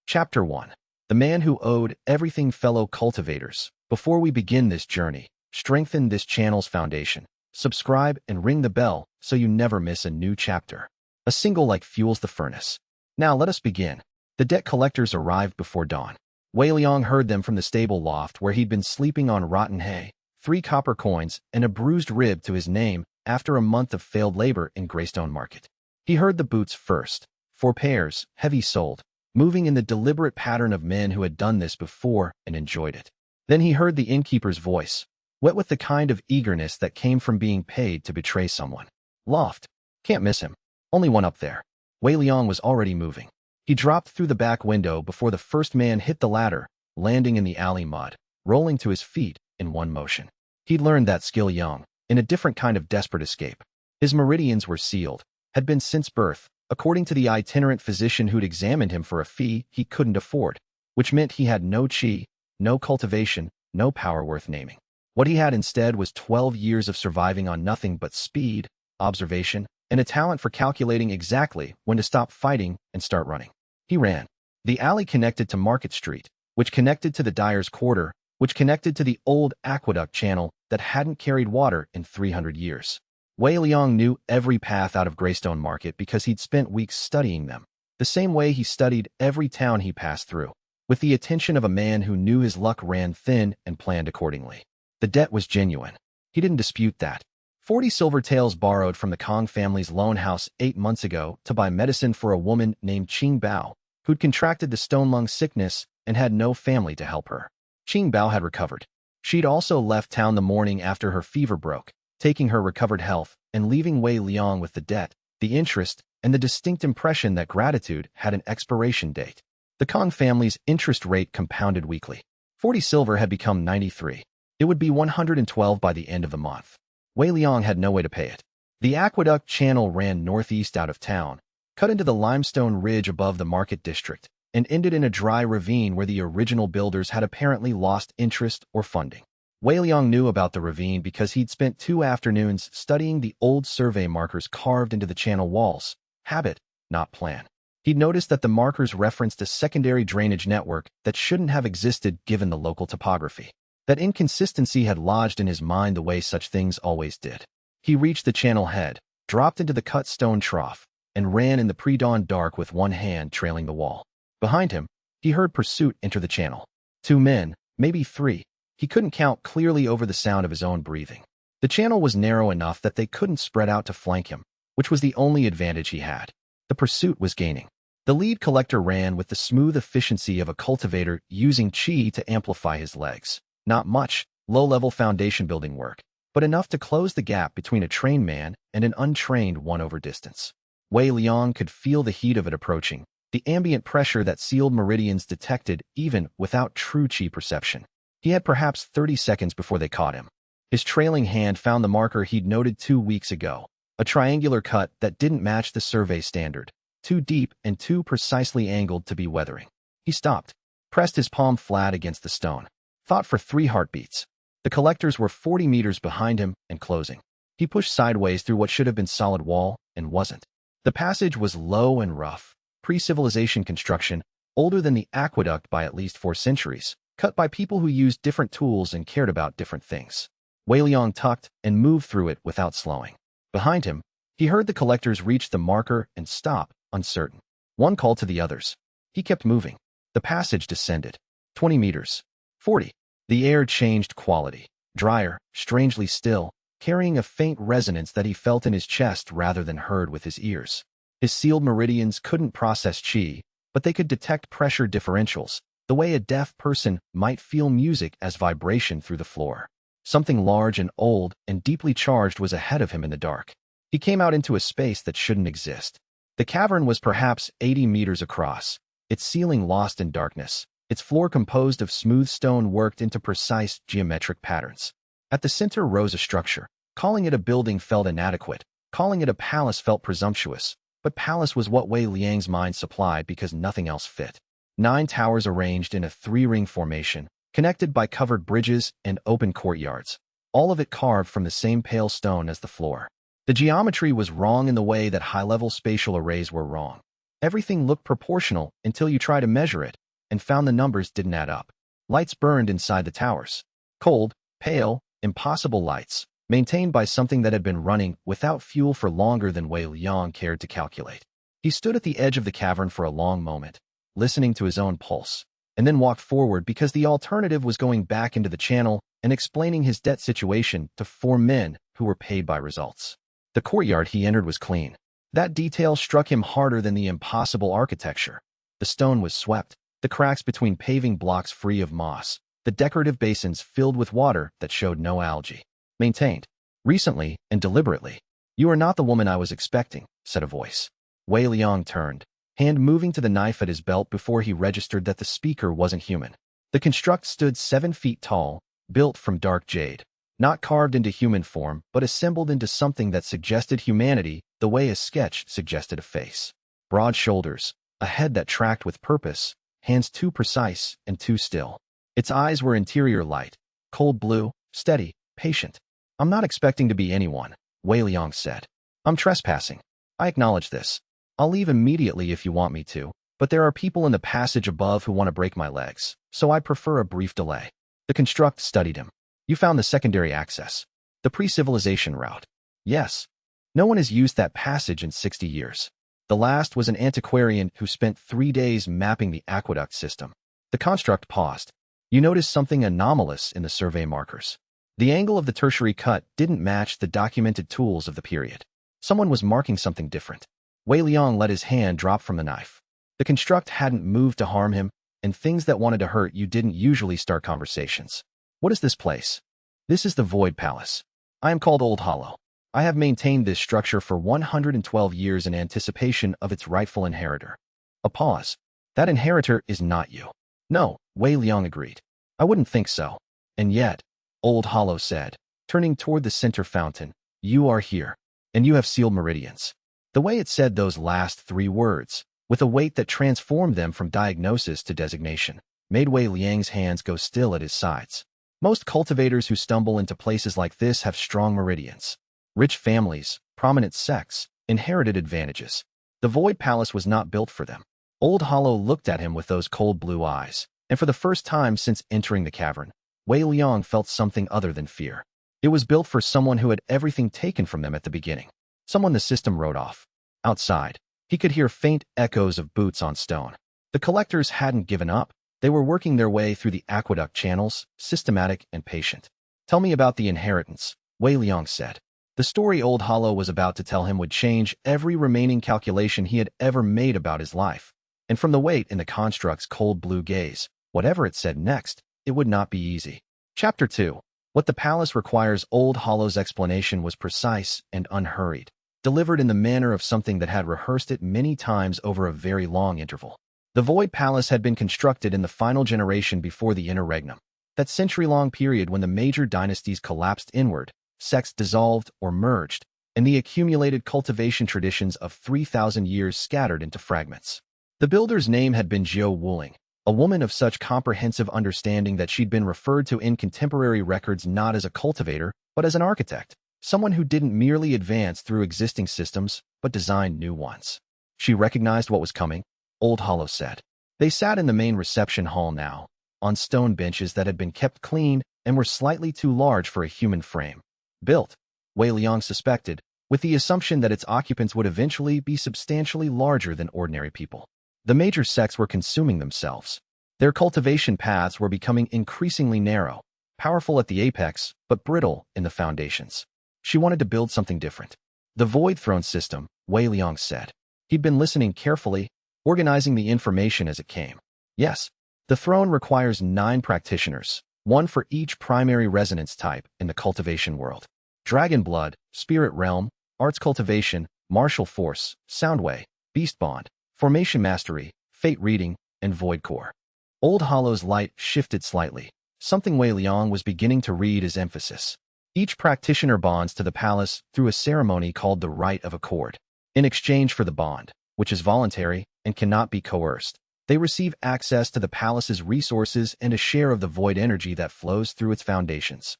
Chapter 1. The Man Who Owed Everything. Fellow cultivators, before we begin this journey, strengthen this channel's foundation. Subscribe and ring the bell so you never miss a new chapter. A single like fuels the furnace. Now let us begin. The debt collectors arrived before dawn. Wei Liang heard them from the stable loft where he'd been sleeping on rotten hay, 3 copper coins, and a bruised rib to his name after a month of failed labor in Greystone Market. He heard the boots first, 4 pairs, heavy-soled, moving in the deliberate pattern of men who had done this before and enjoyed it. Then he heard the innkeeper's voice, wet with the kind of eagerness that came from being paid to betray someone. Loft. Can't miss him. Only one up there. Wei Liang was already moving. He dropped through the back window before the first man hit the ladder, landing in the alley mud, rolling to his feet in one motion. He'd learned that skill young, in a different kind of desperate escape. His meridians were sealed, had been since birth, according to the itinerant physician who'd examined him for a fee he couldn't afford, which meant he had no qi, no cultivation, no power worth naming. What he had instead was 12 years of surviving on nothing but speed, observation, and a talent for calculating exactly when to stop fighting and start running. He ran. The alley connected to Market Street, which connected to the dyer's quarter, which connected to the old aqueduct channel that hadn't carried water in 300 years. Wei Liang knew every path out of Greystone Market because he'd spent weeks studying them, the same way he studied every town he passed through, with the attention of a man who knew his luck ran thin and planned accordingly. The debt was genuine. He didn't dispute that. 40 silver taels borrowed from the Kong family's loan house 8 months ago to buy medicine for a woman named Qing Bao, who'd contracted the stone lung sickness and had no family to help her. Qing Bao had recovered. She'd also left town the morning after her fever broke, taking her recovered health and leaving Wei Liang with the debt, the interest, and the distinct impression that gratitude had an expiration date. The Kong family's interest rate compounded weekly. 40 silver had become 93. It would be 112 by the end of the month. Wei Liang had no way to pay it. The aqueduct channel ran northeast out of town, cut into the limestone ridge above the market district, and ended in a dry ravine where the original builders had apparently lost interest or funding. Wei Liang knew about the ravine because he'd spent 2 afternoons studying the old survey markers carved into the channel walls. Habit, not plan. He'd noticed that the markers referenced a secondary drainage network that shouldn't have existed given the local topography. That inconsistency had lodged in his mind the way such things always did. He reached the channel head, dropped into the cut stone trough, and ran in the pre-dawn dark with one hand trailing the wall. Behind him, he heard pursuit enter the channel. 2 men, maybe 3. He couldn't count clearly over the sound of his own breathing. The channel was narrow enough that they couldn't spread out to flank him, which was the only advantage he had. The pursuit was gaining. The lead collector ran with the smooth efficiency of a cultivator using qi to amplify his legs. Not much, low-level foundation building work, but enough to close the gap between a trained man and an untrained one over distance. Wei Liang could feel the heat of it approaching, the ambient pressure that sealed meridians detected even without true qi perception. He had perhaps 30 seconds before they caught him. His trailing hand found the marker he'd noted 2 weeks ago, a triangular cut that didn't match the survey standard, too deep and too precisely angled to be weathering. He stopped, pressed his palm flat against the stone, thought for 3 heartbeats. The collectors were 40 meters behind him and closing. He pushed sideways through what should have been solid wall and wasn't. The passage was low and rough, pre-civilization construction, older than the aqueduct by at least 4 centuries. Cut by people who used different tools and cared about different things. Wei Liang tucked and moved through it without slowing. Behind him, he heard the collectors reach the marker and stop, uncertain. One called to the others. He kept moving. The passage descended. 20 meters. 40. The air changed quality. Drier, strangely still, carrying a faint resonance that he felt in his chest rather than heard with his ears. His sealed meridians couldn't process qi, but they could detect pressure differentials, the way a deaf person might feel music as vibration through the floor. Something large and old and deeply charged was ahead of him in the dark. He came out into a space that shouldn't exist. The cavern was perhaps 80 meters across, its ceiling lost in darkness, its floor composed of smooth stone worked into precise geometric patterns. At the center rose a structure. Calling it a building felt inadequate. Calling it a palace felt presumptuous. But palace was what Wei Liang's mind supplied because nothing else fit. 9 towers arranged in a 3-ring formation, connected by covered bridges and open courtyards, all of it carved from the same pale stone as the floor. The geometry was wrong in the way that high-level spatial arrays were wrong. Everything looked proportional until you tried to measure it and found the numbers didn't add up. Lights burned inside the towers. Cold, pale, impossible lights, maintained by something that had been running without fuel for longer than Wei Liang cared to calculate. He stood at the edge of the cavern for a long moment, listening to his own pulse, and then walked forward because the alternative was going back into the channel and explaining his debt situation to 4 men who were paid by results. The courtyard he entered was clean. That detail struck him harder than the impossible architecture. The stone was swept, the cracks between paving blocks free of moss, the decorative basins filled with water that showed no algae. Maintained. Recently and deliberately. "You are not the woman I was expecting," said a voice. Wei Liang turned, hand moving to the knife at his belt before he registered that the speaker wasn't human. The construct stood 7 feet tall, built from dark jade. Not carved into human form, but assembled into something that suggested humanity the way a sketch suggested a face. Broad shoulders, a head that tracked with purpose, hands too precise and too still. Its eyes were interior light, cold blue, steady, patient. "I'm not expecting to be anyone," Wei Liang said. "I'm trespassing. I acknowledge this. I'll leave immediately if you want me to, but there are people in the passage above who want to break my legs, so I prefer a brief delay." The construct studied him. "You found the secondary access. The pre-civilization route." "Yes. No one has used that passage in 60 years. The last was an antiquarian who spent 3 days mapping the aqueduct system." The construct paused. "You noticed something anomalous in the survey markers. The angle of the tertiary cut didn't match the documented tools of the period. Someone was marking something different." Wei Liang let his hand drop from the knife. The construct hadn't moved to harm him, and things that wanted to hurt you didn't usually start conversations. "What is this place?" "This is the Void Palace. I am called Old Hollow. I have maintained this structure for 112 years in anticipation of its rightful inheritor." A pause. "That inheritor is not you." "No," Wei Liang agreed. "I wouldn't think so. And yet," Old Hollow said, turning toward the center fountain, "you are here, and you have sealed meridians." The way it said those last 3 words, with a weight that transformed them from diagnosis to designation, made Wei Liang's hands go still at his sides. Most cultivators who stumble into places like this have strong meridians. Rich families, prominent sects, inherited advantages. The Void Palace was not built for them. Old Hollow looked at him with those cold blue eyes, and for the first time since entering the cavern, Wei Liang felt something other than fear. It was built for someone who had everything taken from them at the beginning. Someone the system wrote off. Outside, he could hear faint echoes of boots on stone. The collectors hadn't given up. They were working their way through the aqueduct channels, systematic and patient. "Tell me about the inheritance," Wei Liang said. The story Old Hollow was about to tell him would change every remaining calculation he had ever made about his life. And from the weight in the construct's cold blue gaze, whatever it said next, it would not be easy. Chapter 2. What the palace requires. Old Hollow's explanation was precise and unhurried, delivered in the manner of something that had rehearsed it many times over a very long interval. The Void Palace had been constructed in the final generation before the interregnum, that century-long period when the major dynasties collapsed inward, sects dissolved or merged, and the accumulated cultivation traditions of 3,000 years scattered into fragments. The builder's name had been Jiu Wuling, a woman of such comprehensive understanding that she'd been referred to in contemporary records not as a cultivator, but as an architect, someone who didn't merely advance through existing systems, but designed new ones. She recognized what was coming, Old Hollow said. They sat in the main reception hall now, on stone benches that had been kept clean and were slightly too large for a human frame. Built, Wei Liang suspected, with the assumption that its occupants would eventually be substantially larger than ordinary people. The major sects were consuming themselves. Their cultivation paths were becoming increasingly narrow, powerful at the apex, but brittle in the foundations. She wanted to build something different. The Void Throne system, Wei Liang said. He'd been listening carefully, organizing the information as it came. Yes, the throne requires 9 practitioners, 1 for each primary resonance type in the cultivation world. Dragon blood, spirit realm, arts cultivation, martial force, soundway, beast bond, formation mastery, fate reading, and void core. Old Hollow's light shifted slightly. Something Wei Liang was beginning to read as emphasis. Each practitioner bonds to the palace through a ceremony called the Rite of Accord. In exchange for the bond, which is voluntary and cannot be coerced, they receive access to the palace's resources and a share of the void energy that flows through its foundations.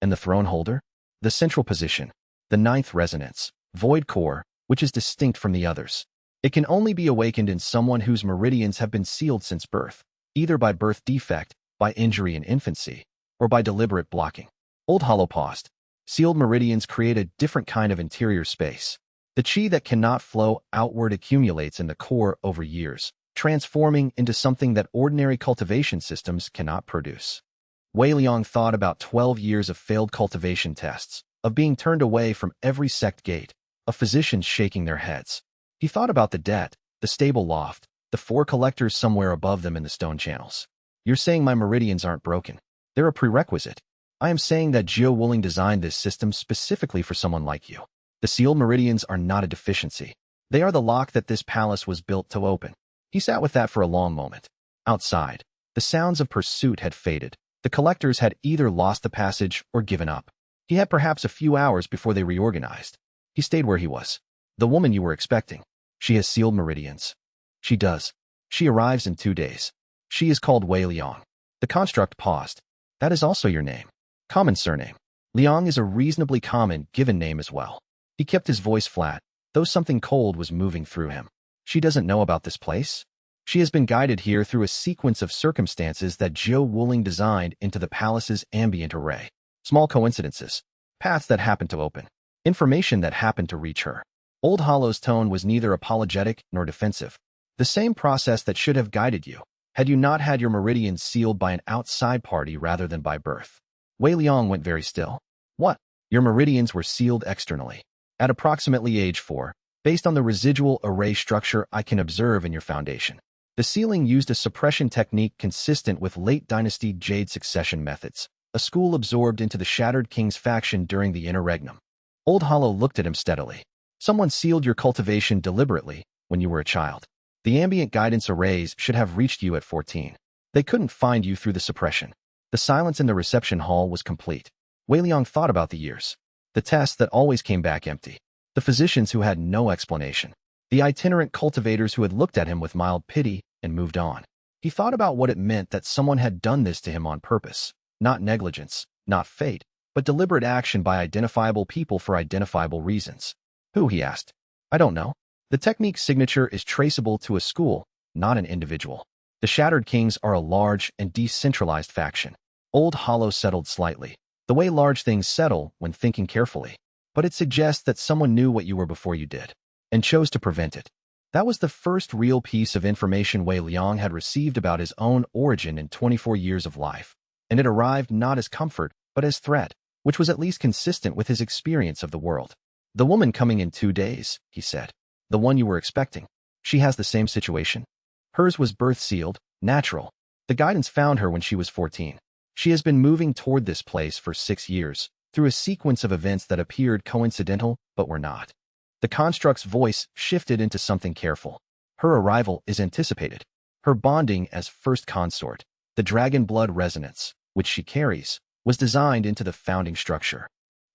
And the throne holder? The central position, the 9th resonance, void core, which is distinct from the others. It can only be awakened in someone whose meridians have been sealed since birth, either by birth defect, by injury in infancy, or by deliberate blocking. Old Hollow paused. Sealed meridians create a different kind of interior space. The chi that cannot flow outward accumulates in the core over years, transforming into something that ordinary cultivation systems cannot produce. Wei Liang thought about 12 years of failed cultivation tests, of being turned away from every sect gate, of physicians shaking their heads. He thought about the debt, the stable loft, the 4 collectors somewhere above them in the stone channels. You're saying my meridians aren't broken. They're a prerequisite. I am saying that Jiao Wuling designed this system specifically for someone like you. The sealed meridians are not a deficiency. They are the lock that this palace was built to open. He sat with that for a long moment. Outside, the sounds of pursuit had faded. The collectors had either lost the passage or given up. He had perhaps a few hours before they reorganized. He stayed where he was. The woman you were expecting. She has sealed meridians. She does. She arrives in 2 days. She is called Wei Liang. The construct paused. That is also your name. Common surname. Liang is a reasonably common given name as well. He kept his voice flat, though something cold was moving through him. She doesn't know about this place? She has been guided here through a sequence of circumstances that Jiao Wuling designed into the palace's ambient array. Small coincidences. Paths that happened to open. Information that happened to reach her. Old Hollow's tone was neither apologetic nor defensive. The same process that should have guided you, had you not had your meridians sealed by an outside party rather than by birth. Wei Liang went very still. What? Your meridians were sealed externally. At approximately age 4, based on the residual array structure I can observe in your foundation. The sealing used a suppression technique consistent with late dynasty Jade succession methods, a school absorbed into the Shattered King's faction during the interregnum. Old Hollow looked at him steadily. Someone sealed your cultivation deliberately when you were a child. The ambient guidance arrays should have reached you at 14. They couldn't find you through the suppression. The silence in the reception hall was complete. Wei Liang thought about the years. The tests that always came back empty. The physicians who had no explanation. The itinerant cultivators who had looked at him with mild pity and moved on. He thought about what it meant that someone had done this to him on purpose. Not negligence, not fate, but deliberate action by identifiable people for identifiable reasons. Who, he asked. I don't know. The technique's signature is traceable to a school, not an individual. The Shattered Kings are a large and decentralized faction. Old Hollow settled slightly, the way large things settle when thinking carefully. But it suggests that someone knew what you were before you did, and chose to prevent it. That was the first real piece of information Wei Liang had received about his own origin in 24 years of life, and it arrived not as comfort, but as threat, which was at least consistent with his experience of the world. The woman coming in 2 days, he said. The one you were expecting. She has the same situation. Hers was birth sealed, natural. The guidance found her when she was 14. She has been moving toward this place for 6 years, through a sequence of events that appeared coincidental but were not. The construct's voice shifted into something careful. Her arrival is anticipated. Her bonding as first consort, the dragon blood resonance, which she carries, was designed into the founding structure.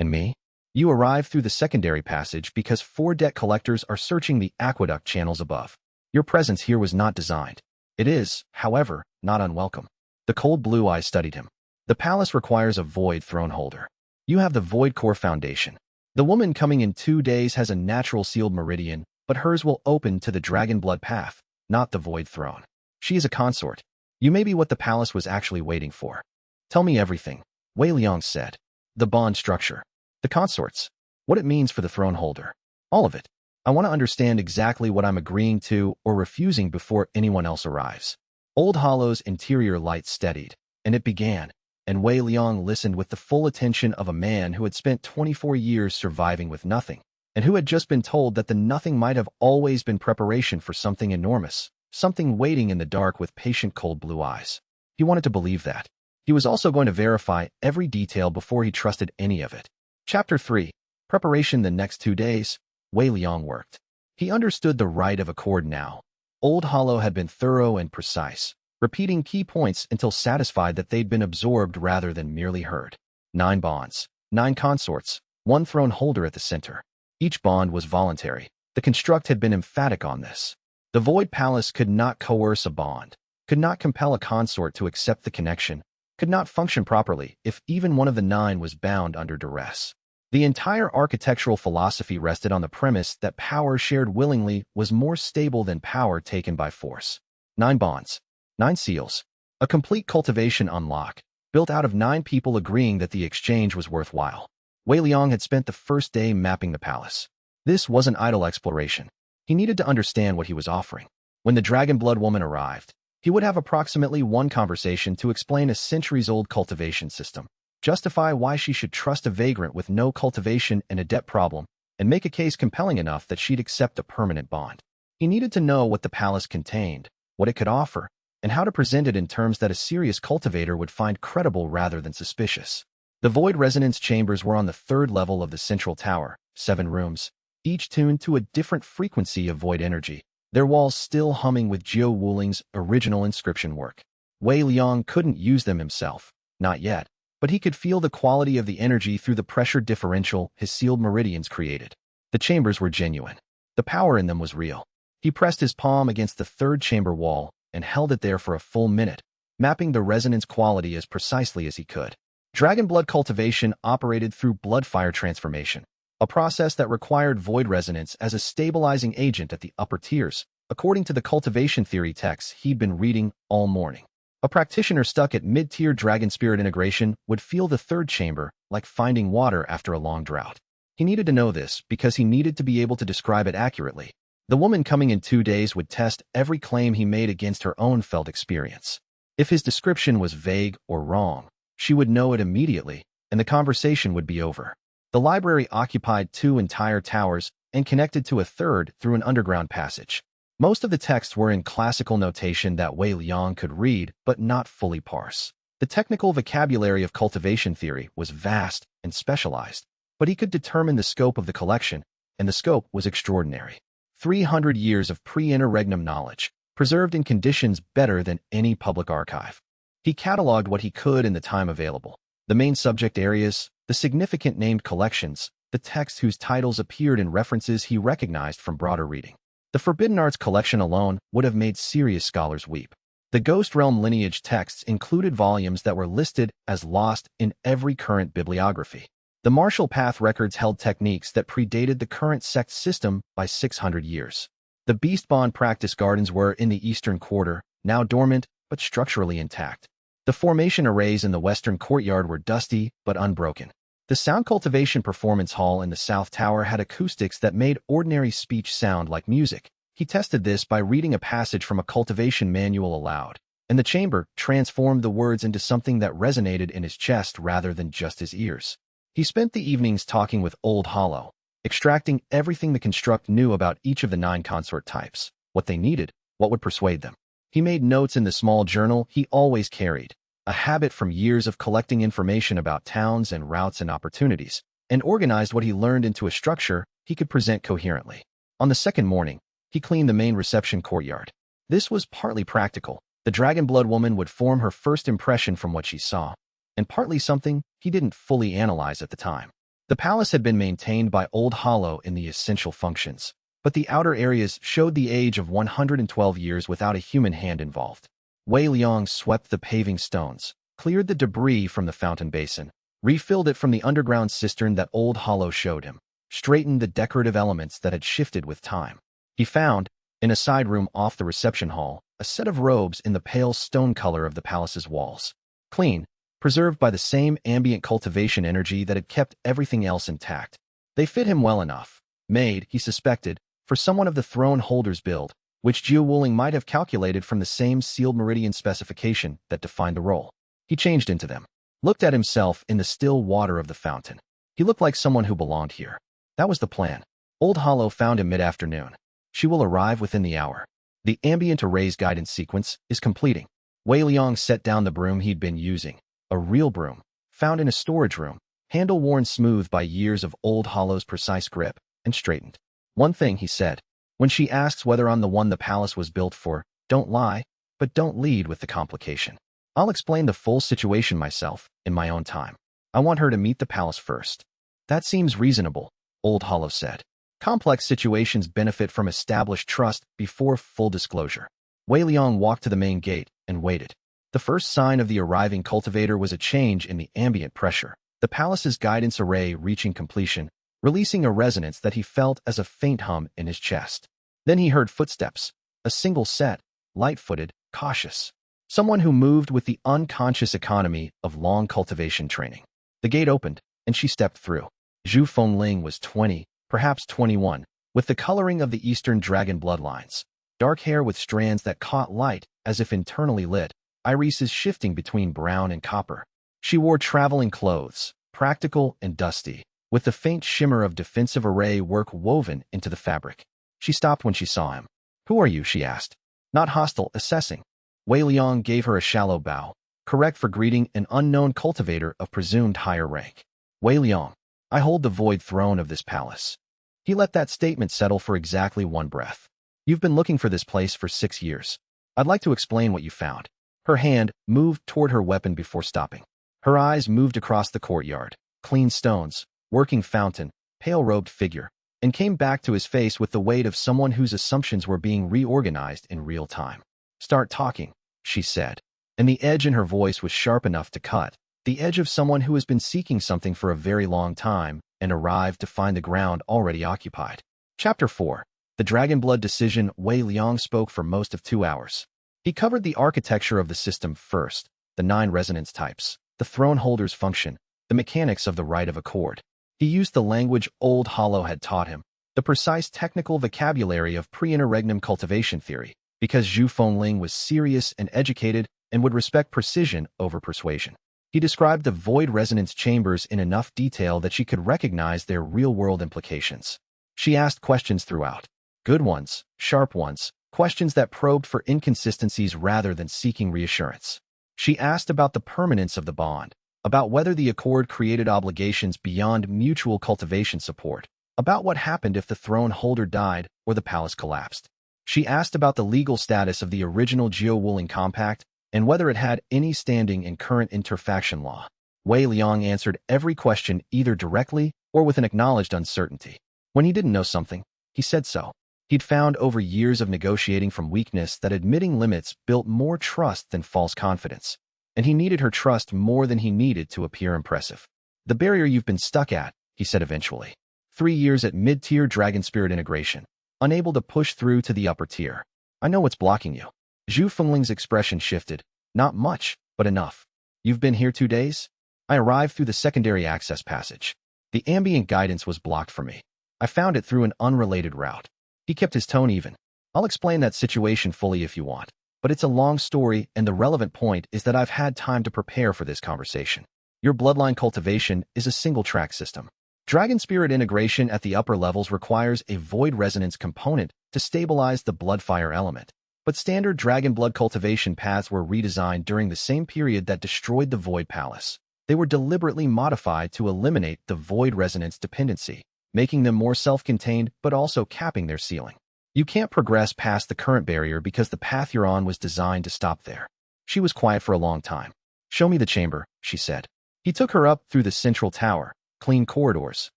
And me? You arrive through the secondary passage because 4 debt collectors are searching the aqueduct channels above. Your presence here was not designed. It is, however, not unwelcome. The cold blue eyes studied him. The palace requires a void throne holder. You have the void core foundation. The woman coming in 2 days has a natural sealed meridian, but hers will open to the dragon blood path, not the void throne. She is a consort. You may be what the palace was actually waiting for. Tell me everything, Wei Liang said. The bond structure. The consorts. What it means for the throne holder. All of it. I want to understand exactly what I'm agreeing to or refusing before anyone else arrives. Old Hollow's interior light steadied, and it began, and Wei Liang listened with the full attention of a man who had spent 24 years surviving with nothing, and who had just been told that the nothing might have always been preparation for something enormous, something waiting in the dark with patient cold blue eyes. He wanted to believe that. He was also going to verify every detail before he trusted any of it. Chapter 3. Preparation. The next 2 days, Wei Liang worked. He understood the right of accord now. Old Hollow had been thorough and precise, repeating key points until satisfied that they'd been absorbed rather than merely heard. 9 bonds, 9 consorts, 1 throne holder at the center. Each bond was voluntary. The construct had been emphatic on this. The Void Palace could not coerce a bond, could not compel a consort to accept the connection, could not function properly if even one of the 9 was bound under duress. The entire architectural philosophy rested on the premise that power shared willingly was more stable than power taken by force. 9 bonds, 9 seals, a complete cultivation unlock, built out of 9 people agreeing that the exchange was worthwhile. Wei Liang had spent the first day mapping the palace. This wasn't idle exploration. He needed to understand what he was offering. When the Dragon Blood woman arrived, he would have approximately 1 conversation to explain a centuries-old cultivation system, justify why she should trust a vagrant with no cultivation and a debt problem, and make a case compelling enough that she'd accept a permanent bond. He needed to know what the palace contained, what it could offer, and how to present it in terms that a serious cultivator would find credible rather than suspicious. The void resonance chambers were on the 3rd level of the central tower, 7 rooms, each tuned to a different frequency of void energy, their walls still humming with Jiu Wuling's original inscription work. Wei Liang couldn't use them himself, not yet, but he could feel the quality of the energy through the pressure differential his sealed meridians created. The chambers were genuine. The power in them was real. He pressed his palm against the 3rd chamber wall and held it there for a full minute, mapping the resonance quality as precisely as he could. Dragon blood cultivation operated through blood-fire transformation, a process that required void resonance as a stabilizing agent at the upper tiers, according to the cultivation theory texts he'd been reading all morning. A practitioner stuck at mid-tier dragon spirit integration would feel the 3rd chamber like finding water after a long drought. He needed to know this because he needed to be able to describe it accurately. The woman coming in 2 days would test every claim he made against her own felt experience. If his description was vague or wrong, she would know it immediately, and the conversation would be over. The library occupied 2 entire towers and connected to a 3rd through an underground passage. Most of the texts were in classical notation that Wei Liang could read but not fully parse. The technical vocabulary of cultivation theory was vast and specialized, but he could determine the scope of the collection, and the scope was extraordinary. 300 years of pre-interregnum knowledge, preserved in conditions better than any public archive. He cataloged what he could in the time available. The main subject areas, the significant named collections, the texts whose titles appeared in references he recognized from broader reading. The Forbidden Arts collection alone would have made serious scholars weep. The Ghost Realm lineage texts included volumes that were listed as lost in every current bibliography. The Martial Path records held techniques that predated the current sect system by 600 years. The Beast Bond practice gardens were in the eastern quarter, now dormant but structurally intact. The formation arrays in the western courtyard were dusty but unbroken. The sound cultivation performance hall in the south tower had acoustics that made ordinary speech sound like music. He tested this by reading a passage from a cultivation manual aloud, and the chamber transformed the words into something that resonated in his chest rather than just his ears. He spent the evenings talking with Old Hollow, extracting everything the construct knew about each of the 9 consort types, what they needed, what would persuade them. He made notes in the small journal he always carried, a habit from years of collecting information about towns and routes and opportunities, and organized what he learned into a structure he could present coherently. On the 2nd morning, he cleaned the main reception courtyard. This was partly practical. The Dragon Blood woman would form her first impression from what she saw, and partly something he didn't fully analyze at the time. The palace had been maintained by Old Hollow in the essential functions, but the outer areas showed the age of 112 years without a human hand involved. Wei Liang swept the paving stones, cleared the debris from the fountain basin, refilled it from the underground cistern that Old Hollow showed him, straightened the decorative elements that had shifted with time. He found, in a side room off the reception hall, a set of robes in the pale stone color of the palace's walls. Clean, preserved by the same ambient cultivation energy that had kept everything else intact. They fit him well enough, made, he suspected, for someone of the throne holder's build, which Jiu Wuling might have calculated from the same sealed meridian specification that defined the role. He changed into them, looked at himself in the still water of the fountain. He looked like someone who belonged here. That was the plan. Old Hollow found him mid-afternoon. She will arrive within the hour. The ambient arrays guidance sequence is completing. Wei Liang set down the broom he'd been using, a real broom, found in a storage room, handle worn smooth by years of Old Hollow's precise grip, and straightened. One thing, he said, when she asks whether I'm the one the palace was built for, don't lie, but don't lead with the complication. I'll explain the full situation myself, in my own time. I want her to meet the palace first. That seems reasonable, Old Hollow said. Complex situations benefit from established trust before full disclosure. Wei Liang walked to the main gate and waited. The first sign of the arriving cultivator was a change in the ambient pressure. the palace's guidance array reaching completion, releasing a resonance that he felt as a faint hum in his chest. Then he heard footsteps, a single set, light-footed, cautious. Someone who moved with the unconscious economy of long cultivation training. The gate opened, and she stepped through. Zhu Fengling was 20, perhaps 21, with the coloring of the Eastern dragon bloodlines. Dark hair with strands that caught light as if internally lit, irises shifting between brown and copper. She wore traveling clothes, practical and dusty, with the faint shimmer of defensive array work woven into the fabric. She stopped when she saw him. "Who are you?" she asked. Not hostile, assessing. Wei Liang gave her a shallow bow, correct for greeting an unknown cultivator of presumed higher rank. "Wei Liang, I hold the void throne of this palace." He let that statement settle for exactly one breath. "You've been looking for this place for 6 years. I'd like to explain what you found." Her hand moved toward her weapon before stopping. Her eyes moved across the courtyard, clean stones, working fountain, pale-robed figure, and came back to his face with the weight of someone whose assumptions were being reorganized in real time. "Start talking," she said, and the edge in her voice was sharp enough to cut, the edge of someone who has been seeking something for a very long time and arrived to find the ground already occupied. Chapter 4. The Dragonblood Decision. Wei Liang spoke for most of 2 hours. He covered the architecture of the system first, the 9 resonance types, the throne holder's function, the mechanics of the right of accord. He used the language Old Hollow had taught him, the precise technical vocabulary of pre-interregnum cultivation theory, because Zhu Fengling was serious and educated and would respect precision over persuasion. He described the void resonance chambers in enough detail that she could recognize their real-world implications. She asked questions throughout. Good ones, sharp ones, questions that probed for inconsistencies rather than seeking reassurance. She asked about the permanence of the bond, about whether the accord created obligations beyond mutual cultivation support, about what happened if the throne holder died or the palace collapsed. She asked about the legal status of the original Jiao-Wuling Compact and whether it had any standing in current interfaction law. Wei Liang answered every question either directly or with an acknowledged uncertainty. When he didn't know something, he said so. He'd found over years of negotiating from weakness that admitting limits built more trust than false confidence, and he needed her trust more than he needed to appear impressive. "The barrier you've been stuck at," he said eventually. 3 years at mid-tier dragon spirit integration, unable to push through to the upper tier. "I know what's blocking you." Zhu Fengling's expression shifted. "Not much, but enough. You've been here 2 days? I arrived through the secondary access passage. The ambient guidance was blocked for me. I found it through an unrelated route." He kept his tone even. "I'll explain that situation fully if you want, but it's a long story, and the relevant point is that I've had time to prepare for this conversation. Your bloodline cultivation is a single-track system. Dragon spirit integration at the upper levels requires a void resonance component to stabilize the blood-fire element, but standard dragon blood cultivation paths were redesigned during the same period that destroyed the void palace. They were deliberately modified to eliminate the void resonance dependency, making them more self-contained but also capping their ceiling. You can't progress past the current barrier because the path you're on was designed to stop there." She was quiet for a long time. "Show me the chamber," she said. He took her up through the central tower, clean corridors,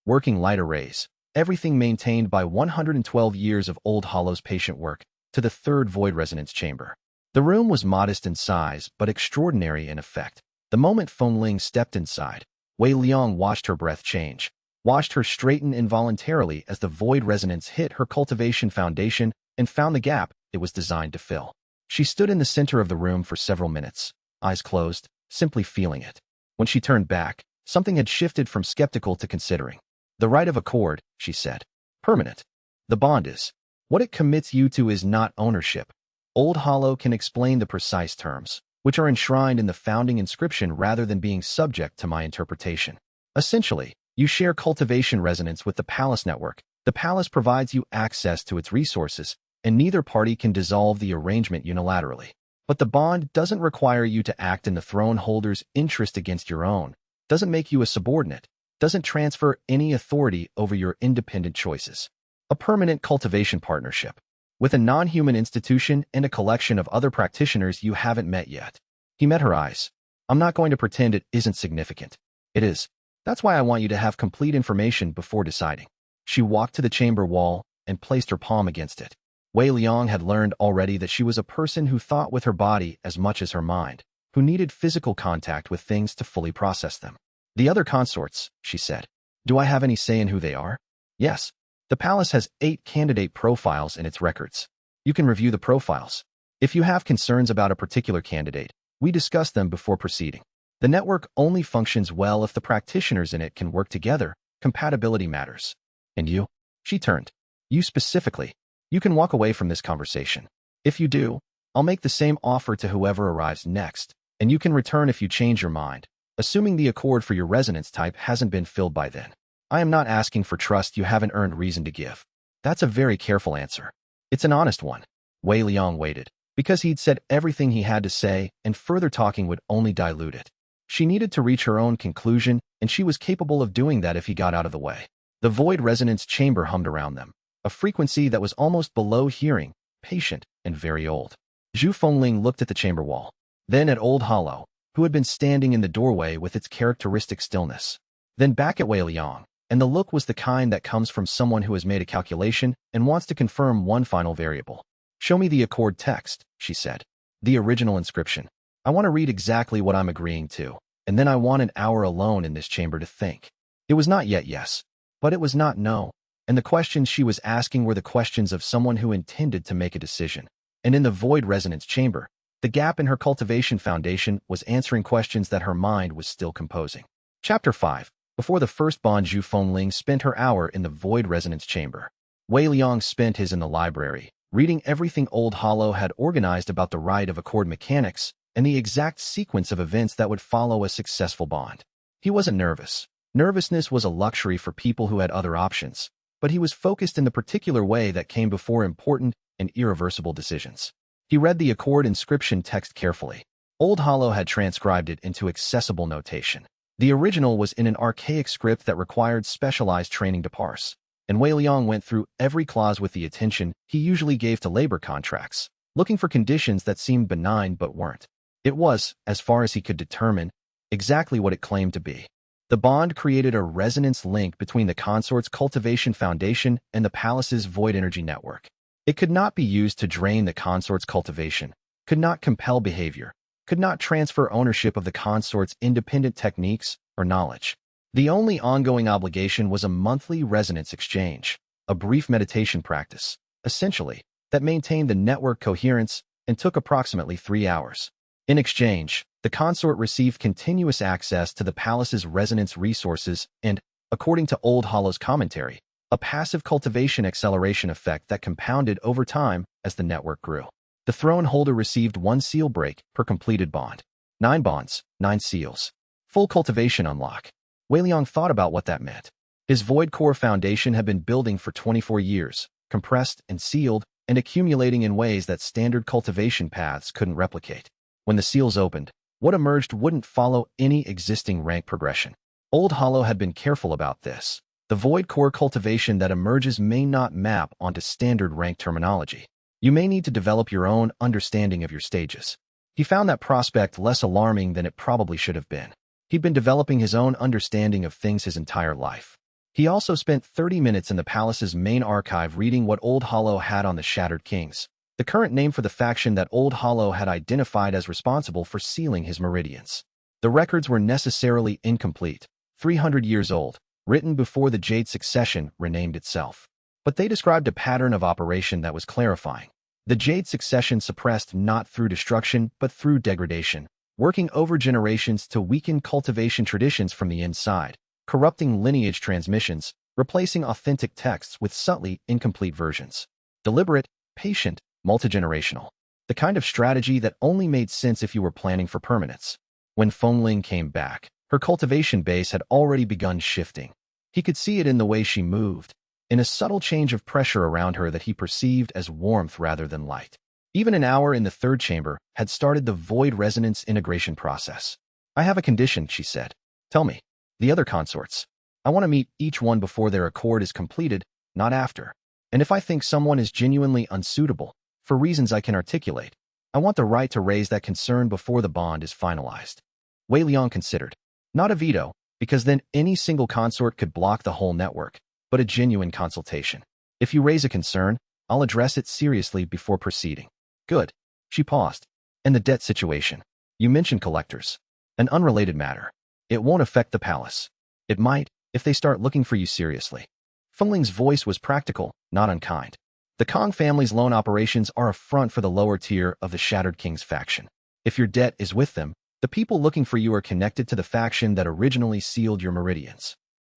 working light arrays, everything maintained by 112 years of Old Hollow's patient work, to the 3rd void resonance chamber. The room was modest in size but extraordinary in effect. The moment Fengling stepped inside, Wei Liang watched her breath change, watched her straighten involuntarily as the void resonance hit her cultivation foundation and found the gap it was designed to fill. She stood in the center of the room for several minutes, eyes closed, simply feeling it. When she turned back, something had shifted from skeptical to considering. "The right of accord," she said. "Permanent. The bond is. What it commits you to is not ownership. Old Hollow can explain the precise terms, which are enshrined in the founding inscription rather than being subject to my interpretation. Essentially, you share cultivation resonance with the palace network. The palace provides you access to its resources, and neither party can dissolve the arrangement unilaterally. But the bond doesn't require you to act in the throne holder's interest against your own, doesn't make you a subordinate, doesn't transfer any authority over your independent choices. A permanent cultivation partnership, with a non-human institution and a collection of other practitioners you haven't met yet." He met her eyes. "I'm not going to pretend it isn't significant. It is. That's why I want you to have complete information before deciding." She walked to the chamber wall and placed her palm against it. Wei Liang had learned already that she was a person who thought with her body as much as her mind, who needed physical contact with things to fully process them. The other consorts, she said. Do I have any say in who they are? Yes. The palace has 8 candidate profiles in its records. You can review the profiles. If you have concerns about a particular candidate, we discuss them before proceeding. The network only functions well if the practitioners in it can work together. Compatibility matters. And you? She turned. You specifically. You can walk away from this conversation. If you do, I'll make the same offer to whoever arrives next, and you can return if you change your mind, assuming the accord for your resonance type hasn't been filled by then. I am not asking for trust you haven't earned reason to give. That's a very careful answer. It's an honest one. Wei Liang waited, because he'd said everything he had to say, and further talking would only dilute it. She needed to reach her own conclusion, and she was capable of doing that if he got out of the way. The void resonance chamber hummed around them, a frequency that was almost below hearing, patient, and very old. Zhu Fengling looked at the chamber wall, then at Old Hollow, who had been standing in the doorway with its characteristic stillness, then back at Wei Liang, and the look was the kind that comes from someone who has made a calculation and wants to confirm one final variable. Show me the accord text, she said. The original inscription. I want to read exactly what I'm agreeing to, and then I want an hour alone in this chamber to think. It was not yet yes, but it was not no, and the questions she was asking were the questions of someone who intended to make a decision. And in the void resonance chamber, the gap in her cultivation foundation was answering questions that her mind was still composing. Chapter 5. Before the first bond, Zhu Fengling spent her hour in the void resonance chamber. Wei Liang spent his in the library, reading everything Old Hollow had organized about the rite of accord mechanics and the exact sequence of events that would follow a successful bond. He wasn't nervous. Nervousness was a luxury for people who had other options, but he was focused in the particular way that came before important and irreversible decisions. He read the accord inscription text carefully. Old Hollow had transcribed it into accessible notation. The original was in an archaic script that required specialized training to parse, and Wei Liang went through every clause with the attention he usually gave to labor contracts, looking for conditions that seemed benign but weren't. It was, as far as he could determine, exactly what it claimed to be. The bond created a resonance link between the Consort's cultivation foundation and the palace's void energy network. It could not be used to drain the Consort's cultivation, could not compel behavior, could not transfer ownership of the Consort's independent techniques or knowledge. The only ongoing obligation was a monthly resonance exchange, a brief meditation practice, essentially, that maintained the network coherence and took approximately 3 hours. In exchange, the consort received continuous access to the palace's resonance resources and, according to Old Hollow's commentary, a passive cultivation acceleration effect that compounded over time as the network grew. The throne holder received 1 seal break per completed bond. 9 bonds, 9 seals. Full cultivation unlock. Wei Liang thought about what that meant. His void core foundation had been building for 24 years, compressed and sealed, and accumulating in ways that standard cultivation paths couldn't replicate. When the seals opened, what emerged wouldn't follow any existing rank progression. Old Hollow had been careful about this. The void core cultivation that emerges may not map onto standard rank terminology. You may need to develop your own understanding of your stages. He found that prospect less alarming than it probably should have been. He'd been developing his own understanding of things his entire life. He also spent 30 minutes in the palace's main archive reading what Old Hollow had on the Shattered Kings, the current name for the faction that Old Hollow had identified as responsible for sealing his meridians. The records were necessarily incomplete, 300 years old, written before the Jade Succession renamed itself. But they described a pattern of operation that was clarifying. The Jade Succession suppressed not through destruction but through degradation, working over generations to weaken cultivation traditions from the inside, corrupting lineage transmissions, replacing authentic texts with subtly incomplete versions. Deliberate, patient, multigenerational. The kind of strategy that only made sense if you were planning for permanence. When Fengling came back, her cultivation base had already begun shifting. He could see it in the way she moved, in a subtle change of pressure around her that he perceived as warmth rather than light. Even an hour in the third chamber had started the void resonance integration process. I have a condition, she said. Tell me. The other consorts. I want to meet each one before their accord is completed, not after. And if I think someone is genuinely unsuitable, for reasons I can articulate, I want the right to raise that concern before the bond is finalized. Wei Liang considered. Not a veto, because then any single consort could block the whole network, but a genuine consultation. If you raise a concern, I'll address it seriously before proceeding. Good. She paused. And the debt situation. You mentioned collectors. An unrelated matter. It won't affect the palace. It might, if they start looking for you seriously. Fengling's voice was practical, not unkind. The Kong family's loan operations are a front for the lower tier of the Shattered King's faction. If your debt is with them, the people looking for you are connected to the faction that originally sealed your meridians.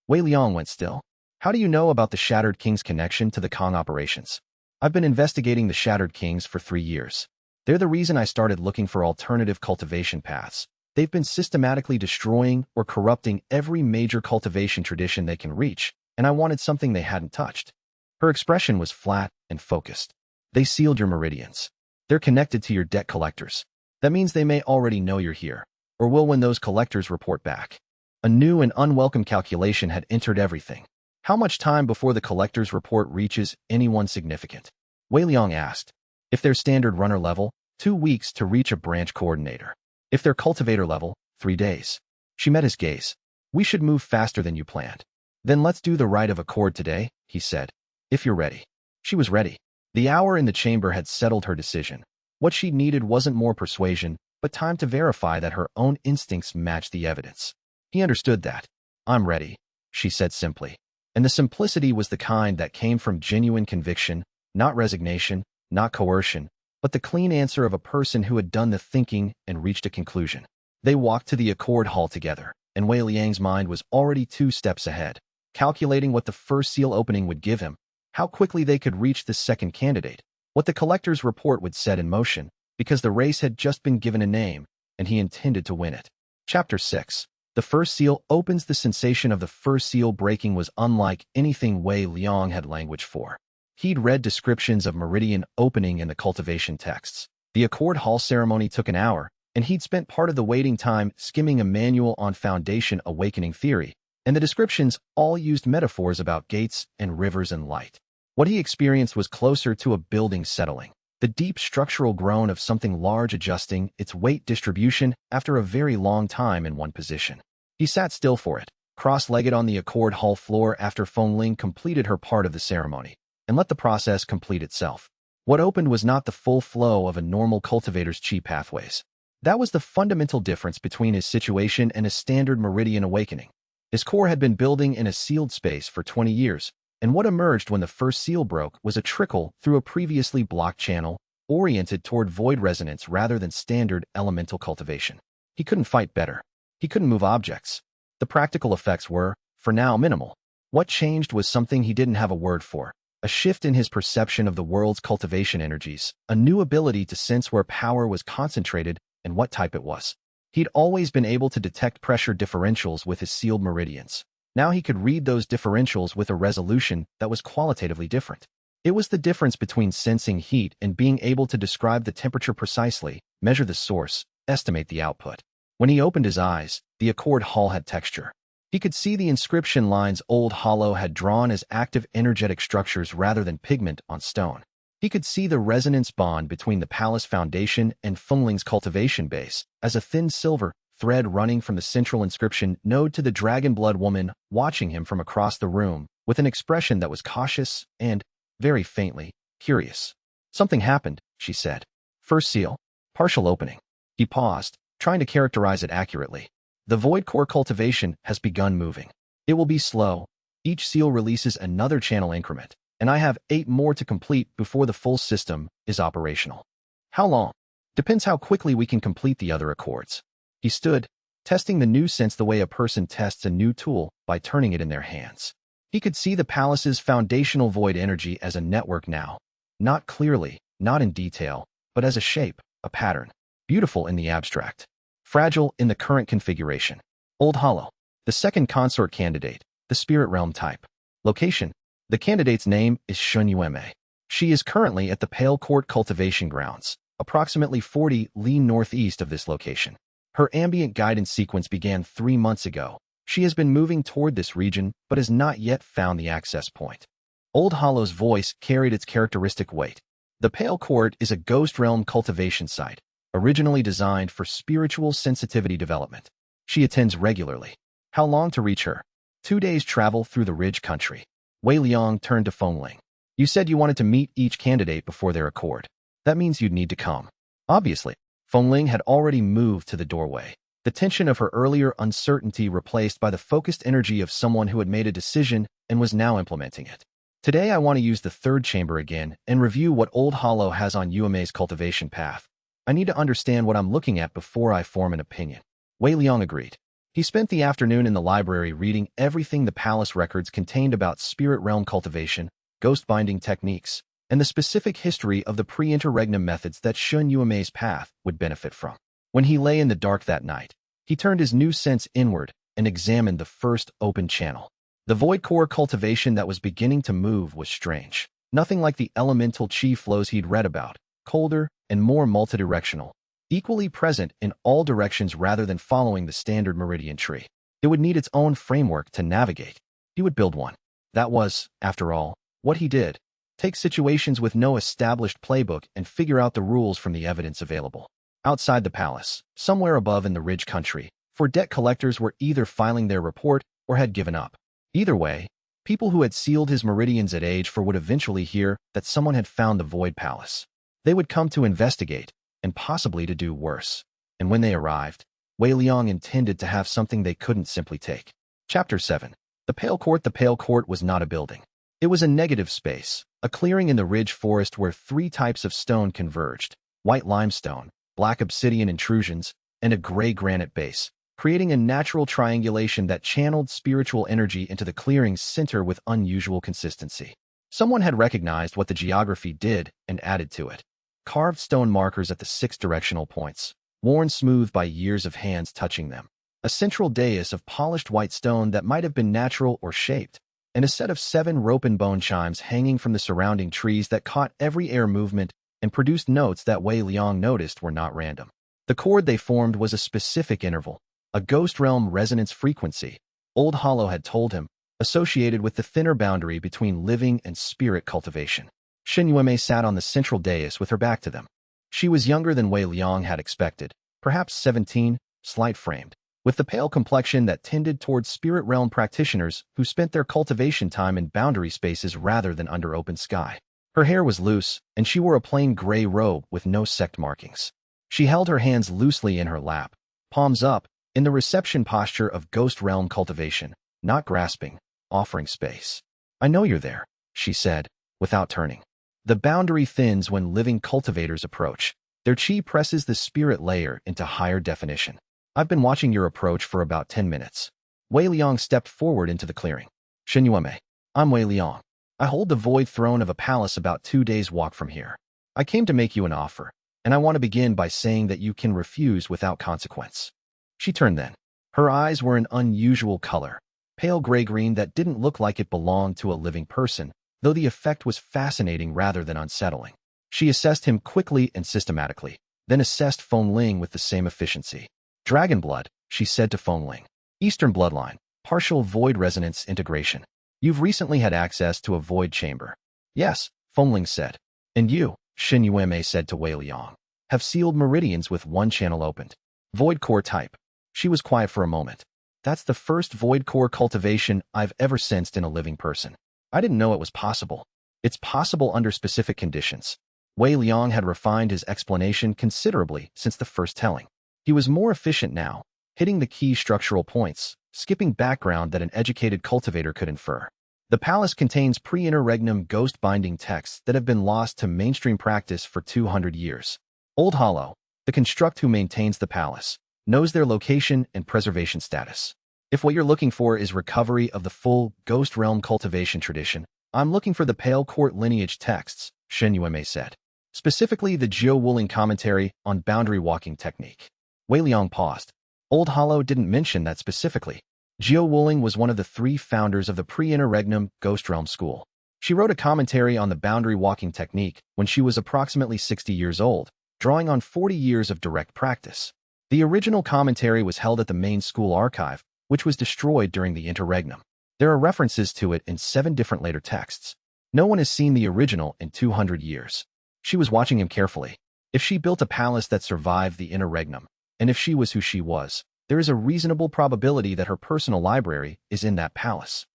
Wei Liang went still. How do you know about the Shattered King's connection to the Kong operations? I've been investigating the Shattered Kings for 3 years. They're the reason I started looking for alternative cultivation paths. They've been systematically destroying or corrupting every major cultivation tradition they can reach, and I wanted something they hadn't touched. Her expression was flat and focused. They sealed your meridians. They're connected to your debt collectors. That means they may already know you're here, or will when those collectors report back. A new and unwelcome calculation had entered everything. How much time before the collector's report reaches anyone significant? Wei Liang asked. If they're standard runner level, 2 weeks to reach a branch coordinator. If they're cultivator level, 3 days. She met his gaze. We should move faster than you planned. Then let's do the rite of accord today, he said. If you're ready. She was ready. The hour in the chamber had settled her decision. What she needed wasn't more persuasion, but time to verify that her own instincts matched the evidence. He understood that. I'm ready, she said simply. And the simplicity was the kind that came from genuine conviction, not resignation, not coercion, but the clean answer of a person who had done the thinking and reached a conclusion. They walked to the Accord Hall together, and Wei Liang's mind was already 2 steps ahead, calculating what the first seal opening would give him, how quickly they could reach the second candidate, what the collector's report would set in motion, because the race had just been given a name, and he intended to win it. Chapter 6. The first seal opens. The sensation of the first seal breaking was unlike anything Wei Liang had language for. He'd read descriptions of meridian opening in the cultivation texts. The Accord Hall ceremony took an hour, and he'd spent part of the waiting time skimming a manual on Foundation awakening theory, and the descriptions all used metaphors about gates and rivers and light. What he experienced was closer to a building settling, the deep structural groan of something large adjusting its weight distribution after a very long time in one position. He sat still for it, cross-legged on the Accord Hall floor after Fengling completed her part of the ceremony, and let the process complete itself. What opened was not the full flow of a normal cultivator's chi pathways. That was the fundamental difference between his situation and a standard meridian awakening. His core had been building in a sealed space for 20 years, and what emerged when the first seal broke was a trickle through a previously blocked channel, oriented toward void resonance rather than standard elemental cultivation. He couldn't fight better. He couldn't move objects. The practical effects were, for now, minimal. What changed was something he didn't have a word for. A shift in his perception of the world's cultivation energies, a new ability to sense where power was concentrated and what type it was. He'd always been able to detect pressure differentials with his sealed meridians. Now he could read those differentials with a resolution that was qualitatively different. It was the difference between sensing heat and being able to describe the temperature precisely, measure the source, estimate the output. When he opened his eyes, the Accord Hall had texture. He could see the inscription lines Old Hollow had drawn as active energetic structures rather than pigment on stone. He could see the resonance bond between the palace foundation and Fengling's cultivation base as a thin silver thread running from the central inscription node to the dragon blood woman watching him from across the room with an expression that was cautious and, very faintly, curious. Something happened, she said. First seal. Partial opening. He paused, trying to characterize it accurately. The void core cultivation has begun moving. It will be slow. Each seal releases another channel increment, and I have 8 more to complete before the full system is operational. How long? Depends how quickly we can complete the other accords. He stood, testing the new sense the way a person tests a new tool by turning it in their hands. He could see the palace's foundational void energy as a network now. Not clearly, not in detail, but as a shape, a pattern. Beautiful in the abstract. Fragile in the current configuration. Old Hollow. The second consort candidate, the spirit realm type. Location. The candidate's name is Shun Yueme. She is currently at the Pale Court cultivation grounds, approximately 40 li northeast of this location. Her ambient guidance sequence began 3 months ago. She has been moving toward this region, but has not yet found the access point. Old Hollow's voice carried its characteristic weight. The Pale Court is a ghost realm cultivation site, originally designed for spiritual sensitivity development. She attends regularly. How long to reach her? 2 days travel through the Ridge country. Wei Liang turned to Fengling. You said you wanted to meet each candidate before their accord. That means you'd need to come. Obviously, Fengling had already moved to the doorway. the tension of her earlier uncertainty replaced by the focused energy of someone who had made a decision and was now implementing it. Today I want to use the third chamber again and review what Old Hollow has on Yuamei's cultivation path. I need to understand what I'm looking at before I form an opinion. Wei Liang agreed. He spent the afternoon in the library reading everything the palace records contained about spirit realm cultivation, ghost binding techniques, and the specific history of the pre-interregnum methods that Shun Yuamei's path would benefit from. When he lay in the dark that night, he turned his new sense inward and examined the first open channel. The void core cultivation that was beginning to move was strange. Nothing like the elemental chi flows he'd read about, colder and more multidirectional, equally present in all directions rather than following the standard meridian tree. It would need its own framework to navigate. He would build one. That was, after all, what he did. Take situations with no established playbook and figure out the rules from the evidence available. Outside the palace, somewhere above in the Ridge country, for debt collectors were either filing their report or had given up. Either way, people who had sealed his meridians at age 4 would eventually hear that someone had found the Void Palace. They would come to investigate, and possibly to do worse. And when they arrived, Wei Liang intended to have something they couldn't simply take. Chapter 7. The Pale Court. The Pale Court was not a building. It was a negative space, a clearing in the ridge forest where 3 types of stone converged: white limestone, black obsidian intrusions, and a gray granite base, creating a natural triangulation that channeled spiritual energy into the clearing's center with unusual consistency. Someone had recognized what the geography did and added to it. Carved stone markers at the 6 directional points, worn smooth by years of hands touching them. A central dais of polished white stone that might have been natural or shaped, and a set of 7 rope and bone chimes hanging from the surrounding trees that caught every air movement and produced notes that Wei Liang noticed were not random. The chord they formed was a specific interval, a ghost realm resonance frequency, Old Hollow had told him, associated with the thinner boundary between living and spirit cultivation. Shen Yuemei sat on the central dais with her back to them. She was younger than Wei Liang had expected, perhaps 17, slight-framed, with the pale complexion that tended towards spirit realm practitioners who spent their cultivation time in boundary spaces rather than under open sky. Her hair was loose, and she wore a plain gray robe with no sect markings. She held her hands loosely in her lap, palms up, in the reception posture of ghost realm cultivation, not grasping, offering space. "I know you're there," she said, without turning. The boundary thins when living cultivators approach. Their chi presses the spirit layer into higher definition. "I've been watching your approach for about 10 minutes. Wei Liang stepped forward into the clearing. "Shen Yuemei, I'm Wei Liang. I hold the void throne of a palace about 2 days' walk from here. I came to make you an offer, and I want to begin by saying that you can refuse without consequence." She turned then. Her eyes were an unusual color, pale gray-green that didn't look like it belonged to a living person, though the effect was fascinating rather than unsettling. She assessed him quickly and systematically, then assessed Feng Ling with the same efficiency. "Dragon blood," she said to Feng Ling. "Eastern bloodline, partial void resonance integration. You've recently had access to a void chamber." "Yes," Feng Ling said. "And you," Shen Yuemei said to Wei Liang, "have sealed meridians with 1 channel opened. Void core type." She was quiet for a moment. "That's the first void core cultivation I've ever sensed in a living person. I didn't know it was possible." "It's possible under specific conditions." Wei Liang had refined his explanation considerably since the first telling. He was more efficient now, hitting the key structural points, skipping background that an educated cultivator could infer. The palace contains pre-interregnum ghost-binding texts that have been lost to mainstream practice for 200 years. Old Hollow, the construct who maintains the palace, knows their location and preservation status. If what you're looking for is recovery of the full ghost realm cultivation tradition, I'm looking for the Pale Court lineage texts, Shen Yuemei said. Specifically the Jiu Wuling commentary on boundary walking technique. Wei Liang paused. Old Hollow didn't mention that specifically. Jiu Wuling was one of the 3 founders of the pre-interregnum ghost realm school. She wrote a commentary on the boundary walking technique when she was approximately 60 years old, drawing on 40 years of direct practice. The original commentary was held at the main school archive, which was destroyed during the interregnum. There are references to it in 7 different later texts. No one has seen the original in 200 years. She was watching him carefully. If she built a palace that survived the interregnum, and if she was who she was, there is a reasonable probability that her personal library is in that palace.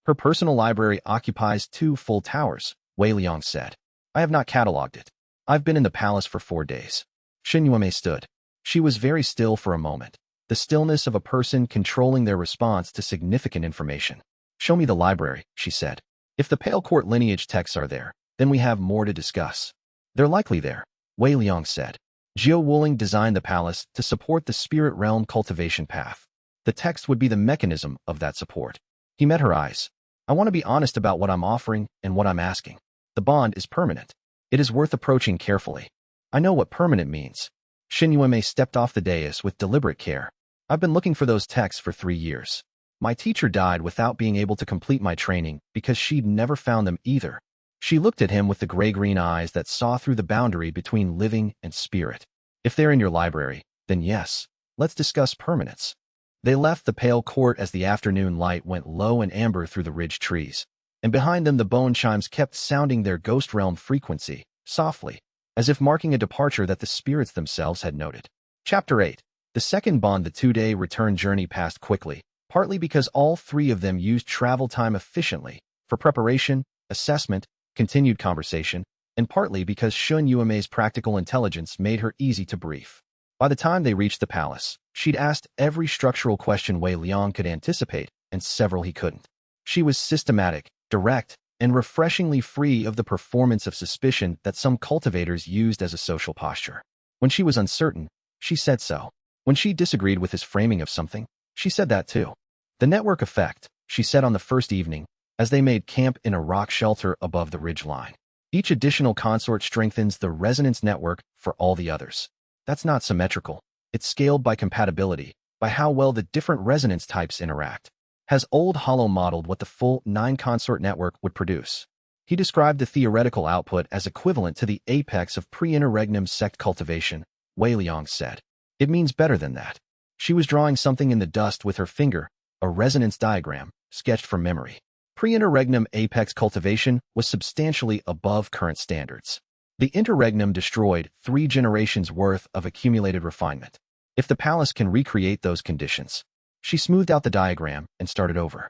"Her personal library occupies 2 full towers," Wei Liang said. "I have not catalogued it. I've been in the palace for 4 days." Shen Yuemei stood. She was very still for a moment. the stillness of a person controlling their response to significant information. Show me the library, she said. If the Pale Court lineage texts are there, then we have more to discuss. They're likely there, Wei Liang said. Jiao Wuling designed the palace to support the spirit realm cultivation path. The text would be the mechanism of that support. He met her eyes. I want to be honest about what I'm offering and what I'm asking. The bond is permanent. It is worth approaching carefully. I know what permanent means. Xin Yuemei stepped off the dais with deliberate care. I've been looking for those texts for 3 years. My teacher died without being able to complete my training because she'd never found them either. She looked at him with the gray-green eyes that saw through the boundary between living and spirit. If they're in your library, then yes, let's discuss permanence. They left the Pale Court as the afternoon light went low and amber through the ridge trees, and behind them the bone chimes kept sounding their ghost realm frequency, softly, as if marking a departure that the spirits themselves had noted. Chapter 8. The second bond. The 2-day return journey passed quickly, partly because all 3 of them used travel time efficiently, for preparation, assessment, continued conversation, and partly because Shun Yuemei's practical intelligence made her easy to brief. By the time they reached the palace, she'd asked every structural question Wei Liang could anticipate, and several he couldn't. She was systematic, direct, and refreshingly free of the performance of suspicion that some cultivators used as a social posture. When she was uncertain, she said so. When she disagreed with his framing of something, she said that too. The network effect, she said on the first evening, as they made camp in a rock shelter above the ridge line. Each additional consort strengthens the resonance network for all the others. That's not symmetrical. It's scaled by compatibility, by how well the different resonance types interact. Has Old Hollow modeled what the full Nine Consort network would produce? He described the theoretical output as equivalent to the apex of pre-interregnum sect cultivation, Wei Liang said. It means better than that. She was drawing something in the dust with her finger, a resonance diagram, sketched from memory. Pre-interregnum apex cultivation was substantially above current standards. The interregnum destroyed 3 generations' worth of accumulated refinement. If the palace can recreate those conditions, she smoothed out the diagram and started over.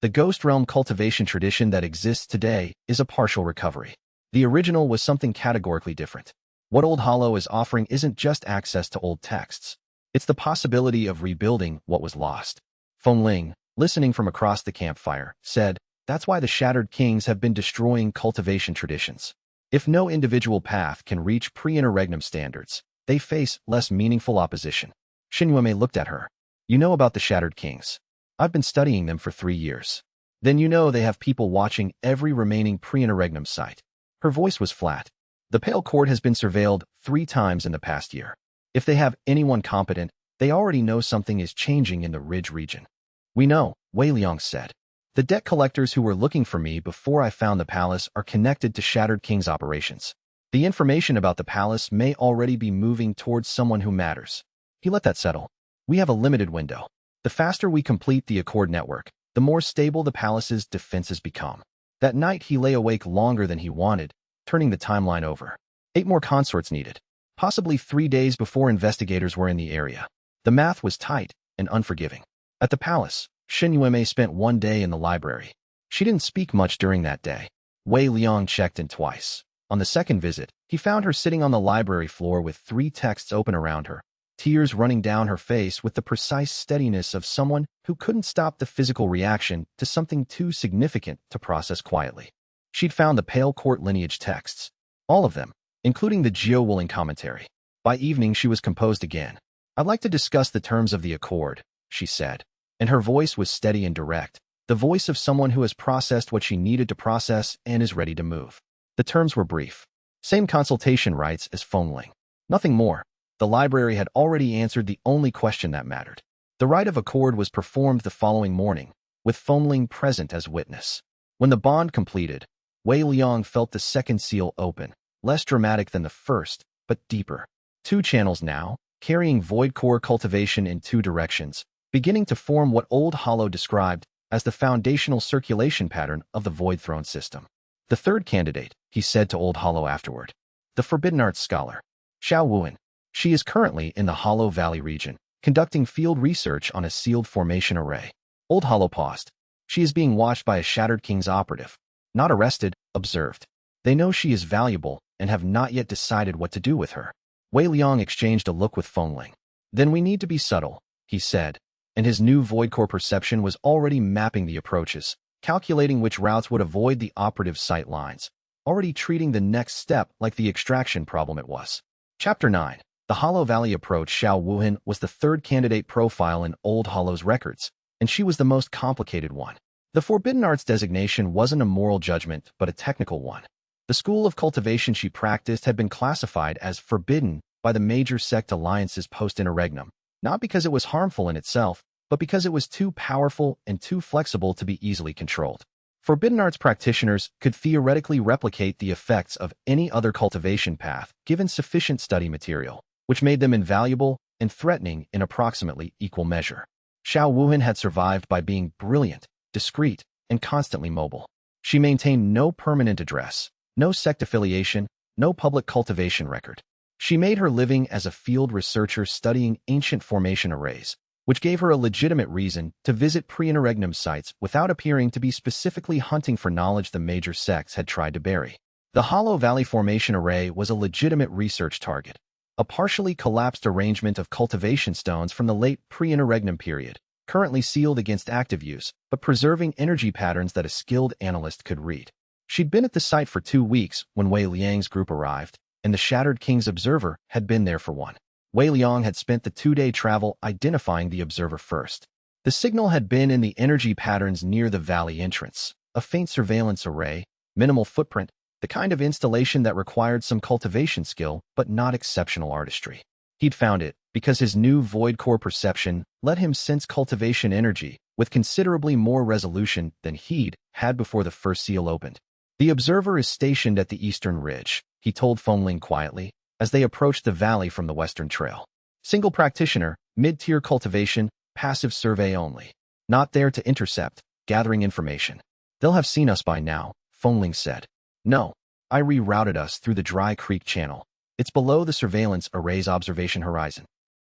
The ghost realm cultivation tradition that exists today is a partial recovery. The original was something categorically different. What Old Hollow is offering isn't just access to old texts. It's the possibility of rebuilding what was lost. Feng Ling, listening from across the campfire, said, "That's why the Shattered Kings have been destroying cultivation traditions. If no individual path can reach pre-interregnum standards, they face less meaningful opposition." Xin Yuemei looked at her. "You know about the Shattered Kings. I've been studying them for 3 years. Then you know they have people watching every remaining pre-interregnum site." Her voice was flat. "The Pale Court has been surveilled 3 times in the past year. If they have anyone competent, they already know something is changing in the Ridge region." "We know," Wei Liang said. "The debt collectors who were looking for me before I found the palace are connected to Shattered King's operations. The information about the palace may already be moving towards someone who matters." He let that settle. "We have a limited window. The faster we complete the Accord network, the more stable the palace's defenses become." That night he lay awake longer than he wanted, turning the timeline over. 8 more consorts needed. Possibly 3 days before investigators were in the area. The math was tight and unforgiving. At the palace, Xin Yuemei spent 1 day in the library. She didn't speak much during that day. Wei Liang checked in twice. On the second visit, he found her sitting on the library floor with 3 texts open around her, tears running down her face with the precise steadiness of someone who couldn't stop the physical reaction to something too significant to process quietly. She'd found the Pale Court lineage texts. All of them, including the Jiao Wuling commentary. By evening she was composed again. "I'd like to discuss the terms of the Accord," she said. And her voice was steady and direct, the voice of someone who has processed what she needed to process and is ready to move. The terms were brief. Same consultation rights as Feng Ling. Nothing more. The library had already answered the only question that mattered. The rite of accord was performed the following morning, with Feng Ling present as witness. When the bond completed, Wei Liang felt the second seal open, less dramatic than the first, but deeper. 2 channels now, carrying void core cultivation in 2 directions, beginning to form what Old Hollow described as the foundational circulation pattern of the Void Throne system. "The third candidate," he said to Old Hollow afterward. "The Forbidden Arts scholar, Xiao Wuan. She is currently in the Hollow Valley region, conducting field research on a sealed formation array." Old Hollow paused. "She is being watched by a Shattered King's operative. Not arrested, observed. They know she is valuable and have not yet decided what to do with her." Wei Liang exchanged a look with Feng Ling. "Then we need to be subtle. he said, and his new void core perception was already mapping the approaches, calculating which routes would avoid the operative sight lines, already treating the next step like the extraction problem it was. Chapter 9. The Hollow Valley approach. Xiao Wuhan was the third candidate profile in Old Hollow's records, and she was the most complicated one. The Forbidden Arts designation wasn't a moral judgment, but a technical one. The school of cultivation she practiced had been classified as forbidden by the major sect alliances post-interregnum, not because it was harmful in itself, but because it was too powerful and too flexible to be easily controlled. Forbidden Arts practitioners could theoretically replicate the effects of any other cultivation path given sufficient study material, which made them invaluable and threatening in approximately equal measure. Xiao Wuhan had survived by being brilliant, discreet, and constantly mobile. She maintained no permanent address, no sect affiliation, no public cultivation record. She made her living as a field researcher studying ancient formation arrays, which gave her a legitimate reason to visit pre-interregnum sites without appearing to be specifically hunting for knowledge the major sects had tried to bury. The Hollow Valley Formation Array was a legitimate research target, a partially collapsed arrangement of cultivation stones from the late pre-interregnum period, currently sealed against active use, but preserving energy patterns that a skilled analyst could read. She'd been at the site for 2 weeks when Wei Liang's group arrived, and the Shattered King's observer had been there for 1. Wei Liang had spent the 2-day travel identifying the observer first. The signal had been in the energy patterns near the valley entrance, a faint surveillance array, minimal footprint, the kind of installation that required some cultivation skill but not exceptional artistry. He'd found it because his new void core perception let him sense cultivation energy with considerably more resolution than he'd had before the first seal opened. The observer is stationed at the eastern ridge, he told Fengling quietly, as they approached the valley from the western trail. Single practitioner, mid-tier cultivation, passive survey only. Not there to intercept, gathering information. They'll have seen us by now, Fengling said. No, I rerouted us through the Dry Creek Channel. It's below the surveillance array's observation horizon.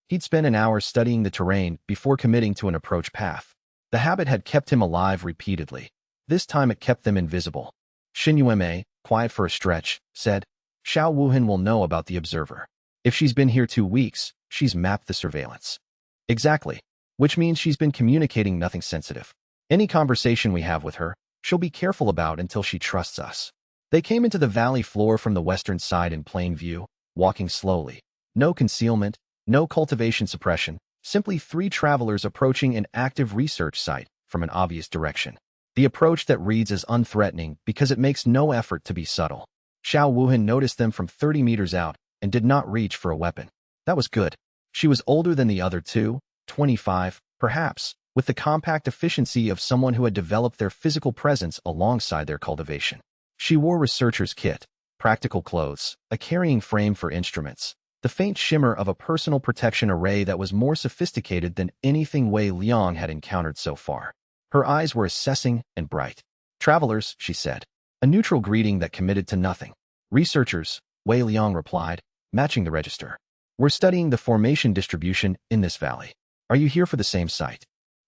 He'd spent an hour studying the terrain before committing to an approach path. The habit had kept him alive repeatedly. This time it kept them invisible. Xin Yueme, quiet for a stretch, said, Xiao Wuhan will know about the observer. If she's been here 2 weeks, she's mapped the surveillance. Exactly. Which means she's been communicating nothing sensitive. Any conversation we have with her, she'll be careful about until she trusts us. They came into the valley floor from the western side in plain view, walking slowly. No concealment, no cultivation suppression, simply 3 travelers approaching an active research site from an obvious direction. The approach that reads as unthreatening because it makes no effort to be subtle. Xiao Wuhan noticed them from 30 meters out and did not reach for a weapon. That was good. She was older than the other 2, 25, perhaps, with the compact efficiency of someone who had developed their physical presence alongside their cultivation. She wore researcher's kit, practical clothes, a carrying frame for instruments, the faint shimmer of a personal protection array that was more sophisticated than anything Wei Liang had encountered so far. Her eyes were assessing and bright. Travelers, she said. A neutral greeting that committed to nothing. Researchers, Wei Liang replied, matching the register. We're studying the formation distribution in this valley. Are you here for the same site?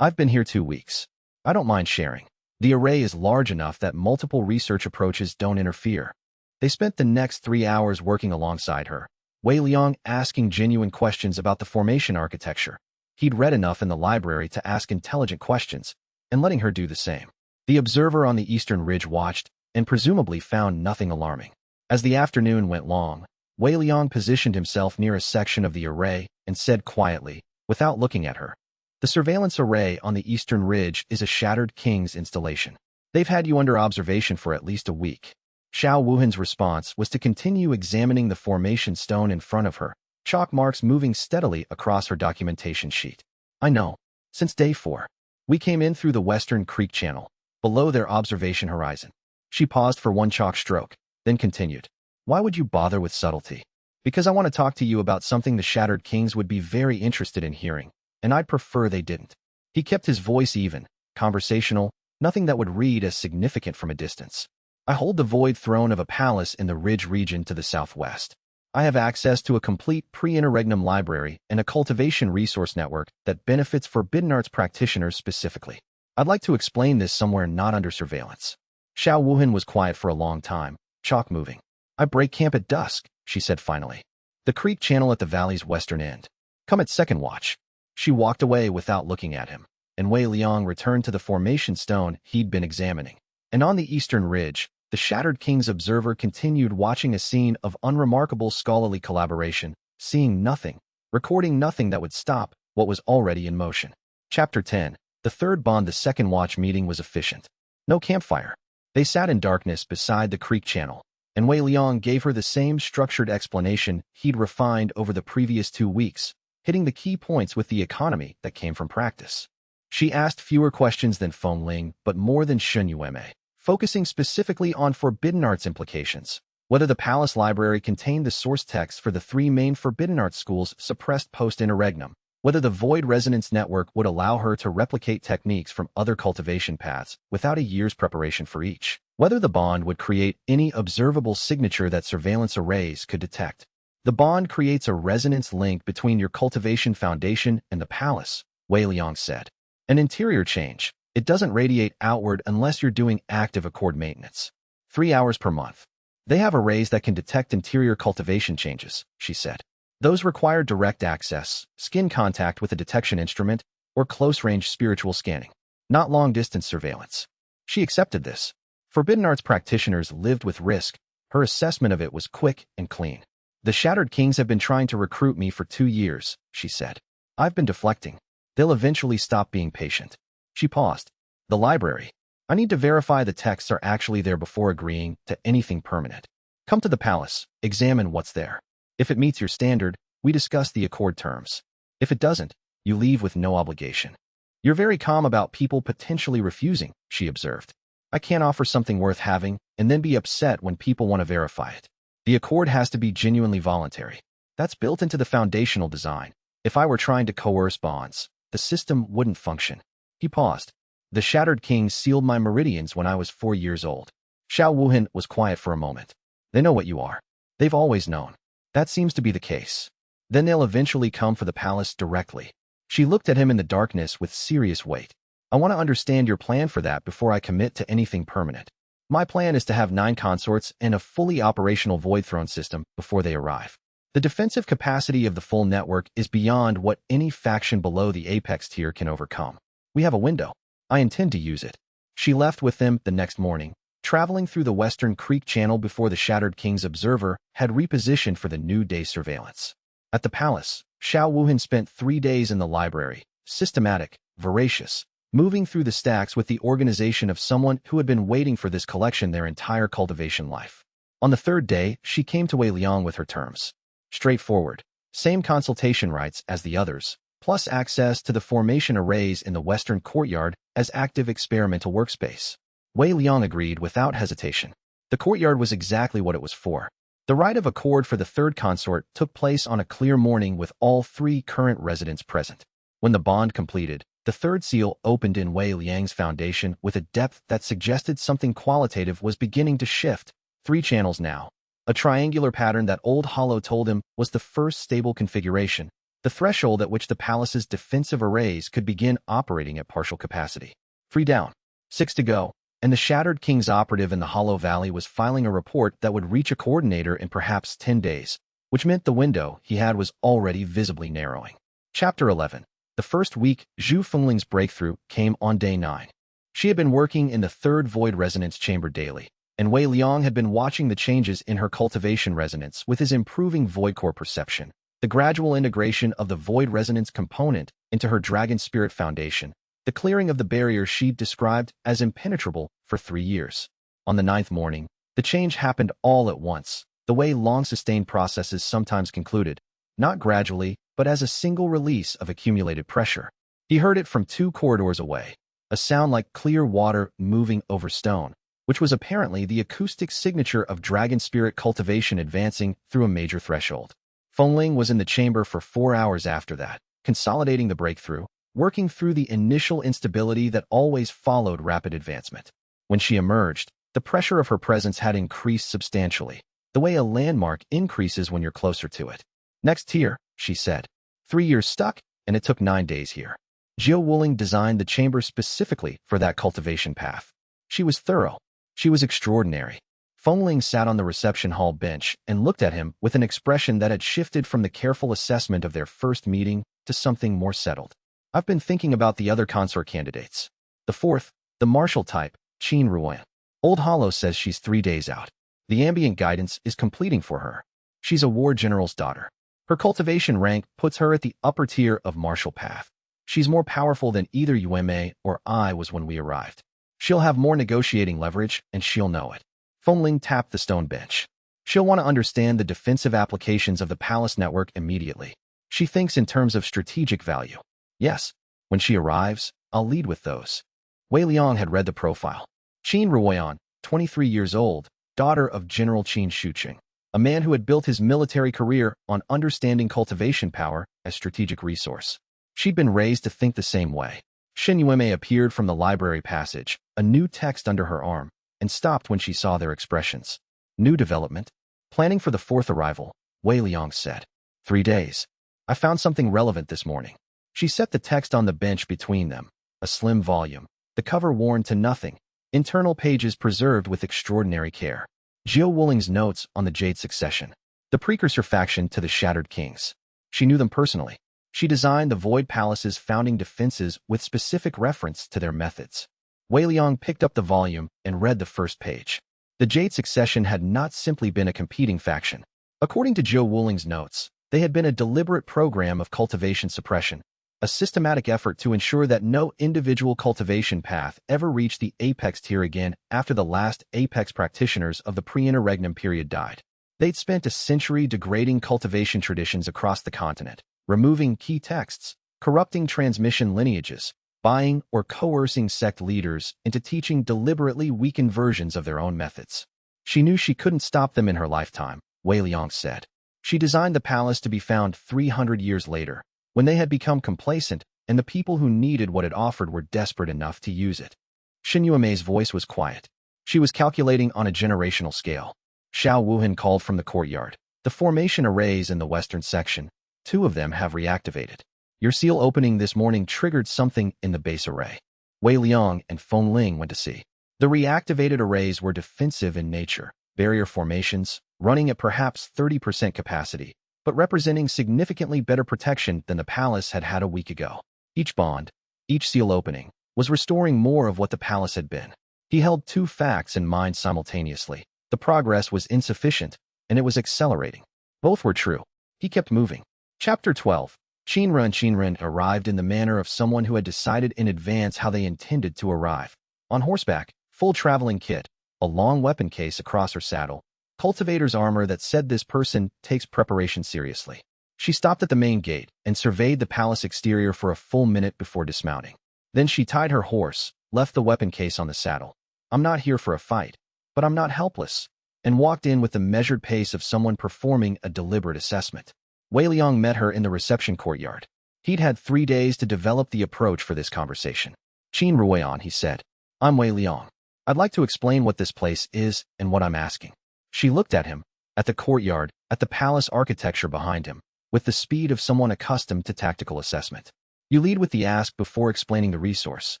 I've been here 2 weeks. I don't mind sharing. The array is large enough that multiple research approaches don't interfere. They spent the next 3 hours working alongside her, Wei Liang asking genuine questions about the formation architecture. He'd read enough in the library to ask intelligent questions, and letting her do the same. The observer on the eastern ridge watched, and presumably found nothing alarming. As the afternoon went long, Wei Liang positioned himself near a section of the array and said quietly, without looking at her, the surveillance array on the eastern ridge is a Shattered King's installation. They've had you under observation for at least a week. Xiao Wuhan's response was to continue examining the formation stone in front of her, chalk marks moving steadily across her documentation sheet. I know. Since day 4. We came in through the Western Creek Channel, below their observation horizon. She paused for one chalk stroke, then continued. Why would you bother with subtlety? Because I want to talk to you about something the Shattered Kings would be very interested in hearing, and I'd prefer they didn't. He kept his voice even, conversational, nothing that would read as significant from a distance. I hold the void throne of a palace in the Ridge region to the southwest. I have access to a complete pre-interregnum library and a cultivation resource network that benefits Forbidden Arts practitioners specifically. I'd like to explain this somewhere not under surveillance. Xiao Wuhan was quiet for a long time, chalk moving. I break camp at dusk, she said finally. The creek channel at the valley's western end. Come at second watch. She walked away without looking at him, and Wei Liang returned to the formation stone he'd been examining. And on the eastern ridge, the Shattered King's observer continued watching a scene of unremarkable scholarly collaboration, seeing nothing, recording nothing that would stop what was already in motion. Chapter 10. The third bond. The second watch meeting was efficient. No campfire. They sat in darkness beside the creek channel, and Wei Liang gave her the same structured explanation he'd refined over the previous 2 weeks, hitting the key points with the economy that came from practice. She asked fewer questions than Feng Ling, but more than Shun Yueme, focusing specifically on forbidden arts implications. Whether the palace library contained the source text for the 3 main forbidden arts schools suppressed post-interregnum, whether the void resonance network would allow her to replicate techniques from other cultivation paths without a year's preparation for each, whether the bond would create any observable signature that surveillance arrays could detect. The bond creates a resonance link between your cultivation foundation and the palace, Wei Liang said. An interior change. It doesn't radiate outward unless you're doing active accord maintenance. 3 hours per month. They have arrays that can detect interior cultivation changes, she said. Those require direct access, skin contact with a detection instrument, or close-range spiritual scanning, not long-distance surveillance. She accepted this. Forbidden arts practitioners lived with risk. Her assessment of it was quick and clean. The Shattered Kings have been trying to recruit me for 2 years, she said. I've been deflecting. They'll eventually stop being patient. She paused. The library. I need to verify the texts are actually there before agreeing to anything permanent. Come to the palace, examine what's there. If it meets your standard, we discuss the accord terms. If it doesn't, you leave with no obligation. You're very calm about people potentially refusing, she observed. I can't offer something worth having and then be upset when people want to verify it. The accord has to be genuinely voluntary. That's built into the foundational design. If I were trying to coerce bonds, the system wouldn't function. He paused. The Shattered Kings sealed my meridians when I was 4 years old. Xiao Wuhan was quiet for a moment. They know what you are. They've always known. That seems to be the case. Then they'll eventually come for the palace directly. She looked at him in the darkness with serious weight. I want to understand your plan for that before I commit to anything permanent. My plan is to have 9 consorts and a fully operational Void Throne system before they arrive. The defensive capacity of the full network is beyond what any faction below the apex tier can overcome. We have a window. I intend to use it. She left with them the next morning, traveling through the Western Creek Channel before the Shattered King's observer had repositioned for the new day's surveillance. At the palace, Xiao Wuhan spent 3 days in the library, systematic, voracious, moving through the stacks with the organization of someone who had been waiting for this collection their entire cultivation life. On the 3rd day, she came to Wei Liang with her terms. Straightforward, same consultation rights as the others, plus access to the formation arrays in the Western Courtyard as active experimental workspace. Wei Liang agreed without hesitation. The courtyard was exactly what it was for. The rite of accord for the 3rd consort took place on a clear morning with all 3 current residents present. When the bond completed, the 3rd seal opened in Wei Liang's foundation with a depth that suggested something qualitative was beginning to shift. 3 channels now. A triangular pattern that Old Hollow told him was the first stable configuration, the threshold at which the palace's defensive arrays could begin operating at partial capacity. 3 down. 6 to go. And the Shattered King's operative in the Hollow Valley was filing a report that would reach a coordinator in perhaps 10 days, which meant the window he had was already visibly narrowing. Chapter 11. The first week, Zhu Fengling's breakthrough came on day 9. She had been working in the 3rd Void Resonance Chamber daily, and Wei Liang had been watching the changes in her cultivation resonance with his improving Void Core perception, the gradual integration of the Void Resonance component into her Dragon Spirit Foundation, the clearing of the barrier she'd described as impenetrable for 3 years. On the 9th morning, the change happened all at once, the way long-sustained processes sometimes concluded, not gradually, but as a single release of accumulated pressure. He heard it from 2 corridors away, a sound like clear water moving over stone, which was apparently the acoustic signature of Dragon Spirit cultivation advancing through a major threshold. Feng Ling was in the chamber for 4 hours after that, consolidating the breakthrough, working through the initial instability that always followed rapid advancement. When she emerged, the pressure of her presence had increased substantially, the way a landmark increases when you're closer to it. Next here, she said. 3 years stuck, and it took 9 days here. Jiu Wuling designed the chamber specifically for that cultivation path. She was thorough. She was extraordinary. Feng Ling sat on the reception hall bench and looked at him with an expression that had shifted from the careful assessment of their first meeting to something more settled. I've been thinking about the other consort candidates. The fourth, the martial type, Qin Ruoyan. Old Hollow says she's 3 days out. The ambient guidance is completing for her. She's a war general's daughter. Her cultivation rank puts her at the upper tier of martial path. She's more powerful than either Yueme or I was when we arrived. She'll have more negotiating leverage, and she'll know it. Fengling tapped the stone bench. She'll want to understand the defensive applications of the palace network immediately. She thinks in terms of strategic value. Yes, when she arrives, I'll lead with those. Wei Liang had read the profile. Qin Ruoyan, 23 years old, daughter of General Qin Shuqing, a man who had built his military career on understanding cultivation power as strategic resource. She'd been raised to think the same way. Shen Yueme appeared from the library passage, a new text under her arm, and stopped when she saw their expressions. New development. Planning for the fourth arrival, Wei Liang said. 3 days. I found something relevant this morning. She set the text on the bench between them, a slim volume, the cover worn to nothing, internal pages preserved with extraordinary care. Jiao Wuling's notes on the Jade Succession, the precursor faction to the Shattered Kings. She knew them personally. She designed the Void Palace's founding defenses with specific reference to their methods. Wei Liang picked up the volume and read the first page. The Jade Succession had not simply been a competing faction. According to Jiao Wuling's notes, they had been a deliberate program of cultivation suppression, a systematic effort to ensure that no individual cultivation path ever reached the apex tier again after the last apex practitioners of the pre-interregnum period died. They'd spent a century degrading cultivation traditions across the continent, removing key texts, corrupting transmission lineages, buying or coercing sect leaders into teaching deliberately weakened versions of their own methods. She knew she couldn't stop them in her lifetime, Wei Liang said. She designed the palace to be found 300 years later, when they had become complacent and the people who needed what it offered were desperate enough to use it. Shen Yueme's voice was quiet. She was calculating on a generational scale. Xiao Wuhan called from the courtyard. The formation arrays in the western section, 2 of them have reactivated. Your seal opening this morning triggered something in the base array. Wei Liang and Fengling went to see. The reactivated arrays were defensive in nature, barrier formations, running at perhaps 30% capacity, but representing significantly better protection than the palace had had a week ago. Each bond, each seal opening, was restoring more of what the palace had been. He held 2 facts in mind simultaneously. The progress was insufficient, and it was accelerating. Both were true. He kept moving. Chapter 12. Qinren arrived in the manner of someone who had decided in advance how they intended to arrive. On horseback, full traveling kit, a long weapon case across her saddle, cultivator's armor that said this person takes preparation seriously. She stopped at the main gate and surveyed the palace exterior for a full minute before dismounting. Then she tied her horse, left the weapon case on the saddle. I'm not here for a fight, but I'm not helpless, and walked in with the measured pace of someone performing a deliberate assessment. Wei Liang met her in the reception courtyard. He'd had 3 days to develop the approach for this conversation. Qin Ruoyan, he said. I'm Wei Liang. I'd like to explain what this place is and what I'm asking. She looked at him, at the courtyard, at the palace architecture behind him, with the speed of someone accustomed to tactical assessment. You lead with the ask before explaining the resource.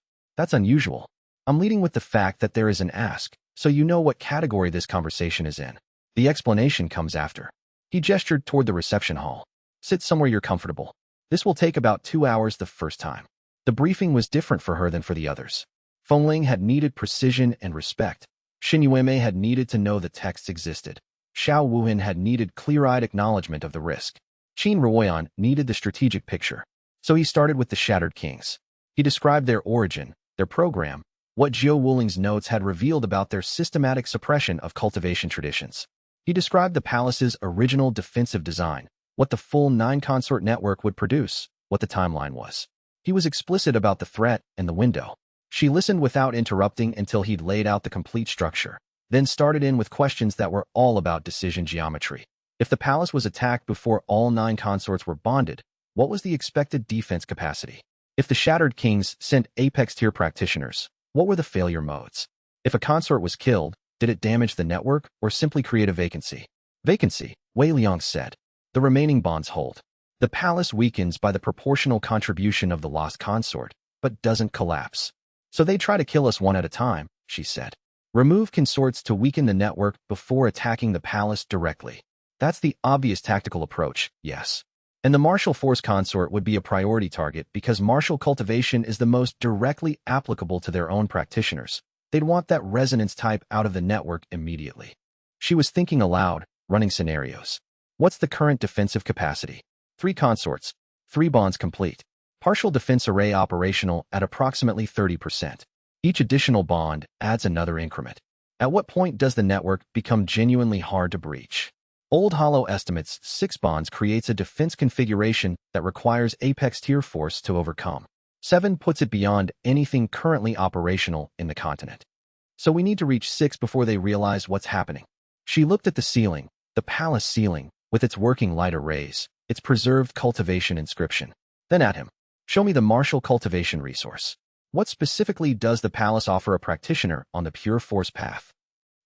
That's unusual. I'm leading with the fact that there is an ask, so you know what category this conversation is in. The explanation comes after. He gestured toward the reception hall. Sit somewhere you're comfortable. This will take about 2 hours the first time. The briefing was different for her than for the others. Fengling had needed precision and respect. Shen Yueme had needed to know the texts existed. Xiao Wuhan had needed clear-eyed acknowledgement of the risk. Qin Ruoyan needed the strategic picture. So he started with the Shattered Kings. He described their origin, their program, what Jiao Wuling's notes had revealed about their systematic suppression of cultivation traditions. He described the palace's original defensive design, what the full Nine Consort network would produce, what the timeline was. He was explicit about the threat and the window. She listened without interrupting until he'd laid out the complete structure, then started in with questions that were all about decision geometry. If the palace was attacked before all 9 consorts were bonded, what was the expected defense capacity? If the Shattered Kings sent apex-tier practitioners, what were the failure modes? If a consort was killed, did it damage the network or simply create a vacancy? Vacancy, Wei Liang said. The remaining bonds hold. The palace weakens by the proportional contribution of the lost consort, but doesn't collapse. So they try to kill us one at a time, she said. Remove consorts to weaken the network before attacking the palace directly. That's the obvious tactical approach, yes. And the martial force consort would be a priority target because martial cultivation is the most directly applicable to their own practitioners. They'd want that resonance type out of the network immediately. She was thinking aloud, running scenarios. What's the current defensive capacity? 3 consorts, 3 bonds complete. Partial defense array operational at approximately 30%. Each additional bond adds another increment. At what point does the network become genuinely hard to breach? Old Hollow estimates 6 bonds creates a defense configuration that requires apex tier force to overcome. 7 puts it beyond anything currently operational in the continent. So we need to reach 6 before they realize what's happening. She looked at the ceiling, the palace ceiling, with its working light arrays, its preserved cultivation inscription. Then at him. Show me the martial cultivation resource. What specifically does the palace offer a practitioner on the pure force path?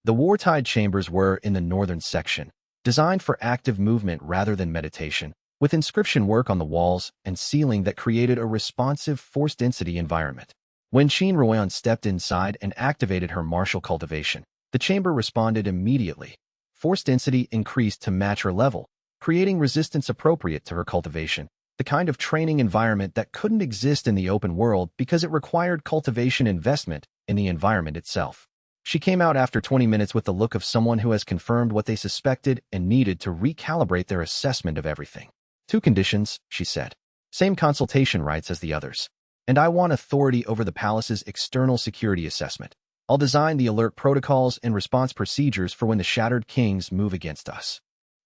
The wartide chambers were in the northern section, designed for active movement rather than meditation, with inscription work on the walls and ceiling that created a responsive force density environment. When Qin Ruoyan stepped inside and activated her martial cultivation, the chamber responded immediately. Force density increased to match her level, creating resistance appropriate to her cultivation, the kind of training environment that couldn't exist in the open world because it required cultivation investment in the environment itself. She came out after 20 minutes with the look of someone who has confirmed what they suspected and needed to recalibrate their assessment of everything. 2 conditions, she said. Same consultation rights as the others. And I want authority over the palace's external security assessment. I'll design the alert protocols and response procedures for when the Shattered Kings move against us.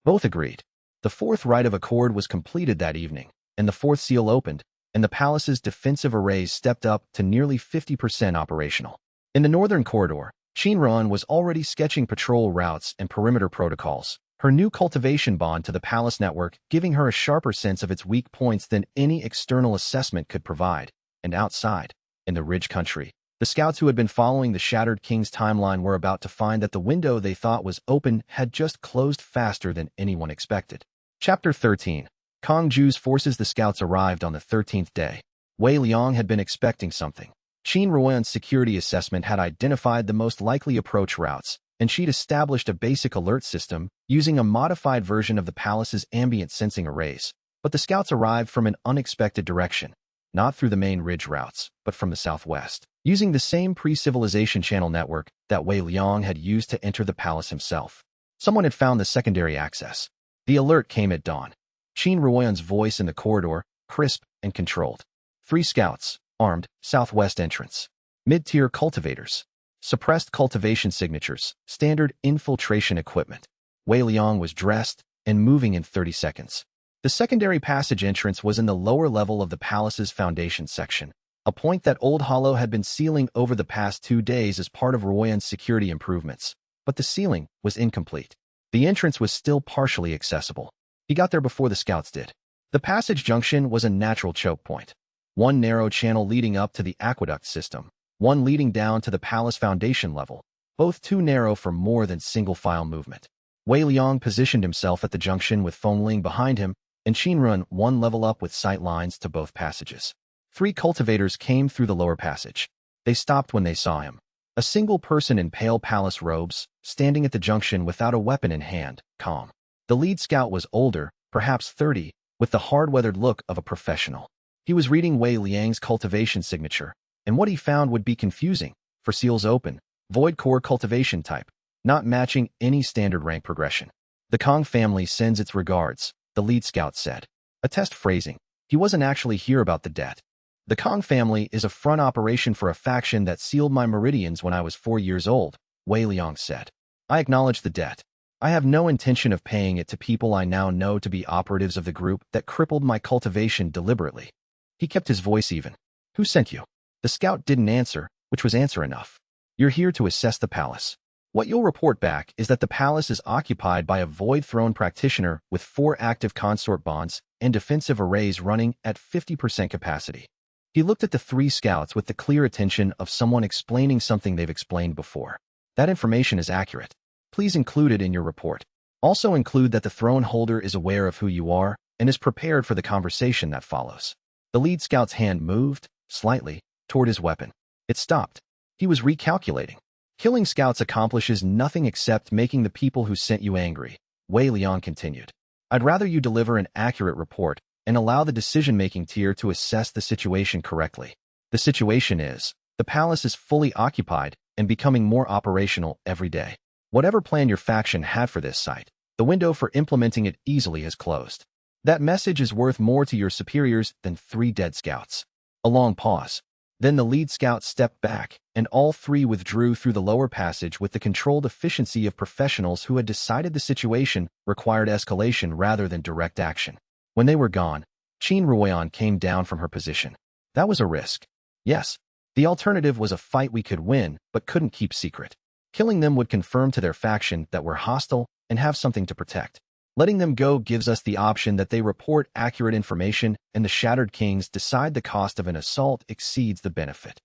Both agreed. The 4th rite of accord was completed that evening, and the 4th seal opened, and the palace's defensive arrays stepped up to nearly 50% operational. In the northern corridor, Qin Ruoyan was already sketching patrol routes and perimeter protocols, her new cultivation bond to the palace network giving her a sharper sense of its weak points than any external assessment could provide. And outside, in the Ridge Country, the scouts who had been following the Shattered King's timeline were about to find that the window they thought was open had just closed faster than anyone expected. Chapter 13. Kong Ju's forces. The scouts arrived on the 13th day. Wei Liang had been expecting something. Qin Ruoyan's security assessment had identified the most likely approach routes, and she'd established a basic alert system using a modified version of the palace's ambient sensing arrays. But the scouts arrived from an unexpected direction, not through the main ridge routes, but from the southwest, using the same pre-civilization channel network that Wei Liang had used to enter the palace himself. Someone had found the secondary access. The alert came at dawn. Qin Ruoyan's voice in the corridor, crisp and controlled. 3 scouts, armed, southwest entrance. Mid-tier cultivators. Suppressed cultivation signatures, standard infiltration equipment. Wei Liang was dressed and moving in 30 seconds. The secondary passage entrance was in the lower level of the palace's foundation section, a point that Old Hollow had been sealing over the past 2 days as part of Ruoyan's security improvements, but the sealing was incomplete. The entrance was still partially accessible. He got there before the scouts did. The passage junction was a natural choke point. 1 narrow channel leading up to the aqueduct system, 1 leading down to the palace foundation level, both too narrow for more than single-file movement. Wei Liang positioned himself at the junction with Feng Ling behind him, and Qin Ruoyan 1 level up with sight lines to both passages. 3 cultivators came through the lower passage. They stopped when they saw him. A single person in pale palace robes, standing at the junction without a weapon in hand, calm. The lead scout was older, perhaps 30, with the hard-weathered look of a professional. He was reading Wei Liang's cultivation signature, and what he found would be confusing, for seals open, void core cultivation type, not matching any standard rank progression. The Kong family sends its regards, the lead scout said. A test phrasing. He wasn't actually here about the debt. The Kong family is a front operation for a faction that sealed my meridians when I was 4 years old, Wei Liang said. I acknowledge the debt. I have no intention of paying it to people I now know to be operatives of the group that crippled my cultivation deliberately. He kept his voice even. Who sent you? The scout didn't answer, which was answer enough. You're here to assess the palace. What you'll report back is that the palace is occupied by a Void Throne practitioner with 4 active consort bonds and defensive arrays running at 50% capacity. He looked at the 3 scouts with the clear attention of someone explaining something they've explained before. That information is accurate. Please include it in your report. Also include that the throne holder is aware of who you are and is prepared for the conversation that follows. The lead scout's hand moved, slightly, toward his weapon. It stopped. He was recalculating. Killing scouts accomplishes nothing except making the people who sent you angry, Wei Liang continued. I'd rather you deliver an accurate report and allow the decision-making tier to assess the situation correctly. The situation is, the palace is fully occupied and becoming more operational every day. Whatever plan your faction had for this site, the window for implementing it easily has closed. That message is worth more to your superiors than 3 dead scouts. A long pause. Then the lead scout stepped back, and all 3 withdrew through the lower passage with the controlled efficiency of professionals who had decided the situation required escalation rather than direct action. When they were gone, Qin Ruoyan came down from her position. That was a risk. Yes, the alternative was a fight we could win but couldn't keep secret. Killing them would confirm to their faction that we're hostile and have something to protect. Letting them go gives us the option that they report accurate information and the Shattered Kings decide the cost of an assault exceeds the benefit.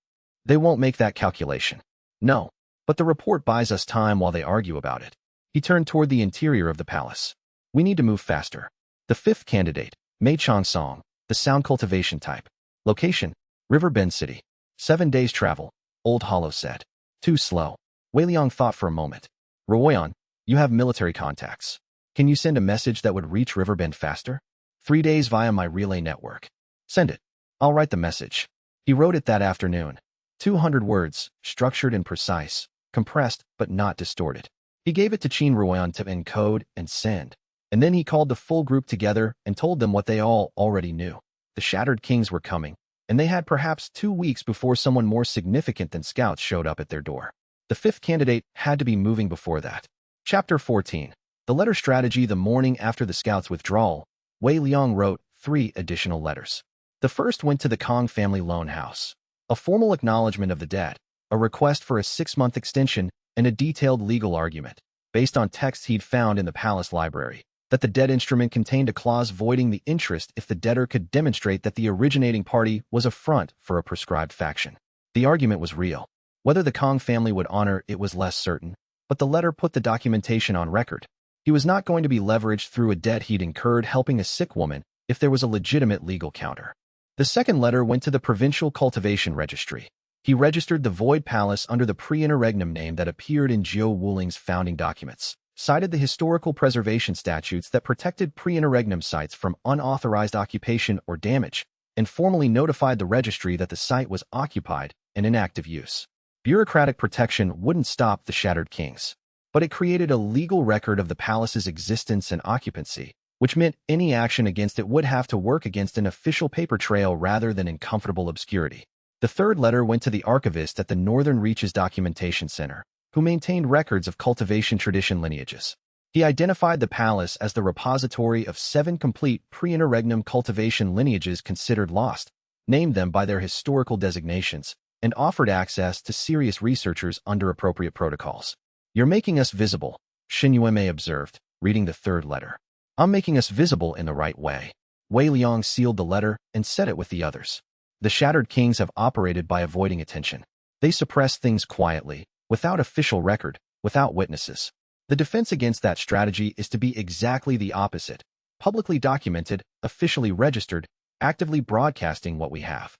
They won't make that calculation. No, but the report buys us time while they argue about it. He turned toward the interior of the palace. We need to move faster. The 5th candidate, Mei Chongsong, the sound cultivation type. Location, River Bend City. 7 days travel, Old Hollow said. Too slow. Wei Liang thought for a moment. Ruoyan, you have military contacts. Can you send a message that would reach Riverbend faster? 3 days via my relay network. Send it. I'll write the message. He wrote it that afternoon. 200 words, structured and precise, compressed but not distorted. He gave it to Qin Ruoyan to encode and send. And then he called the full group together and told them what they all already knew. The Shattered Kings were coming, and they had perhaps 2 weeks before someone more significant than scouts showed up at their door. The 5th candidate had to be moving before that. Chapter 14. The letter strategy. The morning after the scouts' withdrawal, Wei Liang wrote 3 additional letters. The first went to the Kong family loan house. A formal acknowledgement of the debt, a request for a 6-month extension, and a detailed legal argument, based on texts he'd found in the palace library, that the debt instrument contained a clause voiding the interest if the debtor could demonstrate that the originating party was a front for a prescribed faction. The argument was real. Whether the Kong family would honor it was less certain, but the letter put the documentation on record. He was not going to be leveraged through a debt he'd incurred helping a sick woman if there was a legitimate legal counter. The second letter went to the Provincial Cultivation Registry. He registered the Void Palace under the pre-interregnum name that appeared in Jiu Wuling's founding documents, cited the historical preservation statutes that protected pre-interregnum sites from unauthorized occupation or damage, and formally notified the registry that the site was occupied and in active use. Bureaucratic protection wouldn't stop the Shattered Kings, but it created a legal record of the palace's existence and occupancy, which meant any action against it would have to work against an official paper trail rather than in comfortable obscurity. The third letter went to the archivist at the Northern Reaches Documentation Center, who maintained records of cultivation tradition lineages. He identified the palace as the repository of 7 complete pre-interregnum cultivation lineages considered lost, named them by their historical designations, and offered access to serious researchers under appropriate protocols. You're making us visible, Xin Yuemei observed, reading the third letter. I'm making us visible in the right way. Wei Liang sealed the letter and said it with the others. The Shattered Kings have operated by avoiding attention. They suppress things quietly, without official record, without witnesses. The defense against that strategy is to be exactly the opposite. Publicly documented, officially registered, actively broadcasting what we have.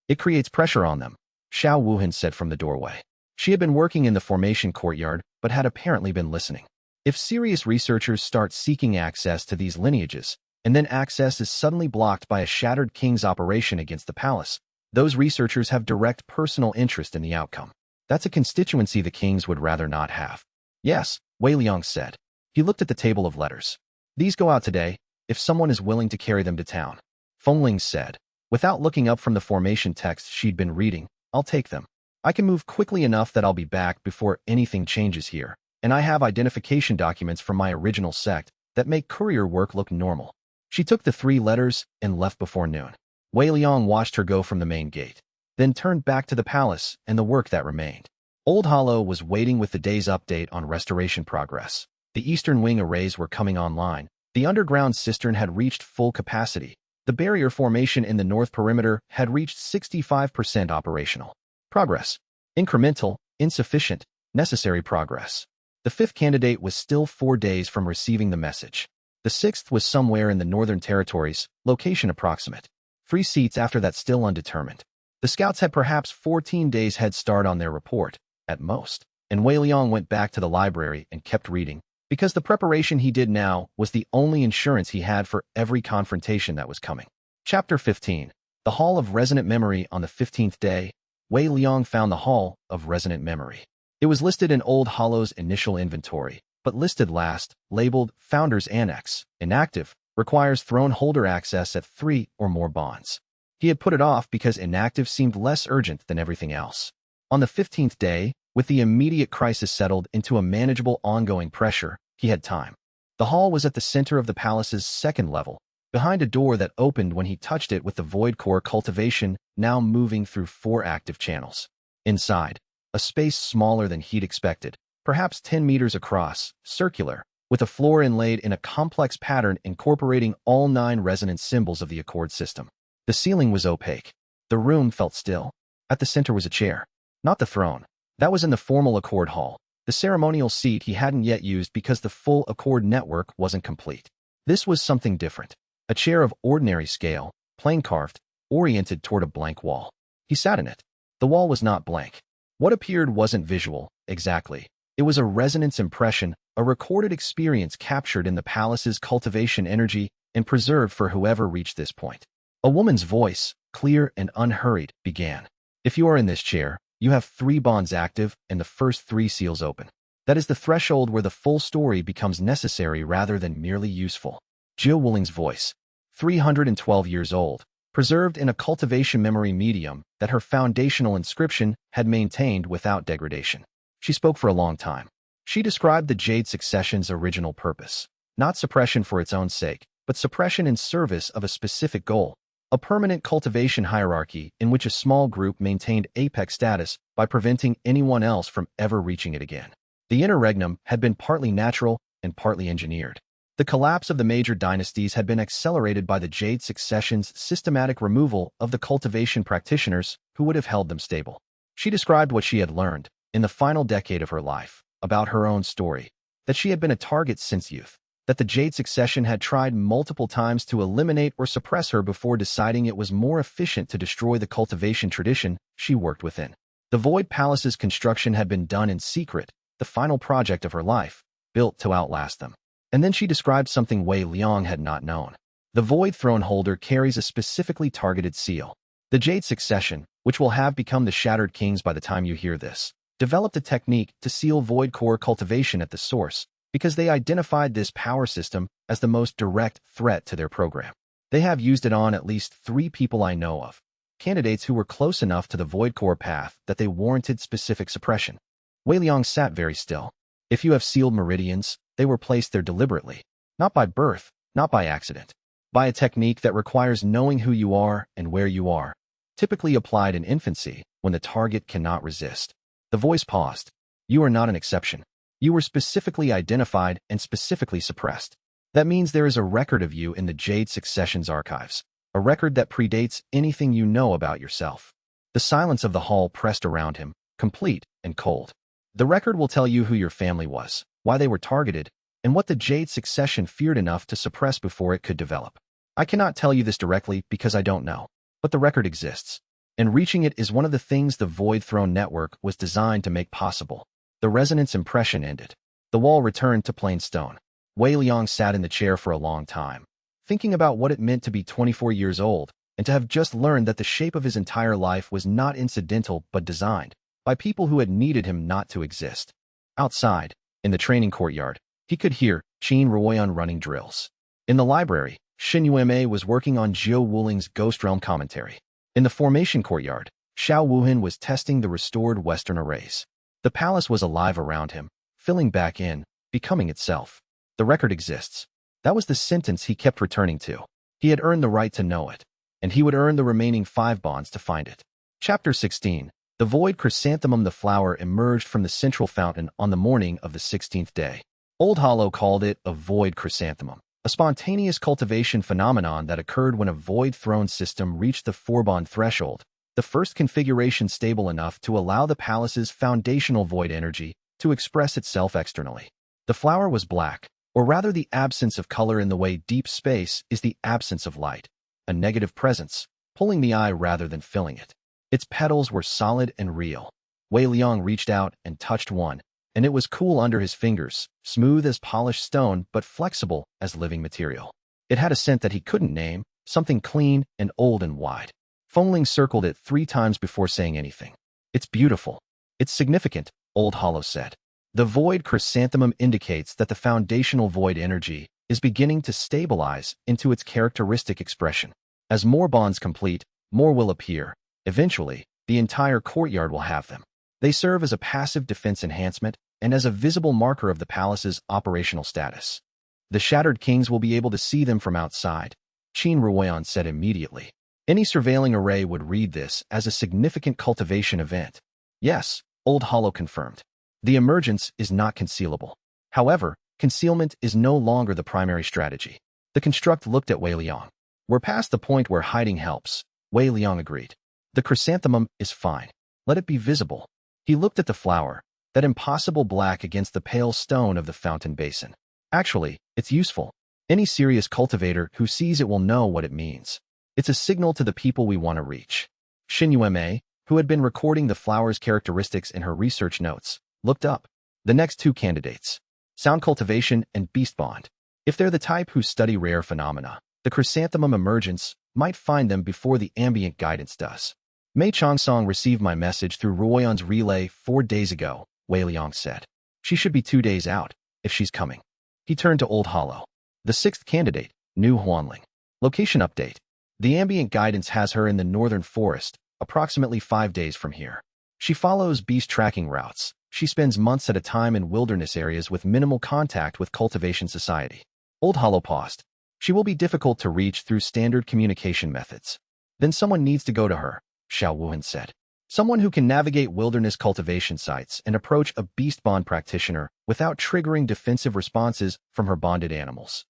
It creates pressure on them, Xiao Wuhan said from the doorway. She had been working in the formation courtyard, but had apparently been listening. If serious researchers start seeking access to these lineages, and then access is suddenly blocked by a Shattered King's operation against the palace, those researchers have direct personal interest in the outcome. That's a constituency the Kings would rather not have. Yes, Wei Liang said. He looked at the table of letters. These go out today, if someone is willing to carry them to town. Fengling said. Without looking up from the formation text she'd been reading, I'll take them. I can move quickly enough that I'll be back before anything changes here, and I have identification documents from my original sect that make courier work look normal. She took the 3 letters and left before noon. Wei Liang watched her go from the main gate, then turned back to the palace and the work that remained. Old Hollow was waiting with the day's update on restoration progress. The eastern wing arrays were coming online. The underground cistern had reached full capacity. The barrier formation in the north perimeter had reached 65% operational. Progress. Incremental, insufficient, necessary progress. The 5th candidate was still 4 days from receiving the message. The 6th was somewhere in the Northern Territories, location approximate. 3 seats after that still undetermined. The scouts had perhaps 14 days head start on their report, at most, and Wei Liang went back to the library and kept reading, because the preparation he did now was the only insurance he had for every confrontation that was coming. Chapter 15. The Hall of Resonant Memory. On the 15th day, Wei Liang found the Hall of Resonant Memory. It was listed in Old Hollow's initial inventory, but listed last, labeled Founder's Annex, inactive, requires throne holder access at 3 or more bonds. He had put it off because inactive seemed less urgent than everything else. On the 15th day, with the immediate crisis settled into a manageable ongoing pressure, he had time. The hall was at the center of the palace's second level, behind a door that opened when he touched it with the void core cultivation now moving through 4 active channels. Inside, a space smaller than he'd expected, perhaps 10 meters across, circular, with a floor inlaid in a complex pattern incorporating all 9 resonance symbols of the Accord system. The ceiling was opaque. The room felt still. At the center was a chair. Not the throne. That was in the formal Accord hall, the ceremonial seat he hadn't yet used because the full Accord network wasn't complete. This was something different. A chair of ordinary scale, plain carved, oriented toward a blank wall. He sat in it. The wall was not blank. What appeared wasn't visual, exactly. It was a resonance impression, a recorded experience captured in the palace's cultivation energy and preserved for whoever reached this point. A woman's voice, clear and unhurried, began. If you are in this chair, you have 3 bonds active and the first 3 seals open. That is the threshold where the full story becomes necessary rather than merely useful. Jill Wooling's voice, 312 years old, preserved in a cultivation memory medium that her foundational inscription had maintained without degradation. She spoke for a long time. She described the Jade Succession's original purpose, not suppression for its own sake, but suppression in service of a specific goal. A permanent cultivation hierarchy in which a small group maintained apex status by preventing anyone else from ever reaching it again. The interregnum had been partly natural and partly engineered. The collapse of the major dynasties had been accelerated by the Jade Succession's systematic removal of the cultivation practitioners who would have held them stable. She described what she had learned, in the final decade of her life, about her own story, that she had been a target since youth, that the Jade Succession had tried multiple times to eliminate or suppress her before deciding it was more efficient to destroy the cultivation tradition she worked within. The Void Palace's construction had been done in secret, the final project of her life, built to outlast them. And then she described something Wei Liang had not known. The Void Throne Holder carries a specifically targeted seal. The Jade Succession, which will have become the Shattered Kings by the time you hear this, developed a technique to seal Void Core cultivation at the source, because they identified this power system as the most direct threat to their program. They have used it on at least 3 people I know of, candidates who were close enough to the Void Core path that they warranted specific suppression. Wei Liang sat very still. If you have sealed meridians, they were placed there deliberately, not by birth, not by accident, by a technique that requires knowing who you are and where you are, typically applied in infancy when the target cannot resist. The voice paused. You are not an exception. You were specifically identified and specifically suppressed. That means there is a record of you in the Jade Succession's archives, a record that predates anything you know about yourself. The silence of the hall pressed around him, complete and cold. The record will tell you who your family was, why they were targeted, and what the Jade Succession feared enough to suppress before it could develop. I cannot tell you this directly because I don't know, but the record exists, and reaching it is one of the things the Void Throne Network was designed to make possible. The resonance impression ended. The wall returned to plain stone. Wei Liang sat in the chair for a long time, thinking about what it meant to be 24 years old and to have just learned that the shape of his entire life was not incidental but designed by people who had needed him not to exist. Outside, in the training courtyard, he could hear Qin Ruoyan running drills. In the library, Xin Yueme was working on Jiu Wuling's Ghost Realm commentary. In the formation courtyard, Xiao Wuhan was testing the restored Western arrays. The palace was alive around him, filling back in, becoming itself. The record exists. That was the sentence he kept returning to. He had earned the right to know it, and he would earn the remaining 5 bonds to find it. Chapter 16. The Void Chrysanthemum. The flower emerged from the central fountain on the morning of the 16th day. Old Hollow called it a void chrysanthemum, a spontaneous cultivation phenomenon that occurred when a void throne system reached the 4-bond threshold, the first configuration stable enough to allow the palace's foundational void energy to express itself externally. The flower was black, or rather the absence of color in the way deep space is the absence of light, a negative presence, pulling the eye rather than filling it. Its petals were solid and real. Wei Liang reached out and touched one, and it was cool under his fingers, smooth as polished stone but flexible as living material. It had a scent that he couldn't name, something clean and old and wide. Fengling circled it 3 times before saying anything. It's beautiful. It's significant, Old Hollow said. The void chrysanthemum indicates that the foundational void energy is beginning to stabilize into its characteristic expression. As more bonds complete, more will appear. Eventually, the entire courtyard will have them. They serve as a passive defense enhancement and as a visible marker of the palace's operational status. The Shattered Kings will be able to see them from outside, Qin Ruoyan said immediately. Any surveilling array would read this as a significant cultivation event. Yes, Old Hollow confirmed. The emergence is not concealable. However, concealment is no longer the primary strategy. The construct looked at Wei Liang. We're past the point where hiding helps, Wei Liang agreed. The chrysanthemum is fine. Let it be visible. He looked at the flower, that impossible black against the pale stone of the fountain basin. Actually, it's useful. Any serious cultivator who sees it will know what it means. It's a signal to the people we want to reach. Xin Yueme, who had been recording the flower's characteristics in her research notes, looked up. The next 2 candidates, sound cultivation and beast bond. If they're the type who study rare phenomena, the chrysanthemum emergence might find them before the ambient guidance does. Mei Chongsong received my message through Ruoyan's relay 4 days ago, Wei Liang said. She should be 2 days out, if she's coming. He turned to Old Hollow. The 6th candidate, New Huanling. Location update. The ambient guidance has her in the northern forest, approximately 5 days from here. She follows beast tracking routes. She spends months at a time in wilderness areas with minimal contact with cultivation society. Old Hollow paused. She will be difficult to reach through standard communication methods. Then someone needs to go to her, Xiao Wuhan said. Someone who can navigate wilderness cultivation sites and approach a beast bond practitioner without triggering defensive responses from her bonded animals.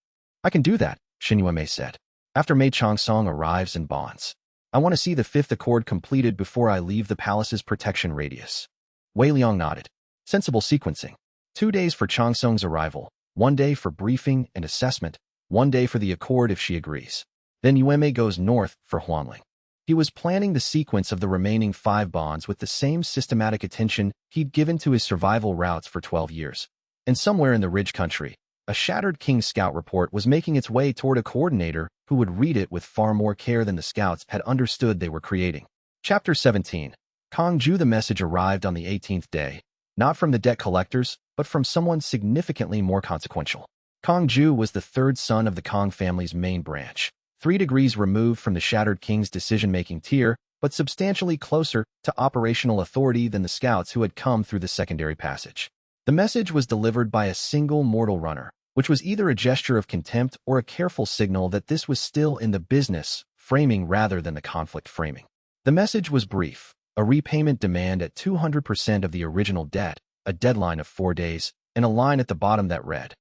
I can do that, Xin Yueme said. After Mei Chongsong arrives and bonds. I want to see the 5th accord completed before I leave the palace's protection radius. Wei Liang nodded. Sensible sequencing. 2 days for Chongsong's arrival, 1 day for briefing and assessment, 1 day for the accord if she agrees. Then Yueme goes north for Huanling. He was planning the sequence of the remaining 5 bonds with the same systematic attention he'd given to his survival routes for 12 years. And somewhere in the Ridge Country, a Shattered King scout report was making its way toward a coordinator who would read it with far more care than the scouts had understood they were creating. Chapter 17. Kong Ju. The message arrived on the 18th day, not from the debt collectors, but from someone significantly more consequential. Kong Ju was the 3rd son of the Kong family's main branch, 3 degrees removed from the Shattered King's decision-making tier, but substantially closer to operational authority than the scouts who had come through the secondary passage. The message was delivered by a single mortal runner, which was either a gesture of contempt or a careful signal that this was still in the business framing rather than the conflict framing. The message was brief, a repayment demand at 200% of the original debt, a deadline of 4 days, and a line at the bottom that read,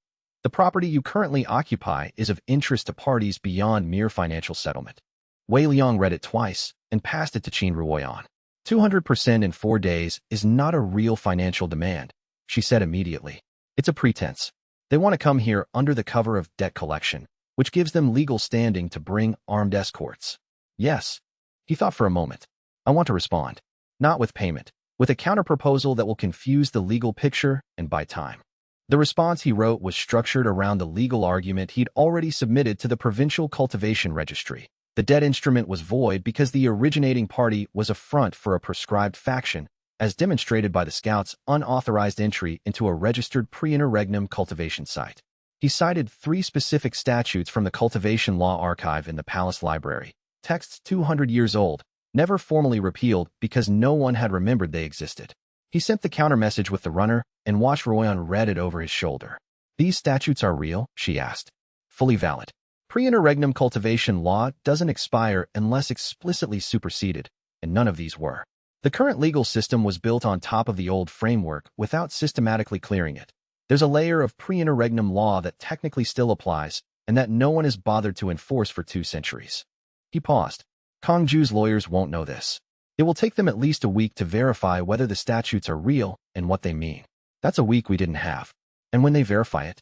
"The property you currently occupy is of interest to parties beyond mere financial settlement." Wei Liang read it twice and passed it to Qin Ruoyan. 200% in 4 days is not a real financial demand, she said immediately. It's a pretense. They want to come here under the cover of debt collection, which gives them legal standing to bring armed escorts. Yes. He thought for a moment. I want to respond. Not with payment, with a counterproposal that will confuse the legal picture and buy time. The response he wrote was structured around the legal argument he'd already submitted to the provincial cultivation registry. The debt instrument was void because the originating party was a front for a proscribed faction, as demonstrated by the scouts' unauthorized entry into a registered pre-interregnum cultivation site. He cited 3 specific statutes from the Cultivation Law Archive in the Palace Library, texts 200 years old, never formally repealed because no one had remembered they existed. He sent the counter-message with the runner and watched Ruoyan read it over his shoulder. "These statutes are real?" she asked. "Fully valid. Pre-interregnum cultivation law doesn't expire unless explicitly superseded, and none of these were. The current legal system was built on top of the old framework without systematically clearing it. There's a layer of pre-interregnum law that technically still applies and that no one has bothered to enforce for 2 centuries. He paused. Kong Ju's lawyers won't know this. It will take them at least a week to verify whether the statutes are real and what they mean. That's a week we didn't have. And when they verify it,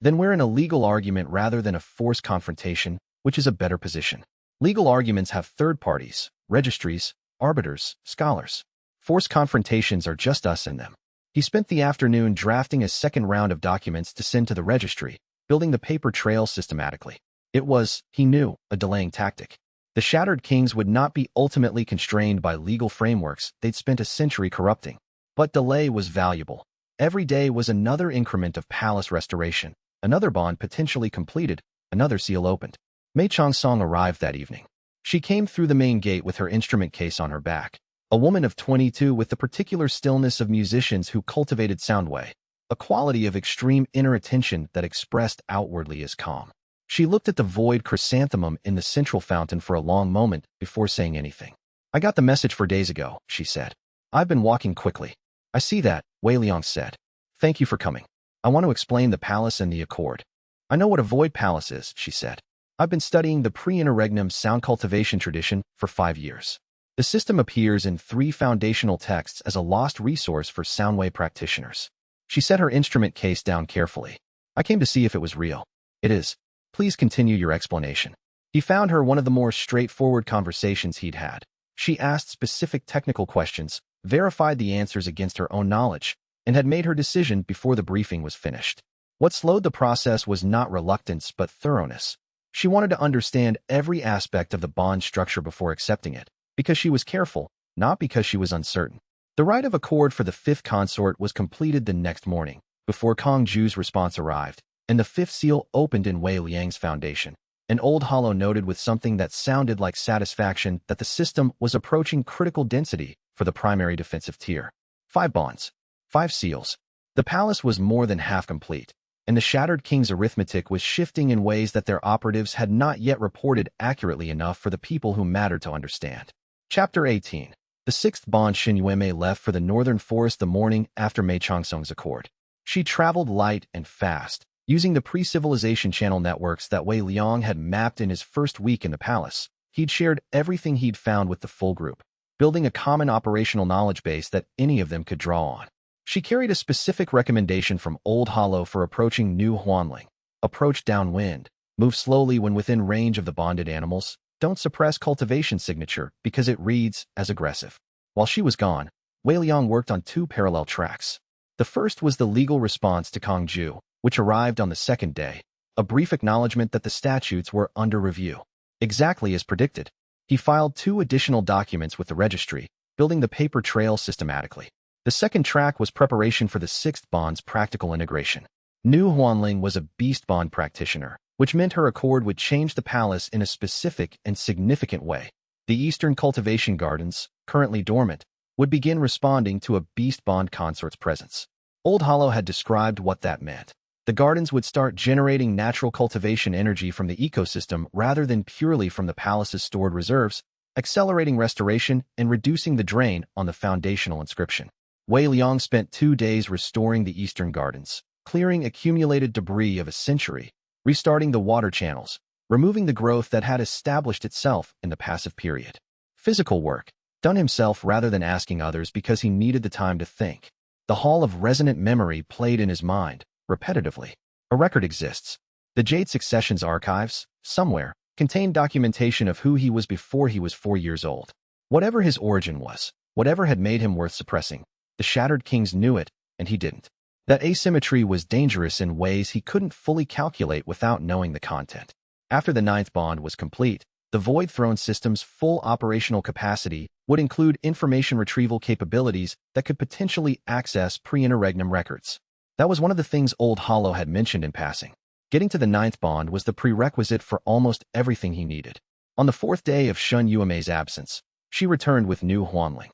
then we're in a legal argument rather than a forced confrontation, which is a better position. Legal arguments have third parties, registries, arbiters, scholars. Forced confrontations are just us and them. He spent the afternoon drafting a second round of documents to send to the registry, building the paper trail systematically. It was, he knew, a delaying tactic. The Shattered Kings would not be ultimately constrained by legal frameworks they'd spent a century corrupting. But delay was valuable. Every day was another increment of palace restoration, another bond potentially completed, another seal opened. Mei Chongsong arrived that evening. She came through the main gate with her instrument case on her back, a woman of 22 with the particular stillness of musicians who cultivated soundway, a quality of extreme inner attention that expressed outwardly as calm. She looked at the void chrysanthemum in the central fountain for a long moment before saying anything. "I got the message 4 days ago," she said. "I've been walking quickly." "I see that," Wei Liang said. "Thank you for coming. I want to explain the palace and the accord." "I know what a void palace is," she said. "I've been studying the pre-interregnum sound cultivation tradition for 5 years. The system appears in 3 foundational texts as a lost resource for soundwave practitioners." She set her instrument case down carefully. "I came to see if it was real." "It is. Please continue your explanation." He found her one of the more straightforward conversations he'd had. She asked specific technical questions, verified the answers against her own knowledge, and had made her decision before the briefing was finished. What slowed the process was not reluctance but thoroughness. She wanted to understand every aspect of the bond structure before accepting it, because she was careful, not because she was uncertain. The rite of accord for the 5th consort was completed the next morning, before Kong Ju's response arrived, and the 5th seal opened in Wei Liang's foundation. An old hollow noted with something that sounded like satisfaction that the system was approaching critical density for the primary defensive tier. 5 bonds. 5 seals. The palace was more than half complete, and the Shattered King's arithmetic was shifting in ways that their operatives had not yet reported accurately enough for the people who mattered to understand. Chapter 18. The 6th bond. Xin Yuemei left for the northern forest the morning after Mei Chongsong's accord. She traveled light and fast, using the pre-civilization channel networks that Wei Liang had mapped in his first week in the palace. He'd shared everything he'd found with the full group, building a common operational knowledge base that any of them could draw on. She carried a specific recommendation from Old Hollow for approaching New Huanling. Approach downwind. Move slowly when within range of the bonded animals. Don't suppress cultivation signature because it reads as aggressive. While she was gone, Wei Liang worked on 2 parallel tracks. The first was the legal response to Kong Ju, which arrived on the 2nd day, a brief acknowledgement that the statutes were under review. Exactly as predicted, he filed 2 additional documents with the registry, building the paper trail systematically. The second track was preparation for the 6th bond's practical integration. New Huanling was a beast bond practitioner, which meant her accord would change the palace in a specific and significant way. The eastern cultivation gardens, currently dormant, would begin responding to a beast bond consort's presence. Old Hollow had described what that meant. The gardens would start generating natural cultivation energy from the ecosystem rather than purely from the palace's stored reserves, accelerating restoration and reducing the drain on the foundational inscription. Wei Liang spent 2 days restoring the eastern gardens, clearing accumulated debris of a century, restarting the water channels, removing the growth that had established itself in the passive period. Physical work, done himself rather than asking others because he needed the time to think. The Hall of Resonant Memory played in his mind, repetitively. A record exists. The Jade Succession's archives, somewhere, contained documentation of who he was before he was 4 years old. Whatever his origin was, whatever had made him worth suppressing, the Shattered Kings knew it, and he didn't. That asymmetry was dangerous in ways he couldn't fully calculate without knowing the content. After the 9th bond was complete, the Void Throne system's full operational capacity would include information retrieval capabilities that could potentially access pre-interregnum records. That was one of the things Old Hollow had mentioned in passing. Getting to the 9th bond was the prerequisite for almost everything he needed. On the 4th day of Xin Yuemei's absence, she returned with New Huanling.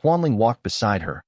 Huanling walked beside her,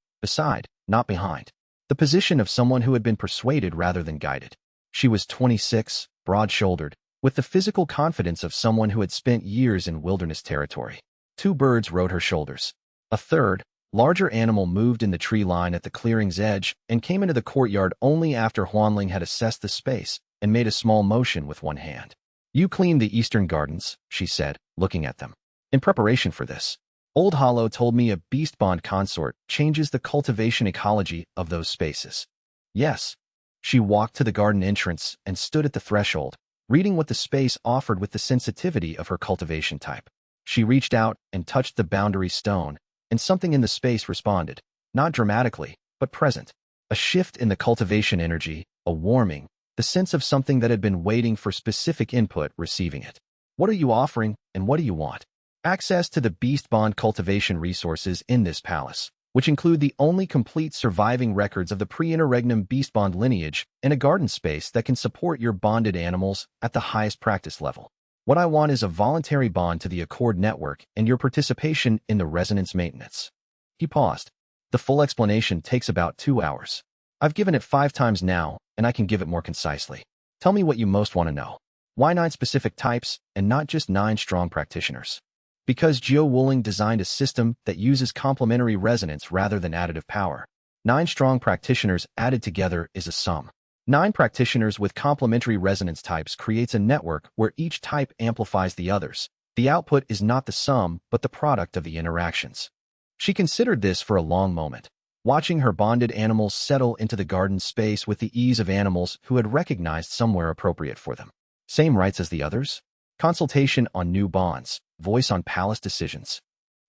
not behind. The position of someone who had been persuaded rather than guided. She was 26, broad-shouldered, with the physical confidence of someone who had spent years in wilderness territory. 2 birds rode her shoulders. A third, larger animal moved in the tree line at the clearing's edge and came into the courtyard only after Huanling had assessed the space and made a small motion with one hand. "You cleaned the eastern gardens," she said, looking at them. "In preparation for this, Old Hollow told me a beast bond consort changes the cultivation ecology of those spaces." "Yes." She walked to the garden entrance and stood at the threshold, reading what the space offered with the sensitivity of her cultivation type. She reached out and touched the boundary stone, and something in the space responded, not dramatically, but present. A shift in the cultivation energy, a warming, the sense of something that had been waiting for specific input receiving it. What are you offering, and what do you want? Access to the Beast Bond cultivation resources in this palace, which include the only complete surviving records of the pre-interregnum Beast Bond lineage and a garden space that can support your bonded animals at the highest practice level. What I want is a voluntary bond to the Accord network and your participation in the resonance maintenance. He paused. The full explanation takes about 2 hours. I've given it 5 times now, and I can give it more concisely. Tell me what you most want to know. Why 9 specific types, and not just 9 strong practitioners? Because Jiao Wuling designed a system that uses complementary resonance rather than additive power. 9 strong practitioners added together is a sum. 9 practitioners with complementary resonance types creates a network where each type amplifies the others. The output is not the sum, but the product of the interactions. She considered this for a long moment, watching her bonded animals settle into the garden space with the ease of animals who had recognized somewhere appropriate for them. Same rights as the others? Consultation on new bonds, voice on palace decisions.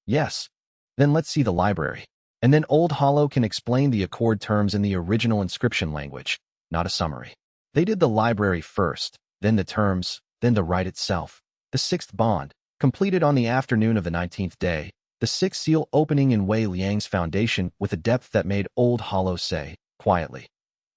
Yes. Then let's see the library. And then Old Hollow can explain the Accord terms in the original inscription language, not a summary. They did the library first, then the terms, then the rite itself. The 6th bond, completed on the afternoon of the 19th day, the 6th seal opening in Wei Liang's foundation with a depth that made Old Hollow say, quietly.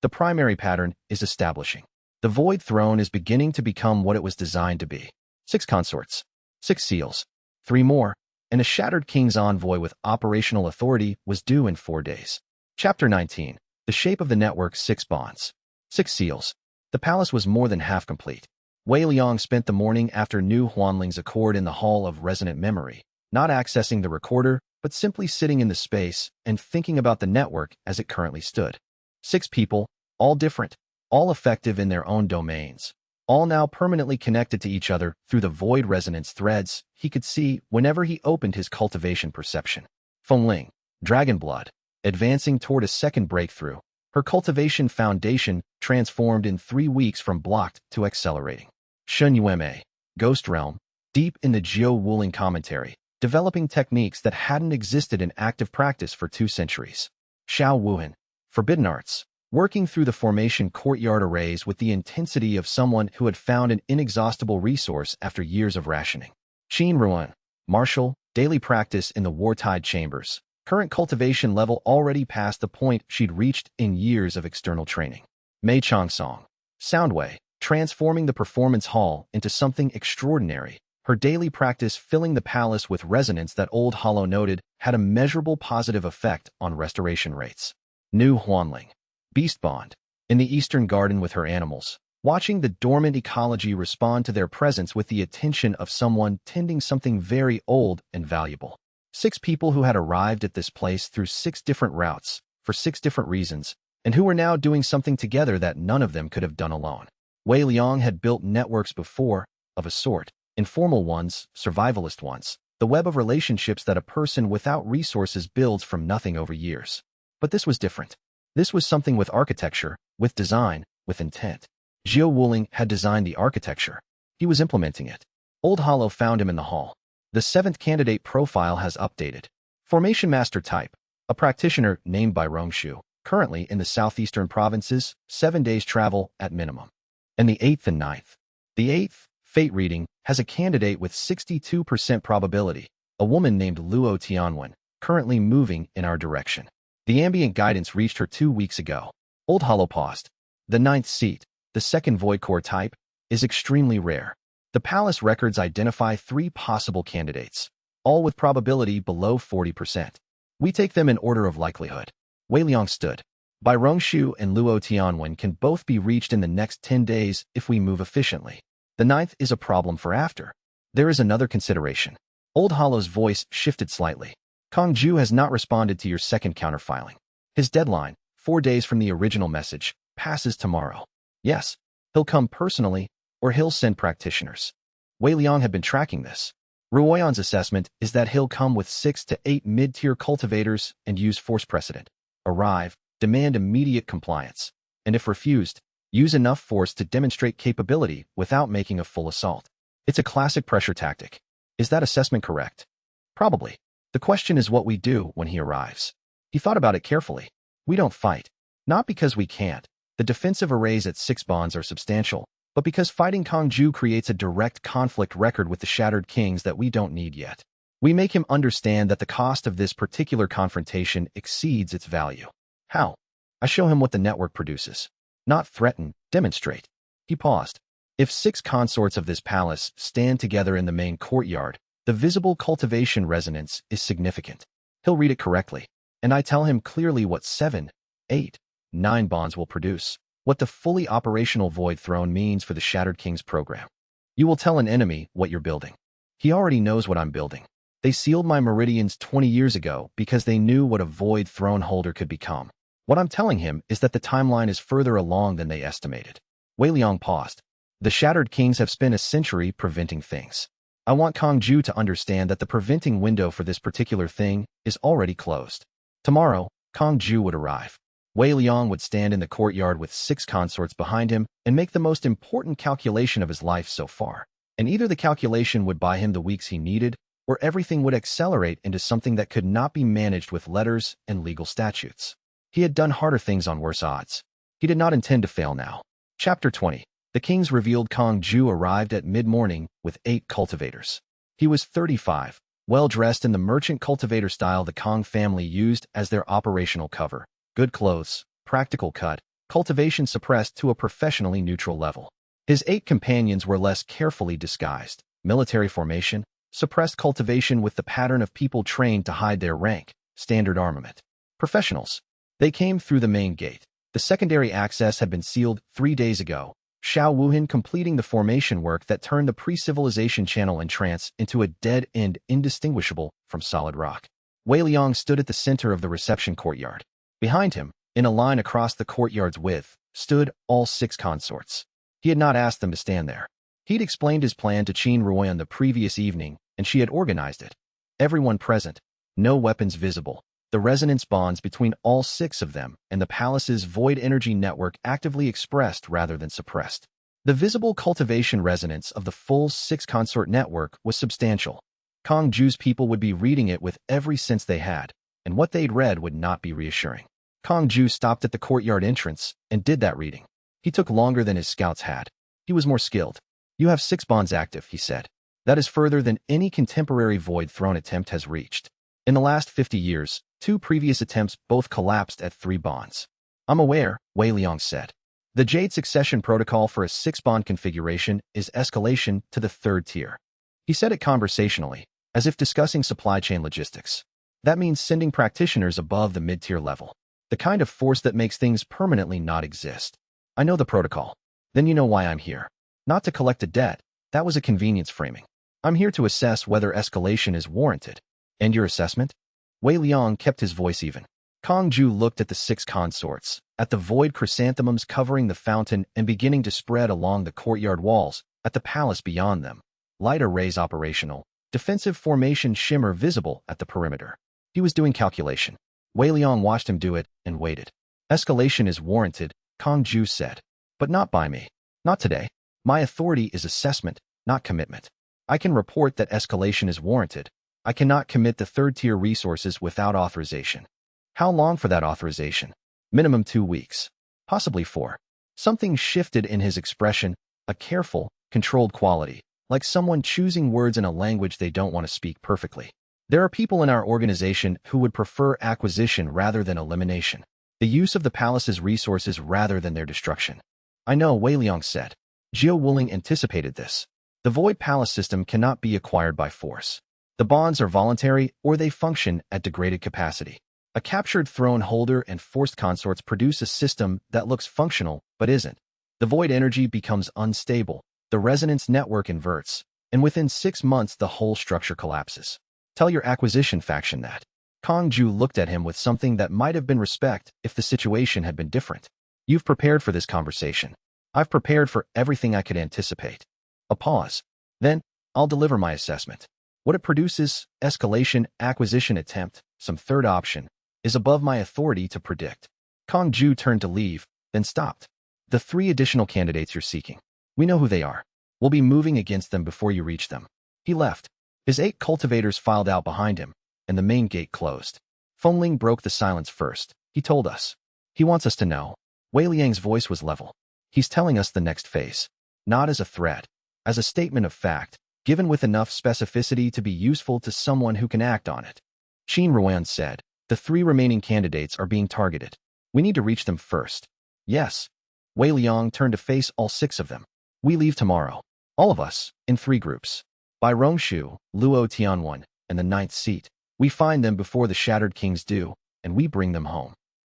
The primary pattern is establishing. The Void Throne is beginning to become what it was designed to be. 6 consorts, 6 seals, 3 more, and a shattered king's envoy with operational authority was due in 4 days. Chapter 19. The shape of the network, 6 bonds. 6 seals. The palace was more than half complete. Wei Liang spent the morning after New Huanling's Accord in the Hall of Resonant Memory, not accessing the recorder, but simply sitting in the space and thinking about the network as it currently stood. 6 people, all different, all effective in their own domains, all now permanently connected to each other through the void resonance threads he could see whenever he opened his cultivation perception. Fengling, dragon blood, advancing toward a second breakthrough. Her cultivation foundation transformed in 3 weeks from blocked to accelerating. Shun Yueme, Ghost Realm, deep in the Jiao Wuling commentary, developing techniques that hadn't existed in active practice for 2 centuries. Xiao Wuhan, Forbidden Arts, working through the formation courtyard arrays with the intensity of someone who had found an inexhaustible resource after years of rationing. Qin Ruan, Martial, daily practice in the Wartide chambers. Current cultivation level already past the point she'd reached in years of external training. Mei Chongsong, Soundway, transforming the performance hall into something extraordinary, her daily practice filling the palace with resonance that Old Hollow noted had a measurable positive effect on restoration rates. New Huanling, Beast Bond, in the Eastern Garden with her animals, watching the dormant ecology respond to their presence with the attention of someone tending something very old and valuable. 6 people who had arrived at this place through 6 different routes, for 6 different reasons, and who were now doing something together that none of them could have done alone. Wei Liang had built networks before, of a sort, informal ones, survivalist ones, the web of relationships that a person without resources builds from nothing over years. But this was different. This was something with architecture, with design, with intent. Jiao Wuling had designed the architecture. He was implementing it. Old Hollow found him in the hall. The 7th candidate profile has updated. Formation Master type, a practitioner named by Rongshu, currently in the southeastern provinces, 7 days travel at minimum. And the 8th and 9th. The 8th, Fate Reading, has a candidate with 62% probability, a woman named Luo Tianwen, currently moving in our direction. The ambient guidance reached her 2 weeks ago. Old Hollow paused. The 9th seat, the 2nd Void Core type, is extremely rare. The palace records identify 3 possible candidates, all with probability below 40%. We take them in order of likelihood. Wei Liang stood. Bai Rongshu and Luo Tianwen can both be reached in the next 10 days if we move efficiently. The 9th is a problem for after. There is another consideration. Old Hollow's voice shifted slightly. Kong Ju has not responded to your 2nd counterfiling. His deadline, 4 days from the original message, passes tomorrow. Yes, he'll come personally, or he'll send practitioners. Wei Liang had been tracking this. Ruoyan's assessment is that he'll come with 6 to 8 mid-tier cultivators and use force precedent. Arrive, demand immediate compliance, and if refused, use enough force to demonstrate capability without making a full assault. It's a classic pressure tactic. Is that assessment correct? Probably. The question is what we do when he arrives. He thought about it carefully. We don't fight. Not because we can't. The defensive arrays at 6 bonds are substantial, but because fighting Kongju creates a direct conflict record with the Shattered Kings that we don't need yet. We make him understand that the cost of this particular confrontation exceeds its value. How? I show him what the network produces. Not threaten, demonstrate. He paused. If 6 consorts of this palace stand together in the main courtyard, the visible cultivation resonance is significant. He'll read it correctly, and I tell him clearly what 7, 8, 9 bonds will produce, what the fully operational Void Throne means for the Shattered Kings program. You will tell an enemy what you're building. He already knows what I'm building. They sealed my meridians 20 years ago because they knew what a Void Throne holder could become. What I'm telling him is that the timeline is further along than they estimated. Wei Liang paused. The Shattered Kings have spent a century preventing things. I want Kongju to understand that the preventing window for this particular thing is already closed. Tomorrow, Kongju would arrive. Wei Liang would stand in the courtyard with 6 consorts behind him and make the most important calculation of his life so far. And either the calculation would buy him the weeks he needed, or everything would accelerate into something that could not be managed with letters and legal statutes. He had done harder things on worse odds. He did not intend to fail now. Chapter 20. The kings revealed Kongju arrived at mid-morning with 8 cultivators. He was 35, well-dressed in the merchant cultivator style the Kong family used as their operational cover. Good clothes, practical cut, cultivation suppressed to a professionally neutral level. His 8 companions were less carefully disguised. Military formation, suppressed cultivation with the pattern of people trained to hide their rank, standard armament. Professionals. They came through the main gate. The secondary access had been sealed 3 days ago, Xiao Wuhan completing the formation work that turned the pre-civilization channel entrance into a dead end indistinguishable from solid rock. Wei Liang stood at the center of the reception courtyard. Behind him, in a line across the courtyard's width, stood all 6 consorts. He had not asked them to stand there. He'd explained his plan to Qin Ruoyan the previous evening, and she had organized it. Everyone present, no weapons visible. The resonance bonds between all 6 of them and the palace's void energy network actively expressed rather than suppressed. The visible cultivation resonance of the full 6 consort network was substantial. Kongju's people would be reading it with every sense they had, and what they'd read would not be reassuring. Kongju stopped at the courtyard entrance and did that reading. He took longer than his scouts had. He was more skilled. You have 6 bonds active, he said. That is further than any contemporary Void Throne attempt has reached. In the last 50 years, 2 previous attempts both collapsed at 3 bonds. I'm aware, Wei Liang said. The Jade succession protocol for a 6-bond configuration is escalation to the 3rd tier. He said it conversationally, as if discussing supply chain logistics. That means sending practitioners above the mid-tier level. The kind of force that makes things permanently not exist. I know the protocol. Then you know why I'm here. Not to collect a debt. That was a convenience framing. I'm here to assess whether escalation is warranted. And your assessment? Wei Liang kept his voice even. Kongju looked at the 6 consorts, at the void chrysanthemums covering the fountain and beginning to spread along the courtyard walls, at the palace beyond them. Light arrays operational, defensive formation shimmer visible at the perimeter. He was doing calculation. Wei Liang watched him do it and waited. Escalation is warranted, Kongju said. But not by me. Not today. My authority is assessment, not commitment. I can report that escalation is warranted. I cannot commit the 3rd-tier resources without authorization. How long for that authorization? Minimum 2 weeks. Possibly 4. Something shifted in his expression, a careful, controlled quality, like someone choosing words in a language they don't want to speak perfectly. There are people in our organization who would prefer acquisition rather than elimination. The use of the palace's resources rather than their destruction. I know, Wei Liang said. Jiao Wuling anticipated this. The Void Palace system cannot be acquired by force. The bonds are voluntary or they function at degraded capacity. A captured throne holder and forced consorts produce a system that looks functional but isn't. The void energy becomes unstable, the resonance network inverts, and within 6 months the whole structure collapses. Tell your acquisition faction that. Kongju looked at him with something that might have been respect if the situation had been different. You've prepared for this conversation. I've prepared for everything I could anticipate. A pause. Then, I'll deliver my assessment. What it produces, escalation, acquisition attempt, some 3rd option, is above my authority to predict. Kongju turned to leave, then stopped. The 3 additional candidates you're seeking. We know who they are. We'll be moving against them before you reach them. He left. His 8 cultivators filed out behind him, and the main gate closed. Fengling broke the silence first. He told us. He wants us to know. Wei Liang's voice was level. He's telling us the next phase. Not as a threat, as a statement of fact, given with enough specificity to be useful to someone who can act on it. Qin Ruan said, the 3 remaining candidates are being targeted. We need to reach them first. Yes. Wei Liang turned to face all 6 of them. We leave tomorrow. All of us, in 3 groups. By Rongshu, Luo Tianwen, and the 9th seat. We find them before the Shattered Kings do, and we bring them home.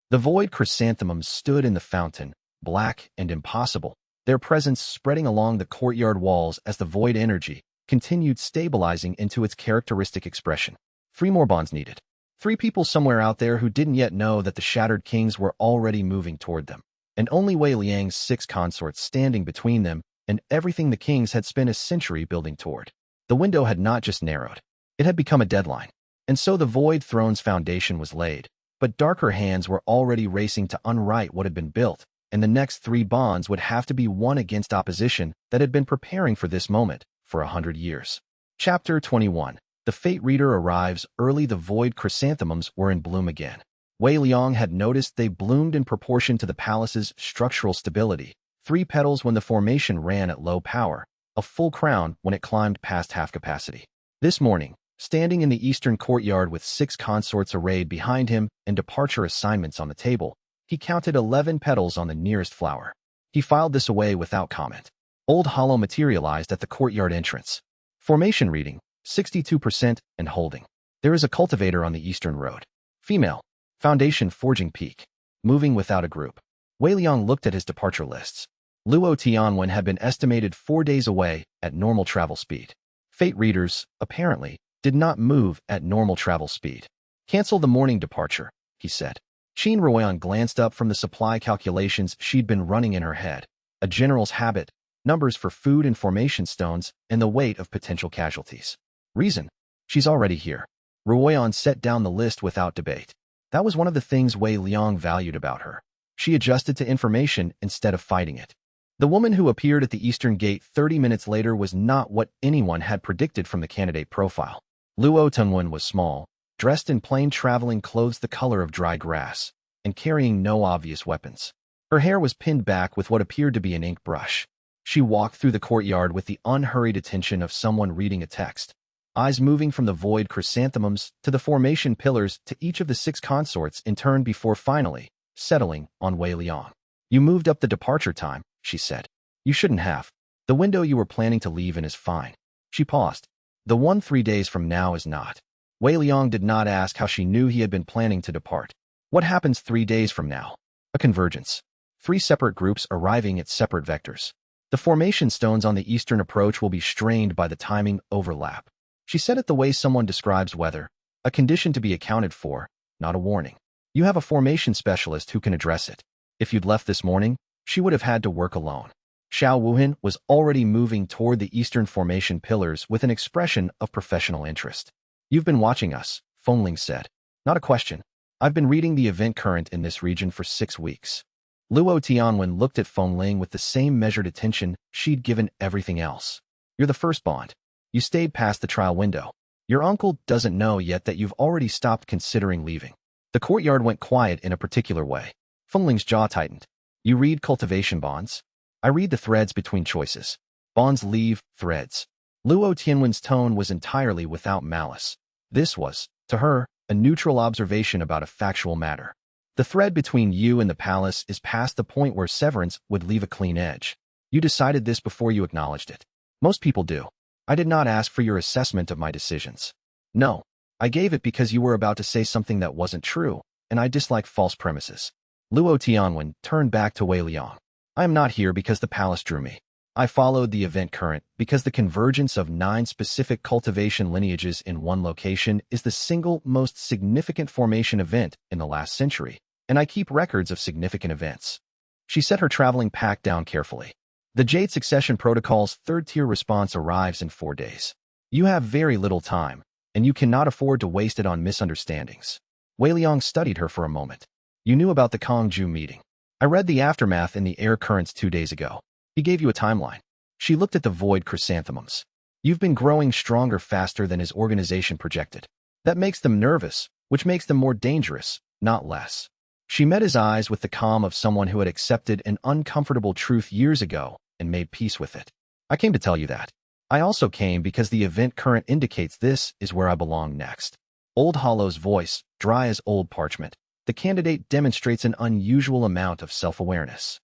The void chrysanthemums stood in the fountain, black and impossible, their presence spreading along the courtyard walls as the void energy continued stabilizing into its characteristic expression. 3 more bonds needed. 3 people somewhere out there who didn't yet know that the Shattered Kings were already moving toward them, and only Wei Liang's 6 consorts standing between them and everything the kings had spent a century building toward. The window had not just narrowed, it had become a deadline, and so the Void Throne's foundation was laid, but darker hands were already racing to unwrite what had been built, and the next 3 bonds would have to be won against opposition that had been preparing for this moment for 100 years. Chapter 21. The Fate Reader arrives early. The void chrysanthemums were in bloom again. Wei Liang had noticed they bloomed in proportion to the palace's structural stability. 3 petals when the formation ran at low power, a full crown when it climbed past half capacity. This morning, standing in the eastern courtyard with 6 consorts arrayed behind him and departure assignments on the table, he counted 11 petals on the nearest flower. He filed this away without comment. Old Hollow materialized at the courtyard entrance. Formation reading, 62% and holding. There is a cultivator on the eastern road. Female. Foundation forging peak. Moving without a group. Wei Liang looked at his departure lists. Luo Tianwen had been estimated 4 days away at normal travel speed. Fate readers, apparently, did not move at normal travel speed. Cancel the morning departure, he said. Qin Ruan glanced up from the supply calculations she'd been running in her head. A general's habit, numbers for food and formation stones, and the weight of potential casualties. Reason? She's already here. Ruoyan set down the list without debate. That was one of the things Wei Liang valued about her. She adjusted to information instead of fighting it. The woman who appeared at the eastern gate 30 minutes later was not what anyone had predicted from the candidate profile. Luo Tianwen was small, dressed in plain traveling clothes the color of dry grass, and carrying no obvious weapons. Her hair was pinned back with what appeared to be an ink brush. She walked through the courtyard with the unhurried attention of someone reading a text, eyes moving from the void chrysanthemums to the formation pillars to each of the 6 consorts in turn before finally settling on Wei Liang. You moved up the departure time, she said. You shouldn't have. The window you were planning to leave in is fine. She paused. The one 3 days from now is not. Wei Liang did not ask how she knew he had been planning to depart. What happens 3 days from now? A convergence. 3 separate groups arriving at separate vectors. The formation stones on the eastern approach will be strained by the timing overlap. She said it the way someone describes weather, a condition to be accounted for, not a warning. You have a formation specialist who can address it. If you'd left this morning, she would have had to work alone. Xiao Wuhan was already moving toward the eastern formation pillars with an expression of professional interest. You've been watching us, Fengling said. Not a question. I've been reading the event current in this region for 6 weeks. Luo Tianwen looked at Fengling with the same measured attention she'd given everything else. You're the first bond. You stayed past the trial window. Your uncle doesn't know yet that you've already stopped considering leaving. The courtyard went quiet in a particular way. Fengling's jaw tightened. You read cultivation bonds? I read the threads between choices. Bonds leave threads. Luo Tianwen's tone was entirely without malice. This was, to her, a neutral observation about a factual matter. The thread between you and the palace is past the point where severance would leave a clean edge. You decided this before you acknowledged it. Most people do. I did not ask for your assessment of my decisions. No, I gave it because you were about to say something that wasn't true, and I dislike false premises. Luo Tianwen turned back to Wei Liang. I am not here because the palace drew me. I followed the event current because the convergence of 9 specific cultivation lineages in one location is the single most significant formation event in the last century, and I keep records of significant events. She set her traveling pack down carefully. The Jade Succession Protocol's 3rd-tier response arrives in 4 days. You have very little time, and you cannot afford to waste it on misunderstandings. Wei Liang studied her for a moment. You knew about the Kongju meeting. I read the aftermath in the air currents 2 days ago. He gave you a timeline. She looked at the void chrysanthemums. You've been growing stronger faster than his organization projected. That makes them nervous, which makes them more dangerous, not less. She met his eyes with the calm of someone who had accepted an uncomfortable truth years ago and made peace with it. I came to tell you that. I also came because the event current indicates this is where I belong next. Old Hollow's voice, dry as old parchment. The candidate demonstrates an unusual amount of self-awareness.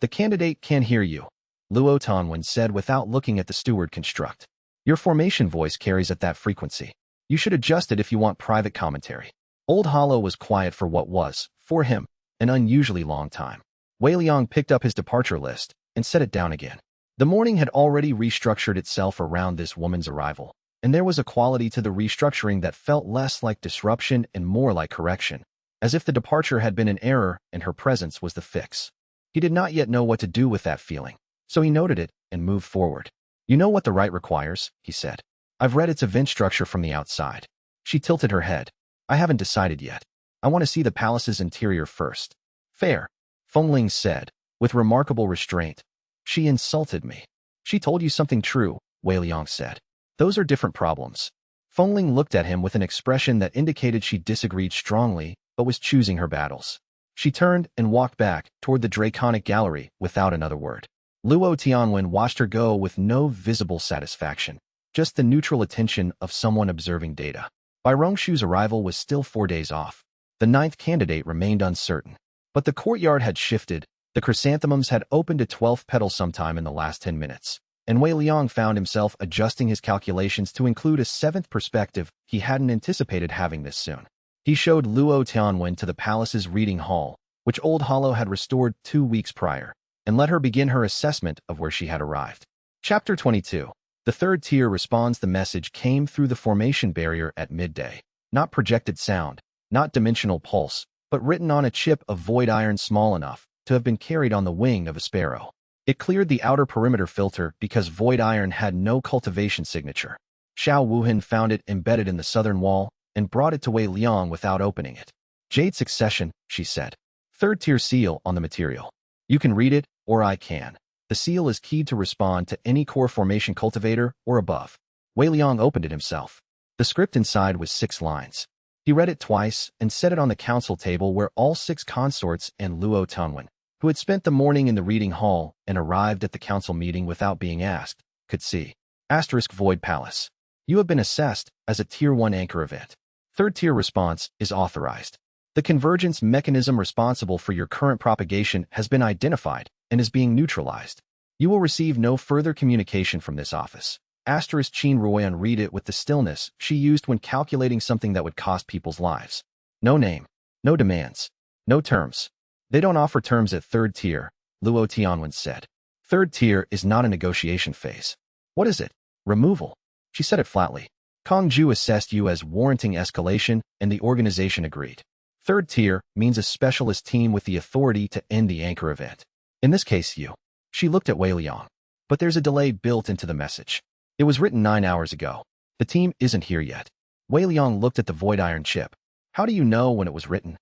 The candidate can hear you, Luo Tonwen said without looking at the steward construct. Your formation voice carries at that frequency. You should adjust it if you want private commentary. Old Hollow was quiet for what was, for him, an unusually long time. Wei Liang picked up his departure list and set it down again. The morning had already restructured itself around this woman's arrival, and there was a quality to the restructuring that felt less like disruption and more like correction, as if the departure had been an error and her presence was the fix. He did not yet know what to do with that feeling, so he noted it and moved forward. You know what the rite requires, he said. I've read its event structure from the outside. She tilted her head. I haven't decided yet. I want to see the palace's interior first. Fair, Fengling said, with remarkable restraint. She insulted me. She told you something true, Wei Liang said. Those are different problems. Fengling looked at him with an expression that indicated she disagreed strongly, but was choosing her battles. She turned and walked back toward the Draconic Gallery without another word. Luo Tianwen watched her go with no visible satisfaction, just the neutral attention of someone observing data. Bai Rongshu's arrival was still 4 days off. The 9th candidate remained uncertain. But the courtyard had shifted. The chrysanthemums had opened a 12th petal sometime in the last 10 minutes, and Wei Liang found himself adjusting his calculations to include a 7th perspective. He hadn't anticipated having this soon. He showed Luo Tianwen to the palace's reading hall, which Old Hollow had restored 2 weeks prior, and let her begin her assessment of where she had arrived. Chapter 22. The 3rd tier responds. The message came through the formation barrier at midday. Not projected sound, not dimensional pulse, but written on a chip of void iron small enough to have been carried on the wing of a sparrow. It cleared the outer perimeter filter because void iron had no cultivation signature. Xiao Wuhan found it embedded in the southern wall and brought it to Wei Liang without opening it. Jade succession, she said. 3rd tier seal on the material. You can read it, or I can. The seal is keyed to respond to any core formation cultivator or above. Wei Liang opened it himself. The script inside was 6 lines. He read it twice and set it on the council table where all 6 consorts and Luo Tonwen, who had spent the morning in the reading hall and arrived at the council meeting without being asked, could see. Asterisk Void Palace. You have been assessed as a Tier 1 anchor event. 3rd tier response is authorized. The convergence mechanism responsible for your current propagation has been identified and is being neutralized. You will receive no further communication from this office. Asterisk Qin Ruoyan read it with the stillness she used when calculating something that would cost people's lives. No name. No demands. No terms. They don't offer terms at 3rd tier, Luo Tianwen said. 3rd tier is not a negotiation phase. What is it? Removal. She said it flatly. Kong Ju assessed you as warranting escalation, and the organization agreed. 3rd tier means a specialist team with the authority to end the anchor event. In this case, you. She looked at Wei Liang. But there's a delay built into the message. It was written 9 hours ago. The team isn't here yet. Wei Liang looked at the void iron chip. How do you know when it was written?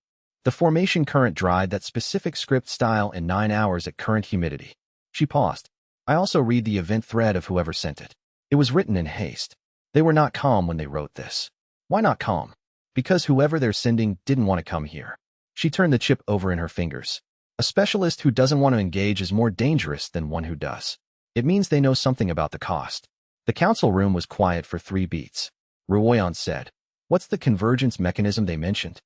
The formation current dried that specific script style in 9 hours at current humidity. She paused. I also read the event thread of whoever sent it. It was written in haste. They were not calm when they wrote this. Why not calm? Because whoever they're sending didn't want to come here. She turned the chip over in her fingers. A specialist who doesn't want to engage is more dangerous than one who does. It means they know something about the cost. The council room was quiet for 3 beats. Ruoyan said, What's the convergence mechanism they mentioned?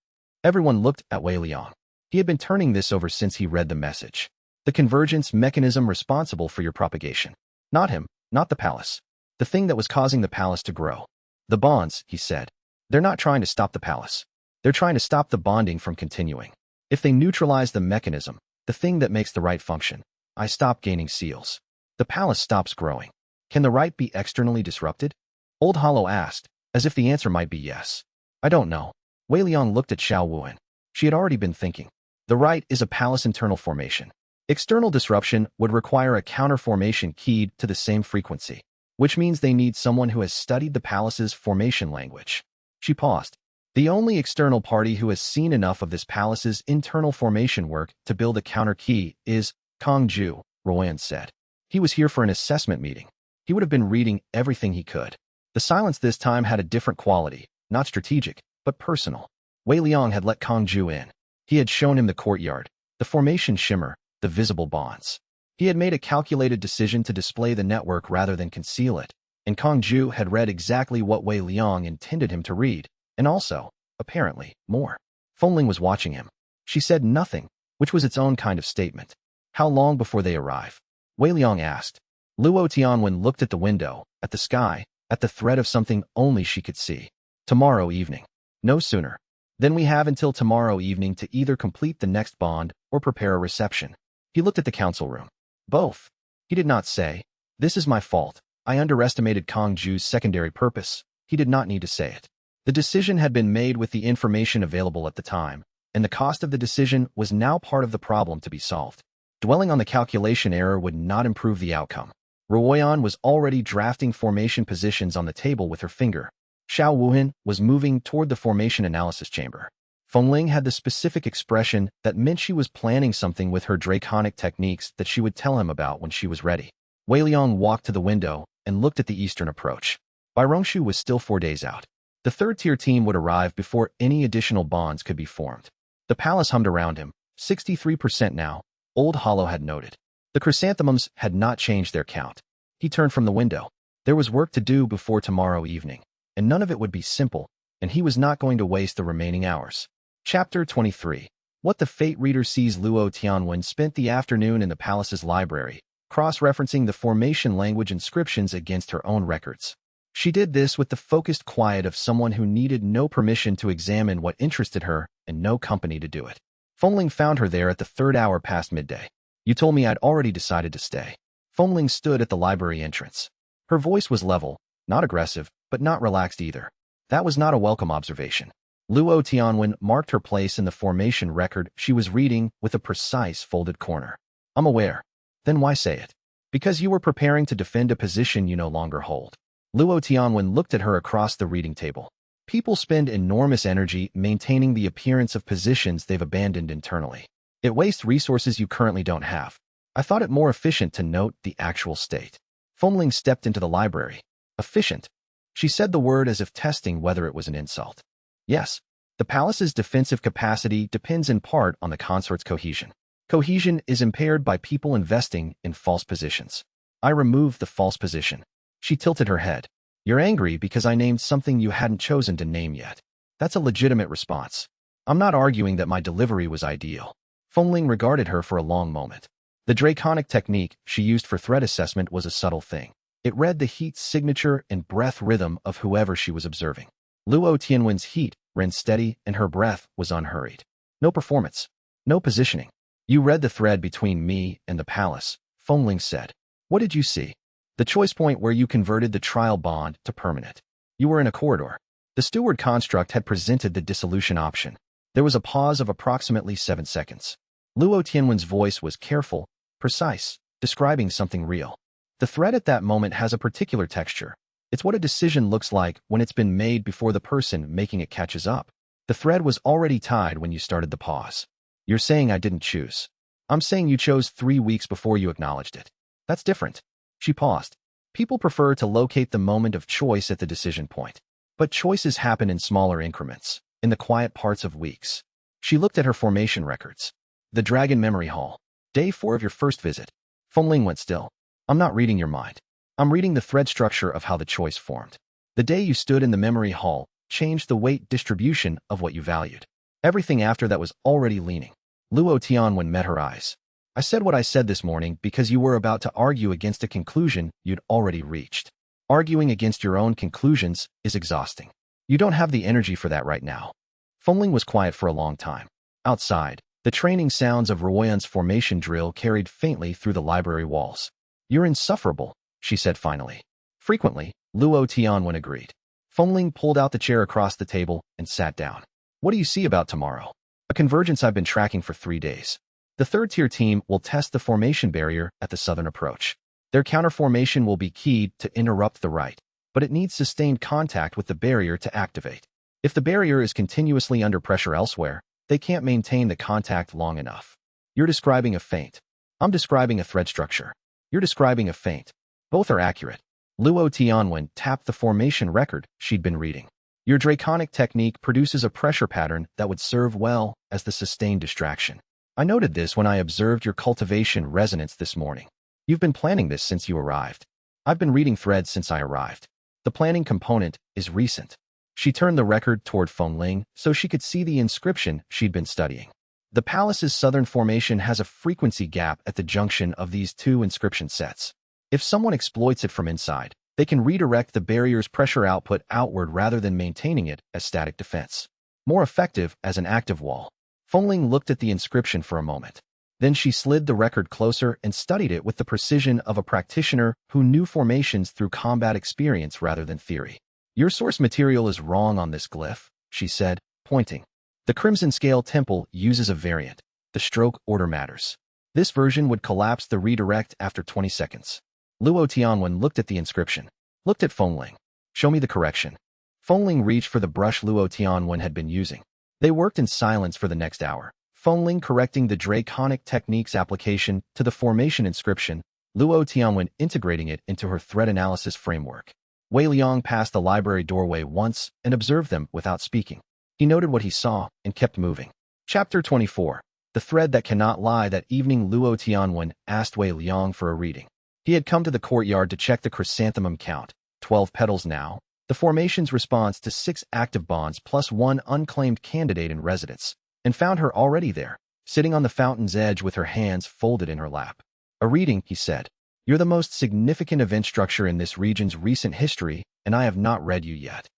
Everyone looked at Wei Liang. He had been turning this over since he read the message. The convergence mechanism responsible for your propagation. Not him, not the palace. The thing that was causing the palace to grow. The bonds, he said. They're not trying to stop the palace. They're trying to stop the bonding from continuing. If they neutralize the mechanism, the thing that makes the right function, I stop gaining seals. The palace stops growing. Can the right be externally disrupted? Old Hollow asked, as if the answer might be yes. I don't know. Wei Liang looked at Xiao Wuan. She had already been thinking. The right is a palace internal formation. External disruption would require a counter formation keyed to the same frequency, which means they need someone who has studied the palace's formation language. She paused. The only external party who has seen enough of this palace's internal formation work to build a counter key is Kong Ju, Ruoyan said. He was here for an assessment meeting. He would have been reading everything he could. The silence this time had a different quality, not strategic, but personal. Wei Liang had let Kong Ju in. He had shown him the courtyard, the formation shimmer, the visible bonds. He had made a calculated decision to display the network rather than conceal it, and Kongju had read exactly what Wei Liang intended him to read, and also, apparently, more. Fengling was watching him. She said nothing, which was its own kind of statement. How long before they arrive? Wei Liang asked. Luo Tianwen looked at the window, at the sky, at the thread of something only she could see. Tomorrow evening. No sooner. Then we have until tomorrow evening to either complete the next bond or prepare a reception. He looked at the council room. Both. He did not say, "This is my fault. I underestimated Kongju's secondary purpose." He did not need to say it. The decision had been made with the information available at the time, and the cost of the decision was now part of the problem to be solved. Dwelling on the calculation error would not improve the outcome. Ruoyan was already drafting formation positions on the table with her finger. Xiao Wuhan was moving toward the formation analysis chamber. Fengling had the specific expression that meant she was planning something with her draconic techniques that she would tell him about when she was ready. Wei Liang walked to the window and looked at the eastern approach. Bairongshu was still 4 days out. The third-tier team would arrive before any additional bonds could be formed. The palace hummed around him, 63% now, Old Hollow had noted. The chrysanthemums had not changed their count. He turned from the window. There was work to do before tomorrow evening, and none of it would be simple, and he was not going to waste the remaining hours. Chapter 23. What the Fate Reader sees. Luo Tianwen spent the afternoon in the palace's library, cross-referencing the formation language inscriptions against her own records. She did this with the focused quiet of someone who needed no permission to examine what interested her and no company to do it. Fengling found her there at the 3rd hour past midday. "You told me I'd already decided to stay." Fengling stood at the library entrance. Her voice was level, not aggressive, but not relaxed either. That was not a welcome observation. Luo Tianwen marked her place in the formation record she was reading with a precise folded corner. "I'm aware." "Then why say it?" "Because you were preparing to defend a position you no longer hold." Luo Tianwen looked at her across the reading table. People spend enormous energy maintaining the appearance of positions they've abandoned internally. It wastes resources you currently don't have. I thought it more efficient to note the actual state. Fengling stepped into the library. "Efficient?" She said the word as if testing whether it was an insult. "Yes. The palace's defensive capacity depends in part on the consort's cohesion. Cohesion is impaired by people investing in false positions. I removed the false position." She tilted her head. "You're angry because I named something you hadn't chosen to name yet. That's a legitimate response. I'm not arguing that my delivery was ideal." Fengling regarded her for a long moment. The draconic technique she used for threat assessment was a subtle thing. It read the heat signature and breath rhythm of whoever she was observing. Luo Tianwen's heat ran steady and her breath was unhurried. "No performance. No positioning." "You read the thread between me and the palace," Fengling said. "What did you see?" "The choice point where you converted the trial bond to permanent. You were in a corridor. The steward construct had presented the dissolution option." There was a pause of approximately 7 seconds. Luo Tianwen's voice was careful, precise, describing something real. "The thread at that moment has a particular texture. It's what a decision looks like when it's been made before the person making it catches up. The thread was already tied when you started the pause." "You're saying I didn't choose." "I'm saying you chose 3 weeks before you acknowledged it. That's different." She paused. "People prefer to locate the moment of choice at the decision point. But choices happen in smaller increments, in the quiet parts of weeks." She looked at her formation records. "The Dragon Memory Hall. Day 4 of your first visit." Fengling went still. "I'm not reading your mind. I'm reading the thread structure of how the choice formed. The day you stood in the memory hall changed the weight distribution of what you valued. Everything after that was already leaning." Luo Tianwen met her eyes. "I said what I said this morning because you were about to argue against a conclusion you'd already reached. Arguing against your own conclusions is exhausting. You don't have the energy for that right now." Fengling was quiet for a long time. Outside, the training sounds of Ruoyan's formation drill carried faintly through the library walls. "You're insufferable," she said finally. "Frequently," Luo Tianwen agreed. Fengling pulled out the chair across the table and sat down. "What do you see about tomorrow?" "A convergence I've been tracking for 3 days. The third-tier team will test the formation barrier at the southern approach. Their counterformation will be keyed to interrupt the right, but it needs sustained contact with the barrier to activate. If the barrier is continuously under pressure elsewhere, they can't maintain the contact long enough." "You're describing a feint. I'm describing a thread structure." "You're describing a feint. Both are accurate." Luo Tianwen tapped the formation record she'd been reading. Your draconic technique produces a pressure pattern that would serve well as the sustained distraction. I noted this when I observed your cultivation resonance this morning. You've been planning this since you arrived. I've been reading threads since I arrived. The planning component is recent. She turned the record toward Fengling so she could see the inscription she'd been studying. The palace's southern formation has a frequency gap at the junction of these two inscription sets. If someone exploits it from inside, they can redirect the barrier's pressure output outward rather than maintaining it as static defense. More effective as an active wall. Fengling looked at the inscription for a moment. Then she slid the record closer and studied it with the precision of a practitioner who knew formations through combat experience rather than theory. Your source material is wrong on this glyph, she said, pointing. The Crimson Scale Temple uses a variant. The stroke order matters. This version would collapse the redirect after 20 seconds. Luo Tianwen looked at the inscription. Looked at Fengling. Show me the correction. Fengling reached for the brush Luo Tianwen had been using. They worked in silence for the next hour. Fengling correcting the draconic technique's application to the formation inscription, Luo Tianwen integrating it into her threat analysis framework. Wei Liang passed the library doorway once and observed them without speaking. He noted what he saw and kept moving. Chapter 24. The thread that cannot lie. That evening, Luo Tianwen asked Wei Liang for a reading. He had come to the courtyard to check the chrysanthemum count, 12 petals now, the formation's response to 6 active bonds plus 1 unclaimed candidate in residence, and found her already there, sitting on the fountain's edge with her hands folded in her lap. A reading, he said. You're the most significant event structure in this region's recent history, and I have not read you yet.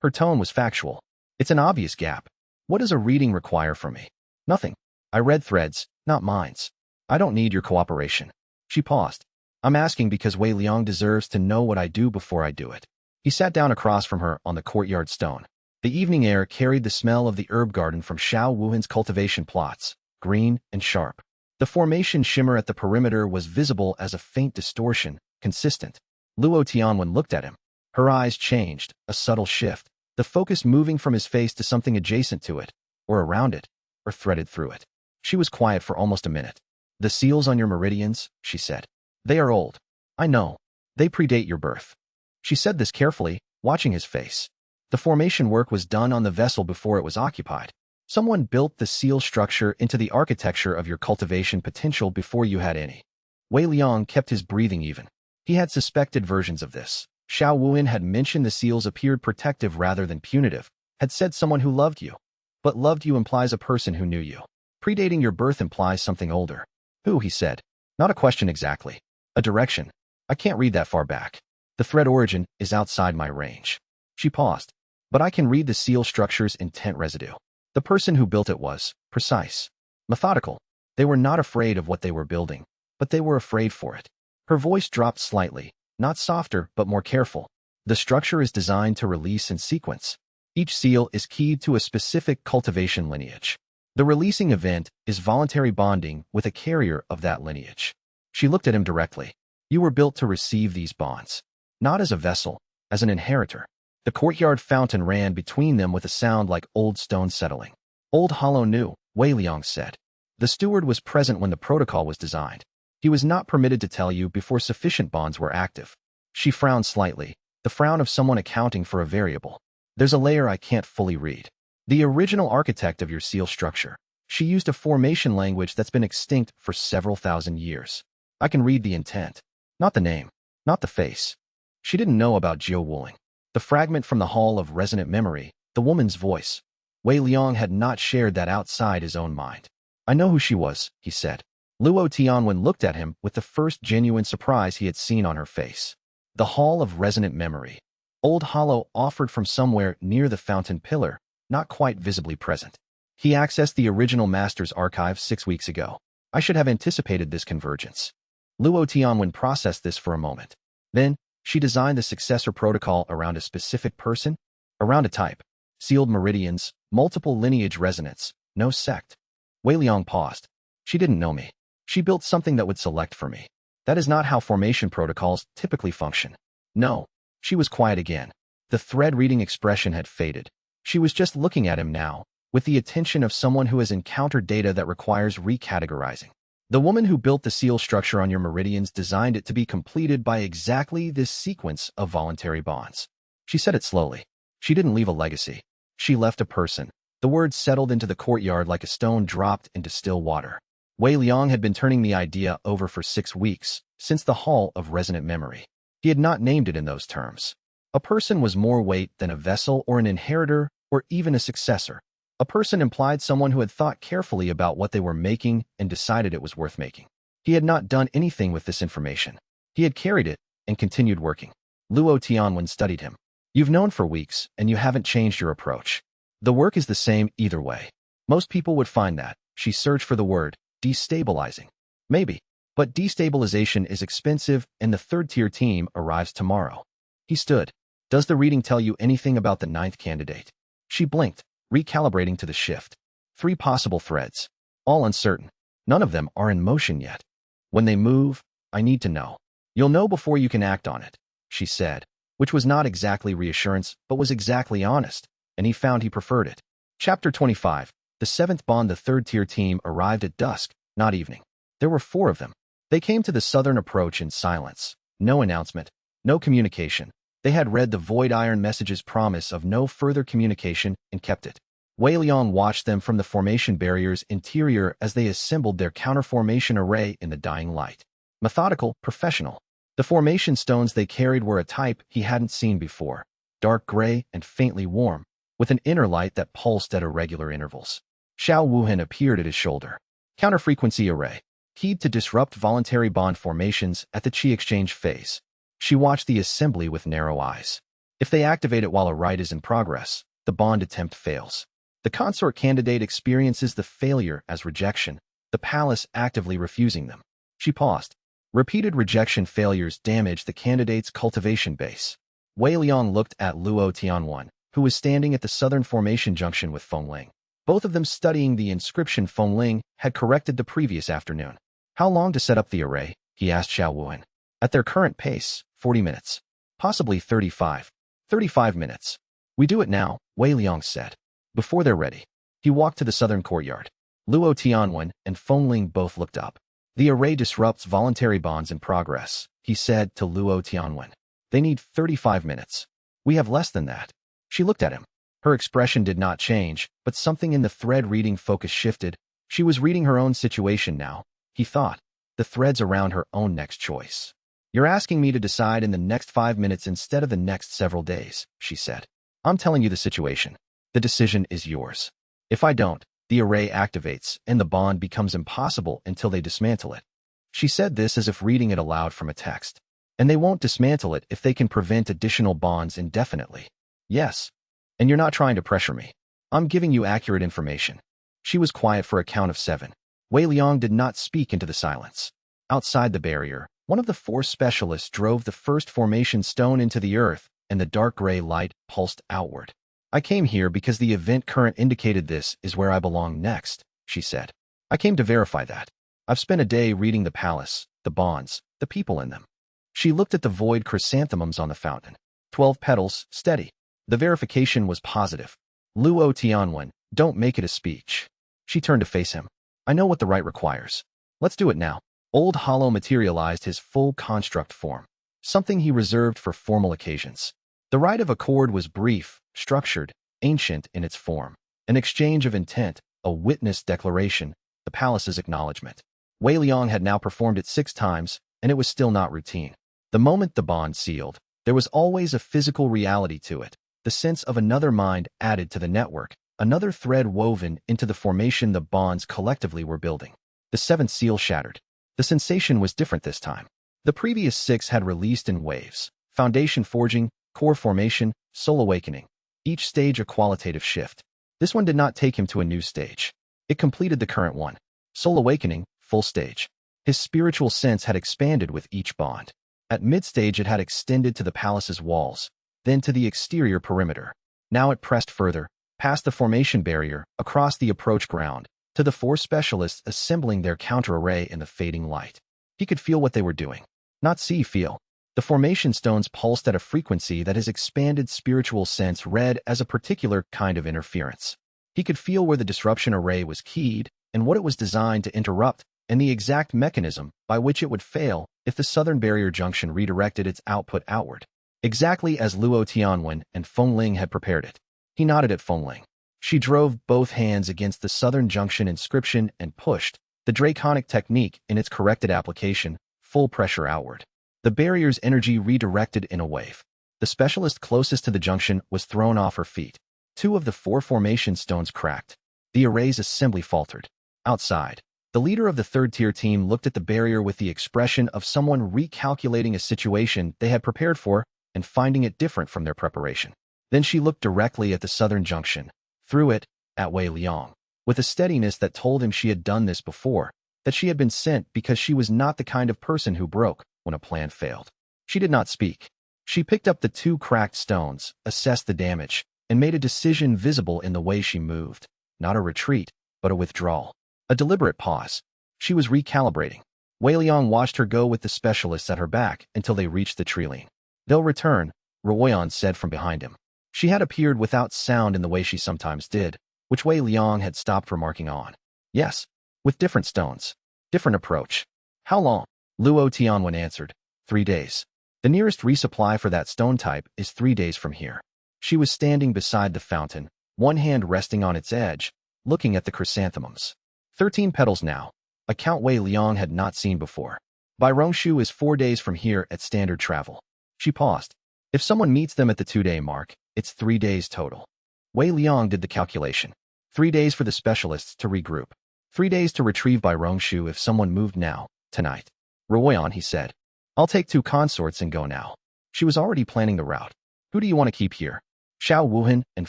Her tone was factual. It's an obvious gap. What does a reading require from me? Nothing. I read threads, not minds. I don't need your cooperation. She paused. I'm asking because Wei Liang deserves to know what I do before I do it. He sat down across from her on the courtyard stone. The evening air carried the smell of the herb garden from Xiao Wuhan's cultivation plots, green and sharp. The formation shimmer at the perimeter was visible as a faint distortion, consistent. Luo Tianwen looked at him. Her eyes changed, a subtle shift, the focus moving from his face to something adjacent to it, or around it, or threaded through it. She was quiet for almost a minute. The seals on your meridians, she said. They are old. I know. They predate your birth. She said this carefully, watching his face. The formation work was done on the vessel before it was occupied. Someone built the seal structure into the architecture of your cultivation potential before you had any. Wei Liang kept his breathing even. He had suspected versions of this. Xiao Wuhan had mentioned the seals appeared protective rather than punitive, had said someone who loved you. But loved you implies a person who knew you. Predating your birth implies something older. Who, he said. Not a question exactly. A direction. I can't read that far back. The thread origin is outside my range. She paused. But I can read the seal structure's intent residue. The person who built it was precise, methodical. They were not afraid of what they were building, but they were afraid for it. Her voice dropped slightly, not softer but more careful. The structure is designed to release in sequence. Each seal is keyed to a specific cultivation lineage. The releasing event is voluntary bonding with a carrier of that lineage. She looked at him directly. You were built to receive these bonds, not as a vessel, as an inheritor. The courtyard fountain ran between them with a sound like old stone settling. Old Hollow knew, Wei Liang said. The steward was present when the protocol was designed. He was not permitted to tell you before sufficient bonds were active. She frowned slightly, the frown of someone accounting for a variable. There's a layer I can't fully read. The original architect of your seal structure. She used a formation language that's been extinct for several thousand years. I can read the intent. Not the name. Not the face. She didn't know about Jiu Wuling. The fragment from the Hall of Resonant Memory, the woman's voice. Wei Liang had not shared that outside his own mind. I know who she was, he said. Luo Tianwen looked at him with the first genuine surprise he had seen on her face. The Hall of Resonant Memory. Old Hollow offered from somewhere near the fountain pillar, not quite visibly present. He accessed the original master's archive 6 weeks ago. I should have anticipated this convergence. Luo Tianwen processed this for a moment. Then, she designed the successor protocol around a specific person, around a type. Sealed meridians, multiple lineage resonance, no sect. Wei Liang paused. She didn't know me. She built something that would select for me. That is not how formation protocols typically function. No. She was quiet again. The thread-reading expression had faded. She was just looking at him now, with the attention of someone who has encountered data that requires recategorizing. The woman who built the seal structure on your meridians designed it to be completed by exactly this sequence of voluntary bonds. She said it slowly. She didn't leave a legacy. She left a person. The words settled into the courtyard like a stone dropped into still water. Wei Liang had been turning the idea over for 6 weeks, since the Hall of Resonant Memory. He had not named it in those terms. A person was more weight than a vessel or an inheritor or even a successor. A person implied someone who had thought carefully about what they were making and decided it was worth making. He had not done anything with this information. He had carried it and continued working. Luo Tianwen studied him. You've known for weeks, and you haven't changed your approach. The work is the same either way. Most people would find that. She searched for the word, destabilizing. Maybe. But destabilization is expensive, and the third-tier team arrives tomorrow. He stood. Does the reading tell you anything about the 9th candidate? She blinked, recalibrating to the shift. 3 possible threads. All uncertain. None of them are in motion yet. When they move, I need to know. You'll know before you can act on it, she said, which was not exactly reassurance, but was exactly honest, and he found he preferred it. Chapter 25. The 7th Bond. The third-tier team arrived at dusk, not evening. There were 4 of them. They came to the southern approach in silence. No announcement, no communication. They had read the Void Iron Message's promise of no further communication and kept it. Wei Liang watched them from the formation barrier's interior as they assembled their counter-formation array in the dying light. Methodical, professional. The formation stones they carried were a type he hadn't seen before, dark gray and faintly warm, with an inner light that pulsed at irregular intervals. Xiao Wuhan appeared at his shoulder. Counter-frequency array. Keyed to disrupt voluntary bond formations at the Qi exchange phase. She watched the assembly with narrow eyes. If they activate it while a rite is in progress, the bond attempt fails. The consort candidate experiences the failure as rejection, the palace actively refusing them. She paused. Repeated rejection failures damage the candidate's cultivation base. Wei Liang looked at Luo Tianwen, who was standing at the southern formation junction with Fengling. Both of them studying the inscription Fengling had corrected the previous afternoon. How long to set up the array? He asked Xiao Wuhan. At their current pace, 40 minutes. Possibly 35. 35 minutes. We do it now, Wei Liang said. Before they're ready. He walked to the southern courtyard. Luo Tianwen and Fengling both looked up. The array disrupts voluntary bonds in progress, he said to Luo Tianwen. They need 35 minutes. We have less than that. She looked at him. Her expression did not change, but something in the thread reading focus shifted. She was reading her own situation now, he thought. The threads around her own next choice. You're asking me to decide in the next 5 minutes instead of the next several days, she said. I'm telling you the situation. The decision is yours. If I don't, the array activates, and the bond becomes impossible until they dismantle it. She said this as if reading it aloud from a text. And they won't dismantle it if they can prevent additional bonds indefinitely. Yes. And you're not trying to pressure me. I'm giving you accurate information. She was quiet for a count of 7. Wei Liang did not speak into the silence. Outside the barrier, one of the 4 specialists drove the first formation stone into the earth, and the dark gray light pulsed outward. I came here because the event current indicated this is where I belong next, she said. I came to verify that. I've spent a day reading the palace, the bonds, the people in them. She looked at the void chrysanthemums on the fountain. 12 petals, steady. The verification was positive. Luo Tianwen, don't make it a speech. She turned to face him. I know what the rite requires. Let's do it now. Old Hollow materialized his full construct form, something he reserved for formal occasions. The rite of accord was brief, structured, ancient in its form. An exchange of intent, a witness declaration, the palace's acknowledgement. Wei Liang had now performed it 6 times, and it was still not routine. The moment the bond sealed, there was always a physical reality to it, the sense of another mind added to the network, another thread woven into the formation the bonds collectively were building. The 7th seal shattered. The sensation was different this time. The previous 6 had released in waves: foundation forging, core formation, soul awakening. Each stage a qualitative shift. This one did not take him to a new stage. It completed the current one. Soul awakening, full stage. His spiritual sense had expanded with each bond. At mid-stage it had extended to the palace's walls, then to the exterior perimeter. Now it pressed further, past the formation barrier, across the approach ground, to the 4 specialists assembling their counter-array in the fading light. He could feel what they were doing. Not see, feel. The formation stones pulsed at a frequency that his expanded spiritual sense read as a particular kind of interference. He could feel where the disruption array was keyed and what it was designed to interrupt, and the exact mechanism by which it would fail if the southern barrier junction redirected its output outward. exactly as Luo Tianwen and Feng Ling had prepared it. He nodded at Feng Ling. She drove both hands against the Southern Junction inscription and pushed, the draconic technique in its corrected application, full pressure outward. The barrier's energy redirected in a wave. The specialist closest to the junction was thrown off her feet. 2 of the 4 formation stones cracked. The array's assembly faltered. Outside, the leader of the third-tier team looked at the barrier with the expression of someone recalculating a situation they had prepared for and finding it different from their preparation. Then she looked directly at the Southern Junction, through it, at Wei Liang, with a steadiness that told him she had done this before, that she had been sent because she was not the kind of person who broke when a plan failed. She did not speak. She picked up the 2 cracked stones, assessed the damage, and made a decision visible in the way she moved. Not a retreat, but a withdrawal. A deliberate pause. She was recalibrating. Wei Liang watched her go with the specialists at her back until they reached the treeline. They'll return, Ruoyan said from behind him. She had appeared without sound in the way she sometimes did, which Wei Liang had stopped remarking on. Yes, with different stones. Different approach. How long? Luo Tianwen answered. 3 days. The nearest resupply for that stone type is 3 days from here. She was standing beside the fountain, one hand resting on its edge, looking at the chrysanthemums. 13 petals now, a count Wei Liang had not seen before. Bai Rongshu is 4 days from here at standard travel. She paused. If someone meets them at the 2-day mark, it's 3 days total. Wei Liang did the calculation. 3 days for the specialists to regroup. 3 days to retrieve Bai Rongshu if someone moved now, tonight. Ruoyan, he said. I'll take 2 consorts and go now. She was already planning the route. Who do you want to keep here? Xiao Wuhan and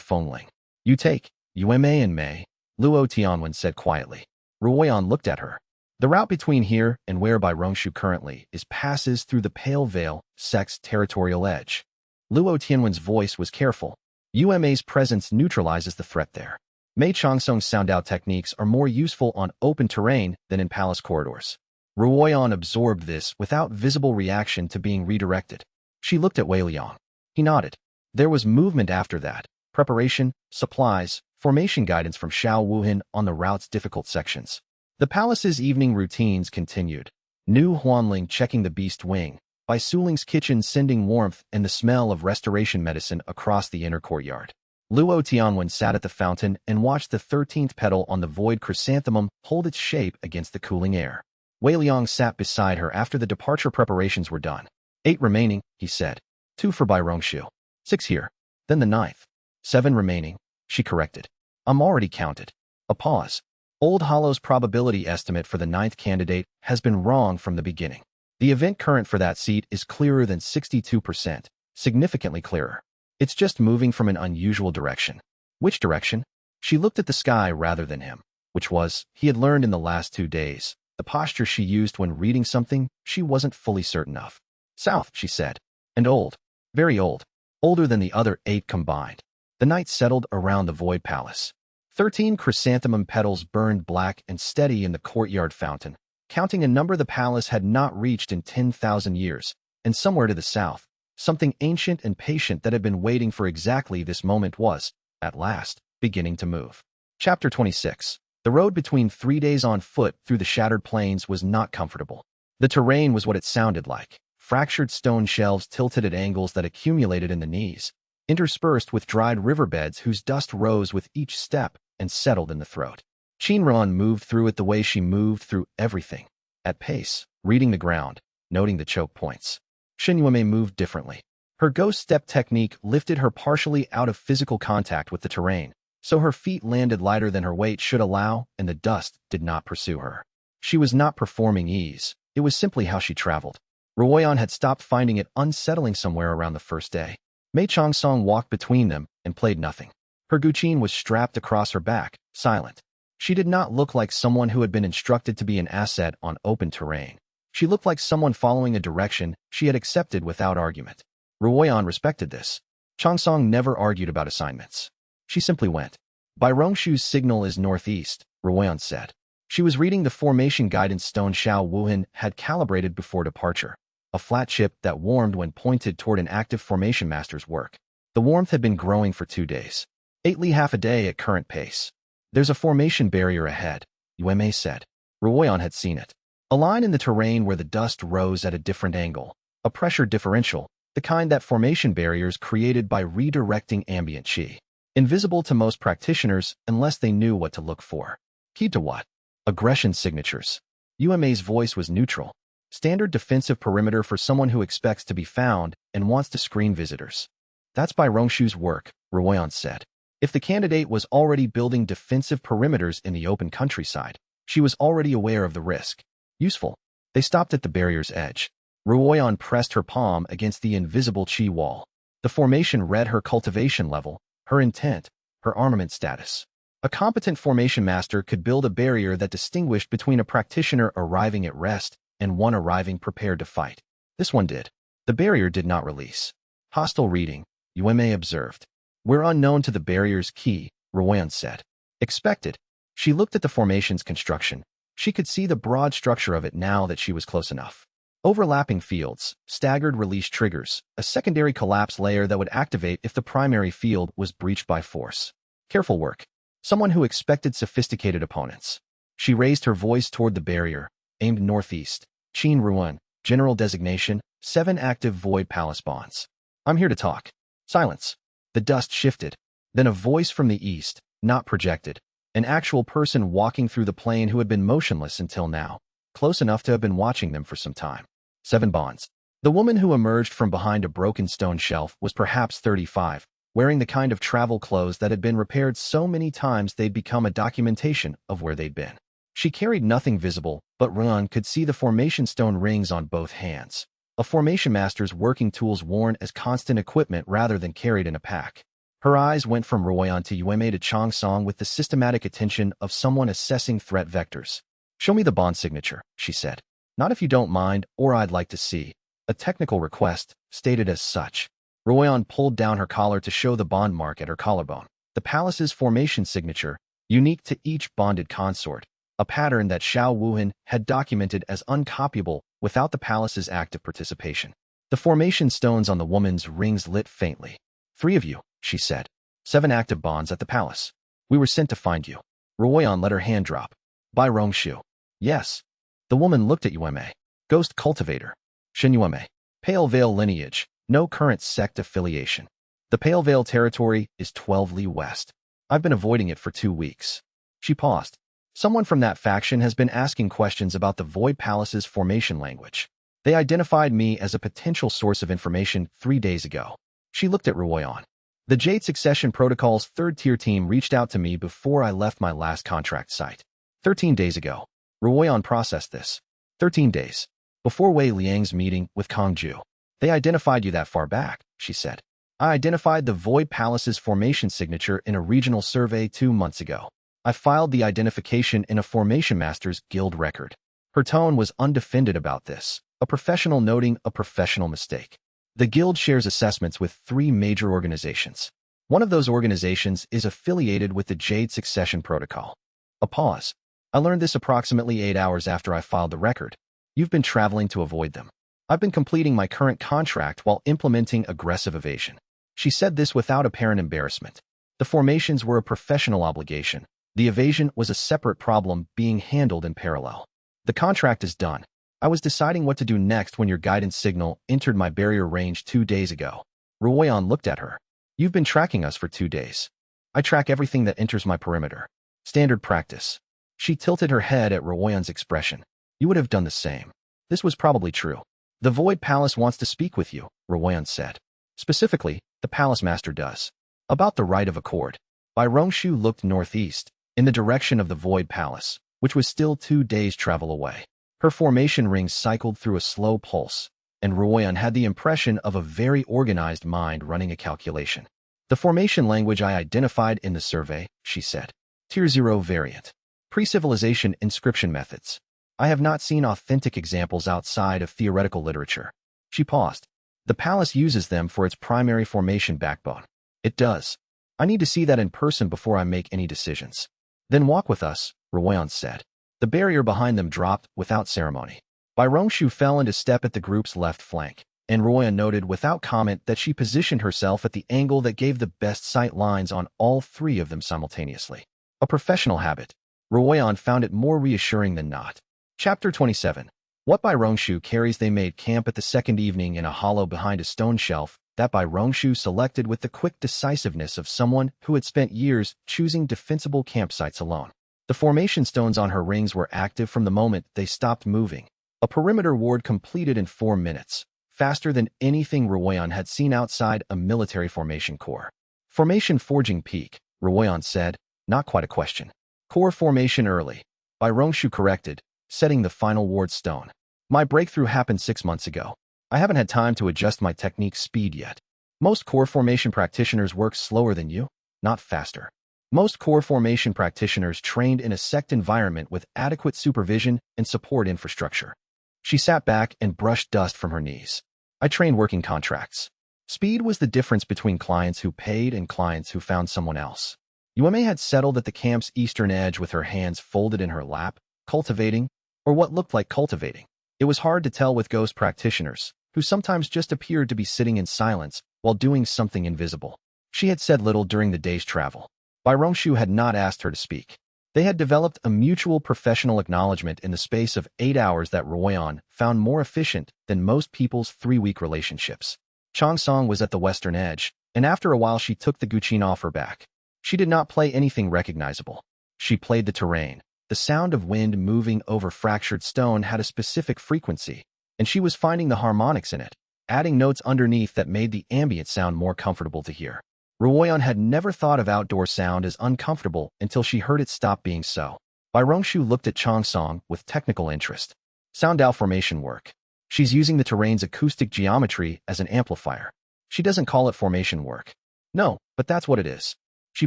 Feng Ling. You take Yuma and Mei, Luo Tianwen said quietly. Ruoyan looked at her. The route between here and where Bai Rongshu currently is passes through the Pale Veil, sect's territorial edge. Luo Tianwen's voice was careful. UMA's presence neutralizes the threat there. Mei Chongsong's sound-out techniques are more useful on open terrain than in palace corridors. Ruoyan absorbed this without visible reaction to being redirected. She looked at Wei Liang. He nodded. There was movement after that. Preparation, supplies, formation guidance from Xiao Wuhan on the route's difficult sections. The palace's evening routines continued. Nu Huanling checking the beast wing, Bai Suling's kitchen sending warmth and the smell of restoration medicine across the inner courtyard. Luo Tianwen sat at the fountain and watched the 13th petal on the void chrysanthemum hold its shape against the cooling air. Wei Liang sat beside her after the departure preparations were done. 8 remaining, he said. 2 for Bai Rongshu. 6 here. Then the 9th. 7 remaining, she corrected. I'm already counted. A pause. Old Hollow's probability estimate for the 9th candidate has been wrong from the beginning. The event current for that seat is clearer than 62%, significantly clearer. It's just moving from an unusual direction. Which direction? She looked at the sky rather than him, which was, he had learned in the last 2 days, the posture she used when reading something she wasn't fully certain of. South, she said. And old. Very old. Older than the other 8 combined. The night settled around the void palace. 13 chrysanthemum petals burned black and steady in the courtyard fountain, counting a number the palace had not reached in 10,000 years, and somewhere to the south, something ancient and patient that had been waiting for exactly this moment was, at last, beginning to move. Chapter 26. The road between 3 days on foot through the shattered plains was not comfortable. The terrain was what it sounded like, fractured stone shelves tilted at angles that accumulated in the knees, interspersed with dried riverbeds whose dust rose with each step and settled in the throat. Qinran moved through it the way she moved through everything, at pace, reading the ground, noting the choke points. Xinyueme moved differently. Her ghost step technique lifted her partially out of physical contact with the terrain, so her feet landed lighter than her weight should allow, and the dust did not pursue her. She was not performing ease, it was simply how she traveled. Ruoyan had stopped finding it unsettling somewhere around the first day. Mei Chongsong walked between them and played nothing. Her guqin was strapped across her back, silent. She did not look like someone who had been instructed to be an asset on open terrain. She looked like someone following a direction she had accepted without argument. Ruoyan respected this. Chongsong never argued about assignments. She simply went. Bai Rongshu's signal is northeast, Ruoyan said. She was reading the formation guidance stone Xiao Wuhan had calibrated before departure, a flat chip that warmed when pointed toward an active formation master's work. The warmth had been growing for 2 days. 8 li half a day at current pace. There's a formation barrier ahead, Yueme said. Ruoyan had seen it. A line in the terrain where the dust rose at a different angle, a pressure differential, the kind that formation barriers created by redirecting ambient qi. Invisible to most practitioners unless they knew what to look for. Keyed to what? Aggression signatures. UMA's voice was neutral. Standard defensive perimeter for someone who expects to be found and wants to screen visitors. That's by Rongshu's work, Ruoyan said. If the candidate was already building defensive perimeters in the open countryside, she was already aware of the risk. Useful. They stopped at the barrier's edge. Ruoyan pressed her palm against the invisible qi wall. The formation read her cultivation level, her intent, her armament status. A competent formation master could build a barrier that distinguished between a practitioner arriving at rest and one arriving prepared to fight. This one did. The barrier did not release. Hostile reading, UMA observed. We're unknown to the barrier's key, Ruoyan said. Expected. She looked at the formation's construction. She could see the broad structure of it now that she was close enough. Overlapping fields, staggered release triggers, a secondary collapse layer that would activate if the primary field was breached by force. Careful work. Someone who expected sophisticated opponents. She raised her voice toward the barrier, aimed northeast. Qin Ruan, general designation, 7 active void palace bonds. I'm here to talk. Silence. The dust shifted. Then a voice from the east, not projected. An actual person walking through the plane who had been motionless until now, close enough to have been watching them for some time. 7 bonds. The woman who emerged from behind a broken stone shelf was perhaps 35, wearing the kind of travel clothes that had been repaired so many times they'd become a documentation of where they'd been. She carried nothing visible, but Ruan could see the formation stone rings on both hands. A formation master's working tools worn as constant equipment rather than carried in a pack. Her eyes went from Ruoyan to Yueme to Chongsong with the systematic attention of someone assessing threat vectors. Show me the bond signature, she said. Not if you don't mind, or I'd like to see. A technical request, stated as such. Ruoyan pulled down her collar to show the bond mark at her collarbone. The palace's formation signature, unique to each bonded consort, a pattern that Xiao Wuhan had documented as uncopyable without the palace's active participation. The formation stones on the woman's rings lit faintly. 3 of you, she said. 7 active bonds at the palace. We were sent to find you. Ruoyan let her hand drop. By Rongshu. Yes. The woman looked at Yueme. Ghost cultivator. Shen Yueme. Pale Veil lineage. No current sect affiliation. The Pale Veil territory is 12 li west. I've been avoiding it for 2 weeks. She paused. Someone from that faction has been asking questions about the Void Palace's formation language. They identified me as a potential source of information 3 days ago. She looked at Ruoyan. The Jade Succession Protocol's 3rd-tier team reached out to me before I left my last contract site. 13 days ago. Ruoyan processed this. 13 days. Before Wei Liang's meeting with Kongju. They identified you that far back, she said. I identified the Void Palace's formation signature in a regional survey 2 months ago. I filed the identification in a Formation Masters Guild record. Her tone was undefended about this, a professional noting a professional mistake. The Guild shares assessments with 3 major organizations. One of those organizations is affiliated with the Jade Succession Protocol. A pause. I learned this approximately 8 hours after I filed the record. You've been traveling to avoid them. I've been completing my current contract while implementing aggressive evasion. She said this without apparent embarrassment. The formations were a professional obligation. The evasion was a separate problem being handled in parallel. The contract is done. I was deciding what to do next when your guidance signal entered my barrier range 2 days ago. Ruoyan looked at her. You've been tracking us for 2 days. I track everything that enters my perimeter. Standard practice. She tilted her head at Ruoyan's expression. You would have done the same. This was probably true. The Void Palace wants to speak with you, Ruoyan said. Specifically, the Palace Master does. About the right of accord. Bai Rongshu looked northeast, in the direction of the Void Palace, which was still 2 days' travel away. Her formation rings cycled through a slow pulse, and Ruoyan had the impression of a very organized mind running a calculation. The formation language I identified in the survey, she said. Tier 0 variant. Pre-civilization inscription methods. I have not seen authentic examples outside of theoretical literature. She paused. The palace uses them for its primary formation backbone. It does. I need to see that in person before I make any decisions. Then walk with us, Ruoyan said. The barrier behind them dropped without ceremony. Bai Rongshu fell into step at the group's left flank, and Ruoyan noted without comment that she positioned herself at the angle that gave the best sight lines on all 3 of them simultaneously. A professional habit. Ruoyan found it more reassuring than not. Chapter 27. What Bai Rongshu carries they made camp at the second evening in a hollow behind a stone shelf that Bai Rongshu selected with the quick decisiveness of someone who had spent years choosing defensible campsites alone. The formation stones on her rings were active from the moment they stopped moving. A perimeter ward completed in 4 minutes, faster than anything Ruoyan had seen outside a military formation core. Formation forging peak, Ruoyan said, not quite a question. Core formation early. Bai Rongshu corrected, setting the final ward stone. My breakthrough happened 6 months ago. I haven't had time to adjust my technique speed yet. Most core formation practitioners work slower than you, not faster. Most core formation practitioners trained in a sect environment with adequate supervision and support infrastructure. She sat back and brushed dust from her knees. I trained working contracts. Speed was the difference between clients who paid and clients who found someone else. Yuame had settled at the camp's eastern edge with her hands folded in her lap, cultivating, or what looked like cultivating. It was hard to tell with ghost practitioners, who sometimes just appeared to be sitting in silence while doing something invisible. She had said little during the day's travel. Bai Rongshu had not asked her to speak. They had developed a mutual professional acknowledgement in the space of 8 hours that Ruoyan found more efficient than most people's 3-week relationships. Changsong was at the western edge, and after a while she took the guqin off her back. She did not play anything recognizable. She played the terrain. The sound of wind moving over fractured stone had a specific frequency, and she was finding the harmonics in it, adding notes underneath that made the ambient sound more comfortable to hear. Ruoyan had never thought of outdoor sound as uncomfortable until she heard it stop being so. Bai Rongshu looked at Changsong with technical interest. Sound Dao formation work. She's using the terrain's acoustic geometry as an amplifier. She doesn't call it formation work. No, but that's what it is. She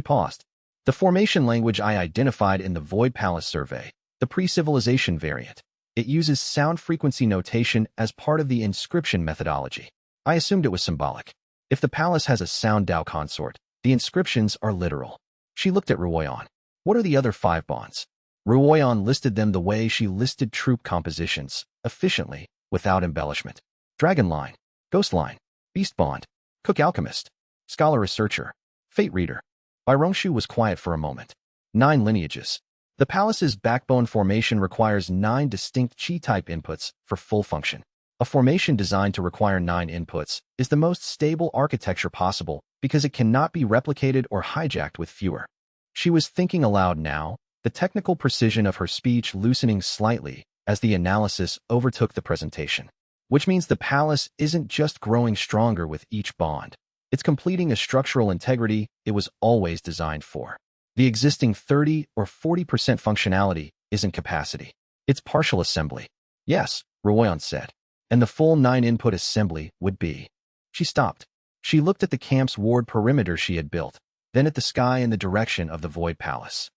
paused. The formation language I identified in the Void Palace survey, the pre-civilization variant. It uses sound frequency notation as part of the inscription methodology. I assumed it was symbolic. If the palace has a sound Dao consort, the inscriptions are literal. She looked at Ruoyan. What are the other 5 bonds? Ruoyan listed them the way she listed troop compositions, efficiently, without embellishment. Dragon line, ghost line, beast bond, cook alchemist, scholar researcher, fate reader. Bai Rongshu was quiet for a moment. 9 lineages. The palace's backbone formation requires 9 distinct chi-type inputs for full function. A formation designed to require 9 inputs is the most stable architecture possible because it cannot be replicated or hijacked with fewer. She was thinking aloud now, the technical precision of her speech loosening slightly as the analysis overtook the presentation. Which means the palace isn't just growing stronger with each bond. It's completing a structural integrity it was always designed for. The existing 30 or 40% functionality isn't capacity. It's partial assembly. Yes, Ruoyan said. And the full 9-input assembly would be. She stopped. She looked at the camp's ward perimeter she had built, then at the sky in the direction of the Void Palace.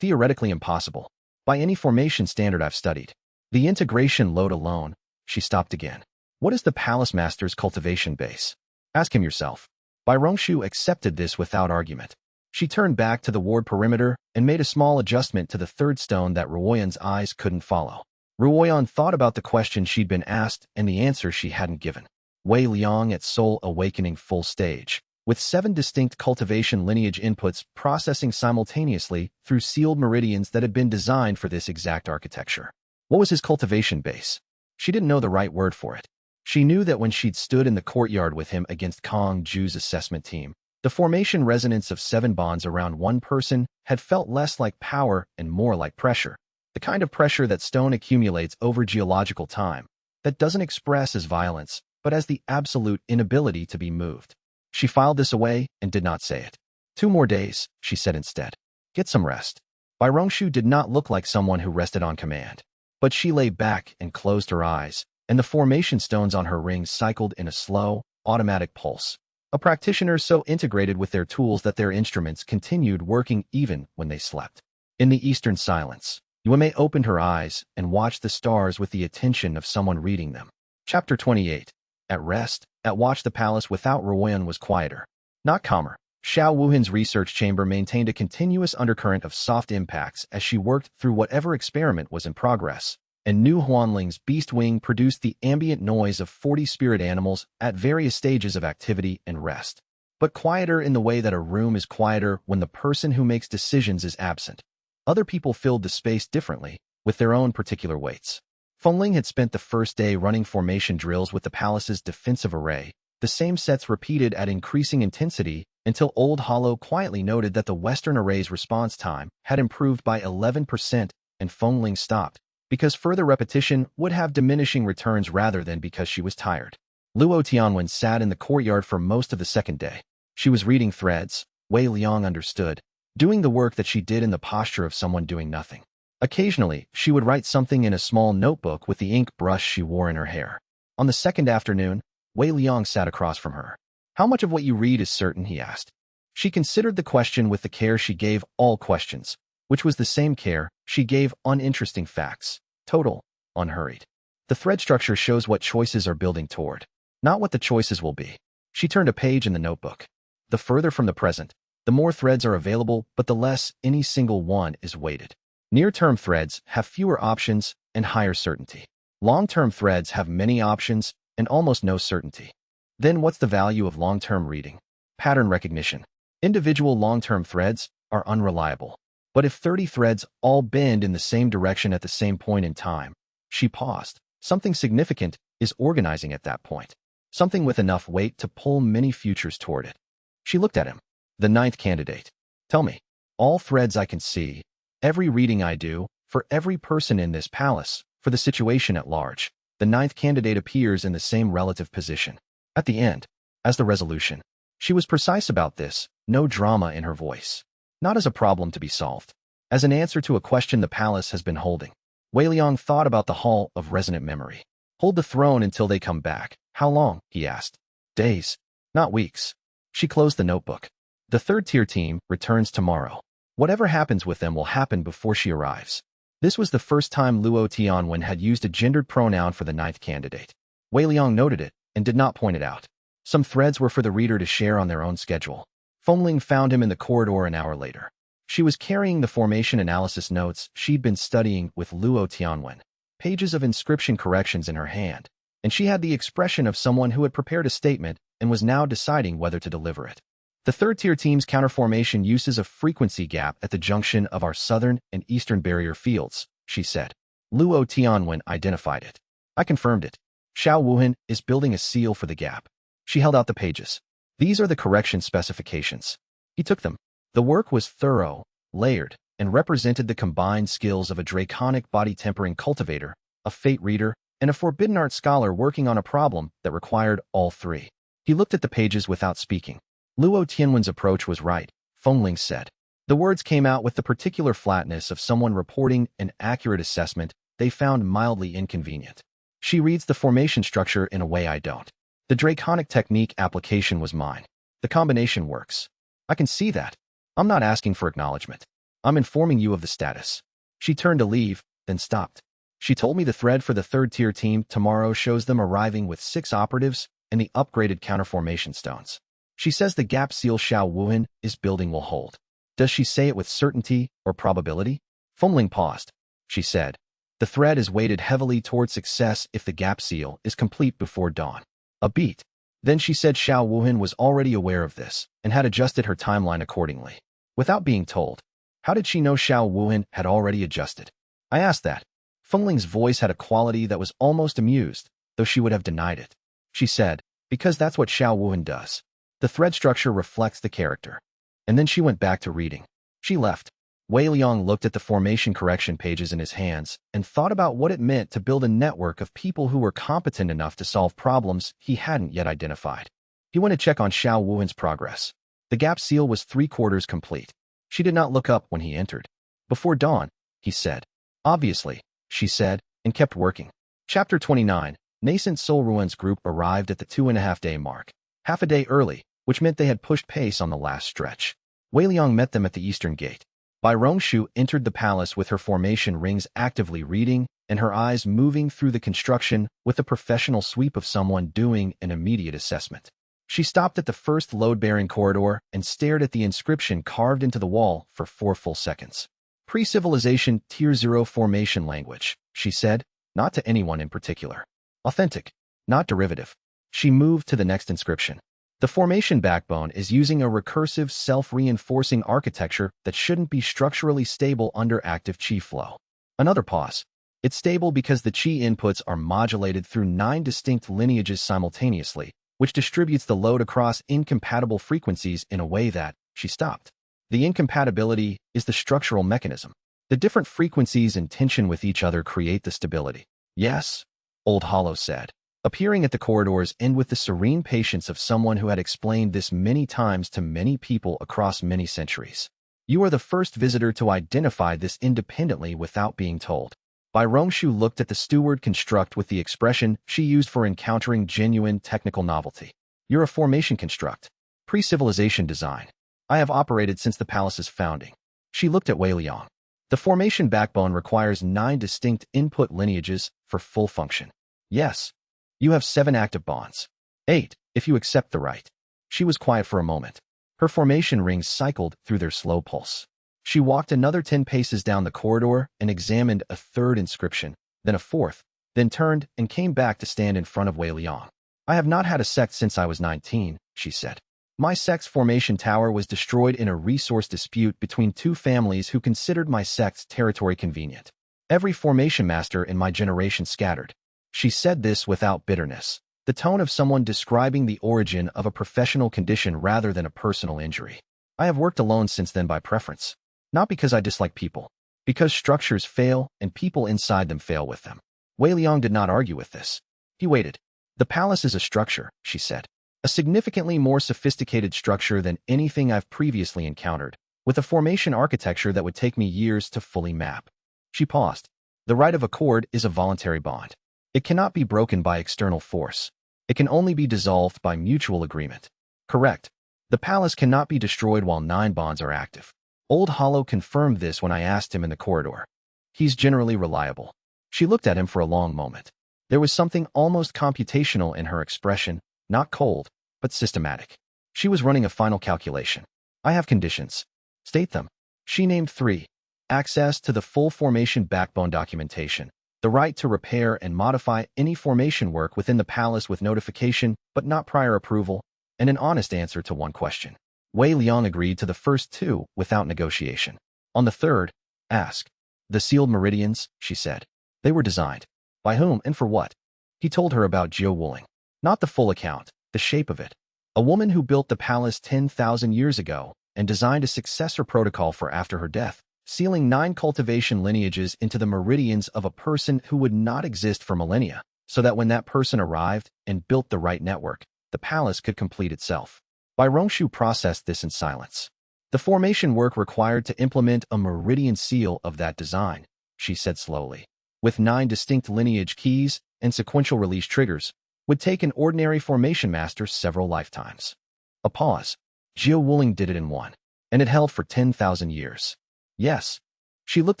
Theoretically impossible. By any formation standard I've studied. The integration load alone. She stopped again. What is the Palace Master's cultivation base? Ask him yourself. Bai Rongshu accepted this without argument. She turned back to the ward perimeter and made a small adjustment to the 3rd stone that Ruoyan's eyes couldn't follow. Ruoyan thought about the question she'd been asked and the answer she hadn't given. Wei Liang at Soul Awakening full stage, with 7 distinct cultivation lineage inputs processing simultaneously through sealed meridians that had been designed for this exact architecture. What was his cultivation base? She didn't know the right word for it. She knew that when she'd stood in the courtyard with him against Kong Ju's assessment team, the formation resonance of 7 bonds around one person had felt less like power and more like pressure. The kind of pressure that stone accumulates over geological time, that doesn't express as violence, but as the absolute inability to be moved. She filed this away and did not say it. 2 more days, she said instead. Get some rest. Bai Rongshu did not look like someone who rested on command. But she lay back and closed her eyes, and the formation stones on her rings cycled in a slow, automatic pulse. A practitioner so integrated with their tools that their instruments continued working even when they slept. In the eastern silence, Yuame opened her eyes and watched the stars with the attention of someone reading them. Chapter 28. At rest, at watch the palace without Ruoyan was quieter, not calmer. Xiao Wuhan's research chamber maintained a continuous undercurrent of soft impacts as she worked through whatever experiment was in progress, and New Huanling's beast wing produced the ambient noise of 40 spirit animals at various stages of activity and rest. But quieter in the way that a room is quieter when the person who makes decisions is absent. Other people filled the space differently, with their own particular weights. Fengling had spent the first day running formation drills with the palace's defensive array, the same sets repeated at increasing intensity until Old Hollow quietly noted that the Western array's response time had improved by 11%, and Fengling stopped, because further repetition would have diminishing returns rather than because she was tired. Luo Tianwen sat in the courtyard for most of the second day. She was reading threads, Wei Liang understood, doing the work that she did in the posture of someone doing nothing. Occasionally, she would write something in a small notebook with the ink brush she wore in her hair. On the second afternoon, Wei Liang sat across from her. "How much of what you read is certain?" he asked. She considered the question with the care she gave all questions, which was the same care she gave uninteresting facts. Total, unhurried. The thread structure shows what choices are building toward, not what the choices will be. She turned a page in the notebook. The further from the present, the more threads are available, but the less any single one is weighted. Near-term threads have fewer options and higher certainty. Long-term threads have many options and almost no certainty. Then what's the value of long-term reading? Pattern recognition. Individual long-term threads are unreliable. But if 30 threads all bend in the same direction at the same point in time, she paused. Something significant is organizing at that point. Something with enough weight to pull many futures toward it. She looked at him. "The ninth candidate. Tell me, all threads I can see, every reading I do, for every person in this palace, for the situation at large, the ninth candidate appears in the same relative position. At the end, as the resolution." She was precise about this, no drama in her voice. Not as a problem to be solved. As an answer to a question the palace has been holding. Wei Liang thought about the Hall of Resonant Memory. "Hold the throne until they come back." "How long?" he asked. "Days, not weeks." She closed the notebook. "The third-tier team returns tomorrow. Whatever happens with them will happen before she arrives." This was the first time Luo Tianwen had used a gendered pronoun for the ninth candidate. Wei Liang noted it and did not point it out. Some threads were for the reader to share on their own schedule. Fengling found him in the corridor an hour later. She was carrying the formation analysis notes she'd been studying with Luo Tianwen, pages of inscription corrections in her hand, and she had the expression of someone who had prepared a statement and was now deciding whether to deliver it. "The third-tier team's counterformation uses a frequency gap at the junction of our southern and eastern barrier fields," she said. Luo Tianwen identified it. "I confirmed it. Xiao Wuhan is building a seal for the gap." She held out the pages. "These are the correction specifications." He took them. The work was thorough, layered, and represented the combined skills of a draconic body-tempering cultivator, a fate reader, and a forbidden art scholar working on a problem that required all three. He looked at the pages without speaking. Luo Tianwen's approach was right, Fengling said. The words came out with the particular flatness of someone reporting an accurate assessment they found mildly inconvenient. "She reads the formation structure in a way I don't. The draconic technique application was mine. The combination works. I can see that. I'm not asking for acknowledgement. I'm informing you of the status." She turned to leave, then stopped. "She told me the thread for the third-tier team tomorrow shows them arriving with 6 operatives and the upgraded counterformation stones. She says the gap seal Xiao Wuhan is building will hold. Does she say it with certainty or probability?" Fengling paused. She said, "The thread is weighted heavily toward success if the gap seal is complete before dawn." A beat. Then she said Xiao Wuhan was already aware of this and had adjusted her timeline accordingly. Without being told. How did she know Xiao Wuhan had already adjusted? "I asked that." Fengling's voice had a quality that was almost amused, though she would have denied it. She said, "Because that's what Xiao Wuhan does. The thread structure reflects the character." And then she went back to reading. She left. Wei Liang looked at the formation correction pages in his hands and thought about what it meant to build a network of people who were competent enough to solve problems he hadn't yet identified. He went to check on Xiao Wuhan's progress. The gap seal was 3/4 complete. She did not look up when he entered. "Before dawn," he said. "Obviously," she said, and kept working. Chapter 29, Nascent Soul Ruins group arrived at the 2.5-day mark. Half a day early, which meant they had pushed pace on the last stretch. Wei Liang met them at the eastern gate. Bai Rongshu entered the palace with her formation rings actively reading and her eyes moving through the construction with the professional sweep of someone doing an immediate assessment. She stopped at the first load-bearing corridor and stared at the inscription carved into the wall for 4 full seconds. "Pre-civilization Tier 0 formation language," she said, not to anyone in particular. "Authentic, not derivative." She moved to the next inscription. "The formation backbone is using a recursive self-reinforcing architecture that shouldn't be structurally stable under active chi flow." Another pause. It's stable because the qi inputs are modulated through 9 distinct lineages simultaneously, which distributes the load across incompatible frequencies in a way that, she stopped. The incompatibility is the structural mechanism. The different frequencies in tension with each other create the stability. Yes, Old Hollow said, appearing at the corridor's end with the serene patience of someone who had explained this many times to many people across many centuries. You are the first visitor to identify this independently without being told. Bai Rongshu looked at the steward construct with the expression she used for encountering genuine technical novelty. You're a formation construct. Pre-civilization design. I have operated since the palace's founding. She looked at Wei Liang. The formation backbone requires 9 distinct input lineages for full function. Yes. You have 7 active bonds. 8, if you accept the right. She was quiet for a moment. Her formation rings cycled through their slow pulse. She walked another 10 paces down the corridor and examined a 3rd inscription, then a 4th, then turned and came back to stand in front of Wei Liang. I have not had a sect since I was 19, she said. My sect's formation tower was destroyed in a resource dispute between 2 families who considered my sect's territory convenient. Every formation master in my generation scattered. She said this without bitterness, the tone of someone describing the origin of a professional condition rather than a personal injury. I have worked alone since then by preference. Not because I dislike people. Because structures fail and people inside them fail with them. Wei Liang did not argue with this. He waited. The palace is a structure, she said. A significantly more sophisticated structure than anything I've previously encountered, with a formation architecture that would take me years to fully map. She paused. The right of accord is a voluntary bond. It cannot be broken by external force. It can only be dissolved by mutual agreement. Correct. The palace cannot be destroyed while 9 bonds are active. Old Hollow confirmed this when I asked him in the corridor. He's generally reliable. She looked at him for a long moment. There was something almost computational in her expression, not cold, but systematic. She was running a final calculation. I have conditions. State them. She named 3. Access to the full formation backbone documentation. The right to repair and modify any formation work within the palace with notification but not prior approval, and an honest answer to 1 question. Wei Liang agreed to the first 2 without negotiation. On the 3rd, ask. The sealed meridians, she said. They were designed. By whom and for what? He told her about Jiu Wuling. Not the full account, the shape of it. A woman who built the palace 10,000 years ago and designed a successor protocol for after her death, sealing 9 cultivation lineages into the meridians of a person who would not exist for millennia, so that when that person arrived and built the right network, the palace could complete itself. Bai Rongshu processed this in silence. The formation work required to implement a meridian seal of that design, she said slowly, with 9 distinct lineage keys and sequential release triggers, would take an ordinary formation master several lifetimes. A pause. Jiu Wuling did it in 1, and it held for 10,000 years. Yes. She looked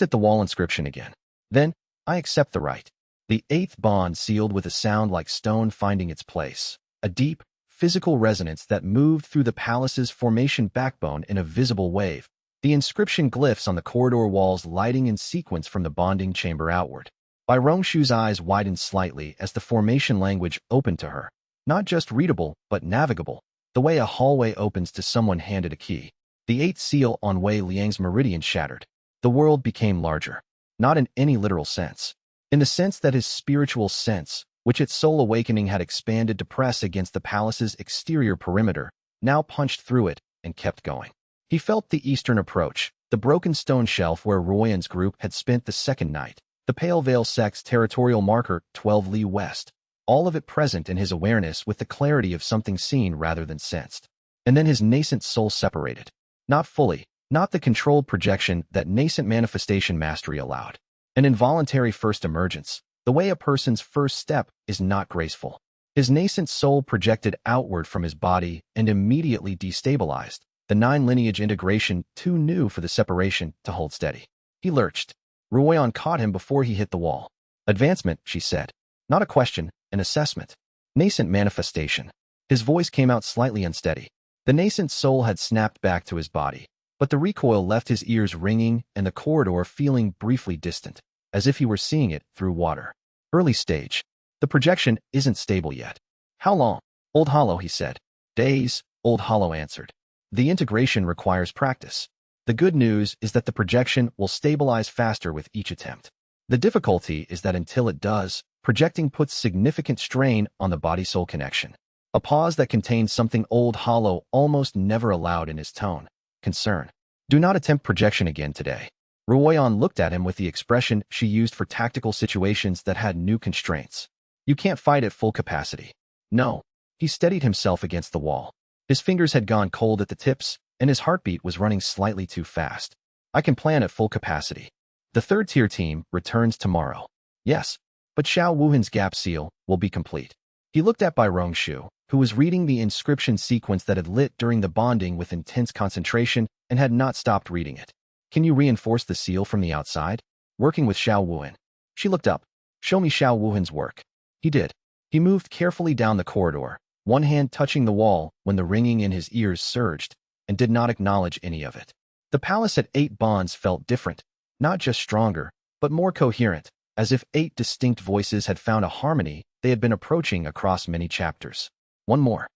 at the wall inscription again. Then, I accept the right. The 8th bond sealed with a sound like stone finding its place, a deep, physical resonance that moved through the palace's formation backbone in a visible wave, the inscription glyphs on the corridor walls lighting in sequence from the bonding chamber outward. Bai Rongshu's eyes widened slightly as the formation language opened to her, not just readable, but navigable, the way a hallway opens to someone handed a key. The 8th seal on Wei Liang's meridian shattered. The world became larger. Not in any literal sense. In the sense that his spiritual sense, which its soul awakening had expanded to press against the palace's exterior perimeter, now punched through it and kept going. He felt the eastern approach, the broken stone shelf where Royan's group had spent the 2nd night, the Pale Veil sect's territorial marker 12 Li West, all of it present in his awareness with the clarity of something seen rather than sensed. And then his nascent soul separated. Not fully, not the controlled projection that nascent manifestation mastery allowed. An involuntary first emergence, the way a person's first step is not graceful. His nascent soul projected outward from his body and immediately destabilized, the 9 lineage integration too new for the separation to hold steady. He lurched. Ruoyan caught him before he hit the wall. Advancement, she said. Not a question, an assessment. Nascent manifestation. His voice came out slightly unsteady. The nascent soul had snapped back to his body, but the recoil left his ears ringing and the corridor feeling briefly distant, as if he were seeing it through water. Early stage. The projection isn't stable yet. How long? Old Hollow, he said. Days, Old Hollow answered. The integration requires practice. The good news is that the projection will stabilize faster with each attempt. The difficulty is that until it does, projecting puts significant strain on the body-soul connection. A pause that contains something old hollow almost never allowed in his tone. Concern. Do not attempt projection again today. Ruoyan looked at him with the expression she used for tactical situations that had new constraints. You can't fight at full capacity. No. He steadied himself against the wall. His fingers had gone cold at the tips, and his heartbeat was running slightly too fast. I can plan at full capacity. The third-tier team returns tomorrow. Yes, but Xiao Wuhan's gap seal will be complete. He looked at Bai Rongshu, who was reading the inscription sequence that had lit during the bonding with intense concentration and had not stopped reading it. Can you reinforce the seal from the outside? Working with Xiao Wuhan. She looked up. Show me Xiao Wuhan's work. He did. He moved carefully down the corridor, one hand touching the wall when the ringing in his ears surged, and did not acknowledge any of it. The palace at 8 bonds felt different, not just stronger, but more coherent, as if 8 distinct voices had found a harmony they had been approaching across many chapters. One more,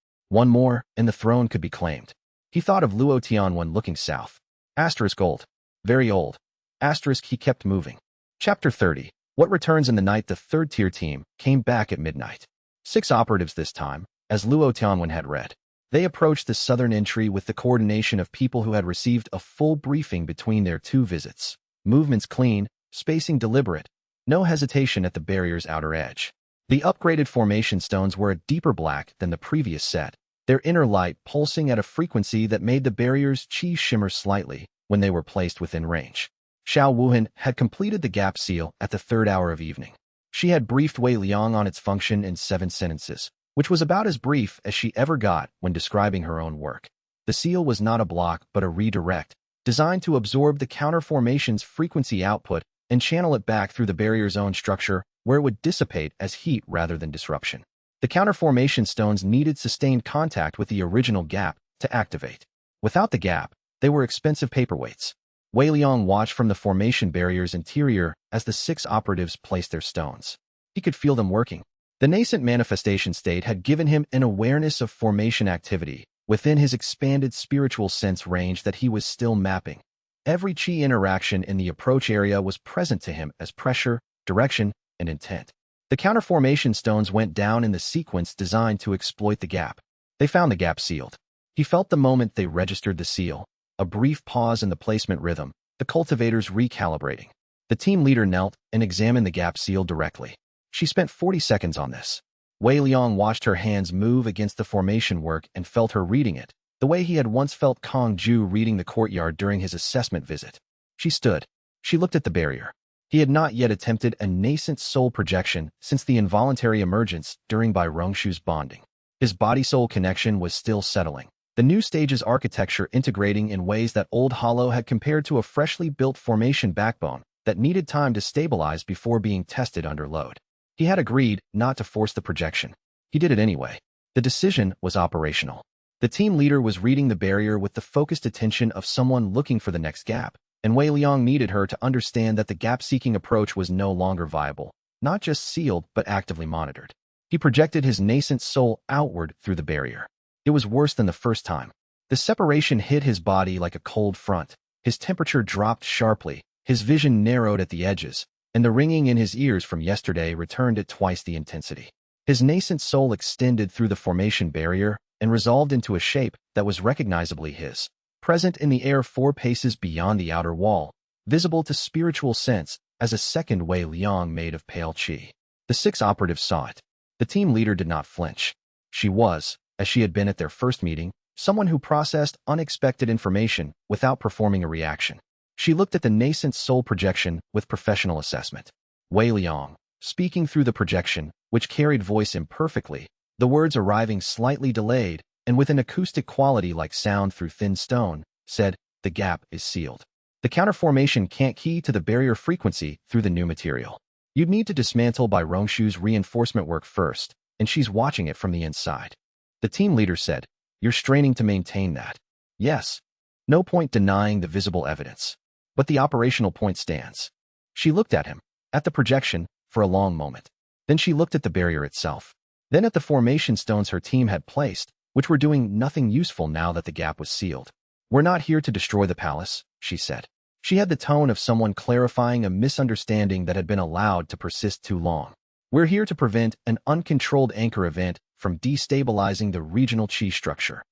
and the throne could be claimed. He thought of Luo Tianwen looking south. Asterisk old. Very old. Asterisk he kept moving. Chapter 30. What returns in the night? The third-tier team came back at midnight. 6 operatives this time, as Luo Tianwen had read. They approached the southern entry with the coordination of people who had received a full briefing between their 2 visits. Movements clean, spacing deliberate, no hesitation at the barrier's outer edge. The upgraded formation stones were a deeper black than the previous set, their inner light pulsing at a frequency that made the barrier's chi shimmer slightly when they were placed within range. Xiao Wuhan had completed the gap seal at the 3rd hour of evening. She had briefed Wei Liang on its function in 7 sentences, which was about as brief as she ever got when describing her own work. The seal was not a block but a redirect, designed to absorb the counterformation's frequency output and channel it back through the barrier's own structure, where it would dissipate as heat rather than disruption. The counterformation stones needed sustained contact with the original gap to activate. Without the gap, they were expensive paperweights. Wei Liang watched from the formation barrier's interior as the 6 operatives placed their stones. He could feel them working. The nascent manifestation state had given him an awareness of formation activity within his expanded spiritual sense range that he was still mapping. Every chi interaction in the approach area was present to him as pressure, direction, and intent. The counterformation stones went down in the sequence designed to exploit the gap. They found the gap sealed. He felt the moment they registered the seal, a brief pause in the placement rhythm, the cultivators recalibrating. The team leader knelt and examined the gap seal directly. She spent 40 seconds on this. Wei Liang watched her hands move against the formation work and felt her reading it, the way he had once felt Kong Ju reading the courtyard during his assessment visit. She stood. She looked at the barrier. He had not yet attempted a nascent soul projection since the involuntary emergence during Bai Rongshu's bonding. His body-soul connection was still settling, the new stage's architecture integrating in ways that Old Hollow had compared to a freshly built formation backbone that needed time to stabilize before being tested under load. He had agreed not to force the projection. He did it anyway. The decision was operational. The team leader was reading the barrier with the focused attention of someone looking for the next gap, and Wei Liang needed her to understand that the gap-seeking approach was no longer viable, not just sealed but actively monitored. He projected his nascent soul outward through the barrier. It was worse than the first time. The separation hit his body like a cold front. His temperature dropped sharply, his vision narrowed at the edges, and the ringing in his ears from yesterday returned at twice the intensity. His nascent soul extended through the formation barrier and resolved into a shape that was recognizably his, present in the air 4 paces beyond the outer wall, visible to spiritual sense as a second Wei Liang made of pale qi. The 6 operatives saw it. The team leader did not flinch. She was, as she had been at their first meeting, someone who processed unexpected information without performing a reaction. She looked at the nascent soul projection with professional assessment. Wei Liang, speaking through the projection, which carried voice imperfectly, the words arriving slightly delayed and with an acoustic quality like sound through thin stone, said, "The gap is sealed. The counterformation can't key to the barrier frequency through the new material. You'd need to dismantle Bai Rongshu's reinforcement work first, and she's watching it from the inside." The team leader said, "You're straining to maintain that." "Yes. No point denying the visible evidence. But the operational point stands." She looked at him, at the projection, for a long moment. Then she looked at the barrier itself. Then at the formation stones her team had placed, which were doing nothing useful now that the gap was sealed. "We're not here to destroy the palace," she said. She had the tone of someone clarifying a misunderstanding that had been allowed to persist too long. We're here to prevent an uncontrolled anchor event from destabilizing the regional chi structure.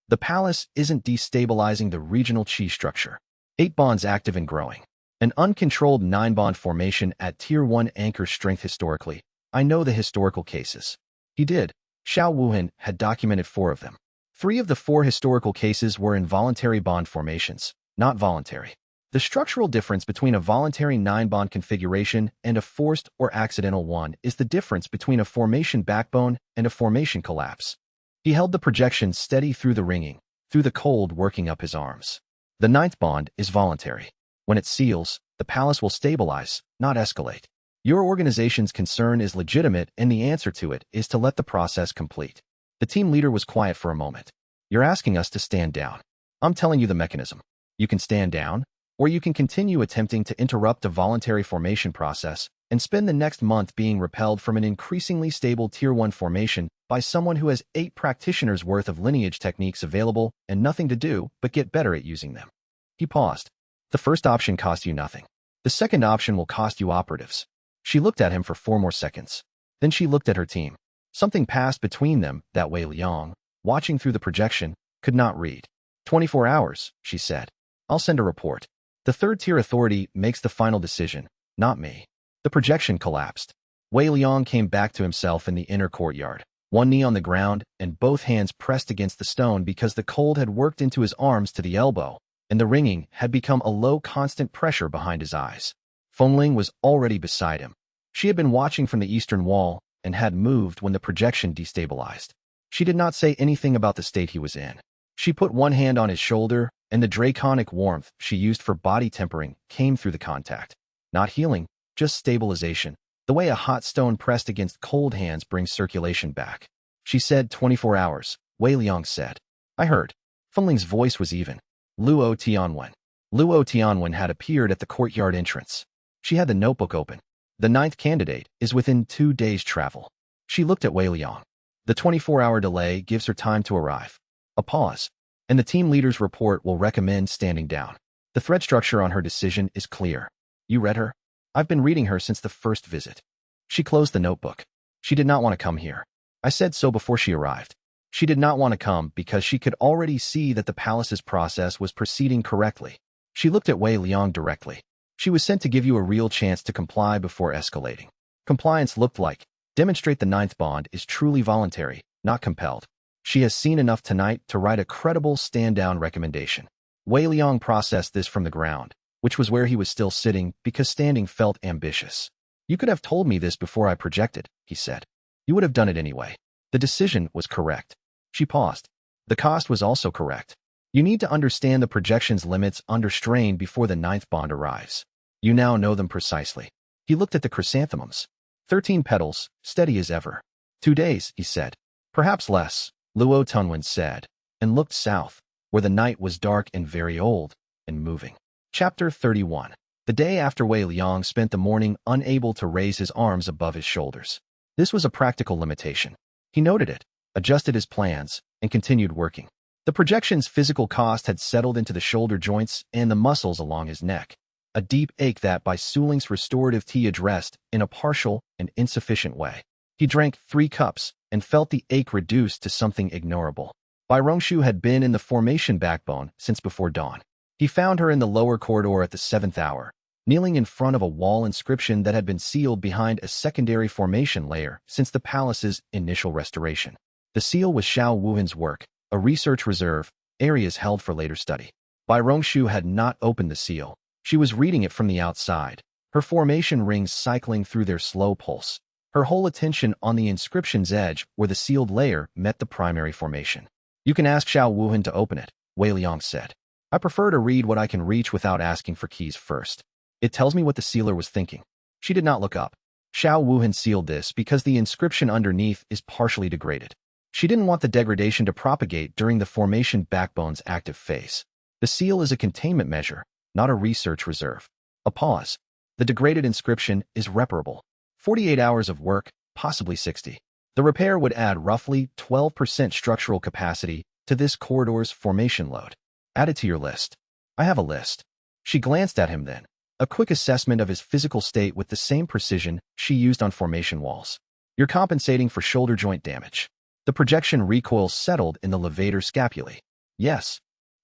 The palace isn't destabilizing the regional chi structure. 8 bonds active and growing. An uncontrolled 9-bond formation at Tier 1 anchor strength historically. I know the historical cases. He did. Xiao Wuhan had documented 4 of them. 3 of the 4 historical cases were involuntary bond formations, not voluntary. The structural difference between a voluntary 9-bond configuration and a forced or accidental one is the difference between a formation backbone and a formation collapse. He held the projection steady through the ringing, through the cold working up his arms. The 9th bond is voluntary. When it seals, the palace will stabilize, not escalate. Your organization's concern is legitimate, and the answer to it is to let the process complete. The team leader was quiet for a moment. You're asking us to stand down. I'm telling you the mechanism. You can stand down, or you can continue attempting to interrupt the voluntary formation process and spend the next month being repelled from an increasingly stable Tier 1 formation by someone who has 8 practitioners' worth of lineage techniques available and nothing to do but get better at using them. He paused. The first option cost you nothing. The second option will cost you operatives. She looked at him for 4 more seconds. Then she looked at her team. Something passed between them that Wei Liang, watching through the projection, could not read. 24 hours, she said. I'll send a report. The third-tier authority makes the final decision, not me. The projection collapsed. Wei Liang came back to himself in the inner courtyard, one knee on the ground and both hands pressed against the stone because the cold had worked into his arms to the elbow, and the ringing had become a low constant pressure behind his eyes. Fengling was already beside him. She had been watching from the eastern wall and had moved when the projection destabilized. She did not say anything about the state he was in. She put one hand on his shoulder, and the draconic warmth she used for body tempering came through the contact. Not healing, just stabilization, the way a hot stone pressed against cold hands brings circulation back. She said 24 hours, Wei Liang said. I heard. Fengling's voice was even. Luo Tianwen. Luo Tianwen had appeared at the courtyard entrance. She had the notebook open. The 9th candidate is within 2 days' travel. She looked at Wei Liang. The 24-hour delay gives her time to arrive. A pause. And the team leader's report will recommend standing down. The thread structure on her decision is clear. You read her? I've been reading her since the first visit. She closed the notebook. She did not want to come here. I said so before she arrived. She did not want to come because she could already see that the palace's process was proceeding correctly. She looked at Wei Liang directly. She was sent to give you a real chance to comply before escalating. Compliance looked like, demonstrate the 9th bond is truly voluntary, not compelled. She has seen enough tonight to write a credible stand-down recommendation. Wei Liang processed this from the ground, which was where he was still sitting because standing felt ambitious. You could have told me this before I projected, he said. You would have done it anyway. The decision was correct. She paused. The cost was also correct. You need to understand the projection's limits under strain before the 9th bond arrives. You now know them precisely. He looked at the chrysanthemums. 13 petals, steady as ever. 2 days, he said. Perhaps less, Luo Tunwen said, and looked south, where the night was dark and very old, and moving. Chapter 31. The day after Wei Liang spent the morning unable to raise his arms above his shoulders. This was a practical limitation. He noted it, adjusted his plans, and continued working. The projection's physical cost had settled into the shoulder joints and the muscles along his neck, a deep ache that by Suling's restorative tea addressed in a partial and insufficient way. He drank 3 cups and felt the ache reduced to something ignorable. Bai Rongshu had been in the formation backbone since before dawn. He found her in the lower corridor at the 7th hour, kneeling in front of a wall inscription that had been sealed behind a secondary formation layer since the palace's initial restoration. The seal was Xiao Wuhan's work, a research reserve, areas held for later study. Bai Rongshu had not opened the seal. She was reading it from the outside, her formation rings cycling through their slow pulse, her whole attention on the inscription's edge where the sealed layer met the primary formation. You can ask Xiao Wuhan to open it, Wei Liang said. I prefer to read what I can reach without asking for keys first. It tells me what the sealer was thinking. She did not look up. Xiao Wuhan sealed this because the inscription underneath is partially degraded. She didn't want the degradation to propagate during the formation backbone's active phase. The seal is a containment measure, not a research reserve. A pause. The degraded inscription is reparable. 48 hours of work, possibly 60. The repair would add roughly 12% structural capacity to this corridor's formation load. Add it to your list. I have a list. She glanced at him then. A quick assessment of his physical state with the same precision she used on formation walls. You're compensating for shoulder joint damage. The projection recoil settled in the levator scapulae. Yes.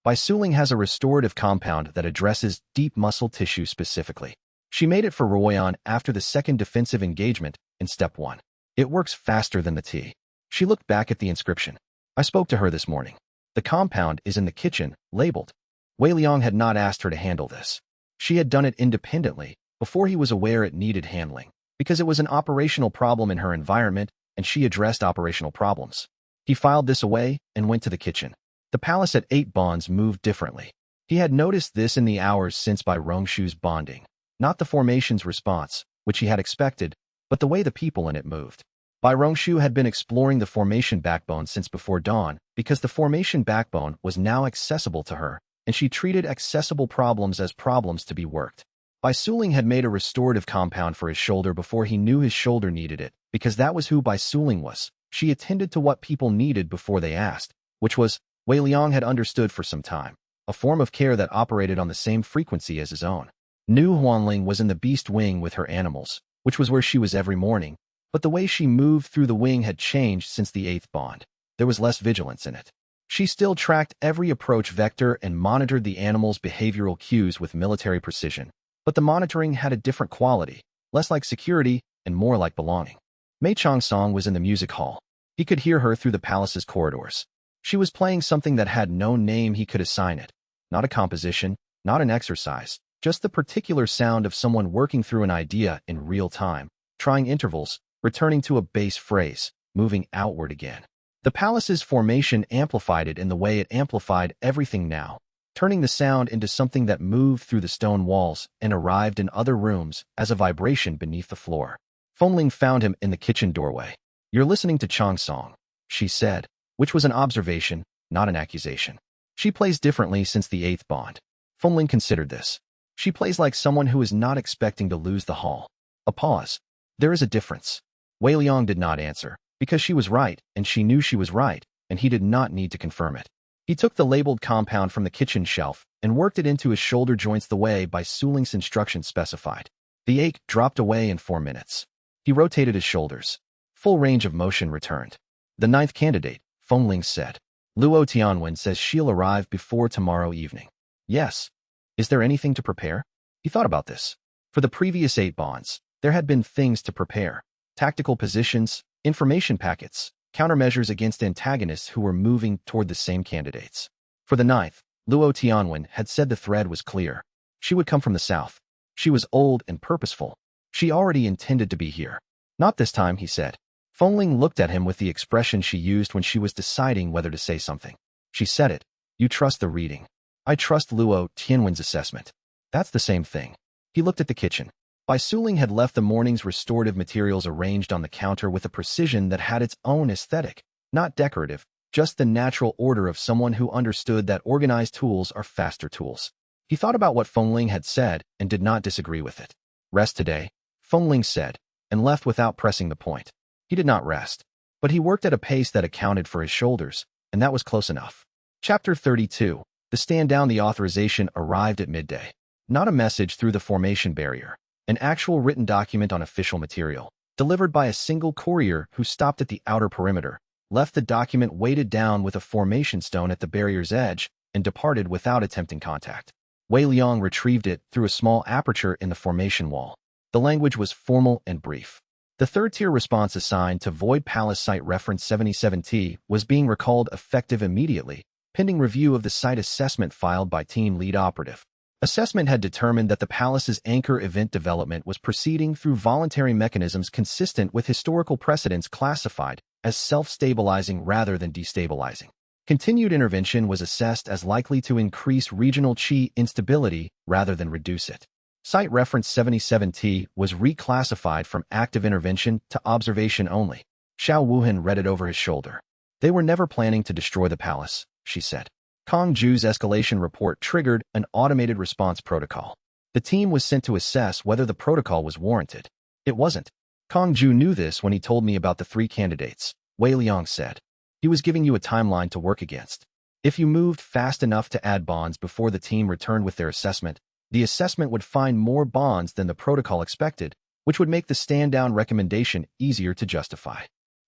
Bisuling has a restorative compound that addresses deep muscle tissue specifically. She made it for Royan after the second defensive engagement in step 1. It works faster than the T. She looked back at the inscription. I spoke to her this morning. The compound is in the kitchen, labeled. Wei Liang had not asked her to handle this. She had done it independently, before he was aware it needed handling, because it was an operational problem in her environment, and she addressed operational problems. He filed this away and went to the kitchen. The palace at 8 bonds moved differently. He had noticed this in the hours since by Rongshu's bonding. Not the formation's response, which he had expected, but the way the people in it moved. Bai Rongshu had been exploring the formation backbone since before dawn, because the formation backbone was now accessible to her, and she treated accessible problems as problems to be worked. Bisuling had made a restorative compound for his shoulder before he knew his shoulder needed it, because that was who Bisuling was. She attended to what people needed before they asked, which was, Wei Liang had understood for some time, a form of care that operated on the same frequency as his own. Nu Huanling was in the beast wing with her animals, which was where she was every morning, but the way she moved through the wing had changed since the 8th bond. There was less vigilance in it. She still tracked every approach vector and monitored the animals' behavioral cues with military precision, but the monitoring had a different quality, less like security and more like belonging. Mei Chongsong was in the music hall. He could hear her through the palace's corridors. She was playing something that had no name he could assign it. Not a composition, not an exercise, just the particular sound of someone working through an idea in real time, trying intervals, returning to a base phrase, moving outward again. The palace's formation amplified it in the way it amplified everything now, turning the sound into something that moved through the stone walls and arrived in other rooms as a vibration beneath the floor. Fengling found him in the kitchen doorway. You're listening to Chongsong, she said, which was an observation, not an accusation. She plays differently since the 8th bond. Fengling considered this. She plays like someone who is not expecting to lose the hall. A pause. There is a difference. Wei Liang did not answer, because she was right, and she knew she was right, and he did not need to confirm it. He took the labeled compound from the kitchen shelf and worked it into his shoulder joints the way Bisuling's instructions specified. The ache dropped away in 4 minutes. He rotated his shoulders. Full range of motion returned. The 9th candidate, Fengling said. Luo Tianwen says she'll arrive before tomorrow evening. Yes. Is there anything to prepare? He thought about this. For the previous 8 bonds, there had been things to prepare. Tactical positions, information packets, countermeasures against antagonists who were moving toward the same candidates. For the 9th, Luo Tianwen had said the thread was clear. She would come from the south. She was old and purposeful. She already intended to be here. Not this time, he said. Fengling looked at him with the expression she used when she was deciding whether to say something. She said it. You trust the reading. I trust Luo Tianwen's assessment. That's the same thing. He looked at the kitchen. Bisuling had left the morning's restorative materials arranged on the counter with a precision that had its own aesthetic, not decorative, just the natural order of someone who understood that organized tools are faster tools. He thought about what Fengling had said and did not disagree with it. Rest today, Fengling said, and left without pressing the point. He did not rest, but he worked at a pace that accounted for his shoulders, and that was close enough. Chapter 32. The stand down. The authorization arrived at midday. Not a message through the formation barrier. An actual written document on official material, delivered by a single courier who stopped at the outer perimeter, left the document weighted down with a formation stone at the barrier's edge, and departed without attempting contact. Wei Liang retrieved it through a small aperture in the formation wall. The language was formal and brief. The third-tier response assigned to Void Palace Site Reference 77T was being recalled effective immediately, pending review of the site assessment filed by Team Lead Operative. Assessment had determined that the palace's anchor event development was proceeding through voluntary mechanisms consistent with historical precedents classified as self-stabilizing rather than destabilizing. Continued intervention was assessed as likely to increase regional qi instability rather than reduce it. Site reference 77T was reclassified from active intervention to observation only. Xiao Wuhan read it over his shoulder. They were never planning to destroy the palace, she said. Kong Ju's escalation report triggered an automated response protocol. The team was sent to assess whether the protocol was warranted. It wasn't. Kong Ju knew this when he told me about the 3 candidates, Wei Liang said. He was giving you a timeline to work against. If you moved fast enough to add bonds before the team returned with their assessment, The assessment would find more bonds than the protocol expected, which would make the stand-down recommendation easier to justify.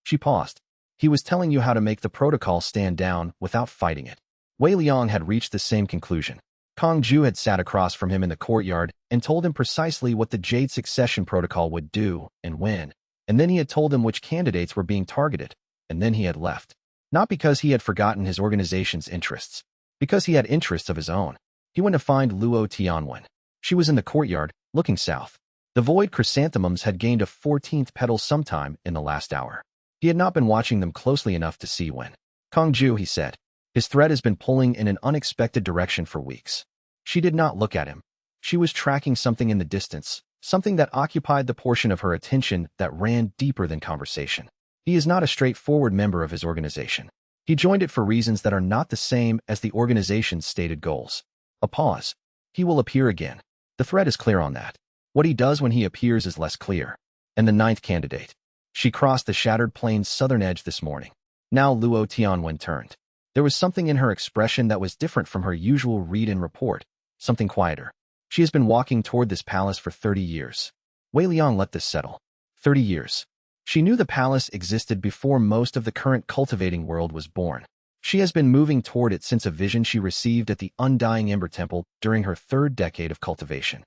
She paused. He was telling you how to make the protocol stand down without fighting it. Wei Liang had reached the same conclusion. Kong Ju had sat across from him in the courtyard and told him precisely what the Jade Succession Protocol would do and when. And then he had told him which candidates were being targeted, and then he had left. Not because he had forgotten his organization's interests, because he had interests of his own. He went to find Luo Tianwen. She was in the courtyard, looking south. The void chrysanthemums had gained a 14th petal sometime in the last hour. He had not been watching them closely enough to see when. Kong Ju, he said. His thread has been pulling in an unexpected direction for weeks. She did not look at him. She was tracking something in the distance, something that occupied the portion of her attention that ran deeper than conversation. He is not a straightforward member of his organization. He joined it for reasons that are not the same as the organization's stated goals. A pause. He will appear again. The thread is clear on that. What he does when he appears is less clear. And the 9th candidate. She crossed the shattered plain's southern edge this morning. Now Luo Tianwen turned. There was something in her expression that was different from her usual read and report, something quieter. She has been walking toward this palace for 30 years. Wei Liang let this settle. 30 years. She knew the palace existed before most of the current cultivating world was born. She has been moving toward it since a vision she received at the Undying Ember Temple during her 3rd decade of cultivation.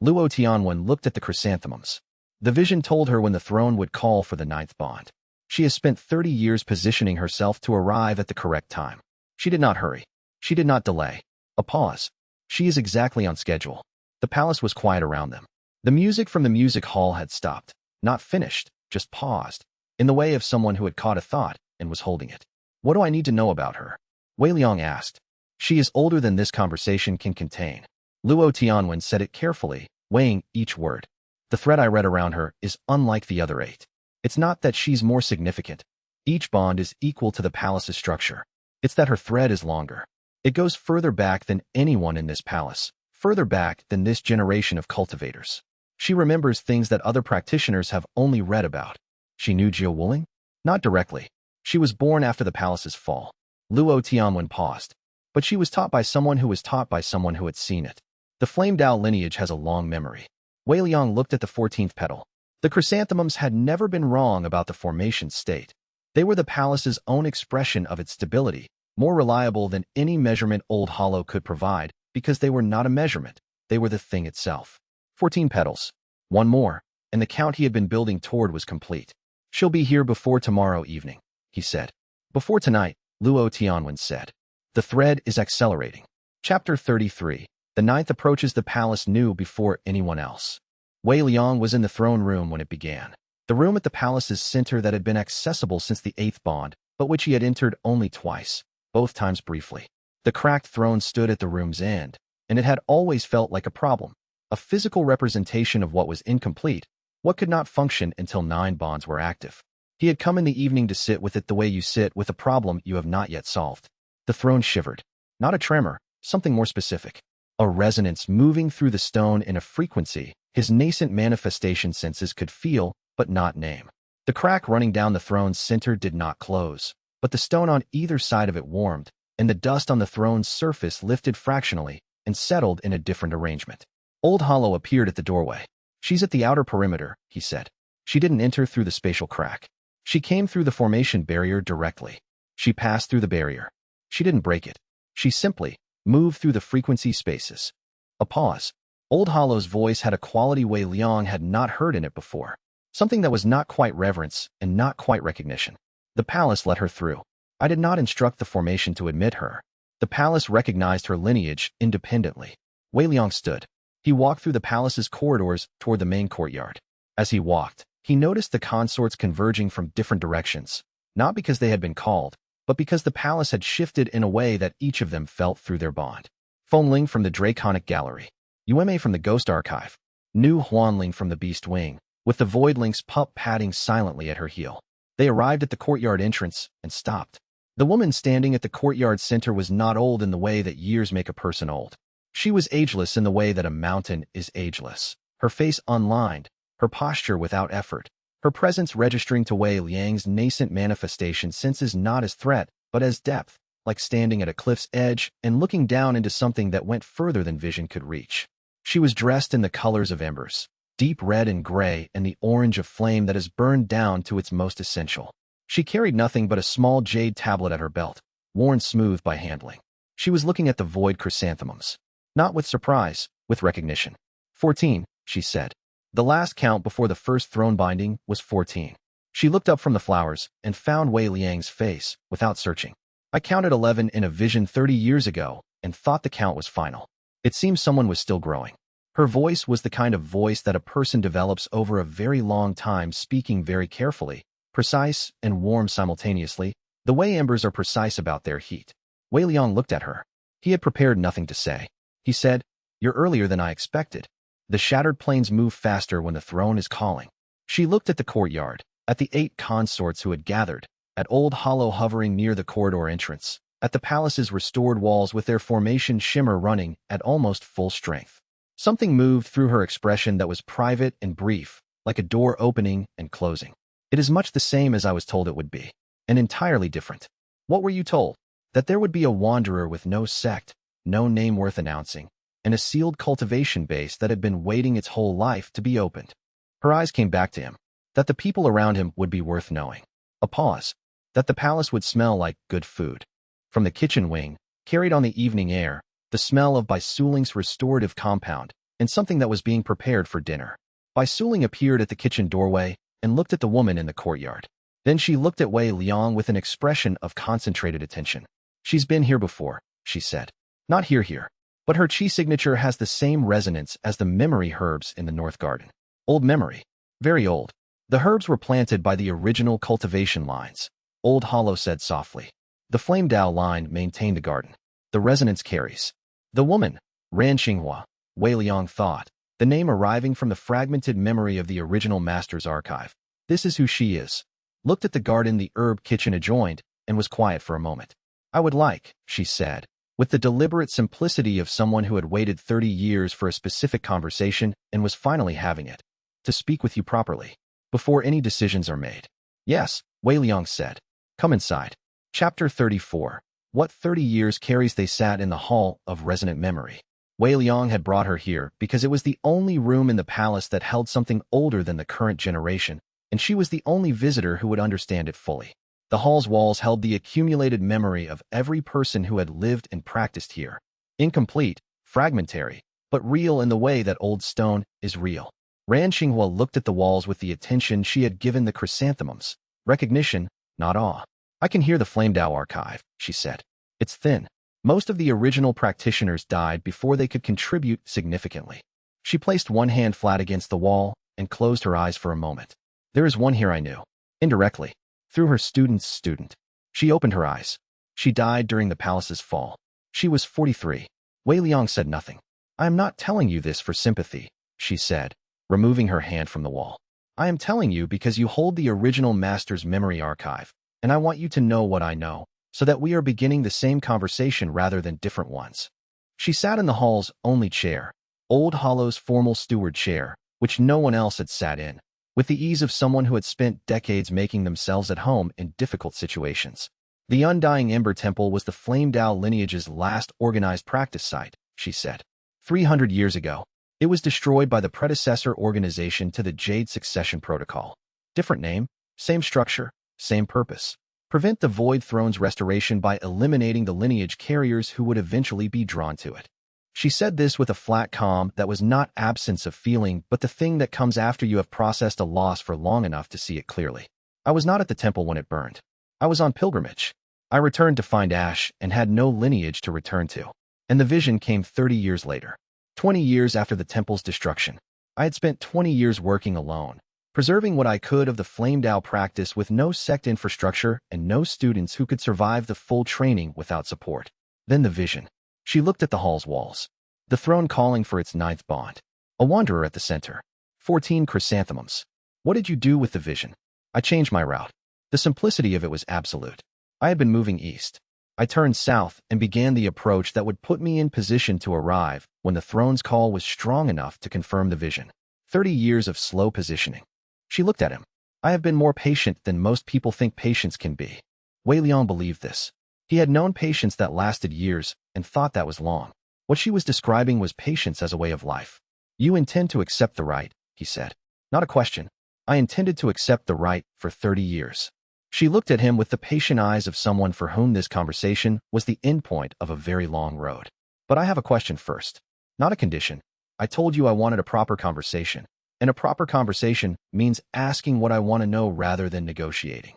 Luo Tianwen looked at the chrysanthemums. The vision told her when the throne would call for the 9th bond. She has spent 30 years positioning herself to arrive at the correct time. She did not hurry. She did not delay. A pause. She is exactly on schedule. The palace was quiet around them. The music from the music hall had stopped. Not finished, just paused, in the way of someone who had caught a thought and was holding it. What do I need to know about her? Wei Liang asked. She is older than this conversation can contain. Luo Tianwen said it carefully, weighing each word. The thread I read around her is unlike the other 8. It's not that she's more significant. Each bond is equal to the palace's structure. It's that her thread is longer. It goes further back than anyone in this palace, further back than this generation of cultivators. She remembers things that other practitioners have only read about. She knew Jia Wuling? Not directly. She was born after the palace's fall. Luo Tianwen paused. But she was taught by someone who was taught by someone who had seen it. The Flame Dao lineage has a long memory. Wei Liang looked at the 14th petal. The chrysanthemums had never been wrong about the formation state. They were the palace's own expression of its stability, more reliable than any measurement Old Hollow could provide, because they were not a measurement, they were the thing itself. 14 petals. One more, and the count he had been building toward was complete. She'll be here before tomorrow evening, he said. Before tonight, Luo Tianwen said. The thread is accelerating. Chapter 33. The 9th approaches the palace new before anyone else. Wei Liang was in the throne room when it began. The room at the palace's center that had been accessible since the 8th bond, but which he had entered only twice, both times briefly. The cracked throne stood at the room's end, and it had always felt like a problem, a physical representation of what was incomplete, what could not function until 9 bonds were active. He had come in the evening to sit with it the way you sit with a problem you have not yet solved. The throne shivered. Not a tremor, something more specific. A resonance moving through the stone in a frequency his nascent manifestation senses could feel, but not name. The crack running down the throne's center did not close, but the stone on either side of it warmed, and the dust on the throne's surface lifted fractionally and settled in a different arrangement. Old Hollow appeared at the doorway. She's at the outer perimeter, he said. She didn't enter through the spatial crack. She came through the formation barrier directly. She passed through the barrier. She didn't break it. She simply moved through the frequency spaces. A pause. Old Hollow's voice had a quality Wei Liang had not heard in it before. Something that was not quite reverence and not quite recognition. The palace let her through. I did not instruct the formation to admit her. The palace recognized her lineage independently. Wei Liang stood. He walked through the palace's corridors toward the main courtyard. As he walked, he noticed the consorts converging from different directions, not because they had been called, but because the palace had shifted in a way that each of them felt through their bond. Fengling from the Draconic Gallery. Yueme from the Ghost Archive. Nu Huanling from the Beast Wing, with the Voidlink's pup padding silently at her heel. They arrived at the courtyard entrance and stopped. The woman standing at the courtyard center was not old in the way that years make a person old. She was ageless in the way that a mountain is ageless. Her face unlined, her posture without effort, her presence registering to Wei Liang's nascent manifestation senses not as threat, but as depth, like standing at a cliff's edge and looking down into something that went further than vision could reach. She was dressed in the colors of embers, deep red and gray and the orange of flame that is burned down to its most essential. She carried nothing but a small jade tablet at her belt, worn smooth by handling. She was looking at the void chrysanthemums. Not with surprise, with recognition. 14, she said. The last count before the first throne binding was 14. She looked up from the flowers and found Wei Liang's face without searching. I counted 11 in a vision 30 years ago and thought the count was final. It seems someone was still growing. Her voice was the kind of voice that a person develops over a very long time, speaking very carefully, precise and warm simultaneously, the way embers are precise about their heat. Wei Liang looked at her. He had prepared nothing to say. He said, "You're earlier than I expected. The shattered planes move faster when the throne is calling." She looked at the courtyard, at the 8 consorts who had gathered, at Old Hollow hovering near the corridor entrance, at the palace's restored walls with their formation shimmer running at almost full strength. Something moved through her expression that was private and brief, like a door opening and closing. "It is much the same as I was told it would be, and entirely different." "What were you told?" "That there would be a wanderer with no sect, no name worth announcing, and a sealed cultivation base that had been waiting its whole life to be opened." Her eyes came back to him. "That the people around him would be worth knowing." A pause. "That the palace would smell like good food." From the kitchen wing, carried on the evening air, the smell of Bai Suling's restorative compound, and something that was being prepared for dinner. Bai Suling appeared at the kitchen doorway and looked at the woman in the courtyard. Then she looked at Wei Liang with an expression of concentrated attention. "She's been here before," she said. "Not here. But her chi signature has the same resonance as the memory herbs in the North Garden." "Old memory." "Very old. The herbs were planted by the original cultivation lines," Old Hollow said softly. "The Flame Dao line maintained the garden. The resonance carries." "The woman, Ran Xinghua," Wei Liang thought, the name arriving from the fragmented memory of the original master's archive. "This is who she is." Looked at the garden the herb kitchen adjoined, and was quiet for a moment. "I would like," she said, with the deliberate simplicity of someone who had waited 30 years for a specific conversation and was finally having it, "to speak with you properly, before any decisions are made." "Yes," Wei Liang said. "Come inside." Chapter 34. What 30 years carries they sat in the Hall of Resonant Memory. Wei Liang had brought her here because it was the only room in the palace that held something older than the current generation, and she was the only visitor who would understand it fully. The hall's walls held the accumulated memory of every person who had lived and practiced here. Incomplete, fragmentary, but real in the way that old stone is real. Ran Xinghua looked at the walls with the attention she had given the chrysanthemums. Recognition, not awe. "I can hear the Flame Dao archive," she said. "It's thin. Most of the original practitioners died before they could contribute significantly." She placed one hand flat against the wall and closed her eyes for a moment. "There is one here I knew. Indirectly. Through her student's student." She opened her eyes. "She died during the palace's fall. She was 43. Wei Liang said nothing. "I am not telling you this for sympathy," she said, removing her hand from the wall. "I am telling you because you hold the original master's memory archive, and I want you to know what I know, so that we are beginning the same conversation rather than different ones." She sat in the hall's only chair, Old Hollow's formal steward chair, which no one else had sat in, with the ease of someone who had spent decades making themselves at home in difficult situations. The Undying Ember Temple was the Flame Dao lineage's last organized practice site, she said. 300 years ago, it was destroyed by the predecessor organization to the Jade Succession Protocol. Different name, same structure, same purpose. Prevent the Void Throne's restoration by eliminating the lineage carriers who would eventually be drawn to it. She said this with a flat calm that was not absence of feeling, but the thing that comes after you have processed a loss for long enough to see it clearly. "I was not at the temple when it burned. I was on pilgrimage. I returned to find ash and had no lineage to return to. And the vision came 30 years later. 20 years after the temple's destruction. I had spent 20 years working alone, preserving what I could of the Flame Dao practice with no sect infrastructure and no students who could survive the full training without support. Then the vision. She looked at the hall's walls. The throne calling for its 9th bond. A wanderer at the center. 14 chrysanthemums. What did you do with the vision? I changed my route. The simplicity of it was absolute. I had been moving east. I turned south and began the approach that would put me in position to arrive when the throne's call was strong enough to confirm the vision. 30 years of slow positioning. She looked at him. I have been more patient than most people think patience can be. Wei Liang believed this. He had known patience that lasted years and thought that was long. What she was describing was patience as a way of life. You intend to accept the right, he said. Not a question. I intended to accept the right for 30 years. She looked at him with the patient eyes of someone for whom this conversation was the endpoint of a very long road. But I have a question first. Not a condition. I told you I wanted a proper conversation. And a proper conversation means asking what I want to know rather than negotiating.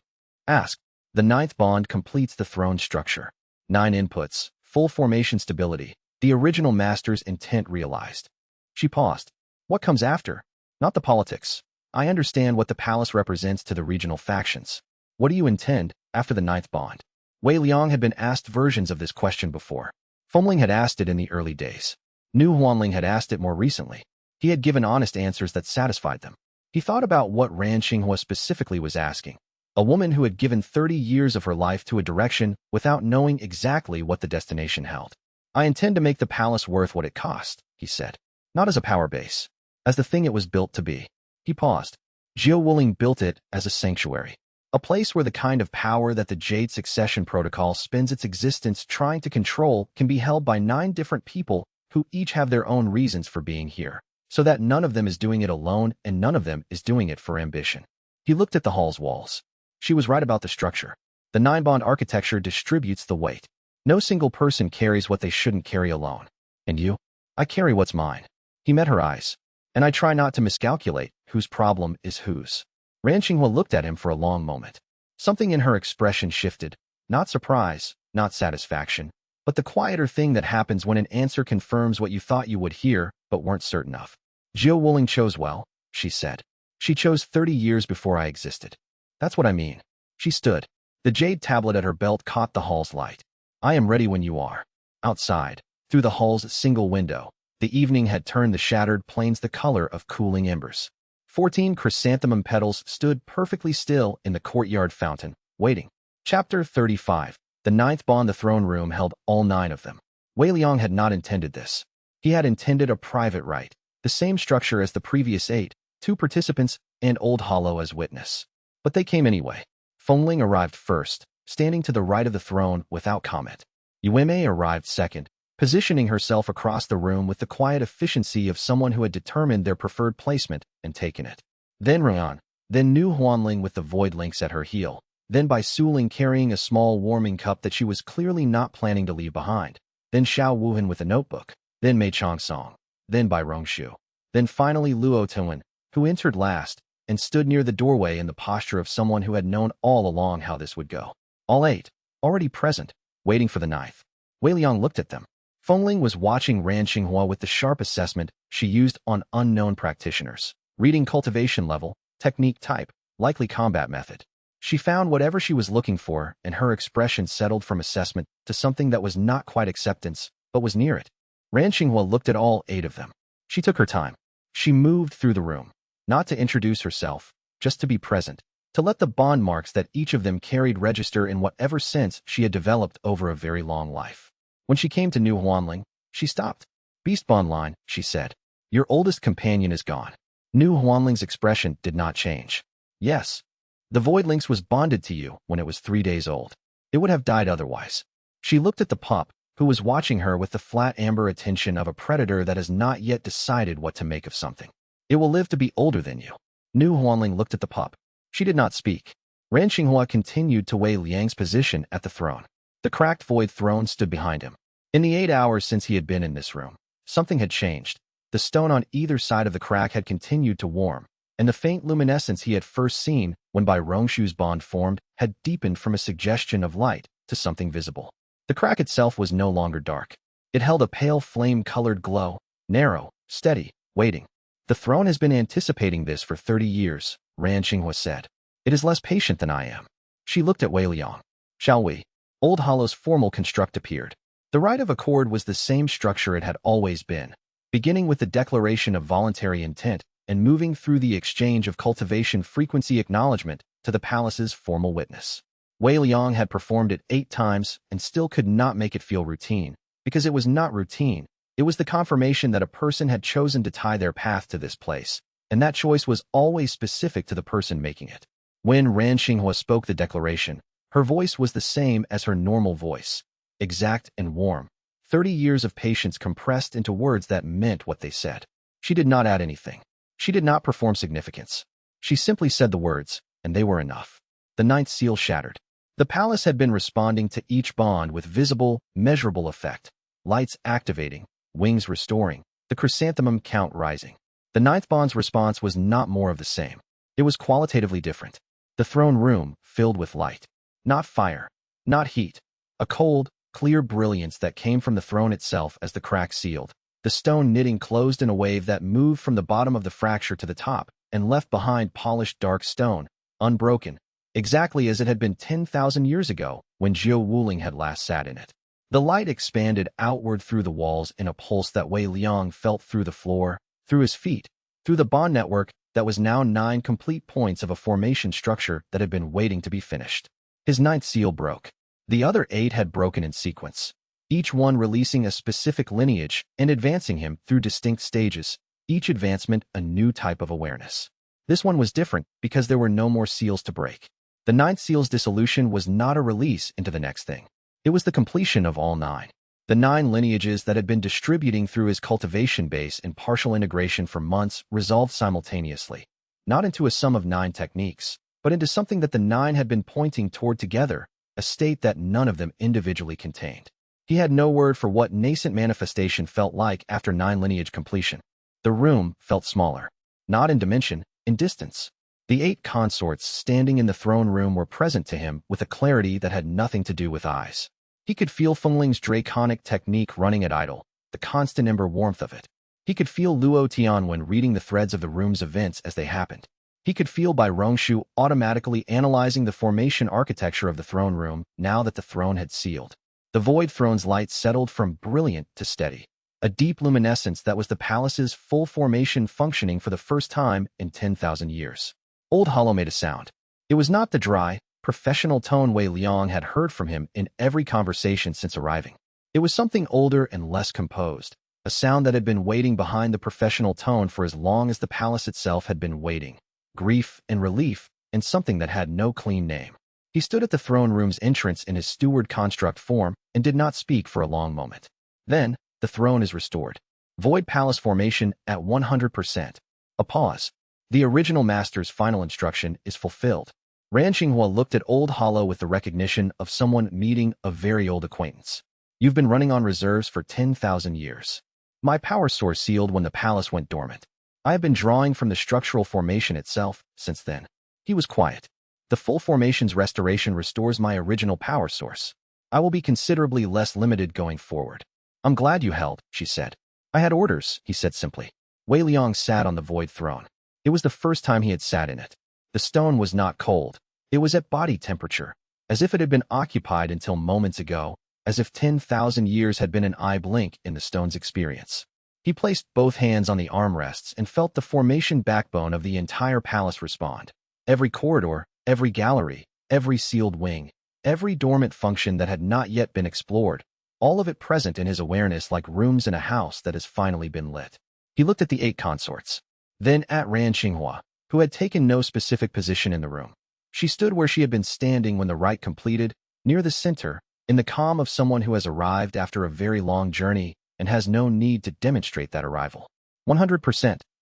Ask. The ninth bond completes the throne structure. 9 inputs, full formation stability, the original master's intent realized. She paused. What comes after? Not the politics. I understand what the palace represents to the regional factions. What do you intend after the ninth bond? Wei Liang had been asked versions of this question before. Fengling had asked it in the early days. Nu Huanling had asked it more recently. He had given honest answers that satisfied them. He thought about what Ran Xinghua specifically was asking. A woman who had given 30 years of her life to a direction without knowing exactly what the destination held. I intend to make the palace worth what it cost, he said. Not as a power base. As the thing it was built to be. He paused. Jiao Wuling built it as a sanctuary. A place where the kind of power that the Jade Succession Protocol spends its existence trying to control can be held by 9 different people who each have their own reasons for being here, so that none of them is doing it alone and none of them is doing it for ambition. He looked at the hall's walls. She was right about the structure. The 9-bond architecture distributes the weight. No single person carries what they shouldn't carry alone. And you? I carry what's mine. He met her eyes. And I try not to miscalculate whose problem is whose. Ran Xinghua looked at him for a long moment. Something in her expression shifted. Not surprise, not satisfaction, but the quieter thing that happens when an answer confirms what you thought you would hear but weren't certain of. Jiao Wuling chose well, she said. She chose 30 years before I existed. That's what I mean. She stood. The jade tablet at her belt caught the hall's light. I am ready when you are. Outside, through the hall's single window, the evening had turned the shattered plains the color of cooling embers. 14 chrysanthemum petals stood perfectly still in the courtyard fountain, waiting. Chapter 35. The ninth bond. The throne room held all 9 of them. Wei Liang had not intended this. He had intended a private rite, the same structure as the previous 8, 2 participants and Old Hollow as witness. But they came anyway. Fengling arrived first, standing to the right of the throne without comment. Yueme arrived second, positioning herself across the room with the quiet efficiency of someone who had determined their preferred placement and taken it. Then Ruan, then Nu Huanling with the void links at her heel, then Bai Suling carrying a small warming cup that she was clearly not planning to leave behind, then Xiao Wuhan with a notebook, then Mei Chongsong, then Bai Rongshu, then finally Luo Tuan, who entered last, and stood near the doorway in the posture of someone who had known all along how this would go. All 8, already present, waiting for the 9th. Wei Liang looked at them. Fengling was watching Ran Xinghua with the sharp assessment she used on unknown practitioners, reading cultivation level, technique type, likely combat method. She found whatever she was looking for, and her expression settled from assessment to something that was not quite acceptance, but was near it. Ran Xinghua looked at all 8 of them. She took her time. She moved through the room. Not to introduce herself, just to be present, to let the bond marks that each of them carried register in whatever sense she had developed over a very long life. When she came to Nu Huanling, she stopped. Beast bond line, she said. Your oldest companion is gone. Nu Huanling's expression did not change. Yes. The void links was bonded to you when it was 3 days old. It would have died otherwise. She looked at the pup, who was watching her with the flat amber attention of a predator that has not yet decided what to make of something. It will live to be older than you. Nu Huanling looked at the pup. She did not speak. Ran Xinghua continued to Wei Liang's position at the throne. The cracked void throne stood behind him. In the 8 hours since he had been in this room, something had changed. The stone on either side of the crack had continued to warm, and the faint luminescence he had first seen when Bai Rongshu's bond formed had deepened from a suggestion of light to something visible. The crack itself was no longer dark. It held a pale flame-colored glow, narrow, steady, waiting. The throne has been anticipating this for 30 years, Ran Xinghua said. It is less patient than I am. She looked at Wei Liang. Shall we? Old Hollow's formal construct appeared. The right of accord was the same structure it had always been, beginning with the declaration of voluntary intent and moving through the exchange of cultivation frequency acknowledgement to the palace's formal witness. Wei Liang had performed it 8 times and still could not make it feel routine, because it was not routine. It was the confirmation that a person had chosen to tie their path to this place, and that choice was always specific to the person making it. When Ran Xinghua spoke the declaration, her voice was the same as her normal voice, exact and warm, 30 years of patience compressed into words that meant what they said. She did not add anything. She did not perform significance. She simply said the words, and they were enough. The ninth seal shattered. The palace had been responding to each bond with visible, measurable effect. Lights activating, wings restoring, the chrysanthemum count rising. The ninth bond's response was not more of the same. It was qualitatively different. The throne room filled with light. Not fire. Not heat. A cold, clear brilliance that came from the throne itself as the crack sealed. The stone knitting closed in a wave that moved from the bottom of the fracture to the top and left behind polished dark stone, unbroken, exactly as it had been 10,000 years ago when Jiu Wuling had last sat in it. The light expanded outward through the walls in a pulse that Wei Liang felt through the floor, through his feet, through the bond network that was now 9 complete points of a formation structure that had been waiting to be finished. His ninth seal broke. The other 8 had broken in sequence, each one releasing a specific lineage and advancing him through distinct stages, each advancement a new type of awareness. This one was different because there were no more seals to break. The ninth seal's dissolution was not a release into the next thing. It was the completion of all 9. The 9 lineages that had been distributing through his cultivation base in partial integration for months resolved simultaneously, not into a sum of 9 techniques, but into something that the 9 had been pointing toward together, a state that none of them individually contained. He had no word for what nascent manifestation felt like after 9 lineage completion. The room felt smaller, not in dimension, in distance. The 8 consorts standing in the throne room were present to him with a clarity that had nothing to do with eyes. He could feel Fengling's draconic technique running at idle, the constant ember warmth of it. He could feel Luo Tianwen reading the threads of the room's events as they happened. He could feel Bai Rongshu automatically analyzing the formation architecture of the throne room now that the throne had sealed. The void throne's light settled from brilliant to steady, a deep luminescence that was the palace's full formation functioning for the first time in 10,000 years. Old Hollow made a sound. It was not the dry, professional tone Wei Liang had heard from him in every conversation since arriving. It was something older and less composed, a sound that had been waiting behind the professional tone for as long as the palace itself had been waiting. Grief and relief, and something that had no clean name. He stood at the throne room's entrance in his steward construct form and did not speak for a long moment. Then, the throne is restored. Void palace formation at 100%. A pause. The original master's final instruction is fulfilled. Ran Xinghua looked at Old Hollow with the recognition of someone meeting a very old acquaintance. You've been running on reserves for 10,000 years. My power source sealed when the palace went dormant. I have been drawing from the structural formation itself since then. He was quiet. The full formation's restoration restores my original power source. I will be considerably less limited going forward. I'm glad you held, she said. I had orders, he said simply. Wei Liang sat on the void throne. It was the first time he had sat in it. The stone was not cold. It was at body temperature, as if it had been occupied until moments ago, as if 10,000 years had been an eye blink in the stone's experience. He placed both hands on the armrests and felt the formation backbone of the entire palace respond. Every corridor, every gallery, every sealed wing, every dormant function that had not yet been explored, all of it present in his awareness like rooms in a house that has finally been lit. He looked at the 8 consorts, then at Ran Xinghua, who had taken no specific position in the room. She stood where she had been standing when the rite completed, near the center, in the calm of someone who has arrived after a very long journey and has no need to demonstrate that arrival. 100%,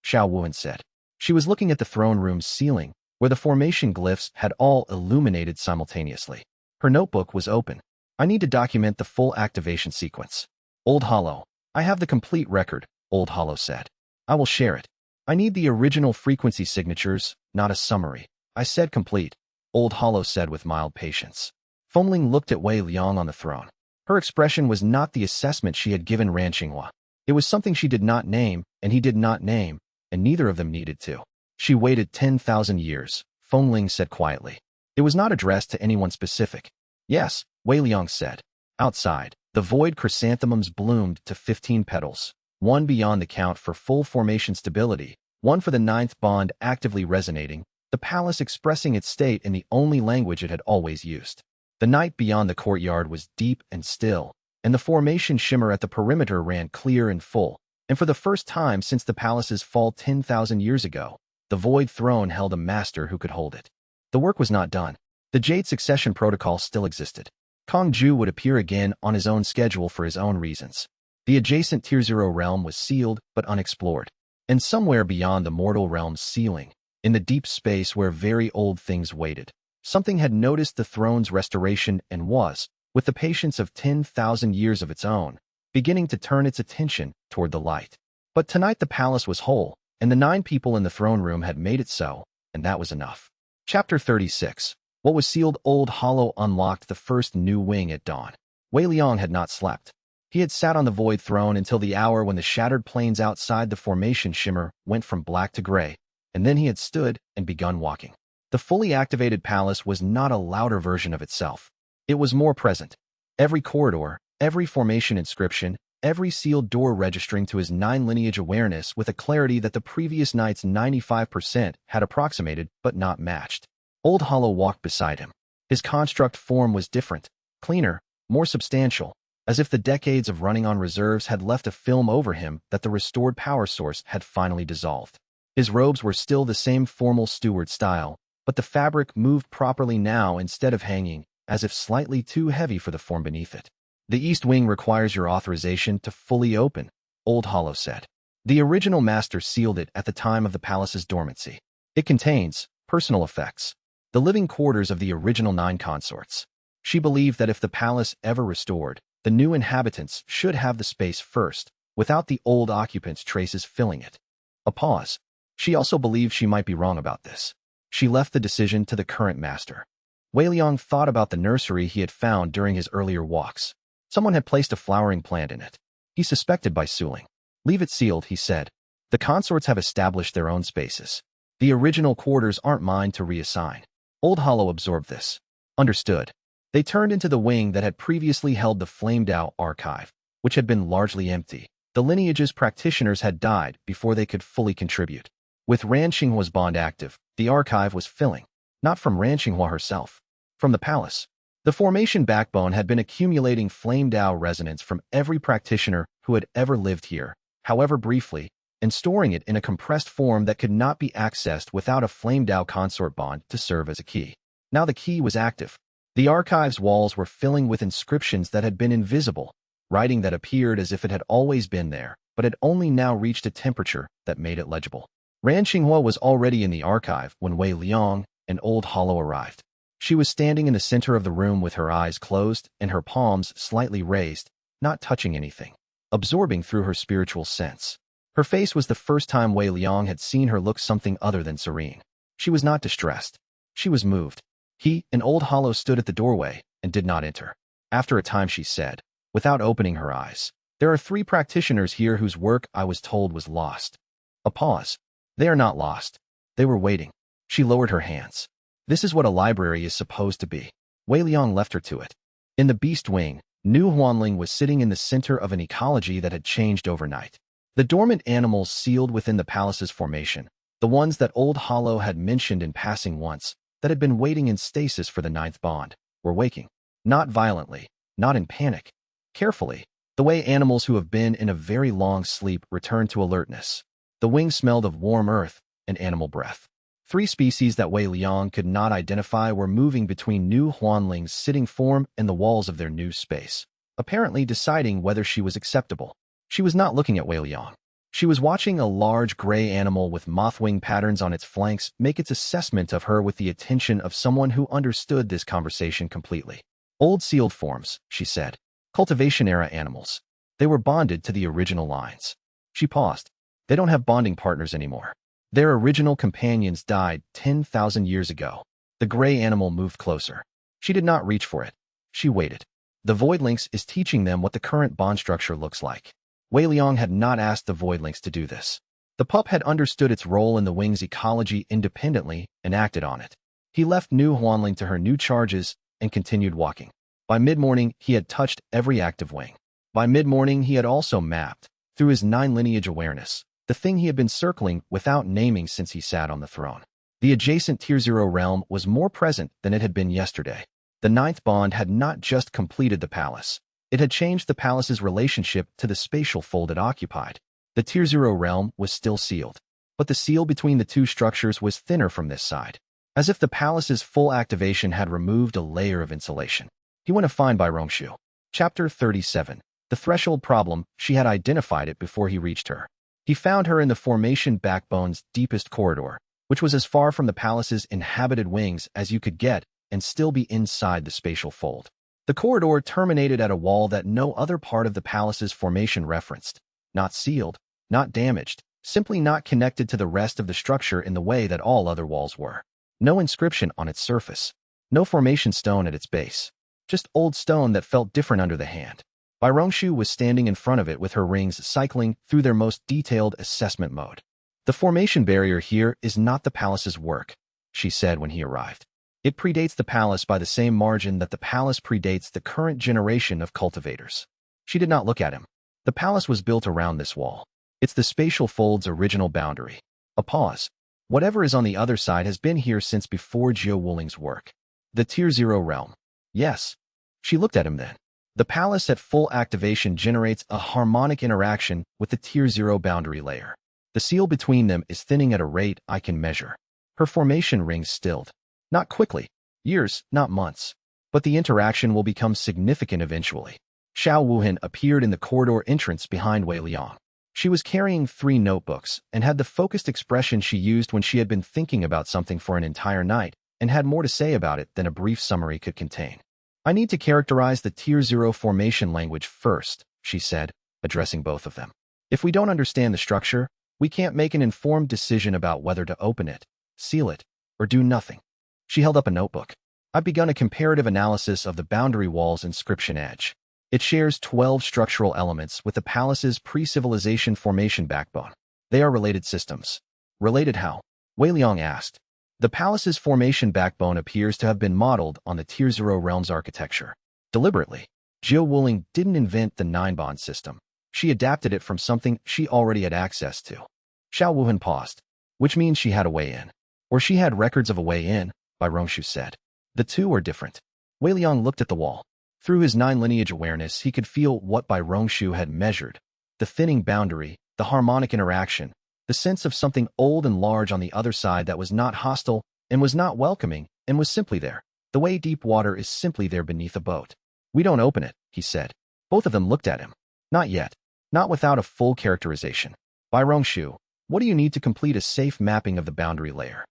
Xiao Wuan said. She was looking at the throne room's ceiling, where the formation glyphs had all illuminated simultaneously. Her notebook was open. I need to document the full activation sequence. Old Hollow. I have the complete record, Old Hollow said. I will share it. I need the original frequency signatures, not a summary. I said complete, Old Hollow said with mild patience. Fengling looked at Wei Liang on the throne. Her expression was not the assessment she had given Ran Xinghua. It was something she did not name, and he did not name, and neither of them needed to. She waited 10,000 years, Fengling said quietly. It was not addressed to anyone specific. Yes, Wei Liang said. Outside, the void chrysanthemums bloomed to 15 petals, one beyond the count for full formation stability, one for the 9th bond actively resonating, the palace expressing its state in the only language it had always used. The night beyond the courtyard was deep and still, and the formation shimmer at the perimeter ran clear and full, and for the first time since the palace's fall 10,000 years ago, the void throne held a master who could hold it. The work was not done. The Jade succession protocol still existed. Kongju would appear again on his own schedule for his own reasons. The adjacent Tier 0 realm was sealed but unexplored. And somewhere beyond the mortal realm's ceiling, in the deep space where very old things waited, something had noticed the throne's restoration and was, with the patience of 10,000 years of its own, beginning to turn its attention toward the light. But tonight the palace was whole, and the 9 people in the throne room had made it so, and that was enough. Chapter 36. What was sealed? Old Hollow unlocked the first new wing at dawn. Wei Liang had not slept. He had sat on the void throne until the hour when the shattered plains outside the formation shimmer went from black to gray, and then he had stood and begun walking. The fully activated palace was not a louder version of itself. It was more present. Every corridor, every formation inscription, every sealed door registering to his 9 lineage awareness with a clarity that the previous night's 95% had approximated but not matched. Old Hollow walked beside him. His construct form was different, cleaner, more substantial, as if the decades of running on reserves had left a film over him that the restored power source had finally dissolved. His robes were still the same formal steward style, but the fabric moved properly now instead of hanging, as if slightly too heavy for the form beneath it. The East Wing requires your authorization to fully open, Old Hollow said. The original master sealed it at the time of the palace's dormancy. It contains personal effects, the living quarters of the original 9 consorts. She believed that if the palace ever restored, the new inhabitants should have the space first, without the old occupants' traces filling it. A pause. She also believed she might be wrong about this. She left the decision to the current master. Wei Liang thought about the nursery he had found during his earlier walks. Someone had placed a flowering plant in it. He suspected by Suling. Leave it sealed, he said. The consorts have established their own spaces. The original quarters aren't mine to reassign. Old Hollow absorbed this. Understood. They turned into the wing that had previously held the flamed-out archive, which had been largely empty. The lineage's practitioners had died before they could fully contribute. With Ran Xinghua's bond active, the archive was filling, not from Ran Xinghua herself, from the palace. The formation backbone had been accumulating flamed-out resonance from every practitioner who had ever lived here, however briefly, and storing it in a compressed form that could not be accessed without a flamed-out consort bond to serve as a key. Now the key was active. The archive's walls were filling with inscriptions that had been invisible, writing that appeared as if it had always been there, but had only now reached a temperature that made it legible. Ran Xinghua was already in the archive when Wei Liang and Old Hollow arrived. She was standing in the center of the room with her eyes closed and her palms slightly raised, not touching anything, absorbing through her spiritual sense. Her face was the first time Wei Liang had seen her look something other than serene. She was not distressed. She was moved. He and Old Hollow stood at the doorway and did not enter. After a time she said, without opening her eyes, "There are 3 practitioners here whose work I was told was lost." A pause. "They are not lost. They were waiting." She lowered her hands. "This is what a library is supposed to be." Wei Liang left her to it. In the Beast Wing, New Huanling was sitting in the center of an ecology that had changed overnight. The dormant animals sealed within the palace's formation, the ones that Old Hollow had mentioned in passing once, that had been waiting in stasis for the 9th bond, were waking. Not violently, not in panic. Carefully, the way animals who have been in a very long sleep return to alertness. The wing smelled of warm earth and animal breath. 3 species that Wei Liang could not identify were moving between New Huanling's sitting form and the walls of their new space, apparently deciding whether she was acceptable. She was not looking at Wei Liang. She was watching a large gray animal with moth-wing patterns on its flanks make its assessment of her with the attention of someone who understood this conversation completely. "Old sealed forms," she said. "Cultivation-era animals. They were bonded to the original lines." She paused. "They don't have bonding partners anymore. Their original companions died 10,000 years ago." The gray animal moved closer. She did not reach for it. She waited. The Void Lynx is teaching them what the current bond structure looks like. Wei Liang had not asked the Void Lynx to do this. The pup had understood its role in the wing's ecology independently and acted on it. He left New Huanling to her new charges and continued walking. By mid-morning, he had touched every active wing. By mid-morning, he had also mapped, through his 9 lineage awareness, the thing he had been circling without naming since he sat on the throne. The adjacent Tier 0 realm was more present than it had been yesterday. The 9th bond had not just completed the palace. It had changed the palace's relationship to the spatial fold it occupied. The Tier 0 realm was still sealed, but the seal between the 2 structures was thinner from this side, as if the palace's full activation had removed a layer of insulation. He went to find Bai Rongshu. Chapter 37. The threshold problem. She had identified it before he reached her. He found her in the formation backbone's deepest corridor, which was as far from the palace's inhabited wings as you could get and still be inside the spatial fold. The corridor terminated at a wall that no other part of the palace's formation referenced. Not sealed, not damaged, simply not connected to the rest of the structure in the way that all other walls were. No inscription on its surface. No formation stone at its base. Just old stone that felt different under the hand. Bai Rongshu was standing in front of it with her rings cycling through their most detailed assessment mode. The formation barrier here is not the palace's work, she said when he arrived. It predates the palace by the same margin that the palace predates the current generation of cultivators. She did not look at him. The palace was built around this wall. It's the spatial fold's original boundary. A pause. Whatever is on the other side has been here since before Jiao Wuling's work. The Tier 0 realm. Yes. She looked at him then. The palace at full activation generates a harmonic interaction with the Tier 0 boundary layer. The seal between them is thinning at a rate I can measure. Her formation rings stilled. Not quickly. Years, not months. But the interaction will become significant eventually. Xiao Wuhan appeared in the corridor entrance behind Wei Liang. She was carrying 3 notebooks and had the focused expression she used when she had been thinking about something for an entire night and had more to say about it than a brief summary could contain. I need to characterize the Tier 0 formation language first, she said, addressing both of them. If we don't understand the structure, we can't make an informed decision about whether to open it, seal it, or do nothing. She held up a notebook. I've begun a comparative analysis of the boundary wall's inscription edge. It shares 12 structural elements with the palace's pre-civilization formation backbone. They are related systems. Related how? Wei Liang asked. The palace's formation backbone appears to have been modeled on the Tier 0 realm's architecture. Deliberately, Jiao Wuling didn't invent the 9-bond system. She adapted it from something she already had access to. Xiao Wuhan paused, which means she had a way in. Or she had records of a way in, Bai Rongshu said. The two are different. Wei Liang looked at the wall. Through his 9 lineage awareness, he could feel what Bai Rongshu had measured. The thinning boundary, the harmonic interaction, the sense of something old and large on the other side that was not hostile and was not welcoming and was simply there. The way deep water is simply there beneath a boat. We don't open it, he said. Both of them looked at him. Not yet. Not without a full characterization. Bai Rongshu, what do you need to complete a safe mapping of the boundary layer?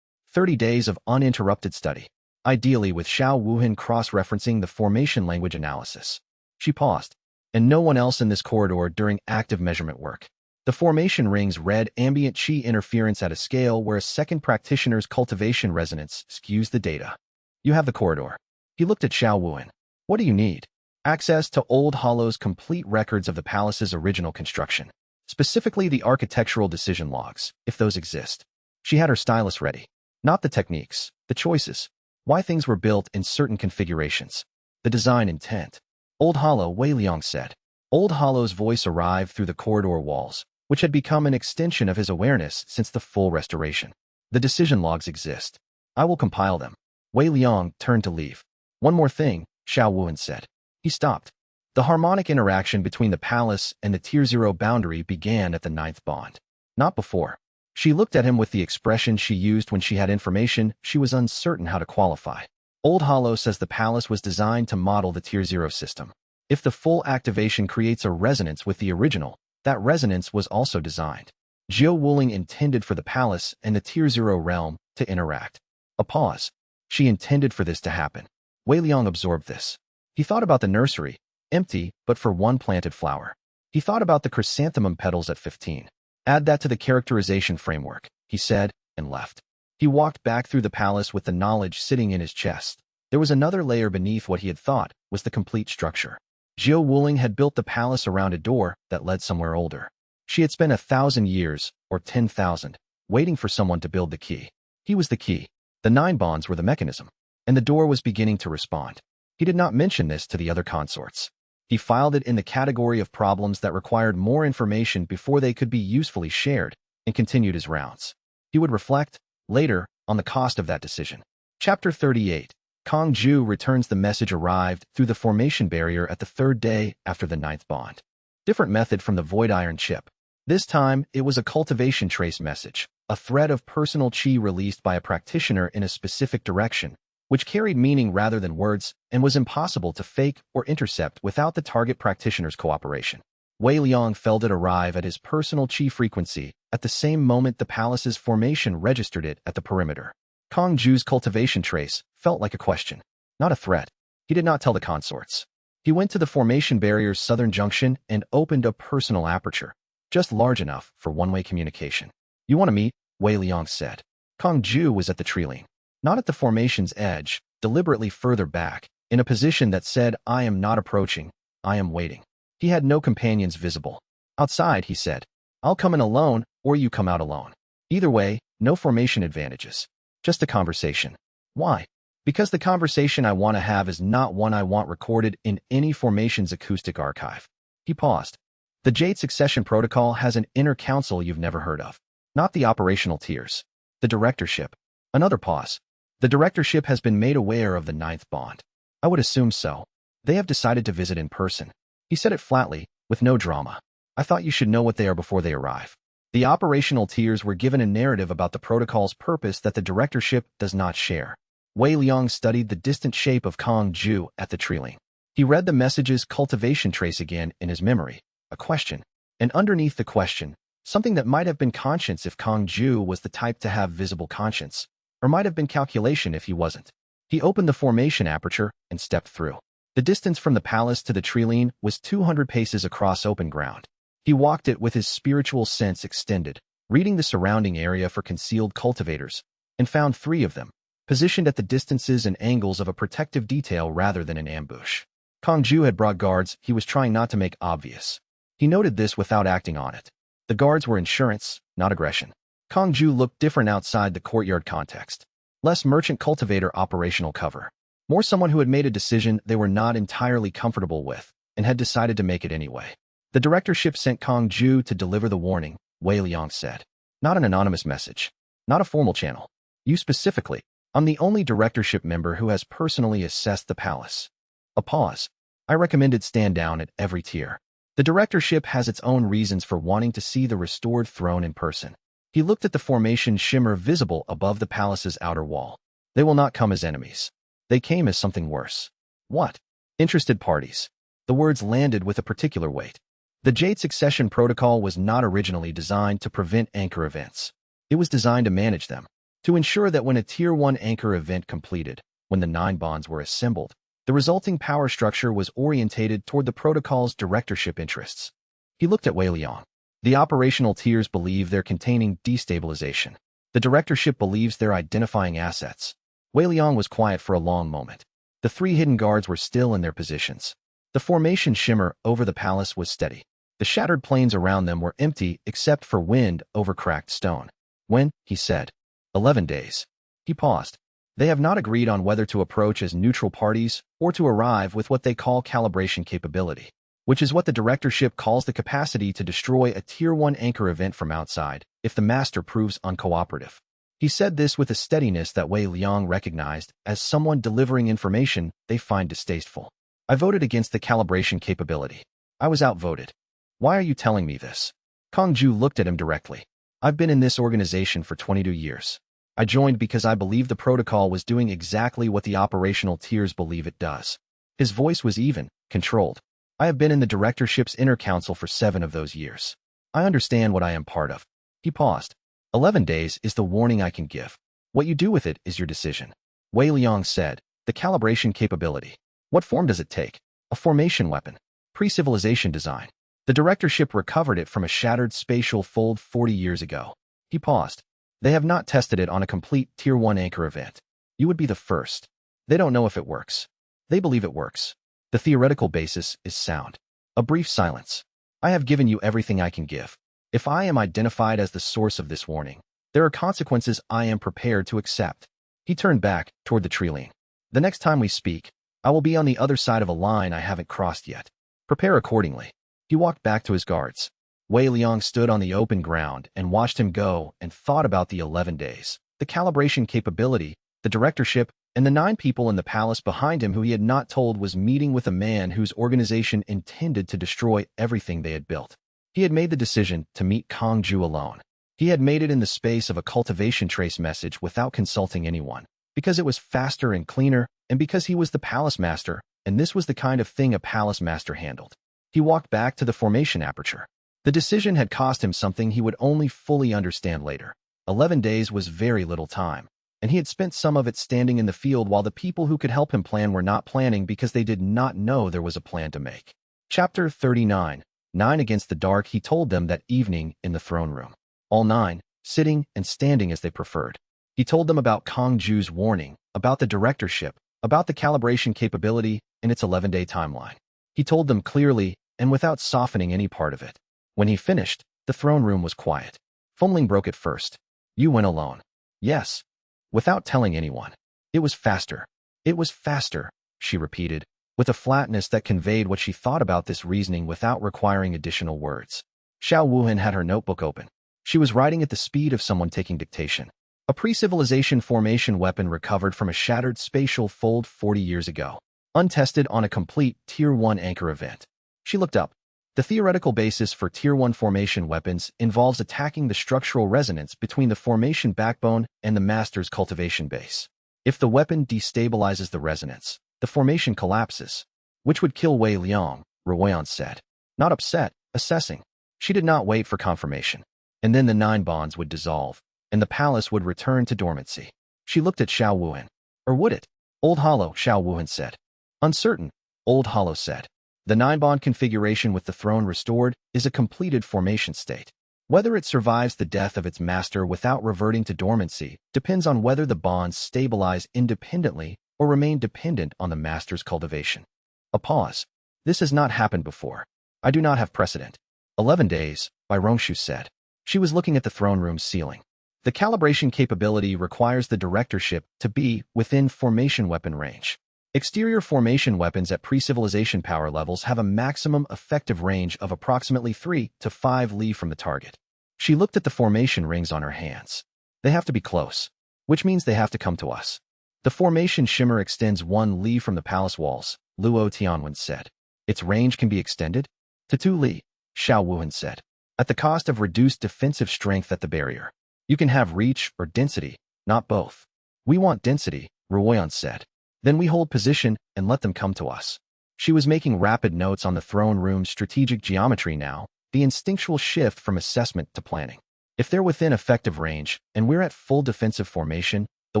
30 days of uninterrupted study. Ideally with Xiao Wuhan cross-referencing the formation language analysis. She paused. And no one else in this corridor during active measurement work. The formation rings read ambient qi interference at a scale where a second practitioner's cultivation resonance skews the data. You have the corridor. He looked at Xiao Wuhan. What do you need? Access to Old Hollow's complete records of the palace's original construction. Specifically the architectural decision logs, if those exist. She had her stylus ready. Not the techniques, the choices. Why things were built in certain configurations. The design intent. Old Hollow, Wei Liang said. Old Hollow's voice arrived through the corridor walls, which had become an extension of his awareness since the full restoration. The decision logs exist. I will compile them. Wei Liang turned to leave. One more thing, Xiao Wuhan said. He stopped. The harmonic interaction between the palace and the Tier 0 boundary began at the 9th bond. Not before. She looked at him with the expression she used when she had information she was uncertain how to qualify. Old Hollow says the palace was designed to model the Tier 0 system. If the full activation creates a resonance with the original, that resonance was also designed. Jiao Wuling intended for the palace and the Tier 0 realm to interact. A pause. She intended for this to happen. Wei Liang absorbed this. He thought about the nursery, empty but for one planted flower. He thought about the chrysanthemum petals at 15. Add that to the characterization framework, he said, and left. He walked back through the palace with the knowledge sitting in his chest. There was another layer beneath what he had thought was the complete structure. Jiao Wuling had built the palace around a door that led somewhere older. She had spent 1,000 years, or 10,000, waiting for someone to build the key. He was the key. The 9 bonds were the mechanism. And the door was beginning to respond. He did not mention this to the other consorts. He filed it in the category of problems that required more information before they could be usefully shared, and continued his rounds. He would reflect, later, on the cost of that decision. Chapter 38. Kong Ju returns the message arrived through the formation barrier at the 3rd day after the 9th bond. Different method from the void iron chip. This time, it was a cultivation trace message, a thread of personal chi released by a practitioner in a specific direction, which carried meaning rather than words and was impossible to fake or intercept without the target practitioner's cooperation. Wei Liang felt it arrive at his personal chi frequency at the same moment the palace's formation registered it at the perimeter. Kong Ju's cultivation trace felt like a question, not a threat. He did not tell the consorts. He went to the formation barrier's southern junction and opened a personal aperture, just large enough for one-way communication. "You want to meet?" Wei Liang said. Kong Ju was at the tree, not at the formation's edge, deliberately further back, in a position that said, "I am not approaching, I am waiting." He had no companions visible. "Outside," he said. "I'll come in alone, or you come out alone. Either way, no formation advantages. Just a conversation." "Why?" "Because the conversation I want to have is not one I want recorded in any formation's acoustic archive." He paused. "The Jade Succession Protocol has an inner council you've never heard of. Not the operational tiers. The directorship." Another pause. "The directorship has been made aware of the ninth bond." "I would assume so. They have decided to visit in person." He said it flatly, with no drama. "I thought you should know what they are before they arrive." The operational tiers were given a narrative about the protocol's purpose that the directorship does not share. Wei Liang studied the distant shape of Kong Ju at the tree. He read the message's cultivation trace again in his memory, a question. And underneath the question, something that might have been conscience if Kong Ju was the type to have visible conscience, or might have been calculation if he wasn't. He opened the formation aperture and stepped through. The distance from the palace to the tree was 200 paces across open ground. He walked it with his spiritual sense extended, reading the surrounding area for concealed cultivators, and found 3 of them, positioned at the distances and angles of a protective detail rather than an ambush. Kong Ju had brought guards he was trying not to make obvious. He noted this without acting on it. The guards were insurance, not aggression. Kong Ju looked different outside the courtyard context. Less merchant cultivator operational cover. More someone who had made a decision they were not entirely comfortable with, and had decided to make it anyway. "The directorship sent Kong Ju to deliver the warning," Wei Liang said. "Not an anonymous message. Not a formal channel. You specifically. I'm the only directorship member who has personally assessed the palace." A pause. "I recommended stand down at every tier. The directorship has its own reasons for wanting to see the restored throne in person." He looked at the formation shimmer visible above the palace's outer wall. "They will not come as enemies. They came as something worse." "What?" "Interested parties." The words landed with a particular weight. The Jade Succession Protocol was not originally designed to prevent anchor events. It was designed to manage them, to ensure that when a Tier 1 anchor event completed, when the 9 bonds were assembled, the resulting power structure was orientated toward the protocol's directorship interests. He looked at Wei Liang. "The operational tiers believe they're containing destabilization. The directorship believes they're identifying assets." Wei Liang was quiet for a long moment. The 3 hidden guards were still in their positions. The formation shimmer over the palace was steady. The shattered plains around them were empty except for wind over cracked stone. "When?" he said. 11 days. He paused. "They have not agreed on whether to approach as neutral parties or to arrive with what they call calibration capability, which is what the directorship calls the capacity to destroy a Tier 1 anchor event from outside if the master proves uncooperative." He said this with a steadiness that Wei Liang recognized as someone delivering information they find distasteful. "I voted against the calibration capability. I was outvoted." "Why are you telling me this?" Kong Ju looked at him directly. "I've been in this organization for 22 years. I joined because I believed the protocol was doing exactly what the operational tiers believe it does." His voice was even, controlled. "I have been in the directorship's inner council for 7 of those years. I understand what I am part of." He paused. 11 days is the warning I can give. What you do with it is your decision." Wei Liang said, "The calibration capability. What form does it take?" "A formation weapon. Pre-civilization design. The directorship recovered it from a shattered spatial fold 40 years ago." He paused. "They have not tested it on a complete Tier 1 anchor event. You would be the first. They don't know if it works. They believe it works. The theoretical basis is sound." A brief silence. "I have given you everything I can give. If I am identified as the source of this warning, there are consequences I am prepared to accept." He turned back toward the tree. "The next time we speak, I will be on the other side of a line I haven't crossed yet. Prepare accordingly." He walked back to his guards. Wei Liang stood on the open ground and watched him go and thought about the 11 days, the calibration capability, the directorship, and the 9 people in the palace behind him who he had not told was meeting with a man whose organization intended to destroy everything they had built. He had made the decision to meet Kong Ju alone. He had made it in the space of a cultivation trace message without consulting anyone, because it was faster and cleaner, and because he was the palace master, and this was the kind of thing a palace master handled. He walked back to the formation aperture. The decision had cost him something he would only fully understand later. 11 days was very little time, and he had spent some of it standing in the field while the people who could help him plan were not planning because they did not know there was a plan to make. Chapter 39. 9 Against the Dark. He told them that evening in the throne room. All 9, sitting and standing as they preferred. He told them about Kong Ju's warning, about the directorship, about the calibration capability, and its 11-day timeline. He told them clearly and without softening any part of it. When he finished, the throne room was quiet. Fumling broke it first. You went alone. Yes. Without telling anyone. It was faster. It was faster, she repeated, with a flatness that conveyed what she thought about this reasoning without requiring additional words. Xiao Wuhan had her notebook open. She was writing at the speed of someone taking dictation. A pre-civilization formation weapon recovered from a shattered spatial fold 40 years ago. Untested on a complete Tier 1 anchor event. She looked up. The theoretical basis for Tier 1 formation weapons involves attacking the structural resonance between the formation backbone and the master's cultivation base. If the weapon destabilizes the resonance, the formation collapses, which would kill Wei Liang, Ruoyan said. Not upset, assessing. She did not wait for confirmation. And then the 9 bonds would dissolve, and the palace would return to dormancy. She looked at Xiao Wuhan. Or would it? Old Hollow, Xiao Wuhan said. Uncertain, Old Hollow said. The 9-bond configuration with the throne restored is a completed formation state. Whether it survives the death of its master without reverting to dormancy depends on whether the bonds stabilize independently or remain dependent on the master's cultivation. A pause. This has not happened before. I do not have precedent. 11 days, Bai Rongshu said. She was looking at the throne room's ceiling. The calibration capability requires the directorship to be within formation weapon range. Exterior formation weapons at pre-civilization power levels have a maximum effective range of approximately 3 to 5 li from the target. She looked at the formation rings on her hands. They have to be close, which means they have to come to us. The formation shimmer extends 1 li from the palace walls, Luo Tianwen said. Its range can be extended? To 2 li, Xiao Wuhan said. At the cost of reduced defensive strength at the barrier. You can have reach or density, not both. We want density, Ruoyan said. Then we hold position and let them come to us. She was making rapid notes on the throne room's strategic geometry now, the instinctual shift from assessment to planning. If they're within effective range, and we're at full defensive formation, the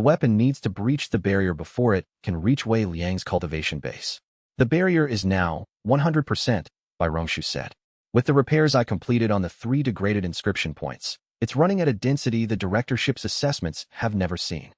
weapon needs to breach the barrier before it can reach Wei Liang's cultivation base. The barrier is now 100%, Bai Rongshu said. With the repairs I completed on the 3 degraded inscription points, it's running at a density the directorship's assessments have never seen.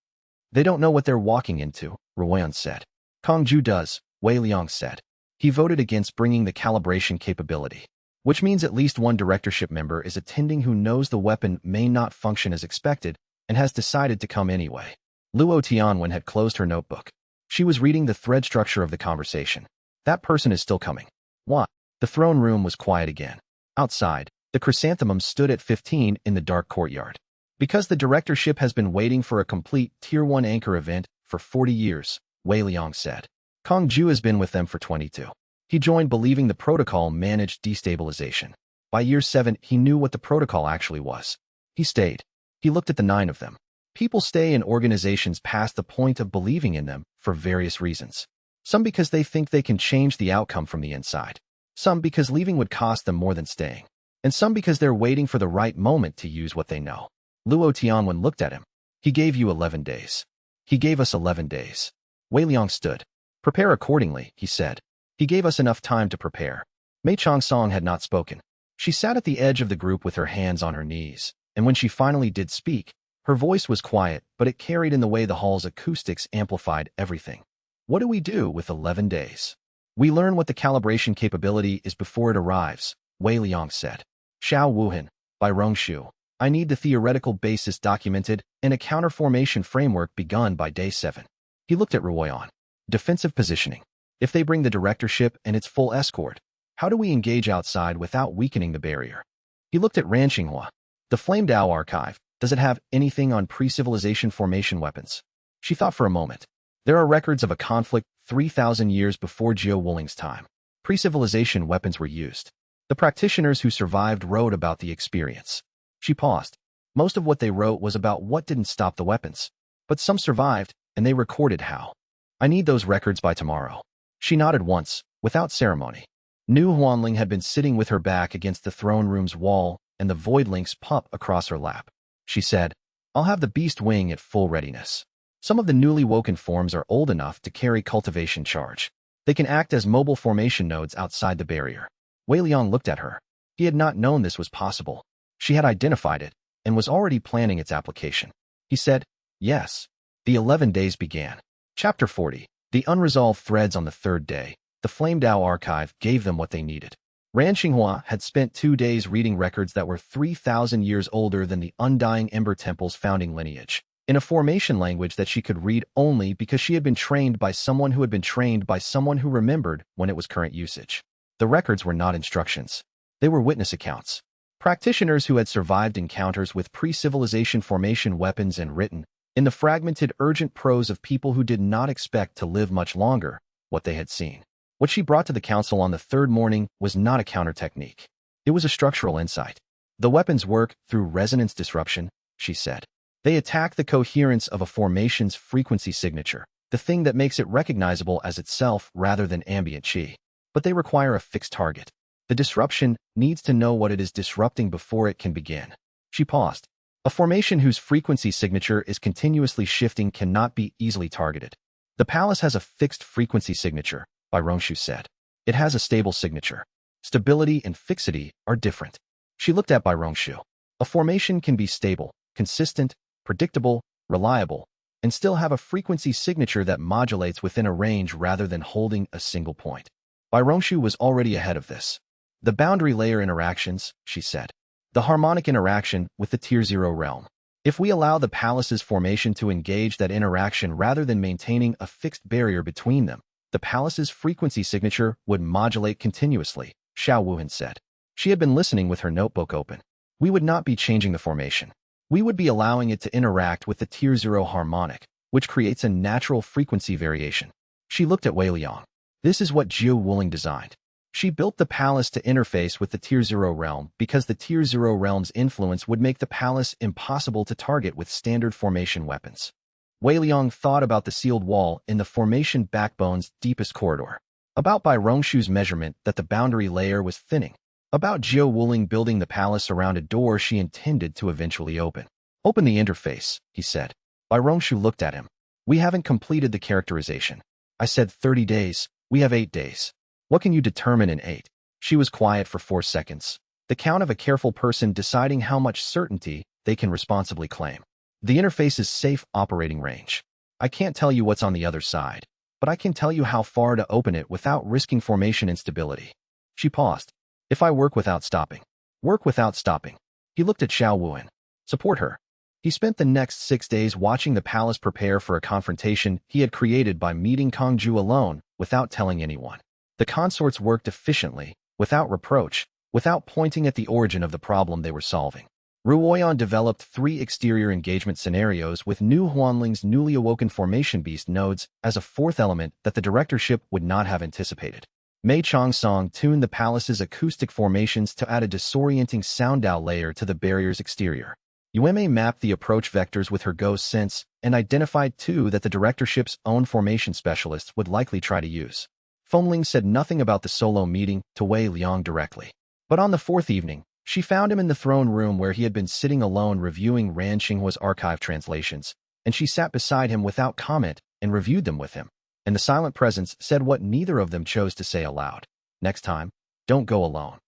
They don't know what they're walking into, Ruoyan said. Kong Ju does, Wei Liang said. He voted against bringing the calibration capability, which means at least one directorship member is attending who knows the weapon may not function as expected and has decided to come anyway. Luo Tianwen had closed her notebook. She was reading the thread structure of the conversation. That person is still coming. Why? The throne room was quiet again. Outside, the chrysanthemums stood at 15 in the dark courtyard. Because the directorship has been waiting for a complete Tier 1 anchor event for 40 years, Wei Liang said. Kong Ju has been with them for 22. He joined believing the protocol managed destabilization. By year 7, he knew what the protocol actually was. He stayed. He looked at the 9 of them. People stay in organizations past the point of believing in them for various reasons. Some because they think they can change the outcome from the inside. Some because leaving would cost them more than staying. And some because they're waiting for the right moment to use what they know. Luo Tianwen looked at him. He gave you 11 days. He gave us 11 days. Wei Liang stood. Prepare accordingly, he said. He gave us enough time to prepare. Mei Chongsong had not spoken. She sat at the edge of the group with her hands on her knees, and when she finally did speak, her voice was quiet, but it carried in the way the hall's acoustics amplified everything. What do we do with 11 days? We learn what the calibration capability is before it arrives, Wei Liang said. Xiao Wuhan, Bai Rongshu. I need the theoretical basis documented and a counter-formation framework begun by day 7. He looked at Ruoyan. Defensive positioning. If they bring the directorship and its full escort, how do we engage outside without weakening the barrier? He looked at Ran Xinghua. The Flame Dao archive, does it have anything on pre-civilization formation weapons? She thought for a moment. There are records of a conflict 3,000 years before Jiao Wuling's time. Pre-civilization weapons were used. The practitioners who survived wrote about the experience. She paused. Most of what they wrote was about what didn't stop the weapons. But some survived, and they recorded how. I need those records by tomorrow. She nodded once, without ceremony. Nu Huanling had been sitting with her back against the throne room's wall and the void link's pup across her lap. She said, I'll have the beast wing at full readiness. Some of the newly woken forms are old enough to carry cultivation charge. They can act as mobile formation nodes outside the barrier. Wei Liang looked at her. He had not known this was possible. She had identified it and was already planning its application. He said, yes. The 11 days began. Chapter 40. The unresolved threads on the third day. The Flame Dao archive gave them what they needed. Ran Xinghua had spent 2 days reading records that were 3,000 years older than the Undying Ember Temple's founding lineage, in a formation language that she could read only because she had been trained by someone who had been trained by someone who remembered when it was current usage. The records were not instructions. They were witness accounts. Practitioners who had survived encounters with pre-civilization formation weapons and written, in the fragmented, urgent prose of people who did not expect to live much longer, what they had seen. What she brought to the council on the third morning was not a counter technique. It was a structural insight. The weapons work through resonance disruption, she said. They attack the coherence of a formation's frequency signature, the thing that makes it recognizable as itself rather than ambient chi. But they require a fixed target. The disruption needs to know what it is disrupting before it can begin. She paused. A formation whose frequency signature is continuously shifting cannot be easily targeted. The palace has a fixed frequency signature, Bai Rongshu said. It has a stable signature. Stability and fixity are different. She looked at Bai Rongshu. A formation can be stable, consistent, predictable, reliable, and still have a frequency signature that modulates within a range rather than holding a single point. Bai Rongshu was already ahead of this. The boundary layer interactions, she said. The harmonic interaction with the Tier 0 realm. If we allow the palace's formation to engage that interaction rather than maintaining a fixed barrier between them, the palace's frequency signature would modulate continuously, Xiao Wuhan said. She had been listening with her notebook open. We would not be changing the formation. We would be allowing it to interact with the Tier 0 harmonic, which creates a natural frequency variation. She looked at Wei Liang. This is what Jiu Wuling designed. She built the palace to interface with the Tier 0 realm because the Tier 0 realm's influence would make the palace impossible to target with standard formation weapons. Wei Liang thought about the sealed wall in the formation backbone's deepest corridor. About Bai Rongshu's measurement that the boundary layer was thinning. About Jiu Wuling building the palace around a door she intended to eventually open. Open the interface, he said. Bai Rongshu looked at him. We haven't completed the characterization. I said 30 days. We have 8 days. What can you determine in 8? She was quiet for 4 seconds. The count of a careful person deciding how much certainty they can responsibly claim. The interface's safe operating range. I can't tell you what's on the other side, but I can tell you how far to open it without risking formation instability. She paused. If I work without stopping. Work without stopping. He looked at Xiao Wuhan. Support her. He spent the next 6 days watching the palace prepare for a confrontation he had created by meeting Kongju alone without telling anyone. The consorts worked efficiently, without reproach, without pointing at the origin of the problem they were solving. Ruoyan developed 3 exterior engagement scenarios with Nu Huanling's newly awoken formation beast nodes as a 4th element that the directorship would not have anticipated. Mei Chongsong tuned the palace's acoustic formations to add a disorienting sound Dao layer to the barrier's exterior. Yueme mapped the approach vectors with her ghost sense and identified 2 that the directorship's own formation specialists would likely try to use. Fengling said nothing about the solo meeting to Wei Liang directly. But on the 4th evening, she found him in the throne room where he had been sitting alone reviewing Ran Xinghua's archive translations, and she sat beside him without comment and reviewed them with him. And the silent presence said what neither of them chose to say aloud. Next time, don't go alone.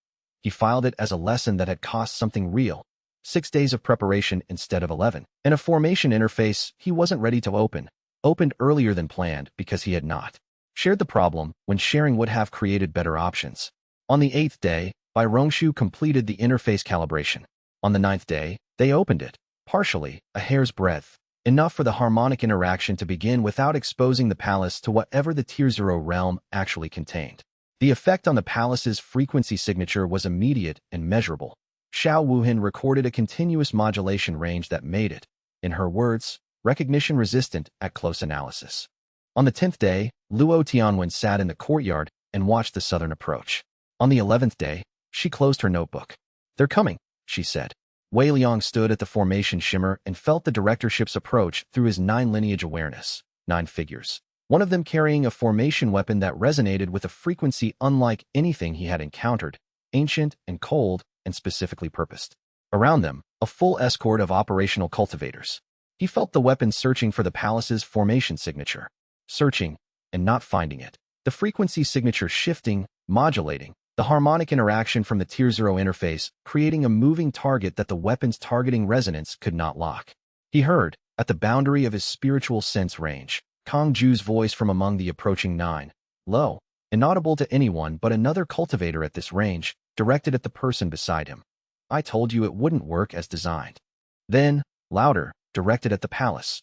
He filed it as a lesson that had cost something real. 6 days of preparation instead of 11. And a formation interface he wasn't ready to open. Opened earlier than planned because he had not shared the problem when sharing would have created better options. On the 8th day, Bai Rongshu completed the interface calibration. On the 9th day, they opened it. Partially, a hair's breadth. Enough for the harmonic interaction to begin without exposing the palace to whatever the Tier 0 realm actually contained. The effect on the palace's frequency signature was immediate and measurable. Xiao Wuhan recorded a continuous modulation range that made it, in her words, recognition-resistant at close analysis. On the 10th day, Luo Tianwen sat in the courtyard and watched the southern approach. On the 11th day, she closed her notebook. They're coming, she said. Wei Liang stood at the formation shimmer and felt the directorship's approach through his 9 lineage awareness. 9 figures. One of them carrying a formation weapon that resonated with a frequency unlike anything he had encountered, ancient and cold and specifically purposed. Around them, a full escort of operational cultivators. He felt the weapon searching for the palace's formation signature. Searching and not finding it. The frequency signature shifting, modulating, the harmonic interaction from the Tier 0 interface, creating a moving target that the weapon's targeting resonance could not lock. He heard, at the boundary of his spiritual sense range, Kong Ju's voice from among the approaching 9, low, inaudible to anyone but another cultivator at this range, directed at the person beside him. I told you it wouldn't work as designed. Then, louder, directed at the palace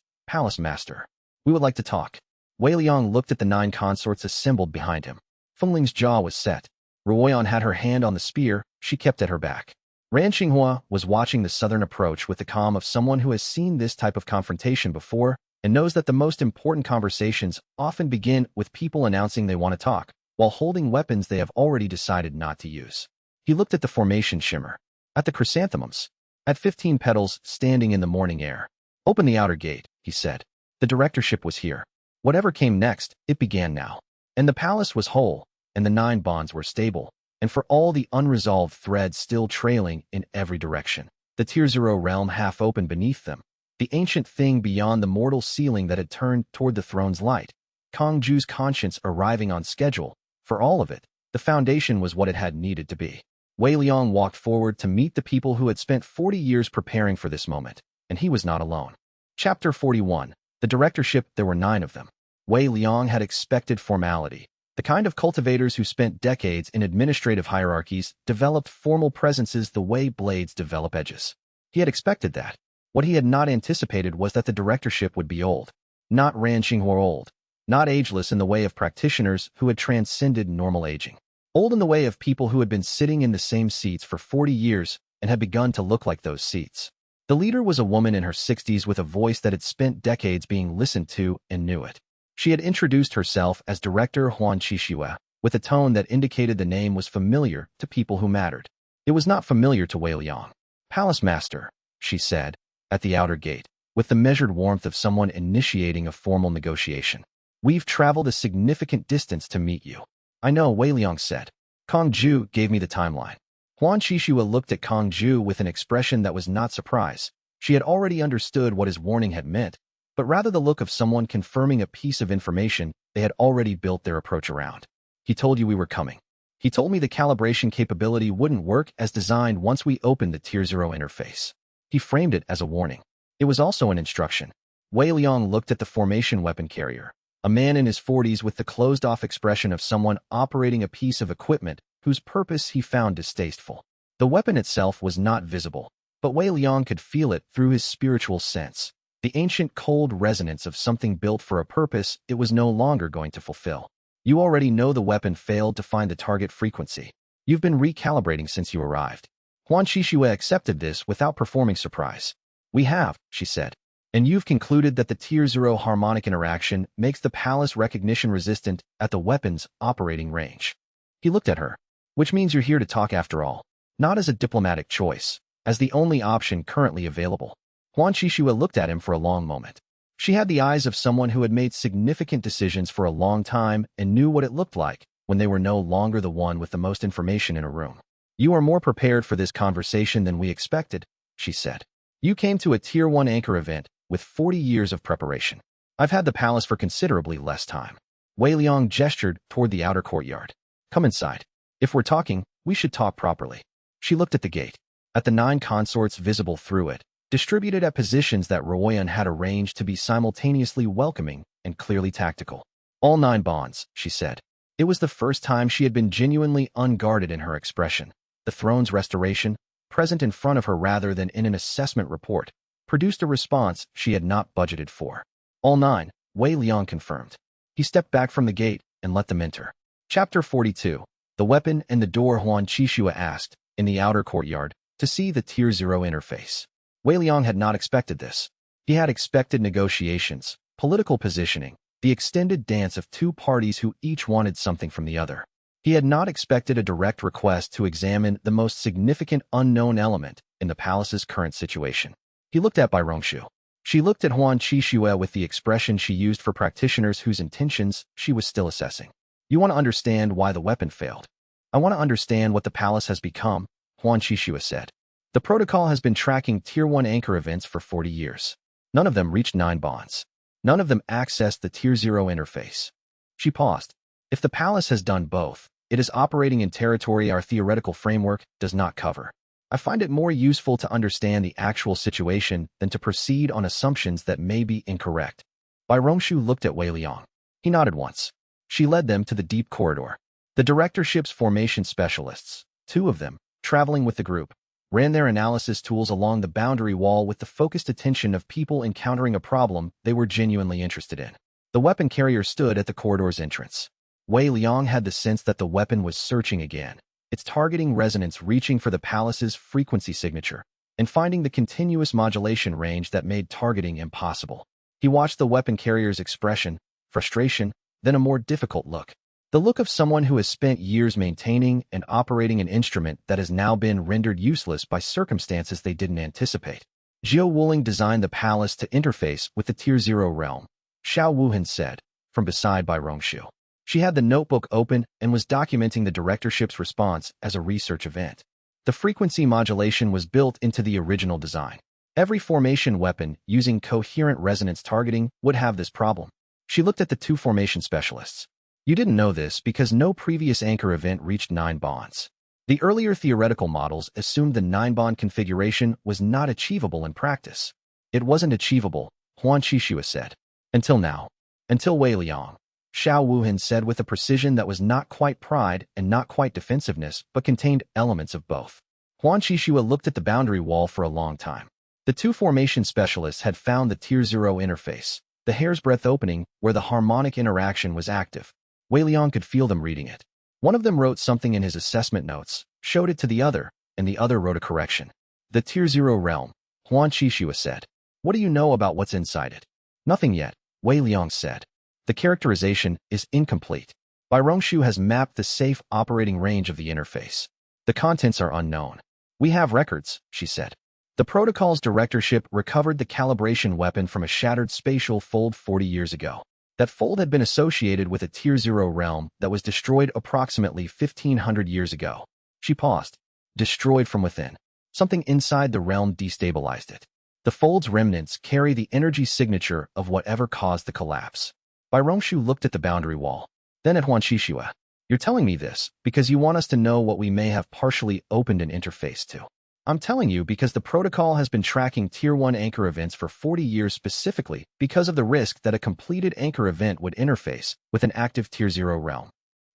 master. We would like to talk. Wei Liang looked at the 9 consorts assembled behind him. Feng Ling's jaw was set. Ruoyan had her hand on the spear, she kept at her back. Ran Xinghua was watching the southern approach with the calm of someone who has seen this type of confrontation before and knows that the most important conversations often begin with people announcing they want to talk, while holding weapons they have already decided not to use. He looked at the formation shimmer, at the chrysanthemums, at 15 petals standing in the morning air. Open the outer gate, he said. The directorship was here. Whatever came next, it began now. And the palace was whole, and the 9 bonds were stable, and for all the unresolved threads still trailing in every direction, the Tier 0 realm half open beneath them, the ancient thing beyond the mortal ceiling that had turned toward the throne's light, Kong Ju's conscience arriving on schedule, for all of it, the foundation was what it had needed to be. Wei Liang walked forward to meet the people who had spent 40 years preparing for this moment, and he was not alone. Chapter 41. The directorship, there were 9 of them. Wei Liang had expected formality. The kind of cultivators who spent decades in administrative hierarchies developed formal presences the way blades develop edges. He had expected that. What he had not anticipated was that the directorship would be old. Not Ran Xinghua old. Not ageless in the way of practitioners who had transcended normal aging. Old in the way of people who had been sitting in the same seats for 40 years and had begun to look like those seats. The leader was a woman in her 60s with a voice that had spent decades being listened to and knew it. She had introduced herself as Director Huan Qixue, with a tone that indicated the name was familiar to people who mattered. It was not familiar to Wei Liang. Palace Master, she said, at the outer gate, with the measured warmth of someone initiating a formal negotiation. We've traveled a significant distance to meet you. I know, Wei Liang said. Kong Ju gave me the timeline. Huan Qixue looked at Kong Ju with an expression that was not surprise. She had already understood what his warning had meant, but rather the look of someone confirming a piece of information they had already built their approach around. He told you we were coming. He told me the calibration capability wouldn't work as designed once we opened the Tier 0 interface. He framed it as a warning. It was also an instruction. Wei Liang looked at the formation weapon carrier, a man in his 40s with the closed-off expression of someone operating a piece of equipment whose purpose he found distasteful. The weapon itself was not visible, but Wei Liang could feel it through his spiritual sense, the ancient cold resonance of something built for a purpose it was no longer going to fulfill. You already know the weapon failed to find the target frequency. You've been recalibrating since you arrived. Huan Qixue accepted this without performing surprise. We have, she said. And you've concluded that the Tier 0 harmonic interaction makes the palace recognition resistant at the weapon's operating range. He looked at her. Which means you're here to talk after all. Not as a diplomatic choice, as the only option currently available. Huan Qixue looked at him for a long moment. She had the eyes of someone who had made significant decisions for a long time and knew what it looked like when they were no longer the one with the most information in a room. You are more prepared for this conversation than we expected, she said. You came to a Tier 1 anchor event with 40 years of preparation. I've had the palace for considerably less time. Wei Liang gestured toward the outer courtyard. Come inside. If we're talking, we should talk properly. She looked at the gate, at the 9 consorts visible through it, distributed at positions that Ruoyan had arranged to be simultaneously welcoming and clearly tactical. All 9 bonds, she said. It was the first time she had been genuinely unguarded in her expression. The throne's restoration, present in front of her rather than in an assessment report, produced a response she had not budgeted for. All 9, Wei Liang confirmed. He stepped back from the gate and let them enter. Chapter 42. The weapon and the door. Huan Qixue asked, in the outer courtyard, to see the Tier 0 interface. Wei Liang had not expected this. He had expected negotiations, political positioning, the extended dance of 2 parties who each wanted something from the other. He had not expected a direct request to examine the most significant unknown element in the palace's current situation. He looked at Bai Rongshu. She looked at Huan Qixue with the expression she used for practitioners whose intentions she was still assessing. You want to understand why the weapon failed. I want to understand what the palace has become, Huan Qixue said. The protocol has been tracking Tier 1 anchor events for 40 years. None of them reached 9 bonds. None of them accessed the Tier 0 interface. She paused. If the palace has done both, it is operating in territory our theoretical framework does not cover. I find it more useful to understand the actual situation than to proceed on assumptions that may be incorrect. Bai Rongshu looked at Wei Liang. He nodded once. She led them to the deep corridor. The directorship's formation specialists, 2 of them, traveling with the group, ran their analysis tools along the boundary wall with the focused attention of people encountering a problem they were genuinely interested in. The weapon carrier stood at the corridor's entrance. Wei Liang had the sense that the weapon was searching again, its targeting resonance reaching for the palace's frequency signature, and finding the continuous modulation range that made targeting impossible. He watched the weapon carrier's expression, frustration, then a more difficult look. The look of someone who has spent years maintaining and operating an instrument that has now been rendered useless by circumstances they didn't anticipate. Zhou Wuling designed the palace to interface with the Tier 0 realm, Xiao Wuhan said, from beside Bai Rongshu. She had the notebook open and was documenting the directorship's response as a research event. The frequency modulation was built into the original design. Every formation weapon using coherent resonance targeting would have this problem. She looked at the 2 formation specialists. You didn't know this because no previous anchor event reached 9 bonds. The earlier theoretical models assumed the 9-bond configuration was not achievable in practice. It wasn't achievable, Huan Qixue said. Until now. Until Wei Liang. Xiao Wuhan said with a precision that was not quite pride and not quite defensiveness, but contained elements of both. Huan Qixue looked at the boundary wall for a long time. The 2 formation specialists had found the Tier 0 interface, the hair's breadth opening where the harmonic interaction was active. Wei Liang could feel them reading it. One of them wrote something in his assessment notes, showed it to the other, and the other wrote a correction. The Tier 0 realm, Huan Qixue said. What do you know about what's inside it? Nothing yet, Wei Liang said. The characterization is incomplete. Bai Rongshu has mapped the safe operating range of the interface. The contents are unknown. We have records, she said. The protocol's directorship recovered the calibration weapon from a shattered spatial fold 40 years ago. That fold had been associated with a Tier 0 realm that was destroyed approximately 1,500 years ago. She paused. Destroyed from within. Something inside the realm destabilized it. The fold's remnants carry the energy signature of whatever caused the collapse. Bai Rongshu looked at the boundary wall, then at Huan Qixue. You're telling me this because you want us to know what we may have partially opened an interface to. I'm telling you because the protocol has been tracking Tier 1 anchor events for 40 years specifically because of the risk that a completed anchor event would interface with an active Tier 0 realm.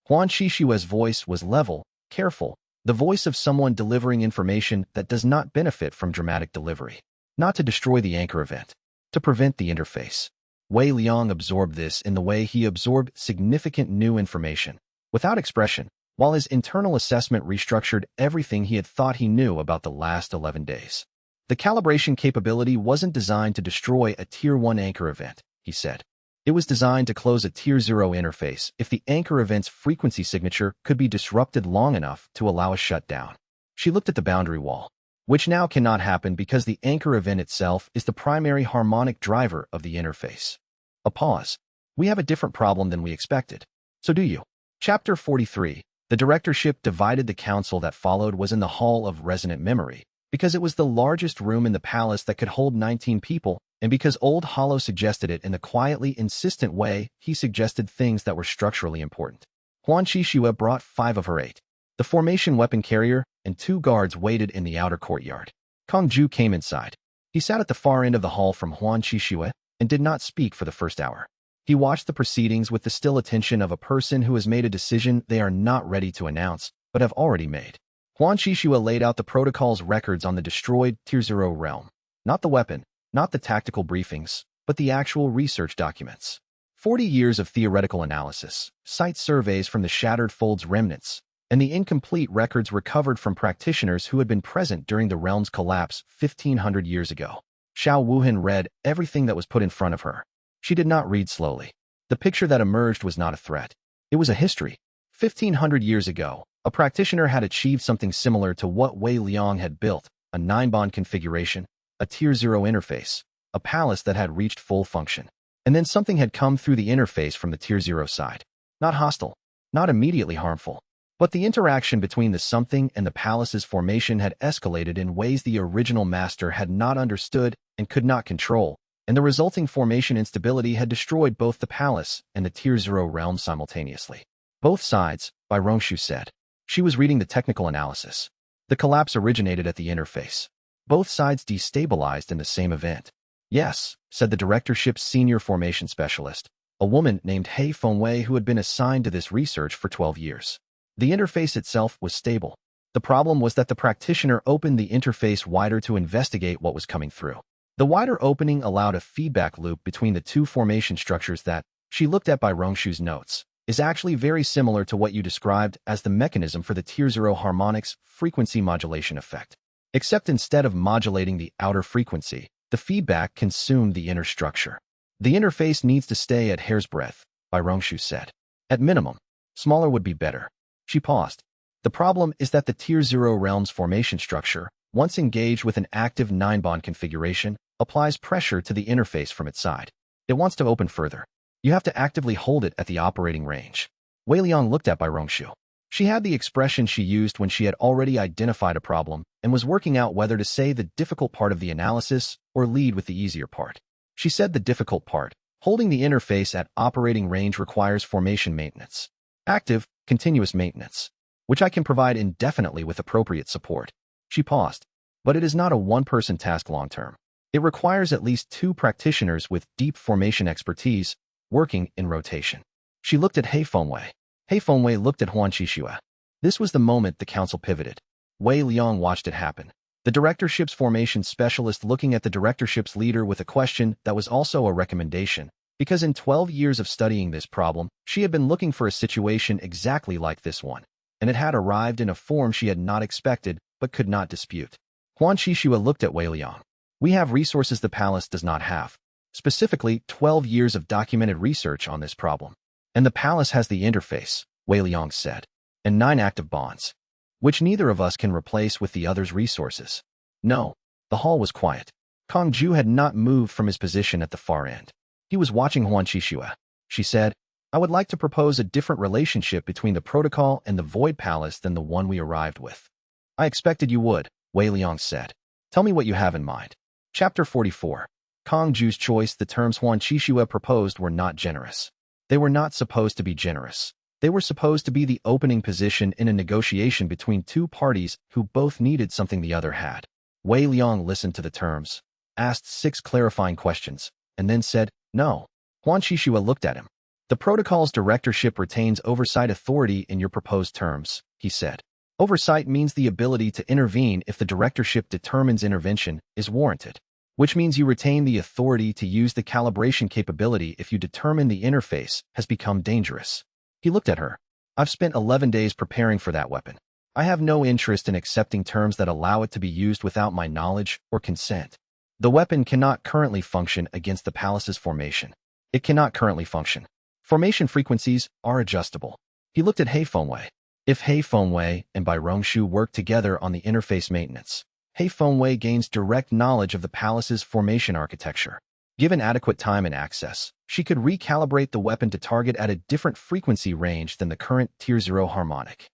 Huan Qixue's voice was level, careful, the voice of someone delivering information that does not benefit from dramatic delivery. Not to destroy the anchor event, to prevent the interface. Wei Liang absorbed this in the way he absorbed significant new information, without expression, while his internal assessment restructured everything he had thought he knew about the last 11 days. The calibration capability wasn't designed to destroy a Tier 1 anchor event, he said. It was designed to close a Tier 0 interface if the anchor event's frequency signature could be disrupted long enough to allow a shutdown. She looked at the boundary wall, which now cannot happen because the anchor event itself is the primary harmonic driver of the interface. A pause. We have a different problem than we expected. So do you? Chapter 43. The directorship divided. The council that followed was in the Hall of Resonant Memory, because it was the largest room in the palace that could hold 19 people, and because Old Hollow suggested it in the quietly insistent way he suggested things that were structurally important. Huan Qixue brought 5 of her 8. The formation weapon carrier and 2 guards waited in the outer courtyard. Kong Ju came inside. He sat at the far end of the hall from Huan Qixue and did not speak for the first hour. He watched the proceedings with the still attention of a person who has made a decision they are not ready to announce, but have already made. Huan Qixue laid out the protocol's records on the destroyed Tier 0 realm. Not the weapon, not the tactical briefings, but the actual research documents. 40 years of theoretical analysis, site surveys from the shattered fold's remnants, and the incomplete records recovered from practitioners who had been present during the realm's collapse 1,500 years ago. Xiao Wuhan read everything that was put in front of her. She did not read slowly. The picture that emerged was not a threat. It was a history. 1,500 years ago, a practitioner had achieved something similar to what Wei Liang had built, a 9-bond configuration, a Tier 0 interface, a palace that had reached full function. And then something had come through the interface from the Tier 0 side. Not hostile, not immediately harmful. But the interaction between the something and the palace's formation had escalated in ways the original master had not understood and could not control, and the resulting formation instability had destroyed both the palace and the Tier 0 realm simultaneously. Both sides, Bai Rongshu said. She was reading the technical analysis. The collapse originated at the interface. Both sides destabilized in the same event. Yes, said the directorship's senior formation specialist, a woman named He Fengwei who had been assigned to this research for 12 years. The interface itself was stable. The problem was that the practitioner opened the interface wider to investigate what was coming through. The wider opening allowed a feedback loop between the two formation structures that, she looked at Bai Rongshu's notes, is actually very similar to what you described as the mechanism for the Tier 0 harmonics frequency modulation effect. Except instead of modulating the outer frequency, the feedback consumed the inner structure. The interface needs to stay at hair's breadth, Bai Rongshu said. At minimum, smaller would be better. She paused. The problem is that the Tier 0 realm's formation structure, once engaged with an active 9-bond configuration, applies pressure to the interface from its side. It wants to open further. You have to actively hold it at the operating range. Wei Liang looked at Bai Rongshu. She had the expression she used when she had already identified a problem and was working out whether to say the difficult part of the analysis or lead with the easier part. She said the difficult part. Holding the interface at operating range requires formation maintenance. Active, continuous maintenance, which I can provide indefinitely with appropriate support. She paused. But it is not a one-person task long-term. It requires at least 2 practitioners with deep formation expertise working in rotation. She looked at He Fengwei. He Fengwei looked at Huan Qixue. This was the moment the council pivoted. Wei Liang watched it happen. The directorship's formation specialist looking at the directorship's leader with a question that was also a recommendation, because in 12 years of studying this problem, she had been looking for a situation exactly like this one, and it had arrived in a form she had not expected but could not dispute. Huan Qixue looked at Wei Liang. We have resources the palace does not have. Specifically, 12 years of documented research on this problem. And the palace has the interface, Wei Liang said, and 9 active bonds, which neither of us can replace with the other's resources. No. The hall was quiet. Kong Ju had not moved from his position at the far end. He was watching Huan Qixue. She said, I would like to propose a different relationship between the protocol and the Void Palace than the one we arrived with. I expected you would, Wei Liang said. Tell me what you have in mind. Chapter 44. Kong Ju's choice. The terms Huan Qixue proposed were not generous. They were not supposed to be generous. They were supposed to be the opening position in a negotiation between 2 parties who both needed something the other had. Wei Liang listened to the terms, asked 6 clarifying questions, and then said, no. Huan Qixue looked at him. The protocol's directorship retains oversight authority in your proposed terms, he said. Oversight means the ability to intervene if the directorship determines intervention is warranted, which means you retain the authority to use the calibration capability if you determine the interface has become dangerous. He looked at her. I've spent 11 days preparing for that weapon. I have no interest in accepting terms that allow it to be used without my knowledge or consent. The weapon cannot currently function against the palace's formation. It cannot currently function. Formation frequencies are adjustable. He looked at He Fengwei. If He Fengwei and Bai Rongshu work together on the interface maintenance, He Fengwei gains direct knowledge of the palace's formation architecture. Given adequate time and access, she could recalibrate the weapon to target at a different frequency range than the current Tier 0 harmonic.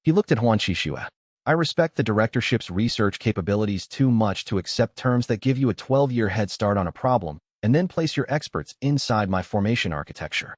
He looked at Huan Qixue. I respect the directorship's research capabilities too much to accept terms that give you a 12-year head start on a problem and then place your experts inside my formation architecture.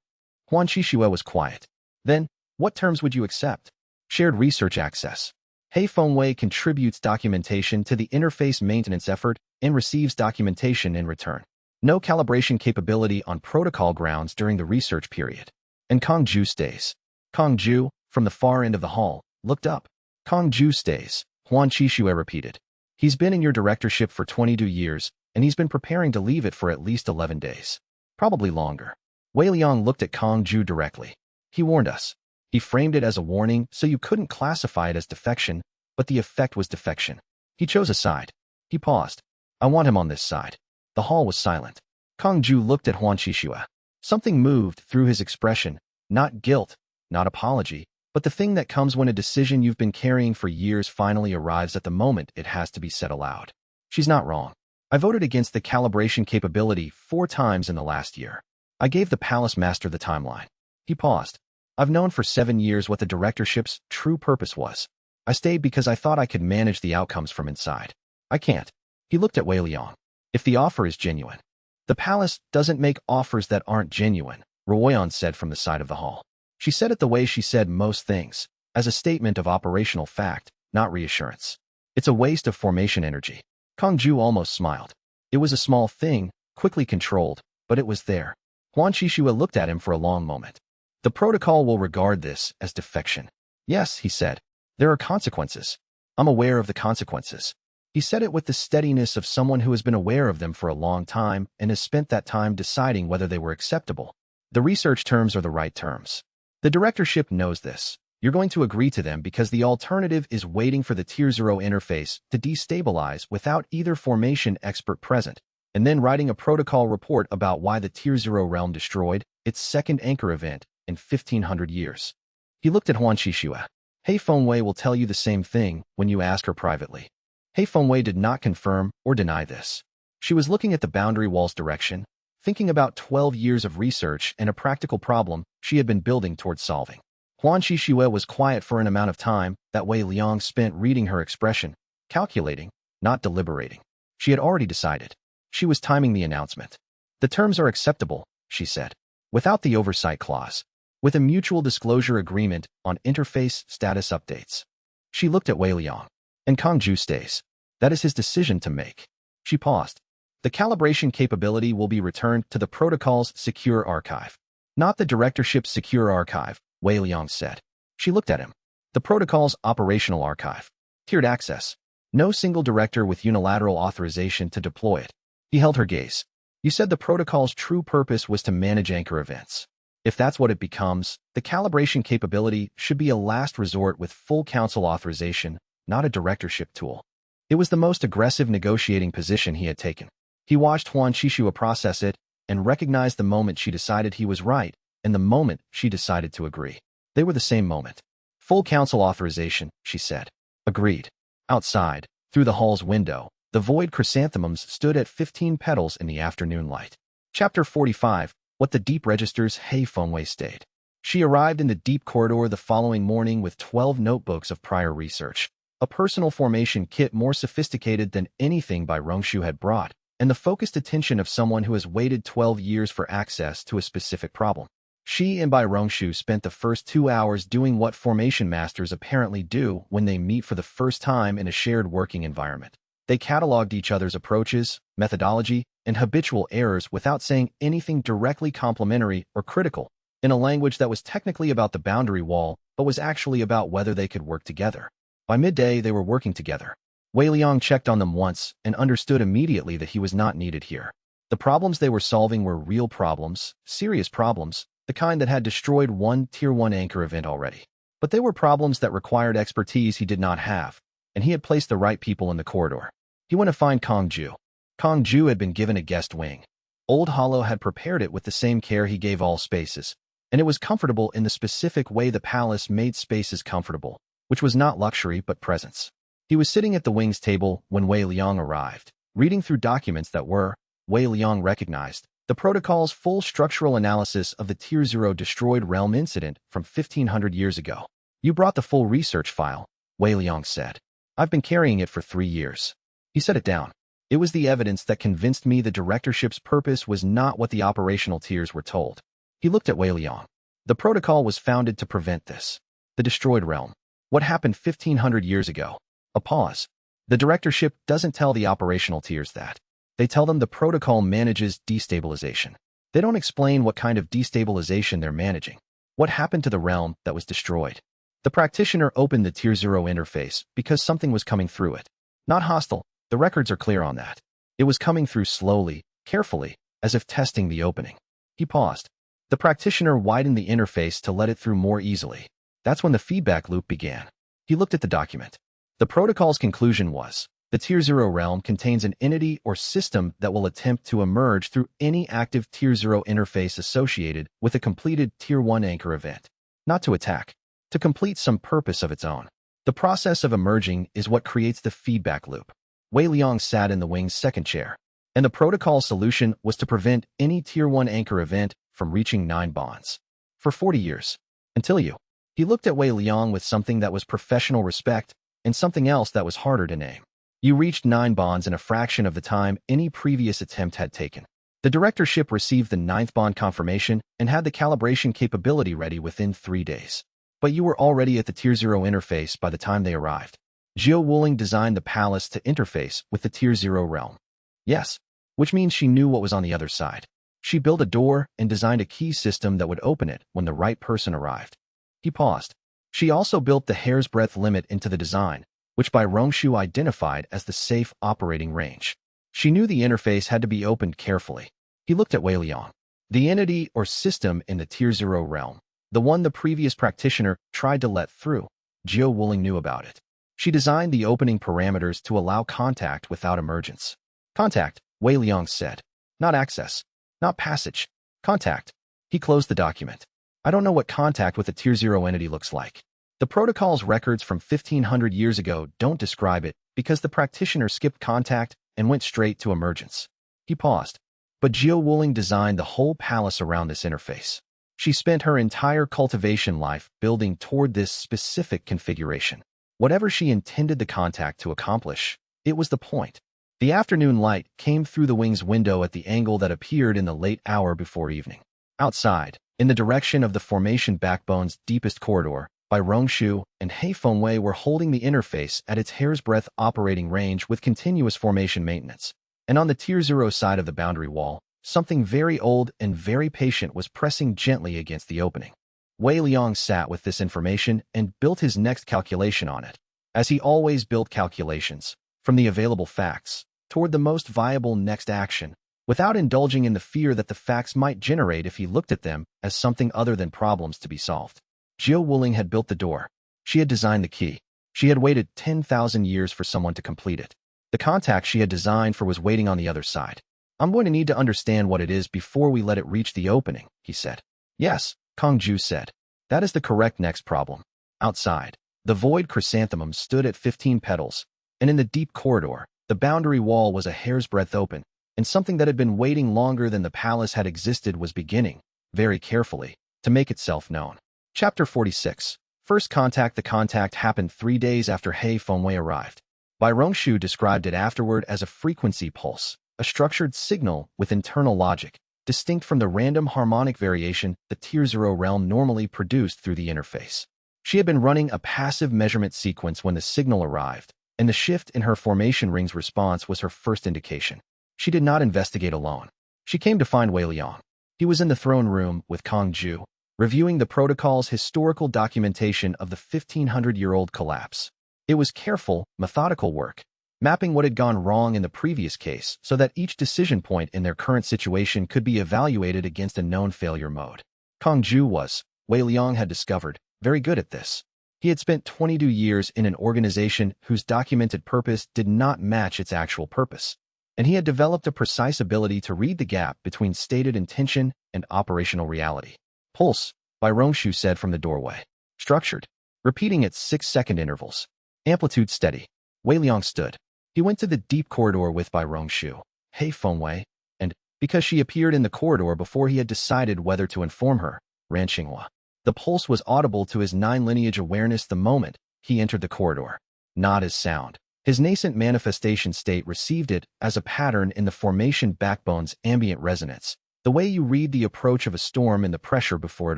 Huan Qixue was quiet. Then, what terms would you accept? Shared research access. He Fengwei contributes documentation to the interface maintenance effort and receives documentation in return. No calibration capability on protocol grounds during the research period. And Kong Ju stays. Kong Ju, from the far end of the hall, looked up. Kong Ju stays, Huan Qixue repeated. He's been in your directorship for 22 years, and he's been preparing to leave it for at least 11 days. Probably longer. Wei Liang looked at Kong Ju directly. He warned us. He framed it as a warning so you couldn't classify it as defection, but the effect was defection. He chose a side. He paused. I want him on this side. The hall was silent. Kong Ju looked at Huan Qixue. Something moved through his expression, not guilt, not apology, but the thing that comes when a decision you've been carrying for years finally arrives at the moment it has to be said aloud. She's not wrong. I voted against the calibration capability 4 times in the last year. I gave the palace master the timeline. He paused. I've known for 7 years what the directorship's true purpose was. I stayed because I thought I could manage the outcomes from inside. I can't. He looked at Wei Liang. If the offer is genuine. The palace doesn't make offers that aren't genuine, Ruoyan said from the side of the hall. She said it the way she said most things, as a statement of operational fact, not reassurance. It's a waste of formation energy. Kong Ju almost smiled. It was a small thing, quickly controlled, but it was there. Huan Qixue looked at him for a long moment. The protocol will regard this as defection. Yes, he said. There are consequences. I'm aware of the consequences. He said it with the steadiness of someone who has been aware of them for a long time and has spent that time deciding whether they were acceptable. The research terms are the right terms. The directorship knows this. You're going to agree to them because the alternative is waiting for the Tier 0 interface to destabilize without either formation expert present, and then writing a protocol report about why the Tier 0 realm destroyed its second anchor event in 1500 years. He looked at Huan Qixue. Hei Fengwei will tell you the same thing when you ask her privately. Hei Fengwei did not confirm or deny this. She was looking at the boundary wall's direction, thinking about 12 years of research and a practical problem she had been building towards solving. Huan Qixue was quiet for an amount of time that Wei Liang spent reading her expression, calculating, not deliberating. She had already decided. She was timing the announcement. The terms are acceptable, she said, without the oversight clause, with a mutual disclosure agreement on interface status updates. She looked at Wei Liang. And Kong Ju stays. That is his decision to make. She paused. The calibration capability will be returned to the protocol's secure archive. Not the directorship's secure archive, Wei Liang said. She looked at him. The protocol's operational archive. Tiered access. No single director with unilateral authorization to deploy it. He held her gaze. You said the protocol's true purpose was to manage anchor events. If that's what it becomes, the calibration capability should be a last resort with full council authorization, not a directorship tool. It was the most aggressive negotiating position he had taken. He watched Huan Qixue process it and recognized the moment she decided he was right and the moment she decided to agree. They were the same moment. Full council authorization, she said. Agreed. Outside, through the hall's window, the void chrysanthemums stood at 15 petals in the afternoon light. Chapter 45, What the Deep Registers. Hei Fengwei stayed. She arrived in the deep corridor the following morning with 12 notebooks of prior research. A personal formation kit more sophisticated than anything Bai Rongshu had brought, and the focused attention of someone who has waited 12 years for access to a specific problem. She and Bai Rongshu spent the first 2 hours doing what formation masters apparently do when they meet for the first time in a shared working environment. They cataloged each other's approaches, methodology, and habitual errors without saying anything directly complimentary or critical, in a language that was technically about the boundary wall, but was actually about whether they could work together. By midday, they were working together. Wei Liang checked on them once and understood immediately that he was not needed here. The problems they were solving were real problems, serious problems, the kind that had destroyed one Tier 1 anchor event already. But they were problems that required expertise he did not have, and he had placed the right people in the corridor. He went to find Kong Ju. Kong Ju had been given a guest wing. Old Hollow had prepared it with the same care he gave all spaces, and it was comfortable in the specific way the palace made spaces comfortable, which was not luxury but presence. He was sitting at the wings table when Wei Liang arrived, reading through documents that were, Wei Liang recognized, the protocol's full structural analysis of the Tier 0 destroyed realm incident from 1500 years ago. You brought the full research file, Wei Liang said. I've been carrying it for 3 years. He set it down. It was the evidence that convinced me the directorship's purpose was not what the operational tiers were told. He looked at Wei Liang. The protocol was founded to prevent this. The destroyed realm. What happened 1500 years ago? A pause. The directorship doesn't tell the operational tiers that. They tell them the protocol manages destabilization. They don't explain what kind of destabilization they're managing. What happened to the realm that was destroyed? The practitioner opened the Tier 0 interface because something was coming through it. Not hostile. The records are clear on that. It was coming through slowly, carefully, as if testing the opening. He paused. The practitioner widened the interface to let it through more easily. That's when the feedback loop began. He looked at the document. The protocol's conclusion was, the Tier 0 realm contains an entity or system that will attempt to emerge through any active Tier 0 interface associated with a completed Tier 1 anchor event. Not to attack, to complete some purpose of its own. The process of emerging is what creates the feedback loop. Wei Liang sat in the wing's second chair. and the protocol's solution was to prevent any Tier 1 anchor event from reaching 9 bonds. For 40 years. Until you. He looked at Wei Liang with something that was professional respect and something else that was harder to name. You reached 9 bonds in a fraction of the time any previous attempt had taken. The directorship received the 9th bond confirmation and had the calibration capability ready within 3 days. But you were already at the Tier 0 interface by the time they arrived. Jiao Wuling designed the palace to interface with the Tier 0 realm. Yes, which means she knew what was on the other side. She built a door and designed a key system that would open it when the right person arrived. He paused. She also built the hair's breadth limit into the design, which by Rongshu identified as the safe operating range. She knew the interface had to be opened carefully. He looked at Wei Liang. The entity or system in the Tier 0 realm, the one the previous practitioner tried to let through, Jiao Wuling knew about it. She designed the opening parameters to allow contact without emergence. Contact, Wei Liang said. Not access. Not passage. Contact. He closed the document. I don't know what contact with a Tier 0 entity looks like. The protocol's records from 1500 years ago don't describe it because the practitioner skipped contact and went straight to emergence. He paused. But Jiao Wuling designed the whole palace around this interface. She spent her entire cultivation life building toward this specific configuration. Whatever she intended the contact to accomplish, it was the point. The afternoon light came through the wing's window at the angle that appeared in the late hour before evening. Outside, in the direction of the formation backbone's deepest corridor, Bai Rongshu and He Fengwei were holding the interface at its hair's breadth operating range with continuous formation maintenance. And on the Tier 0 side of the boundary wall, something very old and very patient was pressing gently against the opening. Wei Liang sat with this information and built his next calculation on it, as he always built calculations, from the available facts, toward the most viable next action, without indulging in the fear that the facts might generate if he looked at them as something other than problems to be solved. Jiao Wuling had built the door. She had designed the key. She had waited 10,000 years for someone to complete it. The contact she had designed for was waiting on the other side. I'm going to need to understand what it is before we let it reach the opening, he said. Yes, Kong Ju said. That is the correct next problem. Outside, the void chrysanthemum stood at 15 petals, and in the deep corridor, the boundary wall was a hair's breadth open, and something that had been waiting longer than the palace had existed was beginning, very carefully, to make itself known. Chapter 46. First contact. The contact happened 3 days after He Fengwei arrived. Bai Rongshu described it afterward as a frequency pulse, a structured signal with internal logic, distinct from the random harmonic variation the Tier 0 realm normally produced through the interface. She had been running a passive measurement sequence when the signal arrived, and the shift in her formation ring's response was her first indication. She did not investigate alone. She came to find Wei Liang. He was in the throne room with Kong Ju, reviewing the protocol's historical documentation of the 1500-year-old collapse. It was careful, methodical work, mapping what had gone wrong in the previous case so that each decision point in their current situation could be evaluated against a known failure mode. Kong Ju was, Wei Liang had discovered, very good at this. He had spent 22 years in an organization whose documented purpose did not match its actual purpose, and he had developed a precise ability to read the gap between stated intention and operational reality. Pulse, Bai Rongshu said from the doorway. Structured, repeating at 6-second intervals. Amplitude steady. Wei Liang stood. He went to the deep corridor with Bai Rongshu, He Fengwei, and, because she appeared in the corridor before he had decided whether to inform her, Ran Xinghua. The pulse was audible to his 9 lineage awareness the moment he entered the corridor. Not as sound. His nascent manifestation state received it as a pattern in the formation backbone's ambient resonance, the way you read the approach of a storm in the pressure before it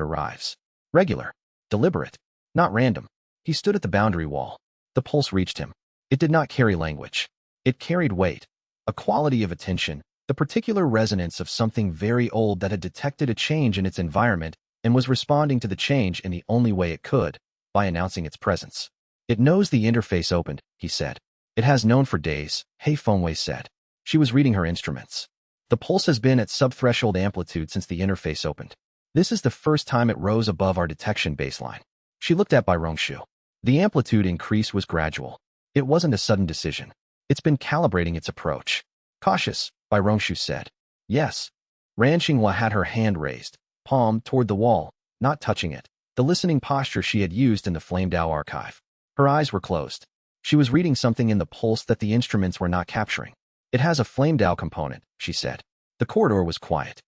arrives. Regular. Deliberate. Not random. He stood at the boundary wall. The pulse reached him. It did not carry language. It carried weight, a quality of attention, the particular resonance of something very old that had detected a change in its environment and was responding to the change in the only way it could, by announcing its presence. It knows the interface opened, he said. It has known for days, He Fengwei said. She was reading her instruments. The pulse has been at subthreshold amplitude since the interface opened. This is the first time it rose above our detection baseline. She looked at Bai Rongshu. The amplitude increase was gradual. It wasn't a sudden decision. It's been calibrating its approach. Cautious, Bai Rongshu said. Yes. Ran Xinghua had her hand raised, palm toward the wall, not touching it, the listening posture she had used in the Flame Dao archive. Her eyes were closed. She was reading something in the pulse that the instruments were not capturing. It has a flame Dao component, she said. The corridor was quiet.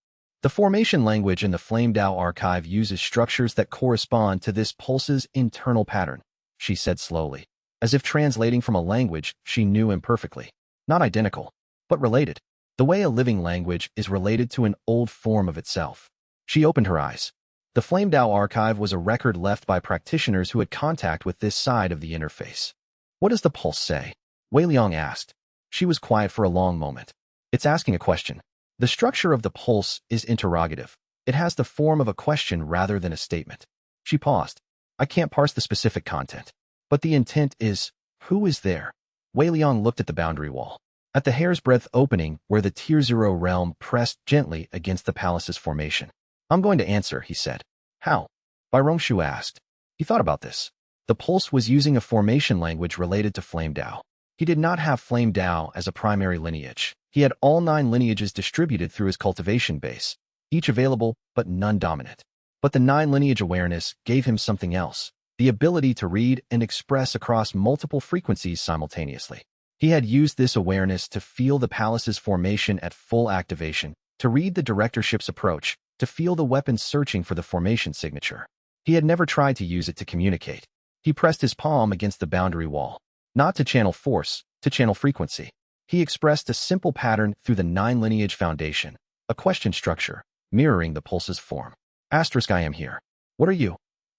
The formation language in the Flame Dao archive uses structures that correspond to this pulse's internal pattern, she said slowly, as if translating from a language she knew imperfectly. Not identical, but related. The way a living language is related to an old form of itself. She opened her eyes. The Flame Dao archive was a record left by practitioners who had contact with this side of the interface. What does the pulse say? Wei Liang asked. She was quiet for a long moment. It's asking a question. The structure of the pulse is interrogative. It has the form of a question rather than a statement. She paused. I can't parse the specific content. But the intent is, who is there? Wei Liang looked at the boundary wall. At the hair's breadth opening where the Tier 0 realm pressed gently against the palace's formation. I'm going to answer, he said. How? Bai Rongshu asked. He thought about this. The pulse was using a formation language related to Flame Dao. He did not have Flame Dao as a primary lineage. He had all 9 lineages distributed through his cultivation base, each available but none dominant. But the 9 lineage awareness gave him something else, the ability to read and express across multiple frequencies simultaneously. He had used this awareness to feel the palace's formation at full activation, to read the directorship's approach, to feel the weapon searching for the formation signature. He had never tried to use it to communicate. He pressed his palm against the boundary wall, not to channel force, to channel frequency. He expressed a simple pattern through the 9 lineage foundation, a question structure, mirroring the pulse's form. Asterisk I am here. What are you?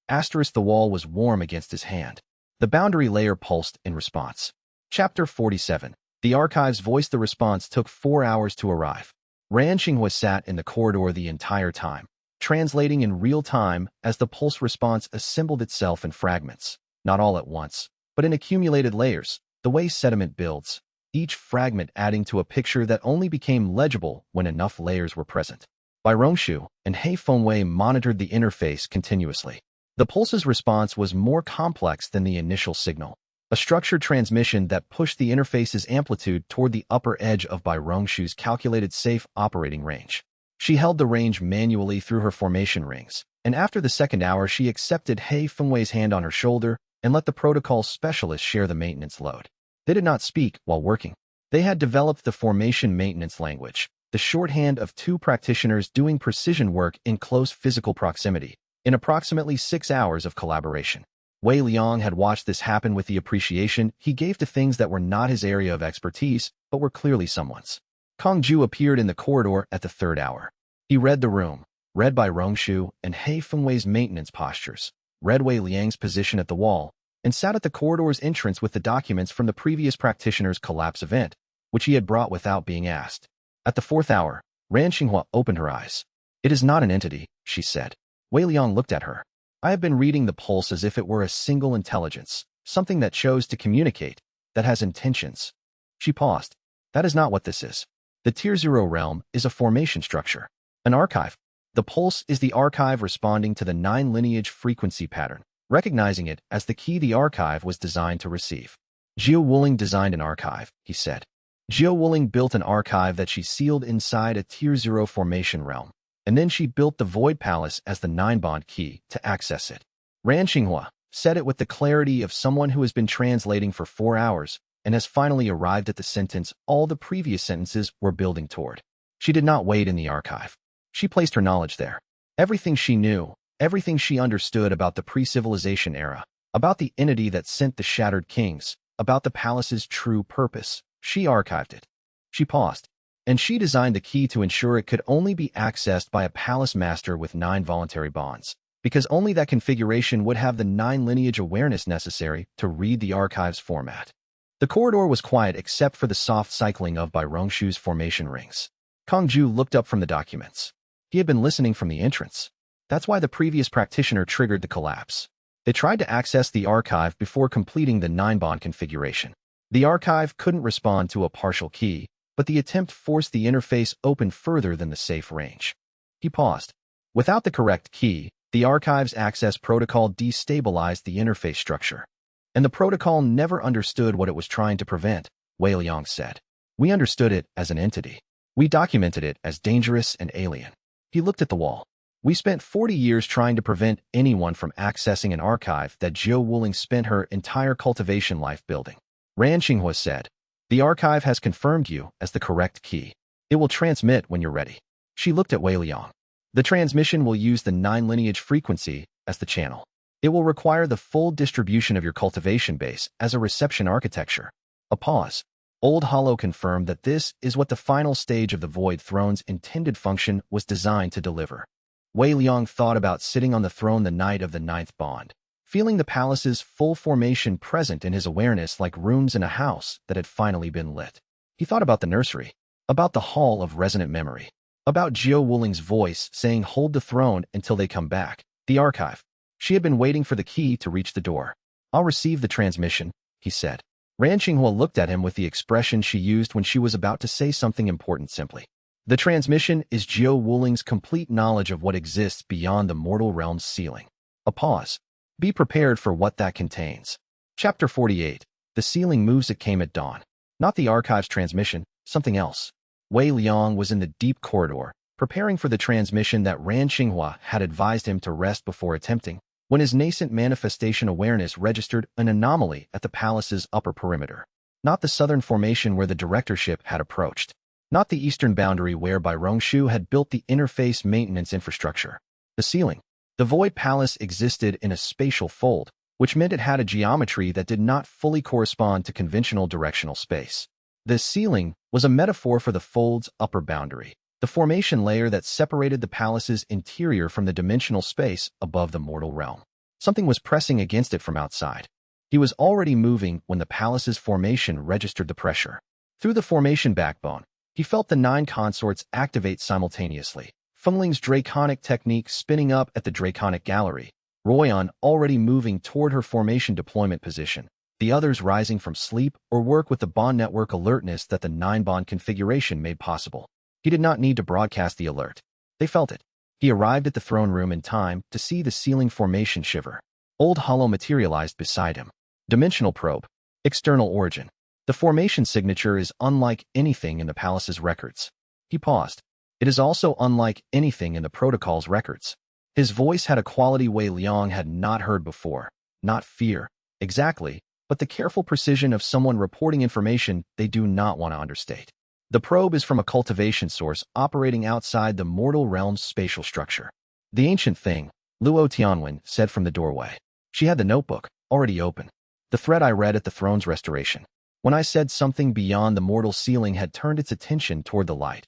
Asterisk the wall was warm against his hand. The boundary layer pulsed in response. Chapter 47. The archive's voice. The response took 4 hours to arrive. Ran Xinghua sat in the corridor the entire time, translating in real time as the pulse response assembled itself in fragments, not all at once, but in accumulated layers, the way sediment builds, each fragment adding to a picture that only became legible when enough layers were present. Bai Rongshu and He Fengwei monitored the interface continuously. The pulse's response was more complex than the initial signal, a structured transmission that pushed the interface's amplitude toward the upper edge of Bai Rongshu's calculated safe operating range. She held the range manually through her formation rings, and after the second hour she accepted He Fengwei's hand on her shoulder and let the protocol specialist share the maintenance load. They did not speak while working. They had developed the formation maintenance language, the shorthand of 2 practitioners doing precision work in close physical proximity, in approximately 6 hours of collaboration. Wei Liang had watched this happen with the appreciation he gave to things that were not his area of expertise, but were clearly someone's. Kong Ju appeared in the corridor at the 3rd hour. He read the room, read Bai Rongshu and He Fengwei's maintenance postures, read Wei Liang's position at the wall, and sat at the corridor's entrance with the documents from the previous practitioner's collapse event, which he had brought without being asked. At the 4th hour, Ran Xinghua opened her eyes. It is not an entity, she said. Wei Liang looked at her. I have been reading the pulse as if it were a single intelligence, something that chose to communicate, that has intentions. She paused. That is not what this is. The Tier 0 realm is a formation structure, an archive. The pulse is the archive responding to the 9 lineage frequency pattern, recognizing it as the key the archive was designed to receive. Jiao Wuling designed an archive, he said. Jiao Wuling built an archive that she sealed inside a Tier 0 formation realm, and then she built the Void Palace as the 9-bond key to access it. Ran Xinghua said it with the clarity of someone who has been translating for 4 hours and has finally arrived at the sentence all the previous sentences were building toward. She did not wait in the archive. She placed her knowledge there. Everything she knew, everything she understood about the pre-civilization era, about the entity that sent the shattered kings, about the palace's true purpose, she archived it. She paused, and she designed the key to ensure it could only be accessed by a palace master with 9 voluntary bonds, because only that configuration would have the 9 lineage awareness necessary to read the archive's format. The corridor was quiet except for the soft cycling of Bai Rongshu's formation rings. Kong Ju looked up from the documents. He had been listening from the entrance. That's why the previous practitioner triggered the collapse. They tried to access the archive before completing the 9-bond configuration. The archive couldn't respond to a partial key, but the attempt forced the interface open further than the safe range. He paused. Without the correct key, the archive's access protocol destabilized the interface structure. And the protocol never understood what it was trying to prevent, Wei Liang said. We understood it as an entity. We documented it as dangerous and alien. He looked at the wall. We spent 40 years trying to prevent anyone from accessing an archive that Jiao Wuling spent her entire cultivation life building. Ran Xinghua said. The archive has confirmed you as the correct key. It will transmit when you're ready. She looked at Wei Liang. The transmission will use the 9 lineage frequency as the channel. It will require the full distribution of your cultivation base as a reception architecture. A pause. Old Hollow confirmed that this is what the final stage of the Void Throne's intended function was designed to deliver. Wei Liang thought about sitting on the throne the night of the 9th bond, feeling the palace's full formation present in his awareness like rooms in a house that had finally been lit. He thought about the nursery, about the hall of resonant memory, about Jiao Wuling's voice saying hold the throne until they come back, the archive. She had been waiting for the key to reach the door. I'll receive the transmission, he said. Ran Qinghua looked at him with the expression she used when she was about to say something important simply. The transmission is Jiao Wuling's complete knowledge of what exists beyond the mortal realm's ceiling. A pause. Be prepared for what that contains. Chapter 48. The ceiling moves. It came at dawn. Not the archive's transmission, something else. Wei Liang was in the deep corridor, preparing for the transmission that Ran Qinghua had advised him to rest before attempting, when his nascent manifestation awareness registered an anomaly at the palace's upper perimeter. Not the southern formation where the directorship had approached. Not the eastern boundary whereby Rongshu had built the interface maintenance infrastructure. The ceiling. The Void Palace existed in a spatial fold, which meant it had a geometry that did not fully correspond to conventional directional space. The ceiling was a metaphor for the fold's upper boundary, the formation layer that separated the palace's interior from the dimensional space above the mortal realm. Something was pressing against it from outside. He was already moving when the palace's formation registered the pressure. Through the formation backbone, he felt the 9 consorts activate simultaneously. Fungling's draconic technique spinning up at the draconic gallery, Royan already moving toward her formation deployment position, the others rising from sleep or work with the bond network alertness that the 9-bond configuration made possible. He did not need to broadcast the alert. They felt it. He arrived at the throne room in time to see the ceiling formation shiver. Old Hollow materialized beside him. Dimensional probe. External origin. The formation signature is unlike anything in the palace's records. He paused. It is also unlike anything in the protocol's records. His voice had a quality Wei Liang had not heard before. Not fear, exactly, but the careful precision of someone reporting information they do not want to understate. The probe is from a cultivation source operating outside the mortal realm's spatial structure. The ancient thing, Luo Tianwen said from the doorway. She had the notebook, already open. The thread I read at the throne's restoration. When I said something beyond the mortal ceiling had turned its attention toward the light.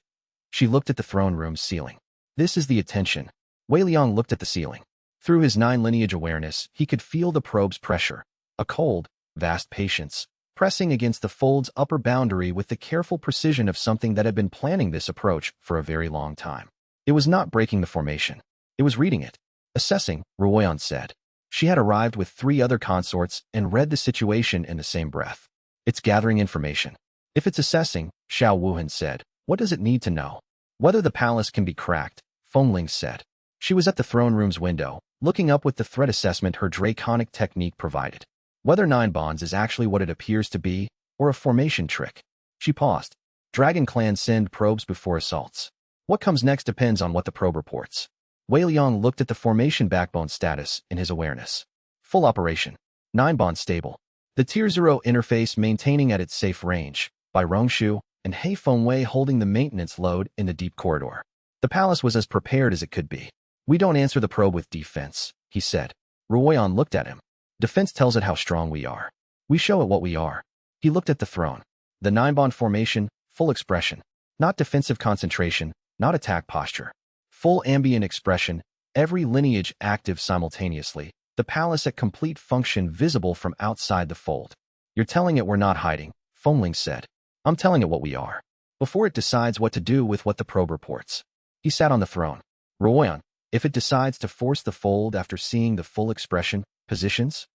She looked at the throne room's ceiling. This is the attention. Wei Liang looked at the ceiling. Through his 9 lineage awareness, he could feel the probe's pressure. A cold, vast patience, pressing against the fold's upper boundary with the careful precision of something that had been planning this approach for a very long time. It was not breaking the formation. It was reading it. Assessing, Ruoyan said. She had arrived with 3 other consorts and read the situation in the same breath. It's gathering information. If it's assessing, Xiao Wuhan said, what does it need to know? Whether the palace can be cracked, Fengling said. She was at the throne room's window, looking up with the threat assessment her draconic technique provided. Whether 9 bonds is actually what it appears to be, or a formation trick. She paused. Dragon Clan send probes before assaults. What comes next depends on what the probe reports. Wei Liang looked at the formation backbone status in his awareness. Full operation. 9 bonds stable. The Tier 0 interface maintaining at its safe range, by Rongshu, and He Fengwei holding the maintenance load in the deep corridor. The palace was as prepared as it could be. We don't answer the probe with defense, he said. Ruoyan looked at him. Defense tells it how strong we are. We show it what we are. He looked at the throne. The 9-bond formation, full expression. Not defensive concentration, not attack posture. Full ambient expression, every lineage active simultaneously. The palace at complete function visible from outside the fold. You're telling it we're not hiding, Fengling said. I'm telling it what we are. Before it decides what to do with what the probe reports. He sat on the throne. Ruoyan, if it decides to force the fold after seeing the full expression, positions?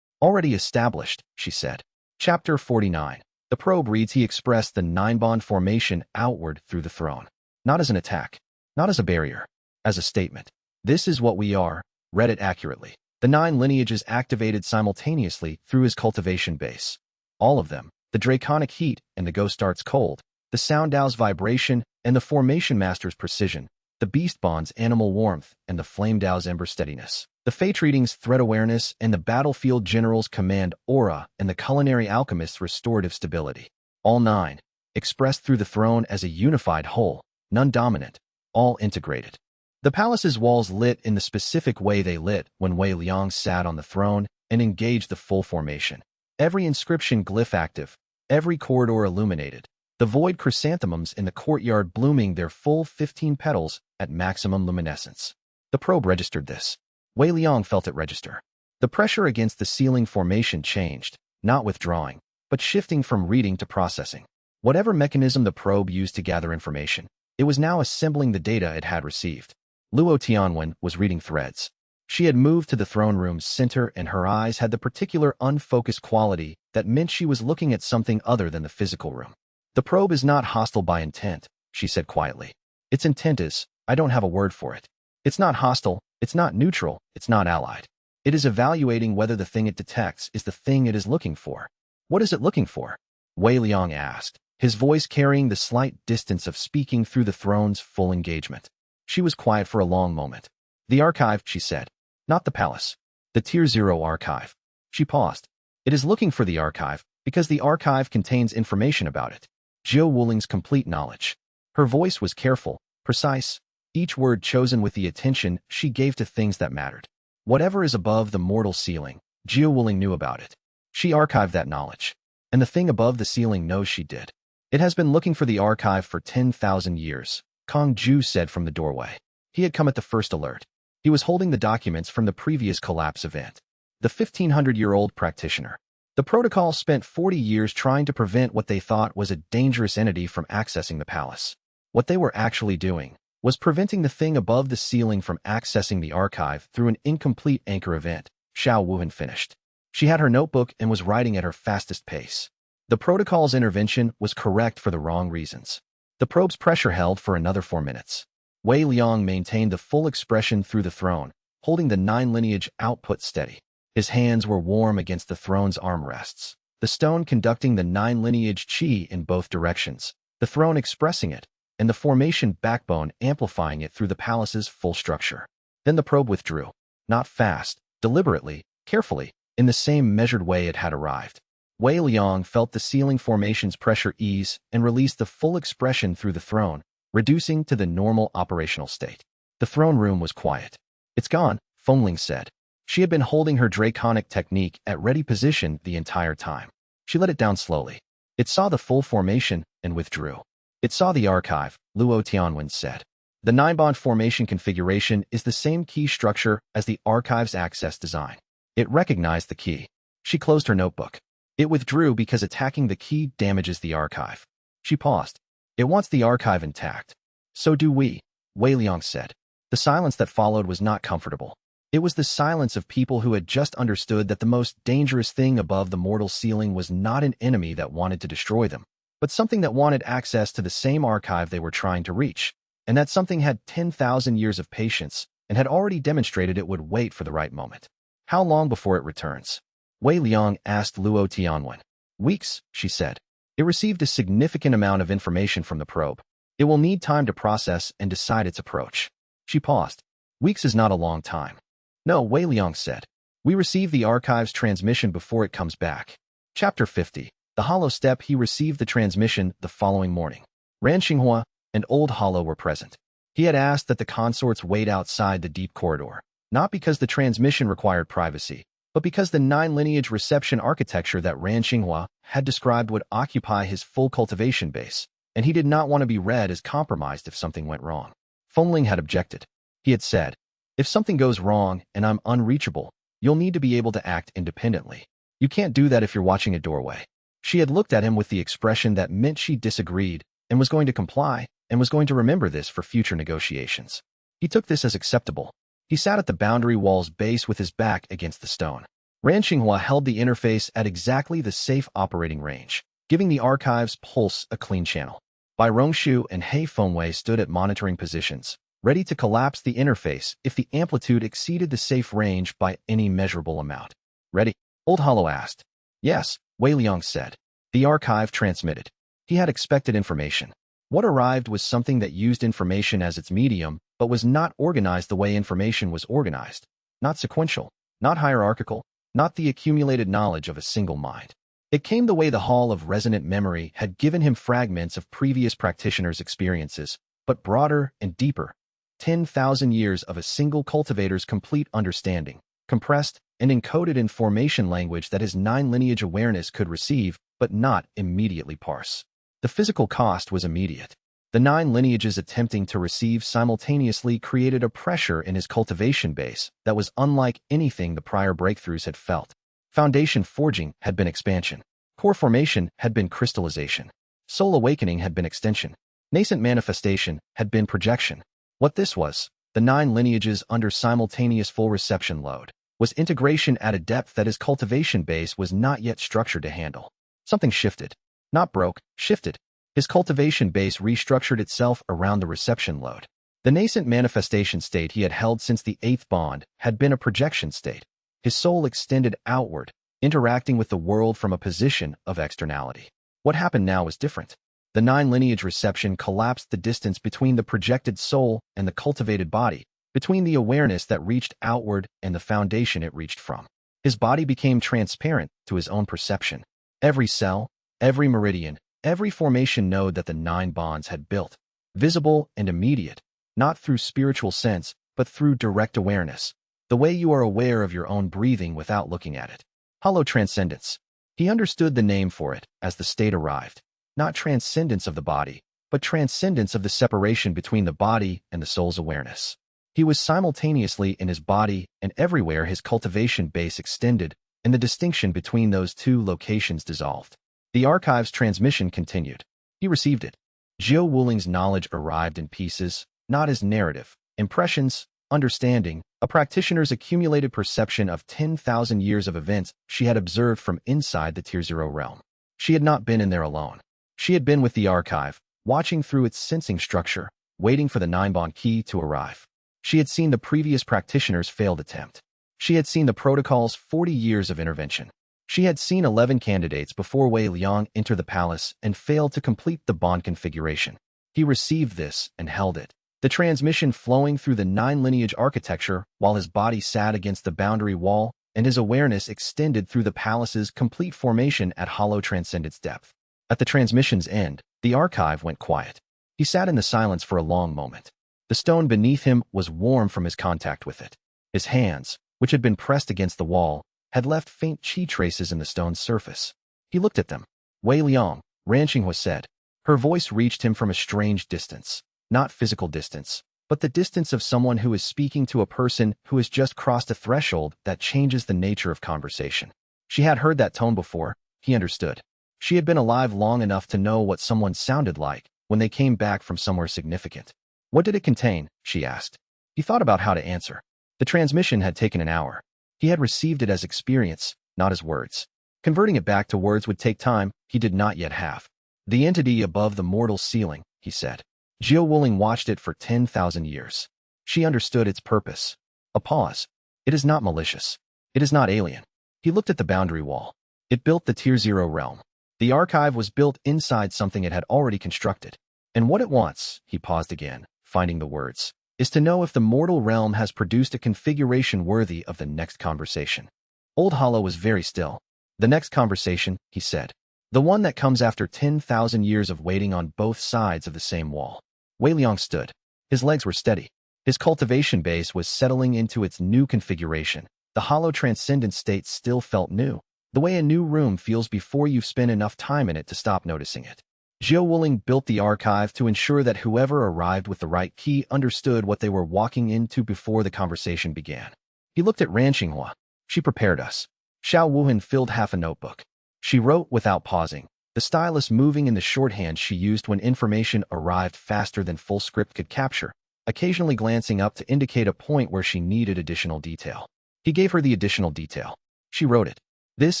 Already established, she said. Chapter 49. The probe reads he expressed the 9-bond formation outward through the throne. Not as an attack. Not as a barrier. As a statement. This is what we are. Read it accurately. The 9 lineages activated simultaneously through his cultivation base. All of them. The draconic heat and the ghost art's cold. The sound Dao's vibration and the formation master's precision. The beast bond's animal warmth and the flame Dao's ember steadiness. The fate reading's threat awareness and the battlefield general's command aura and the culinary alchemist's restorative stability. all nine, expressed through the throne as a unified whole, none dominant, all integrated. The palace's walls lit in the specific way they lit when Wei Liang sat on the throne and engaged the full formation. Every inscription glyph active, every corridor illuminated, the void chrysanthemums in the courtyard blooming their full 15 petals at maximum luminescence. The probe registered this. Wei Liang felt it register. The pressure against the ceiling formation changed, not withdrawing, but shifting from reading to processing. Whatever mechanism the probe used to gather information, it was now assembling the data it had received. Luo Tianwen was reading threads. She had moved to the throne room's center and her eyes had the particular unfocused quality that meant she was looking at something other than the physical room. The probe is not hostile by intent, she said quietly. Its intent is, I don't have a word for it. It's not hostile, it's not neutral, it's not allied. It is evaluating whether the thing it detects is the thing it is looking for. What is it looking for? Wei Liang asked, his voice carrying the slight distance of speaking through the throne's full engagement. She was quiet for a long moment. The archive, she said. Not the palace. The Tier 0 archive. She paused. It is looking for the archive, because the archive contains information about it. Zhou Wuling's complete knowledge. Her voice was careful, precise, each word chosen with the attention she gave to things that mattered. Whatever is above the mortal ceiling, Zhou Wuling knew about it. She archived that knowledge. And the thing above the ceiling knows she did. It has been looking for the archive for 10,000 years, Kong Ju said from the doorway. He had come at the first alert. He was holding the documents from the previous collapse event. The 1,500-year-old practitioner. The protocol spent 40 years trying to prevent what they thought was a dangerous entity from accessing the palace. What they were actually doing was preventing the thing above the ceiling from accessing the archive through an incomplete anchor event, Xiao Wuhan finished. She had her notebook and was writing at her fastest pace. The protocol's intervention was correct for the wrong reasons. The probe's pressure held for another 4 minutes. Wei Liang maintained the full expression through the throne, holding the 9 lineage output steady. His hands were warm against the throne's armrests, the stone conducting the 9 lineage qi in both directions, the throne expressing it, and the formation backbone amplifying it through the palace's full structure. Then the probe withdrew, not fast, deliberately, carefully, in the same measured way it had arrived. Wei Liang felt the ceiling formation's pressure ease and released the full expression through the throne, reducing to the normal operational state. The throne room was quiet. It's gone, Fengling said. She had been holding her draconic technique at ready position the entire time. She let it down slowly. It saw the full formation and withdrew. It saw the archive, Luo Tianwen said. The 9-bond formation configuration is the same key structure as the archive's access design. It recognized the key. She closed her notebook. It withdrew because attacking the key damages the archive. She paused. It wants the archive intact. So do we, Wei Liang said. The silence that followed was not comfortable. It was the silence of people who had just understood that the most dangerous thing above the mortal ceiling was not an enemy that wanted to destroy them, but something that wanted access to the same archive they were trying to reach, and that something had 10,000 years of patience and had already demonstrated it would wait for the right moment. How long before it returns? Wei Liang asked Luo Tianwen. Weeks, she said. It received a significant amount of information from the probe. It will need time to process and decide its approach. She paused. Weeks is not a long time. No, Wei Liang said. We receive the archive's transmission before it comes back. Chapter 50. The Hollow Step. He received the transmission the following morning. Ran Xinghua and Old Hollow were present. He had asked that the consorts wait outside the deep corridor, not because the transmission required privacy, but because the 9 lineage reception architecture that Ran Xinghua had described would occupy his full cultivation base, and he did not want to be read as compromised if something went wrong. Fengling had objected. He had said, if something goes wrong and I'm unreachable, you'll need to be able to act independently. You can't do that if you're watching a doorway. She had looked at him with the expression that meant she disagreed and was going to comply and was going to remember this for future negotiations. He took this as acceptable. He sat at the boundary wall's base with his back against the stone. Ran Xinghua held the interface at exactly the safe operating range, giving the archive's pulse a clean channel. Bai Rongshu and He Fengwei stood at monitoring positions, ready to collapse the interface if the amplitude exceeded the safe range by any measurable amount. Ready? Old Hollow asked. Yes, Wei Liang said. The archive transmitted. He had expected information. What arrived was something that used information as its medium, but was not organized the way information was organized. Not sequential, not hierarchical, not the accumulated knowledge of a single mind. It came the way the Hall of Resonant Memory had given him fragments of previous practitioners' experiences, but broader and deeper. 10,000 years of a single cultivator's complete understanding, compressed and encoded in formation language that his 9 lineage awareness could receive, but not immediately parse. The physical cost was immediate. The 9 lineages attempting to receive simultaneously created a pressure in his cultivation base that was unlike anything the prior breakthroughs had felt. Foundation forging had been expansion. Core formation had been crystallization. Soul awakening had been extension. Nascent manifestation had been projection. What this was, the 9 lineages under simultaneous full reception load, was integration at a depth that his cultivation base was not yet structured to handle. Something shifted. Not broke, shifted. His cultivation base restructured itself around the reception load. The nascent manifestation state he had held since the 8th bond had been a projection state. His soul extended outward, interacting with the world from a position of externality. What happened now was different. The 9 lineage reception collapsed the distance between the projected soul and the cultivated body, between the awareness that reached outward and the foundation it reached from. His body became transparent to his own perception. Every cell, every meridian, every formation node that the 9 bonds had built, visible and immediate, not through spiritual sense, but through direct awareness, the way you are aware of your own breathing without looking at it. Hollow transcendence. He understood the name for it as the state arrived. Not transcendence of the body, but transcendence of the separation between the body and the soul's awareness. He was simultaneously in his body and everywhere his cultivation base extended, and the distinction between those two locations dissolved. The archive's transmission continued. He received it. Jiao Wuling's knowledge arrived in pieces, not as narrative, impressions, understanding, a practitioner's accumulated perception of 10,000 years of events she had observed from inside the Tier 0 realm. She had not been in there alone. She had been with the archive, watching through its sensing structure, waiting for the 9-bond key to arrive. She had seen the previous practitioner's failed attempt. She had seen the protocol's 40 years of intervention. She had seen 11 candidates before Wei Liang enter the palace and failed to complete the bond configuration. He received this and held it, the transmission flowing through the 9 lineage architecture while his body sat against the boundary wall and his awareness extended through the palace's complete formation at hollow transcendence depth. At the transmission's end, the archive went quiet. He sat in the silence for a long moment. The stone beneath him was warm from his contact with it. His hands, which had been pressed against the wall, had left faint qi traces in the stone's surface. He looked at them. Wei Liang, Ran Xinghua said. Her voice reached him from a strange distance. Not physical distance, but the distance of someone who is speaking to a person who has just crossed a threshold that changes the nature of conversation. She had heard that tone before. He understood. She had been alive long enough to know what someone sounded like when they came back from somewhere significant. What did it contain? She asked. He thought about how to answer. The transmission had taken an hour. He had received it as experience, not as words. Converting it back to words would take time he did not yet have. The entity above the mortal ceiling, he said. Jiao Wuling watched it for 10,000 years. She understood its purpose. A pause. It is not malicious. It is not alien. He looked at the boundary wall. It built the Tier 0 realm. The archive was built inside something it had already constructed. And what it wants, he paused again, finding the words, is to know if the mortal realm has produced a configuration worthy of the next conversation. Old Hollow was very still. The next conversation, he said. The one that comes after 10,000 years of waiting on both sides of the same wall. Wei Liang stood. His legs were steady. His cultivation base was settling into its new configuration. The hollow transcendent state still felt new, the way a new room feels before you've spent enough time in it to stop noticing it. Jiao Wuling built the archive to ensure that whoever arrived with the right key understood what they were walking into before the conversation began. He looked at Ran Xinghua. She prepared us. Xiao Wuhan filled half a notebook. She wrote without pausing, the stylus moving in the shorthand she used when information arrived faster than full script could capture, occasionally glancing up to indicate a point where she needed additional detail. He gave her the additional detail. She wrote it. This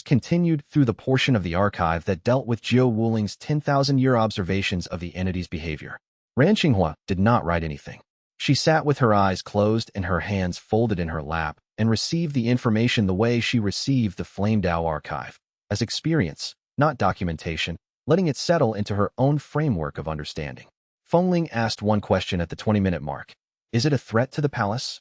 continued through the portion of the archive that dealt with Jiao Wuling's 10,000-year observations of the entity's behavior. Ran Xinghua did not write anything. She sat with her eyes closed and her hands folded in her lap and received the information the way she received the Flame Dao archive, as experience, not documentation, letting it settle into her own framework of understanding. Fengling asked one question at the 20-minute mark. Is it a threat to the palace?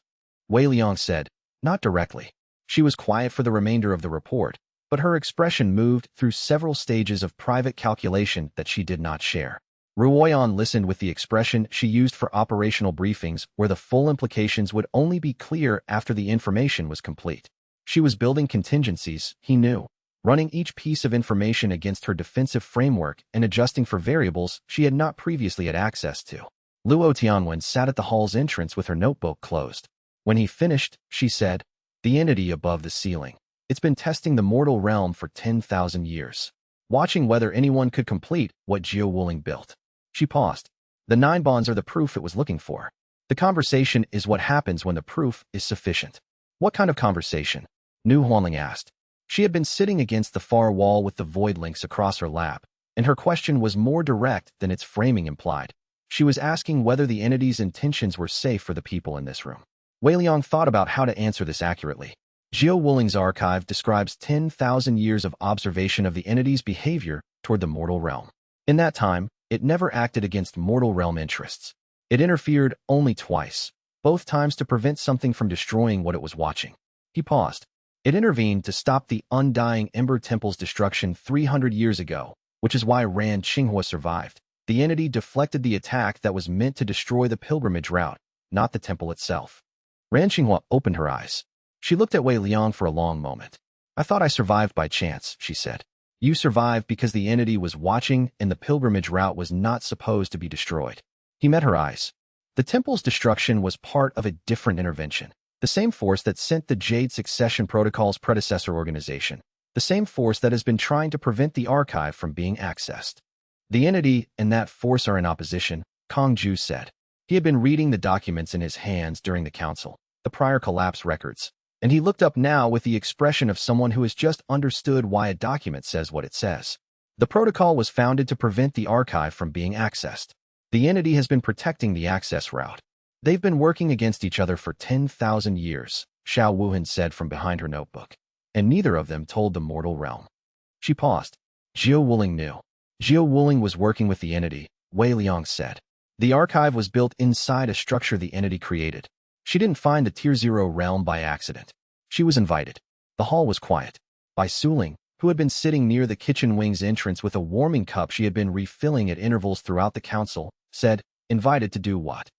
Wei Liang said, not directly. She was quiet for the remainder of the report, but her expression moved through several stages of private calculation that she did not share. Ruoyan listened with the expression she used for operational briefings where the full implications would only be clear after the information was complete. She was building contingencies, he knew, running each piece of information against her defensive framework and adjusting for variables she had not previously had access to. Luo Tianwen sat at the hall's entrance with her notebook closed. When he finished, she said, "The entity above the ceiling. It's been testing the mortal realm for 10,000 years, watching whether anyone could complete what Jiao Wuling built." She paused. The 9 bonds are the proof it was looking for. The conversation is what happens when the proof is sufficient. What kind of conversation? Nu Huanling asked. She had been sitting against the far wall with the void links across her lap, and her question was more direct than its framing implied. She was asking whether the entity's intentions were safe for the people in this room. Wei Liang thought about how to answer this accurately. Jiao Wuling's archive describes 10,000 years of observation of the entity's behavior toward the mortal realm. In that time, it never acted against mortal realm interests. It interfered only twice, both times to prevent something from destroying what it was watching. He paused. It intervened to stop the undying Ember Temple's destruction 300 years ago, which is why Ran Qinghua survived. The entity deflected the attack that was meant to destroy the pilgrimage route, not the temple itself. Ran Qinghua opened her eyes. She looked at Wei Liang for a long moment. "I thought I survived by chance," she said. "You survived because the entity was watching and the pilgrimage route was not supposed to be destroyed." He met her eyes. The temple's destruction was part of a different intervention. The same force that sent the Jade Succession Protocol's predecessor organization. The same force that has been trying to prevent the archive from being accessed. The entity and that force are in opposition, Kong Ju said. He had been reading the documents in his hands during the council, the prior collapse records, and he looked up now with the expression of someone who has just understood why a document says what it says. The protocol was founded to prevent the archive from being accessed. The entity has been protecting the access route. They've been working against each other for 10,000 years, Xiao Wuhan said from behind her notebook, and neither of them told the mortal realm. She paused. Jiao Wuling knew. Jiao Wuling was working with the entity, Wei Liang said. The archive was built inside a structure the entity created. She didn't find the Tier 0 realm by accident. She was invited. The hall was quiet. By Suling, who had been sitting near the kitchen wing's entrance with a warming cup she had been refilling at intervals throughout the council, said, "Invited to do what?"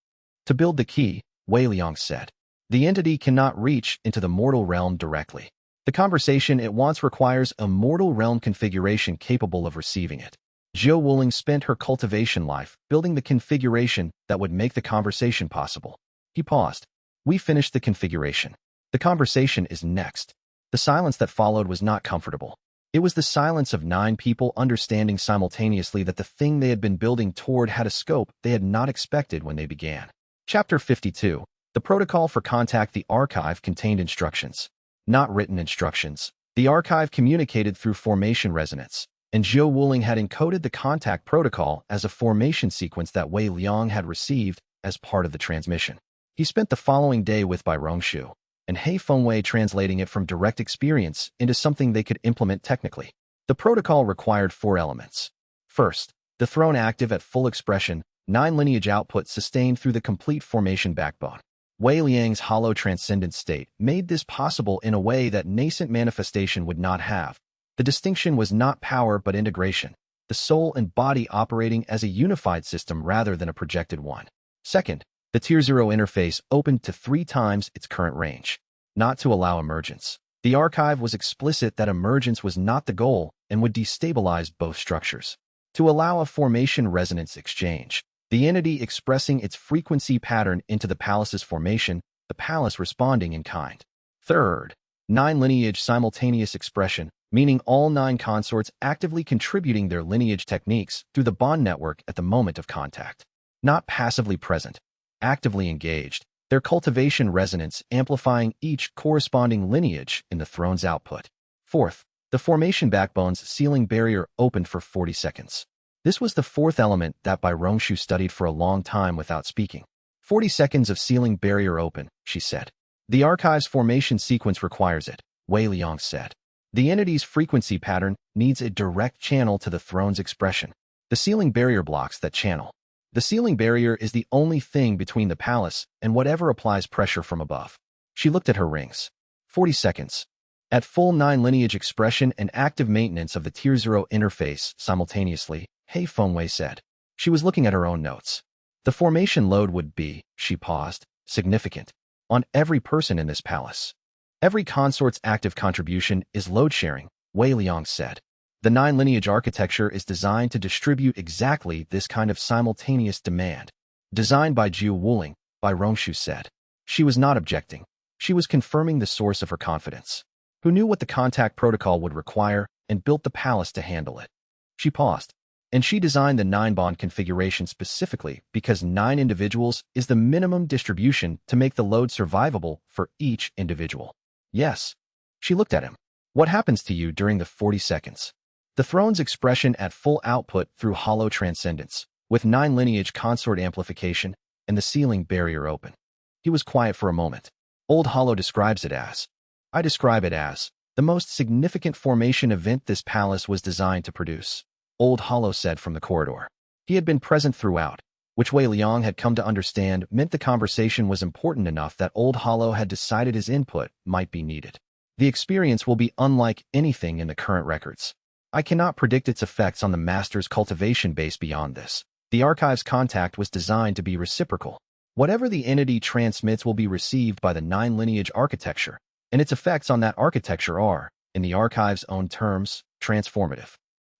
"To build the key," Wei Liang said. "The entity cannot reach into the mortal realm directly. The conversation it wants requires a mortal realm configuration capable of receiving it." Jiao Wuling spent her cultivation life building the configuration that would make the conversation possible. He paused. "We finished the configuration. The conversation is next." The silence that followed was not comfortable. It was the silence of 9 people understanding simultaneously that the thing they had been building toward had a scope they had not expected when they began. Chapter 52. The protocol for contact. The archive contained instructions. Not written instructions. The archive communicated through formation resonance, and Jiao Wuling had encoded the contact protocol as a formation sequence that Wei Liang had received as part of the transmission. He spent the following day with Bai Rongshu and He Fengwei translating it from direct experience into something they could implement technically. The protocol required 4 elements. First, the throne active at full expression, 9 lineage output sustained through the complete formation backbone. Wei Liang's hollow transcendent state made this possible in a way that nascent manifestation would not have. The distinction was not power but integration, the soul and body operating as a unified system rather than a projected one. Second, the Tier 0 interface opened to 3 times its current range, not to allow emergence. The archive was explicit that emergence was not the goal and would destabilize both structures. To allow a formation resonance exchange, the entity expressing its frequency pattern into the palace's formation, the palace responding in kind. Third, 9 lineage simultaneous expression, meaning all 9 consorts actively contributing their lineage techniques through the bond network at the moment of contact. Not passively present, actively engaged, their cultivation resonance amplifying each corresponding lineage in the throne's output. Fourth, the formation backbone's sealing barrier opened for 40 seconds. This was the 4th element that Bai Rongshu studied for a long time without speaking. 40 seconds of sealing barrier open, she said. The archive's formation sequence requires it, Wei Liang said. The entity's frequency pattern needs a direct channel to the throne's expression. The sealing barrier blocks that channel. The sealing barrier is the only thing between the palace and whatever applies pressure from above. She looked at her rings. 40 seconds. At full 9 lineage expression and active maintenance of the Tier 0 interface simultaneously, Hei Fengwei said. She was looking at her own notes. The formation load would be, she paused, significant, on every person in this palace. Every consort's active contribution is load-sharing, Wei Liang said. The 9 lineage architecture is designed to distribute exactly this kind of simultaneous demand. Designed by Jiu Wuling, Bai Rongshu said. She was not objecting. She was confirming the source of her confidence, who knew what the contact protocol would require and built the palace to handle it. She paused. And she designed the 9-bond configuration specifically because 9 individuals is the minimum distribution to make the load survivable for each individual. Yes. She looked at him. What happens to you during the 40 seconds? The throne's expression at full output through hollow transcendence, with 9 lineage consort amplification and the ceiling barrier open. He was quiet for a moment. Old Hollow describes it as, I describe it as, the most significant formation event this palace was designed to produce. Old Hollow said from the corridor. He had been present throughout, which Wei Liang had come to understand meant the conversation was important enough that Old Hollow had decided his input might be needed. The experience will be unlike anything in the current records. I cannot predict its effects on the Master's cultivation base beyond this. The Archive's contact was designed to be reciprocal. Whatever the entity transmits will be received by the 9 lineage architecture, and its effects on that architecture are, in the Archive's own terms, transformative.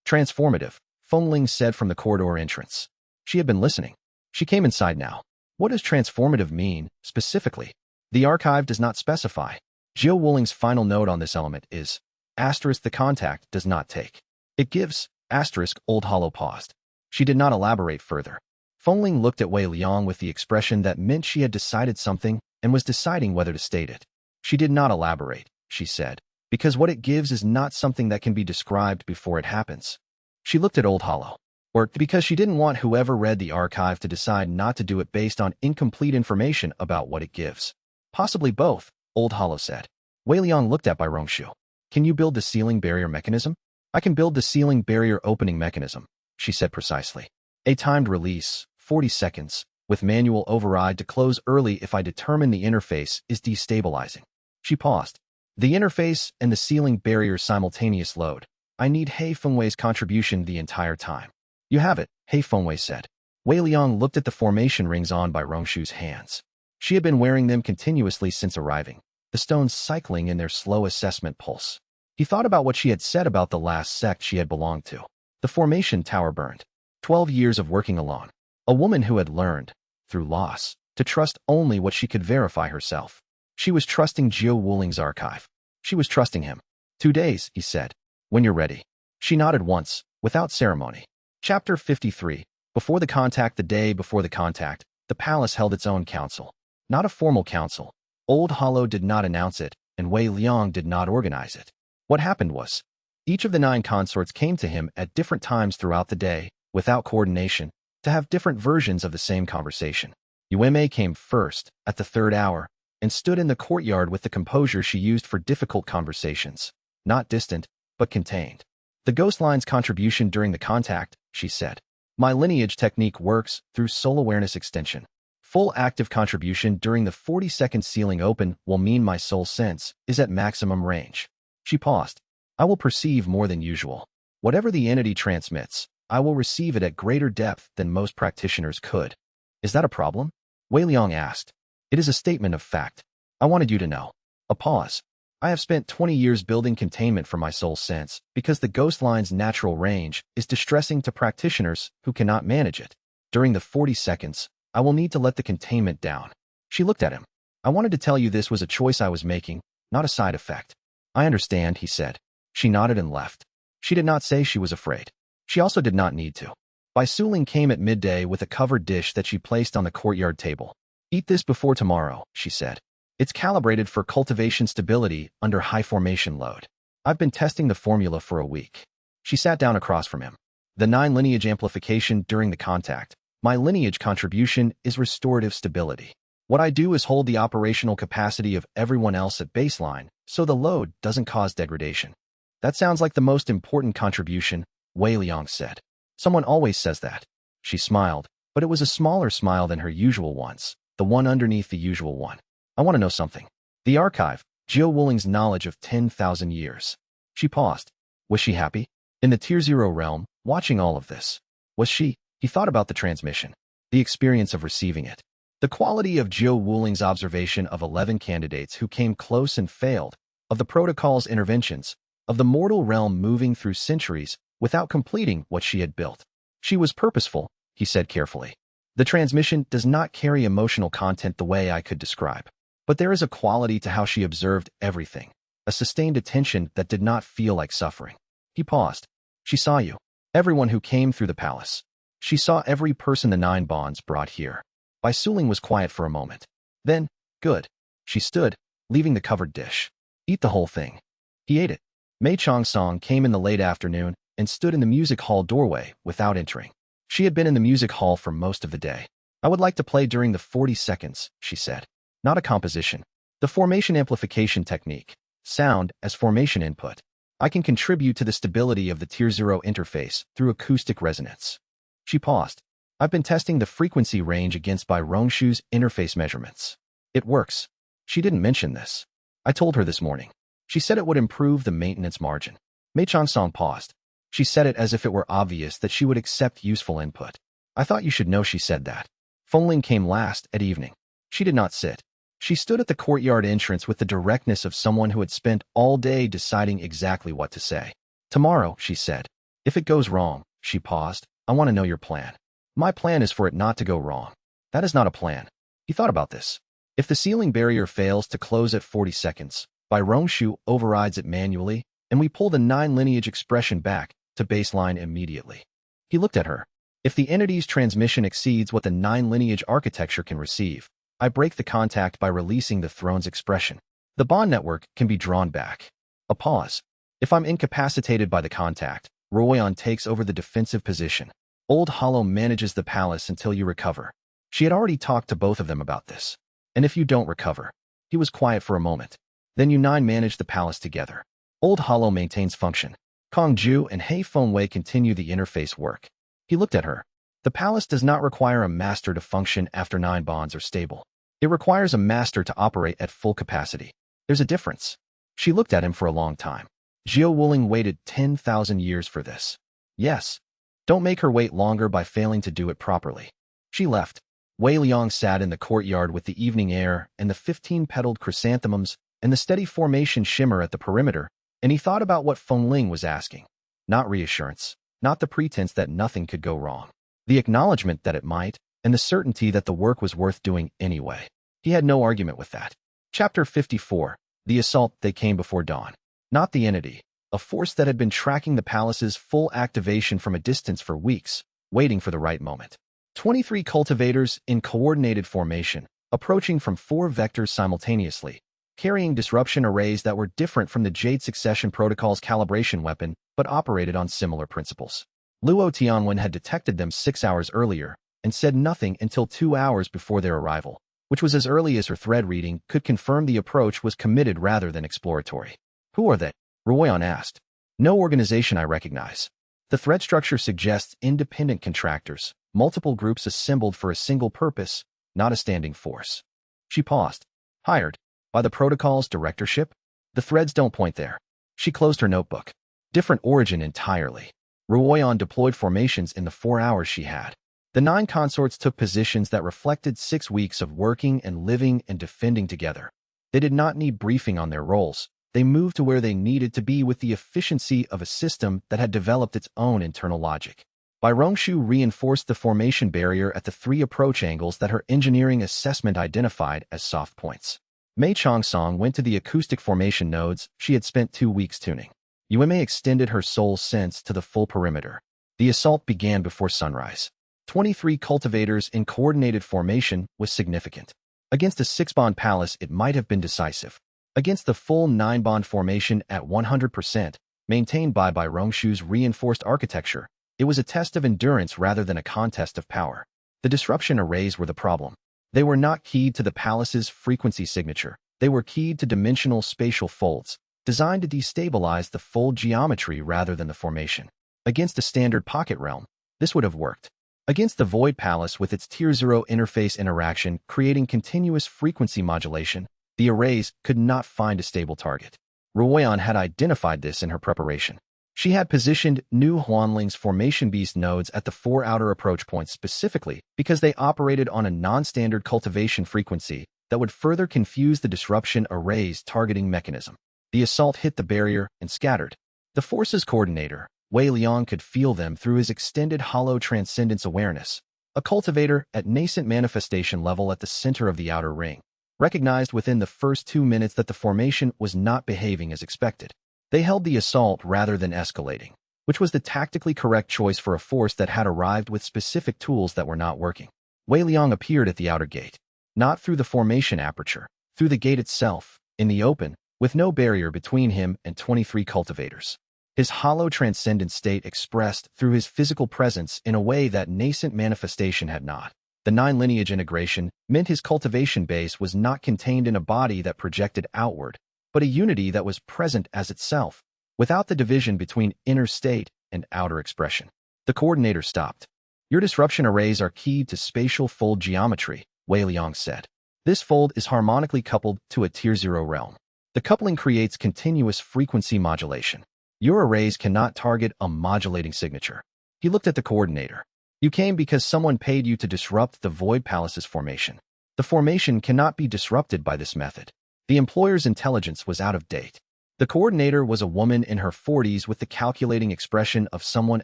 Transformative, Fengling said from the corridor entrance. She had been listening. She came inside now. What does transformative mean, specifically? The Archive does not specify. Jiu Wuling's final note on this element is, * the contact does not take. It gives, * Old Hollow paused. She did not elaborate further. Fengling looked at Wei Liang with the expression that meant she had decided something and was deciding whether to state it. She did not elaborate, she said, because what it gives is not something that can be described before it happens. She looked at Old Hollow. Or because she didn't want whoever read the archive to decide not to do it based on incomplete information about what it gives. Possibly both, Old Hollow said. Wei Liang looked at Bai Rongshu. Can you build the ceiling barrier mechanism? I can build the ceiling barrier opening mechanism, she said precisely. A timed release, 40 seconds, with manual override to close early if I determine the interface is destabilizing. She paused. The interface and the ceiling barrier simultaneous load. I need Hei Fengwei's contribution the entire time. You have it, Hei Fengwei said. Wei Liang looked at the formation rings on Bai Rongshu's hands. She had been wearing them continuously since arriving, the stones cycling in their slow assessment pulse. He thought about what she had said about the last sect she had belonged to. The formation tower burned. 12 years of working alone. A woman who had learned, through loss, to trust only what she could verify herself. She was trusting Jiu Wuling's archive. She was trusting him. 2 days, he said. When you're ready. She nodded once, without ceremony. Chapter 53. Before the contact. The day before the contact, the palace held its own council. Not a formal council. Old Hollow did not announce it, and Wei Liang did not organize it. What happened was, each of the 9 consorts came to him at different times throughout the day, without coordination, to have different versions of the same conversation. Yueme came first, at the 3rd hour, and stood in the courtyard with the composure she used for difficult conversations. Not distant, but contained. The ghost line's contribution during the contact, she said. My lineage technique works through soul awareness extension. Full active contribution during the 40-second ceiling open will mean my soul sense is at maximum range. She paused. I will perceive more than usual. Whatever the entity transmits, I will receive it at greater depth than most practitioners could. Is that a problem? Wei Liang asked. It is a statement of fact. I wanted you to know. A pause. I have spent 20 years building containment for my soul sense because the ghost line's natural range is distressing to practitioners who cannot manage it. During the 40 seconds, I will need to let the containment down. She looked at him. I wanted to tell you this was a choice I was making, not a side effect. I understand, he said. She nodded and left. She did not say she was afraid. She also did not need to. Bai Suling came at midday with a covered dish that she placed on the courtyard table. Eat this before tomorrow, she said. It's calibrated for cultivation stability under high formation load. I've been testing the formula for a week. She sat down across from him. The 9 lineage amplification during the contact. My lineage contribution is restorative stability. What I do is hold the operational capacity of everyone else at baseline, so the load doesn't cause degradation. That sounds like the most important contribution, Wei Liang said. Someone always says that. She smiled, but it was a smaller smile than her usual ones, the one underneath the usual one. I want to know something. The archive, Jiao Wuling's knowledge of 10,000 years. She paused. Was she happy? In the Tier 0 realm, watching all of this. Was she? He thought about the transmission. The experience of receiving it. The quality of Jiao Wuling's observation of 11 candidates who came close and failed, of the protocol's interventions, of the mortal realm moving through centuries without completing what she had built. She was purposeful, he said carefully. The transmission does not carry emotional content the way I could describe. But there is a quality to how she observed everything, a sustained attention that did not feel like suffering. He paused. She saw you. Everyone who came through the palace. She saw every person the 9 bonds brought here. Bai Suling was quiet for a moment. Then, good. She stood, leaving the covered dish. Eat the whole thing. He ate it. Mei Chongsong came in the late afternoon and stood in the music hall doorway without entering. She had been in the music hall for most of the day. I would like to play during the 40 seconds, she said. Not a composition. The formation amplification technique. Sound as formation input. I can contribute to the stability of the Tier 0 interface through acoustic resonance. She paused. I've been testing the frequency range against Bai Rongshu's interface measurements. It works. She didn't mention this. I told her this morning. She said it would improve the maintenance margin. Mei Chongsong paused. She said it as if it were obvious that she would accept useful input. I thought you should know she said that. Fengling came last at evening. She did not sit. She stood at the courtyard entrance with the directness of someone who had spent all day deciding exactly what to say. Tomorrow, she said. If it goes wrong, she paused, I want to know your plan. My plan is for it not to go wrong. That is not a plan. He thought about this. If the ceiling barrier fails to close at 40 seconds, Bai Rongshu overrides it manually, and we pull the 9 lineage expression back to baseline immediately. He looked at her. If the entity's transmission exceeds what the 9 lineage architecture can receive, I break the contact by releasing the throne's expression. The bond network can be drawn back. A pause. If I'm incapacitated by the contact, Ruoyan takes over the defensive position. Old Hollow manages the palace until you recover. She had already talked to both of them about this. And if you don't recover. He was quiet for a moment. Then you 9 manage the palace together. Old Hollow maintains function. Kong Ju and Hei Fengwei continue the interface work. He looked at her. The palace does not require a master to function after 9 bonds are stable. It requires a master to operate at full capacity. There's a difference. She looked at him for a long time. Jiao Wuling waited 10,000 years for this. Yes. Don't make her wait longer by failing to do it properly. She left. Wei Liang sat in the courtyard with the evening air and the 15-petaled chrysanthemums and the steady formation shimmer at the perimeter, and he thought about what Fengling was asking. Not reassurance, not the pretense that nothing could go wrong. The acknowledgement that it might, and the certainty that the work was worth doing anyway. He had no argument with that. Chapter 54. The assault. They came before dawn. Not the entity, a force that had been tracking the palace's full activation from a distance for weeks, waiting for the right moment. 23 cultivators in coordinated formation, approaching from 4 vectors simultaneously, carrying disruption arrays that were different from the Jade Succession Protocol's calibration weapon, but operated on similar principles. Luo Tianwen had detected them 6 hours earlier, and said nothing until 2 hours before their arrival, which was as early as her thread reading could confirm the approach was committed rather than exploratory. Who are they? Ruoyan asked. No organization I recognize. The thread structure suggests independent contractors, multiple groups assembled for a single purpose, not a standing force. She paused. Hired. By the protocol's directorship? The threads don't point there. She closed her notebook. Different origin entirely. Ruoyan deployed formations in the 4 hours she had. The 9 consorts took positions that reflected 6 weeks of working and living and defending together. They did not need briefing on their roles. They moved to where they needed to be with the efficiency of a system that had developed its own internal logic. Bai Rongshu reinforced the formation barrier at the 3 approach angles that her engineering assessment identified as soft points. Mei Chongsong went to the acoustic formation nodes she had spent 2 weeks tuning. Yueme extended her soul sense to the full perimeter. The assault began before sunrise. 23 cultivators in coordinated formation was significant. Against a 6-bond palace, it might have been decisive. Against the full 9-bond formation at 100%, maintained by Rongshu's reinforced architecture, it was a test of endurance rather than a contest of power. The disruption arrays were the problem. They were not keyed to the palace's frequency signature. They were keyed to dimensional spatial folds, designed to destabilize the fold geometry rather than the formation. Against a standard pocket realm, this would have worked. Against the Void Palace with its Tier 0 interface interaction creating continuous frequency modulation, The arrays could not find a stable target. Ruoyan had identified this in her preparation. She had positioned new Huanling's formation beast nodes at the 4 outer approach points specifically because they operated on a non-standard cultivation frequency that would further confuse the disruption array's targeting mechanism. The assault hit the barrier and scattered. The force's coordinator, Wei Liang, could feel them through his extended hollow transcendence awareness. A cultivator at nascent manifestation level at the center of the outer ring recognized within the first 2 minutes that the formation was not behaving as expected. They held the assault rather than escalating, which was the tactically correct choice for a force that had arrived with specific tools that were not working. Wei Liang appeared at the outer gate, not through the formation aperture, through the gate itself, in the open, with no barrier between him and 23 cultivators. His hollow transcendent state expressed through his physical presence in a way that nascent manifestation had not. The 9 lineage integration meant his cultivation base was not contained in a body that projected outward, but a unity that was present as itself, without the division between inner state and outer expression. The coordinator stopped. Your disruption arrays are keyed to spatial fold geometry, Wei Liang said. This fold is harmonically coupled to a Tier 0 realm. The coupling creates continuous frequency modulation. Your arrays cannot target a modulating signature. He looked at the coordinator. You came because someone paid you to disrupt the Void Palace's formation. The formation cannot be disrupted by this method. The employer's intelligence was out of date. The coordinator was a woman in her 40s with the calculating expression of someone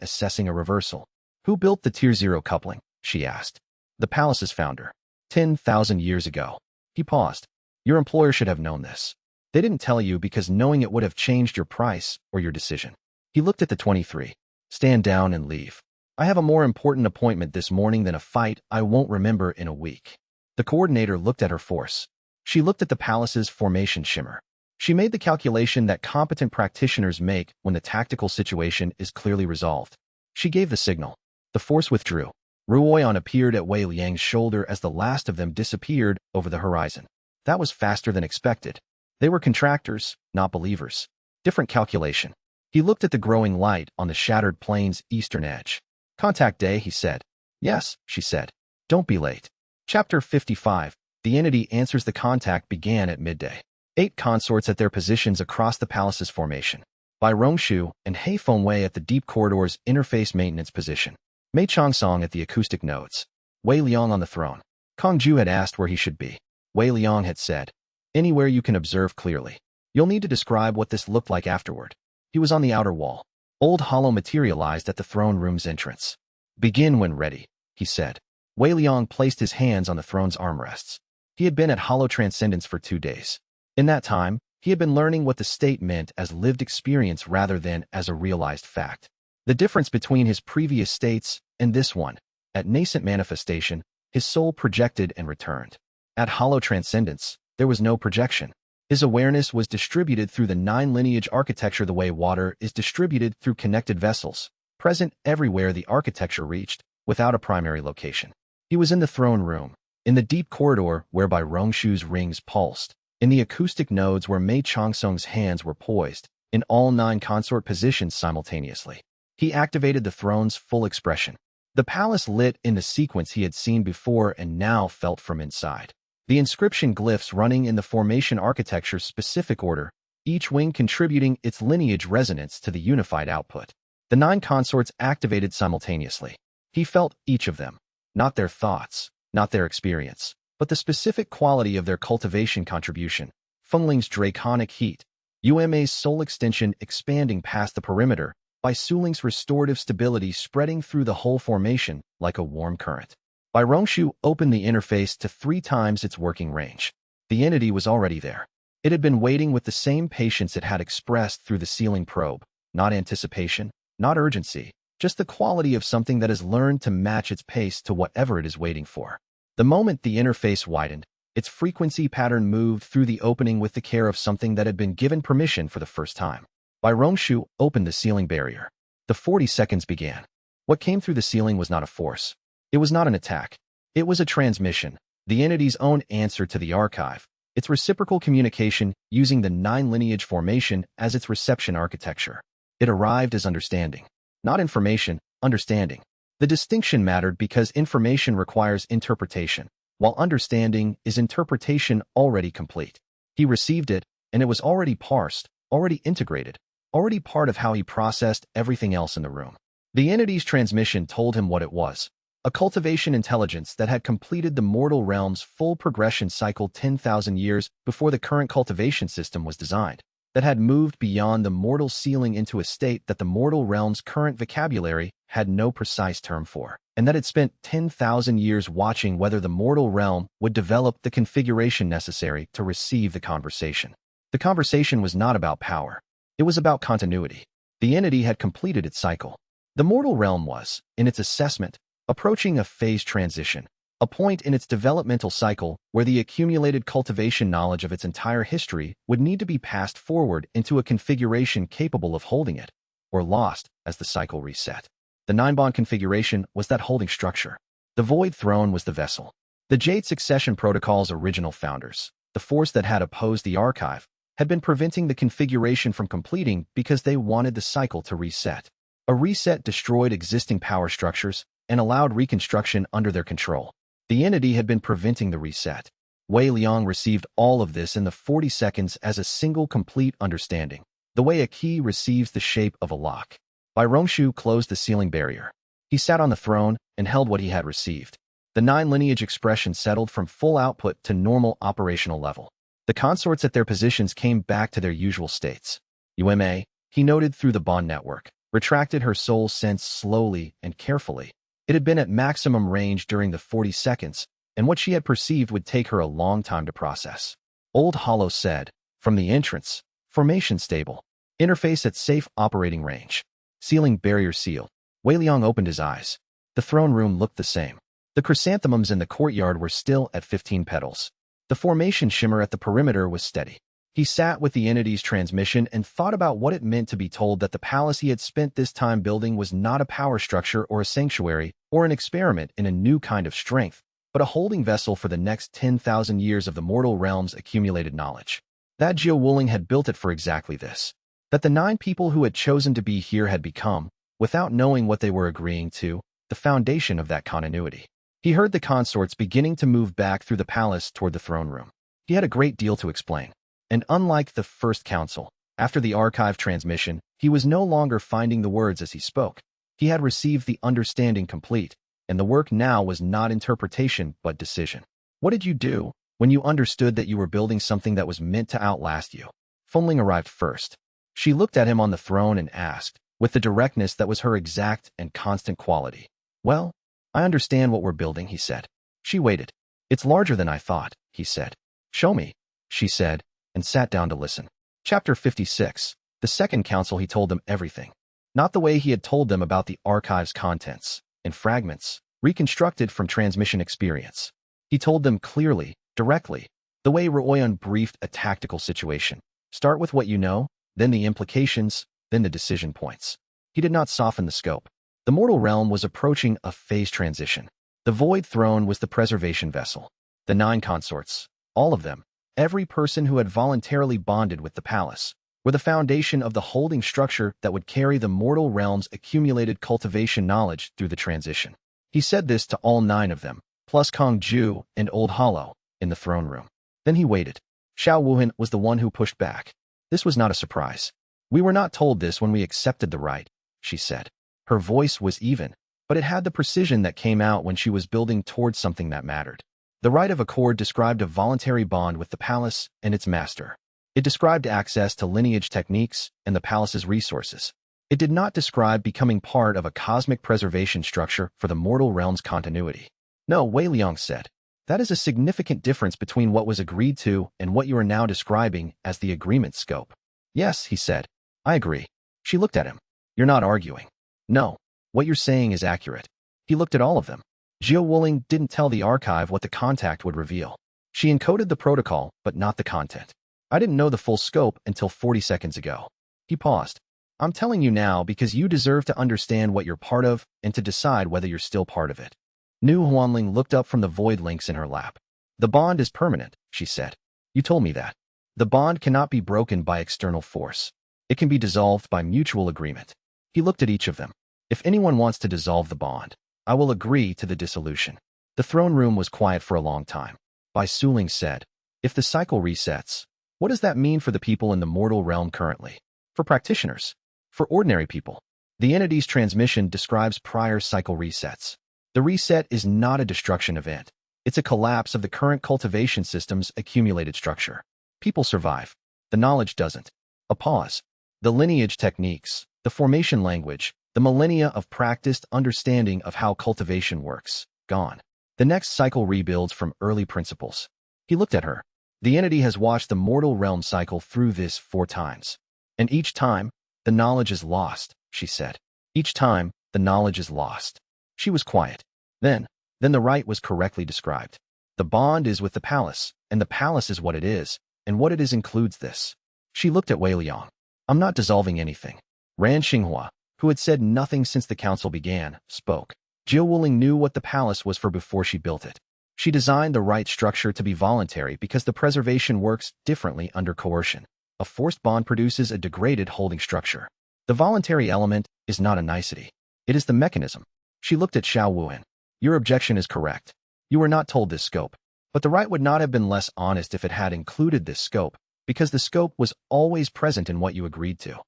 assessing a reversal. Who built the Tier 0 coupling? She asked. The palace's founder. 10,000 years ago. He paused. Your employer should have known this. They didn't tell you because knowing it would have changed your price or your decision. He looked at the 23. Stand down and leave. I have a more important appointment this morning than a fight I won't remember in a week. The coordinator looked at her force. She looked at the palace's formation shimmer. She made the calculation that competent practitioners make when the tactical situation is clearly resolved. She gave the signal. The force withdrew. Ruoyan appeared at Wei Liang's shoulder as the last of them disappeared over the horizon. That was faster than expected. They were contractors, not believers. Different calculation. He looked at the growing light on the shattered plane's eastern edge. Contact day, he said. Yes, she said. Don't be late. Chapter 55. The entity answers. The contact began at midday. 8 consorts at their positions across the palace's formation. Bai Rongshu and He Fengwei at the deep corridor's interface maintenance position. Mei Chongsong at the acoustic nodes. Wei Liang on the throne. Kong Ju had asked where he should be. Wei Liang had said, anywhere you can observe clearly. You'll need to describe what this looked like afterward. He was on the outer wall. Old Hollow materialized at the throne room's entrance. Begin when ready, he said. Wei Liang placed his hands on the throne's armrests. He had been at Hollow Transcendence for 2 days. In that time, he had been learning what the state meant as lived experience rather than as a realized fact. The difference between his previous states and this one, at nascent manifestation, his soul projected and returned. At Hollow Transcendence, there was no projection. His awareness was distributed through the 9 lineage architecture the way water is distributed through connected vessels, present everywhere the architecture reached, without a primary location. He was in the throne room, in the deep corridor whereby Rongshu's rings pulsed, in the acoustic nodes where Mei Chongsong's hands were poised, in all 9 consort positions simultaneously. He activated the throne's full expression. The palace lit in the sequence he had seen before and now felt from inside. The inscription glyphs running in the formation architecture's specific order, each wing contributing its lineage resonance to the unified output. The 9 consorts activated simultaneously. He felt each of them, not their thoughts, not their experience, but the specific quality of their cultivation contribution. Fengling's draconic heat, Uma's soul extension expanding past the perimeter, Bai Suling's restorative stability spreading through the whole formation like a warm current. Bai Rongshu opened the interface to 3 times its working range. The entity was already there. It had been waiting with the same patience it had expressed through the sealing probe, not anticipation, not urgency, just the quality of something that has learned to match its pace to whatever it is waiting for. The moment the interface widened, its frequency pattern moved through the opening with the care of something that had been given permission for the first time. Bai Rongshu opened the sealing barrier. The 40 seconds began. What came through the ceiling was not a force. It was not an attack. It was a transmission, the entity's own answer to the archive, its reciprocal communication using the 9 lineage formation as its reception architecture. It arrived as understanding. Not information, understanding. The distinction mattered because information requires interpretation, while understanding is interpretation already complete. He received it, and it was already parsed, already integrated, already part of how he processed everything else in the room. The entity's transmission told him what it was: a cultivation intelligence that had completed the mortal realm's full progression cycle 10,000 years before the current cultivation system was designed, that had moved beyond the mortal ceiling into a state that the mortal realm's current vocabulary had no precise term for, and that had spent 10,000 years watching whether the mortal realm would develop the configuration necessary to receive the conversation. The conversation was not about power. It was about continuity. The entity had completed its cycle. The mortal realm was, in its assessment, approaching a phase transition, a point in its developmental cycle where the accumulated cultivation knowledge of its entire history would need to be passed forward into a configuration capable of holding it, or lost as the cycle reset. The nine-bond configuration was that holding structure. The void throne was the vessel. The Jade Succession Protocol's original founders, the force that had opposed the archive, had been preventing the configuration from completing because they wanted the cycle to reset. A reset destroyed existing power structures and allowed reconstruction under their control. The entity had been preventing the reset. Wei Liang received all of this in the 40 seconds as a single complete understanding, the way a key receives the shape of a lock. Bai Rongshu closed the ceiling barrier. He sat on the throne and held what he had received. The nine lineage expression settled from full output to normal operational level. The consorts at their positions came back to their usual states. Uma, he noted through the bond network, retracted her soul sense slowly and carefully. It had been at maximum range during the 40 seconds, and what she had perceived would take her a long time to process. Old Hollow said, from the entrance, formation stable. Interface at safe operating range. Ceiling barrier sealed. Wei Liang opened his eyes. The throne room looked the same. The chrysanthemums in the courtyard were still at 15 petals. The formation shimmer at the perimeter was steady. He sat with the entity's transmission and thought about what it meant to be told that the palace he had spent this time building was not a power structure or a sanctuary or an experiment in a new kind of strength, but a holding vessel for the next 10,000 years of the mortal realm's accumulated knowledge. That Jiao Wuling had built it for exactly this. That the 9 people who had chosen to be here had become, without knowing what they were agreeing to, the foundation of that continuity. He heard the consorts beginning to move back through the palace toward the throne room. He had a great deal to explain. And unlike the first council, after the archive transmission, he was no longer finding the words as he spoke. He had received the understanding complete, and the work now was not interpretation but decision. What did you do when you understood that you were building something that was meant to outlast you? Fengling arrived first. She looked at him on the throne and asked, with the directness that was her exact and constant quality. Well, I understand what we're building, he said. She waited. It's larger than I thought, he said. Show me, she said, and sat down to listen. Chapter 56. The second council. He told them everything. Not the way he had told them about the archive's contents, in fragments, reconstructed from transmission experience. He told them clearly, directly, the way Ruoyun briefed a tactical situation. Start with what you know, then the implications, then the decision points. He did not soften the scope. The mortal realm was approaching a phase transition. The void throne was the preservation vessel. The 9 consorts, all of them, every person who had voluntarily bonded with the palace, were the foundation of the holding structure that would carry the mortal realm's accumulated cultivation knowledge through the transition. He said this to all 9 of them, plus Kong Ju and Old Hollow, in the throne room. Then he waited. Xiao Wuhan was the one who pushed back. This was not a surprise. We were not told this when we accepted the right, she said. Her voice was even, but it had the precision that came out when she was building towards something that mattered. The right of accord described a voluntary bond with the palace and its master. It described access to lineage techniques and the palace's resources. It did not describe becoming part of a cosmic preservation structure for the mortal realm's continuity. No, Wei Liang said. That is a significant difference between what was agreed to and what you are now describing as the agreement scope. Yes, he said. I agree. She looked at him. You're not arguing. No. What you're saying is accurate. He looked at all of them. Jiao Wuling didn't tell the archive what the contact would reveal. She encoded the protocol, but not the content. I didn't know the full scope until 40 seconds ago. He paused. I'm telling you now because you deserve to understand what you're part of and to decide whether you're still part of it. Nu Huanling looked up from the void links in her lap. The bond is permanent, she said. You told me that. The bond cannot be broken by external force. It can be dissolved by mutual agreement. He looked at each of them. If anyone wants to dissolve the bond, I will agree to the dissolution. The throne room was quiet for a long time. Bai Suling said, if the cycle resets, What does that mean for the people in the mortal realm currently? For practitioners? For ordinary people? The entity's transmission describes prior cycle resets. The reset is not a destruction event. It's a collapse of the current cultivation system's accumulated structure. People survive. The knowledge doesn't. A pause. The lineage techniques, the formation language, the millennia of practiced understanding of how cultivation works, gone. The next cycle rebuilds from early principles. He looked at her. The entity has watched the mortal realm cycle through this 4 times. And each time, the knowledge is lost, she said. Each time, the knowledge is lost. She was quiet. Then the right was correctly described. The bond is with the palace, and the palace is what it is, and what it is includes this. She looked at Wei Liang. I'm not dissolving anything. Ran Xinghua, who had said nothing since the council began, spoke. Jiu Wuling knew what the palace was for before she built it. She designed the right structure to be voluntary because the preservation works differently under coercion. A forced bond produces a degraded holding structure. The voluntary element is not a nicety. It is the mechanism. She looked at Xiao Wuhan. Your objection is correct. You were not told this scope. But the right would not have been less honest if it had included this scope, because the scope was always present in what you agreed to.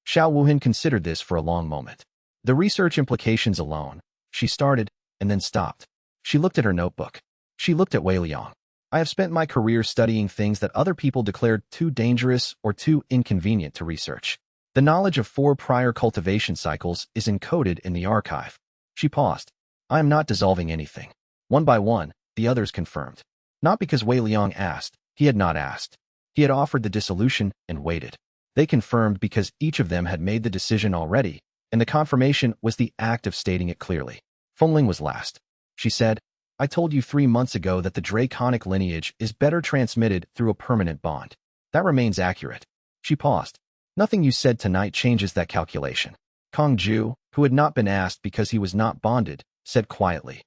Xiao Wuhan considered this for a long moment. The research implications alone. She started, and then stopped. She looked at her notebook. She looked at Wei Liang. I have spent my career studying things that other people declared too dangerous or too inconvenient to research. The knowledge of 4 prior cultivation cycles is encoded in the archive. She paused. I am not dissolving anything. One by one, the others confirmed. Not because Wei Liang asked. He had not asked. He had offered the dissolution and waited. They confirmed because each of them had made the decision already, and the confirmation was the act of stating it clearly. Fengling was last. She said, I told you 3 months ago that the draconic lineage is better transmitted through a permanent bond. That remains accurate. She paused. Nothing you said tonight changes that calculation. Kong Ju, who had not been asked because he was not bonded, said quietly.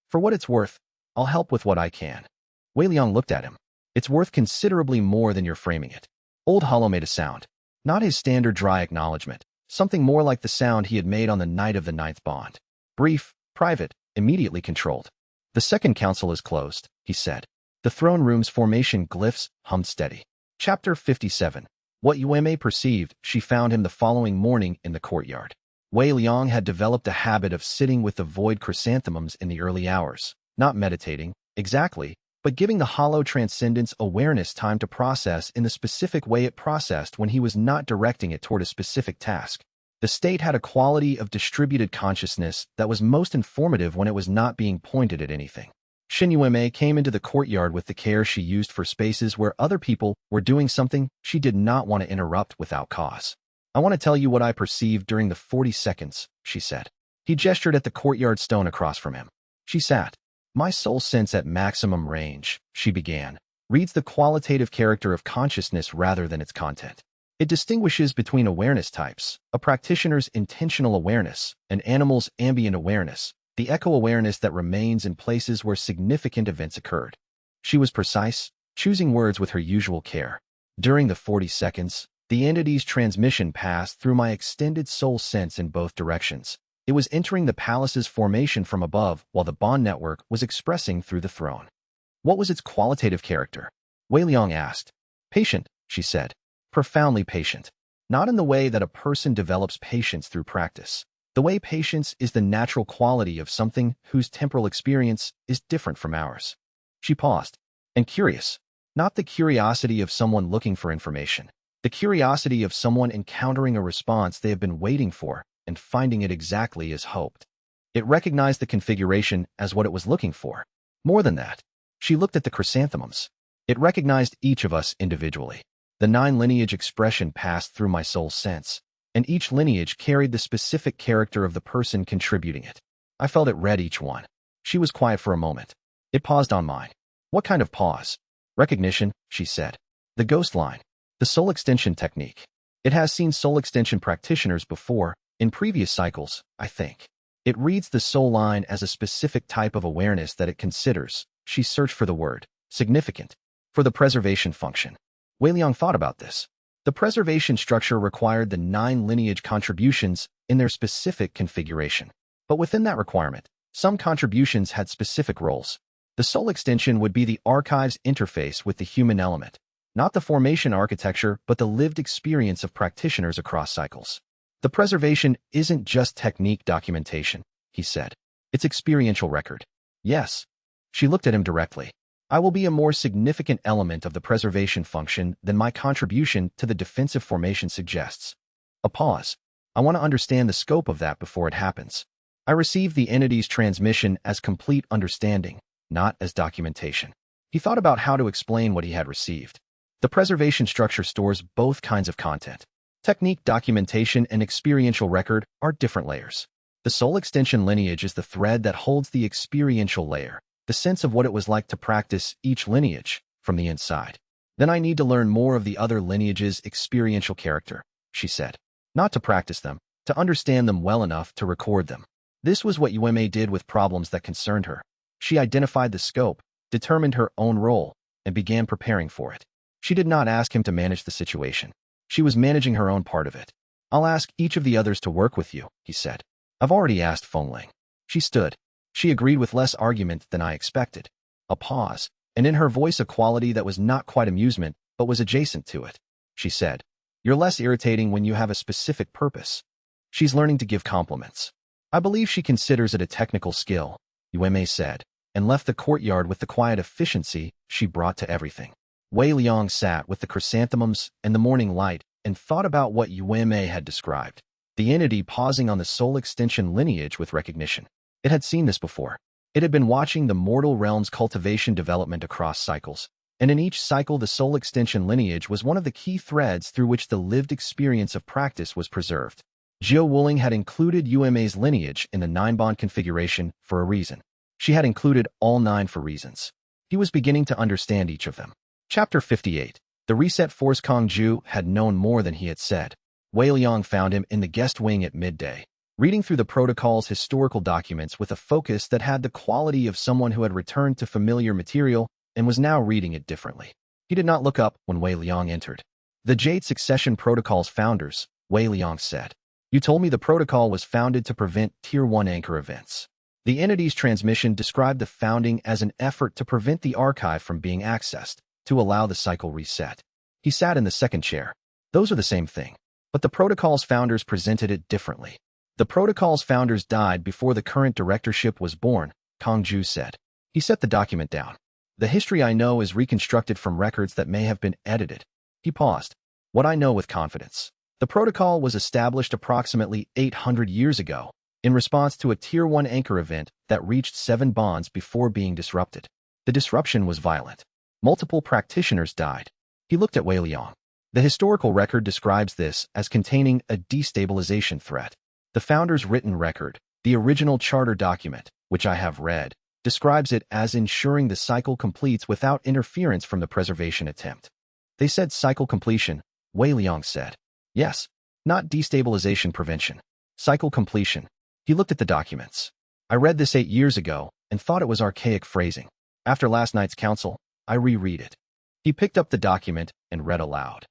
For what it's worth, I'll help with what I can. Wei Liang looked at him. It's worth considerably more than you're framing it. Old Hollow made a sound. Not his standard dry acknowledgement. Something more like the sound he had made on the night of the 9th bond. Brief, private, immediately controlled. The second council is closed, he said. The throne room's formation glyphs hummed steady. Chapter 57. What Yueme perceived, she found him the following morning in the courtyard. Wei Liang had developed a habit of sitting with the void chrysanthemums in the early hours, not meditating, exactly, but giving the hollow transcendence awareness time to process in the specific way it processed when he was not directing it toward a specific task. The state had a quality of distributed consciousness that was most informative when it was not being pointed at anything. Xin Yueme came into the courtyard with the care she used for spaces where other people were doing something she did not want to interrupt without cause. I want to tell you what I perceived during the 40 seconds, she said. He gestured at the courtyard stone across from him. She sat. My soul sense at maximum range, she began, reads the qualitative character of consciousness rather than its content. It distinguishes between awareness types, a practitioner's intentional awareness, an animal's ambient awareness, the echo-awareness that remains in places where significant events occurred. She was precise, choosing words with her usual care. During the 40 seconds, the entity's transmission passed through my extended soul sense in both directions. It was entering the palace's formation from above while the bond network was expressing through the throne. What was its qualitative character? Wei Liang asked. Patient, she said. Profoundly patient. Not in the way that a person develops patience through practice. The way patience is the natural quality of something whose temporal experience is different from ours. She paused. And curious. Not the curiosity of someone looking for information. The curiosity of someone encountering a response they have been waiting for and finding it exactly as hoped. It recognized the configuration as what it was looking for. More than that, she looked at the chrysanthemums. It recognized each of us individually. The 9 lineage expression passed through my soul sense, and each lineage carried the specific character of the person contributing it. I felt it read each one. She was quiet for a moment. It paused on mine. What kind of pause? Recognition, she said. The ghost line. The soul extension technique. It has seen soul extension practitioners before, in previous cycles, I think. It reads the soul line as a specific type of awareness that it considers. She searched for the word, significant, for the preservation function. Wei Liang thought about this. The preservation structure required the 9 lineage contributions in their specific configuration. But within that requirement, some contributions had specific roles. The soul extension would be the archive's interface with the human element. Not the formation architecture, but the lived experience of practitioners across cycles. The preservation isn't just technique documentation, he said. It's experiential record. Yes. She looked at him directly. I will be a more significant element of the preservation function than my contribution to the defensive formation suggests. A pause. I want to understand the scope of that before it happens. I received the entity's transmission as complete understanding, not as documentation. He thought about how to explain what he had received. The preservation structure stores both kinds of content. Technique documentation and experiential record are different layers. The soul extension lineage is the thread that holds the experiential layer, the sense of what it was like to practice each lineage from the inside. Then I need to learn more of the other lineage's experiential character, she said. Not to practice them, to understand them well enough to record them. This was what UMA did with problems that concerned her. She identified the scope, determined her own role, and began preparing for it. She did not ask him to manage the situation. She was managing her own part of it. I'll ask each of the others to work with you, he said. I've already asked Fengling. She stood. She agreed with less argument than I expected. A pause, and in her voice a quality that was not quite amusement, but was adjacent to it. She said, "You're less irritating when you have a specific purpose." She's learning to give compliments. I believe she considers it a technical skill, UMA said, and left the courtyard with the quiet efficiency she brought to everything. Wei Liang sat with the chrysanthemums and the morning light and thought about what UMA had described. The entity pausing on the soul extension lineage with recognition. It had seen this before. It had been watching the mortal realm's cultivation development across cycles, and in each cycle the soul extension lineage was one of the key threads through which the lived experience of practice was preserved. Jiao Wuling had included UMA's lineage in the 9-bond configuration for a reason. She had included all 9 for reasons. He was beginning to understand each of them. Chapter 58. The Reset Force. Kong Ju had known more than he had said. Wei Liang found him in the guest wing at midday, reading through the protocol's historical documents with a focus that had the quality of someone who had returned to familiar material and was now reading it differently. He did not look up when Wei Liang entered. The Jade Succession Protocol's founders, Wei Liang said. You told me the protocol was founded to prevent Tier 1 anchor events. The entity's transmission described the founding as an effort to prevent the archive from being accessed, to allow the cycle reset. He sat in the second chair. Those are the same thing. But the protocol's founders presented it differently. The protocol's founders died before the current directorship was born, Kong Ju said. He set the document down. The history I know is reconstructed from records that may have been edited. He paused. What I know with confidence. The protocol was established approximately 800 years ago, in response to a Tier 1 anchor event that reached 7 bonds before being disrupted. The disruption was violent. Multiple practitioners died. He looked at Wei Liang. The historical record describes this as containing a destabilization threat. The founder's written record, the original charter document, which I have read, describes it as ensuring the cycle completes without interference from the preservation attempt. They said cycle completion, Wei Liang said. Yes, not destabilization prevention. Cycle completion. He looked at the documents. I read this 8 years ago and thought it was archaic phrasing. After last night's council, I reread it. He picked up the document and read aloud.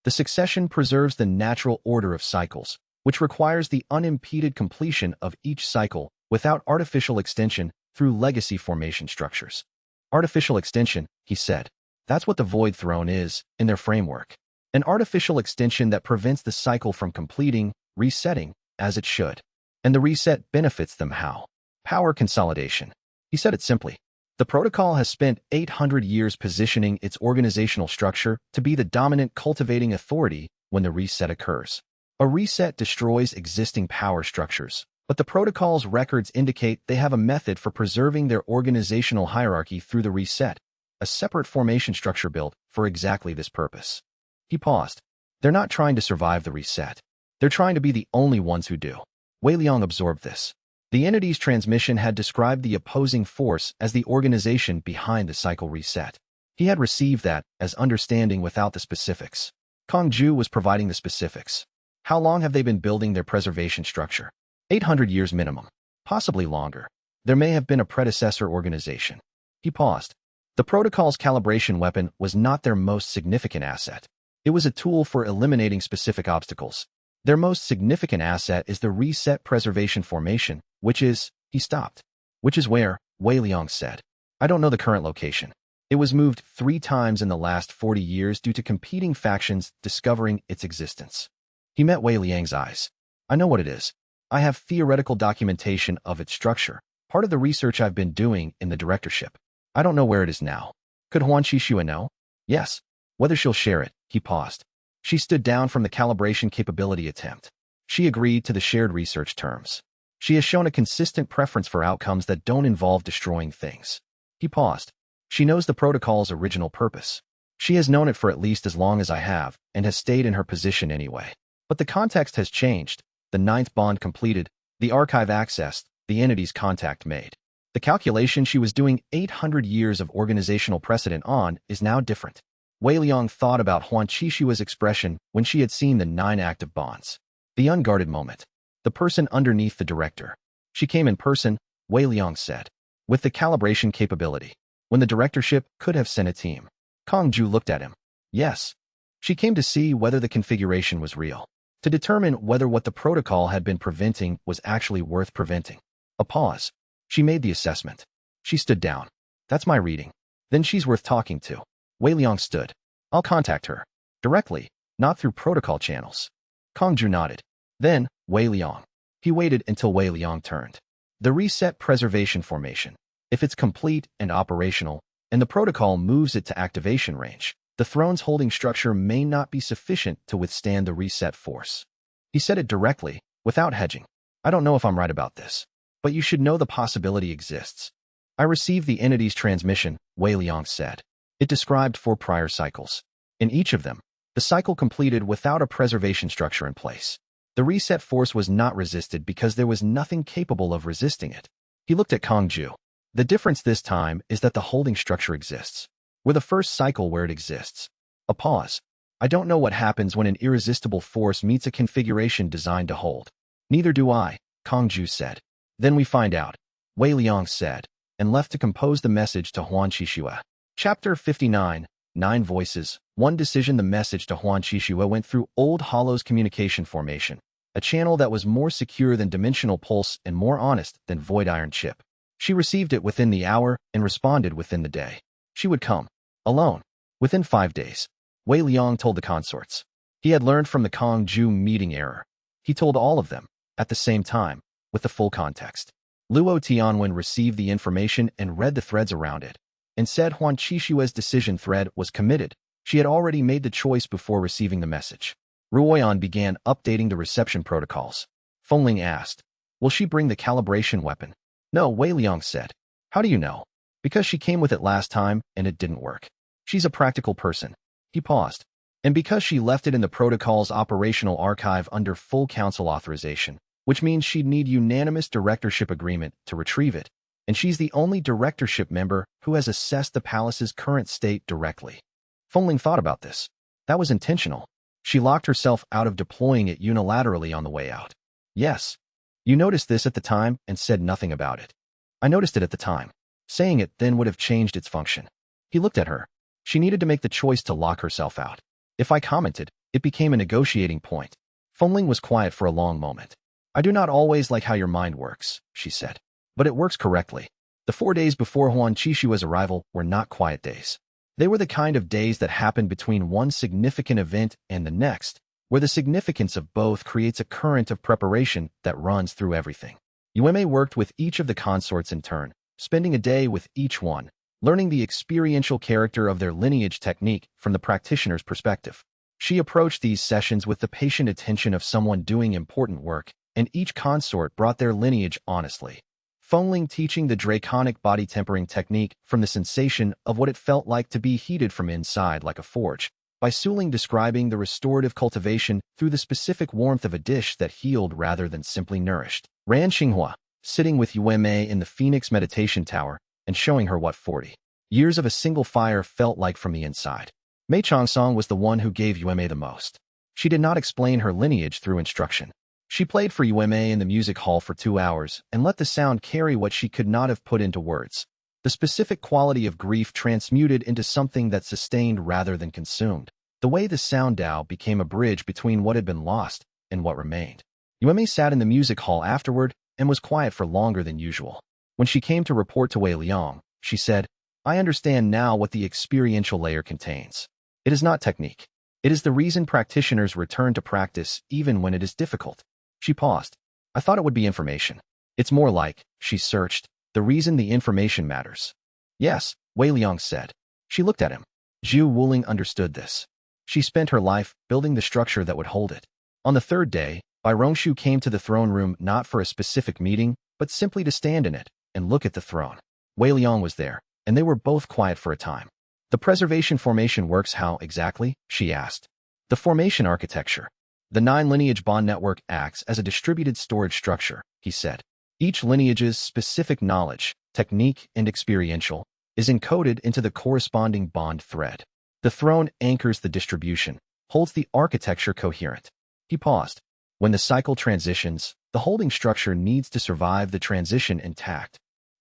The succession preserves the natural order of cycles, which requires the unimpeded completion of each cycle without artificial extension through legacy formation structures. Artificial extension, he said. That's what the Void Throne is, in their framework. An artificial extension that prevents the cycle from completing, resetting, as it should. And the reset benefits them how? Power consolidation. He said it simply. The protocol has spent 800 years positioning its organizational structure to be the dominant cultivating authority when the reset occurs. A reset destroys existing power structures, but the protocol's records indicate they have a method for preserving their organizational hierarchy through the reset, a separate formation structure built for exactly this purpose. He paused. They're not trying to survive the reset. They're trying to be the only ones who do. Wei Liang absorbed this. The entity's transmission had described the opposing force as the organization behind the cycle reset. He had received that as understanding without the specifics. Kong Ju was providing the specifics. How long have they been building their preservation structure? 800 years minimum. Possibly longer. There may have been a predecessor organization. He paused. The protocol's calibration weapon was not their most significant asset. It was a tool for eliminating specific obstacles. Their most significant asset is the reset preservation formation, which is, he stopped. Which is where, Wei Liang said. I don't know the current location. It was moved 3 times in the last 40 years due to competing factions discovering its existence. He met Wei Liang's eyes. I know what it is. I have theoretical documentation of its structure, part of the research I've been doing in the directorship. I don't know where it is now. Could Huan Qixue know? Yes. Whether she'll share it, he paused. She stood down from the calibration capability attempt. She agreed to the shared research terms. She has shown a consistent preference for outcomes that don't involve destroying things. He paused. She knows the protocol's original purpose. She has known it for at least as long as I have, and has stayed in her position anyway. But the context has changed. The 9th bond completed, the archive accessed, the entity's contact made. The calculation she was doing 800 years of organizational precedent on is now different. Wei Liang thought about Huan Qixue's expression when she had seen the 9 active bonds. The unguarded moment. The person underneath the director. She came in person, Wei Liang said. With the calibration capability. When the directorship could have sent a team. Kong Ju looked at him. Yes. She came to see whether the configuration was real. To determine whether what the protocol had been preventing was actually worth preventing. A pause. She made the assessment. She stood down. That's my reading. Then she's worth talking to. Wei Liang stood. I'll contact her. Directly, not through protocol channels. Kong Ju nodded. Then, Wei Liang. He waited until Wei Liang turned. The reset preservation formation. If it's complete and operational, and the protocol moves it to activation range, the throne's holding structure may not be sufficient to withstand the reset force. He said it directly, without hedging. I don't know if I'm right about this, but you should know the possibility exists. I received the entity's transmission, Wei Liang said. It described 4 prior cycles. In each of them, the cycle completed without a preservation structure in place. The reset force was not resisted because there was nothing capable of resisting it. He looked at Kong Ju. The difference this time is that the holding structure exists. We're the first cycle where it exists. A pause. I don't know what happens when an irresistible force meets a configuration designed to hold. Neither do I, Kong Ju said. Then we find out, Wei Liang said, and left to compose the message to Huan Qixue. Chapter 59, 9 Voices, 1 Decision. The message to Huan Qixue went through Old Hollow's communication formation, a channel that was more secure than Dimensional Pulse and more honest than Void Iron Chip. She received it within the hour and responded within the day. She would come. Alone. Within 5 days. Wei Liang told the consorts. He had learned from the Kong Ju meeting error. He told all of them, at the same time, with the full context. Luo Tianwen received the information and read the threads around it, and said Huan Qixue's decision thread was committed. She had already made the choice before receiving the message. Ruoyan began updating the reception protocols. Fengling asked, will she bring the calibration weapon? No, Wei Liang said. How do you know? Because she came with it last time and it didn't work. She's a practical person. He paused. And because she left it in the protocol's operational archive under full council authorization, which means she'd need unanimous directorship agreement to retrieve it. And she's the only directorship member who has assessed the palace's current state directly. Fengling thought about this. That was intentional. She locked herself out of deploying it unilaterally on the way out. Yes. You noticed this at the time and said nothing about it. I noticed it at the time. Saying it then would have changed its function. He looked at her. She needed to make the choice to lock herself out. If I commented, it became a negotiating point. Fengling was quiet for a long moment. I do not always like how your mind works, she said. But it works correctly. The 4 days before Huan Qixue's arrival were not quiet days. They were the kind of days that happened between one significant event and the next, where the significance of both creates a current of preparation that runs through everything. Yueme worked with each of the consorts in turn, spending a day with each one, learning the experiential character of their lineage technique from the practitioner's perspective. She approached these sessions with the patient attention of someone doing important work, and each consort brought their lineage honestly. Fengling teaching the draconic body tempering technique from the sensation of what it felt like to be heated from inside like a forge, by Suling describing the restorative cultivation through the specific warmth of a dish that healed rather than simply nourished. Ran Xinghua, sitting with Yueme in the Phoenix Meditation Tower and showing her what 40 years of a single fire felt like from the inside. Mei Chongsong was the one who gave Yueme the most. She did not explain her lineage through instruction. She played for Yueme in the music hall for 2 hours and let the sound carry what she could not have put into words. The specific quality of grief transmuted into something that sustained rather than consumed. The way the sound Dao became a bridge between what had been lost and what remained. Yueme sat in the music hall afterward and was quiet for longer than usual. When she came to report to Wei Liang, she said, I understand now what the experiential layer contains. It is not technique. It is the reason practitioners return to practice even when it is difficult. She paused. I thought it would be information. It's more like, she searched, the reason the information matters. Yes, Wei Liang said. She looked at him. Zhu Wuling understood this. She spent her life building the structure that would hold it. On the third day, Bai Rongshu came to the throne room not for a specific meeting, but simply to stand in it and look at the throne. Wei Liang was there, and they were both quiet for a time. The preservation formation works how exactly? She asked. The formation architecture. The 9-lineage bond network acts as a distributed storage structure, he said. Each lineage's specific knowledge, technique, and experiential is encoded into the corresponding bond thread. The throne anchors the distribution, holds the architecture coherent. He paused. When the cycle transitions, the holding structure needs to survive the transition intact.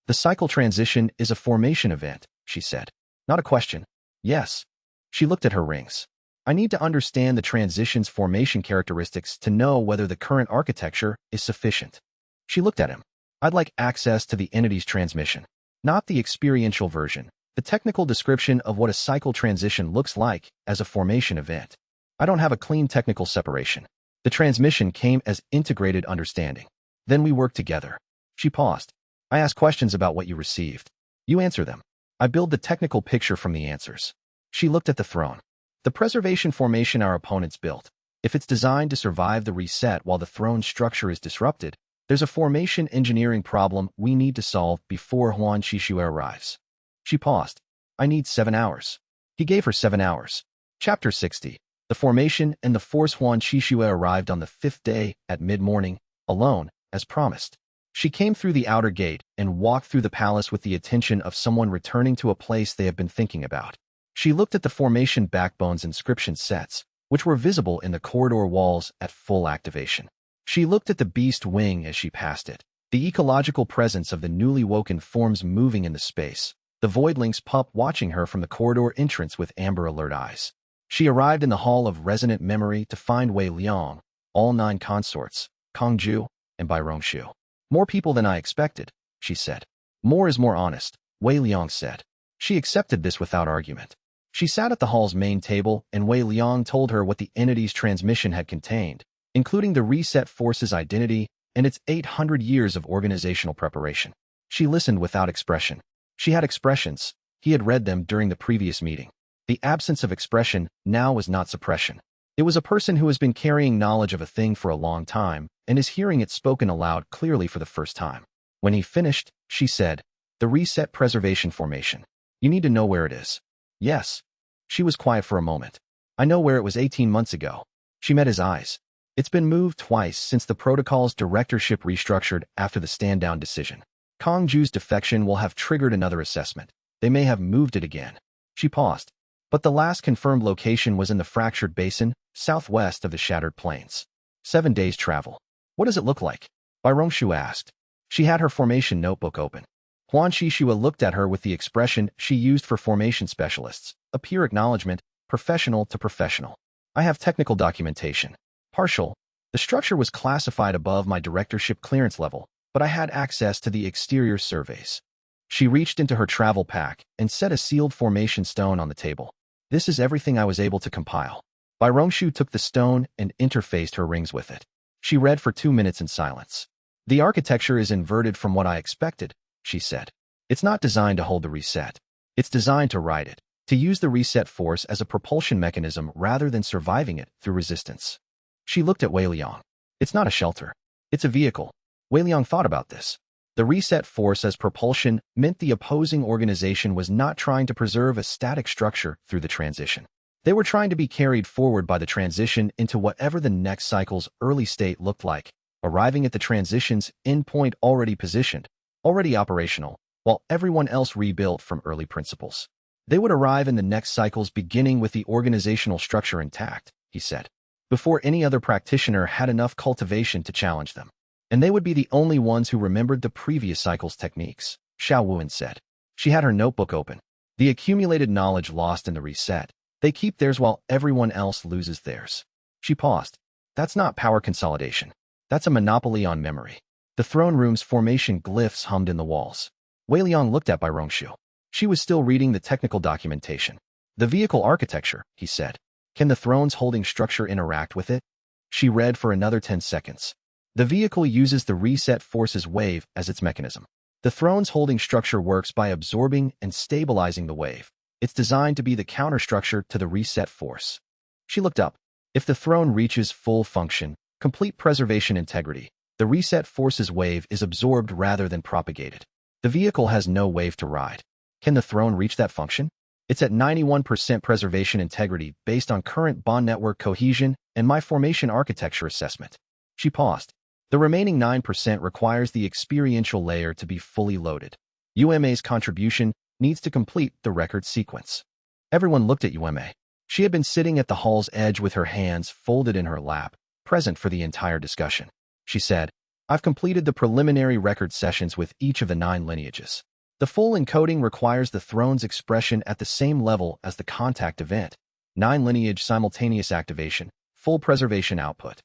The cycle transition is a formation event, she said. Not a question. Yes. She looked at her rings. I need to understand the transition's formation characteristics to know whether the current architecture is sufficient. She looked at him. I'd like access to the entity's transmission, not the experiential version, the technical description of what a cycle transition looks like as a formation event. I don't have a clean technical separation. The transmission came as integrated understanding. Then we worked together. She paused. I ask questions about what you received. You answer them. I build the technical picture from the answers. She looked at the throne. The preservation formation our opponents built. If it's designed to survive the reset while the throne's structure is disrupted, there's a formation engineering problem we need to solve before Huan Qixue arrives. She paused. I need 7 hours. He gave her 7 hours. Chapter 60. The formation and the force. Huan Qixue arrived on the 5th day at mid-morning, alone, as promised. She came through the outer gate and walked through the palace with the attention of someone returning to a place they have been thinking about. She looked at the formation backbone's inscription sets, which were visible in the corridor walls at full activation. She looked at the beast wing as she passed it, the ecological presence of the newly woken forms moving in the space, the voidlink's pup watching her from the corridor entrance with amber alert eyes. She arrived in the hall of resonant memory to find Wei Liang, all 9 consorts, Kongju, and Bai Rongshu. More people than I expected, she said. More is more honest, Wei Liang said. She accepted this without argument. She sat at the hall's main table, and Wei Liang told her what the entity's transmission had contained, including the reset force's identity and its 800 years of organizational preparation. She listened without expression. She had expressions. He had read them during the previous meeting. The absence of expression now was not suppression. It was a person who has been carrying knowledge of a thing for a long time and is hearing it spoken aloud clearly for the first time. When he finished, she said, the reset preservation formation. You need to know where it is. Yes. She was quiet for a moment. I know where it was 18 months ago. She met his eyes. It's been moved twice since the protocol's directorship restructured after the stand-down decision. Kongju's defection will have triggered another assessment. They may have moved it again. She paused. But the last confirmed location was in the fractured basin, southwest of the shattered plains. 7 days' travel. What does it look like? Bai Rongshu asked. She had her formation notebook open. Huan Qixue looked at her with the expression she used for formation specialists, a pure acknowledgement, professional to professional. I have technical documentation. Partial. The structure was classified above my directorship clearance level, but I had access to the exterior surveys. She reached into her travel pack and set a sealed formation stone on the table. This is everything I was able to compile. Bai Rongshu took the stone and interfaced her rings with it. She read for 2 minutes in silence. The architecture is inverted from what I expected, she said. It's not designed to hold the reset. It's designed to ride it, to use the reset force as a propulsion mechanism rather than surviving it through resistance. She looked at Wei Liang. It's not a shelter. It's a vehicle. Wei Liang thought about this. The reset force as propulsion meant the opposing organization was not trying to preserve a static structure through the transition. They were trying to be carried forward by the transition into whatever the next cycle's early state looked like, arriving at the transition's endpoint already positioned, already operational, while everyone else rebuilt from early principles. They would arrive in the next cycle's beginning with the organizational structure intact, he said, before any other practitioner had enough cultivation to challenge them. And they would be the only ones who remembered the previous cycle's techniques, Xiao Wuan said. She had her notebook open. The accumulated knowledge lost in the reset. They keep theirs while everyone else loses theirs. She paused. That's not power consolidation. That's a monopoly on memory. The throne room's formation glyphs hummed in the walls. Wei Liang looked at Bai Rongshu. She was still reading the technical documentation. The vehicle architecture, he said. Can the throne's holding structure interact with it? She read for another 10 seconds. The vehicle uses the reset forces wave as its mechanism. The throne's holding structure works by absorbing and stabilizing the wave. It's designed to be the counterstructure to the reset force. She looked up. If the throne reaches full function, complete preservation integrity, the reset forces wave is absorbed rather than propagated. The vehicle has no wave to ride. Can the throne reach that function? It's at 91% preservation integrity based on current bond network cohesion and my formation architecture assessment. She paused. The remaining 9% requires the experiential layer to be fully loaded. UMA's contribution needs to complete the record sequence. Everyone looked at UMA. She had been sitting at the hall's edge with her hands folded in her lap, present for the entire discussion. She said, I've completed the preliminary record sessions with each of the 9 lineages. The full encoding requires the throne's expression at the same level as the contact event. 9 lineage simultaneous activation, full preservation output.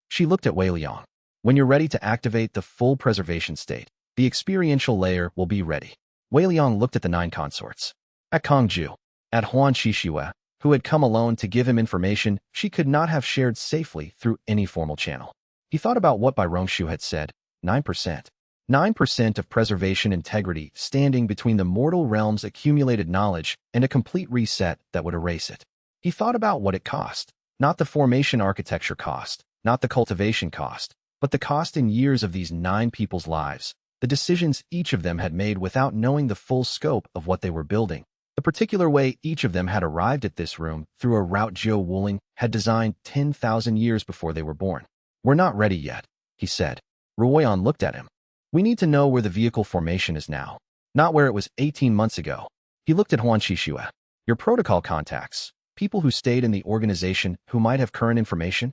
She looked at Wei Liang. When you're ready to activate the full preservation state, the experiential layer will be ready. Wei Liang looked at the 9 consorts. At Kongju, at Huan Qixue, who had come alone to give him information she could not have shared safely through any formal channel. He thought about what Bai Rongshu had said, 9%. 9% of preservation integrity standing between the mortal realm's accumulated knowledge and a complete reset that would erase it. He thought about what it cost, not the formation architecture cost, not the cultivation cost, but the cost in years of these 9 people's lives, the decisions each of them had made without knowing the full scope of what they were building, the particular way each of them had arrived at this room through a route Zhou Wuling had designed 10,000 years before they were born. We're not ready yet, he said. Ruoyan looked at him. We need to know where the vehicle formation is now, not where it was 18 months ago. He looked at Huan Qixue. Your protocol contacts, people who stayed in the organization who might have current information?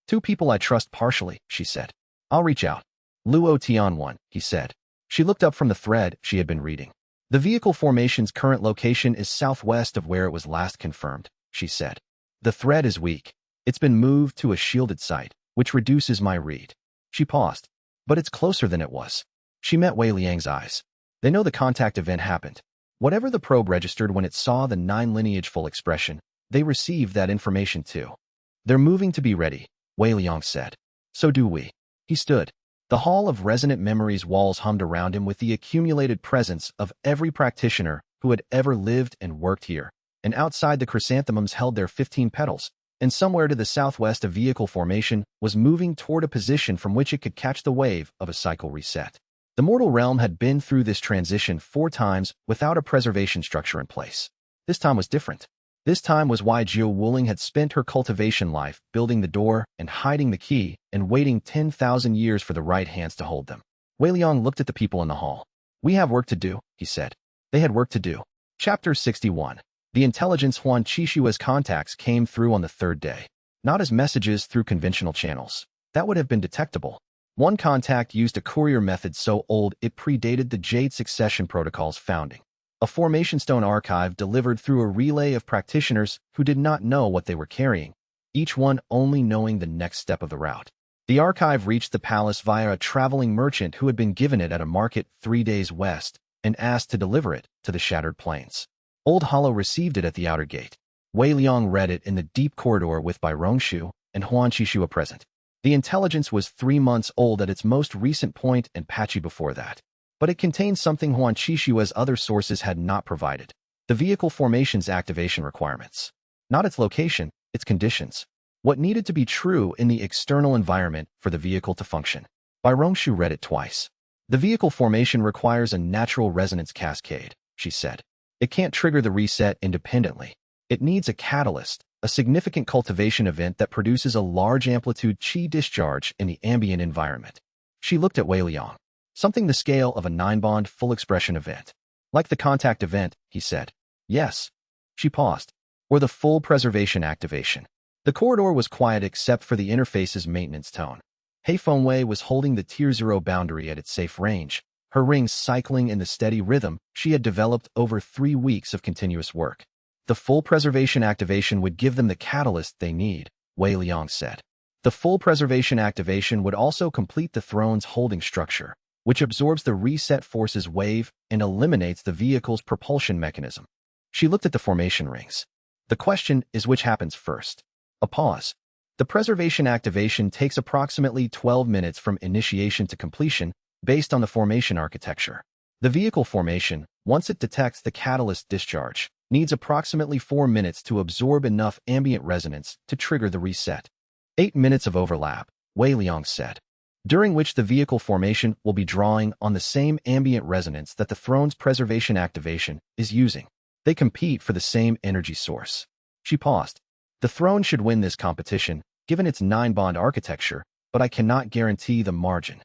2 people I trust partially, she said. I'll reach out. Luo Tianwan, he said. She looked up from the thread she had been reading. The vehicle formation's current location is southwest of where it was last confirmed, she said. The thread is weak. It's been moved to a shielded site, which reduces my read. She paused. But it's closer than it was. She met Wei Liang's eyes. They know the contact event happened. Whatever the probe registered when it saw the 9 lineage full expression, they received that information too. They're moving to be ready, Wei Liang said. So do we. He stood. The hall of resonant memories walls hummed around him with the accumulated presence of every practitioner who had ever lived and worked here, and outside the chrysanthemums held their 15 petals, and somewhere to the southwest a vehicle formation was moving toward a position from which it could catch the wave of a cycle reset. The mortal realm had been through this transition 4 times without a preservation structure in place. This time was different. This time was why Zhou Wuling had spent her cultivation life building the door and hiding the key and waiting 10,000 years for the right hands to hold them. Wei Liang looked at the people in the hall. We have work to do, he said. They had work to do. Chapter 61. The intelligence Huan Qixue's contacts came through on the 3rd day. Not as messages through conventional channels. That would have been detectable. One contact used a courier method so old it predated the Jade Succession Protocol's founding. A formation stone archive delivered through a relay of practitioners who did not know what they were carrying, each one only knowing the next step of the route. The archive reached the palace via a traveling merchant who had been given it at a market 3 days west and asked to deliver it to the Shattered Plains. Old Hollow received it at the outer gate. Wei Liang read it in the deep corridor with Bai Rongshu and Huan Qixue present. The intelligence was 3 months old at its most recent point and patchy before that. But it contained something Huan Qixue's other sources had not provided. The vehicle formation's activation requirements. Not its location, its conditions. What needed to be true in the external environment for the vehicle to function. Bai Rongshu read it twice. The vehicle formation requires a natural resonance cascade, she said. It can't trigger the reset independently. It needs a catalyst, a significant cultivation event that produces a large amplitude qi discharge in the ambient environment. She looked at Wei Liang. Something the scale of a 9-bond full expression event. Like the contact event, he said. Yes. She paused. Or the full preservation activation. The corridor was quiet except for the interface's maintenance tone. Hei Fengwei was holding the Tier 0 boundary at its safe range, her rings cycling in the steady rhythm she had developed over 3 weeks of continuous work. The full preservation activation would give them the catalyst they need, Wei Liang said. The full preservation activation would also complete the throne's holding structure. which absorbs the reset force's wave and eliminates the vehicle's propulsion mechanism. She looked at the formation rings. The question is which happens first. A pause. The preservation activation takes approximately 12 minutes from initiation to completion based on the formation architecture. The vehicle formation, once it detects the catalyst discharge, needs approximately 4 minutes to absorb enough ambient resonance to trigger the reset. 8 minutes of overlap, Wei Liang said, during which the vehicle formation will be drawing on the same ambient resonance that the throne's preservation activation is using. They compete for the same energy source. She paused. The throne should win this competition, given its 9-bond architecture, but I cannot guarantee the margin.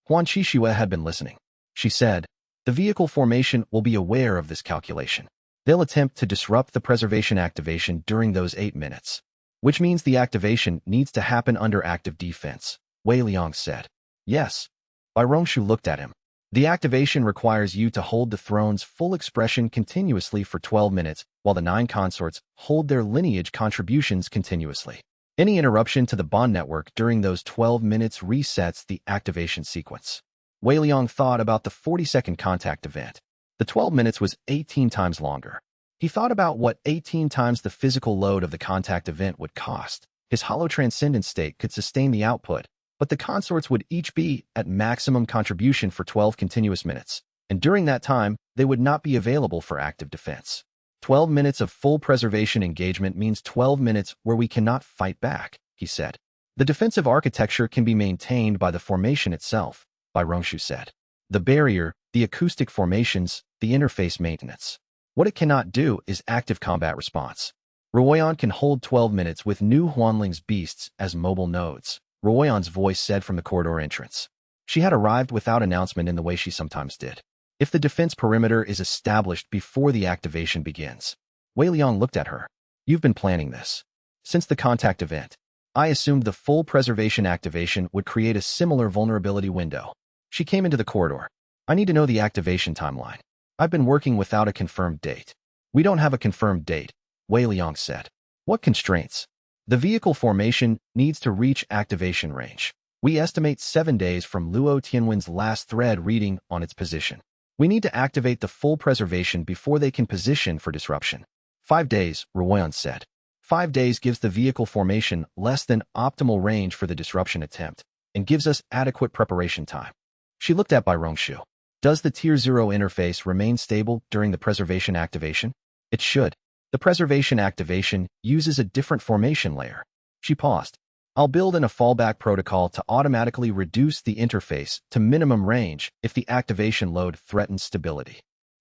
Huan Qixue had been listening. She said, the vehicle formation will be aware of this calculation. They'll attempt to disrupt the preservation activation during those 8 minutes, which means the activation needs to happen under active defense, Wei Liang said. Yes. Bai Rongshu looked at him. The activation requires you to hold the throne's full expression continuously for 12 minutes, while the 9 consorts hold their lineage contributions continuously. Any interruption to the bond network during those 12 minutes resets the activation sequence. Wei Liang thought about the 40-second contact event. The 12 minutes was 18 times longer. He thought about what 18 times the physical load of the contact event would cost. His hollow transcendent state could sustain the output, but the consorts would each be at maximum contribution for 12 continuous minutes, and during that time, they would not be available for active defense. 12 minutes of full preservation engagement means 12 minutes where we cannot fight back, he said. The defensive architecture can be maintained by the formation itself, Bai Rongshu said. The barrier, the acoustic formations, the interface maintenance. What it cannot do is active combat response. Ruoyan can hold 12 minutes with new Huanling's beasts as mobile nodes, Ruoyan's voice said from the corridor entrance. She had arrived without announcement in the way she sometimes did. If the defense perimeter is established before the activation begins. Wei Liang looked at her. You've been planning this. Since the contact event, I assumed the full preservation activation would create a similar vulnerability window. She came into the corridor. I need to know the activation timeline. I've been working without a confirmed date. We don't have a confirmed date, Wei Liang said. What constraints? The vehicle formation needs to reach activation range. We estimate 7 days from Luo Tianwen's last thread reading on its position. We need to activate the full preservation before they can position for disruption. 5 days, Ruoyan said. 5 days gives the vehicle formation less than optimal range for the disruption attempt, and gives us adequate preparation time. She looked at Bai Rongshu. Does the Tier 0 interface remain stable during the preservation activation? It should. The preservation activation uses a different formation layer. She paused. I'll build in a fallback protocol to automatically reduce the interface to minimum range if the activation load threatens stability.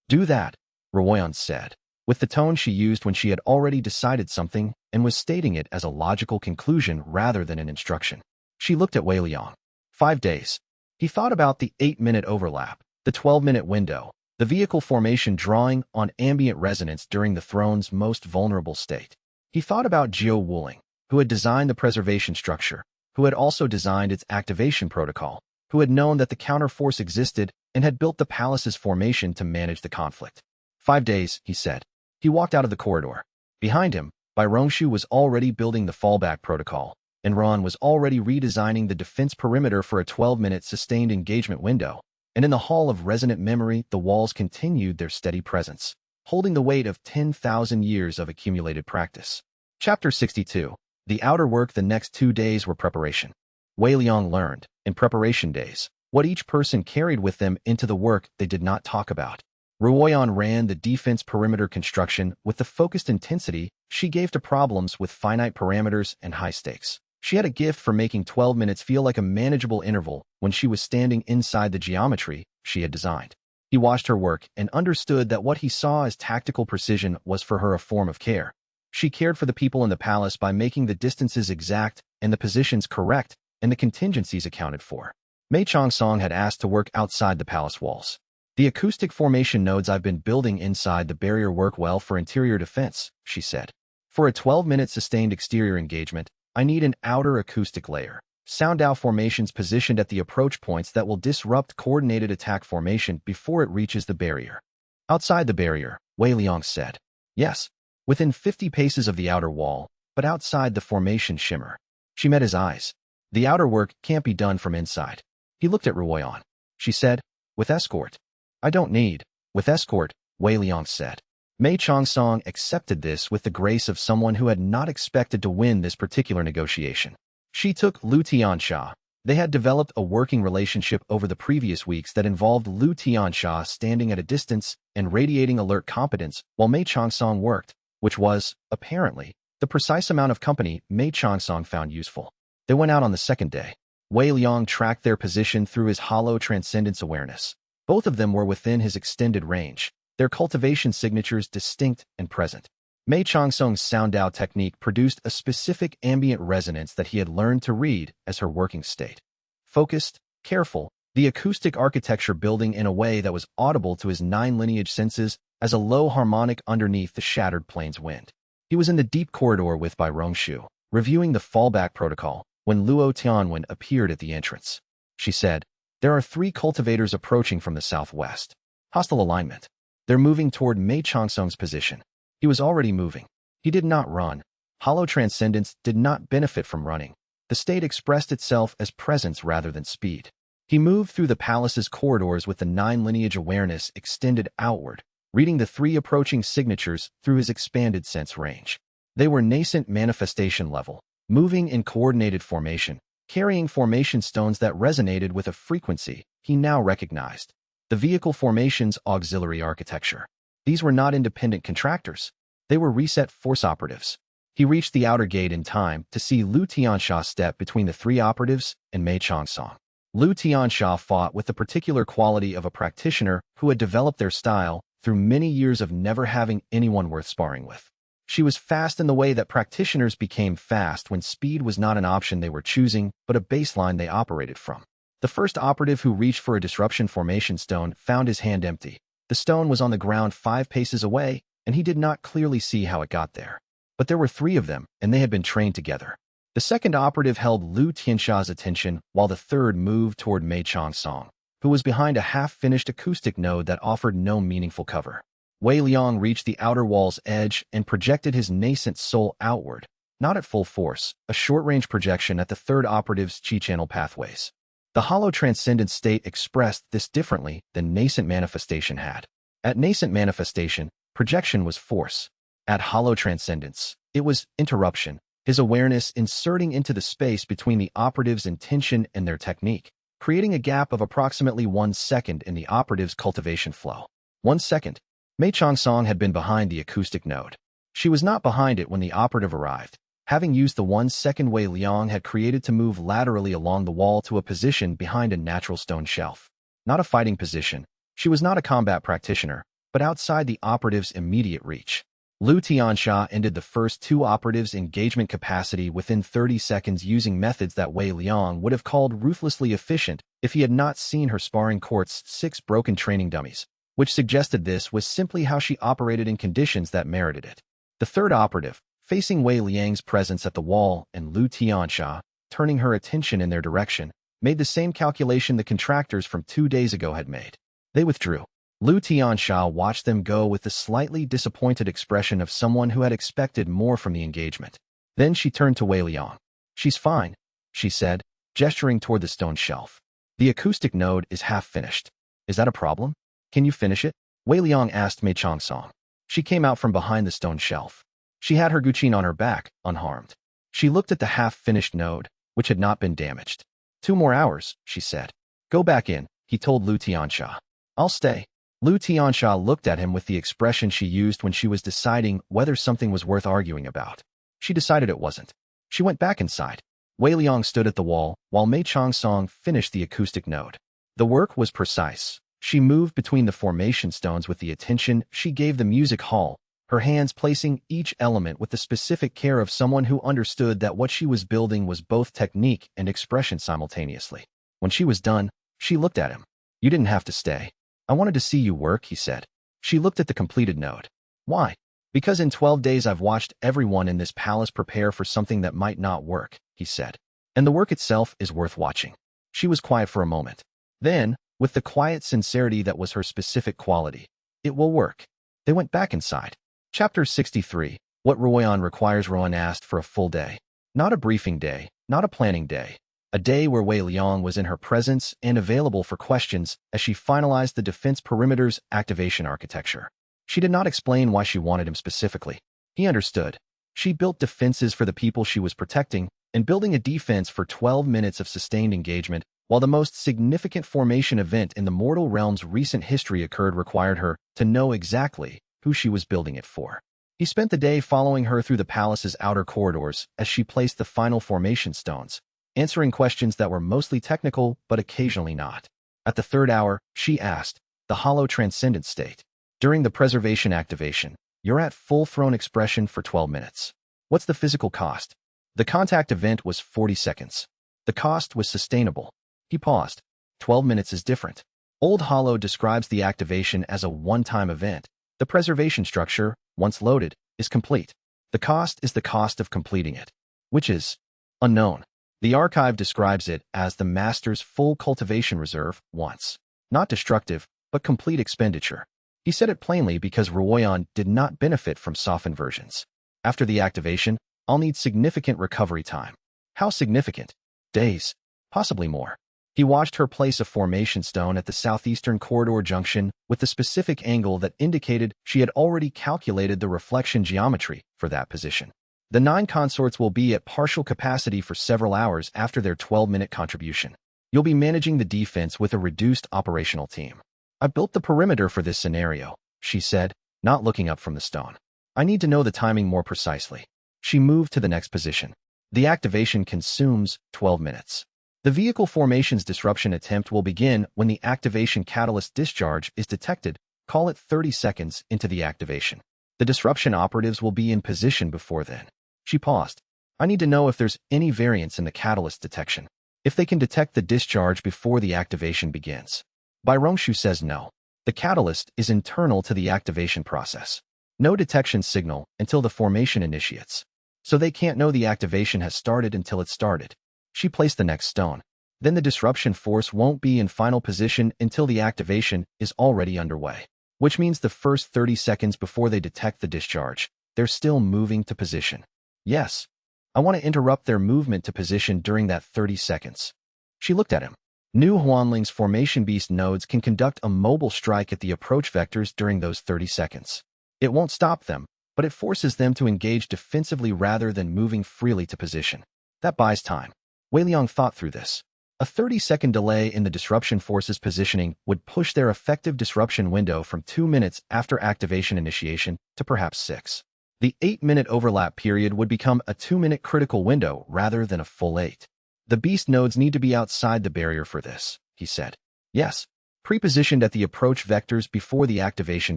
Do that, Ruoyan said, with the tone she used when she had already decided something and was stating it as a logical conclusion rather than an instruction. She looked at Wei Liang. 5 days. He thought about the 8-minute overlap, the 12-minute window, the vehicle formation drawing on ambient resonance during the throne's most vulnerable state. He thought about Jiu Wuling, who had designed the preservation structure, who had also designed its activation protocol, who had known that the counterforce existed and had built the palace's formation to manage the conflict. 5 days, he said. He walked out of the corridor. Behind him, Bai Rongshu was already building the fallback protocol, and Ron was already redesigning the defense perimeter for a 12-minute sustained engagement window. And in the hall of resonant memory, the walls continued their steady presence, holding the weight of 10,000 years of accumulated practice. Chapter 62. The outer work. The next 2 days were preparation. Wei Liang learned, in preparation days, what each person carried with them into the work they did not talk about. Ruoyan ran the defense perimeter construction with the focused intensity she gave to problems with finite parameters and high stakes. She had a gift for making 12 minutes feel like a manageable interval when she was standing inside the geometry she had designed. He watched her work and understood that what he saw as tactical precision was for her a form of care. She cared for the people in the palace by making the distances exact and the positions correct and the contingencies accounted for. Mei Chongsong had asked to work outside the palace walls. The acoustic formation nodes I've been building inside the barrier work well for interior defense, she said. For a 12-minute sustained exterior engagement, I need an outer acoustic layer. Sound Dao formations positioned at the approach points that will disrupt coordinated attack formation before it reaches the barrier. Outside the barrier, Wei Liang said. Yes, within 50 paces of the outer wall, but outside the formation shimmer. She met his eyes. The outer work can't be done from inside. He looked at Ruoyan. she said. With escort. I don't need. With escort, Wei Liang said. Mei Chongsong accepted this with the grace of someone who had not expected to win this particular negotiation. She took Lu Tianxia. They had developed a working relationship over the previous weeks that involved Lu Tianxia standing at a distance and radiating alert competence while Mei Chongsong worked, which was, apparently, the precise amount of company Mei Chongsong found useful. They went out on the second day. Wei Liang tracked their position through his hollow transcendence awareness. Both of them were within his extended range, their cultivation signatures distinct and present. Mei Chongsong's sound-out technique produced a specific ambient resonance that he had learned to read as her working state. Focused, careful, the acoustic architecture building in a way that was audible to his 9 lineage senses as a low harmonic underneath the shattered plains wind. He was in the deep corridor with Bai Rongshu, reviewing the fallback protocol, when Luo Tianwen appeared at the entrance. She said, "There are 3 cultivators approaching from the southwest. Hostile alignment. They're moving toward Mei Chongsong's position." He was already moving. He did not run. Hollow transcendence did not benefit from running. The state expressed itself as presence rather than speed. He moved through the palace's corridors with the 9 lineage awareness extended outward, reading the 3 approaching signatures through his expanded sense range. They were nascent manifestation level, moving in coordinated formation, carrying formation stones that resonated with a frequency he now recognized. The vehicle formation's auxiliary architecture. These were not independent contractors. They were reset force operatives. He reached the outer gate in time to see Lu Tianxia step between the 3 operatives and Mei Chongsong. Lu Tianxia fought with the particular quality of a practitioner who had developed their style through many years of never having anyone worth sparring with. She was fast in the way that practitioners became fast when speed was not an option they were choosing, but a baseline they operated from. The first operative who reached for a disruption formation stone found his hand empty. The stone was on the ground 5 paces away, and he did not clearly see how it got there. But there were 3 of them, and they had been trained together. The second operative held Lu Tianxia's attention, while the third moved toward Mei Chongsong, who was behind a half-finished acoustic node that offered no meaningful cover. Wei Liang reached the outer wall's edge and projected his nascent soul outward, not at full force, a short-range projection at the third operative's chi-channel pathways. The hollow transcendent state expressed this differently than nascent manifestation had. At nascent manifestation, projection was force. At hollow transcendence, it was interruption, his awareness inserting into the space between the operative's intention and their technique, creating a gap of approximately 1 second in the operative's cultivation flow. 1 second. Mei Chongsong had been behind the acoustic node. She was not behind it when the operative arrived, having used the 1 second Wei Liang had created to move laterally along the wall to a position behind a natural stone shelf. Not a fighting position. She was not a combat practitioner, but outside the operative's immediate reach. Lu Tianxia ended the first 2 operatives' engagement capacity within 30 seconds using methods that Wei Liang would have called ruthlessly efficient if he had not seen her sparring court's 6 broken training dummies, which suggested this was simply how she operated in conditions that merited it. The third operative, facing Wei Liang's presence at the wall and Lu Tianxia, turning her attention in their direction, made the same calculation the contractors from 2 days ago had made. They withdrew. Lu Tianxia watched them go with the slightly disappointed expression of someone who had expected more from the engagement. Then she turned to Wei Liang. "She's fine," she said, gesturing toward the stone shelf. "The acoustic node is half finished. Is that a problem? Can you finish it?" Wei Liang asked Mei Chongsong. She came out from behind the stone shelf. She had her guqin on her back, unharmed. She looked at the half-finished node, which had not been damaged. 2 more hours, she said. "Go back in," he told Lu Tianxia. "I'll stay." Lu Tianxia looked at him with the expression she used when she was deciding whether something was worth arguing about. She decided it wasn't. She went back inside. Wei Liang stood at the wall, while Mei Chongsong finished the acoustic node. The work was precise. She moved between the formation stones with the attention she gave the music hall, her hands placing each element with the specific care of someone who understood that what she was building was both technique and expression simultaneously. When she was done, she looked at him. "You didn't have to stay. I wanted to see you work," he said. She looked at the completed node. "Why?" "Because in 12 days I've watched everyone in this palace prepare for something that might not work," he said. "And the work itself is worth watching." She was quiet for a moment. Then, with the quiet sincerity that was her specific quality, "It will work." They went back inside. Chapter 63. What Royan requires. Royan asked for a full day. Not a briefing day, not a planning day. A day where Wei Liang was in her presence and available for questions as she finalized the defense perimeter's activation architecture. She did not explain why she wanted him specifically. He understood. She built defenses for the people she was protecting, and building a defense for 12 minutes of sustained engagement, while the most significant formation event in the mortal realm's recent history occurred, required her to know exactly who she was building it for. He spent the day following her through the palace's outer corridors as she placed the final formation stones, answering questions that were mostly technical but occasionally not. At the third hour, she asked, the hollow transcendent state. During the preservation activation, you're at full throne expression for 12 minutes. What's the physical cost? The contact event was 40 seconds. The cost was sustainable. He paused. 12 minutes is different. Old Hollow describes the activation as a one-time event. The preservation structure, once loaded, is complete. The cost is the cost of completing it, which is unknown. The archive describes it as the master's full cultivation reserve once. Not destructive, but complete expenditure. He said it plainly because Ruoyan did not benefit from softened versions. After the activation, I'll need significant recovery time. How significant? Days. Possibly more. He watched her place a formation stone at the southeastern corridor junction with the specific angle that indicated she had already calculated the reflection geometry for that position. The 9 consorts will be at partial capacity for several hours after their 12-minute contribution. You'll be managing the defense with a reduced operational team. I built the perimeter for this scenario, she said, not looking up from the stone. I need to know the timing more precisely. She moved to the next position. The activation consumes 12 minutes. The vehicle formation's disruption attempt will begin when the activation catalyst discharge is detected, call it 30 seconds into the activation. The disruption operatives will be in position before then. She paused. I need to know if there's any variance in the catalyst detection. If they can detect the discharge before the activation begins. Bai Rongshu says no. The catalyst is internal to the activation process. No detection signal until the formation initiates. So they can't know the activation has started until it started. She placed the next stone. Then the disruption force won't be in final position until the activation is already underway. Which means the first 30 seconds before they detect the discharge, they're still moving to position. Yes. I want to interrupt their movement to position during that 30 seconds. She looked at him. New Huanling's formation beast nodes can conduct a mobile strike at the approach vectors during those 30 seconds. It won't stop them, but it forces them to engage defensively rather than moving freely to position. That buys time. Wei Liang thought through this. A 30-second delay in the disruption force's positioning would push their effective disruption window from 2 minutes after activation initiation to perhaps 6. The 8-minute overlap period would become a 2-minute critical window rather than a full 8. The beast nodes need to be outside the barrier for this, he said. Yes, pre-positioned at the approach vectors before the activation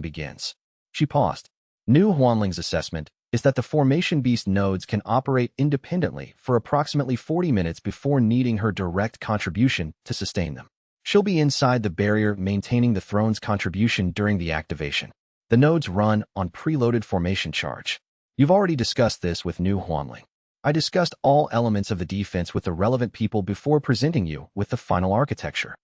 begins. She paused. New Huanling's assessment is that the formation beast nodes can operate independently for approximately 40 minutes before needing her direct contribution to sustain them. She'll be inside the barrier maintaining the throne's contribution during the activation. The nodes run on preloaded formation charge. You've already discussed this with New Huanling. I discussed all elements of the defense with the relevant people before presenting you with the final architecture.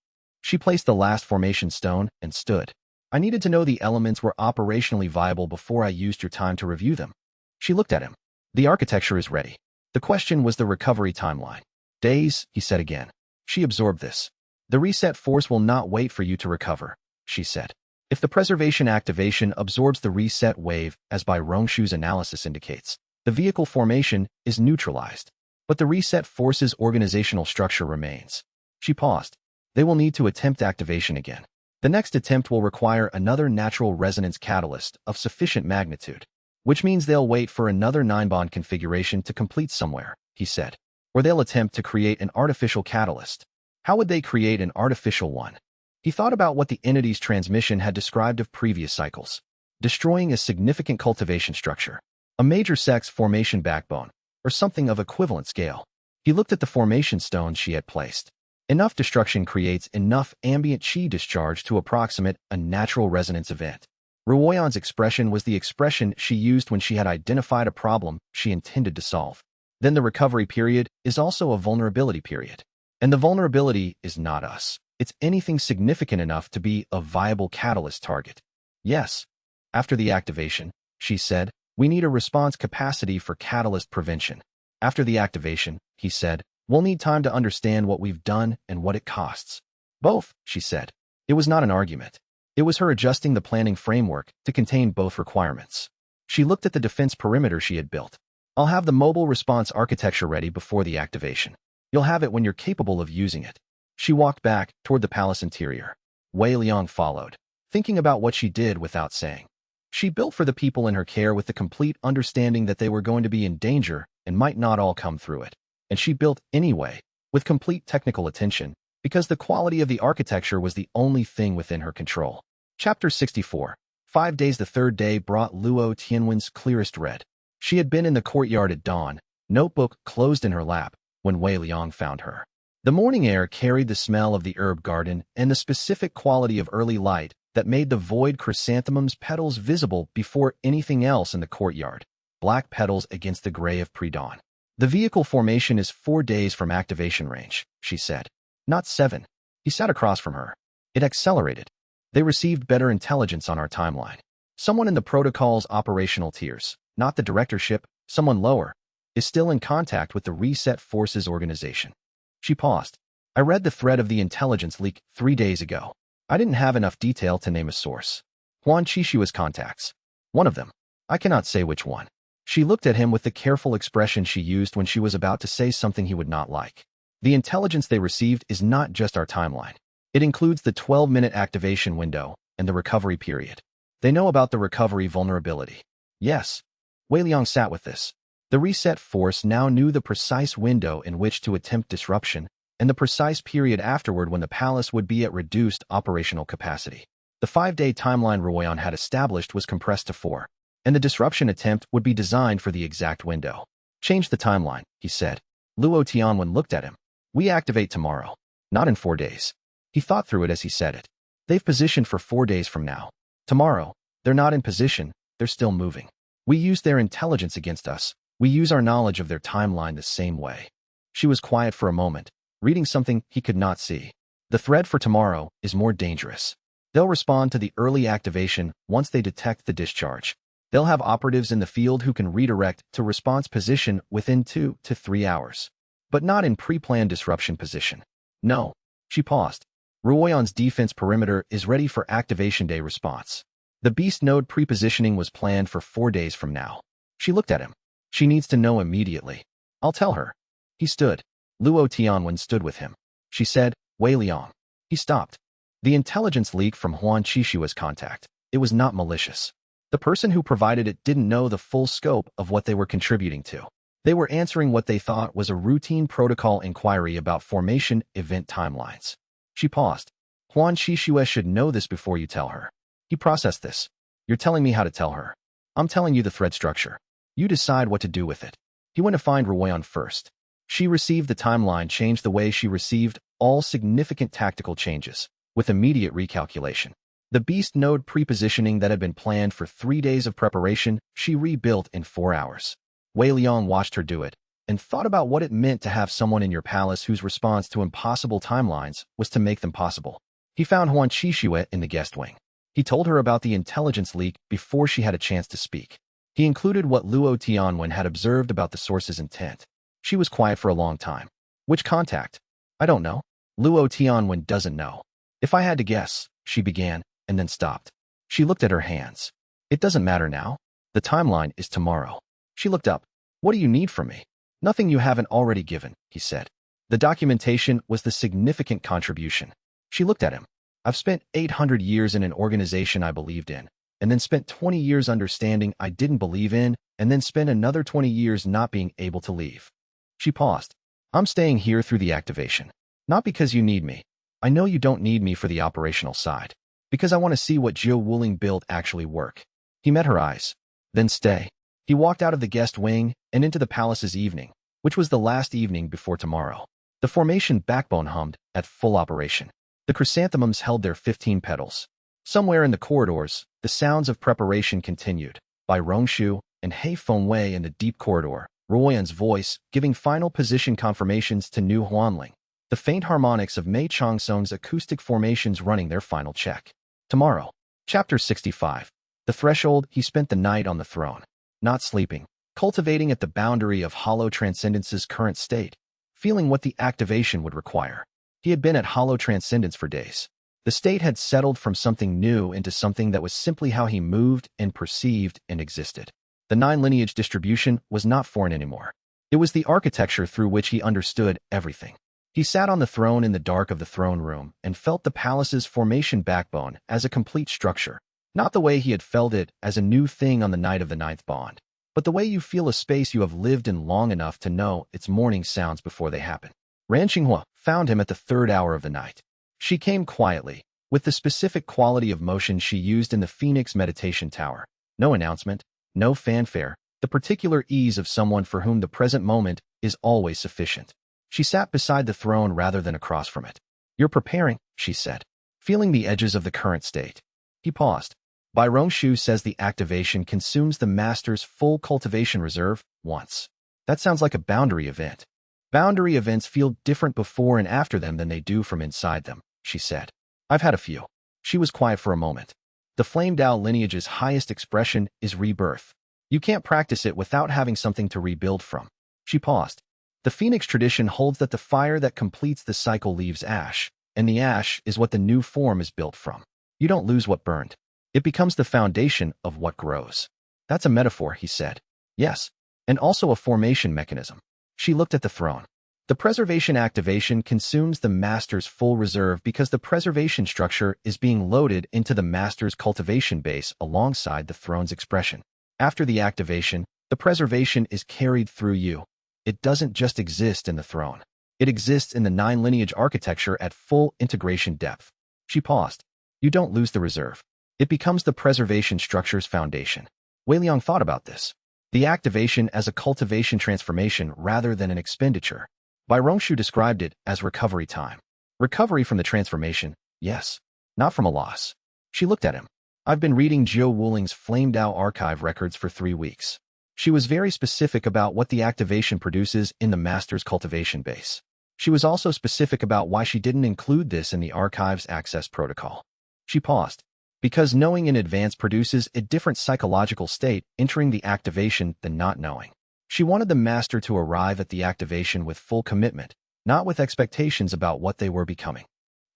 She placed the last formation stone and stood. I needed to know the elements were operationally viable before I used your time to review them. She looked at him. The architecture is ready. The question was the recovery timeline. Days, he said again. She absorbed this. The reset force will not wait for you to recover, she said. If the preservation activation absorbs the reset wave, as Bai Rongshu's analysis indicates, the vehicle formation is neutralized. But the reset force's organizational structure remains. She paused. They will need to attempt activation again. The next attempt will require another natural resonance catalyst of sufficient magnitude, which means they'll wait for another 9-bond configuration to complete somewhere, he said. Or they'll attempt to create an artificial catalyst. How would they create an artificial one? He thought about what the entity's transmission had described of previous cycles. Destroying a significant cultivation structure, a major sect's formation backbone, or something of equivalent scale. He looked at the formation stones she had placed. Enough destruction creates enough ambient qi discharge to approximate a natural resonance event. Ruoyan's expression was the expression she used when she had identified a problem she intended to solve. Then the recovery period is also a vulnerability period. And the vulnerability is not us. It's anything significant enough to be a viable catalyst target. Yes. After the activation, she said, we need a response capacity for catalyst prevention. After the activation, he said, We'll need time to understand what we've done and what it costs. Both, she said. It was not an argument. It was her adjusting the planning framework to contain both requirements. She looked at the defense perimeter she had built. I'll have the mobile response architecture ready before the activation. You'll have it when you're capable of using it. She walked back toward the palace interior. Wei Liang followed, thinking about what she did without saying. She built for the people in her care with the complete understanding that they were going to be in danger and might not all come through it. And she built anyway, with complete technical attention, because the quality of the architecture was the only thing within her control. Chapter 64. 5 days. The third day brought Luo Tianwen's clearest red. She had been in the courtyard at dawn, notebook closed in her lap, when Wei Liang found her. The morning air carried the smell of the herb garden and the specific quality of early light that made the void chrysanthemum's petals visible before anything else in the courtyard, black petals against the gray of pre-dawn. The vehicle formation is 4 days from activation range, she said. Not 7. He sat across from her. It accelerated. They received better intelligence on our timeline. Someone in the protocol's operational tiers, not the directorship, someone lower, is still in contact with the Reset Forces organization. She paused. I read the thread of the intelligence leak 3 days ago. I didn't have enough detail to name a source. Huan Qishua's contacts. One of them. I cannot say which one. She looked at him with the careful expression she used when she was about to say something he would not like. The intelligence they received is not just our timeline. It includes the 12-minute activation window and the recovery period. They know about the recovery vulnerability. Yes. Wei Liang sat with this. The reset force now knew the precise window in which to attempt disruption and the precise period afterward when the palace would be at reduced operational capacity. The 5-day timeline Ruoyan had established was compressed to 4. And the disruption attempt would be designed for the exact window. Change the timeline, he said. Luo Tianwen looked at him. We activate tomorrow. Not in 4 days. He thought through it as he said it. They've positioned for 4 days from now. Tomorrow, they're not in position, they're still moving. We use their intelligence against us. We use our knowledge of their timeline the same way. She was quiet for a moment, reading something he could not see. The thread for tomorrow is more dangerous. They'll respond to the early activation once they detect the discharge. They'll have operatives in the field who can redirect to response position within 2 to 3 hours. But not in pre-planned disruption position. No. She paused. Ruoyan's defense perimeter is ready for activation day response. The beast node pre-positioning was planned for 4 days from now. She looked at him. She needs to know immediately. I'll tell her. He stood. Luo Tianwen stood with him. She said, Wei Liang. He stopped. The intelligence leak from Huan Qishua's contact. It was not malicious. The person who provided it didn't know the full scope of what they were contributing to. They were answering what they thought was a routine protocol inquiry about formation event timelines. She paused. Huan Qishue should know this before you tell her. He processed this. You're telling me how to tell her. I'm telling you the thread structure. You decide what to do with it. He went to find Ruoyan first. She received the timeline changed the way she received all significant tactical changes, with immediate recalculation. The beast node pre-positioning that had been planned for 3 days of preparation, she rebuilt in 4 hours. Wei Liang watched her do it, and thought about what it meant to have someone in your palace whose response to impossible timelines was to make them possible. He found Huan Qishue in the guest wing. He told her about the intelligence leak before she had a chance to speak. He included what Luo Tianwen had observed about the source's intent. She was quiet for a long time. Which contact? I don't know. Luo Tianwen doesn't know. If I had to guess, she began, and then stopped. She looked at her hands. It doesn't matter now. The timeline is tomorrow. She looked up. What do you need from me? Nothing you haven't already given, he said. The documentation was the significant contribution. She looked at him. I've spent 800 years in an organization I believed in, and then spent 20 years understanding I didn't believe in, and then spent another 20 years not being able to leave. She paused. I'm staying here through the activation. Not because you need me. I know you don't need me for the operational side. Because I want to see what Zhou Wuling built actually work. He met her eyes. Then stay. He walked out of the guest wing and into the palace's evening, which was the last evening before tomorrow. The formation backbone hummed at full operation. The chrysanthemums held their 15 petals. Somewhere in the corridors, the sounds of preparation continued, by Rongshu and He Fengwei in the deep corridor, Ruoyan's voice giving final position confirmations to New Huanling, the faint harmonics of Mei Chongsong's acoustic formations running their final check. Tomorrow. Chapter 65. The threshold. He spent the night on the throne, not sleeping, cultivating at the boundary of hollow transcendence's current state. feeling what the activation would require. He had been at hollow transcendence for days. The state had settled from something new into something that was simply how he moved and perceived and existed. The 9 lineage distribution was not foreign anymore. It was the architecture through which he understood everything. He sat on the throne in the dark of the throne room and felt the palace's formation backbone as a complete structure, not the way he had felt it as a new thing on the night of the 9th bond, but the way you feel a space you have lived in long enough to know its morning sounds before they happen. Ran Xinghua found him at the 3rd hour of the night. She came quietly, with the specific quality of motion she used in the Phoenix Meditation Tower. No announcement, no fanfare, the particular ease of someone for whom the present moment is always sufficient. She sat beside the throne rather than across from it. "You're preparing," she said, feeling the edges of the current state. He paused. Bai Rongshu says the activation consumes the master's full cultivation reserve once. That sounds like a boundary event. Boundary events feel different before and after them than they do from inside them, she said. I've had a few. She was quiet for a moment. The Flame Dao lineage's highest expression is rebirth. You can't practice it without having something to rebuild from. She paused. The Phoenix tradition holds that the fire that completes the cycle leaves ash, and the ash is what the new form is built from. You don't lose what burned. It becomes the foundation of what grows. That's a metaphor, he said. Yes, and also a formation mechanism. She looked at the throne. The preservation activation consumes the master's full reserve because the preservation structure is being loaded into the master's cultivation base alongside the throne's expression. After the activation, the preservation is carried through you. It doesn't just exist in the throne. It exists in the 9 lineage architecture at full integration depth. She paused. You don't lose the reserve. It becomes the preservation structure's foundation. Wei Liang thought about this. The activation as a cultivation transformation rather than an expenditure. Bai Rongshu described it as recovery time. Recovery from the transformation, yes. Not from a loss. She looked at him. I've been reading Jiu Wuling's Flame Dao archive records for 3 weeks. She was very specific about what the activation produces in the master's cultivation base. She was also specific about why she didn't include this in the archive's access protocol. She paused. Because knowing in advance produces a different psychological state entering the activation than not knowing. She wanted the master to arrive at the activation with full commitment, not with expectations about what they were becoming.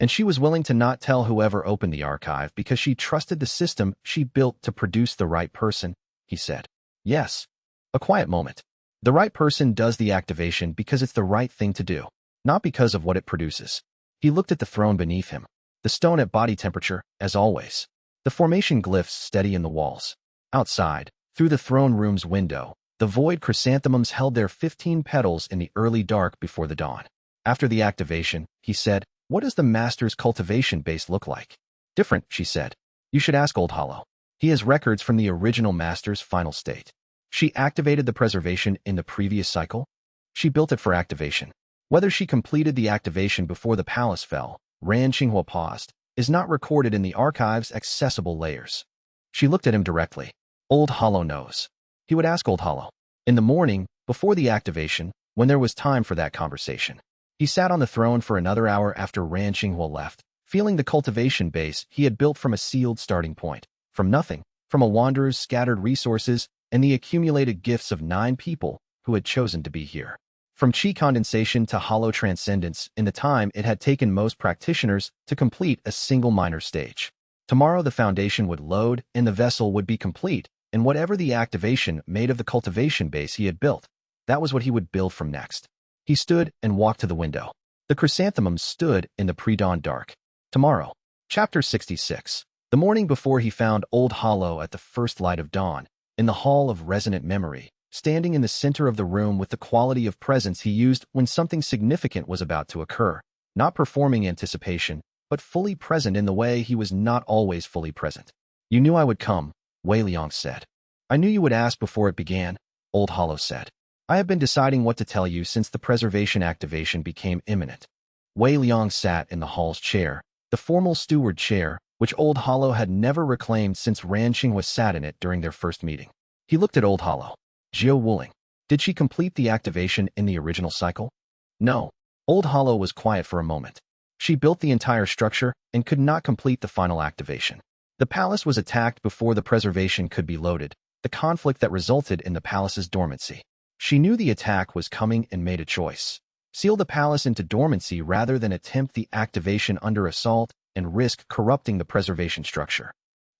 And she was willing to not tell whoever opened the archive because she trusted the system she built to produce the right person, he said. Yes. A quiet moment. The right person does the activation because it's the right thing to do, not because of what it produces. He looked at the throne beneath him. The stone at body temperature, as always. The formation glyphs steady in the walls. Outside, through the throne room's window, the void chrysanthemums held their 15 petals in the early dark before the dawn. After the activation, he said, what does the master's cultivation base look like? Different, she said. You should ask Old Hollow. He has records from the original master's final state. She activated the preservation in the previous cycle. She built it for activation. Whether she completed the activation before the palace fell, Ran Xinghua paused, is not recorded in the archive's accessible layers. She looked at him directly. Old Hollow knows. He would ask Old Hollow. In the morning, before the activation, when there was time for that conversation. He sat on the throne for another hour after Ran Xinghua left, feeling the cultivation base he had built from a sealed starting point, from nothing, from a wanderer's scattered resources and the accumulated gifts of 9 people who had chosen to be here. From chi condensation to hollow transcendence in the time it had taken most practitioners to complete a single minor stage. Tomorrow the foundation would load and the vessel would be complete, and whatever the activation made of the cultivation base he had built, that was what he would build from next. He stood and walked to the window. The chrysanthemums stood in the pre-dawn dark. Tomorrow. Chapter 66. The morning before he found Old Hollow at the first light of dawn, in the hall of resonant memory, standing in the center of the room with the quality of presence he used when something significant was about to occur, not performing anticipation, but fully present in the way he was not always fully present. You knew I would come, Wei Liang said. I knew you would ask before it began, Old Hollow said. I have been deciding what to tell you since the preservation activation became imminent. Wei Liang sat in the hall's chair, the formal steward chair, which Old Hollow had never reclaimed since Ran Xinghua sat in it during their first meeting. He looked at Old Hollow. Jiu Wuling. Did she complete the activation in the original cycle? No. Old Hollow was quiet for a moment. She built the entire structure and could not complete the final activation. The palace was attacked before the preservation could be loaded, the conflict that resulted in the palace's dormancy. She knew the attack was coming and made a choice. Seal the palace into dormancy rather than attempt the activation under assault and risk corrupting the preservation structure.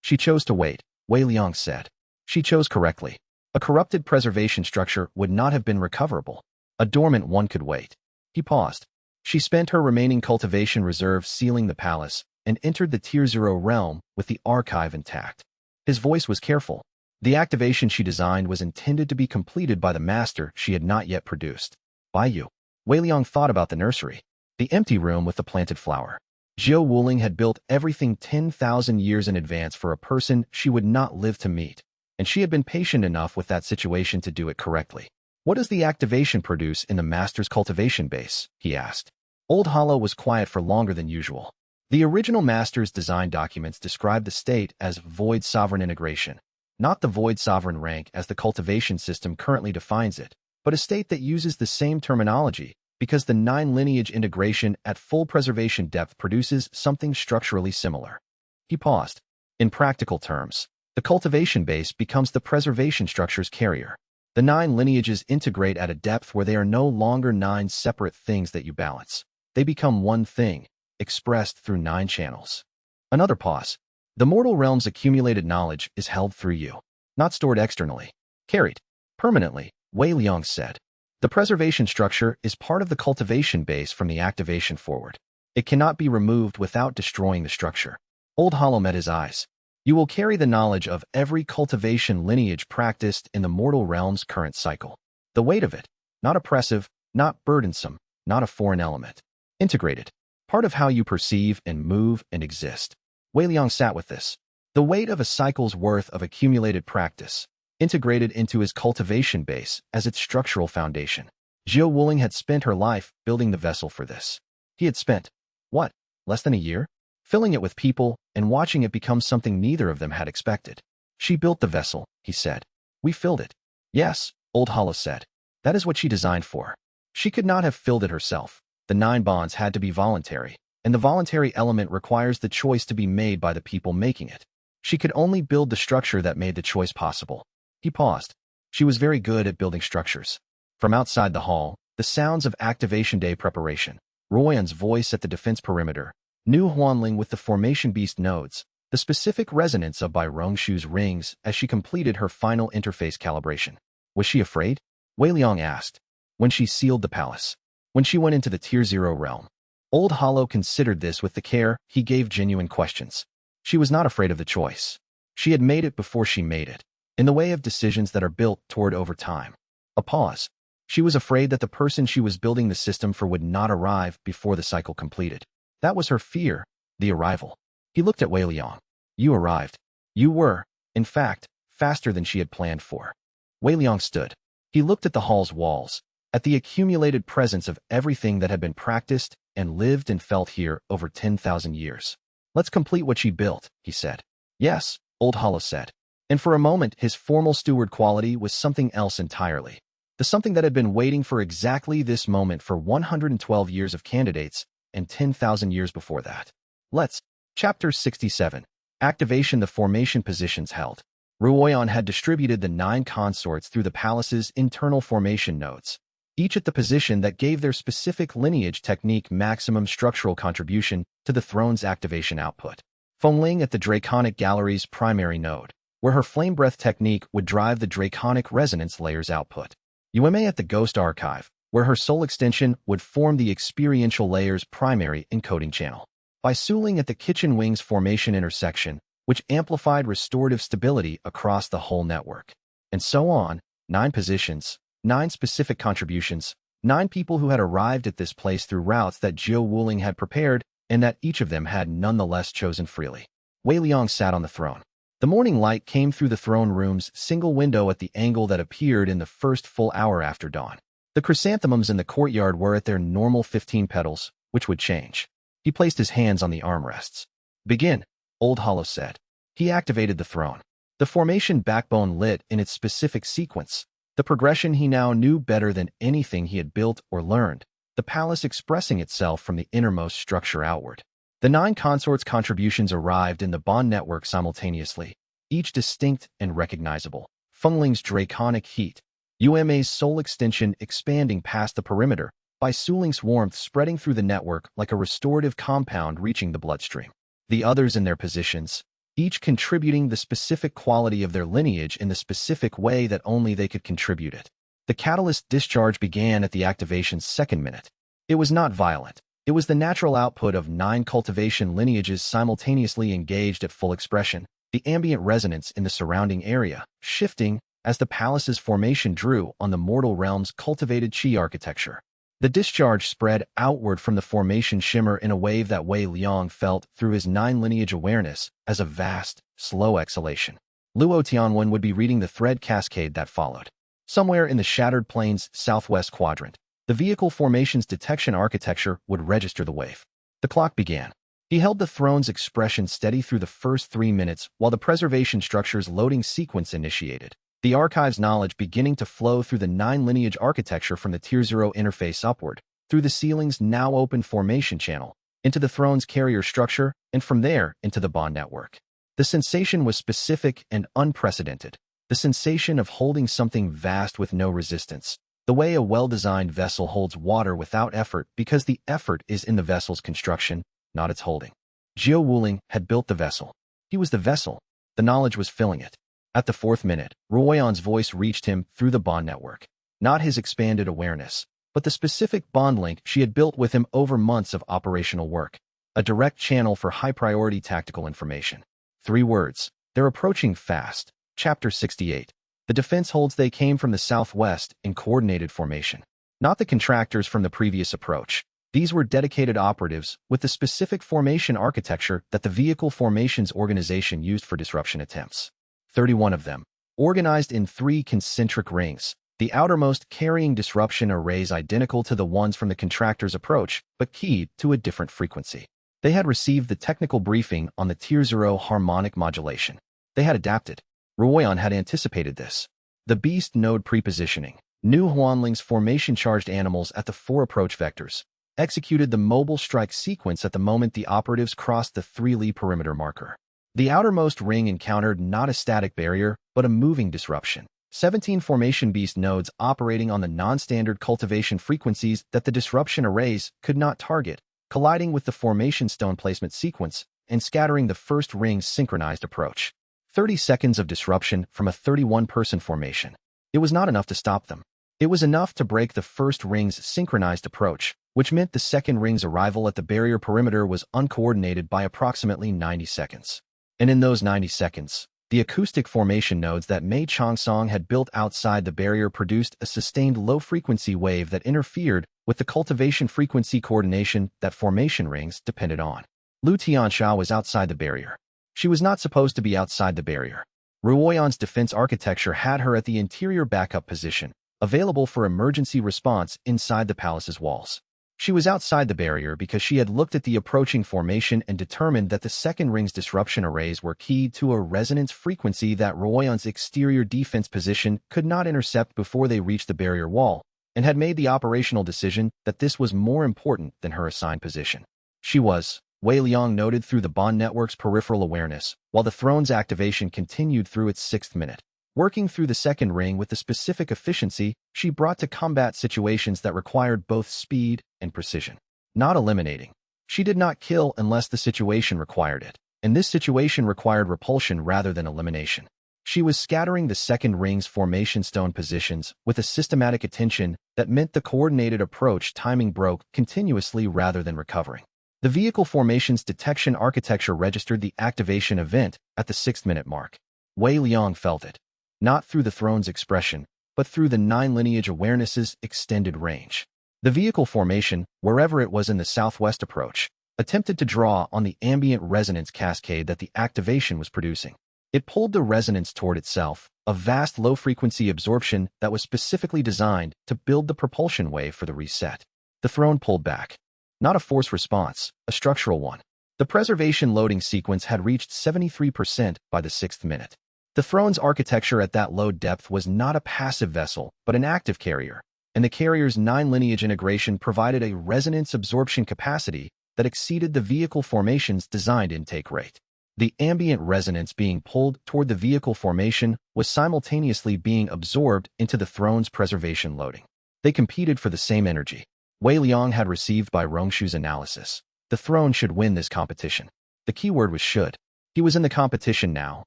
She chose to wait, Wei Liang said. She chose correctly. A corrupted preservation structure would not have been recoverable. A dormant one could wait. He paused. She spent her remaining cultivation reserve sealing the palace and entered the Tier 0 realm with the archive intact. His voice was careful. The activation she designed was intended to be completed by the master she had not yet produced. By you. Wei Liang thought about the nursery, the empty room with the planted flower. Zhou Wuling had built everything 10,000 years in advance for a person she would not live to meet, and she had been patient enough with that situation to do it correctly. What does the activation produce in the master's cultivation base? He asked. Old Hollow was quiet for longer than usual. The original master's design documents described the state as void sovereign integration, not the void sovereign rank as the cultivation system currently defines it, but a state that uses the same terminology because the 9 lineage integration at full preservation depth produces something structurally similar. He paused. In practical terms, the cultivation base becomes the preservation structure's carrier. The 9 lineages integrate at a depth where they are no longer 9 separate things that you balance. They become one thing, expressed through 9 channels. Another pause. The mortal realm's accumulated knowledge is held through you, not stored externally. Carried permanently, Wei Liang said. The preservation structure is part of the cultivation base from the activation forward. It cannot be removed without destroying the structure. Old Hollow met his eyes. You will carry the knowledge of every cultivation lineage practiced in the mortal realm's current cycle. The weight of it, not oppressive, not burdensome, not a foreign element. Integrated. Part of how you perceive and move and exist. Wei Liang sat with this. The weight of a cycle's worth of accumulated practice, integrated into his cultivation base as its structural foundation. Zhou Wuling had spent her life building the vessel for this. He had spent, what, less than a year? Filling it with people and watching it become something neither of them had expected. She built the vessel, he said. We filled it. Yes, Old Hollow said. That is what she designed for. She could not have filled it herself. The 9 bonds had to be voluntary, and the voluntary element requires the choice to be made by the people making it. She could only build the structure that made the choice possible. He paused. She was very good at building structures. From outside the hall, the sounds of activation day preparation, Royan's voice at the defense perimeter, Nu Huanling with the formation beast nodes, the specific resonance of Bai Rongshu's rings as she completed her final interface calibration. Was she afraid? Wei Liang asked. When she sealed the palace. When she went into the Tier 0 realm. Old Hollow considered this with the care he gave genuine questions. She was not afraid of the choice. She had made it before she made it, in the way of decisions that are built toward over time. A pause. She was afraid that the person she was building the system for would not arrive before the cycle completed. That was her fear, the arrival. He looked at Wei Liang. You arrived. You were, in fact, faster than she had planned for. Wei Liang stood. He looked at the hall's walls, at the accumulated presence of everything that had been practiced and lived and felt here over 10,000 years. Let's complete what she built, he said. Yes, Old Hollow said. And for a moment, his formal steward quality was something else entirely. The something that had been waiting for exactly this moment for 112 years of candidates and 10,000 years before that. Let's. Chapter 67. Activation. The formation positions held. Ruoyan had distributed the 9 consorts through the palace's internal formation nodes, each at the position that gave their specific lineage technique maximum structural contribution to the throne's activation output. Fengling at the Draconic Gallery's primary node, where her flame breath technique would drive the Draconic resonance layer's output. Yueme at the Ghost Archive, where her soul extension would form the experiential layer's primary encoding channel. By Suling at the Kitchen Wing's formation intersection, which amplified restorative stability across the whole network. And so on, 9 positions, 9 specific contributions, 9 people who had arrived at this place through routes that Zhou Wuling had prepared and that each of them had nonetheless chosen freely. Wei Liang sat on the throne. The morning light came through the throne room's single window at the angle that appeared in the first full hour after dawn. The chrysanthemums in the courtyard were at their normal 15 petals, which would change. He placed his hands on the armrests. Begin, Old Hollow said. He activated the throne. The formation backbone lit in its specific sequence, the progression he now knew better than anything he had built or learned, the palace expressing itself from the innermost structure outward. The 9 consorts' contributions arrived in the bond network simultaneously, each distinct and recognizable. Fengling's draconic heat, Yume's soul extension expanding past the perimeter, by Sulink's warmth spreading through the network like a restorative compound reaching the bloodstream. The others in their positions, each contributing the specific quality of their lineage in the specific way that only they could contribute it. The catalyst discharge began at the activation's second minute. It was not violent. It was the natural output of 9 cultivation lineages simultaneously engaged at full expression, the ambient resonance in the surrounding area, shifting as the palace's formation drew on the mortal realm's cultivated chi architecture. The discharge spread outward from the formation shimmer in a wave that Wei Liang felt through his 9 lineage awareness as a vast, slow exhalation. Luo Tianwen would be reading the thread cascade that followed. Somewhere in the Shattered Plains southwest quadrant, the vehicle formation's detection architecture would register the wave. The clock began. He held the throne's expression steady through the first 3 minutes while the preservation structure's loading sequence initiated. The archive's knowledge beginning to flow through the 9 lineage architecture from the Tier 0 interface upward, through the ceiling's now open formation channel, into the throne's carrier structure, and from there into the bond network. The sensation was specific and unprecedented. The sensation of holding something vast with no resistance. The way a well-designed vessel holds water without effort because the effort is in the vessel's construction, not its holding. Jiao Wuling had built the vessel. He was the vessel. The knowledge was filling it. At the 4th minute, Ruoyan's voice reached him through the bond network. Not his expanded awareness, but the specific bond link she had built with him over months of operational work. A direct channel for high-priority tactical information. 3 words. They're approaching fast. Chapter 68. The defense holds they came from the southwest in coordinated formation. Not the contractors from the previous approach. These were dedicated operatives with the specific formation architecture that the vehicle formations organization used for disruption attempts. 31 of them, organized in 3 concentric rings, the outermost carrying disruption arrays identical to the ones from the contractor's approach, but keyed to a different frequency. They had received the technical briefing on the Tier 0 harmonic modulation. They had adapted. Ruoyan had anticipated this. The beast node prepositioning, New Huanling's formation-charged animals at the 4 approach vectors, executed the mobile strike sequence at the moment the operatives crossed the 3 Li perimeter marker. The outermost ring encountered not a static barrier, but a moving disruption. 17 formation beast nodes operating on the non-standard cultivation frequencies that the disruption arrays could not target, colliding with the formation stone placement sequence and scattering the first ring's synchronized approach. 30 seconds of disruption from a 31-person formation. It was not enough to stop them. It was enough to break the first ring's synchronized approach, which meant the second ring's arrival at the barrier perimeter was uncoordinated by approximately 90 seconds. And in those 90 seconds, the acoustic formation nodes that Mei Chongsong had built outside the barrier produced a sustained low-frequency wave that interfered with the cultivation frequency coordination that formation rings depended on. Lu Tianxia was outside the barrier. She was not supposed to be outside the barrier. Ruoyan's defense architecture had her at the interior backup position, available for emergency response inside the palace's walls. She was outside the barrier because she had looked at the approaching formation and determined that the second ring's disruption arrays were keyed to a resonance frequency that Ruoyan's exterior defense position could not intercept before they reached the barrier wall, and had made the operational decision that this was more important than her assigned position. She was, Wei Liang noted through the bond network's peripheral awareness, while the throne's activation continued through its 6th minute. Working through the second ring with the specific efficiency she brought to combat situations that required both speed and precision. Not eliminating. She did not kill unless the situation required it, and this situation required repulsion rather than elimination. She was scattering the second ring's formation stone positions with a systematic attention that meant the coordinated approach timing broke continuously rather than recovering. The vehicle formation's detection architecture registered the activation event at the 6th minute mark. Wei Liang felt it. Not through the throne's expression, but through the 9 lineage awareness's extended range. The vehicle formation, wherever it was in the southwest approach, attempted to draw on the ambient resonance cascade that the activation was producing. It pulled the resonance toward itself, a vast low-frequency absorption that was specifically designed to build the propulsion wave for the reset. The throne pulled back. Not a force response, a structural one. The preservation loading sequence had reached 73% by the 6th minute. The throne's architecture at that low depth was not a passive vessel, but an active carrier, and the carrier's 9 lineage integration provided a resonance absorption capacity that exceeded the vehicle formation's designed intake rate. The ambient resonance being pulled toward the vehicle formation was simultaneously being absorbed into the throne's preservation loading. They competed for the same energy. Wei Liang had received by Rongshu's analysis. The throne should win this competition. The keyword was should. He was in the competition now,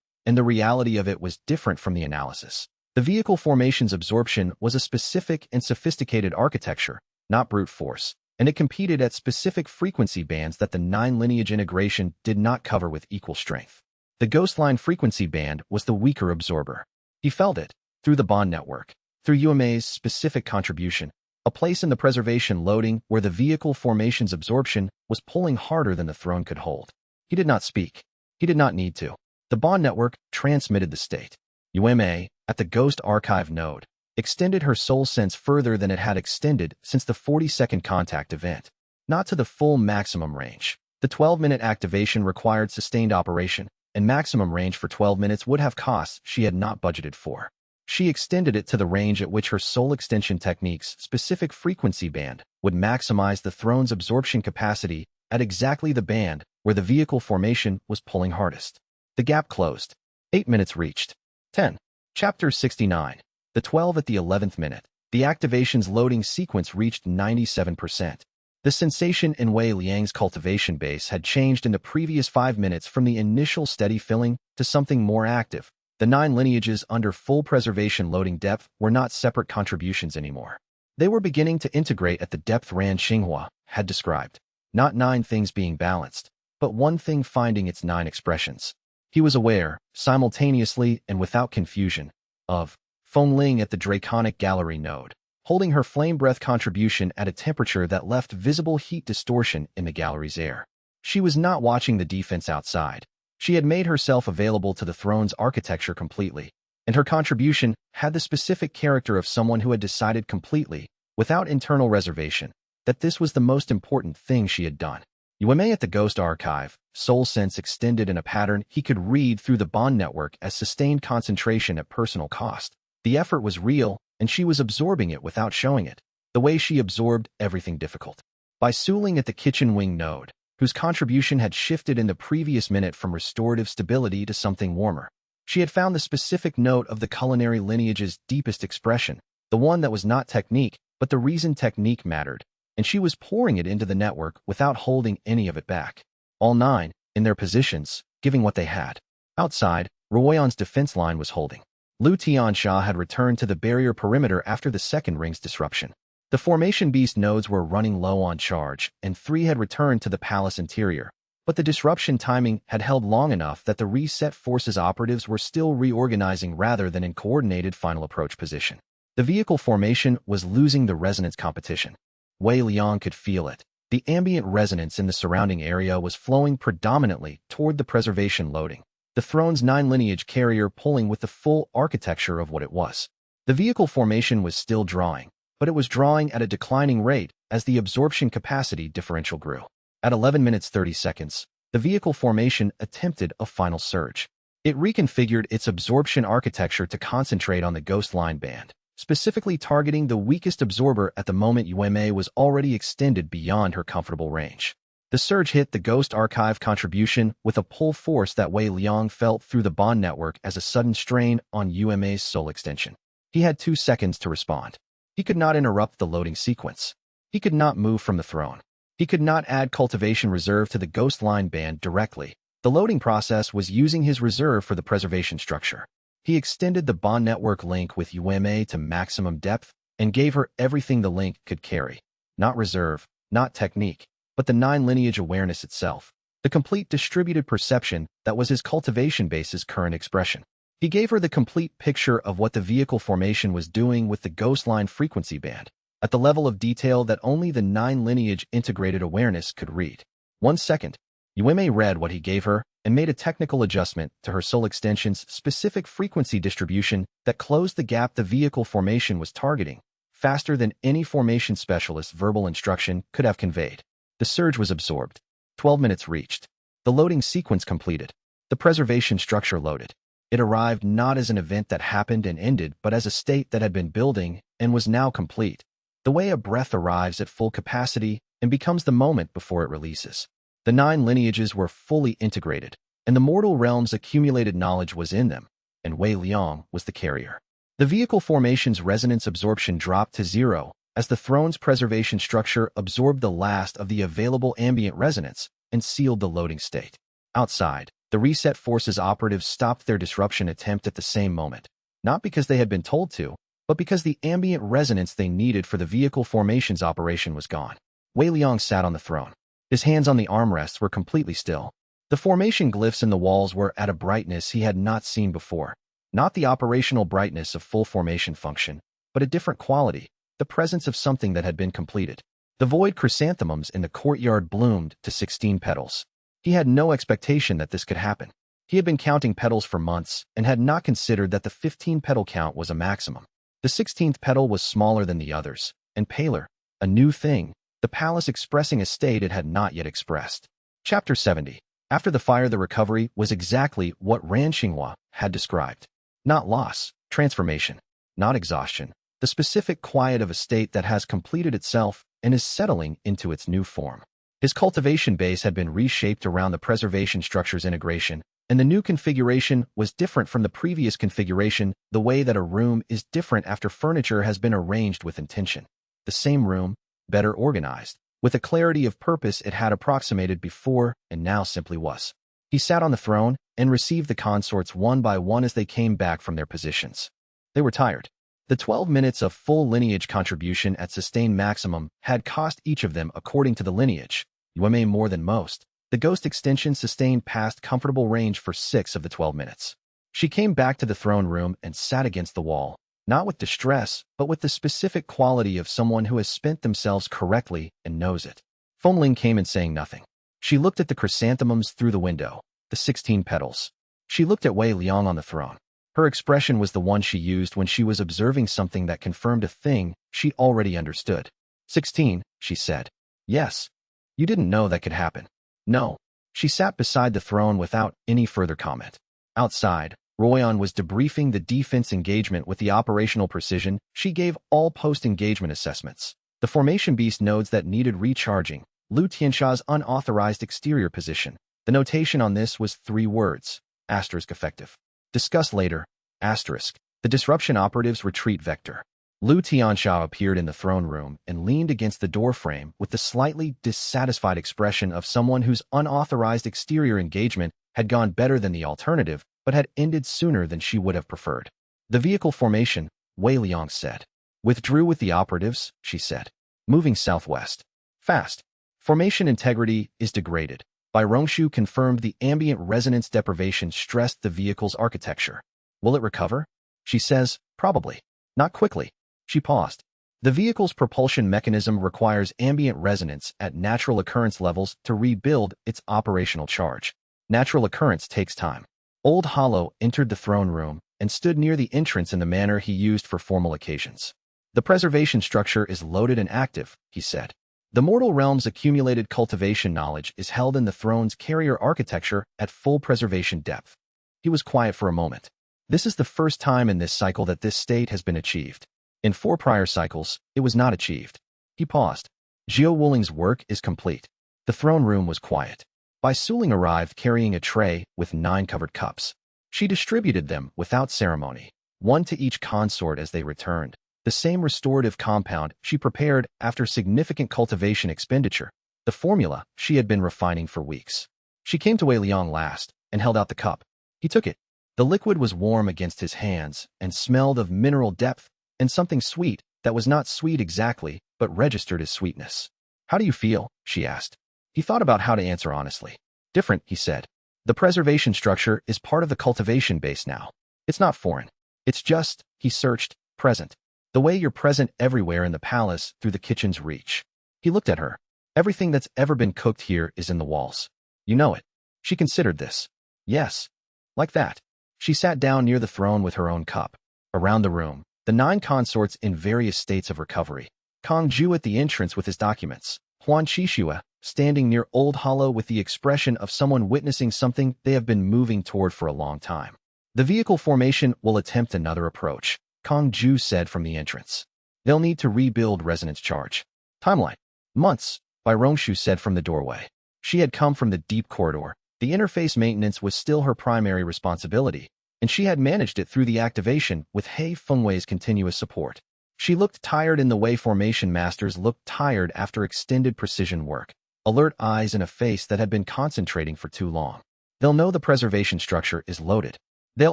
and the reality of it was different from the analysis. The vehicle formation's absorption was a specific and sophisticated architecture, not brute force, and it competed at specific frequency bands that the Nine lineage integration did not cover with equal strength. The ghostline frequency band was the weaker absorber. He felt it, through the bond network, through UMA's specific contribution, a place in the preservation loading where the vehicle formation's absorption was pulling harder than the throne could hold. He did not speak. He did not need to. The bond network transmitted the state. UMA, at the Ghost Archive node, extended her soul sense further than it had extended since the 40-second contact event. Not to the full maximum range. The 12-minute activation required sustained operation, and maximum range for 12 minutes would have costs she had not budgeted for. She extended it to the range at which her soul extension technique's specific frequency band would maximize the throne's absorption capacity at exactly the band where the vehicle formation was pulling hardest. The gap closed. 8 minutes reached. 10. Chapter 69. The 12 at the 11th minute. The activation's loading sequence reached 97%. The sensation in Wei Liang's cultivation base had changed in the previous 5 minutes from the initial steady filling to something more active. The 9 lineages under full preservation loading depth were not separate contributions anymore. They were beginning to integrate at the depth Ran Xinghua had described. Not 9 things being balanced, but one thing finding its 9 expressions. He was aware, simultaneously and without confusion, of Feng Ling at the Draconic Gallery node, holding her flame breath contribution at a temperature that left visible heat distortion in the gallery's air. She was not watching the defense outside. She had made herself available to the throne's architecture completely, and her contribution had the specific character of someone who had decided completely, without internal reservation, that this was the most important thing she had done. UMA at the Ghost Archive, soul sense extended in a pattern he could read through the bond network as sustained concentration at personal cost. The effort was real, and she was absorbing it without showing it, the way she absorbed everything difficult. By Suling at the Kitchen Wing node, whose contribution had shifted in the previous minute from restorative stability to something warmer. She had found the specific note of the culinary lineage's deepest expression, the one that was not technique, but the reason technique mattered, and she was pouring it into the network without holding any of it back. All 9, in their positions, giving what they had. Outside, Ruoyan's defense line was holding. Lu Tianxia had returned to the barrier perimeter after the second ring's disruption. The Formation Beast nodes were running low on charge, and 3 had returned to the palace interior. But the disruption timing had held long enough that the reset forces operatives were still reorganizing rather than in coordinated final approach position. The vehicle formation was losing the resonance competition. Wei Liang could feel it. The ambient resonance in the surrounding area was flowing predominantly toward the preservation loading. The throne's 9 lineage carrier pulling with the full architecture of what it was. The vehicle formation was still drawing, but it was drawing at a declining rate as the absorption capacity differential grew. At 11 minutes 30 seconds, the vehicle formation attempted a final surge. It reconfigured its absorption architecture to concentrate on the ghost line band, specifically targeting the weakest absorber at the moment UMA was already extended beyond her comfortable range. The surge hit the Ghost Archive contribution with a pull force that Wei Liang felt through the bond network as a sudden strain on UMA's soul extension. He had 2 seconds to respond. He could not interrupt the loading sequence. He could not move from the throne. He could not add cultivation reserve to the ghost line band directly. The loading process was using his reserve for the preservation structure. He extended the bond network link with UMA to maximum depth and gave her everything the link could carry. Not reserve, not technique, but the 9 lineage awareness itself. The complete distributed perception that was his cultivation base's current expression. He gave her the complete picture of what the vehicle formation was doing with the ghost line frequency band, at the level of detail that only the 9 lineage integrated awareness could read. 1 second. UMA read what he gave her and made a technical adjustment to her soul extension's specific frequency distribution that closed the gap the vehicle formation was targeting, faster than any formation specialist's verbal instruction could have conveyed. The surge was absorbed. 12 minutes reached. The loading sequence completed. The preservation structure loaded. It arrived not as an event that happened and ended, but as a state that had been building and was now complete. The way a breath arrives at full capacity and becomes the moment before it releases. The 9 lineages were fully integrated, and the mortal realm's accumulated knowledge was in them, and Wei Liang was the carrier. The vehicle formation's resonance absorption dropped to 0, as the throne's preservation structure absorbed the last of the available ambient resonance and sealed the loading state. Outside, the reset forces operatives stopped their disruption attempt at the same moment, not because they had been told to, but because the ambient resonance they needed for the vehicle formation's operation was gone. Wei Liang sat on the throne. His hands on the armrests were completely still. The formation glyphs in the walls were at a brightness he had not seen before. Not the operational brightness of full formation function, but a different quality, the presence of something that had been completed. The void chrysanthemums in the courtyard bloomed to 16 petals. He had no expectation that this could happen. He had been counting petals for months and had not considered that the 15-petal count was a maximum. The 16th petal was smaller than the others, and paler, a new thing, the palace expressing a state it had not yet expressed. Chapter 70. After the fire, the recovery was exactly what xianxia had described. Not loss, transformation. Not exhaustion. The specific quiet of a state that has completed itself and is settling into its new form. His cultivation base had been reshaped around the preservation structure's integration, and the new configuration was different from the previous configuration, the way that a room is different after furniture has been arranged with intention. The same room, better organized, with a clarity of purpose it had approximated before and now simply was. He sat on the throne and received the consorts one by one as they came back from their positions. They were tired. The 12 minutes of full lineage contribution at sustained maximum had cost each of them, according to the lineage, Yueme more than most. The ghost extension sustained past comfortable range for 6 of the 12 minutes. She came back to the throne room and sat against the wall, not with distress, but with the specific quality of someone who has spent themselves correctly and knows it. Fengling came in saying nothing. She looked at the chrysanthemums through the window, the 16 petals. She looked at Wei Liang on the throne. Her expression was the one she used when she was observing something that confirmed a thing she already understood. 16, she said. Yes. You didn't know that could happen. No. She sat beside the throne without any further comment. Outside, Royan was debriefing the defense engagement with the operational precision she gave all post-engagement assessments. The formation beast nodes that needed recharging, Lu Tianxia's unauthorized exterior position. The notation on this was 3 words, asterisk effective. Discuss later, asterisk. The disruption operative's retreat vector. Lu Tianxia appeared in the throne room and leaned against the doorframe with the slightly dissatisfied expression of someone whose unauthorized exterior engagement had gone better than the alternative, but had ended sooner than she would have preferred. The vehicle formation, Wei Liang said. Withdrew with the operatives, she said. Moving southwest. Fast. Formation integrity is degraded. Bai Rongshu confirmed the ambient resonance deprivation stressed the vehicle's architecture. Will it recover? She says, probably. Not quickly. She paused. The vehicle's propulsion mechanism requires ambient resonance at natural occurrence levels to rebuild its operational charge. Natural occurrence takes time. Old Hollow entered the throne room and stood near the entrance in the manner he used for formal occasions. The preservation structure is loaded and active, he said. The mortal realm's accumulated cultivation knowledge is held in the throne's carrier architecture at full preservation depth. He was quiet for a moment. This is the first time in this cycle that this state has been achieved. In 4 prior cycles, it was not achieved. He paused. Zhou Wuling's work is complete. The throne room was quiet. Bai Suling arrived carrying a tray with 9 covered cups. She distributed them without ceremony, 1 to each consort as they returned. The same restorative compound she prepared after significant cultivation expenditure, the formula she had been refining for weeks. She came to Wei Liang last and held out the cup. He took it. The liquid was warm against his hands and smelled of mineral depth and something sweet that was not sweet exactly, but registered as sweetness. How do you feel? She asked. He thought about how to answer honestly. Different, he said. The preservation structure is part of the cultivation base now. It's not foreign. It's just, he searched, present. The way you're present everywhere in the palace through the kitchen's reach. He looked at her. Everything that's ever been cooked here is in the walls. You know it. She considered this. Yes. Like that. She sat down near the throne with her own cup. Around the room, the 9 consorts in various states of recovery. Kong Ju at the entrance with his documents. Huan Qixue, standing near Old Hollow with the expression of someone witnessing something they have been moving toward for a long time. The vehicle formation will attempt another approach, Kong Ju said from the entrance. They'll need to rebuild resonance charge. Timeline. Months, Bai Rongshu said from the doorway. She had come from the deep corridor. The interface maintenance was still her primary responsibility, and she had managed it through the activation with He Fengwei's continuous support. She looked tired in the way formation masters looked tired after extended precision work, alert eyes and a face that had been concentrating for too long. They'll know the preservation structure is loaded. They'll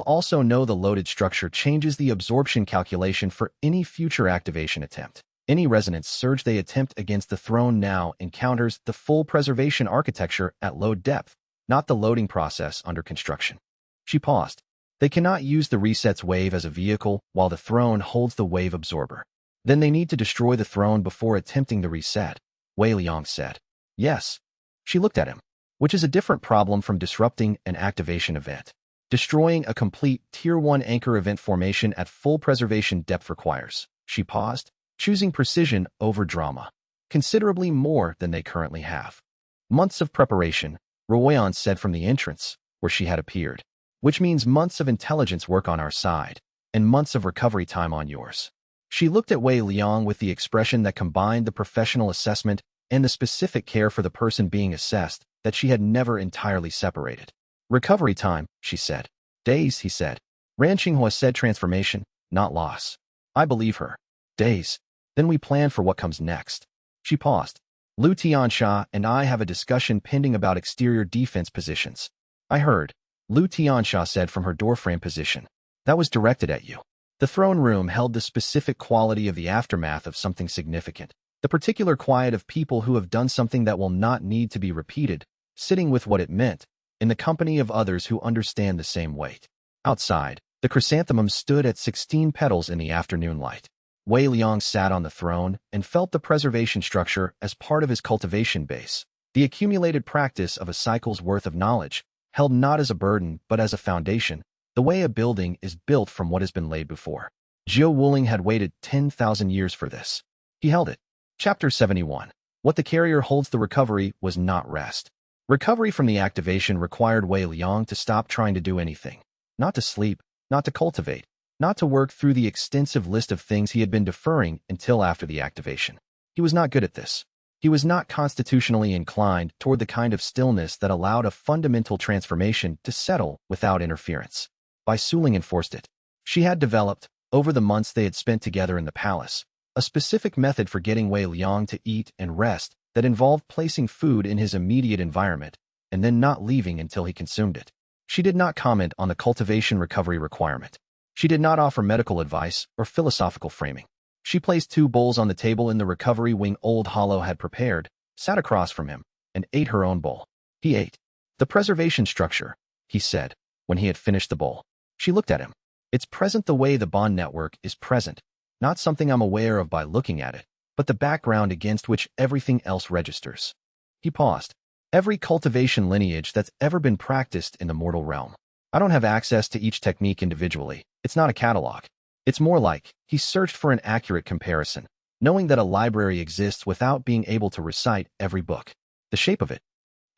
also know the loaded structure changes the absorption calculation for any future activation attempt. Any resonance surge they attempt against the throne now encounters the full preservation architecture at load depth, not the loading process under construction. She paused. They cannot use the reset's wave as a vehicle while the throne holds the wave absorber. Then they need to destroy the throne before attempting the reset, Wei Liang said. Yes. She looked at him, which is a different problem from disrupting an activation event. Destroying a complete Tier 1 anchor event formation at full preservation depth requires, she paused, choosing precision over drama, considerably more than they currently have. Months of preparation, Ruoyan said from the entrance, where she had appeared, which means months of intelligence work on our side, and months of recovery time on yours. She looked at Wei Liang with the expression that combined the professional assessment and the specific care for the person being assessed that she had never entirely separated. Recovery time, she said. Days, he said. Ran Qinghua said transformation, not loss. I believe her. Days. Then we plan for what comes next. She paused. Lu Tianxia and I have a discussion pending about exterior defense positions. I heard. Lu Tianxia said from her doorframe position. That was directed at you. The throne room held the specific quality of the aftermath of something significant. The particular quiet of people who have done something that will not need to be repeated, sitting with what it meant, in the company of others who understand the same weight. Outside, the chrysanthemum stood at 16 petals in the afternoon light. Wei Liang sat on the throne and felt the preservation structure as part of his cultivation base, the accumulated practice of a cycle's worth of knowledge, held not as a burden but as a foundation, the way a building is built from what has been laid before. Zhou Wuling had waited 10,000 years for this. He held it. Chapter 71. What the carrier holds the recovery was not rest. Recovery from the activation required Wei Liang to stop trying to do anything. Not to sleep, not to cultivate, not to work through the extensive list of things he had been deferring until after the activation. He was not good at this. He was not constitutionally inclined toward the kind of stillness that allowed a fundamental transformation to settle without interference. Bai Suling enforced it. She had developed, over the months they had spent together in the palace, a specific method for getting Wei Liang to eat and rest that involved placing food in his immediate environment and then not leaving until he consumed it. She did not comment on the cultivation recovery requirement. She did not offer medical advice or philosophical framing. She placed 2 bowls on the table in the recovery wing Old Hollow had prepared, sat across from him, and ate her own bowl. He ate. The preservation structure, he said, when he had finished the bowl. She looked at him. It's present the way the bond network is present, not something I'm aware of by looking at it, but the background against which everything else registers. He paused. Every cultivation lineage that's ever been practiced in the mortal realm. I don't have access to each technique individually. It's not a catalog. It's more like, he searched for an accurate comparison, knowing that a library exists without being able to recite every book. The shape of it.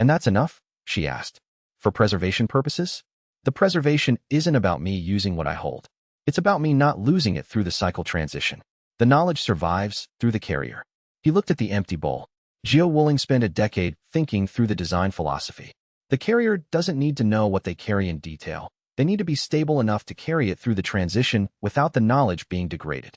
And that's enough? She asked. For preservation purposes? The preservation isn't about me using what I hold. It's about me not losing it through the cycle transition. The knowledge survives through the carrier. He looked at the empty bowl. Zhou Wuling spent a decade thinking through the design philosophy. The carrier doesn't need to know what they carry in detail. They need to be stable enough to carry it through the transition without the knowledge being degraded.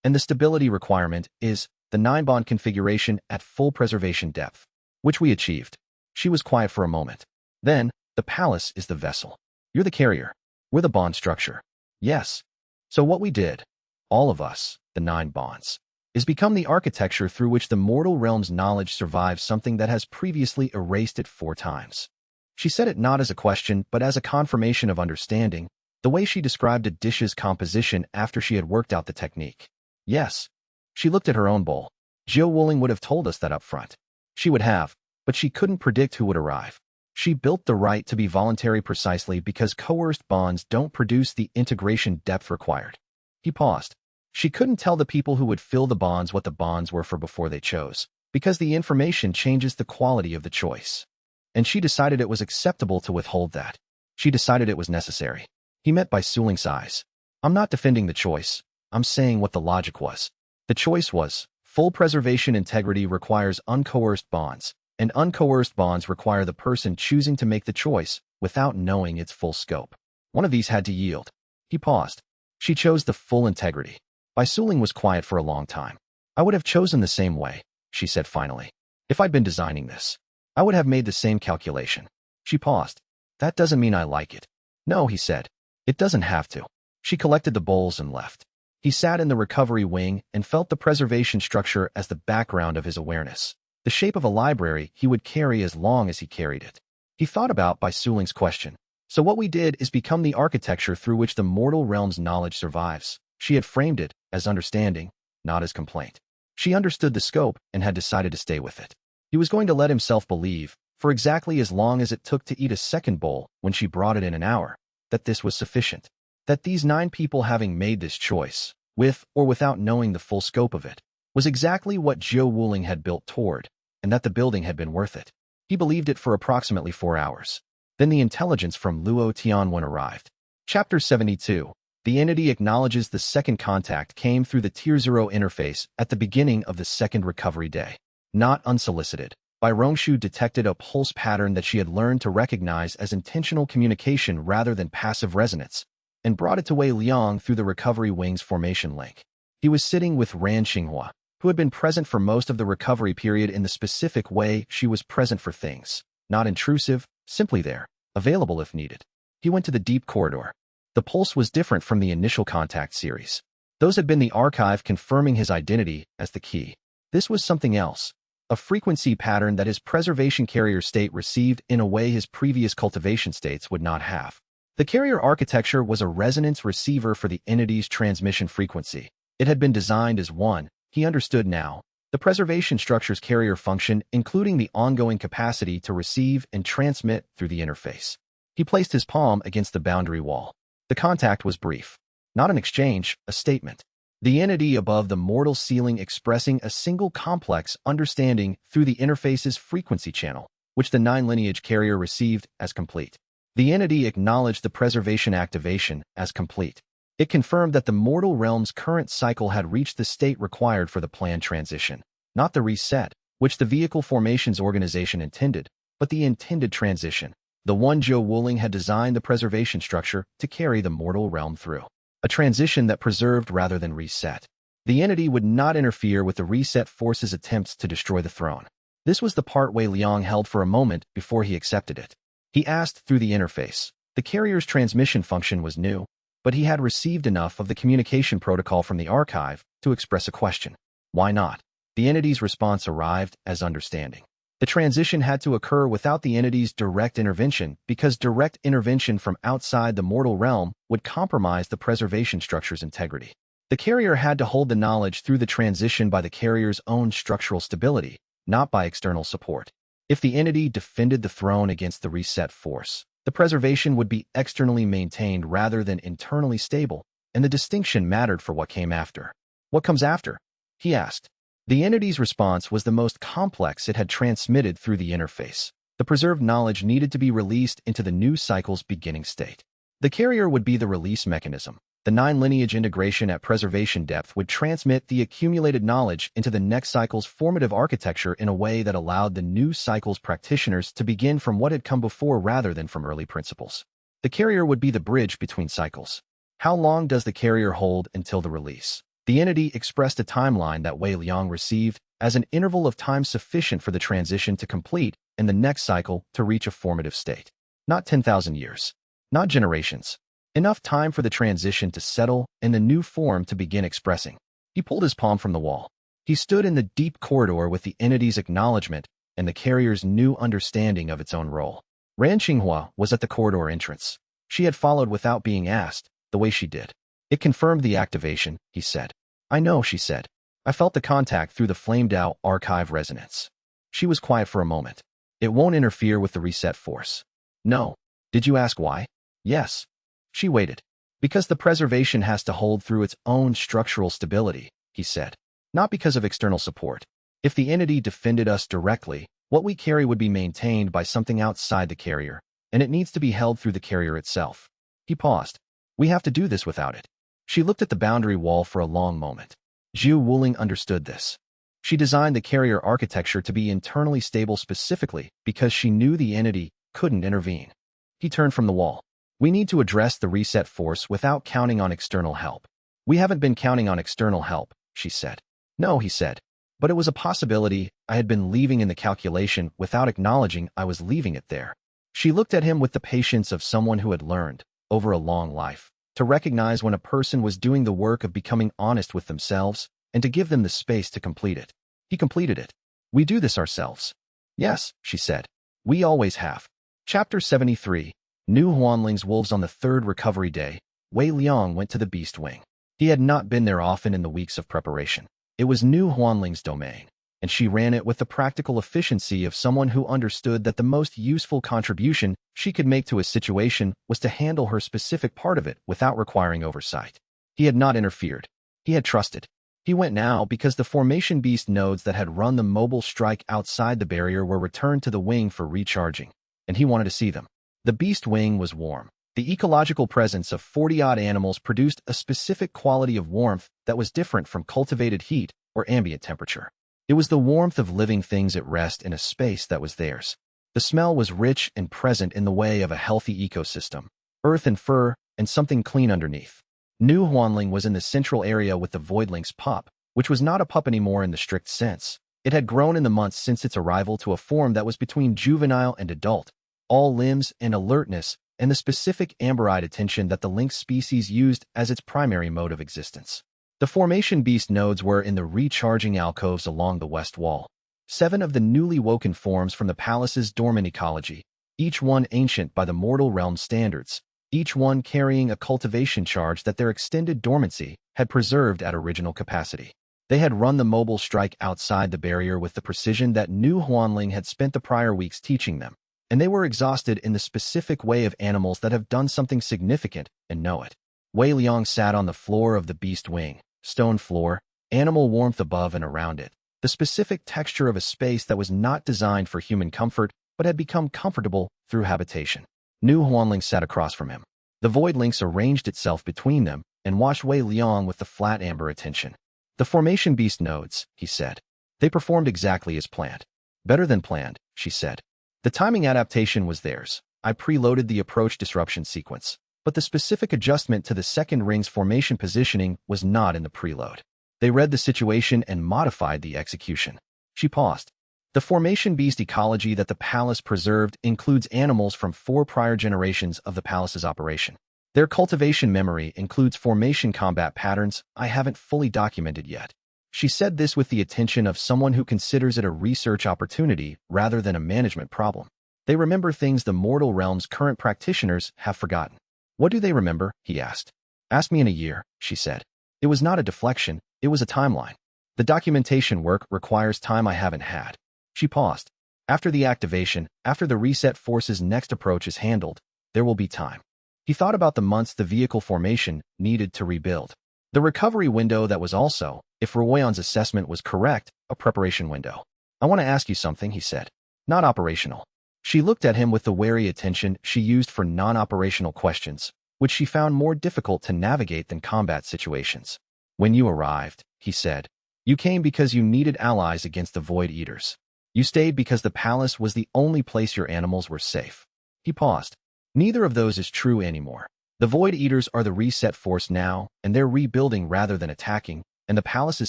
And the stability requirement is the 9-bond configuration at full preservation depth, which we achieved. She was quiet for a moment. Then, the palace is the vessel. You're the carrier. We're the bond structure. Yes. So what we did, all of us, the 9 bonds, is become the architecture through which the mortal realm's knowledge survives something that has previously erased it 4 times. She said it not as a question, but as a confirmation of understanding, the way she described a dish's composition after she had worked out the technique. Yes. She looked at her own bowl. Zhou Wuling would have told us that up front. She would have, but she couldn't predict who would arrive. She built the right to be voluntary precisely because coerced bonds don't produce the integration depth required. He paused. She couldn't tell the people who would fill the bonds what the bonds were for before they chose, because the information changes the quality of the choice. And she decided it was acceptable to withhold that. She decided it was necessary. He met Bai Suling's eyes. I'm not defending the choice. I'm saying what the logic was. The choice was, full preservation integrity requires uncoerced bonds, and uncoerced bonds require the person choosing to make the choice without knowing its full scope. One of these had to yield. He paused. She chose the full integrity. Bai Suling was quiet for a long time. I would have chosen the same way, she said finally. If I'd been designing this, I would have made the same calculation. She paused. That doesn't mean I like it. No, he said. It doesn't have to. She collected the bowls and left. He sat in the recovery wing and felt the preservation structure as the background of his awareness, the shape of a library he would carry as long as he carried it. He thought about Bai Suling's question. So what we did is become the architecture through which the mortal realm's knowledge survives. She had framed it as understanding, not as complaint. She understood the scope and had decided to stay with it. He was going to let himself believe, for exactly as long as it took to eat a second bowl when she brought it in an hour, that this was sufficient. That these 9 people having made this choice, with or without knowing the full scope of it, was exactly what Zhou Wuling had built toward, and that the building had been worth it. He believed it for approximately 4 hours. Then the intelligence from Luo Tianwen arrived. Chapter 72. The entity acknowledges the second contact came through the Tier 0 interface at the beginning of the second recovery day. Not unsolicited, Bai Rongshu detected a pulse pattern that she had learned to recognize as intentional communication rather than passive resonance, and brought it to Wei Liang through the recovery wing's formation link. He was sitting with Ran Xinghua, who had been present for most of the recovery period in the specific way she was present for things, not intrusive, simply there, available if needed. He went to the deep corridor. The pulse was different from the initial contact series. Those had been the archive confirming his identity as the key. This was something else, a frequency pattern that his preservation carrier state received in a way his previous cultivation states would not have. The carrier architecture was a resonance receiver for the entity's transmission frequency. It had been designed as one, he understood now, the preservation structure's carrier function, including the ongoing capacity to receive and transmit through the interface. He placed his palm against the boundary wall. The contact was brief. Not an exchange, a statement. The entity above the mortal ceiling expressing a single complex understanding through the interface's frequency channel, which the 9 lineage carrier received as complete. The entity acknowledged the preservation activation as complete. It confirmed that the mortal realm's current cycle had reached the state required for the planned transition, not the reset, which the vehicle formations organization intended, but the intended transition, the one Zhou Wuling had designed the preservation structure to carry the mortal realm through. A transition that preserved rather than reset. The entity would not interfere with the reset force's attempts to destroy the throne. This was the part Wei Liang held for a moment before he accepted it. He asked through the interface. The carrier's transmission function was new, but he had received enough of the communication protocol from the archive to express a question. Why not? The entity's response arrived as understanding. The transition had to occur without the entity's direct intervention because direct intervention from outside the mortal realm would compromise the preservation structure's integrity. The carrier had to hold the knowledge through the transition by the carrier's own structural stability, not by external support. If the entity defended the throne against the reset force, the preservation would be externally maintained rather than internally stable, and the distinction mattered for what came after. What comes after? He asked. The entity's response was the most complex it had transmitted through the interface. The preserved knowledge needed to be released into the new cycle's beginning state. The carrier would be the release mechanism. The 9 lineage integration at preservation depth would transmit the accumulated knowledge into the next cycle's formative architecture in a way that allowed the new cycle's practitioners to begin from what had come before rather than from early principles. The carrier would be the bridge between cycles. How long does the carrier hold until the release? The entity expressed a timeline that Wei Liang received as an interval of time sufficient for the transition to complete and the next cycle to reach a formative state. Not 10,000 years. Not generations. Enough time for the transition to settle and the new form to begin expressing. He pulled his palm from the wall. He stood in the deep corridor with the entity's acknowledgement and the carrier's new understanding of its own role. Ran Xinghua was at the corridor entrance. She had followed without being asked, the way she did. It confirmed the activation, he said. I know, she said. I felt the contact through the flamed-out archive resonance. She was quiet for a moment. It won't interfere with the reset force. No. Did you ask why? Yes. She waited. Because the preservation has to hold through its own structural stability, he said. Not because of external support. If the entity defended us directly, what we carry would be maintained by something outside the carrier, and it needs to be held through the carrier itself. He paused. We have to do this without it. She looked at the boundary wall for a long moment. Zhou Wuling understood this. She designed the carrier architecture to be internally stable specifically because she knew the entity couldn't intervene. He turned from the wall. We need to address the reset force without counting on external help. We haven't been counting on external help, she said. No, he said. But it was a possibility. I had been leaving in the calculation without acknowledging I was leaving it there. She looked at him with the patience of someone who had learned, over a long life, to recognize when a person was doing the work of becoming honest with themselves and to give them the space to complete it. He completed it. We do this ourselves. Yes, she said. We always have. Chapter 73. New Huanling's Wolves. On the third recovery day, Wei Liang went to the Beast Wing. He had not been there often in the weeks of preparation. It was New Huanling's domain, and she ran it with the practical efficiency of someone who understood that the most useful contribution she could make to a situation was to handle her specific part of it without requiring oversight. He had not interfered. He had trusted. He went now because the formation beast nodes that had run the mobile strike outside the barrier were returned to the wing for recharging, and he wanted to see them. The beast wing was warm. The ecological presence of 40-odd animals produced a specific quality of warmth that was different from cultivated heat or ambient temperature. It was the warmth of living things at rest in a space that was theirs. The smell was rich and present in the way of a healthy ecosystem, earth and fur, and something clean underneath. New Huanling was in the central area with the Voidlink's pup, which was not a pup anymore in the strict sense. It had grown in the months since its arrival to a form that was between juvenile and adult, all limbs and alertness, and the specific amberite attention that the lynx species used as its primary mode of existence. The formation beast nodes were in the recharging alcoves along the west wall. 7 of the newly woken forms from the palace's dormant ecology, each one ancient by the mortal realm standards, each one carrying a cultivation charge that their extended dormancy had preserved at original capacity. They had run the mobile strike outside the barrier with the precision that New Huanling had spent the prior weeks teaching them, and they were exhausted in the specific way of animals that have done something significant and know it. Wei Liang sat on the floor of the beast wing, stone floor, animal warmth above and around it, the specific texture of a space that was not designed for human comfort but had become comfortable through habitation. New Huanling sat across from him. The void lynx arranged itself between them and watched Wei Liang with the flat amber attention. The formation beast nodes, he said. They performed exactly as planned. Better than planned, she said. The timing adaptation was theirs. I preloaded the approach disruption sequence, but the specific adjustment to the second ring's formation positioning was not in the preload. They read the situation and modified the execution. She paused. The formation beast ecology that the palace preserved includes animals from 4 prior generations of the palace's operation. Their cultivation memory includes formation combat patterns I haven't fully documented yet. She said this with the attention of someone who considers it a research opportunity rather than a management problem. They remember things the mortal realm's current practitioners have forgotten. What do they remember? He asked. Ask me in a year, she said. It was not a deflection, it was a timeline. The documentation work requires time I haven't had. She paused. After the activation, after the reset force's next approach is handled, there will be time. He thought about the months the vehicle formation needed to rebuild. The recovery window that was also, if Royan's assessment was correct, a preparation window. I want to ask you something, he said. Not operational. She looked at him with the wary attention she used for non-operational questions, which she found more difficult to navigate than combat situations. When you arrived, he said, you came because you needed allies against the Void Eaters. You stayed because the palace was the only place your animals were safe. He paused. Neither of those is true anymore. The Void Eaters are the reset force now, and they're rebuilding rather than attacking, and the palace's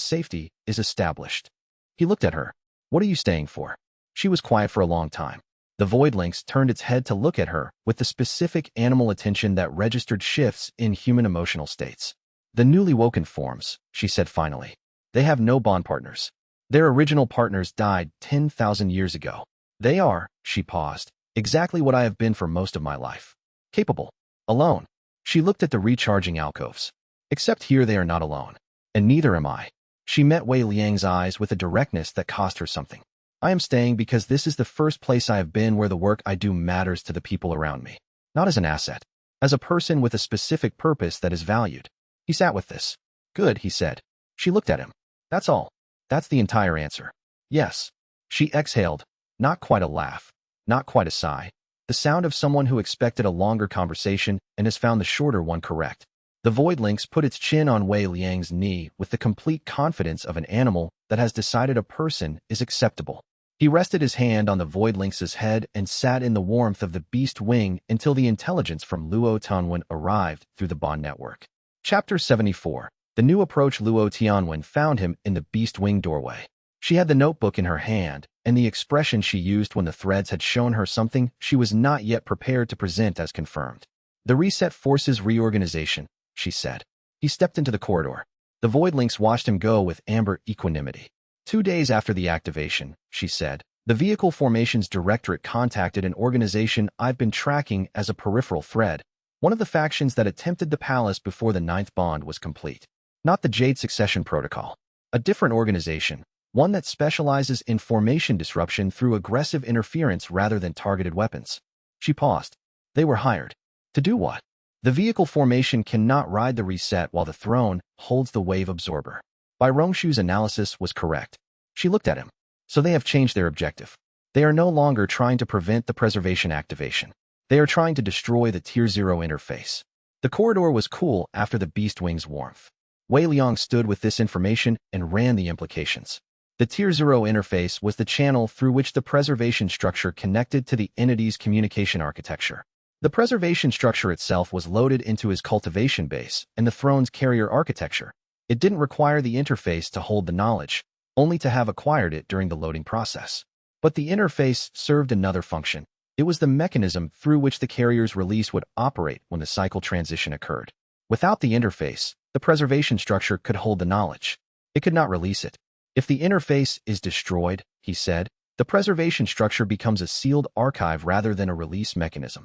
safety is established. He looked at her. What are you staying for? She was quiet for a long time. The Void Lynx turned its head to look at her with the specific animal attention that registered shifts in human emotional states. The newly woken forms, she said finally. They have no bond partners. Their original partners died 10,000 years ago. They are, she paused, exactly what I have been for most of my life. Capable. Alone. She looked at the recharging alcoves. Except here they are not alone. And neither am I. She met Wei Liang's eyes with a directness that cost her something. I am staying because this is the first place I have been where the work I do matters to the people around me. Not as an asset. As a person with a specific purpose that is valued. He sat with this. Good, he said. She looked at him. That's all. That's the entire answer. Yes. She exhaled. Not quite a laugh. Not quite a sigh. The sound of someone who expected a longer conversation and has found the shorter one correct. The Void Lynx put its chin on Wei Liang's knee with the complete confidence of an animal that has decided a person is acceptable. He rested his hand on the Void Lynx's head and sat in the warmth of the beast wing until the intelligence from Luo Tanwen arrived through the bond network. Chapter 74. The new approach Luo Tianwen found him in the beast wing doorway. She had the notebook in her hand, and the expression she used when the threads had shown her something she was not yet prepared to present as confirmed. The reset forces reorganization, she said. He stepped into the corridor. The void links watched him go with amber equanimity. 2 days after the activation, she said, the Vehicle Formations Directorate contacted an organization I've been tracking as a peripheral thread, one of the factions that attempted the palace before the 9th bond was complete. Not the Jade Succession Protocol. A different organization, one that specializes in formation disruption through aggressive interference rather than targeted weapons. She paused. They were hired. To do what? The vehicle formation cannot ride the reset while the throne holds the wave absorber. Bai Rongshu's analysis was correct. She looked at him. So they have changed their objective. They are no longer trying to prevent the preservation activation. They are trying to destroy the Tier 0 interface. The corridor was cool after the beast wing's warmth. Wei Liang stood with this information and ran the implications. The Tier 0 interface was the channel through which the preservation structure connected to the entity's communication architecture. The preservation structure itself was loaded into his cultivation base and the throne's carrier architecture. It didn't require the interface to hold the knowledge, only to have acquired it during the loading process. But the interface served another function. It was the mechanism through which the carrier's release would operate when the cycle transition occurred. Without the interface, the preservation structure could hold the knowledge. It could not release it. If the interface is destroyed, he said, the preservation structure becomes a sealed archive rather than a release mechanism.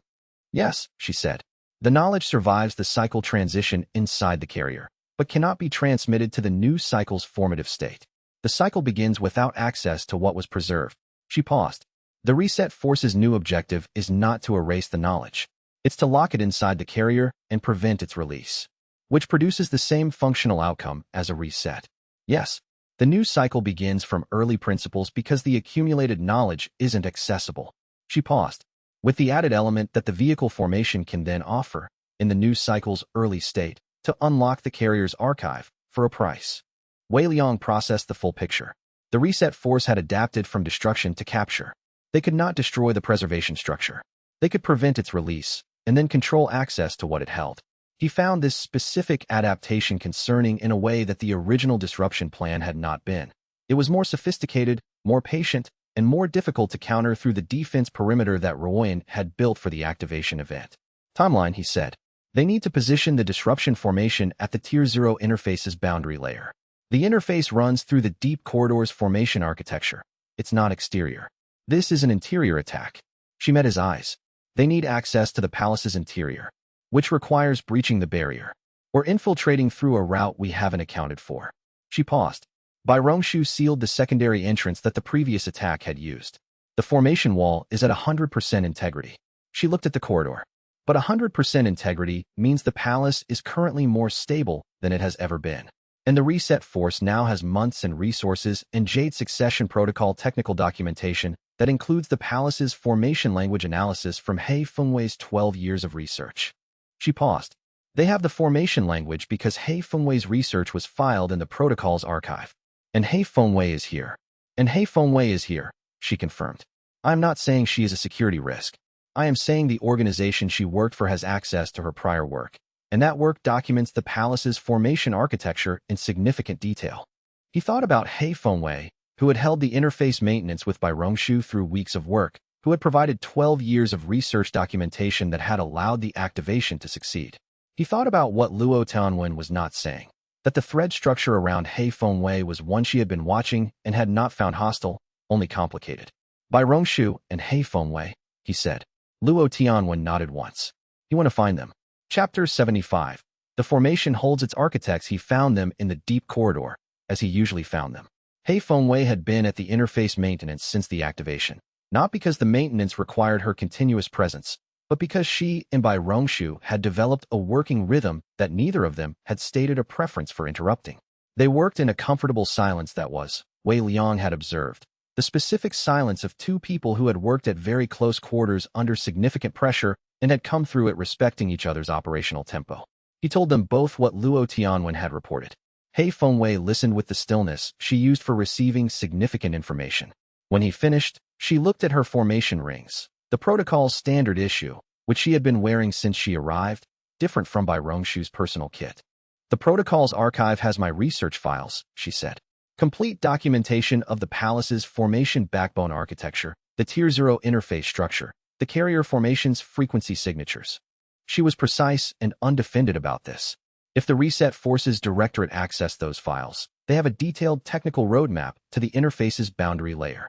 Yes, she said. The knowledge survives the cycle transition inside the carrier, but cannot be transmitted to the new cycle's formative state. The cycle begins without access to what was preserved. She paused. The reset force's new objective is not to erase the knowledge. It's to lock it inside the carrier and prevent its release, which produces the same functional outcome as a reset. Yes, the new cycle begins from early principles because the accumulated knowledge isn't accessible. She paused. With the added element that the vehicle formation can then offer, in the new cycle's early state, to unlock the carrier's archive, for a price. Wei Liang processed the full picture. The reset force had adapted from destruction to capture. They could not destroy the preservation structure. They could prevent its release, and then control access to what it held. He found this specific adaptation concerning in a way that the original disruption plan had not been. It was more sophisticated, more patient, and more difficult to counter through the defense perimeter that Royan had built for the activation event. Timeline, he said. They need to position the disruption formation at the Tier 0 interface's boundary layer. The interface runs through the deep corridor's formation architecture. It's not exterior. This is an interior attack. She met his eyes. They need access to the palace's interior, which requires breaching the barrier, or infiltrating through a route we haven't accounted for. She paused. Bai Rongshu sealed the secondary entrance that the previous attack had used. The formation wall is at 100% integrity. She looked at the corridor. But 100% integrity means the palace is currently more stable than it has ever been. And the reset force now has months and resources and Jade Succession Protocol technical documentation that includes the palace's formation language analysis from He Fengwei's 12 years of research. She paused. They have the formation language because He Fengwei's research was filed in the protocol's archive. And He Fengwei is here. And He Fengwei is here, she confirmed. I'm not saying she is a security risk. I am saying the organization she worked for has access to her prior work. And that work documents the palace's formation architecture in significant detail. He thought about He Fengwei, who had held the interface maintenance with Bai Rongshu through weeks of work, who had provided 12 years of research documentation that had allowed the activation to succeed. He thought about what Luo Tianwen was not saying, that the thread structure around He Fengwei was one she had been watching and had not found hostile, only complicated. Bai Rongshu and He Fengwei, he said. Luo Tianwen nodded once. You want to find them. Chapter 75. The formation holds its architects. He found them in the deep corridor, as he usually found them. He Fengwei had been at the interface maintenance since the activation, not because the maintenance required her continuous presence, but because she and Bai Rongshu had developed a working rhythm that neither of them had stated a preference for interrupting. They worked in a comfortable silence that was, Wei Liang had observed, the specific silence of two people who had worked at very close quarters under significant pressure and had come through it respecting each other's operational tempo. He told them both what Luo Tianwen had reported. He Fengwei listened with the stillness she used for receiving significant information. When he finished, she looked at her formation rings, the protocol's standard issue, which she had been wearing since she arrived, different from Bai Rongshu's personal kit. The protocol's archive has my research files, she said. Complete documentation of the palace's formation backbone architecture, the Tier 0 interface structure, the carrier formation's frequency signatures. She was precise and undefended about this. If the Reset Forces Directorate access those files, they have a detailed technical roadmap to the interface's boundary layer.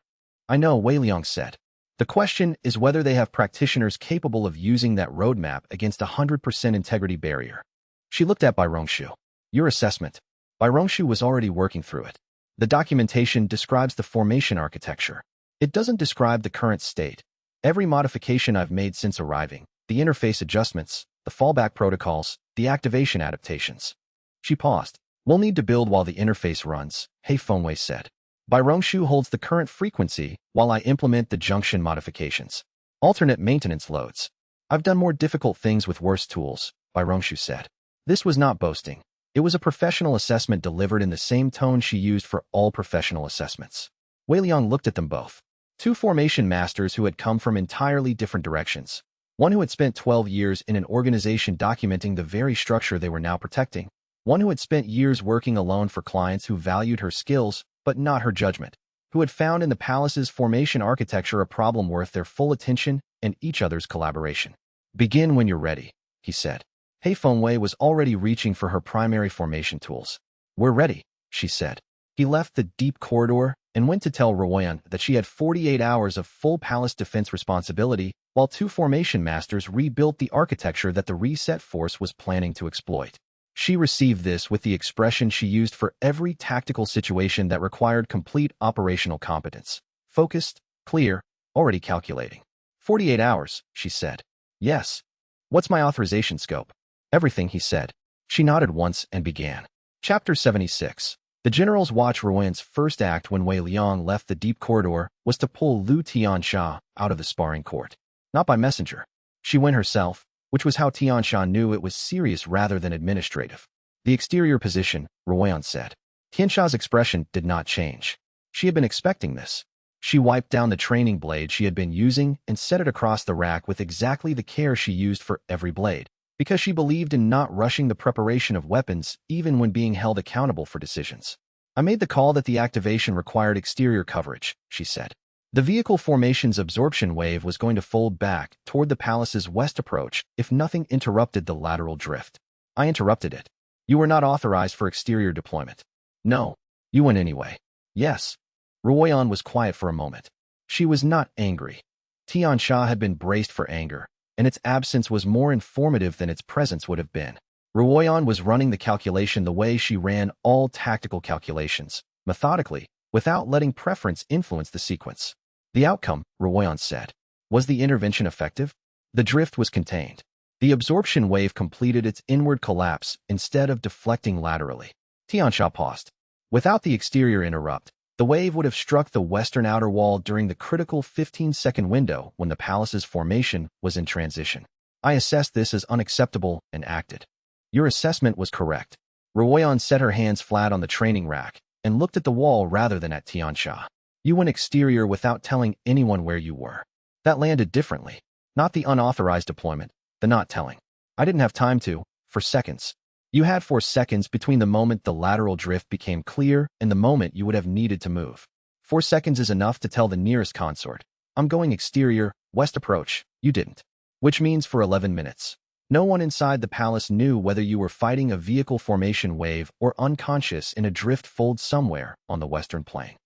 I know, Wei Liang said. The question is whether they have practitioners capable of using that roadmap against a 100% integrity barrier. She looked at Bai Rongshu. Your assessment. Bai Rongshu was already working through it. The documentation describes the formation architecture. It doesn't describe the current state. Every modification I've made since arriving, the interface adjustments, the fallback protocols, the activation adaptations. She paused. We'll need to build while the interface runs, He Fengwei said. Bai Rongshu holds the current frequency while I implement the junction modifications. Alternate maintenance loads. I've done more difficult things with worse tools, Bai Rongshu said. This was not boasting. It was a professional assessment delivered in the same tone she used for all professional assessments. Wei Liang looked at them both. Two formation masters who had come from entirely different directions. One who had spent 12 years in an organization documenting the very structure they were now protecting. One who had spent years working alone for clients who valued her skills, but not her judgment. Who had found in the palace's formation architecture a problem worth their full attention and each other's collaboration. Begin when you're ready, he said. He Fengwei was already reaching for her primary formation tools. We're ready, she said. He left the deep corridor and went to tell Ruoyan that she had 48 hours of full palace defense responsibility while two formation masters rebuilt the architecture that the Reset Force was planning to exploit. She received this with the expression she used for every tactical situation that required complete operational competence. Focused, clear, already calculating. 48 hours, she said. Yes. What's my authorization scope? Everything, he said. She nodded once and began. Chapter 76. The generals watched Ruoyan's first act when Wei Liang left the deep corridor was to pull Lu Xianxia out of the sparring court. Not by messenger. She went herself, which was how Xianxia knew it was serious rather than administrative. The exterior position, Ruoyan said. Xianxia's expression did not change. She had been expecting this. She wiped down the training blade she had been using and set it across the rack with exactly the care she used for every blade, because she believed in not rushing the preparation of weapons even when being held accountable for decisions. I made the call that the activation required exterior coverage, she said. The vehicle formation's absorption wave was going to fold back toward the palace's west approach if nothing interrupted the lateral drift. I interrupted it. You were not authorized for exterior deployment. No. You went anyway. Yes. Ruoyan was quiet for a moment. She was not angry. Xianxia had been braced for anger, and its absence was more informative than its presence would have been. Ruoyan was running the calculation the way she ran all tactical calculations, methodically, without letting preference influence the sequence. The outcome, Ruoyan said. Was the intervention effective? The drift was contained. The absorption wave completed its inward collapse instead of deflecting laterally. Xianxia paused. Without the exterior interrupt, the wave would have struck the western outer wall during the critical 15-second window when the palace's formation was in transition. I assessed this as unacceptable and acted. Your assessment was correct. Ruoyan set her hands flat on the training rack and looked at the wall rather than at Xianxia. You went exterior without telling anyone where you were. That landed differently. Not the unauthorized deployment, the not telling. I didn't have time to, for seconds. You had 4 seconds between the moment the lateral drift became clear and the moment you would have needed to move. 4 seconds is enough to tell the nearest consort, I'm going exterior, west approach. You didn't. Which means for 11 minutes. No one inside the palace knew whether you were fighting a vehicle formation wave or unconscious in a drift fold somewhere on the western plain.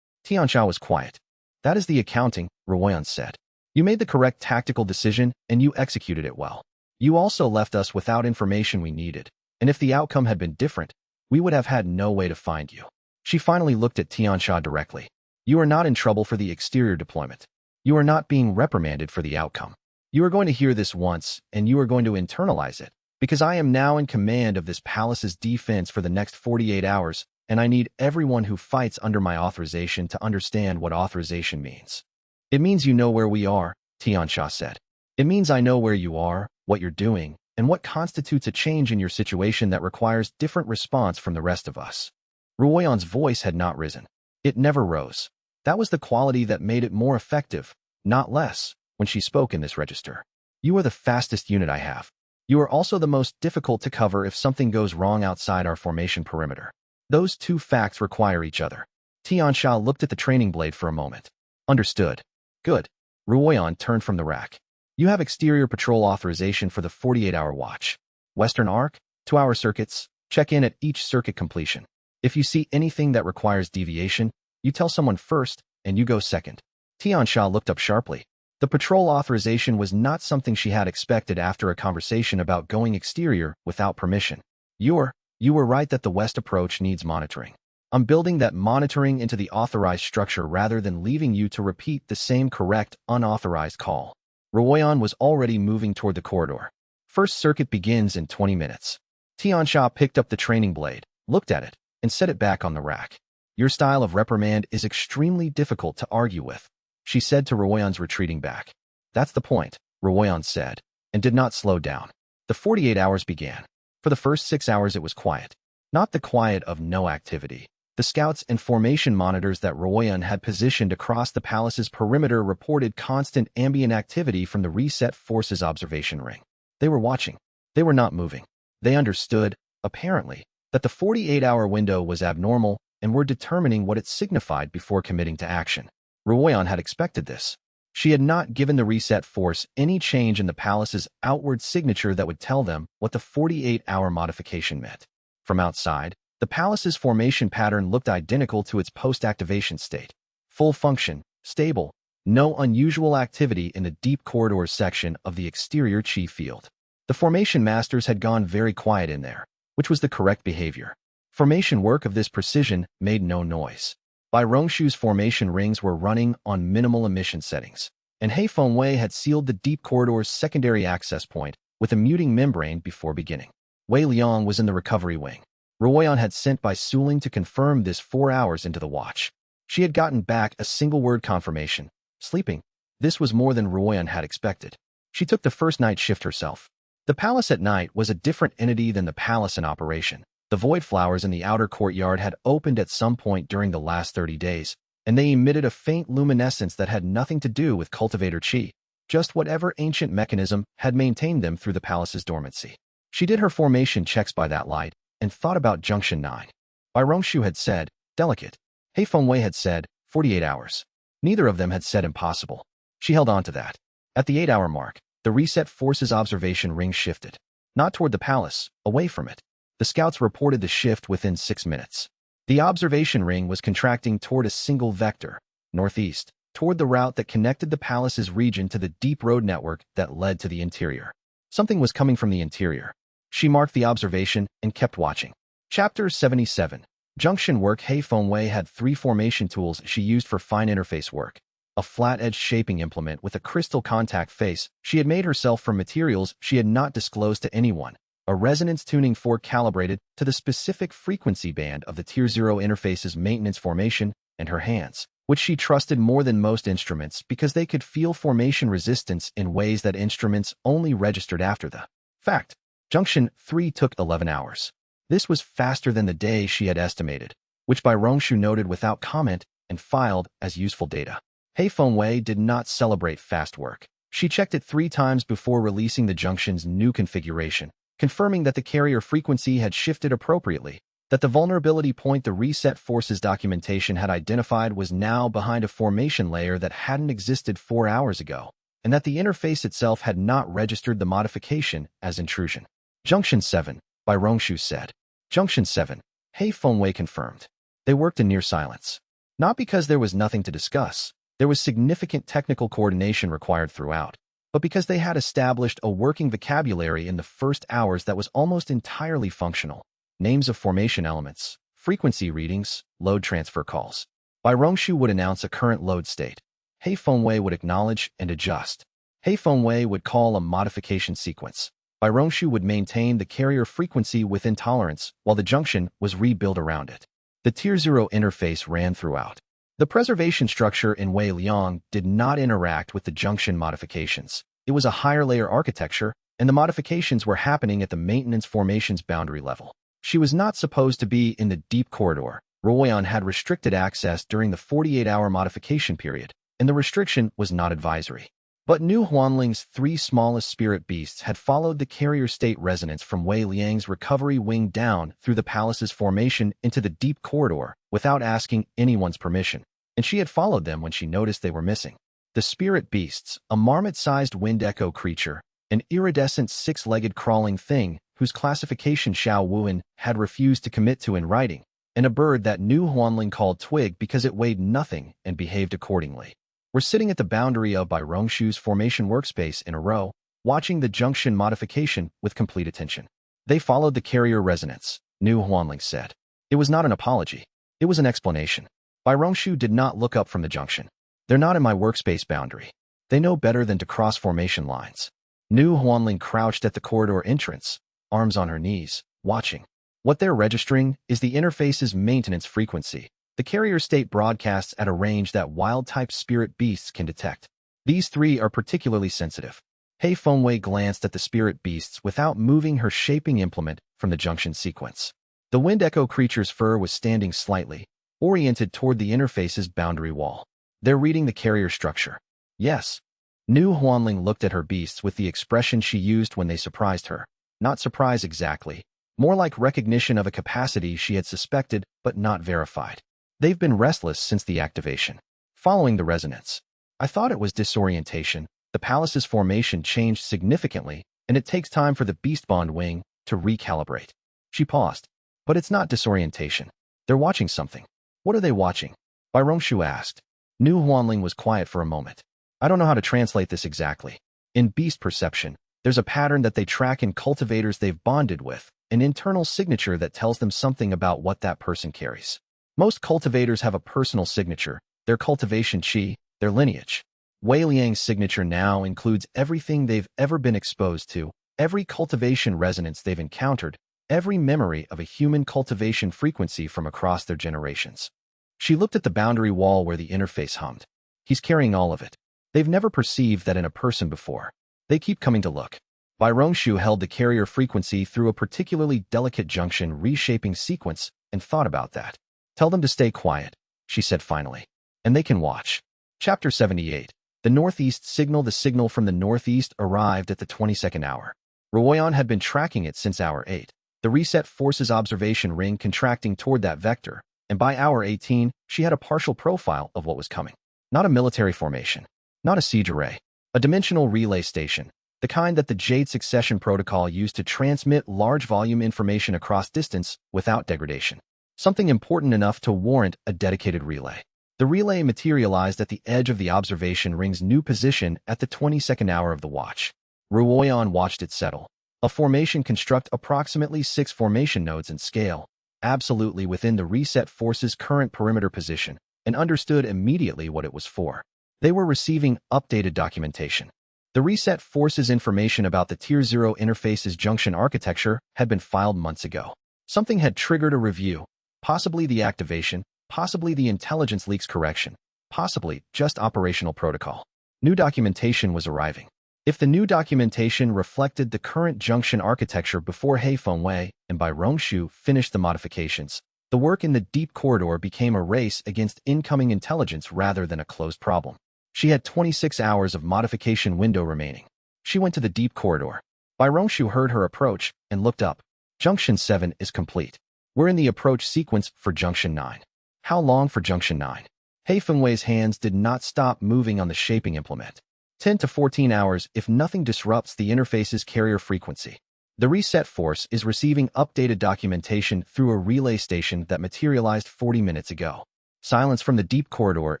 Xianxia was quiet. That is the accounting, Ruoyan said. You made the correct tactical decision and you executed it well. You also left us without information we needed. And if the outcome had been different, we would have had no way to find you. She finally looked at Xianxia directly. You are not in trouble for the exterior deployment. You are not being reprimanded for the outcome. You are going to hear this once, and you are going to internalize it, because I am now in command of this palace's defense for the next 48 hours, and I need everyone who fights under my authorization to understand what authorization means. It means you know where we are, Xianxia said. It means I know where you are, what you're doing, and what constitutes a change in your situation that requires different response from the rest of us. Ruoyan's voice had not risen. It never rose. That was the quality that made it more effective, not less, when she spoke in this register. You are the fastest unit I have. You are also the most difficult to cover if something goes wrong outside our formation perimeter. Those two facts require each other. Xianxia looked at the training blade for a moment. Understood. Good. Ruoyan turned from the rack. You have exterior patrol authorization for the 48-hour watch. Western Arc, 2-hour circuits, check in at each circuit completion. If you see anything that requires deviation, you tell someone first, and you go second. Xianxia looked up sharply. The patrol authorization was not something she had expected after a conversation about going exterior without permission. You were right that the west approach needs monitoring. I'm building that monitoring into the authorized structure rather than leaving you to repeat the same correct, unauthorized call. Ruoyan was already moving toward the corridor. First circuit begins in 20 minutes. Xianxia picked up the training blade, looked at it, and set it back on the rack. Your style of reprimand is extremely difficult to argue with, she said to Ruoyan's retreating back. That's the point, Ruoyan said, and did not slow down. The 48 hours began. For the first 6 hours it was quiet. Not the quiet of no activity. The scouts and formation monitors that Ruoyan had positioned across the palace's perimeter reported constant ambient activity from the reset forces observation ring. They were watching. They were not moving. They understood, apparently, that the 48-hour window was abnormal and were determining what it signified before committing to action. Ruoyan had expected this. She had not given the reset force any change in the palace's outward signature that would tell them what the 48-hour modification meant. From outside, the palace's formation pattern looked identical to its post-activation state. Full function, stable, no unusual activity in the deep corridors section of the exterior chi field. The formation masters had gone very quiet in there, which was the correct behavior. Formation work of this precision made no noise. Bai Rongshu's formation rings were running on minimal emission settings, and He Fengwei had sealed the deep corridor's secondary access point with a muting membrane before beginning. Wei Liang was in the recovery wing. Ruoyan had sent Bai Suling to confirm this 4 hours into the watch. She had gotten back a single-word confirmation. Sleeping. This was more than Ruoyan had expected. She took the first night shift herself. The palace at night was a different entity than the palace in operation. The void flowers in the outer courtyard had opened at some point during the last 30 days, and they emitted a faint luminescence that had nothing to do with cultivator chi, just whatever ancient mechanism had maintained them through the palace's dormancy. She did her formation checks by that light, and thought about Junction 9. Bai Rongshu had said, delicate. He Fengwei had said, 48 hours. Neither of them had said impossible. She held on to that. At the 8-hour mark, the reset forces observation ring shifted. Not toward the palace, away from it. The scouts reported the shift within 6 minutes. The observation ring was contracting toward a single vector, northeast, toward the route that connected the palace's region to the deep road network that led to the interior. Something was coming from the interior. She marked the observation and kept watching. Chapter 77. Junction work. He Fengwei had 3 formation tools she used for fine interface work. A flat-edged shaping implement with a crystal contact face she had made herself from materials she had not disclosed to anyone. A resonance tuning fork calibrated to the specific frequency band of the Tier 0 interface's maintenance formation, and her hands, which she trusted more than most instruments because they could feel formation resistance in ways that instruments only registered after the fact. Junction 3 took 11 hours. This was faster than the day she had estimated, which Bai Rongshu noted without comment and filed as useful data. He Fengwei did not celebrate fast work. She checked it 3 times before releasing the junction's new configuration, confirming that the carrier frequency had shifted appropriately, that the vulnerability point the reset forces documentation had identified was now behind a formation layer that hadn't existed 4 hours ago, and that the interface itself had not registered the modification as intrusion. Junction 7, Bai Rongshu said. Junction 7, He Fengwei confirmed. They worked in near silence. Not because there was nothing to discuss, there was significant technical coordination required throughout, but because they had established a working vocabulary in the first hours that was almost entirely functional. Names of formation elements, frequency readings, load transfer calls. Bai Rongshu would announce a current load state. He Fengwei would acknowledge and adjust. He Fengwei would call a modification sequence. Bai Rongshu would maintain the carrier frequency within tolerance while the junction was rebuilt around it. The Tier 0 interface ran throughout. The preservation structure in Wei Liang did not interact with the junction modifications. It was a higher layer architecture, and the modifications were happening at the maintenance formation's boundary level. She was not supposed to be in the deep corridor. Ruoyan had restricted access during the 48-hour modification period, and the restriction was not advisory. But New Huanling's three smallest spirit beasts had followed the carrier state resonance from Wei Liang's recovery wing down through the palace's formation into the deep corridor without asking anyone's permission, and she had followed them when she noticed they were missing. The spirit beasts, a marmot-sized wind echo creature, an iridescent six-legged crawling thing whose classification Xiao Wuan had refused to commit to in writing, and a bird that New Huanling called Twig because it weighed nothing and behaved accordingly. We're sitting at the boundary of Bai Rongshu's formation workspace in a row, watching the junction modification with complete attention. They followed the carrier resonance, New Huanling said. It was not an apology. It was an explanation. Bai Rongshu did not look up from the junction. They're not in my workspace boundary. They know better than to cross formation lines. New Huanling crouched at the corridor entrance, arms on her knees, watching. What they're registering is the interface's maintenance frequency. The carrier state broadcasts at a range that wild-type spirit beasts can detect. These three are particularly sensitive. Hei Fengwei glanced at the spirit beasts without moving her shaping implement from the junction sequence. The wind echo creature's fur was standing slightly, oriented toward the interface's boundary wall. They're reading the carrier structure. Yes. New Huanling looked at her beasts with the expression she used when they surprised her. Not surprise exactly, more like recognition of a capacity she had suspected but not verified. They've been restless since the activation. Following the resonance. I thought it was disorientation. The palace's formation changed significantly, and it takes time for the beast bond wing to recalibrate. She paused. But it's not disorientation. They're watching something. What are they watching? Bai Rongshu asked. New Huanling was quiet for a moment. I don't know how to translate this exactly. In beast perception, there's a pattern that they track in cultivators they've bonded with, an internal signature that tells them something about what that person carries. Most cultivators have a personal signature, their cultivation chi, their lineage. Wei Liang's signature now includes everything they've ever been exposed to, every cultivation resonance they've encountered, every memory of a human cultivation frequency from across their generations. She looked at the boundary wall where the interface hummed. He's carrying all of it. They've never perceived that in a person before. They keep coming to look. Bai Rongshu held the carrier frequency through a particularly delicate junction reshaping sequence and thought about that. Tell them to stay quiet, she said finally, and they can watch. Chapter 78. The northeast signal. The signal from the northeast arrived at the 22nd hour. Ruoyan had been tracking it since hour 8. The reset forces observation ring contracting toward that vector, and by hour 18, she had a partial profile of what was coming. Not a military formation, not a siege array, a dimensional relay station, the kind that the Jade Succession Protocol used to transmit large volume information across distance without degradation. Something important enough to warrant a dedicated relay. The relay materialized at the edge of the observation ring's new position at the 22nd hour of the watch. Ruoyan watched it settle. A formation construct approximately 6 formation nodes in scale, absolutely within the reset force's current perimeter position, and understood immediately what it was for. They were receiving updated documentation. The reset force's information about the Tier 0 interface's junction architecture had been filed months ago. Something had triggered a review. Possibly the activation, possibly the intelligence leaks correction, possibly just operational protocol. New documentation was arriving. If the new documentation reflected the current junction architecture before Hei Fengwei and Bai Rongshu finished the modifications, the work in the deep corridor became a race against incoming intelligence rather than a closed problem. She had 26 hours of modification window remaining. She went to the deep corridor. Bai Rongshu heard her approach and looked up. Junction 7 is complete. We're in the approach sequence for Junction 9. How long for Junction 9? Hei Fengwei's hands did not stop moving on the shaping implement. 10 to 14 hours if nothing disrupts the interface's carrier frequency. The reset force is receiving updated documentation through a relay station that materialized 40 minutes ago. Silence from the deep corridor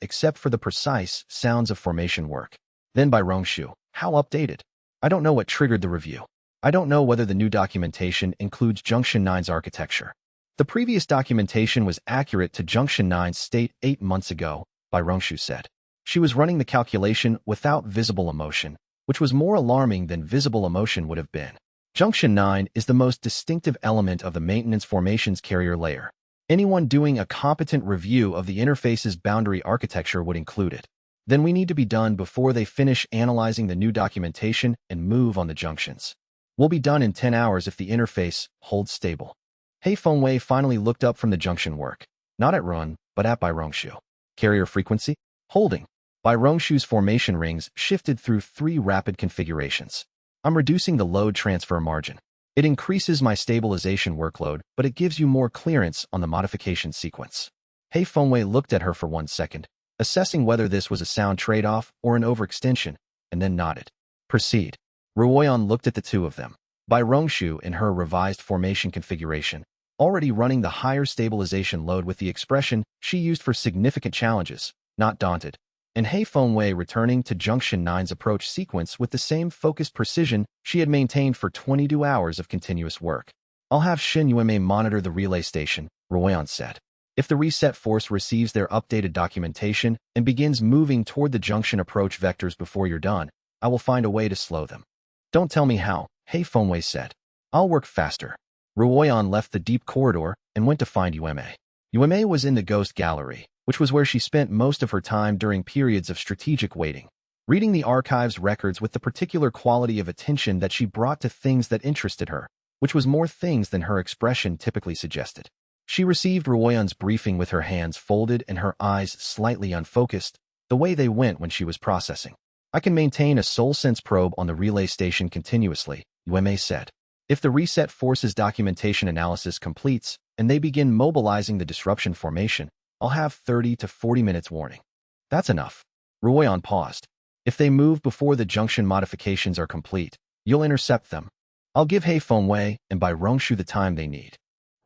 except for the precise sounds of formation work. Then by Rongshu, how updated? I don't know what triggered the review. I don't know whether the new documentation includes Junction 9's architecture. The previous documentation was accurate to Junction 9's state 8 months ago, Bai Rongshu said. She was running the calculation without visible emotion, which was more alarming than visible emotion would have been. Junction 9 is the most distinctive element of the maintenance formation's carrier layer. Anyone doing a competent review of the interface's boundary architecture would include it. Then we need to be done before they finish analyzing the new documentation and move on the junctions. We'll be done in 10 hours if the interface holds stable. Hei Fengwei finally looked up from the junction work. Not at Run, but at Bai Rongshu. Carrier frequency? Holding. Bai Rongshu's formation rings shifted through 3 rapid configurations. I'm reducing the load transfer margin. It increases my stabilization workload, but it gives you more clearance on the modification sequence. Hei Fengwei looked at her for 1 second, assessing whether this was a sound trade-off or an overextension, and then nodded. Proceed. Ruoyan looked at the two of them. Bai Rongshu, in her revised formation configuration, already running the higher stabilization load with the expression she used for significant challenges, not daunted, and Hei Fengwei returning to Junction 9's approach sequence with the same focused precision she had maintained for 22 hours of continuous work. I'll have Shen Yueme monitor the relay station, Ruoyan said. If the reset force receives their updated documentation and begins moving toward the junction approach vectors before you're done, I will find a way to slow them. Don't tell me how, Hei Fengwei said. I'll work faster. Ruoyan left the deep corridor and went to find Yueme. Yueme was in the ghost gallery, which was where she spent most of her time during periods of strategic waiting, reading the archive's records with the particular quality of attention that she brought to things that interested her, which was more things than her expression typically suggested. She received Ruoyan's briefing with her hands folded and her eyes slightly unfocused, the way they went when she was processing. I can maintain a soul sense probe on the relay station continuously, Yueme said. If the reset force's documentation analysis completes and they begin mobilizing the disruption formation, I'll have 30 to 40 minutes warning. That's enough. Ruoyan paused. If they move before the junction modifications are complete, you'll intercept them. I'll give Hei Fengwei and Bai Rongshu the time they need.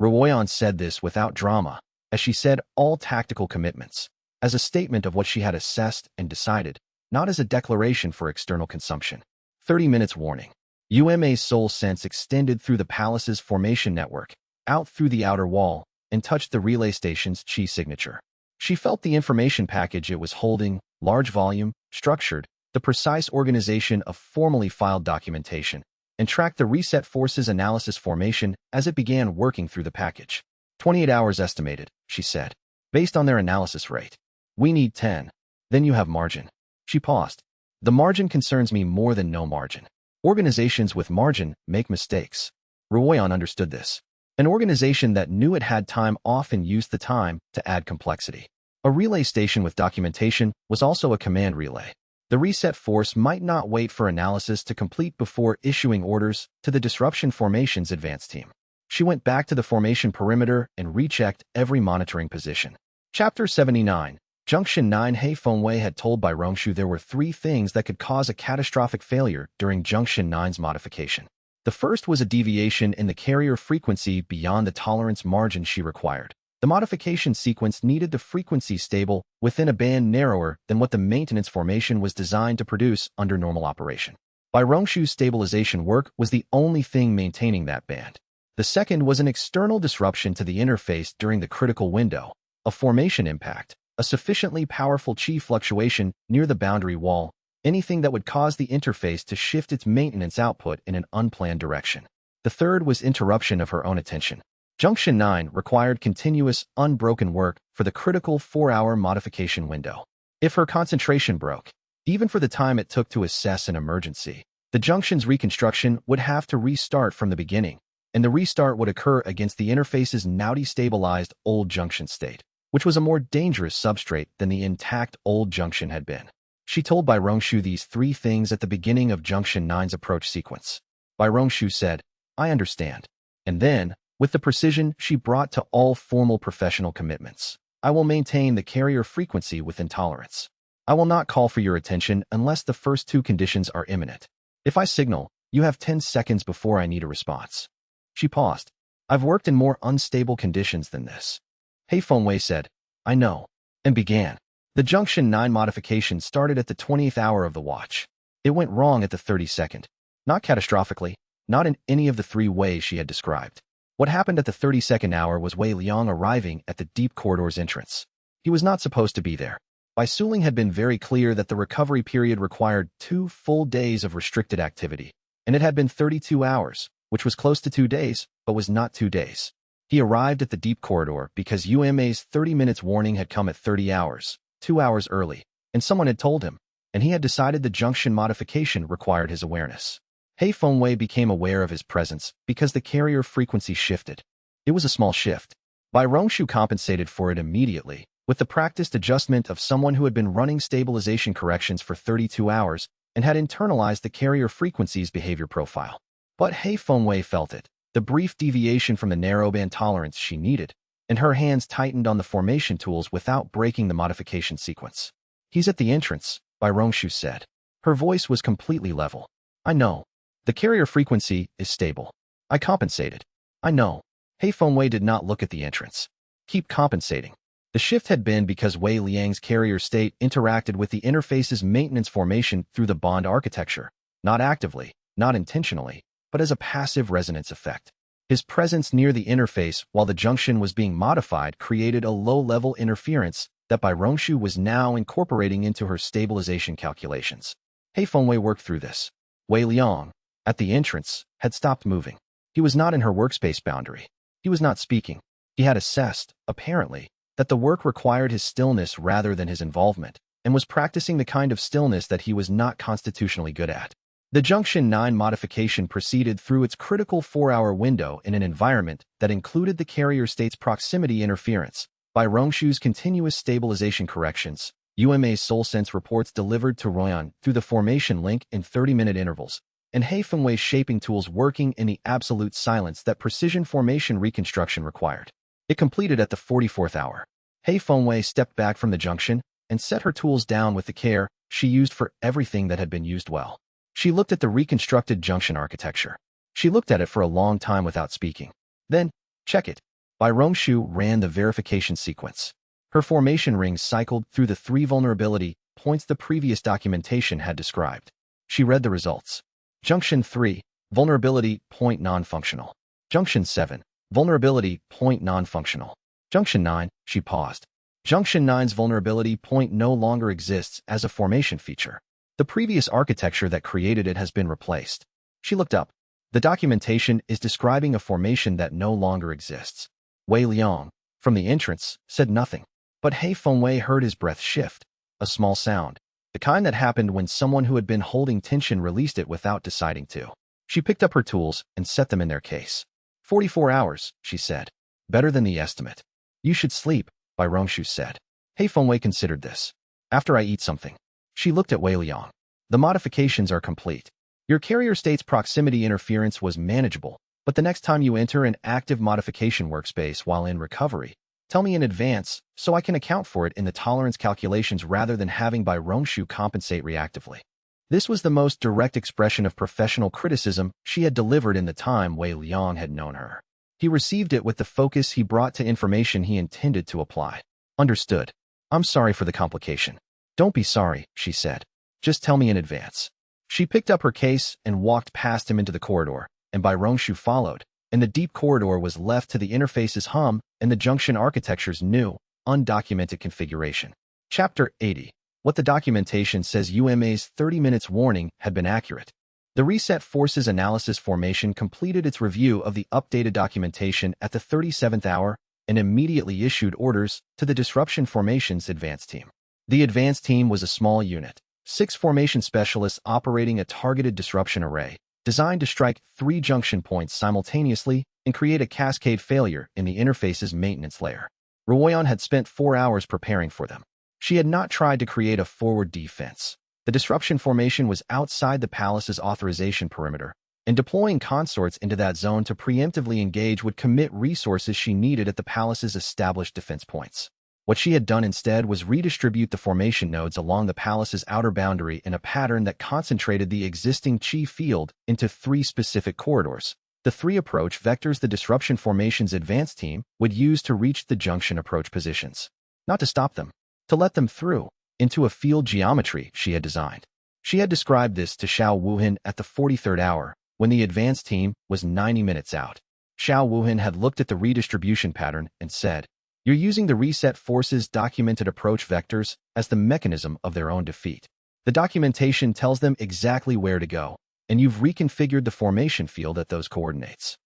Ruoyan said this without drama, as she said all tactical commitments, as a statement of what she had assessed and decided, not as a declaration for external consumption. 30 minutes warning. Yueme's soul sense extended through the palace's formation network, out through the outer wall, and touched the relay station's chi signature. She felt the information package it was holding, large volume, structured, the precise organization of formally filed documentation, and tracked the reset force's analysis formation as it began working through the package. 28 hours estimated, she said, based on their analysis rate. We need 10. Then you have margin. She paused. The margin concerns me more than no margin. Organizations with margin make mistakes. Ruoyan understood this. An organization that knew it had time often used the time to add complexity. A relay station with documentation was also a command relay. The reset force might not wait for analysis to complete before issuing orders to the disruption formation's advance team. She went back to the formation perimeter and rechecked every monitoring position. Chapter 79. Junction 9. Hei Fengwei had told Bai Rongshu there were 3 things that could cause a catastrophic failure during Junction 9's modification. The first was a deviation in the carrier frequency beyond the tolerance margin she required. The modification sequence needed the frequency stable within a band narrower than what the maintenance formation was designed to produce under normal operation. Bai Rongshu's stabilization work was the only thing maintaining that band. The second was an external disruption to the interface during the critical window, a formation impact, a sufficiently powerful chi fluctuation near the boundary wall, anything that would cause the interface to shift its maintenance output in an unplanned direction. The third was interruption of her own attention. Junction 9 required continuous, unbroken work for the critical 4-hour modification window. If her concentration broke, even for the time it took to assess an emergency, the junction's reconstruction would have to restart from the beginning, and the restart would occur against the interface's now destabilized old junction state, which was a more dangerous substrate than the intact old junction had been. She told Bai Rongshu these 3 things at the beginning of Junction 9's approach sequence. Bai Rongshu said, I understand. And then, with the precision she brought to all formal professional commitments, I will maintain the carrier frequency within tolerance. I will not call for your attention unless the first 2 conditions are imminent. If I signal, you have 10 seconds before I need a response. She paused. I've worked in more unstable conditions than this. Hei Fengwei said, I know, and began. The Junction 9 modification started at the 20th hour of the watch. It went wrong at the 32nd. Not catastrophically, not in any of the 3 ways she had described. What happened at the 32nd hour was Wei Liang arriving at the deep corridor's entrance. He was not supposed to be there. Bai Suling had been very clear that the recovery period required 2 full days of restricted activity, and it had been 32 hours, which was close to 2 days, but was not 2 days. He arrived at the deep corridor because UMA's 30 minutes warning had come at 30 hours, 2 hours early, and someone had told him, and he had decided the junction modification required his awareness. Hei Fengwei became aware of his presence because the carrier frequency shifted. It was a small shift. Bai Rongshu compensated for it immediately, with the practiced adjustment of someone who had been running stabilization corrections for 32 hours and had internalized the carrier frequency's behavior profile. But Hei Fengwei felt it, the brief deviation from the narrowband tolerance she needed, and her hands tightened on the formation tools without breaking the modification sequence. "He's at the entrance," Bai Rongshu said. Her voice was completely level. "I know. The carrier frequency is stable. I compensated. I know." Hei Fengwei did not look at the entrance. Keep compensating. The shift had been because Wei Liang's carrier state interacted with the interface's maintenance formation through the bond architecture, not actively, not intentionally, but as a passive resonance effect. His presence near the interface while the junction was being modified created a low-level interference that Bai Rongshu was now incorporating into her stabilization calculations. Hei Fengwei worked through this. Wei Liang, at the entrance, had stopped moving. He was not in her workspace boundary. He was not speaking. He had assessed, apparently, that the work required his stillness rather than his involvement, and was practicing the kind of stillness that he was not constitutionally good at. The Junction 9 modification proceeded through its critical 4-hour window in an environment that included the carrier state's proximity interference, Bai Rongshu's continuous stabilization corrections, UMA's soul sense reports delivered to Royan through the formation link in 30-minute intervals, and Hei Fengwei's shaping tools working in the absolute silence that precision formation reconstruction required. It completed at the 44th hour. Hei Fengwei stepped back from the junction and set her tools down with the care she used for everything that had been used well. She looked at the reconstructed junction architecture. She looked at it for a long time without speaking. Then, "Check it." Bai Rongshu ran the verification sequence. Her formation rings cycled through the 3 vulnerability points the previous documentation had described. She read the results. Junction 3, vulnerability point non-functional. Junction 7, vulnerability point non-functional. Junction 9, she paused. Junction 9's vulnerability point no longer exists as a formation feature. The previous architecture that created it has been replaced. She looked up. The documentation is describing a formation that no longer exists. Wei Liang, from the entrance, said nothing. But Hei Fengwei heard his breath shift, a small sound, the kind that happened when someone who had been holding tension released it without deciding to. She picked up her tools and set them in their case. 44 hours, she said. Better than the estimate. You should sleep, Bai Rongshu said. Hei Fengwei considered this. After I eat something. She looked at Wei Liang. The modifications are complete. Your carrier state's proximity interference was manageable, but the next time you enter an active modification workspace while in recovery, tell me in advance so I can account for it in the tolerance calculations rather than having Bai Rongshu compensate reactively. This was the most direct expression of professional criticism she had delivered in the time Wei Liang had known her. He received it with the focus he brought to information he intended to apply. Understood. I'm sorry for the complication. Don't be sorry, she said. Just tell me in advance. She picked up her case and walked past him into the corridor, and Bai Rongshu followed, and the deep corridor was left to the interface's hum and the junction architecture's new, undocumented configuration. Chapter 80. What the documentation says UMA's 30 minutes warning had been accurate. The Reset Forces Analysis Formation completed its review of the updated documentation at the 37th hour and immediately issued orders to the Disruption Formation's advanced team. The advanced team was a small unit, 6 formation specialists operating a targeted disruption array, designed to strike 3 junction points simultaneously and create a cascade failure in the interface's maintenance layer. Ruoyan had spent 4 hours preparing for them. She had not tried to create a forward defense. The disruption formation was outside the palace's authorization perimeter, and deploying consorts into that zone to preemptively engage would commit resources she needed at the palace's established defense points. What she had done instead was redistribute the formation nodes along the palace's outer boundary in a pattern that concentrated the existing chi field into 3 specific corridors, the 3 approach vectors the disruption formation's advanced team would use to reach the junction approach positions. Not to stop them, to let them through, into a field geometry she had designed. She had described this to Xiao Wuhan at the 43rd hour, when the advanced team was 90 minutes out. Xiao Wuhan had looked at the redistribution pattern and said, "You're using the Reset Forces' documented approach vectors as the mechanism of their own defeat. The documentation tells them exactly where to go, and you've reconfigured the formation field at those coordinates.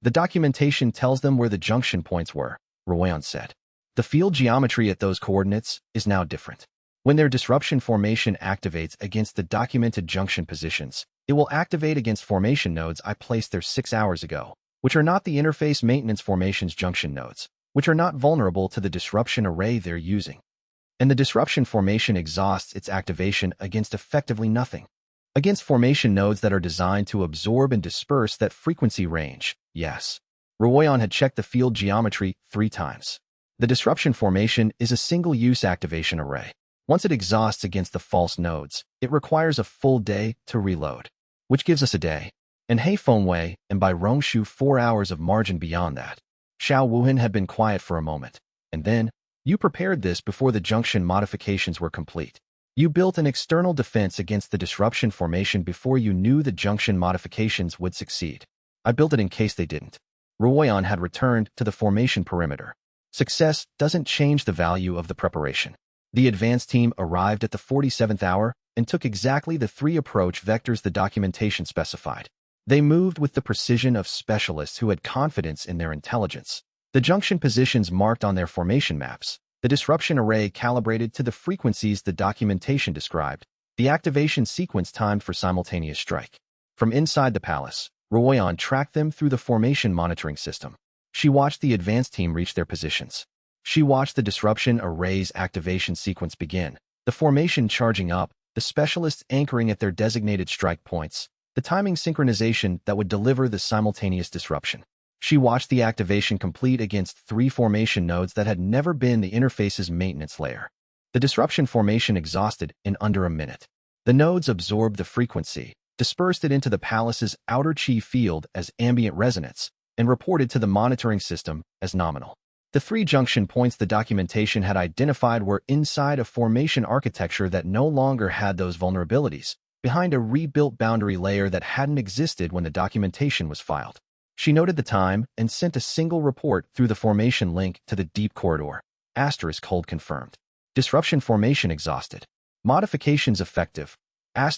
The documentation tells them where the junction points were," Ruoyan said. "The field geometry at those coordinates is now different. When their disruption formation activates against the documented junction positions, it will activate against formation nodes I placed there 6 hours ago, which are not the interface maintenance formation's junction nodes. which are not vulnerable to the disruption array they're using. And the disruption formation exhausts its activation against effectively nothing. Against formation nodes that are designed to absorb and disperse that frequency range, yes. Ruoyan had checked the field geometry 3 times. The disruption formation is a single-use activation array. Once it exhausts against the false nodes, it requires a full day to reload, which gives us a day. And Hei Fengwei, and by Rongshu 4 hours of margin beyond that. Xiao Wuhan had been quiet for a moment. And then, you prepared this before the junction modifications were complete. You built an external defense against the disruption formation before you knew the junction modifications would succeed. I built it in case they didn't. Ruoyan had returned to the formation perimeter. Success doesn't change the value of the preparation. The advanced team arrived at the 47th hour and took exactly the 3 approach vectors the documentation specified. They moved with the precision of specialists who had confidence in their intelligence. The junction positions marked on their formation maps, the disruption array calibrated to the frequencies the documentation described, the activation sequence timed for simultaneous strike. From inside the palace, Ruoyan tracked them through the formation monitoring system. She watched the advanced team reach their positions. She watched the disruption array's activation sequence begin, the formation charging up, the specialists anchoring at their designated strike points, the timing synchronization that would deliver the simultaneous disruption. She watched the activation complete against 3 formation nodes that had never been the interface's maintenance layer. The disruption formation exhausted in under a minute. The nodes absorbed the frequency, dispersed it into the palace's outer chi field as ambient resonance, and reported to the monitoring system as nominal. The 3 junction points the documentation had identified were inside a formation architecture that no longer had those vulnerabilities, behind a rebuilt boundary layer that hadn't existed when the documentation was filed. She noted the time and sent a single report through the formation link to the deep corridor. Hold confirmed. Disruption formation exhausted. Modifications effective. By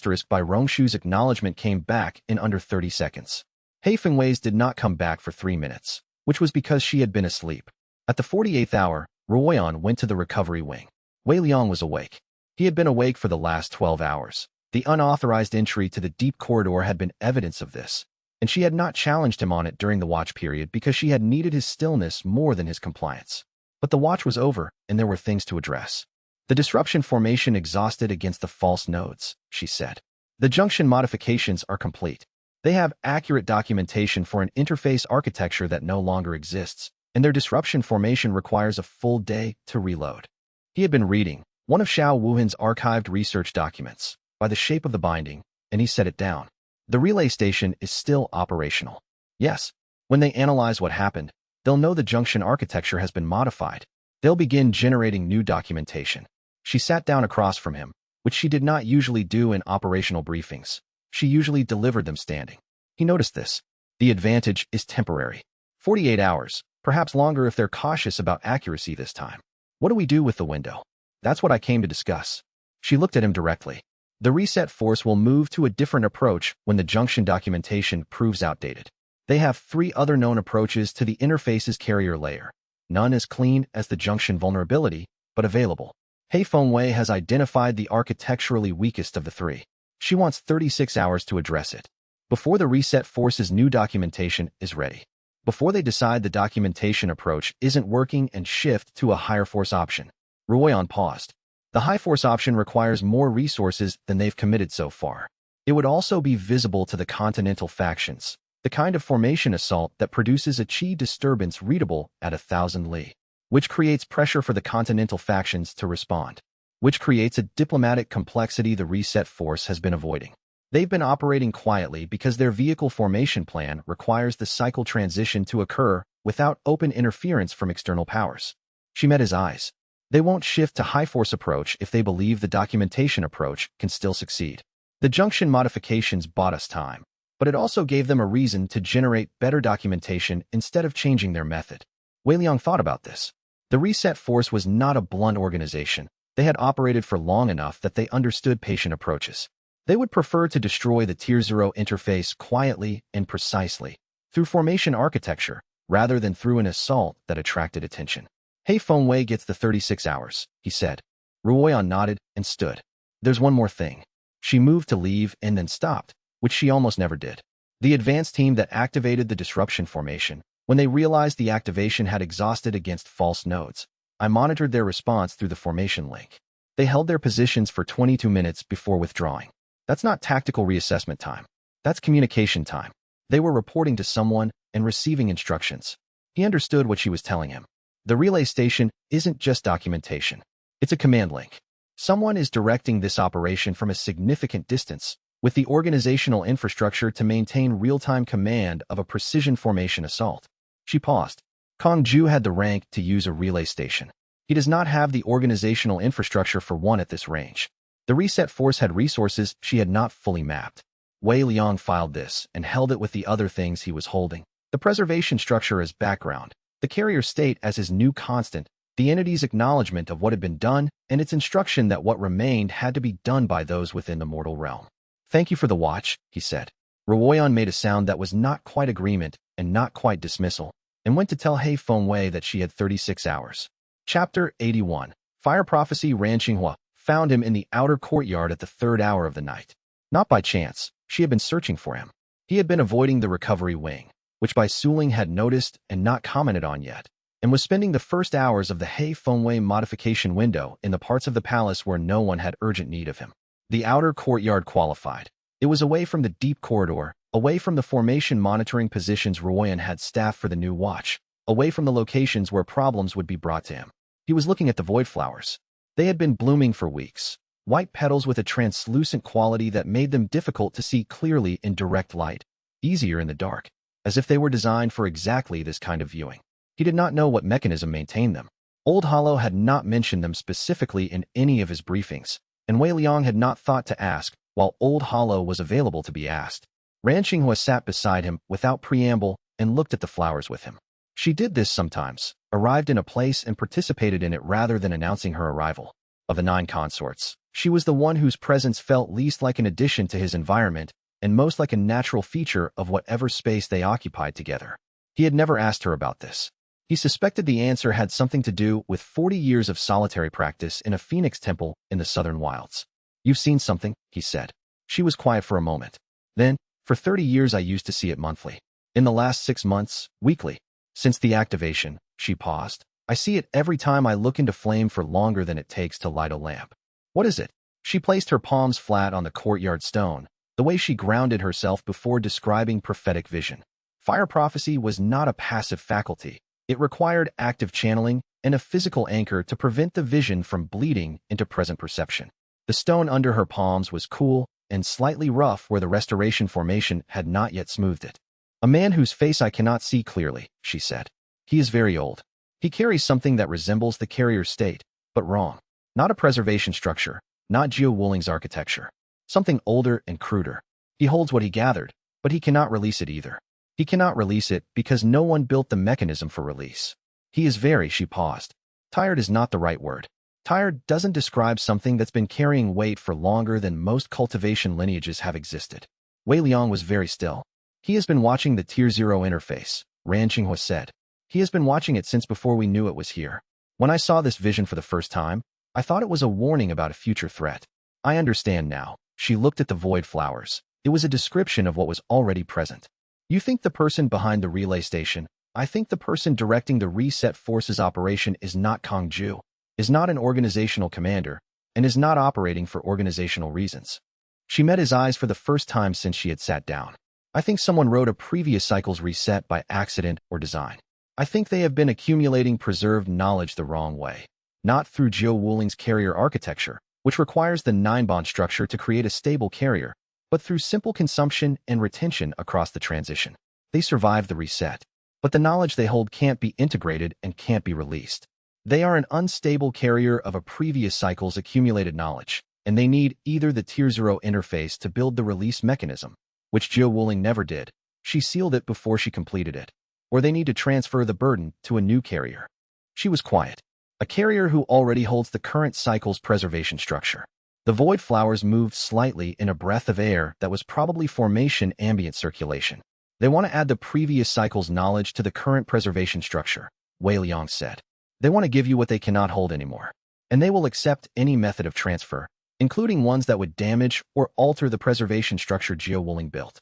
Rongshu's acknowledgement came back in under 30 seconds. Hei Fengwei's did not come back for 3 minutes, which was because she had been asleep. At the 48th hour, Ruoyan went to the recovery wing. Wei Liang was awake. He had been awake for the last 12 hours. The unauthorized entry to the deep corridor had been evidence of this, and she had not challenged him on it during the watch period because she had needed his stillness more than his compliance. But the watch was over, and there were things to address. The disruption formation exhausted against the false nodes, she said. The junction modifications are complete. They have accurate documentation for an interface architecture that no longer exists, and their disruption formation requires a full day to reload. He had been reading one of Xiao Wuhan's archived research documents by the shape of the binding, and he set it down. The relay station is still operational. Yes, when they analyze what happened, they'll know the junction architecture has been modified. They'll begin generating new documentation. She sat down across from him, which she did not usually do in operational briefings. She usually delivered them standing. He noticed this. The advantage is temporary. 48 hours, perhaps longer if they're cautious about accuracy this time. What do we do with the window? That's what I came to discuss. She looked at him directly. The reset force will move to a different approach when the junction documentation proves outdated. They have 3 other known approaches to the interface's carrier layer. None as clean as the junction vulnerability, but available. Hei Fengwei has identified the architecturally weakest of the 3. She wants 36 hours to address it. Before the reset force's new documentation is ready. Before they decide the documentation approach isn't working and shift to a higher force option. Ruoyan paused. The high force option requires more resources than they've committed so far. It would also be visible to the continental factions, the kind of formation assault that produces a chi disturbance readable at 1,000 li, which creates pressure for the continental factions to respond, which creates a diplomatic complexity the reset force has been avoiding. They've been operating quietly because their vehicle formation plan requires the cycle transition to occur without open interference from external powers. She met his eyes. They won't shift to high-force approach if they believe the documentation approach can still succeed. The junction modifications bought us time, but it also gave them a reason to generate better documentation instead of changing their method. Wei Liang thought about this. The reset force was not a blunt organization. They had operated for long enough that they understood patient approaches. They would prefer to destroy the Tier 0 interface quietly and precisely, through formation architecture, rather than through an assault that attracted attention. Hei Fengwei gets the 36 hours, he said. Ruoyan nodded and stood. There's one more thing. She moved to leave and then stopped, which she almost never did. The advanced team that activated the disruption formation When they realized the activation had exhausted against false nodes, I monitored their response through the formation link. They held their positions for 22 minutes before withdrawing. That's not tactical reassessment time. That's communication time. They were reporting to someone and receiving instructions. He understood what she was telling him. The relay station isn't just documentation. It's a command link. Someone is directing this operation from a significant distance, with the organizational infrastructure to maintain real-time command of a precision formation assault. She paused. Kong Ju had the rank to use a relay station. He does not have the organizational infrastructure for one at this range. The reset force had resources she had not fully mapped. Wei Liang filed this and held it with the other things he was holding. The preservation structure as background, the carrier state as his new constant, the entity's acknowledgement of what had been done, and its instruction that what remained had to be done by those within the mortal realm. Thank you for the watch, he said. Ruoyan made a sound that was not quite agreement and not quite dismissal, and went to tell He Fengwei that she had 36 hours. Chapter 81. Fire Prophecy. Ran Qinghua found him in the outer courtyard at the 3rd hour of the night. Not by chance, she had been searching for him. He had been avoiding the recovery wing, which Bai Suling had noticed and not commented on yet, and was spending the first hours of the He Fengwei modification window in the parts of the palace where no one had urgent need of him. The outer courtyard qualified. It was away from the deep corridor, away from the formation monitoring positions Ruoyan had staffed for the new watch, away from the locations where problems would be brought to him. He was looking at the void flowers. They had been blooming for weeks, white petals with a translucent quality that made them difficult to see clearly in direct light, easier in the dark, as if they were designed for exactly this kind of viewing. He did not know what mechanism maintained them. Old Hollow had not mentioned them specifically in any of his briefings, and Wei Liang had not thought to ask, while Old Hollow was available to be asked. Ran Qinghua sat beside him without preamble and looked at the flowers with him. She did this sometimes, arrived in a place and participated in it rather than announcing her arrival. Of the 9 consorts, she was the one whose presence felt least like an addition to his environment and most like a natural feature of whatever space they occupied together. He had never asked her about this. He suspected the answer had something to do with 40 years of solitary practice in a phoenix temple in the southern wilds. You've seen something, he said. She was quiet for a moment. Then, for 30 years I used to see it monthly. In the last 6 months, weekly. Since the activation, she paused. I see it every time I look into flame for longer than it takes to light a lamp. What is it? She placed her palms flat on the courtyard stone, the way she grounded herself before describing prophetic vision. Fire prophecy was not a passive faculty. It required active channeling and a physical anchor to prevent the vision from bleeding into present perception. The stone under her palms was cool and slightly rough where the restoration formation had not yet smoothed it. A man whose face I cannot see clearly, she said. He is very old. He carries something that resembles the carrier state, but wrong. Not a preservation structure, not Jiao Wuling's architecture. Something older and cruder. He holds what he gathered, but he cannot release it either. He cannot release it because no one built the mechanism for release. He is very, she paused. Tired is not the right word. Tired doesn't describe something that's been carrying weight for longer than most cultivation lineages have existed. Wei Liang was very still. He has been watching the Tier 0 interface, Ran Qinghua said. He has been watching it since before we knew it was here. When I saw this vision for the first time, I thought it was a warning about a future threat. I understand now. She looked at the void flowers. It was a description of what was already present. You think the person behind the relay station, I think the person directing the reset forces operation is not Kong Ju, is not an organizational commander, and is not operating for organizational reasons. She met his eyes for the first time since she had sat down. I think someone wrote a previous cycle's reset by accident or design. I think they have been accumulating preserved knowledge the wrong way, not through Jiao Wuling's carrier architecture, which requires the 9-bond structure to create a stable carrier, but through simple consumption and retention across the transition. They survive the reset, but the knowledge they hold can't be integrated and can't be released. They are an unstable carrier of a previous cycle's accumulated knowledge, and they need either the Tier 0 interface to build the release mechanism, which Jiao Wuling never did. She sealed it before she completed it. Or they need to transfer the burden to a new carrier. She was quiet. A carrier who already holds the current cycle's preservation structure. The void flowers moved slightly in a breath of air that was probably formation ambient circulation. They want to add the previous cycle's knowledge to the current preservation structure, Wei Liang said. They want to give you what they cannot hold anymore. And they will accept any method of transfer, including ones that would damage or alter the preservation structure Jiao Wuling built.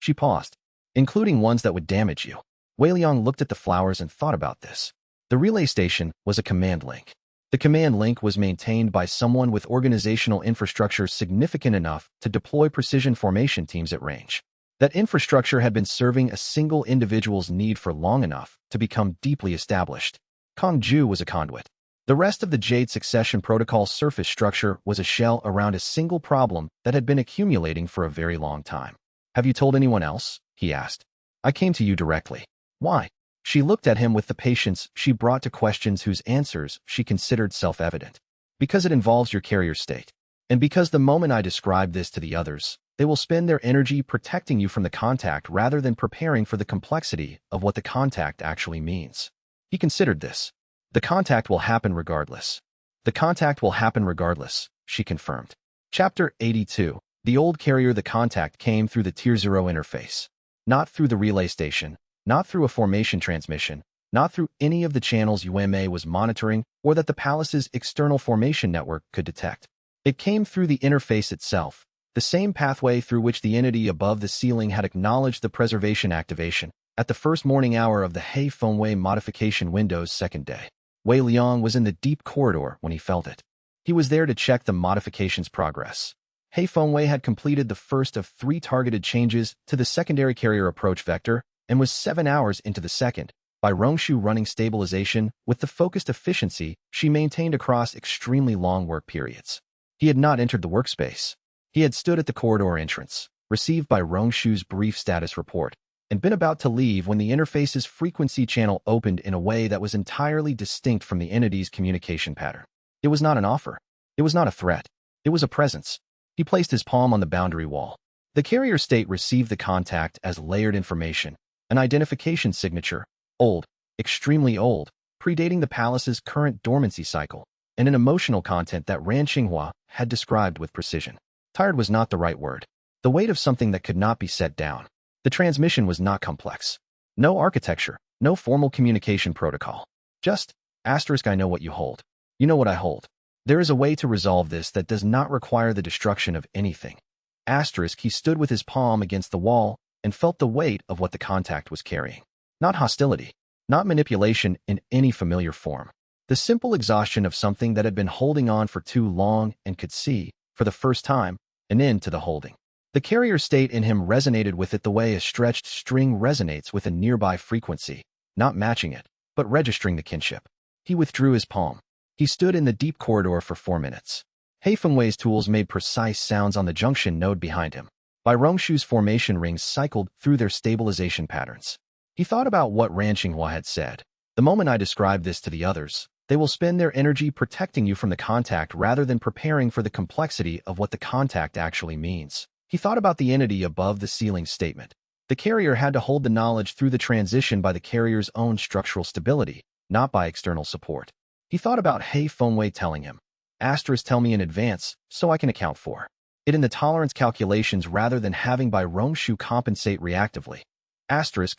She paused. Including ones that would damage you. Wei Liang looked at the flowers and thought about this. The relay station was a command link. The command link was maintained by someone with organizational infrastructure significant enough to deploy precision formation teams at range. That infrastructure had been serving a single individual's need for long enough to become deeply established. Kongju was a conduit. The rest of the Jade Succession Protocol surface structure was a shell around a single problem that had been accumulating for a very long time. Have you told anyone else? He asked. I came to you directly. Why? She looked at him with the patience she brought to questions whose answers she considered self-evident. Because it involves your carrier state. And because the moment I describe this to the others, they will spend their energy protecting you from the contact rather than preparing for the complexity of what the contact actually means. He considered this. The contact will happen regardless. The contact will happen regardless, she confirmed. Chapter 82. The old carrier. The contact came through the Tier 0 interface. Not through the relay station. Not through a formation transmission, not through any of the channels UMA was monitoring or that the palace's external formation network could detect. It came through the interface itself, the same pathway through which the entity above the ceiling had acknowledged the preservation activation at the first morning hour of the Hei Fengwei modification window's second day. Wei Liang was in the deep corridor when he felt it. He was there to check the modification's progress. Hei Fengwei had completed the first of 3 targeted changes to the secondary carrier approach vector and was 7 hours into the second, by Rongshu running stabilization with the focused efficiency she maintained across extremely long work periods. He had not entered the workspace. He had stood at the corridor entrance, received by Rongshu's brief status report, and been about to leave when the interface's frequency channel opened in a way that was entirely distinct from the entity's communication pattern. It was not an offer. It was not a threat. It was a presence. He placed his palm on the boundary wall. The carrier state received the contact as layered information, an identification signature, old, extremely old, predating the palace's current dormancy cycle, and an emotional content that Ran Xinghua had described with precision. Tired was not the right word. The weight of something that could not be set down. The transmission was not complex. No architecture, no formal communication protocol. Just, I know what you hold. You know what I hold. There is a way to resolve this that does not require the destruction of anything. He stood with his palm against the wall, and felt the weight of what the contact was carrying. Not hostility, not manipulation in any familiar form. The simple exhaustion of something that had been holding on for too long and could see, for the first time, an end to the holding. The carrier state in him resonated with it the way a stretched string resonates with a nearby frequency, not matching it, but registering the kinship. He withdrew his palm. He stood in the deep corridor for 4 minutes. Hei Fengwei's tools made precise sounds on the junction node behind him. Bai Rongshu's formation rings cycled through their stabilization patterns. He thought about what Ran Xinghua had said. The moment I describe this to the others, they will spend their energy protecting you from the contact rather than preparing for the complexity of what the contact actually means. He thought about the entity above the ceiling statement. The carrier had to hold the knowledge through the transition by the carrier's own structural stability, not by external support. He thought about Hei Fengwei telling him, tell me in advance, so I can account for it in the tolerance calculations rather than having Bai Rongshu compensate reactively.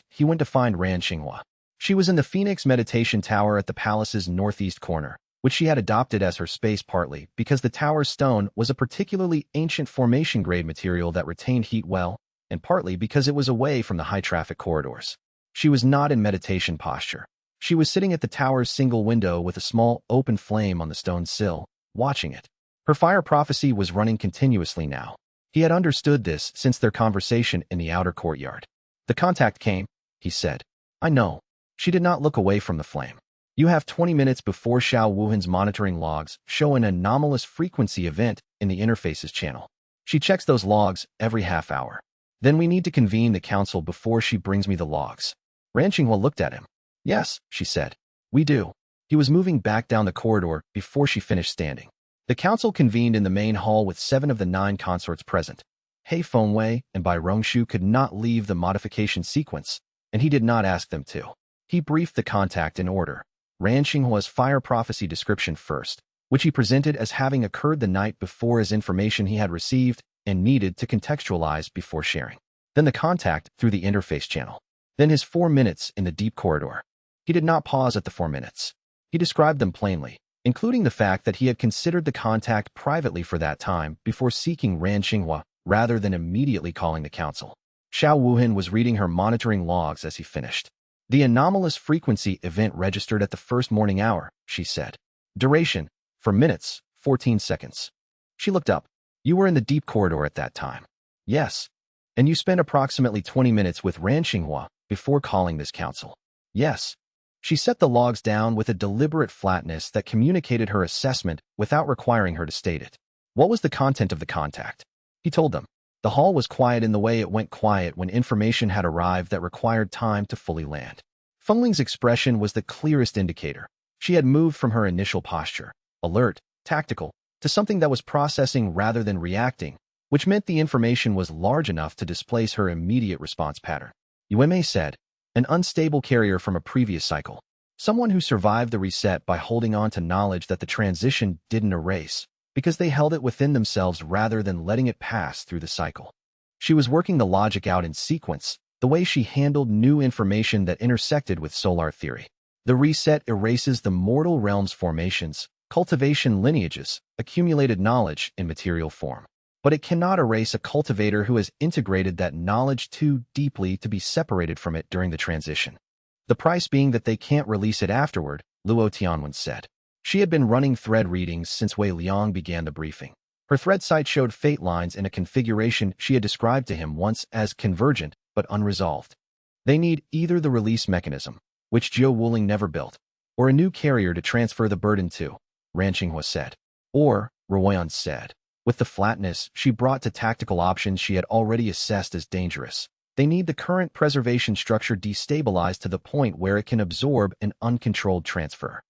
He went to find Ran Xinghua. She was in the Phoenix Meditation Tower at the palace's northeast corner, which she had adopted as her space partly because the tower's stone was a particularly ancient formation-grade material that retained heat well, and partly because it was away from the high-traffic corridors. She was not in meditation posture. She was sitting at the tower's single window with a small, open flame on the stone sill, watching it. Her fire prophecy was running continuously now. He had understood this since their conversation in the outer courtyard. The contact came, he said. I know. She did not look away from the flame. You have 20 minutes before Xiao Wuhan's monitoring logs show an anomalous frequency event in the interfaces channel. She checks those logs every half hour. Then we need to convene the council before she brings me the logs. Ran Xinghua looked at him. Yes, she said. We do. He was moving back down the corridor before she finished standing. The council convened in the main hall with 7 of the 9 consorts present. Hei Fengwei and Bai Rongshu could not leave the modification sequence, and he did not ask them to. He briefed the contact in order. Ran Xinghua's fire prophecy description first, which he presented as having occurred the night before as information he had received and needed to contextualize before sharing. Then the contact through the interface channel. Then his 4 minutes in the deep corridor. He did not pause at the 4 minutes. He described them plainly, including the fact that he had considered the contact privately for that time before seeking Ran Xinghua rather than immediately calling the council. Xiao Wuhan was reading her monitoring logs as he finished. The anomalous frequency event registered at the first morning hour, she said. Duration, for minutes, 14 seconds. She looked up. You were in the deep corridor at that time. Yes. And you spent approximately 20 minutes with Ran Xinghua before calling this council. Yes. She set the logs down with a deliberate flatness that communicated her assessment without requiring her to state it. What was the content of the contact? He told them. The hall was quiet in the way it went quiet when information had arrived that required time to fully land. Fengling's expression was the clearest indicator. She had moved from her initial posture, alert, tactical, to something that was processing rather than reacting, which meant the information was large enough to displace her immediate response pattern. Yueme said, an unstable carrier from a previous cycle. Someone who survived the reset by holding on to knowledge that the transition didn't erase, because they held it within themselves rather than letting it pass through the cycle. She was working the logic out in sequence, the way she handled new information that intersected with solar theory. The reset erases the mortal realm's formations, cultivation lineages, accumulated knowledge in material form. But it cannot erase a cultivator who has integrated that knowledge too deeply to be separated from it during the transition. The price being that they can't release it afterward, Luo Tianwen said. She had been running thread readings since Wei Liang began the briefing. Her thread site showed fate lines in a configuration she had described to him once as convergent but unresolved. They need either the release mechanism, which Zhou Wuling never built, or a new carrier to transfer the burden to, Ran Xinghua said. Or, Ruoyan said. With the flatness she brought to tactical options she had already assessed as dangerous. They need the current preservation structure destabilized to the point where it can absorb an uncontrolled transfer.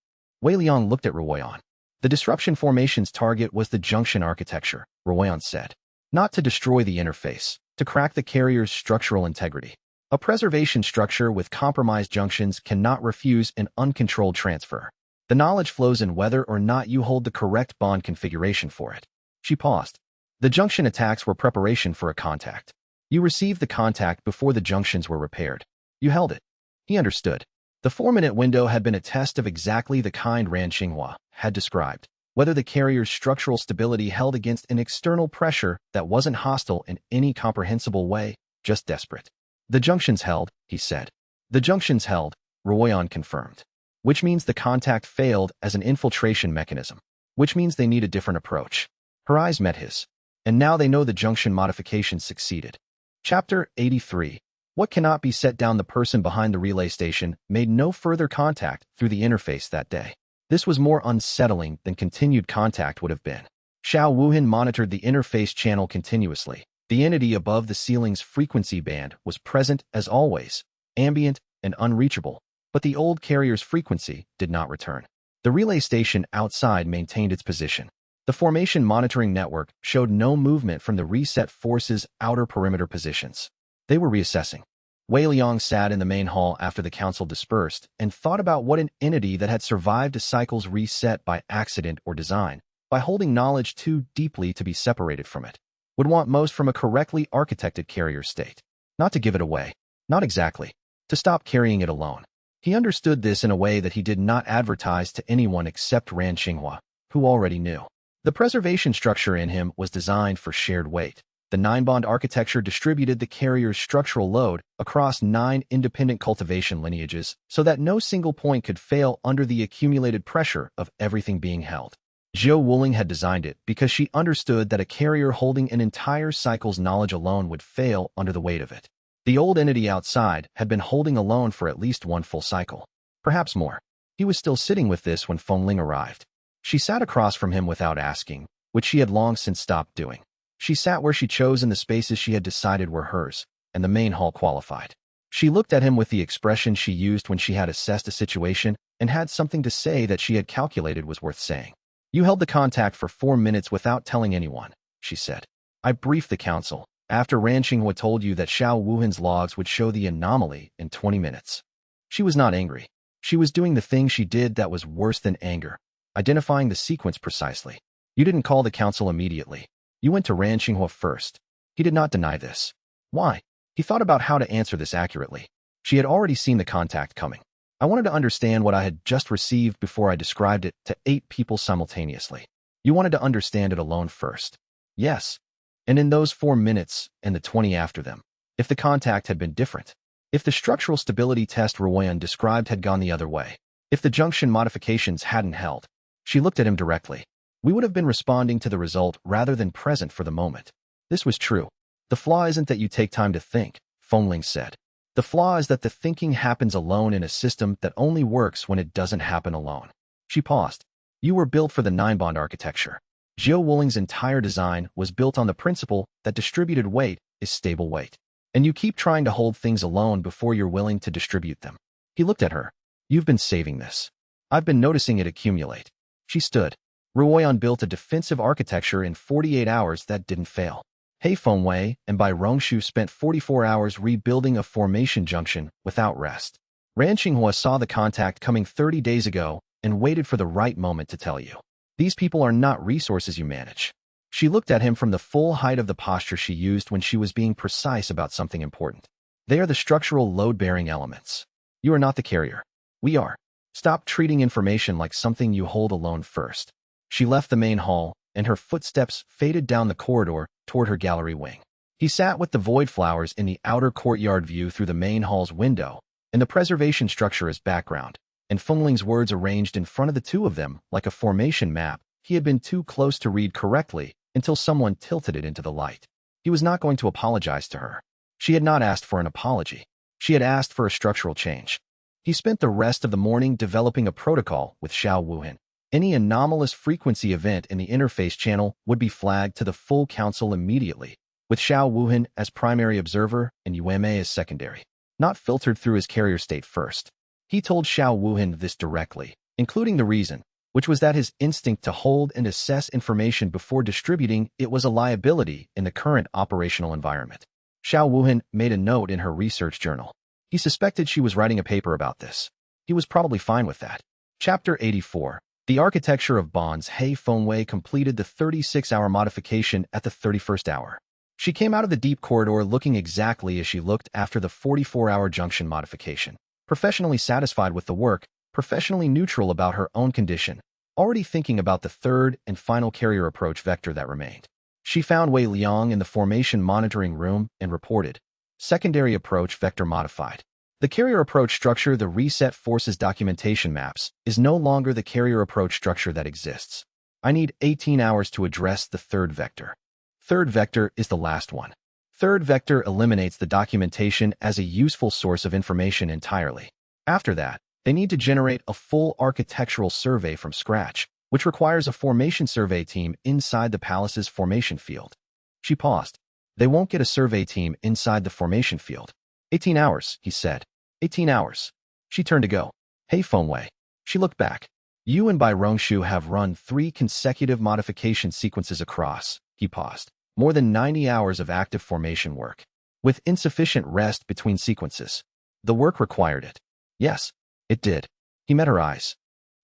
Wei Liang looked at Ruoyan. The disruption formation's target was the junction architecture, Ruoyan said. Not to destroy the interface, to crack the carrier's structural integrity. A preservation structure with compromised junctions cannot refuse an uncontrolled transfer. The knowledge flows in whether or not you hold the correct bond configuration for it. She paused. The junction attacks were preparation for a contact. You received the contact before the junctions were repaired. You held it. He understood. The 4-minute window had been a test of exactly the kind Ran Xinghua had described, whether the carrier's structural stability held against an external pressure that wasn't hostile in any comprehensible way, just desperate. The junctions held, he said. The junctions held, Ruoyan confirmed. Which means the contact failed as an infiltration mechanism. Which means they need a different approach. Her eyes met his. And now they know the junction modification succeeded. Chapter 83. What cannot be set down? The person behind the relay station made no further contact through the interface that day. This was more unsettling than continued contact would have been. Xiao Wuhan monitored the interface channel continuously. The entity above the ceiling's frequency band was present as always, ambient and unreachable, but the old carrier's frequency did not return. The relay station outside maintained its position. The formation monitoring network showed no movement from the reset force's outer perimeter positions. They were reassessing. Wei Liang sat in the main hall after the council dispersed and thought about what an entity that had survived a cycle's reset by accident or design, by holding knowledge too deeply to be separated from it, would want most from a correctly architected carrier state. Not to give it away. Not exactly. To stop carrying it alone. He understood this in a way that he did not advertise to anyone except Ran Xinghua, who already knew. The preservation structure in him was designed for shared weight. The 9-bond architecture distributed the carrier's structural load across 9 independent cultivation lineages so that no single point could fail under the accumulated pressure of everything being held. Zhou Wuling had designed it because she understood that a carrier holding an entire cycle's knowledge alone would fail under the weight of it. The old entity outside had been holding alone for at least one full cycle. Perhaps more. He was still sitting with this when Fengling arrived. She sat across from him without asking, which she had long since stopped doing. She sat where she chose in the spaces she had decided were hers, and the main hall qualified. She looked at him with the expression she used when she had assessed a situation and had something to say that she had calculated was worth saying. You held the contact for 4 minutes without telling anyone, she said. I briefed the council, after Ran Xinghua told you that Xiao Wuhan's logs would show the anomaly in 20 minutes. She was not angry. She was doing the thing she did that was worse than anger, identifying the sequence precisely. You didn't call the council immediately. You went to Ran Xinghua first. He did not deny this. Why? He thought about how to answer this accurately. She had already seen the contact coming. I wanted to understand what I had just received before I described it to 8 people simultaneously. You wanted to understand it alone first. Yes. And in those 4 minutes and the 20 after them, if the contact had been different, If the structural stability test Ruoyan described had gone the other way, if the junction modifications hadn't held, she looked at him directly. We would have been responding to the result rather than present for the moment. This was true. The flaw isn't that you take time to think, Fengling said. The flaw is that the thinking happens alone in a system that only works when it doesn't happen alone. She paused. You were built for the nine-bond architecture. Zhou Wuling's entire design was built on the principle that distributed weight is stable weight. And you keep trying to hold things alone before you're willing to distribute them. He looked at her. You've been saving this. I've been noticing it accumulate. She stood. Ruoyan built a defensive architecture in 48 hours that didn't fail. He Fengwei and Bai Rongshu spent 44 hours rebuilding a formation junction without rest. Ran Qinghua saw the contact coming 30 days ago and waited for the right moment to tell you. These people are not resources you manage. She looked at him from the full height of the posture she used when she was being precise about something important. They are the structural load-bearing elements. You are not the carrier. We are. Stop treating information like something you hold alone first. She left the main hall, and her footsteps faded down the corridor toward her gallery wing. He sat with the void flowers in the outer courtyard view through the main hall's window, and the preservation structure as background, and Fengling's words arranged in front of the two of them like a formation map he had been too close to read correctly until someone tilted it into the light. He was not going to apologize to her. She had not asked for an apology. She had asked for a structural change. He spent the rest of the morning developing a protocol with Xiao Wuhan. Any anomalous frequency event in the interface channel would be flagged to the full council immediately, with Xiao Wuhan as primary observer and Yueme as secondary, not filtered through his carrier state first. He told Xiao Wuhan this directly, including the reason, which was that his instinct to hold and assess information before distributing it was a liability in the current operational environment. Xiao Wuhan made a note in her research journal. He suspected she was writing a paper about this. He was probably fine with that. Chapter 84. The architecture of bonds. He Fengwei completed the 36-hour modification at the 31st hour. She came out of the deep corridor looking exactly as she looked after the 44-hour junction modification. Professionally satisfied with the work, professionally neutral about her own condition, already thinking about the third and final carrier approach vector that remained. She found Wei Liang in the formation monitoring room and reported, secondary approach vector modified. The carrier approach structure the reset forces documentation maps is no longer the carrier approach structure that exists. I need 18 hours to address the third vector. Third vector is the last one. Third vector eliminates the documentation as a useful source of information entirely. After that, they need to generate a full architectural survey from scratch, which requires a formation survey team inside the palace's formation field. She paused. They won't get a survey team inside the formation field. 18 hours, he said. 18 hours. She turned to go. Hey, Fengwei. She looked back. You and Bai Rongshu have run 3 consecutive modification sequences across. He paused. More than 90 hours of active formation work. With insufficient rest between sequences. The work required it. Yes, it did. He met her eyes.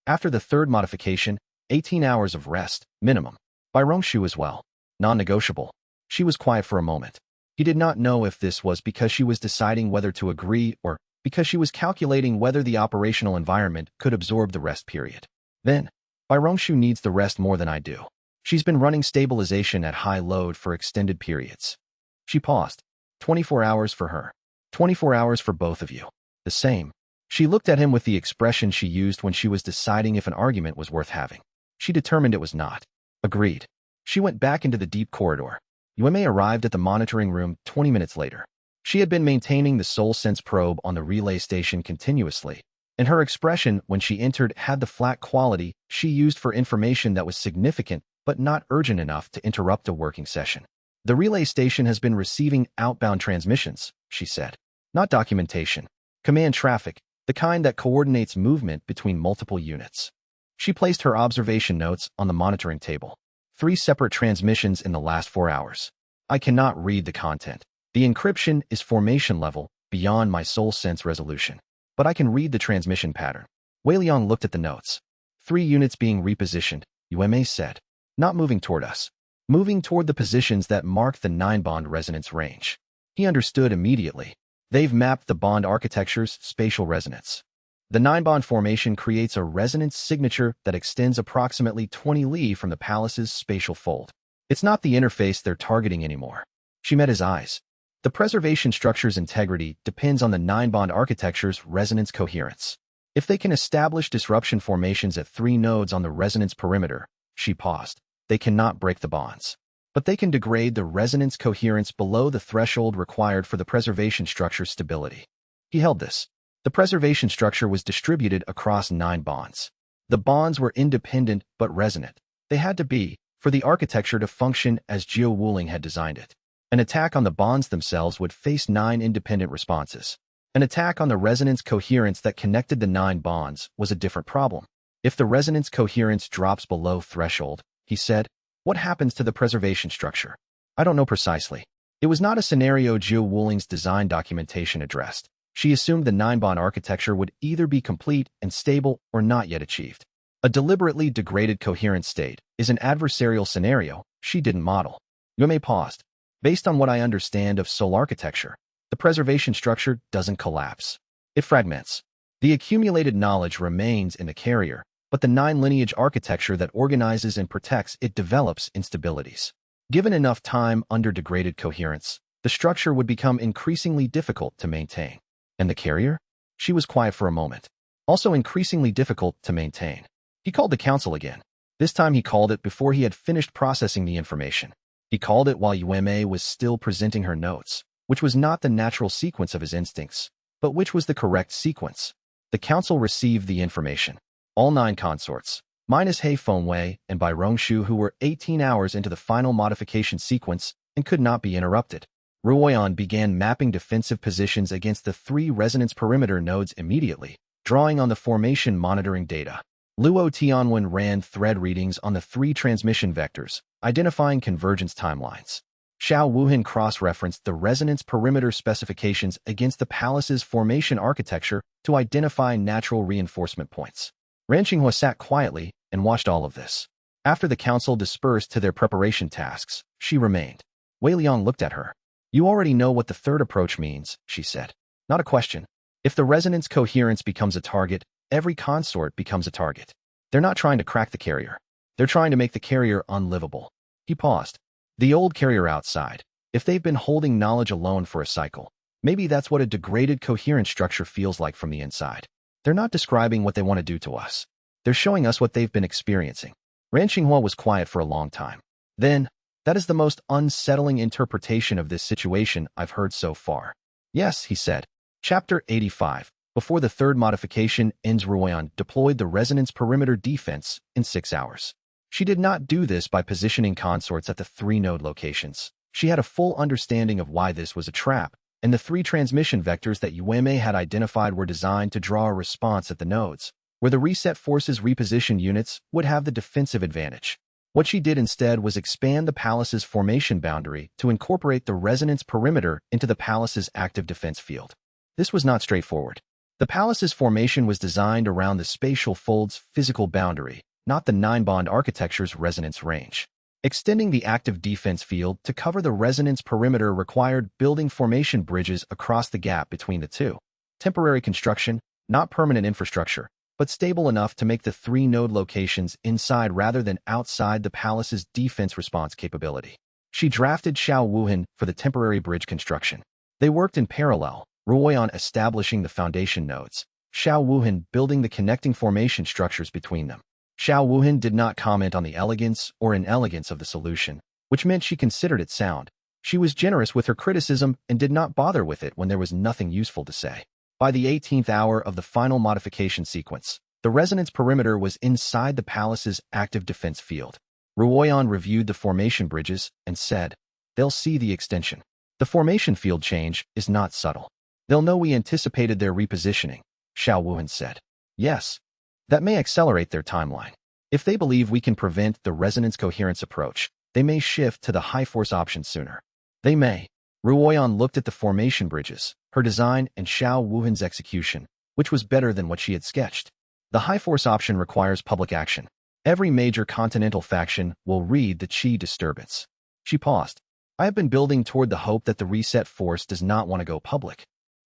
After the third modification, 18 hours of rest, minimum. Bai Rongshu as well. Non-negotiable. She was quiet for a moment. He did not know if this was because she was deciding whether to agree or because she was calculating whether the operational environment could absorb the rest period. Then, Bai Rongshu needs the rest more than I do. She's been running stabilization at high load for extended periods. She paused. 24 hours for her. 24 hours for both of you. The same. She looked at him with the expression she used when she was deciding if an argument was worth having. She determined it was not. Agreed. She went back into the deep corridor. Yueme arrived at the monitoring room 20 minutes later. She had been maintaining the soul sense probe on the relay station continuously, and her expression when she entered had the flat quality she used for information that was significant but not urgent enough to interrupt a working session. The relay station has been receiving outbound transmissions, she said. Not documentation. Command traffic, the kind that coordinates movement between multiple units. She placed her observation notes on the monitoring table. 3 separate transmissions in the last 4 hours. I cannot read the content. The encryption is formation level, beyond my soul sense resolution. But I can read the transmission pattern. Wei Liang looked at the notes. 3 units being repositioned, Yueme said. Not moving toward us. Moving toward the positions that mark the 9-bond resonance range. He understood immediately. They've mapped the bond architecture's spatial resonance. The 9-bond formation creates a resonance signature that extends approximately 20 li from the palace's spatial fold. It's not the interface they're targeting anymore. She met his eyes. The preservation structure's integrity depends on the nine-bond architecture's resonance coherence. If they can establish disruption formations at 3 nodes on the resonance perimeter, she paused, they cannot break the bonds. But they can degrade the resonance coherence below the threshold required for the preservation structure's stability. He held this. The preservation structure was distributed across 9 bonds. The bonds were independent but resonant. They had to be, for the architecture to function as Jiao Wuling had designed it. An attack on the bonds themselves would face 9 independent responses. An attack on the resonance coherence that connected the 9 bonds was a different problem. If the resonance coherence drops below threshold, he said, what happens to the preservation structure? I don't know precisely. It was not a scenario Jiao Wuling's design documentation addressed. She assumed the 9-bond architecture would either be complete and stable or not yet achieved. A deliberately degraded coherent state is an adversarial scenario she didn't model. Yume paused. Based on what I understand of soul architecture, the preservation structure doesn't collapse. It fragments. The accumulated knowledge remains in the carrier, but the 9-lineage architecture that organizes and protects it develops instabilities. Given enough time under degraded coherence, the structure would become increasingly difficult to maintain. And the carrier? She was quiet for a moment. Also increasingly difficult to maintain. He called the council again. This time he called it before he had finished processing the information. He called it while Yume was still presenting her notes, which was not the natural sequence of his instincts, but which was the correct sequence. The council received the information. All 9 consorts, minus He Fengwei and Bai Rongshu, who were 18 hours into the final modification sequence and could not be interrupted. Ruoyan began mapping defensive positions against the 3 resonance perimeter nodes immediately, drawing on the formation monitoring data. Luo Tianwen ran thread readings on the 3 transmission vectors, identifying convergence timelines. Xiao Wuhan cross-referenced the resonance perimeter specifications against the palace's formation architecture to identify natural reinforcement points. Ran Qinghua sat quietly and watched all of this. After the council dispersed to their preparation tasks, she remained. Wei Liang looked at her. You already know what the third approach means, she said. Not a question. If the resonance coherence becomes a target, every consort becomes a target. They're not trying to crack the carrier. They're trying to make the carrier unlivable. He paused. The old carrier outside. If they've been holding knowledge alone for a cycle, maybe that's what a degraded coherent structure feels like from the inside. They're not describing what they want to do to us. They're showing us what they've been experiencing. Ran Qinghua was quiet for a long time. Then, that is the most unsettling interpretation of this situation I've heard so far. Yes, he said. Chapter 85. Before the third modification ends, Ruoyan deployed the resonance perimeter defense in 6 hours. She did not do this by positioning consorts at the 3-node locations. She had a full understanding of why this was a trap, and the 3 transmission vectors that Yume had identified were designed to draw a response at the nodes, where the reset forces reposition units would have the defensive advantage. What she did instead was expand the palace's formation boundary to incorporate the resonance perimeter into the palace's active defense field. This was not straightforward. The palace's formation was designed around the spatial fold's physical boundary, not the 9-bond architecture's resonance range. Extending the active defense field to cover the resonance perimeter required building formation bridges across the gap between the two. Temporary construction, not permanent infrastructure, but stable enough to make the 3-node locations inside rather than outside the palace's defense response capability. She drafted Xiao Wuhan for the temporary bridge construction. They worked in parallel, Ruoyan establishing the foundation nodes, Xiao Wuhan building the connecting formation structures between them. Xiao Wuhan did not comment on the elegance or inelegance of the solution, which meant she considered it sound. She was generous with her criticism and did not bother with it when there was nothing useful to say. By the 18th hour of the final modification sequence, the resonance perimeter was inside the palace's active defense field. Ruoyan reviewed the formation bridges and said, "They'll see the extension. The formation field change is not subtle. They'll know we anticipated their repositioning," Xiao Wuhan said. "Yes. That may accelerate their timeline. If they believe we can prevent the resonance coherence approach, they may shift to the high-force option sooner. They may." Ruoyan looked at the formation bridges, her design, and Xiao Wuhan's execution, which was better than what she had sketched. The high-force option requires public action. Every major continental faction will read the Qi disturbance. She paused. "I have been building toward the hope that the reset force does not want to go public."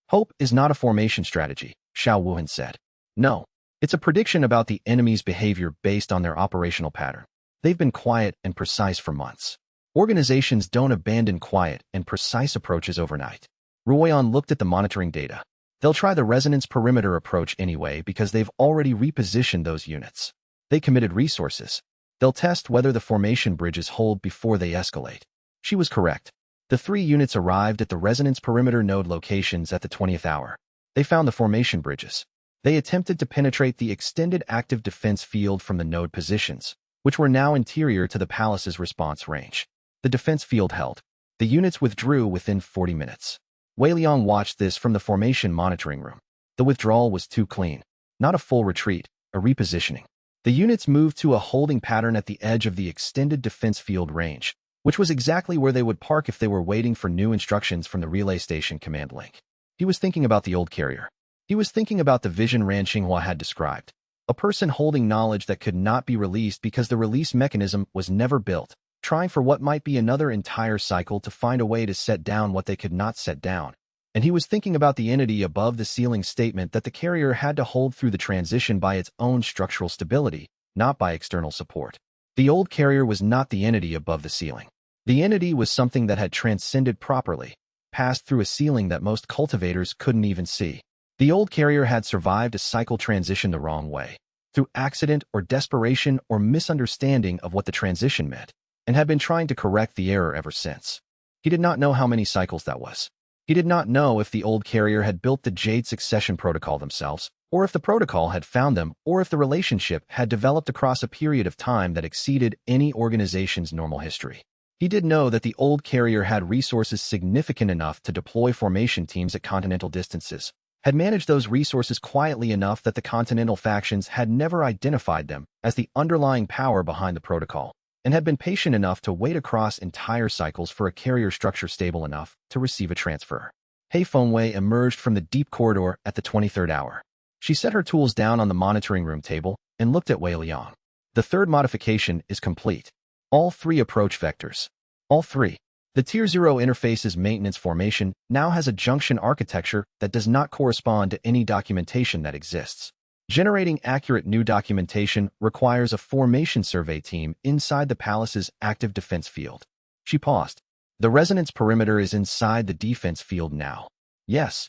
"Hope is not a formation strategy," Xiao Wuhan said. "No. It's a prediction about the enemy's behavior based on their operational pattern. They've been quiet and precise for months. Organizations don't abandon quiet and precise approaches overnight. Ruoyan looked at the monitoring data. They'll try the resonance perimeter approach anyway because they've already repositioned those units. They committed resources. They'll test whether the formation bridges hold before they escalate. She was correct. The 3 units arrived at the resonance perimeter node locations at the 20th hour. They found the formation bridges. They attempted to penetrate the extended active defense field from the node positions, which were now interior to the palace's response range. The defense field held. The units withdrew within 40 minutes. Wei Liang watched this from the formation monitoring room. The withdrawal was too clean. Not a full retreat, a repositioning. The units moved to a holding pattern at the edge of the extended defense field range, which was exactly where they would park if they were waiting for new instructions from the relay station command link. He was thinking about the old carrier. He was thinking about the vision Ran Xinghua had described. A person holding knowledge that could not be released because the release mechanism was never built, trying for what might be another entire cycle to find a way to set down what they could not set down. And he was thinking about the entity above the ceiling statement that the carrier had to hold through the transition by its own structural stability, not by external support. The old carrier was not the entity above the ceiling. The entity was something that had transcended properly, passed through a ceiling that most cultivators couldn't even see. The old carrier had survived a cycle transition the wrong way, through accident or desperation or misunderstanding of what the transition meant, and had been trying to correct the error ever since. He did not know how many cycles that was. He did not know if the old carrier had built the Jade succession protocol themselves, or if the protocol had found them, or if the relationship had developed across a period of time that exceeded any organization's normal history. He did know that the old carrier had resources significant enough to deploy formation teams at continental distances, had managed those resources quietly enough that the continental factions had never identified them as the underlying power behind the protocol, and had been patient enough to wait across entire cycles for a carrier structure stable enough to receive a transfer. Hei Fengwei emerged from the deep corridor at the 23rd hour. She set her tools down on the monitoring room table and looked at Wei Liang. The 3rd modification is complete. All 3 approach vectors. All 3. The Tier 0 interface's maintenance formation now has a junction architecture that does not correspond to any documentation that exists. Generating accurate new documentation requires a formation survey team inside the palace's active defense field. She paused. The resonance perimeter is inside the defense field now. Yes.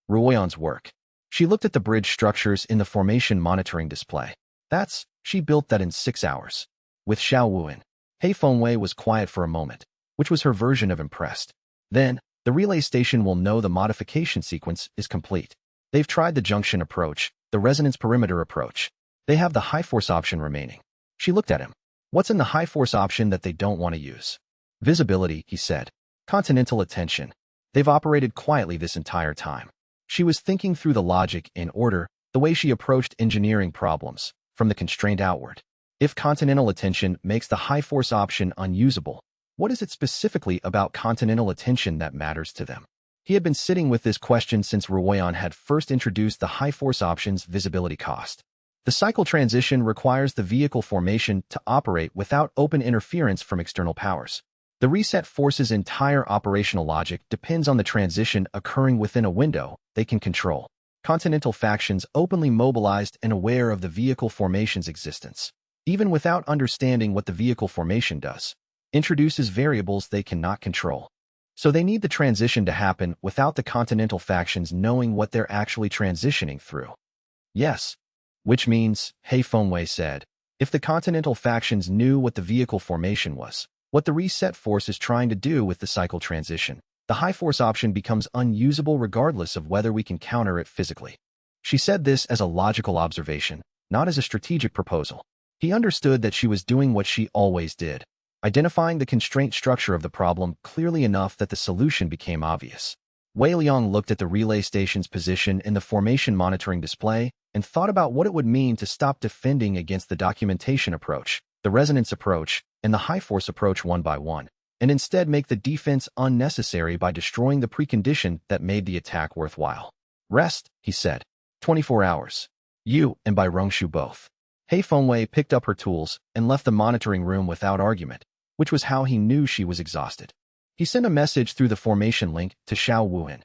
Ruoyan's work. She looked at the bridge structures in the formation monitoring display. She built that in 6 hours. With Xiao Wuan. Hei Fengwei was quiet for a moment, which was her version of impressed. Then, the relay station will know the modification sequence is complete. They've tried the junction approach, the resonance perimeter approach. They have the high force option remaining. She looked at him. What's in the high force option that they don't want to use? Visibility, he said. Continental attention. They've operated quietly this entire time. She was thinking through the logic in order, the way she approached engineering problems, from the constraint outward. If continental attention makes the high force option unusable, what is it specifically about continental attention that matters to them? He had been sitting with this question since Ruoyan had first introduced the high force option's visibility cost. The cycle transition requires the vehicle formation to operate without open interference from external powers. The reset force's entire operational logic depends on the transition occurring within a window they can control. Continental factions openly mobilized and aware of the vehicle formation's existence, even without understanding what the vehicle formation does, introduces variables they cannot control. So they need the transition to happen without the continental factions knowing what they're actually transitioning through. Yes. Which means, Hei Fengwei said, if the continental factions knew what the vehicle formation was, what the reset force is trying to do with the cycle transition, the high force option becomes unusable regardless of whether we can counter it physically. She said this as a logical observation, not as a strategic proposal. He understood that she was doing what she always did, identifying the constraint structure of the problem clearly enough that the solution became obvious. Wei Liang looked at the relay station's position in the formation monitoring display and thought about what it would mean to stop defending against the documentation approach, the resonance approach, and the high force approach one by one, and instead make the defense unnecessary by destroying the precondition that made the attack worthwhile. Rest, he said. 24 hours. You and Bai Rongshu both. Hei Fengwei picked up her tools and left the monitoring room without argument, which was how he knew she was exhausted. He sent a message through the formation link to Xiao Wuhan.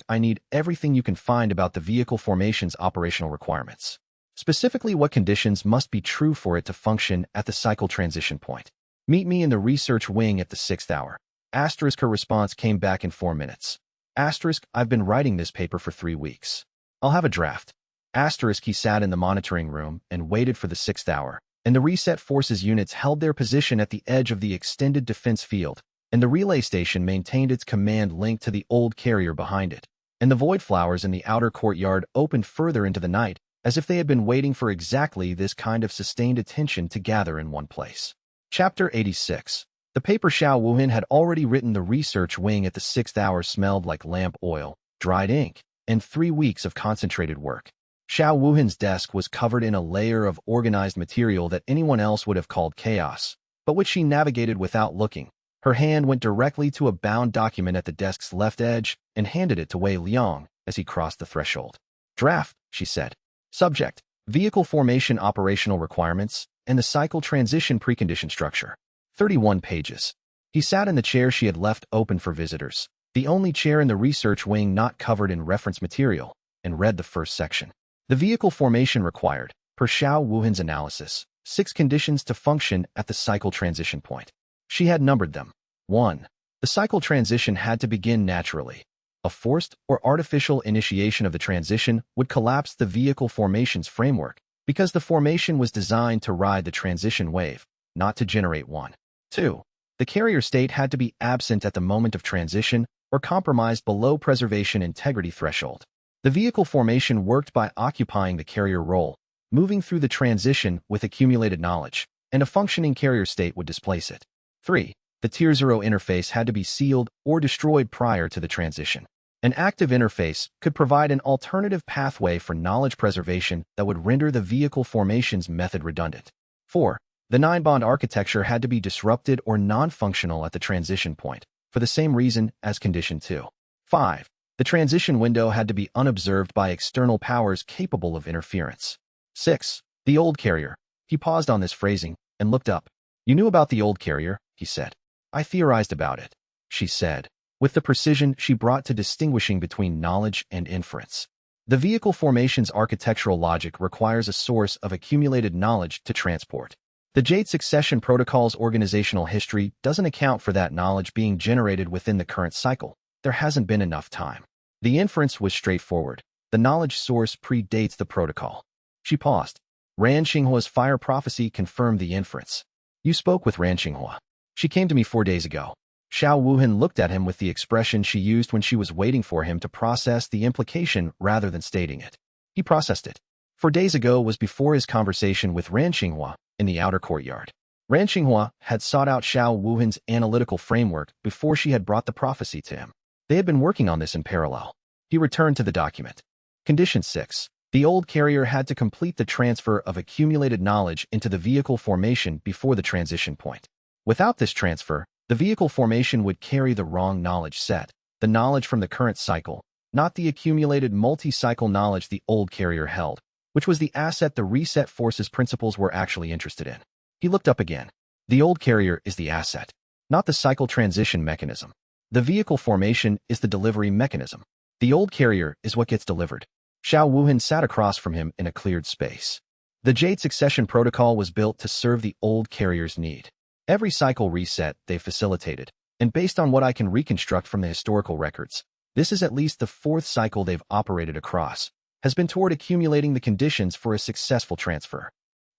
I need everything you can find about the vehicle formation's operational requirements. Specifically what conditions must be true for it to function at the cycle transition point. Meet me in the research wing at the 6th hour. Asterisk her response came back in 4 minutes. Asterisk I've been writing this paper for 3 weeks. I'll have a draft. Asterisk he sat in the monitoring room and waited for the 6th hour, and the reset forces units held their position at the edge of the extended defense field, and the relay station maintained its command link to the old carrier behind it, and the void flowers in the outer courtyard opened further into the night, as if they had been waiting for exactly this kind of sustained attention to gather in one place. Chapter 86. The paper Xiao Wuhan had already written. The research wing at the 6th hour smelled like lamp oil, dried ink, and 3 weeks of concentrated work. Xiao Wuhan's desk was covered in a layer of organized material that anyone else would have called chaos, but which she navigated without looking. Her hand went directly to a bound document at the desk's left edge and handed it to Wei Liang as he crossed the threshold. Draft, she said. Subject, vehicle formation operational requirements, and the cycle transition precondition structure. 31 pages. He sat in the chair she had left open for visitors, the only chair in the research wing not covered in reference material, and read the first section. The vehicle formation required, per Xiao Wuhan's analysis, 6 conditions to function at the cycle transition point. She had numbered them. 1. The cycle transition had to begin naturally. A forced or artificial initiation of the transition would collapse the vehicle formation's framework, because the formation was designed to ride the transition wave, not to generate one. 2. The carrier state had to be absent at the moment of transition or compromised below preservation integrity threshold. The vehicle formation worked by occupying the carrier role, moving through the transition with accumulated knowledge, and a functioning carrier state would displace it. 3. The Tier 0 interface had to be sealed or destroyed prior to the transition. An active interface could provide an alternative pathway for knowledge preservation that would render the vehicle formation's method redundant. 4. The 9-bond architecture had to be disrupted or non-functional at the transition point, for the same reason as Condition 2. 5. The transition window had to be unobserved by external powers capable of interference. 6. The old carrier. He paused on this phrasing and looked up. You knew about the old carrier, he said. I theorized about it, she said, with the precision she brought to distinguishing between knowledge and inference. The vehicle formation's architectural logic requires a source of accumulated knowledge to transport. The Jade succession protocol's organizational history doesn't account for that knowledge being generated within the current cycle. There hasn't been enough time. The inference was straightforward. The knowledge source predates the protocol. She paused. Ran Xinghua's fire prophecy confirmed the inference. You spoke with Ran Xinghua. She came to me 4 days ago. Xiao Wuhan looked at him with the expression she used when she was waiting for him to process the implication rather than stating it. He processed it. 4 days ago was before his conversation with Ran Xinghua in the outer courtyard. Ran Xinghua had sought out Xiao Wuhan's analytical framework before she had brought the prophecy to him. They had been working on this in parallel. He returned to the document. Condition 6. The old carrier had to complete the transfer of accumulated knowledge into the vehicle formation before the transition point. Without this transfer, the vehicle formation would carry the wrong knowledge set, the knowledge from the current cycle, not the accumulated multi-cycle knowledge the old carrier held, which was the asset the reset forces principles were actually interested in. He looked up again. The old carrier is the asset, not the cycle transition mechanism. The vehicle formation is the delivery mechanism. The old carrier is what gets delivered. Xiao Wuhan sat across from him in a cleared space. The Jade succession protocol was built to serve the old carrier's need. Every cycle reset they facilitated, and based on what I can reconstruct from the historical records, this is at least the 4th cycle they've operated across, has been toward accumulating the conditions for a successful transfer.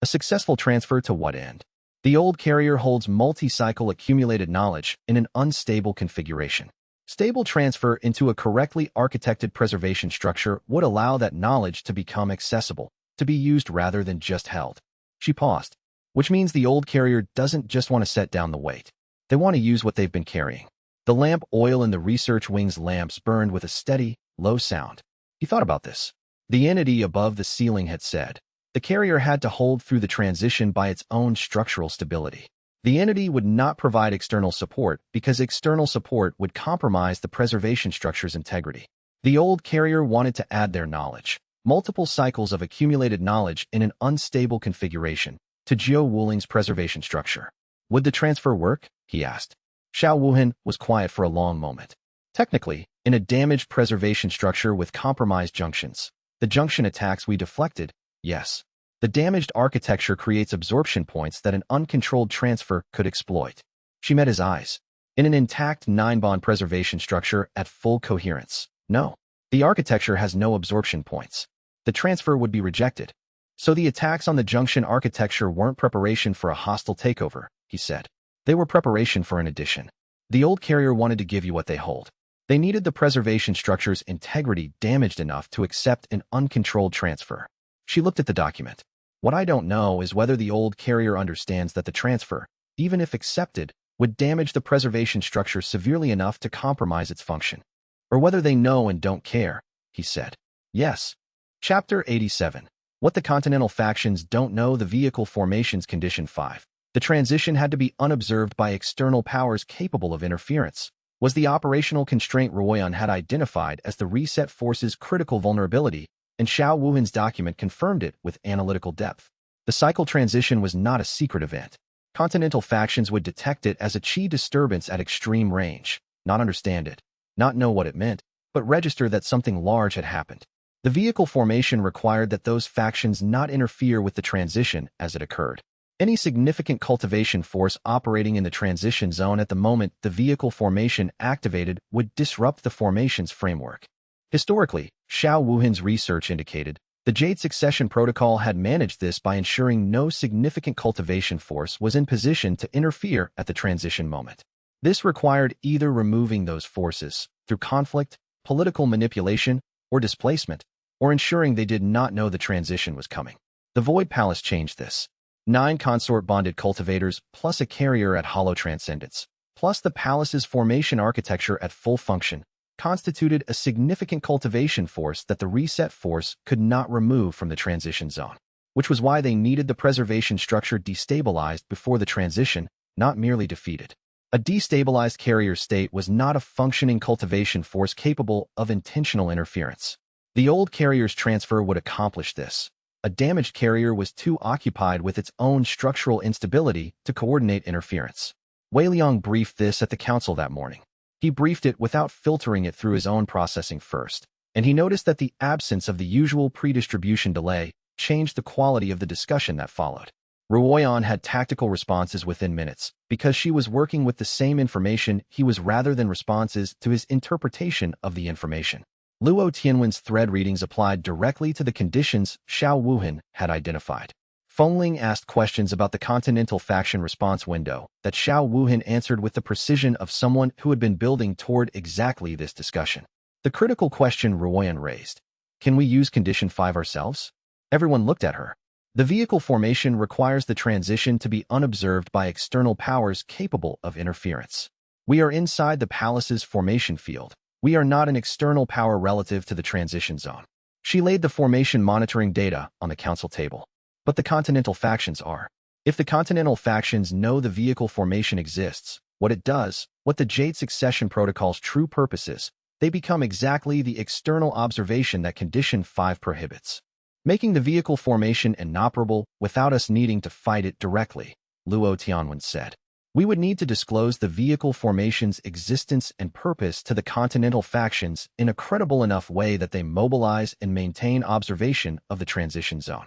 A successful transfer to what end? The old carrier holds multi-cycle accumulated knowledge in an unstable configuration. Stable transfer into a correctly architected preservation structure would allow that knowledge to become accessible, to be used rather than just held. She paused. Which means the old carrier doesn't just want to set down the weight. They want to use what they've been carrying. The lamp oil in the research wing's lamps burned with a steady, low sound. He thought about this. The entity above the ceiling had said, the carrier had to hold through the transition by its own structural stability. The entity would not provide external support because external support would compromise the preservation structure's integrity. The old carrier wanted to add their knowledge, multiple cycles of accumulated knowledge in an unstable configuration, to Jiu Wuling's preservation structure. Would the transfer work? He asked. Xiao Wuhan was quiet for a long moment. Technically, in a damaged preservation structure with compromised junctions, the junction attacks we deflected, yes. The damaged architecture creates absorption points that an uncontrolled transfer could exploit. She met his eyes. In an intact 9-bond preservation structure at full coherence. No. The architecture has no absorption points. The transfer would be rejected. So the attacks on the junction architecture weren't preparation for a hostile takeover, he said. They were preparation for an addition. The old carrier wanted to give you what they hold. They needed the preservation structure's integrity damaged enough to accept an uncontrolled transfer. She looked at the document. What I don't know is whether the old carrier understands that the transfer, even if accepted, would damage the preservation structure severely enough to compromise its function. Or whether they know and don't care, he said. Yes. Chapter 87. What the Continental Factions Don't Know. The Vehicle Formations Condition 5. The transition had to be unobserved by external powers capable of interference. Was the operational constraint Ruoyan had identified as the reset force's critical vulnerability, and Xiao Wuhan's document confirmed it with analytical depth. The cycle transition was not a secret event. Continental factions would detect it as a chi disturbance at extreme range, not understand it, not know what it meant, but register that something large had happened. The vehicle formation required that those factions not interfere with the transition as it occurred. Any significant cultivation force operating in the transition zone at the moment the vehicle formation activated would disrupt the formation's framework. Historically, Xiao Wuhan's research indicated the Jade Succession Protocol had managed this by ensuring no significant cultivation force was in position to interfere at the transition moment. This required either removing those forces through conflict, political manipulation, or displacement, or ensuring they did not know the transition was coming. The Void Palace changed this. 9 consort bonded cultivators plus a carrier at hollow transcendence, plus the palace's formation architecture at full function, constituted a significant cultivation force that the reset force could not remove from the transition zone, which was why they needed the preservation structure destabilized before the transition, not merely defeated. A destabilized carrier state was not a functioning cultivation force capable of intentional interference. The old carrier's transfer would accomplish this. A damaged carrier was too occupied with its own structural instability to coordinate interference. Wei Liang briefed this at the council that morning. He briefed it without filtering it through his own processing first, and he noticed that the absence of the usual pre-distribution delay changed the quality of the discussion that followed. Ruoyan had tactical responses within minutes, because she was working with the same information he was rather than responses to his interpretation of the information. Luo Tianwen's thread readings applied directly to the conditions Xiao Wuhan had identified. Fengling asked questions about the Continental Faction response window that Xiao Wuhan answered with the precision of someone who had been building toward exactly this discussion. The critical question Ruoyan raised. Can we use Condition 5 ourselves? Everyone looked at her. The vehicle formation requires the transition to be unobserved by external powers capable of interference. We are inside the palace's formation field. We are not an external power relative to the transition zone. She laid the formation monitoring data on the council table. But the Continental Factions are. If the Continental Factions know the vehicle formation exists, what it does, what the Jade Succession Protocol's true purpose is, they become exactly the external observation that Condition 5 prohibits, making the vehicle formation inoperable without us needing to fight it directly, Luo Tianwen said. We would need to disclose the vehicle formation's existence and purpose to the Continental Factions in a credible enough way that they mobilize and maintain observation of the transition zone.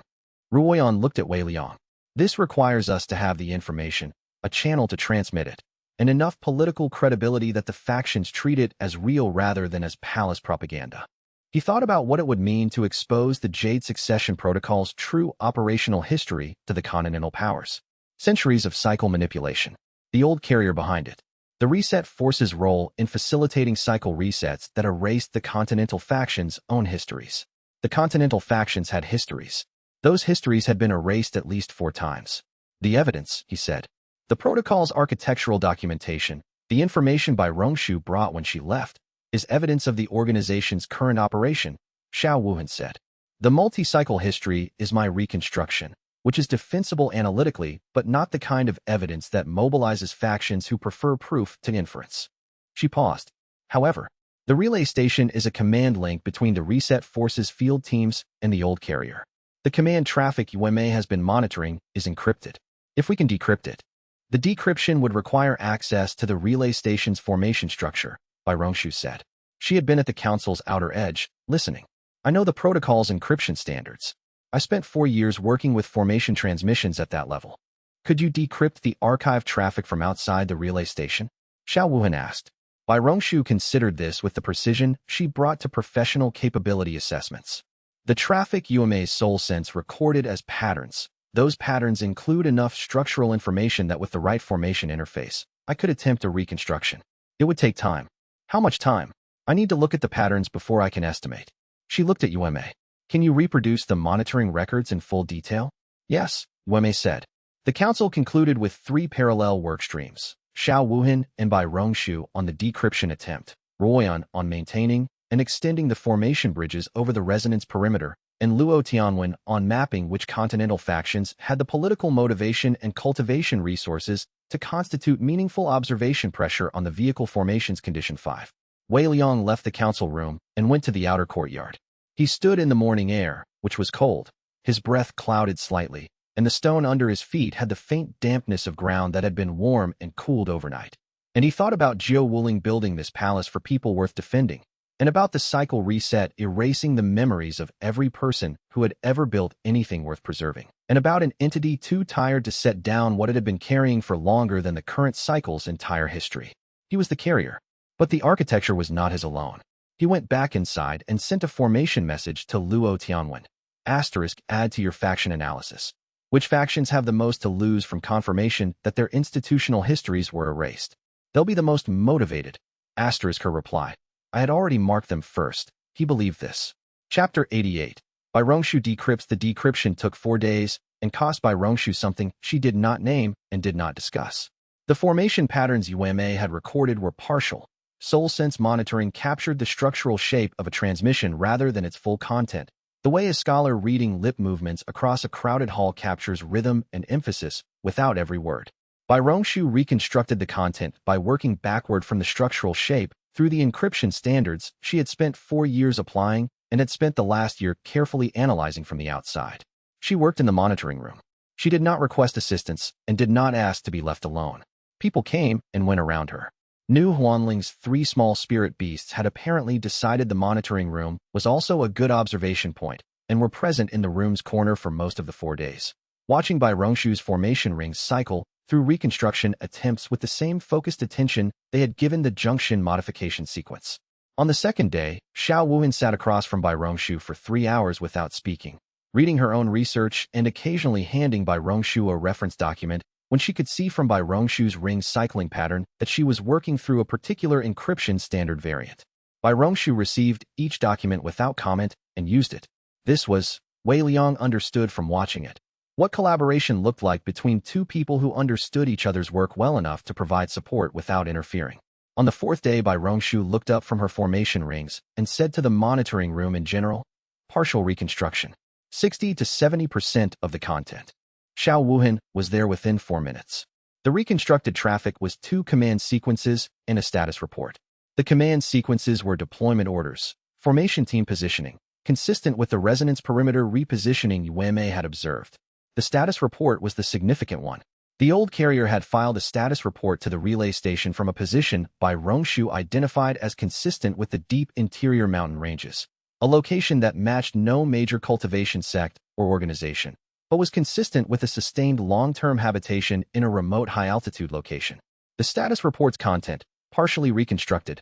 Ruoyan looked at Wei Liang. This requires us to have the information, a channel to transmit it, and enough political credibility that the factions treat it as real rather than as palace propaganda. He thought about what it would mean to expose the Jade Succession Protocol's true operational history to the continental powers. Centuries of cycle manipulation. The old carrier behind it. The reset force's role in facilitating cycle resets that erased the Continental Factions' own histories. The Continental Factions had histories. Those histories had been erased at least 4 times. The evidence, he said. The protocol's architectural documentation, the information Bai Rongshu brought when she left, is evidence of the organization's current operation, Xiao Wuhan said. The multi-cycle history is my reconstruction, which is defensible analytically but not the kind of evidence that mobilizes factions who prefer proof to inference. She paused. However, the relay station is a command link between the reset force's field teams and the old carrier. The command traffic UMA has been monitoring is encrypted. If we can decrypt it, the decryption would require access to the relay station's formation structure, Bai Rongshu said. She had been at the council's outer edge, listening. I know the protocol's encryption standards. I spent 4 years working with formation transmissions at that level. Could you decrypt the archive traffic from outside the relay station? Xiao Wuhan asked. Bai Rongshu considered this with the precision she brought to professional capability assessments. The traffic UMA's soul sense recorded as patterns. Those patterns include enough structural information that with the right formation interface, I could attempt a reconstruction. It would take time. How much time? I need to look at the patterns before I can estimate. She looked at UMA. Can you reproduce the monitoring records in full detail? Yes, UMA said. The council concluded with 3 parallel work streams. Xiao Wuhan and Bai Rongshu on the decryption attempt, Royan on maintaining and extending the formation bridges over the resonance perimeter, and Luo Tianwen on mapping which continental factions had the political motivation and cultivation resources to constitute meaningful observation pressure on the vehicle formations condition 5. Wei Liang left the council room and went to the outer courtyard. He stood in the morning air, which was cold. His breath clouded slightly, and the stone under his feet had the faint dampness of ground that had been warm and cooled overnight. And he thought about Jiao Wuling building this palace for people worth defending, and about the cycle reset erasing the memories of every person who had ever built anything worth preserving, and about an entity too tired to set down what it had been carrying for longer than the current cycle's entire history. He was the carrier, but the architecture was not his alone. He went back inside and sent a formation message to Luo Tianwen. Add to your faction analysis. Which factions have the most to lose from confirmation that their institutional histories were erased? They'll be the most motivated. Her reply. I had already marked them first. He believed this. Chapter 88. Bai Rongshu decrypts. The decryption took 4 days and cost Bai Rongshu something she did not name and did not discuss. The formation patterns UMA had recorded were partial. Soul sense monitoring captured the structural shape of a transmission rather than its full content. The way a scholar reading lip movements across a crowded hall captures rhythm and emphasis without every word. Bai Rongshu reconstructed the content by working backward from the structural shape through the encryption standards she had spent 4 years applying and had spent the last year carefully analyzing from the outside. She worked in the monitoring room. She did not request assistance and did not ask to be left alone. People came and went around her. New Huanling's 3 small spirit beasts had apparently decided the monitoring room was also a good observation point and were present in the room's corner for most of the 4 days, watching Bai Rongshu's formation rings cycle through reconstruction attempts with the same focused attention they had given the junction modification sequence. On the second day, Xiao Wuhan sat across from Bai Rongshu for 3 hours without speaking, reading her own research and occasionally handing Bai Rongshu a reference document when she could see from Bai Rongshu's ring cycling pattern that she was working through a particular encryption standard variant. Bai Rongshu received each document without comment and used it. This was, Wei Liang understood from watching it, what collaboration looked like between 2 people who understood each other's work well enough to provide support without interfering. On the 4th day, Bai Rongshu looked up from her formation rings and said to the monitoring room in general, partial reconstruction, 60 to 70% of the content. Xiao Wuhan was there within 4 minutes. The reconstructed traffic was 2 command sequences and a status report. The command sequences were deployment orders, formation team positioning, consistent with the resonance perimeter repositioning UMA had observed. The status report was the significant one. The old carrier had filed a status report to the relay station from a position Bai Rongshu identified as consistent with the deep interior mountain ranges, a location that matched no major cultivation sect or organization, but was consistent with a sustained long-term habitation in a remote high-altitude location. The status report's content, partially reconstructed,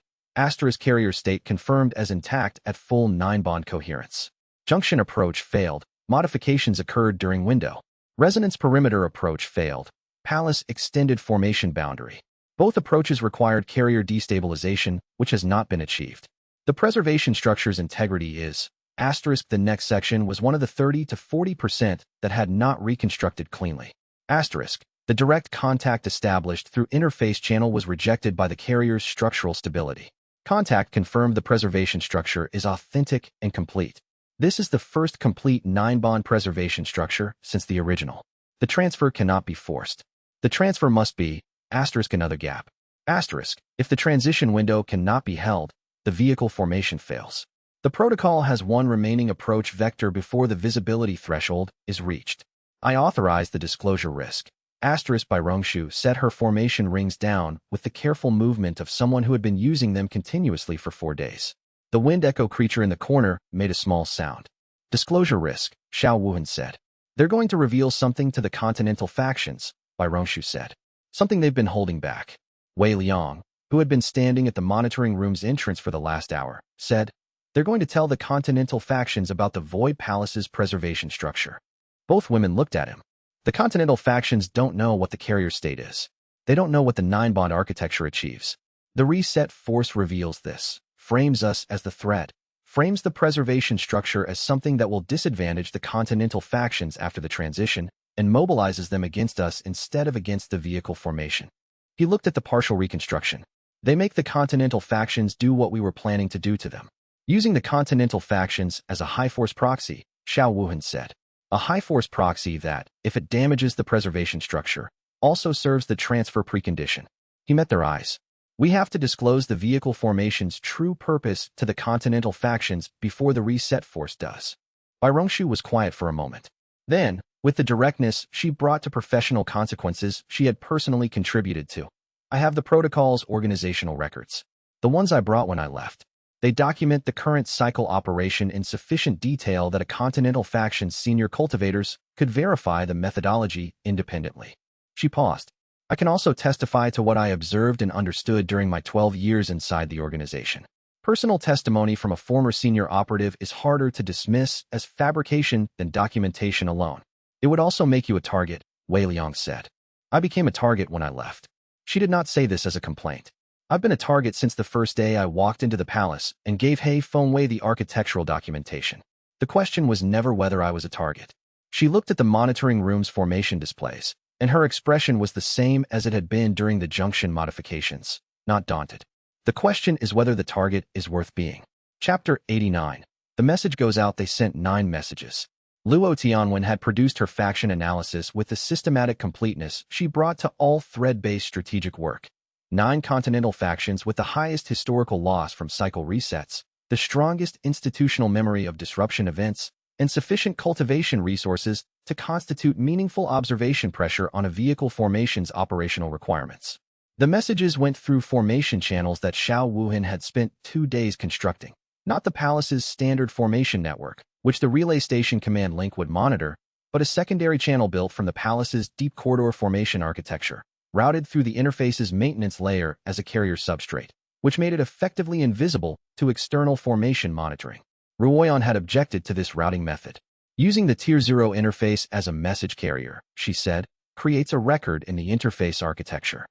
carrier state confirmed as intact at full 9-bond coherence. Junction approach failed. Modifications occurred during window. Resonance perimeter approach failed. Palace extended formation boundary. Both approaches required carrier destabilization, which has not been achieved. The preservation structure's integrity is the next section was one of the 30 to 40% that had not reconstructed cleanly. The direct contact established through interface channel was rejected by the carrier's structural stability. Contact confirmed the preservation structure is authentic and complete. This is the first complete 9-bond preservation structure since the original. The transfer cannot be forced. The transfer must be another gap. If the transition window cannot be held, the vehicle formation fails. The protocol has one remaining approach vector before the visibility threshold is reached. I authorize the disclosure risk. Bai Rongshu set her formation rings down with the careful movement of someone who had been using them continuously for 4 days. The wind echo creature in the corner made a small sound. Disclosure risk, Xiao Wuhan said. They're going to reveal something to the continental factions, Bai Rongshu said. Something they've been holding back. Wei Liang, who had been standing at the monitoring room's entrance for the last hour, said, they're going to tell the continental factions about the Void Palace's preservation structure. Both women looked at him. The continental factions don't know what the carrier state is. They don't know what the nine-bond architecture achieves. The reset force reveals this, frames us as the threat, frames the preservation structure as something that will disadvantage the continental factions after the transition, and mobilizes them against us instead of against the vehicle formation. He looked at the partial reconstruction. They make the continental factions do what we were planning to do to them. Using the continental factions as a high-force proxy, Xiao Wuhan said. A high-force proxy that, if it damages the preservation structure, also serves the transfer precondition. He met their eyes. We have to disclose the vehicle formation's true purpose to the continental factions before the reset force does. Bai Rongshu was quiet for a moment. Then, with the directness she brought to professional consequences she had personally contributed to. I have the protocol's organizational records. The ones I brought when I left. They document the current cycle operation in sufficient detail that a continental faction's senior cultivators could verify the methodology independently. She paused. I can also testify to what I observed and understood during my 12 years inside the organization. Personal testimony from a former senior operative is harder to dismiss as fabrication than documentation alone. It would also make you a target, Wei Liang said. I became a target when I left. She did not say this as a complaint. I've been a target since the first day I walked into the palace and gave He Fengwei the architectural documentation. The question was never whether I was a target. She looked at the monitoring room's formation displays, and her expression was the same as it had been during the junction modifications, not daunted. The question is whether the target is worth being. Chapter 89. The message goes out. They sent 9 messages. Luo Tianwen had produced her faction analysis with the systematic completeness she brought to all thread-based strategic work. 9 continental factions with the highest historical loss from cycle resets, the strongest institutional memory of disruption events, and sufficient cultivation resources to constitute meaningful observation pressure on a vehicle formation's operational requirements. The messages went through formation channels that Xiao Wuhan had spent 2 days constructing, not the palace's standard formation network, which the relay station command link would monitor, but a secondary channel built from the palace's deep corridor formation architecture, routed through the interface's maintenance layer as a carrier substrate, which made it effectively invisible to external formation monitoring. Ruoyan had objected to this routing method. Using the Tier 0 interface as a message carrier, she said, creates a record in the interface architecture.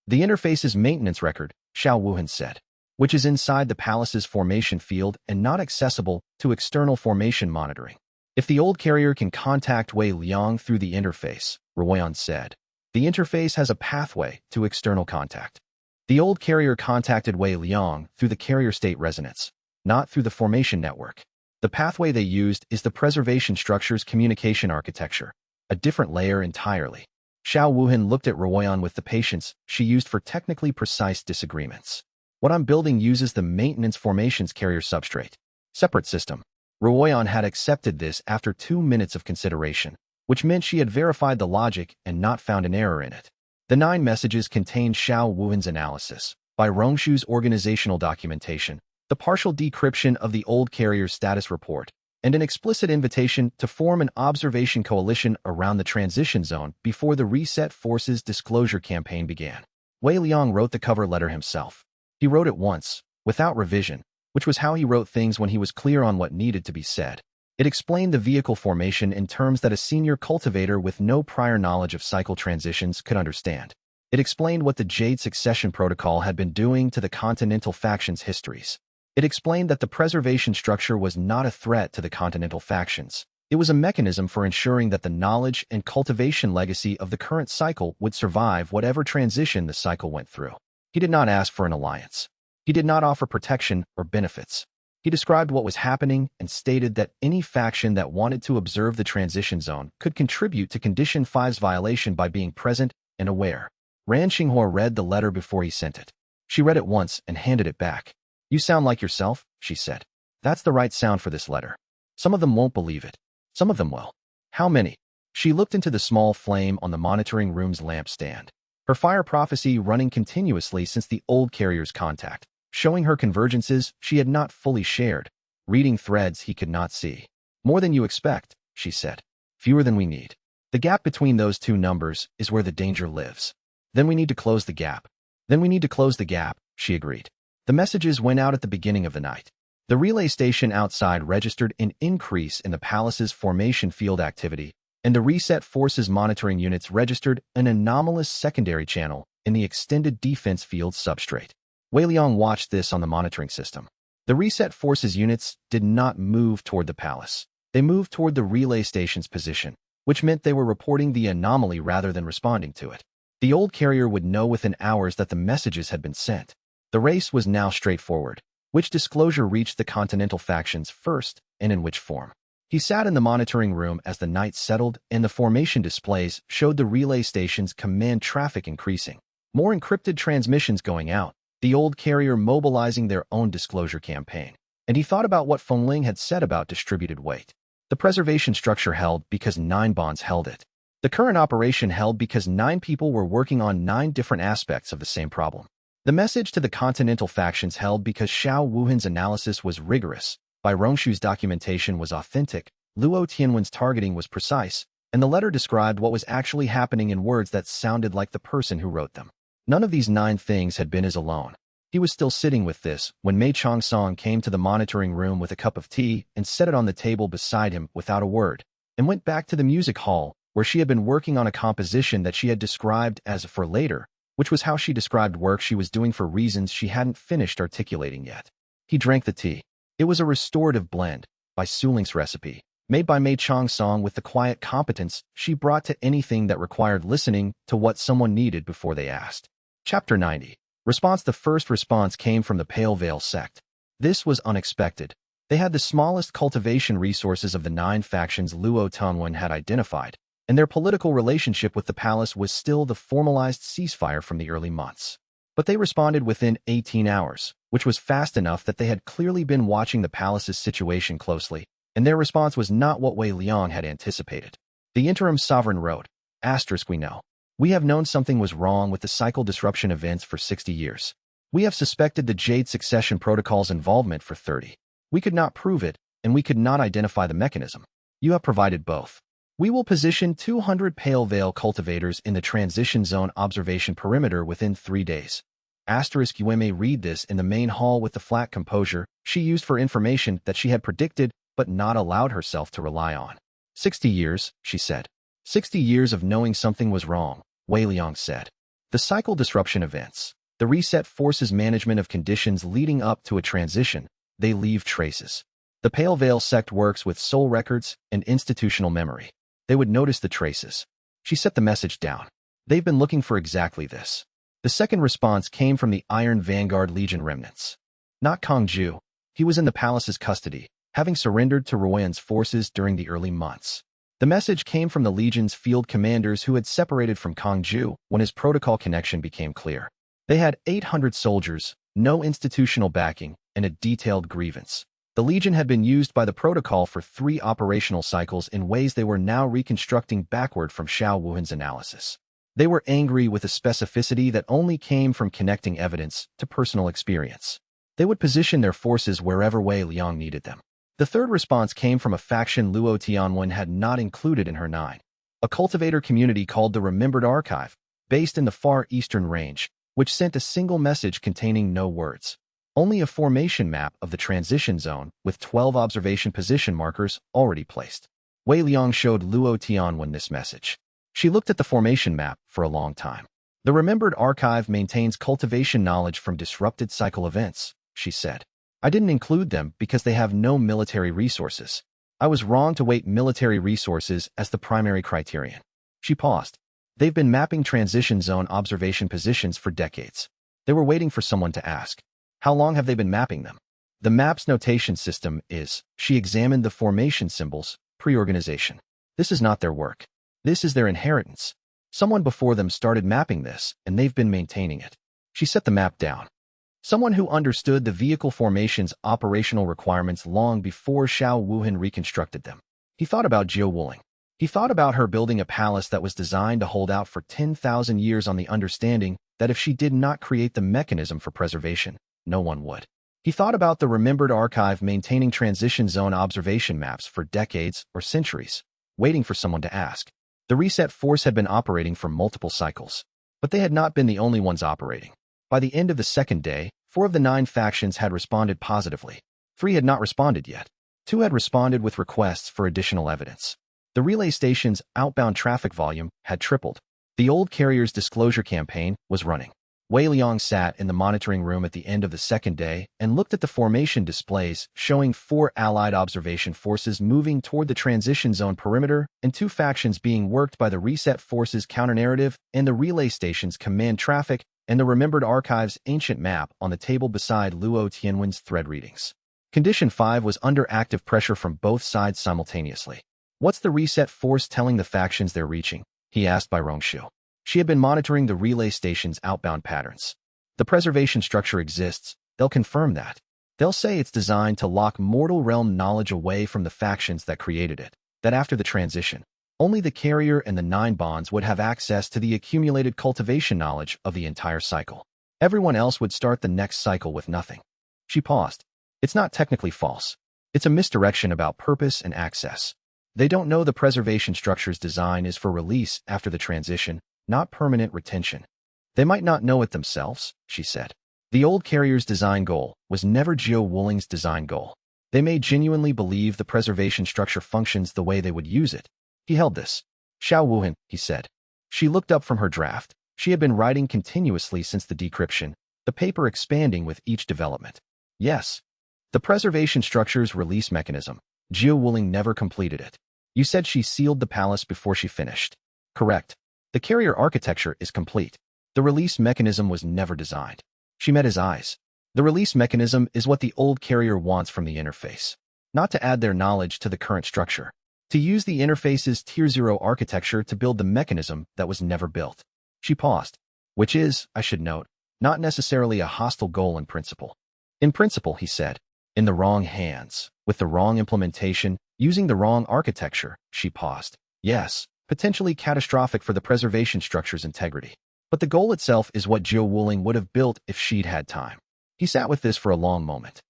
The interface's maintenance record, Xiao Wuhan said, which is inside the palace's formation field and not accessible to external formation monitoring. If the old carrier can contact Wei Liang through the interface, Ruoyan said, the interface has a pathway to external contact. The old carrier contacted Wei Liang through the carrier state resonance, not through the formation network. The pathway they used is the preservation structure's communication architecture, a different layer entirely. Xiao Wuhan looked at Ruoyan with the patience she used for technically precise disagreements. What I'm building uses the maintenance formation's carrier substrate. Separate system. Ruoyan had accepted this after 2 minutes of consideration, which meant she had verified the logic and not found an error in it. The 9 messages contained Xiao Wuhan's analysis, Bai Rongshu's organizational documentation, the partial decryption of the old carrier's status report, and an explicit invitation to form an observation coalition around the transition zone before the reset force's disclosure campaign began. Wei Liang wrote the cover letter himself. He wrote it once, without revision, which was how he wrote things when he was clear on what needed to be said. It explained the vehicle formation in terms that a senior cultivator with no prior knowledge of cycle transitions could understand. It explained what the Jade Succession Protocol had been doing to the continental factions' histories. It explained that the preservation structure was not a threat to the continental factions. It was a mechanism for ensuring that the knowledge and cultivation legacy of the current cycle would survive whatever transition the cycle went through. He did not ask for an alliance. He did not offer protection or benefits. He described what was happening and stated that any faction that wanted to observe the transition zone could contribute to Condition 5's violation by being present and aware. Ran Xinghua read the letter before he sent it. She read it once and handed it back. You sound like yourself, she said. That's the right sound for this letter. Some of them won't believe it. Some of them will. How many? She looked into the small flame on the monitoring room's lampstand. Her fire prophecy running continuously since the old carrier's contact, showing her convergences she had not fully shared, reading threads he could not see. More than you expect, she said. Fewer than we need. The gap between those two numbers is where the danger lives. Then we need to close the gap. Then we need to close the gap, she agreed. The messages went out at the beginning of the night. The relay station outside registered an increase in the palace's formation field activity, and the reset forces monitoring units registered an anomalous secondary channel in the extended defense field substrate. Wei Liang watched this on the monitoring system. The reset forces units did not move toward the palace. They moved toward the relay station's position, which meant they were reporting the anomaly rather than responding to it. The old carrier would know within hours that the messages had been sent. The race was now straightforward. Which disclosure reached the continental factions first, and in which form? He sat in the monitoring room as the night settled, and the formation displays showed the relay station's command traffic increasing. More encrypted transmissions going out, the old carrier mobilizing their own disclosure campaign. And he thought about what Fengling had said about distributed weight. The preservation structure held because 9 bonds held it. The current operation held because 9 people were working on 9 different aspects of the same problem. The message to the continental factions held because Xiao Wuhan's analysis was rigorous, Bai Rongshu's documentation was authentic, Luo Tianwen's targeting was precise, and the letter described what was actually happening in words that sounded like the person who wrote them. None of these 9 things had been his alone. He was still sitting with this when Mei Chongsong came to the monitoring room with a cup of tea and set it on the table beside him without a word, and went back to the music hall, where she had been working on a composition that she had described as for later, which was how she described work she was doing for reasons she hadn't finished articulating yet. He drank the tea. It was a restorative blend, by Suling's recipe, made by Mei Chongsong with the quiet competence she brought to anything that required listening to what someone needed before they asked. Chapter 90. Response. The first response came from the Pale Veil sect. This was unexpected. They had the smallest cultivation resources of the 9 factions Luo Tianwen had identified, and their political relationship with the palace was still the formalized ceasefire from the early months. But they responded within 18 hours, which was fast enough that they had clearly been watching the palace's situation closely, and their response was not what Wei Liang had anticipated. The interim sovereign wrote, "We know. We have known something was wrong with the cycle disruption events for 60 years. We have suspected the Jade Succession Protocol's involvement for 30. We could not prove it, and we could not identify the mechanism. You have provided both. We will position 200 Pale Veil cultivators in the transition zone observation perimeter within 3 days." Yue may read this in the main hall with the flat composure she used for information that she had predicted but not allowed herself to rely on. 60 years, she said. 60 years of knowing something was wrong, Wei Liang said. The cycle disruption events, the reset forces management of conditions leading up to a transition, they leave traces. The Pale Veil sect works with soul records and institutional memory. They would notice the traces. She set the message down. They've been looking for exactly this. The second response came from the Iron Vanguard Legion remnants. Not Kangju. He was in the palace's custody, having surrendered to Ruoyan's forces during the early months. The message came from the Legion's field commanders who had separated from Kangju when his protocol connection became clear. They had 800 soldiers, no institutional backing, and a detailed grievance. The Legion had been used by the protocol for 3 operational cycles in ways they were now reconstructing backward from Xiao Wuhan's analysis. They were angry with a specificity that only came from connecting evidence to personal experience. They would position their forces wherever Wei Liang needed them. The third response came from a faction Luo Tianwen had not included in her 9. A cultivator community called the Remembered Archive, based in the far eastern range, which sent a single message containing no words. Only a formation map of the transition zone with 12 observation position markers already placed. Wei Liang showed Luo Tianwen this message. She looked at the formation map for a long time. The Remembered Archive maintains cultivation knowledge from disrupted cycle events, she said. I didn't include them because they have no military resources. I was wrong to weight military resources as the primary criterion. She paused. They've been mapping transition zone observation positions for decades. They were waiting for someone to ask. How long have they been mapping them? The map's notation system is, she examined the formation symbols, pre-organization. This is not their work. This is their inheritance. Someone before them started mapping this, and they've been maintaining it. She set the map down. Someone who understood the vehicle formation's operational requirements long before Xiao Wuhan reconstructed them. He thought about Jiu Wuling. He thought about her building a palace that was designed to hold out for 10,000 years on the understanding that if she did not create the mechanism for preservation, no one would. He thought about the remembered archive maintaining transition zone observation maps for decades or centuries, waiting for someone to ask. The reset force had been operating for multiple cycles, but they had not been the only ones operating. By the end of the second day, 4 of the 9 factions had responded positively. 3 had not responded yet. 2 had responded with requests for additional evidence. The relay station's outbound traffic volume had tripled. The old carrier's disclosure campaign was running. Wei Liang sat in the monitoring room at the end of the second day and looked at the formation displays showing 4 allied observation forces moving toward the transition zone perimeter and 2 factions being worked by the reset forces counter-narrative and the relay station's command traffic and the remembered archive's ancient map on the table beside Luo Tianwen's thread readings. Condition 5 was under active pressure from both sides simultaneously. What's the reset force telling the factions they're reaching? He asked by Rongshu. She had been monitoring the relay station's outbound patterns. The preservation structure exists. They'll confirm that. They'll say it's designed to lock mortal realm knowledge away from the factions that created it, that after the transition, only the carrier and the 9 bonds would have access to the accumulated cultivation knowledge of the entire cycle. Everyone else would start the next cycle with nothing. She paused. It's not technically false. It's a misdirection about purpose and access. They don't know the preservation structure's design is for release after the transition, not permanent retention. They might not know it themselves, she said. The old carrier's design goal was never Jiao Wuling's design goal. They may genuinely believe the preservation structure functions the way they would use it. He held this. Xiao Wuhan, he said. She looked up from her draft. She had been writing continuously since the decryption, the paper expanding with each development. Yes. The preservation structure's release mechanism. Jiao Wuling never completed it. You said she sealed the palace before she finished. Correct. The carrier architecture is complete. The release mechanism was never designed. She met his eyes. The release mechanism is what the old carrier wants from the interface. Not to add their knowledge to the current structure. To use the interface's Tier 0 architecture to build the mechanism that was never built. She paused. Which is, I should note, not necessarily a hostile goal in principle. In principle, he said. In the wrong hands, with the wrong implementation, using the wrong architecture, she paused. Yes. Potentially catastrophic for the preservation structure's integrity. But the goal itself is what Jiao Wuling would have built if she'd had time. He sat with this for a long moment.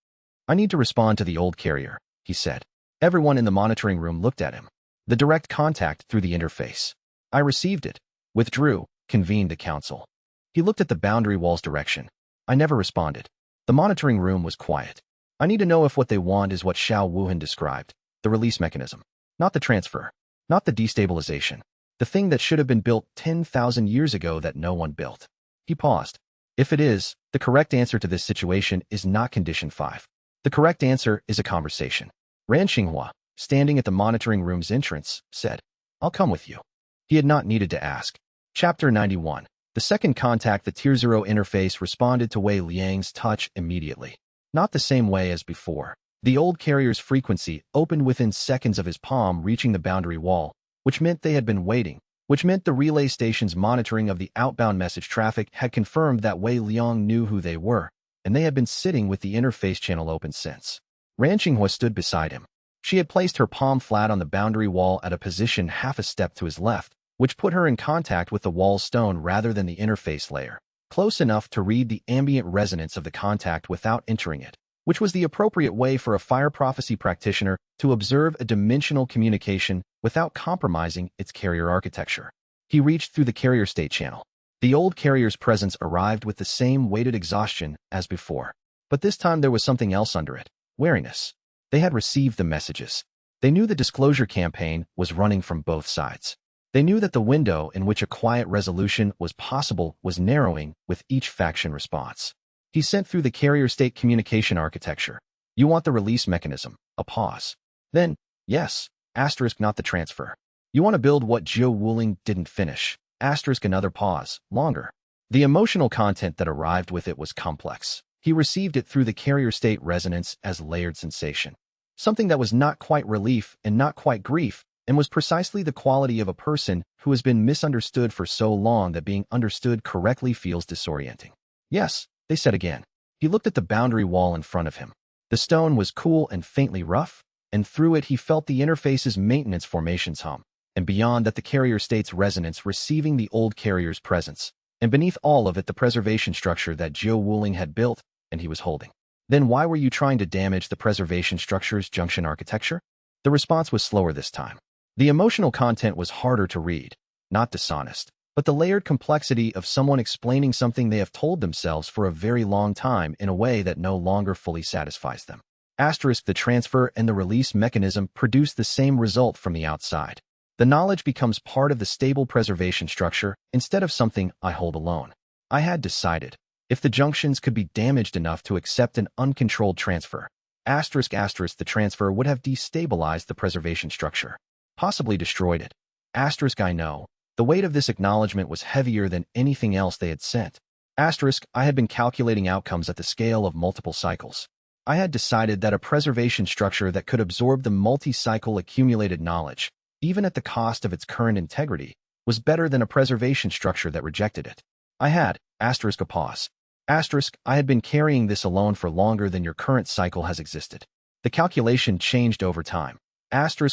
I need to respond to the old carrier, he said. Everyone in the monitoring room looked at him. The direct contact through the interface. I received it. Withdrew, convened the council. He looked at the boundary wall's direction. I never responded. The monitoring room was quiet. I need to know if what they want is what Xiao Wuhan described, the release mechanism, not the transfer. Not the destabilization. The thing that should have been built 10,000 years ago that no one built. He paused. If it is, the correct answer to this situation is not Condition 5. The correct answer is a conversation. Ran Xinghua, standing at the monitoring room's entrance, said, I'll come with you. He had not needed to ask. Chapter 91. The second contact, the Tier 0 interface responded to Wei Liang's touch immediately. Not the same way as before. The old carrier's frequency opened within seconds of his palm reaching the boundary wall, which meant they had been waiting, which meant the relay station's monitoring of the outbound message traffic had confirmed that Wei Liang knew who they were, and they had been sitting with the interface channel open since. Ran Xinghua stood beside him. She had placed her palm flat on the boundary wall at a position half a step to his left, which put her in contact with the wall's stone rather than the interface layer, close enough to read the ambient resonance of the contact without entering it, which was the appropriate way for a fire prophecy practitioner to observe a dimensional communication without compromising its carrier architecture. He reached through the carrier state channel. The old carrier's presence arrived with the same weighted exhaustion as before, but this time there was something else under it. Wariness. They had received the messages. They knew the disclosure campaign was running from both sides. They knew that the window in which a quiet resolution was possible was narrowing with each faction response. He sent through the carrier state communication architecture. You want the release mechanism. A pause. Then, yes, asterisk not the transfer. You want to build what Jiao Wuling didn't finish. Asterisk another pause. Longer. The emotional content that arrived with it was complex. He received it through the carrier state resonance as layered sensation. Something that was not quite relief and not quite grief, and was precisely the quality of a person who has been misunderstood for so long that being understood correctly feels disorienting. Yes, they said again. He looked at the boundary wall in front of him. The stone was cool and faintly rough, and through it he felt the interface's maintenance formations hum, and beyond that the carrier state's resonance receiving the old carrier's presence, and beneath all of it the preservation structure that Jiao Wuling had built and he was holding. Then why were you trying to damage the preservation structure's junction architecture? The response was slower this time. The emotional content was harder to read, not dishonest, but the layered complexity of someone explaining something they have told themselves for a very long time in a way that no longer fully satisfies them. Asterisk the transfer and the release mechanism produce the same result from the outside. The knowledge becomes part of the stable preservation structure instead of something I hold alone. I had decided, if the junctions could be damaged enough to accept an uncontrolled transfer, the transfer would have destabilized the preservation structure, possibly destroyed it. I know. The weight of this acknowledgement was heavier than anything else they had sent. I had been calculating outcomes at the scale of multiple cycles. I had decided that a preservation structure that could absorb the multi-cycle accumulated knowledge, even at the cost of its current integrity, was better than a preservation structure that rejected it. I had, a pause. I had been carrying this alone for longer than your current cycle has existed. The calculation changed over time.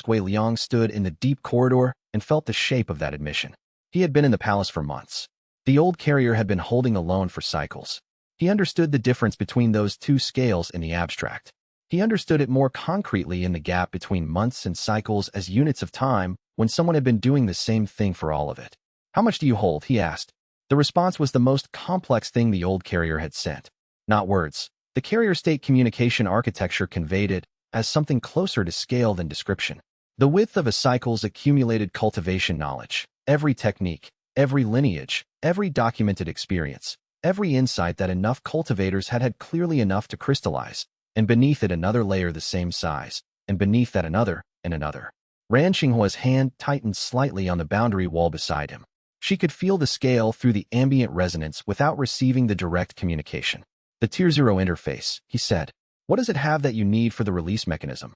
Wei Liang stood in the deep corridor and felt the shape of that admission. He had been in the palace for months. The old carrier had been holding alone for cycles. He understood the difference between those two scales in the abstract. He understood it more concretely in the gap between months and cycles as units of time when someone had been doing the same thing for all of it. How much do you hold? He asked. The response was the most complex thing the old carrier had sent. Not words. The carrier state communication architecture conveyed it as something closer to scale than description. The width of a cycle's accumulated cultivation knowledge, every technique, every lineage, every documented experience, every insight that enough cultivators had had clearly enough to crystallize, and beneath it another layer the same size, and beneath that another, and another. Ran Xinghua's hand tightened slightly on the boundary wall beside him. She could feel the scale through the ambient resonance without receiving the direct communication. The Tier 0 interface, he said. What does it have that you need for the release mechanism?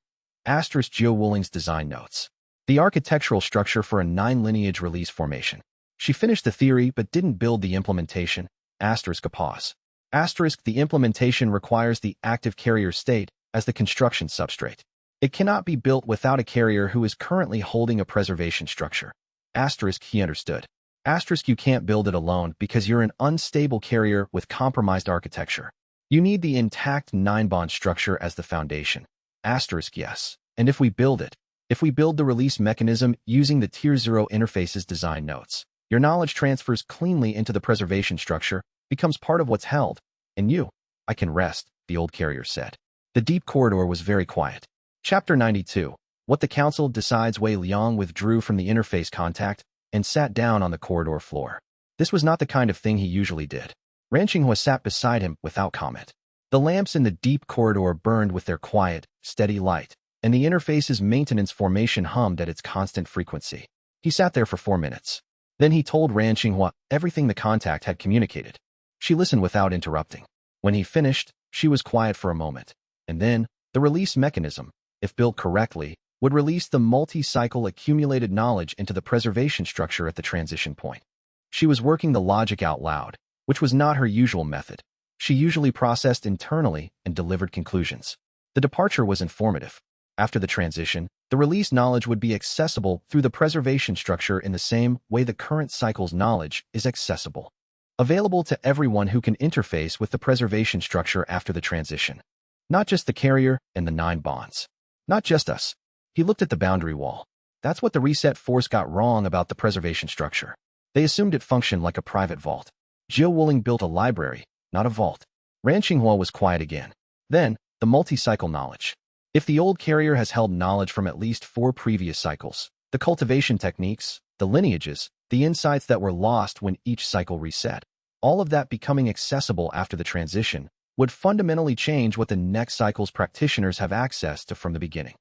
Zhou Wuling's design notes. The architectural structure for a 9-lineage release formation. She finished the theory but didn't build the implementation. A pause. The implementation requires the active carrier state as the construction substrate. It cannot be built without a carrier who is currently holding a preservation structure. He understood. You can't build it alone because you're an unstable carrier with compromised architecture. You need the intact 9-bond structure as the foundation. Yes. And if we build the release mechanism using the Tier 0 interface's design notes, your knowledge transfers cleanly into the preservation structure, becomes part of what's held. And I can rest, the old carrier said. The deep corridor was very quiet. Chapter 92. What the council decides. Wei Liang withdrew from the interface contact and sat down on the corridor floor. This was not the kind of thing he usually did. Ran Xinghua sat beside him without comment. The lamps in the deep corridor burned with their quiet, steady light, and the interface's maintenance formation hummed at its constant frequency. He sat there for 4 minutes. Then he told Ran Xinghua everything the contact had communicated. She listened without interrupting. When he finished, she was quiet for a moment. And then, the release mechanism, if built correctly, would release the multi-cycle accumulated knowledge into the preservation structure at the transition point. She was working the logic out loud, which was not her usual method. She usually processed internally and delivered conclusions. The departure was informative. After the transition, the release knowledge would be accessible through the preservation structure in the same way the current cycle's knowledge is accessible. Available to everyone who can interface with the preservation structure after the transition. Not just the carrier and the 9 bonds. Not just us. He looked at the boundary wall. That's what the reset force got wrong about the preservation structure. They assumed it functioned like a private vault. Zhou Wuling built a library, not a vault. Ran Xinghua was quiet again. Then, the multi-cycle knowledge. If the old carrier has held knowledge from at least 4 previous cycles, the cultivation techniques, the lineages, the insights that were lost when each cycle reset, all of that becoming accessible after the transition, would fundamentally change what the next cycle's practitioners have access to from the beginning.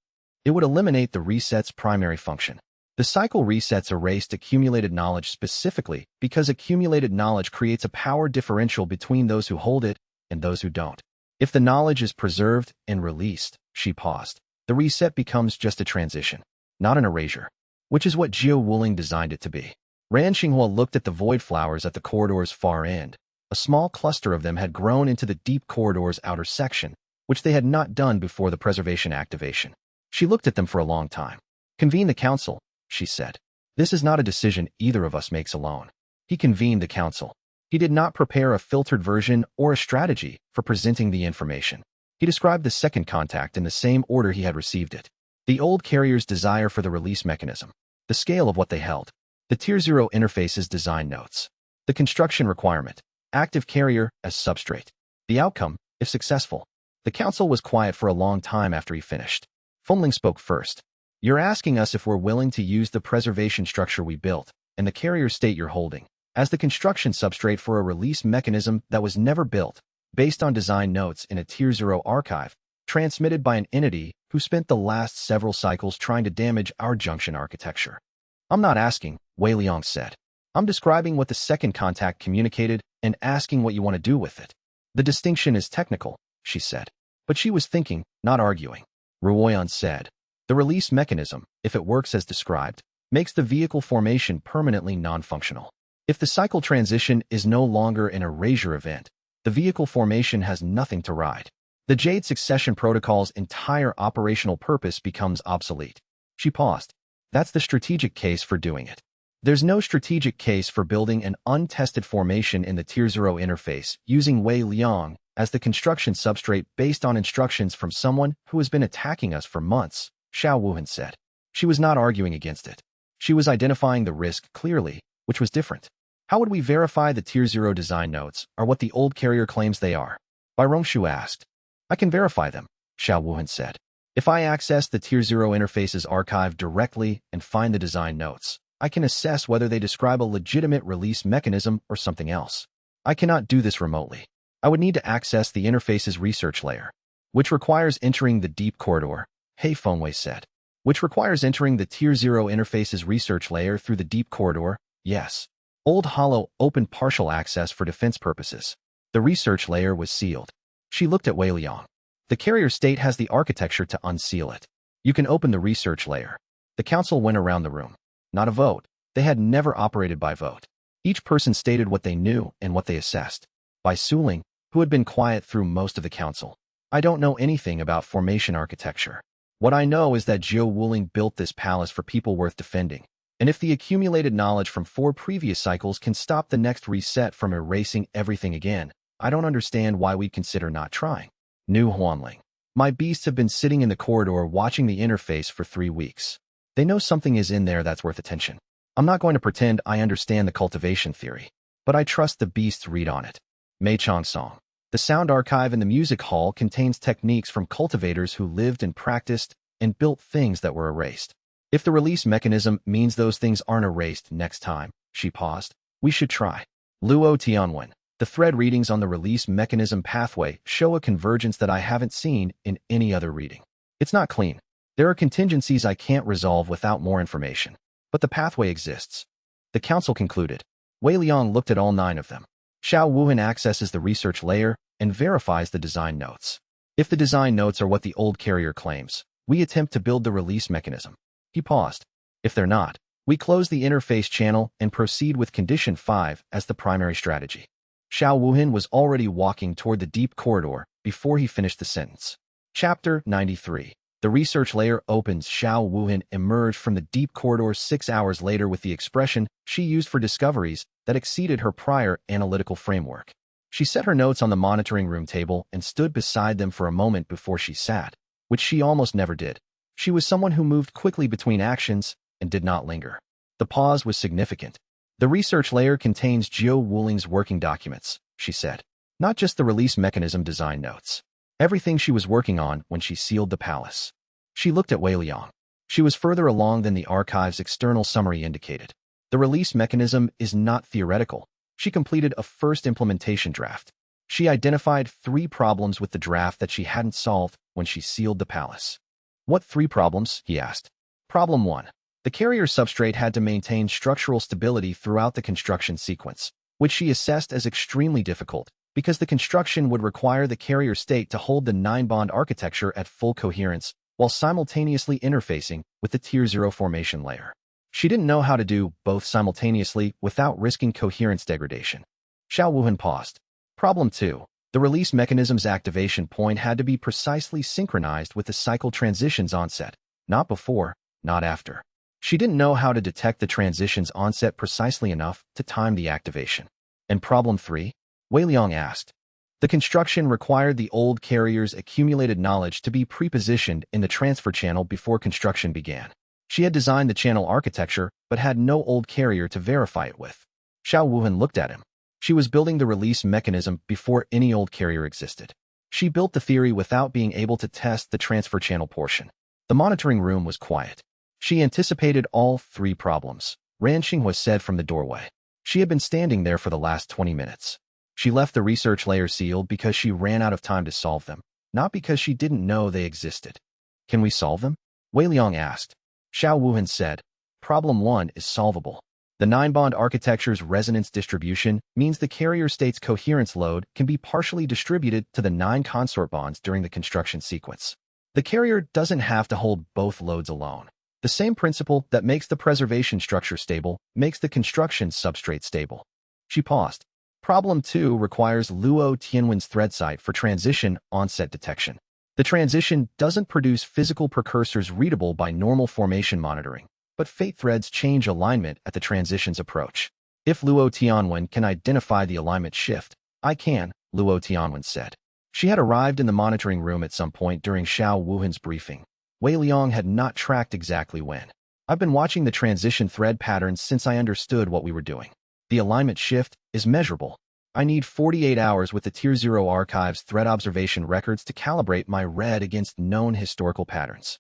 It would eliminate the reset's primary function. The cycle resets erased accumulated knowledge specifically because accumulated knowledge creates a power differential between those who hold it and those who don't. If the knowledge is preserved and released, she paused, the reset becomes just a transition, not an erasure, which is what Zhou Wuling designed it to be. Ran Xinghua looked at the void flowers at the corridor's far end. A small cluster of them had grown into the deep corridor's outer section, which they had not done before the preservation activation. She looked at them for a long time. Convene the council, she said. This is not a decision either of us makes alone. He convened the council. He did not prepare a filtered version or a strategy for presenting the information. He described the second contact in the same order he had received it. The old carrier's desire for the release mechanism, the scale of what they held, the Tier 0 interface's design notes, the construction requirement, active carrier as substrate. The outcome, if successful. The council was quiet for a long time after he finished. Fumling spoke first. You're asking us if we're willing to use the preservation structure we built, and the carrier state you're holding, as the construction substrate for a release mechanism that was never built, based on design notes in a Tier 0 archive, transmitted by an entity who spent the last several cycles trying to damage our junction architecture. I'm not asking, Wei Liang said. I'm describing what the second contact communicated and asking what you want to do with it. The distinction is technical, she said. But she was thinking, not arguing. Ruoyan said, the release mechanism, if it works as described, makes the vehicle formation permanently non-functional. If the cycle transition is no longer an erasure event, the vehicle formation has nothing to ride. The Jade succession protocol's entire operational purpose becomes obsolete. She paused. That's the strategic case for doing it. There's no strategic case for building an untested formation in the Tier 0 interface using Wei Liang as the construction substrate based on instructions from someone who has been attacking us for months, Xiao Wuhan said. She was not arguing against it. She was identifying the risk clearly, which was different. How would we verify the Tier 0 design notes are what the old carrier claims they are? Bai Rongshu asked. I can verify them, Xiao Wuhan said. If I access the Tier 0 interface's archive directly and find the design notes, I can assess whether they describe a legitimate release mechanism or something else. I cannot do this remotely. I would need to access the interface's research layer, which requires entering the deep corridor, He Fengwei said. Which requires entering the Tier 0 interface's research layer through the deep corridor, yes. Old Hollow opened partial access for defense purposes. The research layer was sealed. She looked at Wei Liang. The carrier state has the architecture to unseal it. You can open the research layer. The council went around the room. Not a vote. They had never operated by vote. Each person stated what they knew and what they assessed. By Suling, who had been quiet through most of the council. I don't know anything about formation architecture. What I know is that Jiu Wuling built this palace for people worth defending. And if the accumulated knowledge from 4 previous cycles can stop the next reset from erasing everything again, I don't understand why we'd consider not trying. Nu Huanling. My beasts have been sitting in the corridor watching the interface for 3 weeks. They know something is in there that's worth attention. I'm not going to pretend I understand the cultivation theory, but I trust the beasts read on it. Mei Chong Song. The sound archive in the music hall contains techniques from cultivators who lived and practiced and built things that were erased. If the release mechanism means those things aren't erased next time, she paused, we should try. Luo Tianwen. The thread readings on the release mechanism pathway show a convergence that I haven't seen in any other reading. It's not clean. There are contingencies I can't resolve without more information. But the pathway exists. The council concluded. Wei Liang looked at all 9 of them. Xiao Wuhan accesses the research layer and verifies the design notes. If the design notes are what the old carrier claims, we attempt to build the release mechanism. He paused. If they're not, we close the interface channel and proceed with Condition 5 as the primary strategy. Xiao Wuhan was already walking toward the deep corridor before he finished the sentence. Chapter 93. The research layer opens. Xiao Wuhan emerged from the deep corridor 6 hours later with the expression she used for discoveries that exceeded her prior analytical framework. She set her notes on the monitoring room table and stood beside them for a moment before she sat, which she almost never did. She was someone who moved quickly between actions and did not linger. The pause was significant. The research layer contains Jiu Wuling's working documents, she said. Not just the release mechanism design notes. Everything she was working on when she sealed the palace. She looked at Wei Liang. She was further along than the archive's external summary indicated. The release mechanism is not theoretical. She completed a first implementation draft. She identified 3 problems with the draft that she hadn't solved when she sealed the palace. What 3 problems? He asked. Problem 1. The carrier substrate had to maintain structural stability throughout the construction sequence, which she assessed as extremely difficult because the construction would require the carrier state to hold the 9-bond architecture at full coherence while simultaneously interfacing with the Tier 0 formation layer. She didn't know how to do both simultaneously without risking coherence degradation. Xiao Wuhan paused. Problem 2. The release mechanism's activation point had to be precisely synchronized with the cycle transition's onset. Not before, not after. She didn't know how to detect the transition's onset precisely enough to time the activation. And problem 3? Wei Liang asked. The construction required the old carrier's accumulated knowledge to be prepositioned in the transfer channel before construction began. She had designed the channel architecture, but had no old carrier to verify it with. Xiao Wuhan looked at him. She was building the release mechanism before any old carrier existed. She built the theory without being able to test the transfer channel portion. The monitoring room was quiet. She anticipated all 3 problems. Ran Xinghua said from the doorway. She had been standing there for the last 20 minutes. She left the research layer sealed because she ran out of time to solve them, not because she didn't know they existed. Can we solve them? Wei Liang asked. Xiao Wuhan said, Problem 1 is solvable. The 9-bond architecture's resonance distribution means the carrier state's coherence load can be partially distributed to the 9 consort bonds during the construction sequence. The carrier doesn't have to hold both loads alone. The same principle that makes the preservation structure stable makes the construction substrate stable. She paused. Problem 2 requires Luo Tianwen's thread site for transition onset detection. The transition doesn't produce physical precursors readable by normal formation monitoring, but fate threads change alignment at the transition's approach. If Luo Tianwen can identify the alignment shift, I can, Luo Tianwen said. She had arrived in the monitoring room at some point during Xiao Wuhan's briefing. Wei Liang had not tracked exactly when. I've been watching the transition thread patterns since I understood what we were doing. The alignment shift is measurable. I need 48 hours with the Tier 0 archive's thread observation records to calibrate my read against known historical patterns.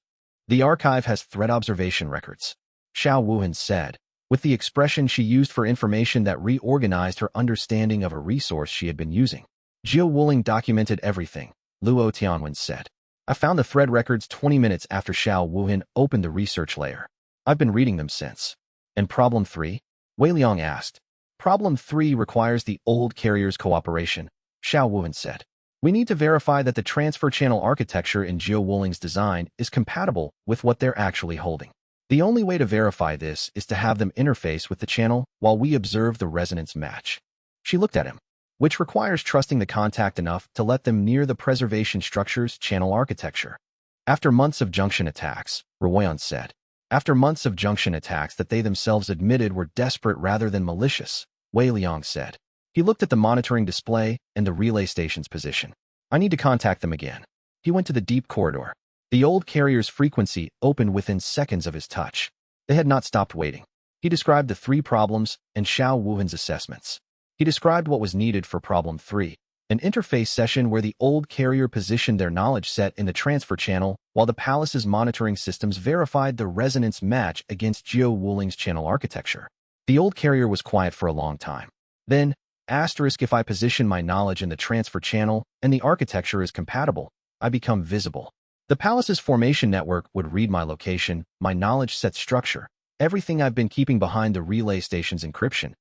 The archive has thread observation records, Xiao Wuhan said, with the expression she used for information that reorganized her understanding of a resource she had been using. Jiao Wuling documented everything, Luo Tianwen said. I found the thread records 20 minutes after Xiao Wuhan opened the research layer. I've been reading them since. And problem 3? Wei Liang asked. Problem 3 requires the old carrier's cooperation, Xiao Wuhan said. We need to verify that the transfer channel architecture in Jiao Wuling's design is compatible with what they're actually holding. The only way to verify this is to have them interface with the channel while we observe the resonance match. She looked at him, which requires trusting the contact enough to let them near the preservation structure's channel architecture. After months of junction attacks, Ruoyan said. After months of junction attacks that they themselves admitted were desperate rather than malicious, Wei Liang said. He looked at the monitoring display and the relay station's position. I need to contact them again. He went to the deep corridor. The old carrier's frequency opened within seconds of his touch. They had not stopped waiting. He described the 3 problems and Xiao Wuhan's assessments. He described what was needed for problem 3, an interface session where the old carrier positioned their knowledge set in the transfer channel while the palace's monitoring systems verified the resonance match against Jiao Wuling's channel architecture. The old carrier was quiet for a long time. Then, if I position my knowledge in the transfer channel and the architecture is compatible, I become visible. The palace's formation network would read my location, my knowledge set structure, everything I've been keeping behind the relay station's encryption.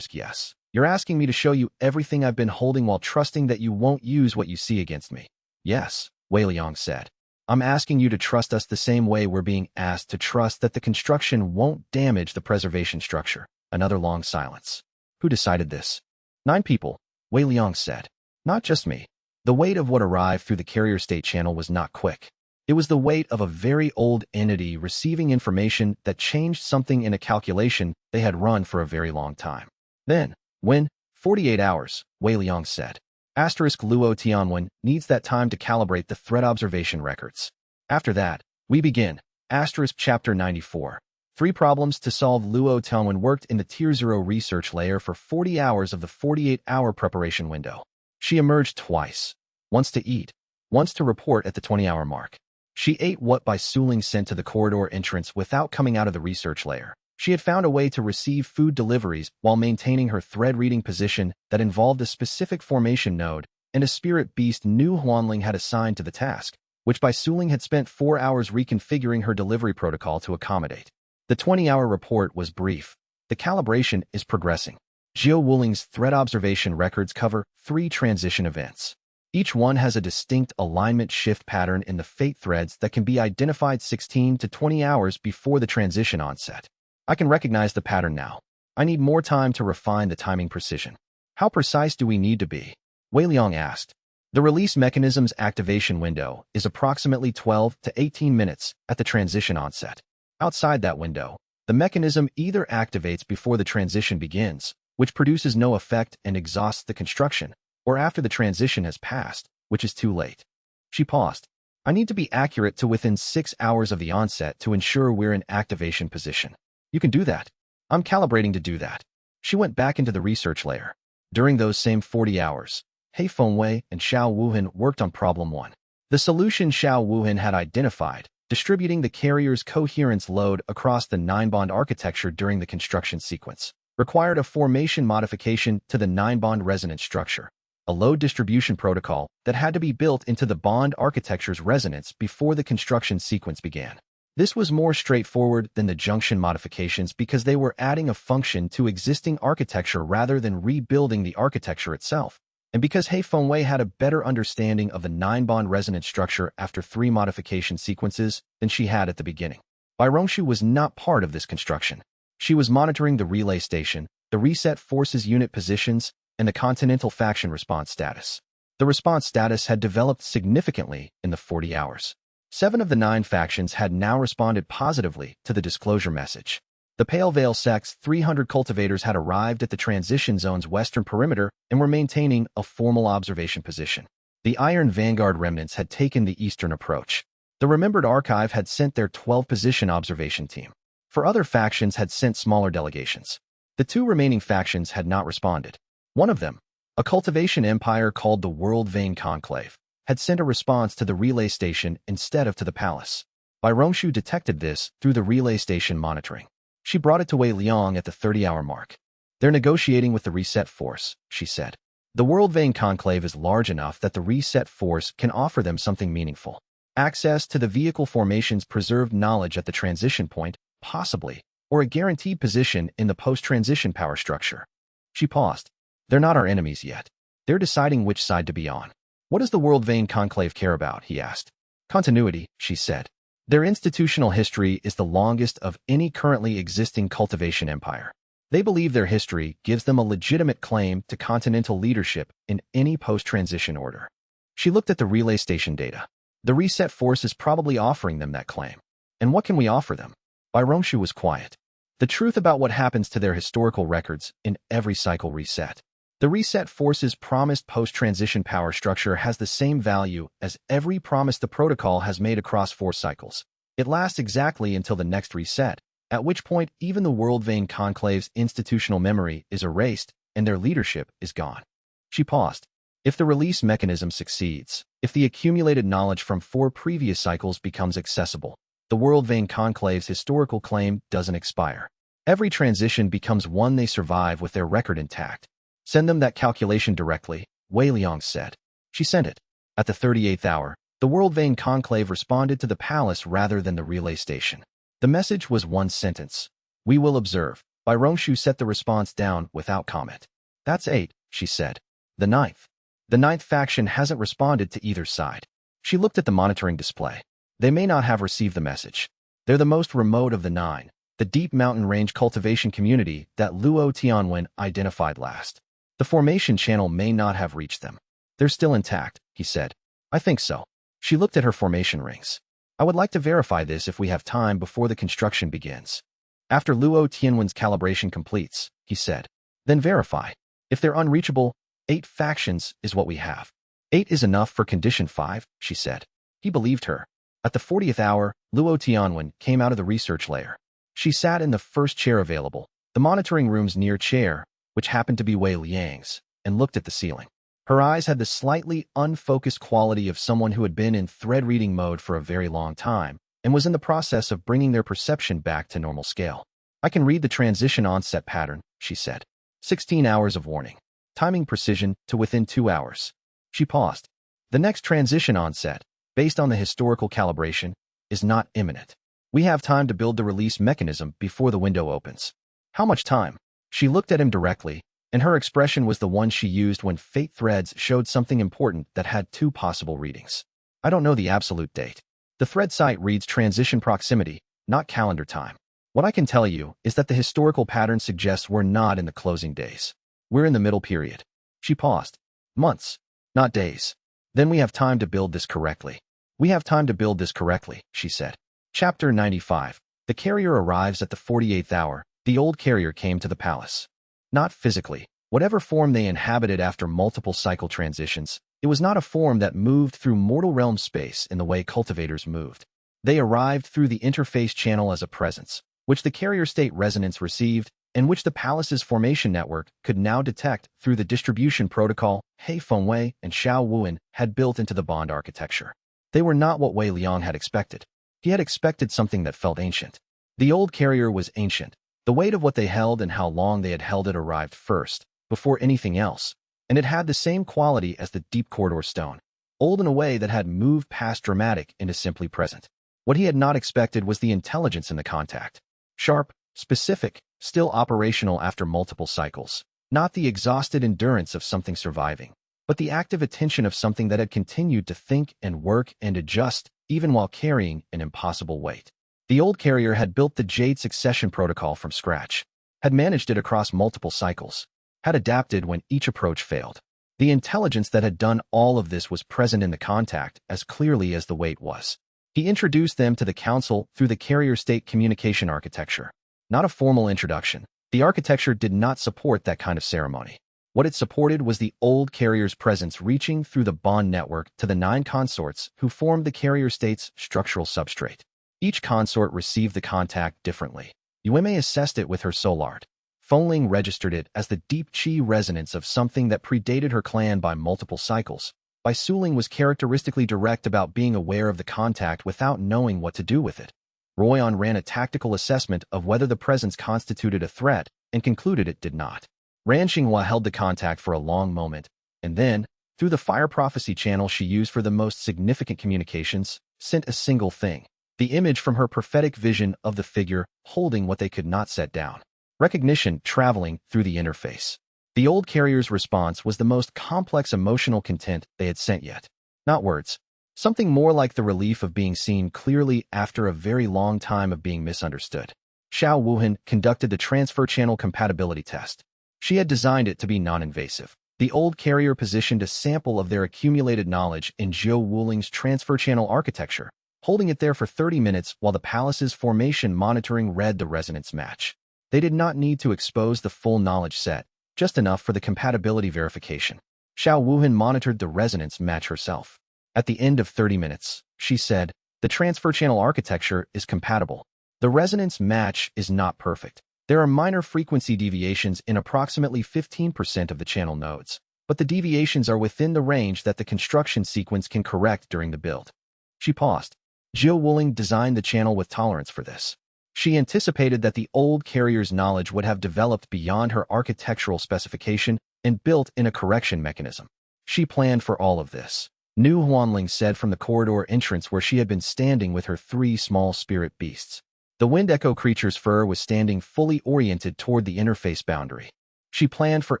Yes. You're asking me to show you everything I've been holding while trusting that you won't use what you see against me. Yes, Wei Liang said. I'm asking you to trust us the same way we're being asked to trust that the construction won't damage the preservation structure. Another long silence. Who decided this? 9 people, Wei Liang said. Not just me. The weight of what arrived through the carrier state channel was not quick. It was the weight of a very old entity receiving information that changed something in a calculation they had run for a very long time. Then, when 48 hours, Wei Liang said. Luo Tianwen needs that time to calibrate the thread observation records. After that, we begin. Chapter 94. 3 problems to solve. Luo Tianwen worked in the Tier 0 research layer for 40 hours of the 48-hour preparation window. She emerged twice, once to eat, once to report at the 20-hour mark. She ate what Bai Suling sent to the corridor entrance without coming out of the research layer. She had found a way to receive food deliveries while maintaining her thread-reading position that involved a specific formation node and a spirit beast Nu Huanling had assigned to the task, which Bai Suling had spent 4 hours reconfiguring her delivery protocol to accommodate. The 20-hour report was brief. The calibration is progressing. Jiao Wuling's thread observation records cover 3 transition events. Each one has a distinct alignment shift pattern in the fate threads that can be identified 16 to 20 hours before the transition onset. I can recognize the pattern now. I need more time to refine the timing precision. How precise do we need to be? Wei Liang asked. The release mechanism's activation window is approximately 12 to 18 minutes at the transition onset. Outside that window, the mechanism either activates before the transition begins, which produces no effect and exhausts the construction, or after the transition has passed, which is too late. She paused. I need to be accurate to within 6 hours of the onset to ensure we're in activation position. You can do that. I'm calibrating to do that. She went back into the research layer. During those same 40 hours, He Fengwei and Xiao Wuhan worked on problem 1. The solution Xiao Wuhan had identified, distributing the carrier's coherence load across the 9-bond architecture during the construction sequence, required a formation modification to the 9-bond resonance structure, a load distribution protocol that had to be built into the bond architecture's resonance before the construction sequence began. This was more straightforward than the junction modifications because they were adding a function to existing architecture rather than rebuilding the architecture itself, and because He Fengwei had a better understanding of the 9-bond resonance structure after 3 modification sequences than she had at the beginning. Bai Rongshu was not part of this construction. She was monitoring the relay station, the reset forces unit positions, and the continental faction response status. The response status had developed significantly in the 40 hours. 7 of the 9 factions had now responded positively to the disclosure message. The Pale Veil sect's 300 cultivators had arrived at the transition zone's western perimeter and were maintaining a formal observation position. The Iron Vanguard remnants had taken the eastern approach. The Remembered Archive had sent their 12-position observation team. For other factions had sent smaller delegations. The 2 remaining factions had not responded. One of them, a cultivation empire called the World Vein Conclave, had sent a response to the relay station instead of to the palace. Bai Rongshu detected this through the relay station monitoring. She brought it to Wei Liang at the 30-hour mark. They're negotiating with the reset force, she said. The World Vein Conclave is large enough that the reset force can offer them something meaningful. Access to the vehicle formation's preserved knowledge at the transition point, possibly, or a guaranteed position in the post-transition power structure. She paused. They're not our enemies yet. They're deciding which side to be on. What does the World Vein Conclave care about? He asked. Continuity, she said. Their institutional history is the longest of any currently existing cultivation empire. They believe their history gives them a legitimate claim to continental leadership in any post-transition order. She looked at the relay station data. The reset force is probably offering them that claim. And what can we offer them? Bai Rongshu was quiet. The truth about what happens to their historical records in every cycle reset. The reset force's promised post-transition power structure has the same value as every promise the protocol has made across 4 cycles. It lasts exactly until the next reset, at which point even the World Vein Conclave's institutional memory is erased and their leadership is gone. She paused. If the release mechanism succeeds, if the accumulated knowledge from 4 previous cycles becomes accessible, the World Vein Conclave's historical claim doesn't expire. Every transition becomes one they survive with their record intact. Send them that calculation directly, Wei Liang said. She sent it. At the 38th hour, the World Vein Conclave responded to the palace rather than the relay station. The message was 1 sentence. We will observe. Bai Rongshu set the response down without comment. That's 8, she said. The 9th. The 9th faction hasn't responded to either side. She looked at the monitoring display. They may not have received the message. They're the most remote of the 9, the deep mountain range cultivation community that Luo Tianwen identified last. The formation channel may not have reached them. They're still intact, he said. I think so. She looked at her formation rings. I would like to verify this if we have time before the construction begins. After Luo Tianwen's calibration completes, he said. Then verify. If they're unreachable, 8 factions is what we have. 8 is enough for condition 5, she said. He believed her. At the 40th hour, Luo Tianwen came out of the research layer. She sat in the first chair available, the monitoring room's near chair, which happened to be Wei Liang's, and looked at the ceiling. Her eyes had the slightly unfocused quality of someone who had been in thread-reading mode for a very long time and was in the process of bringing their perception back to normal scale. I can read the transition onset pattern, she said. 16 hours of warning. Timing precision to within 2 hours. She paused. The next transition onset, based on the historical calibration, is not imminent. We have time to build the release mechanism before the window opens. How much time? She looked at him directly, and her expression was the one she used when fate threads showed something important that had 2 possible readings. I don't know the absolute date. The thread site reads transition proximity, not calendar time. What I can tell you is that the historical pattern suggests we're not in the closing days. We're in the middle period. She paused. Months, not days. Then we have time to build this correctly. We have time to build this correctly, she said. Chapter 95. The carrier arrives at the 48th hour. The old carrier came to the palace. Not physically. Whatever form they inhabited after multiple cycle transitions, it was not a form that moved through mortal realm space in the way cultivators moved. They arrived through the interface channel as a presence, which the carrier state resonance received, and which the palace's formation network could now detect through the distribution protocol He Fengwei and Xiao Wuhan had built into the bond architecture. They were not what Wei Liang had expected. He had expected something that felt ancient. The old carrier was ancient. The weight of what they held and how long they had held it arrived first, before anything else, and it had the same quality as the deep corridor stone, old in a way that had moved past dramatic into simply present. What he had not expected was the intelligence in the contact. Sharp, specific, still operational after multiple cycles. Not the exhausted endurance of something surviving, but the active attention of something that had continued to think and work and adjust even while carrying an impossible weight. The old carrier had built the Jade succession protocol from scratch, had managed it across multiple cycles, had adapted when each approach failed. The intelligence that had done all of this was present in the contact as clearly as the weight was. He introduced them to the council through the carrier state communication architecture. Not a formal introduction. The architecture did not support that kind of ceremony. What it supported was the old carrier's presence reaching through the bond network to the 9 consorts who formed the carrier state's structural substrate. Each consort received the contact differently. Yueme assessed it with her solart. Fengling registered it as the deep qi resonance of something that predated her clan by multiple cycles. Bai Suling was characteristically direct about being aware of the contact without knowing what to do with it. Royan ran a tactical assessment of whether the presence constituted a threat and concluded it did not. Ran Xinghua held the contact for a long moment, and then, through the fire prophecy channel she used for the most significant communications, sent a single thing: the image from her prophetic vision of the figure holding what they could not set down. Recognition traveling through the interface. The old carrier's response was the most complex emotional content they had sent yet. Not words. Something more like the relief of being seen clearly after a very long time of being misunderstood. Xiao Wuhan conducted the transfer channel compatibility test. She had designed it to be non-invasive. The old carrier positioned a sample of their accumulated knowledge in Zhou Wuling's transfer channel architecture, holding it there for 30 minutes while the palace's formation monitoring read the resonance match. They did not need to expose the full knowledge set, just enough for the compatibility verification. Xiao Wuhan monitored the resonance match herself. At the end of 30 minutes, she said, the transfer channel architecture is compatible. The resonance match is not perfect. There are minor frequency deviations in approximately 15% of the channel nodes, but the deviations are within the range that the construction sequence can correct during the build. She paused. Zhou Wuling designed the channel with tolerance for this. She anticipated that the old carrier's knowledge would have developed beyond her architectural specification and built in a correction mechanism. She planned for all of this. Nu Huanling said from the corridor entrance where she had been standing with her 3 small spirit beasts. The wind echo creature's fur was standing fully oriented toward the interface boundary. She planned for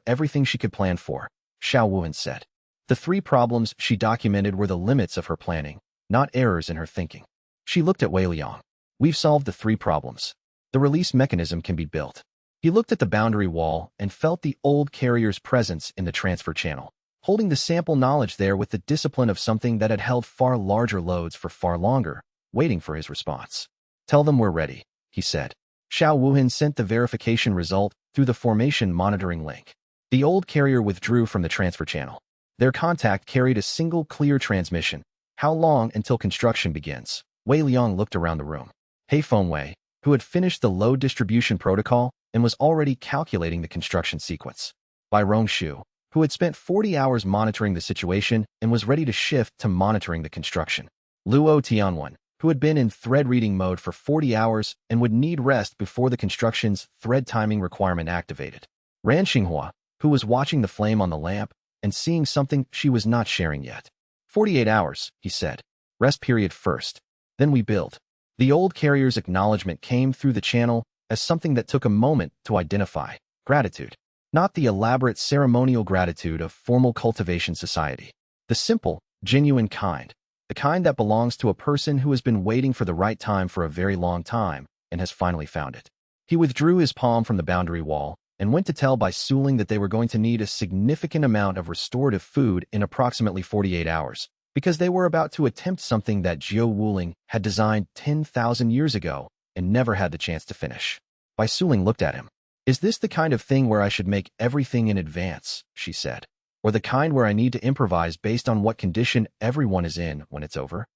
everything she could plan for, Xiao Wuhan said. The 3 problems she documented were the limits of her planning, not errors in her thinking. She looked at Wei Liang. We've solved the 3 problems. The release mechanism can be built. He looked at the boundary wall and felt the old carrier's presence in the transfer channel, holding the sample knowledge there with the discipline of something that had held far larger loads for far longer, waiting for his response. Tell them we're ready, he said. Xiao Wuhan sent the verification result through the formation monitoring link. The old carrier withdrew from the transfer channel. Their contact carried a single clear transmission. How long until construction begins? Wei Liang looked around the room. He Fengwei, who had finished the load distribution protocol and was already calculating the construction sequence. Bai Rongshu, who had spent 40 hours monitoring the situation and was ready to shift to monitoring the construction. Luo Tianwen, who had been in thread reading mode for 40 hours and would need rest before the construction's thread timing requirement activated. Ran Xinghua, who was watching the flame on the lamp and seeing something she was not sharing yet. 48 hours, he said. Rest period first. Then we build. The old carrier's acknowledgement came through the channel as something that took a moment to identify. Gratitude. Not the elaborate ceremonial gratitude of formal cultivation society. The simple, genuine kind. The kind that belongs to a person who has been waiting for the right time for a very long time and has finally found it. He withdrew his palm from the boundary wall and went to tell Bai Suling that they were going to need a significant amount of restorative food in approximately 48 hours, because they were about to attempt something that Zhou Wuling had designed 10,000 years ago and never had the chance to finish. Bai Suling looked at him. Is this the kind of thing where I should make everything in advance, she said, or the kind where I need to improvise based on what condition everyone is in when it's over?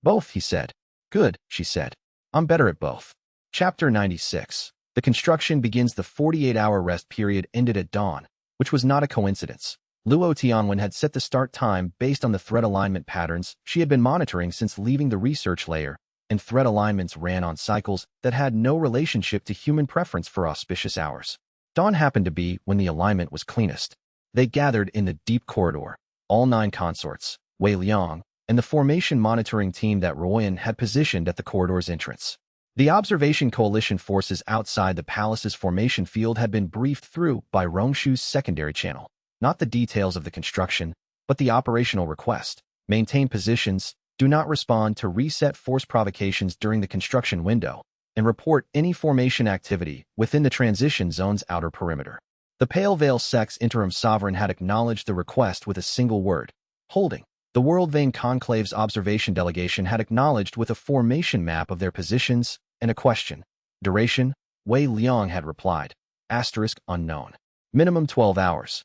Both, he said. Good, she said. I'm better at both. Chapter 96. The construction begins. The 48-hour rest period ended at dawn, which was not a coincidence. Luo Tianwen had set the start time based on the thread alignment patterns she had been monitoring since leaving the research layer, and thread alignments ran on cycles that had no relationship to human preference for auspicious hours. Dawn happened to be when the alignment was cleanest. They gathered in the deep corridor, all 9 consorts, Wei Liang, and the formation monitoring team that Royan had positioned at the corridor's entrance. The observation coalition forces outside the palace's formation field had been briefed through by Rongshu's secondary channel. Not the details of the construction, but the operational request. Maintain positions, do not respond to reset force provocations during the construction window, and report any formation activity within the transition zone's outer perimeter. The Pale Veil sect's interim sovereign had acknowledged the request with a single word, holding. The World Vein Conclave's observation delegation had acknowledged with a formation map of their positions and a question. Duration, Wei Liang had replied. Unknown. Minimum 12 hours.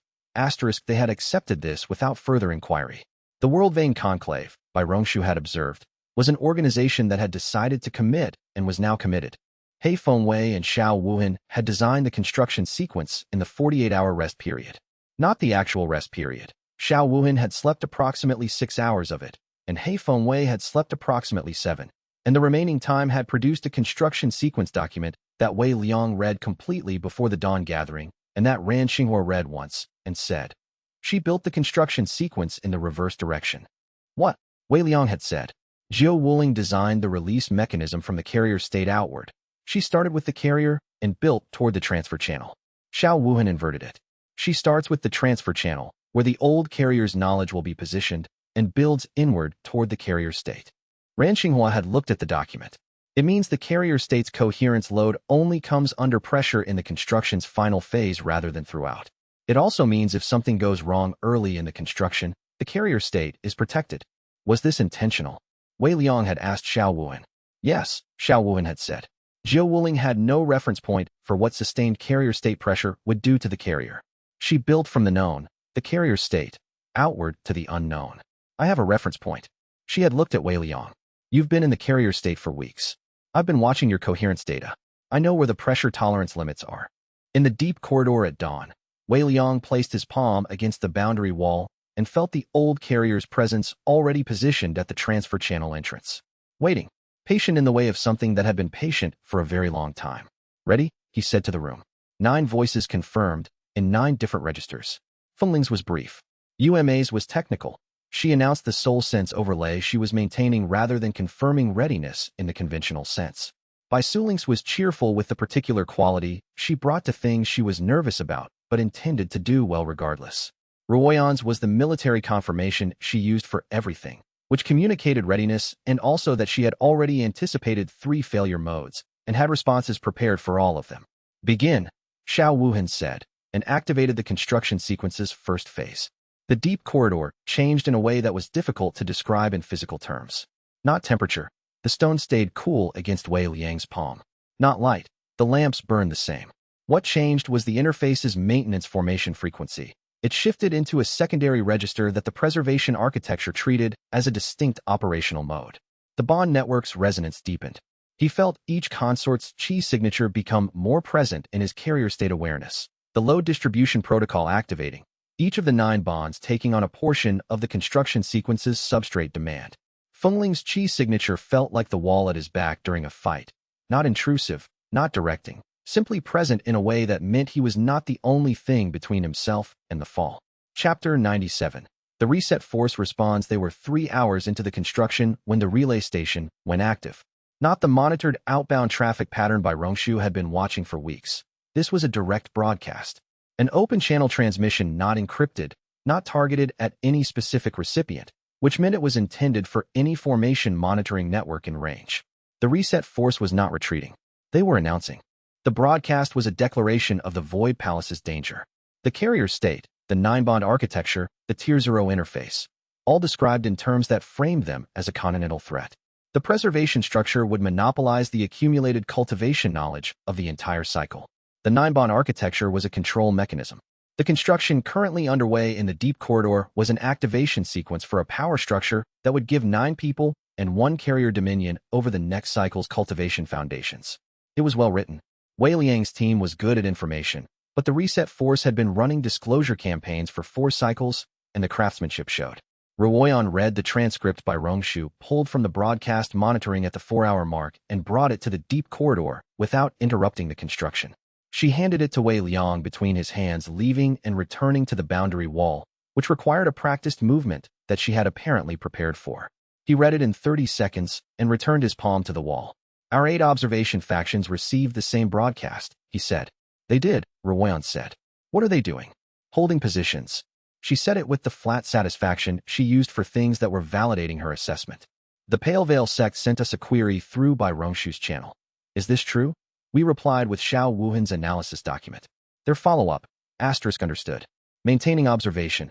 They had accepted this without further inquiry. The World Vein Conclave, by Rongshu had observed, was an organization that had decided to commit and was now committed. He Fengwei and Xiao Wuhan had designed the construction sequence in the 48-hour rest period. Not the actual rest period. Xiao Wuhan had slept approximately 6 hours of it, and He Fengwei had slept approximately 7, and the remaining time had produced a construction sequence document that Wei Liang read completely before the dawn gathering, and that Ran Xinghua read once, and said. She built the construction sequence in the reverse direction. What? Wei Liang had said. Zhou Wuling designed the release mechanism from the carrier state outward. She started with the carrier and built toward the transfer channel. Xiao Wuhan inverted it. She starts with the transfer channel, where the old carrier's knowledge will be positioned, and builds inward toward the carrier state. Ran Xinghua had looked at the document. It means the carrier state's coherence load only comes under pressure in the construction's final phase rather than throughout. It also means if something goes wrong early in the construction, the carrier state is protected. Was this intentional? Wei Liang had asked Xiao Wuhan. Yes, Xiao Wuhan had said. Zhou Wuling had no reference point for what sustained carrier state pressure would do to the carrier. She built from the known, the carrier state, outward to the unknown. I have a reference point. She had looked at Wei Liang. You've been in the carrier state for weeks. I've been watching your coherence data. I know where the pressure tolerance limits are. In the deep corridor at dawn, Wei Liang placed his palm against the boundary wall and felt the old carrier's presence already positioned at the transfer channel entrance. Waiting, patient in the way of something that had been patient for a very long time. Ready? He said to the room. 9 voices confirmed, in 9 different registers. Fengling's was brief. UMA's was technical. She announced the soul sense overlay she was maintaining rather than confirming readiness in the conventional sense. Bai Suling's was cheerful with the particular quality she brought to things she was nervous about, but intended to do well regardless. Ruoyan's was the military confirmation she used for everything, which communicated readiness and also that she had already anticipated 3 failure modes and had responses prepared for all of them. Begin, Xiao Wuhan said, and activated the construction sequence's first phase. The deep corridor changed in a way that was difficult to describe in physical terms. Not temperature. The stone stayed cool against Wei Liang's palm. Not light. The lamps burned the same. What changed was the interface's maintenance formation frequency. It shifted into a secondary register that the preservation architecture treated as a distinct operational mode. The bond network's resonance deepened. He felt each consort's chi signature become more present in his carrier state awareness. The load distribution protocol activating, each of the 9 bonds taking on a portion of the construction sequence's substrate demand. Fengling's chi signature felt like the wall at his back during a fight. Not intrusive, not directing, simply present in a way that meant he was not the only thing between himself and the fall. Chapter 97. The reset force responds. They were 3 hours into the construction when the relay station went active. Not the monitored outbound traffic pattern by Rongshu had been watching for weeks. This was a direct broadcast. An open-channel transmission not encrypted, not targeted at any specific recipient, which meant it was intended for any formation monitoring network in range. The reset force was not retreating. They were announcing. The broadcast was a declaration of the Void Palace's danger. The carrier state, the 9-bond architecture, the Tier 0 interface, all described in terms that framed them as a continental threat. The preservation structure would monopolize the accumulated cultivation knowledge of the entire cycle. The nine-bond architecture was a control mechanism. The construction currently underway in the deep corridor was an activation sequence for a power structure that would give 9 people and 1 carrier dominion over the next cycle's cultivation foundations. It was well written. Wei Liang's team was good at information, but the reset force had been running disclosure campaigns for 4 cycles, and the craftsmanship showed. Ruoyan read the transcript by Rongshu, pulled from the broadcast monitoring at the 4-hour mark, and brought it to the deep corridor without interrupting the construction. She handed it to Wei Liang between his hands, leaving and returning to the boundary wall, which required a practiced movement that she had apparently prepared for. He read it in 30 seconds and returned his palm to the wall. Our 8 observation factions received the same broadcast, he said. They did, Ruoyan said. What are they doing? Holding positions. She said it with the flat satisfaction she used for things that were validating her assessment. The Pale Veil sect sent us a query through by Rongshu's channel. Is this true? We replied with Xiao Wuhan's analysis document. Their follow-up, understood. Maintaining observation,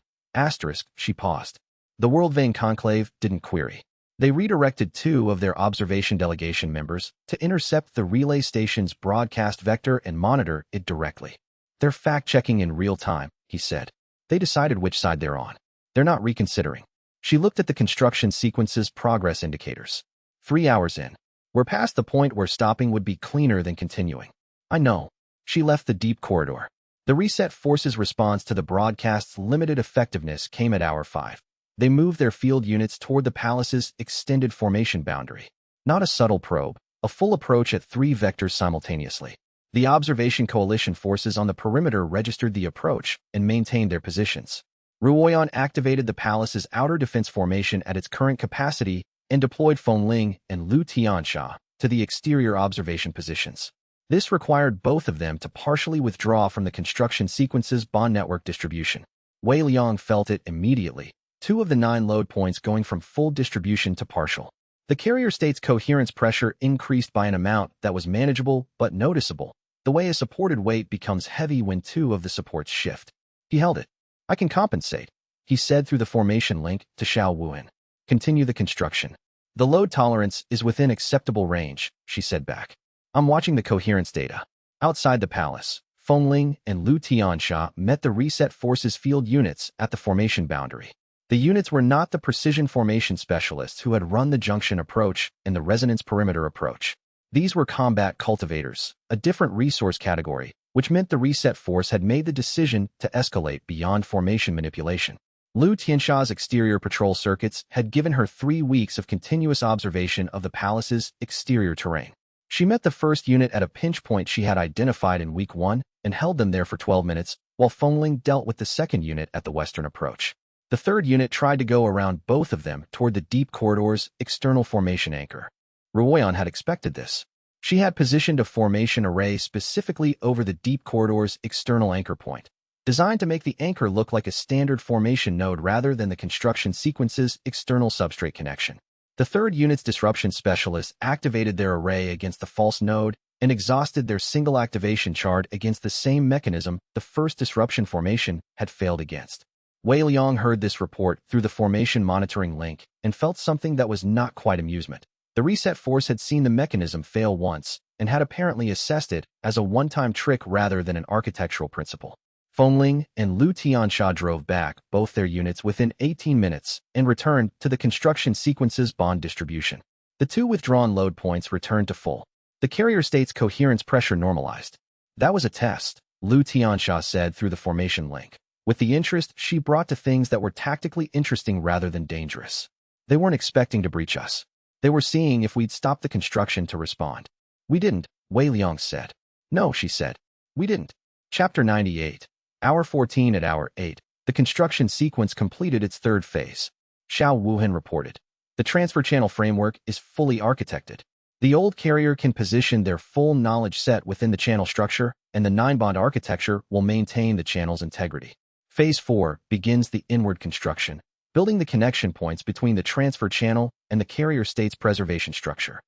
she paused. The World Vein Conclave didn't query. They redirected 2 of their observation delegation members to intercept the relay station's broadcast vector and monitor it directly. They're fact-checking in real time, he said. They decided which side they're on. They're not reconsidering. She looked at the construction sequence's progress indicators. 3 hours in. We're past the point where stopping would be cleaner than continuing. I know. She left the deep corridor. The reset force's response to the broadcast's limited effectiveness came at hour 5. They moved their field units toward the palace's extended formation boundary. Not a subtle probe, a full approach at 3 vectors simultaneously. The observation coalition forces on the perimeter registered the approach and maintained their positions. Ruoyan activated the palace's outer defense formation at its current capacity and deployed Fengling and xianxia to the exterior observation positions. This required both of them to partially withdraw from the construction sequence's bond network distribution. Wei Liang felt it immediately, 2 of the 9 load points going from full distribution to partial. The carrier state's coherence pressure increased by an amount that was manageable but noticeable, the way a supported weight becomes heavy when 2 of the supports shift. He held it. I can compensate, he said through the formation link to Xiao Wuhan. Continue the construction. The load tolerance is within acceptable range, she said back. I'm watching the coherence data. Outside the palace, Fengling and xianxia met the reset force's field units at the formation boundary. The units were not the precision formation specialists who had run the junction approach and the resonance perimeter approach. These were combat cultivators, a different resource category, which meant the reset force had made the decision to escalate beyond formation manipulation. Liu Tianxia's exterior patrol circuits had given her 3 weeks of continuous observation of the palace's exterior terrain. She met the first unit at a pinch point she had identified in week 1 and held them there for 12 minutes, while Fengling dealt with the second unit at the western approach. The third unit tried to go around both of them toward the deep corridor's external formation anchor. Ruoyan had expected this. She had positioned a formation array specifically over the deep corridor's external anchor point, designed to make the anchor look like a standard formation node rather than the construction sequence's external substrate connection. The third unit's disruption specialists activated their array against the false node and exhausted their single activation chart against the same mechanism the first disruption formation had failed against. Wei Liang heard this report through the formation monitoring link and felt something that was not quite amusement. The reset force had seen the mechanism fail once and had apparently assessed it as a one-time trick rather than an architectural principle. Fengling and xianxia drove back both their units within 18 minutes and returned to the construction sequence's bond distribution. The 2 withdrawn load points returned to full. The carrier state's coherence pressure normalized. That was a test, xianxia said through the formation link, with the interest she brought to things that were tactically interesting rather than dangerous. They weren't expecting to breach us. They were seeing if we'd stop the construction to respond. We didn't, Wei Liang said. No, she said. We didn't. Chapter 98. Hour 14 at hour 8. The construction sequence completed its 3rd phase. Xiao Wuhan reported. The transfer channel framework is fully architected. The old carrier can position their full knowledge set within the channel structure, and the 9-bond architecture will maintain the channel's integrity. Phase 4 begins the inward construction, building the connection points between the transfer channel and the carrier state's preservation structure.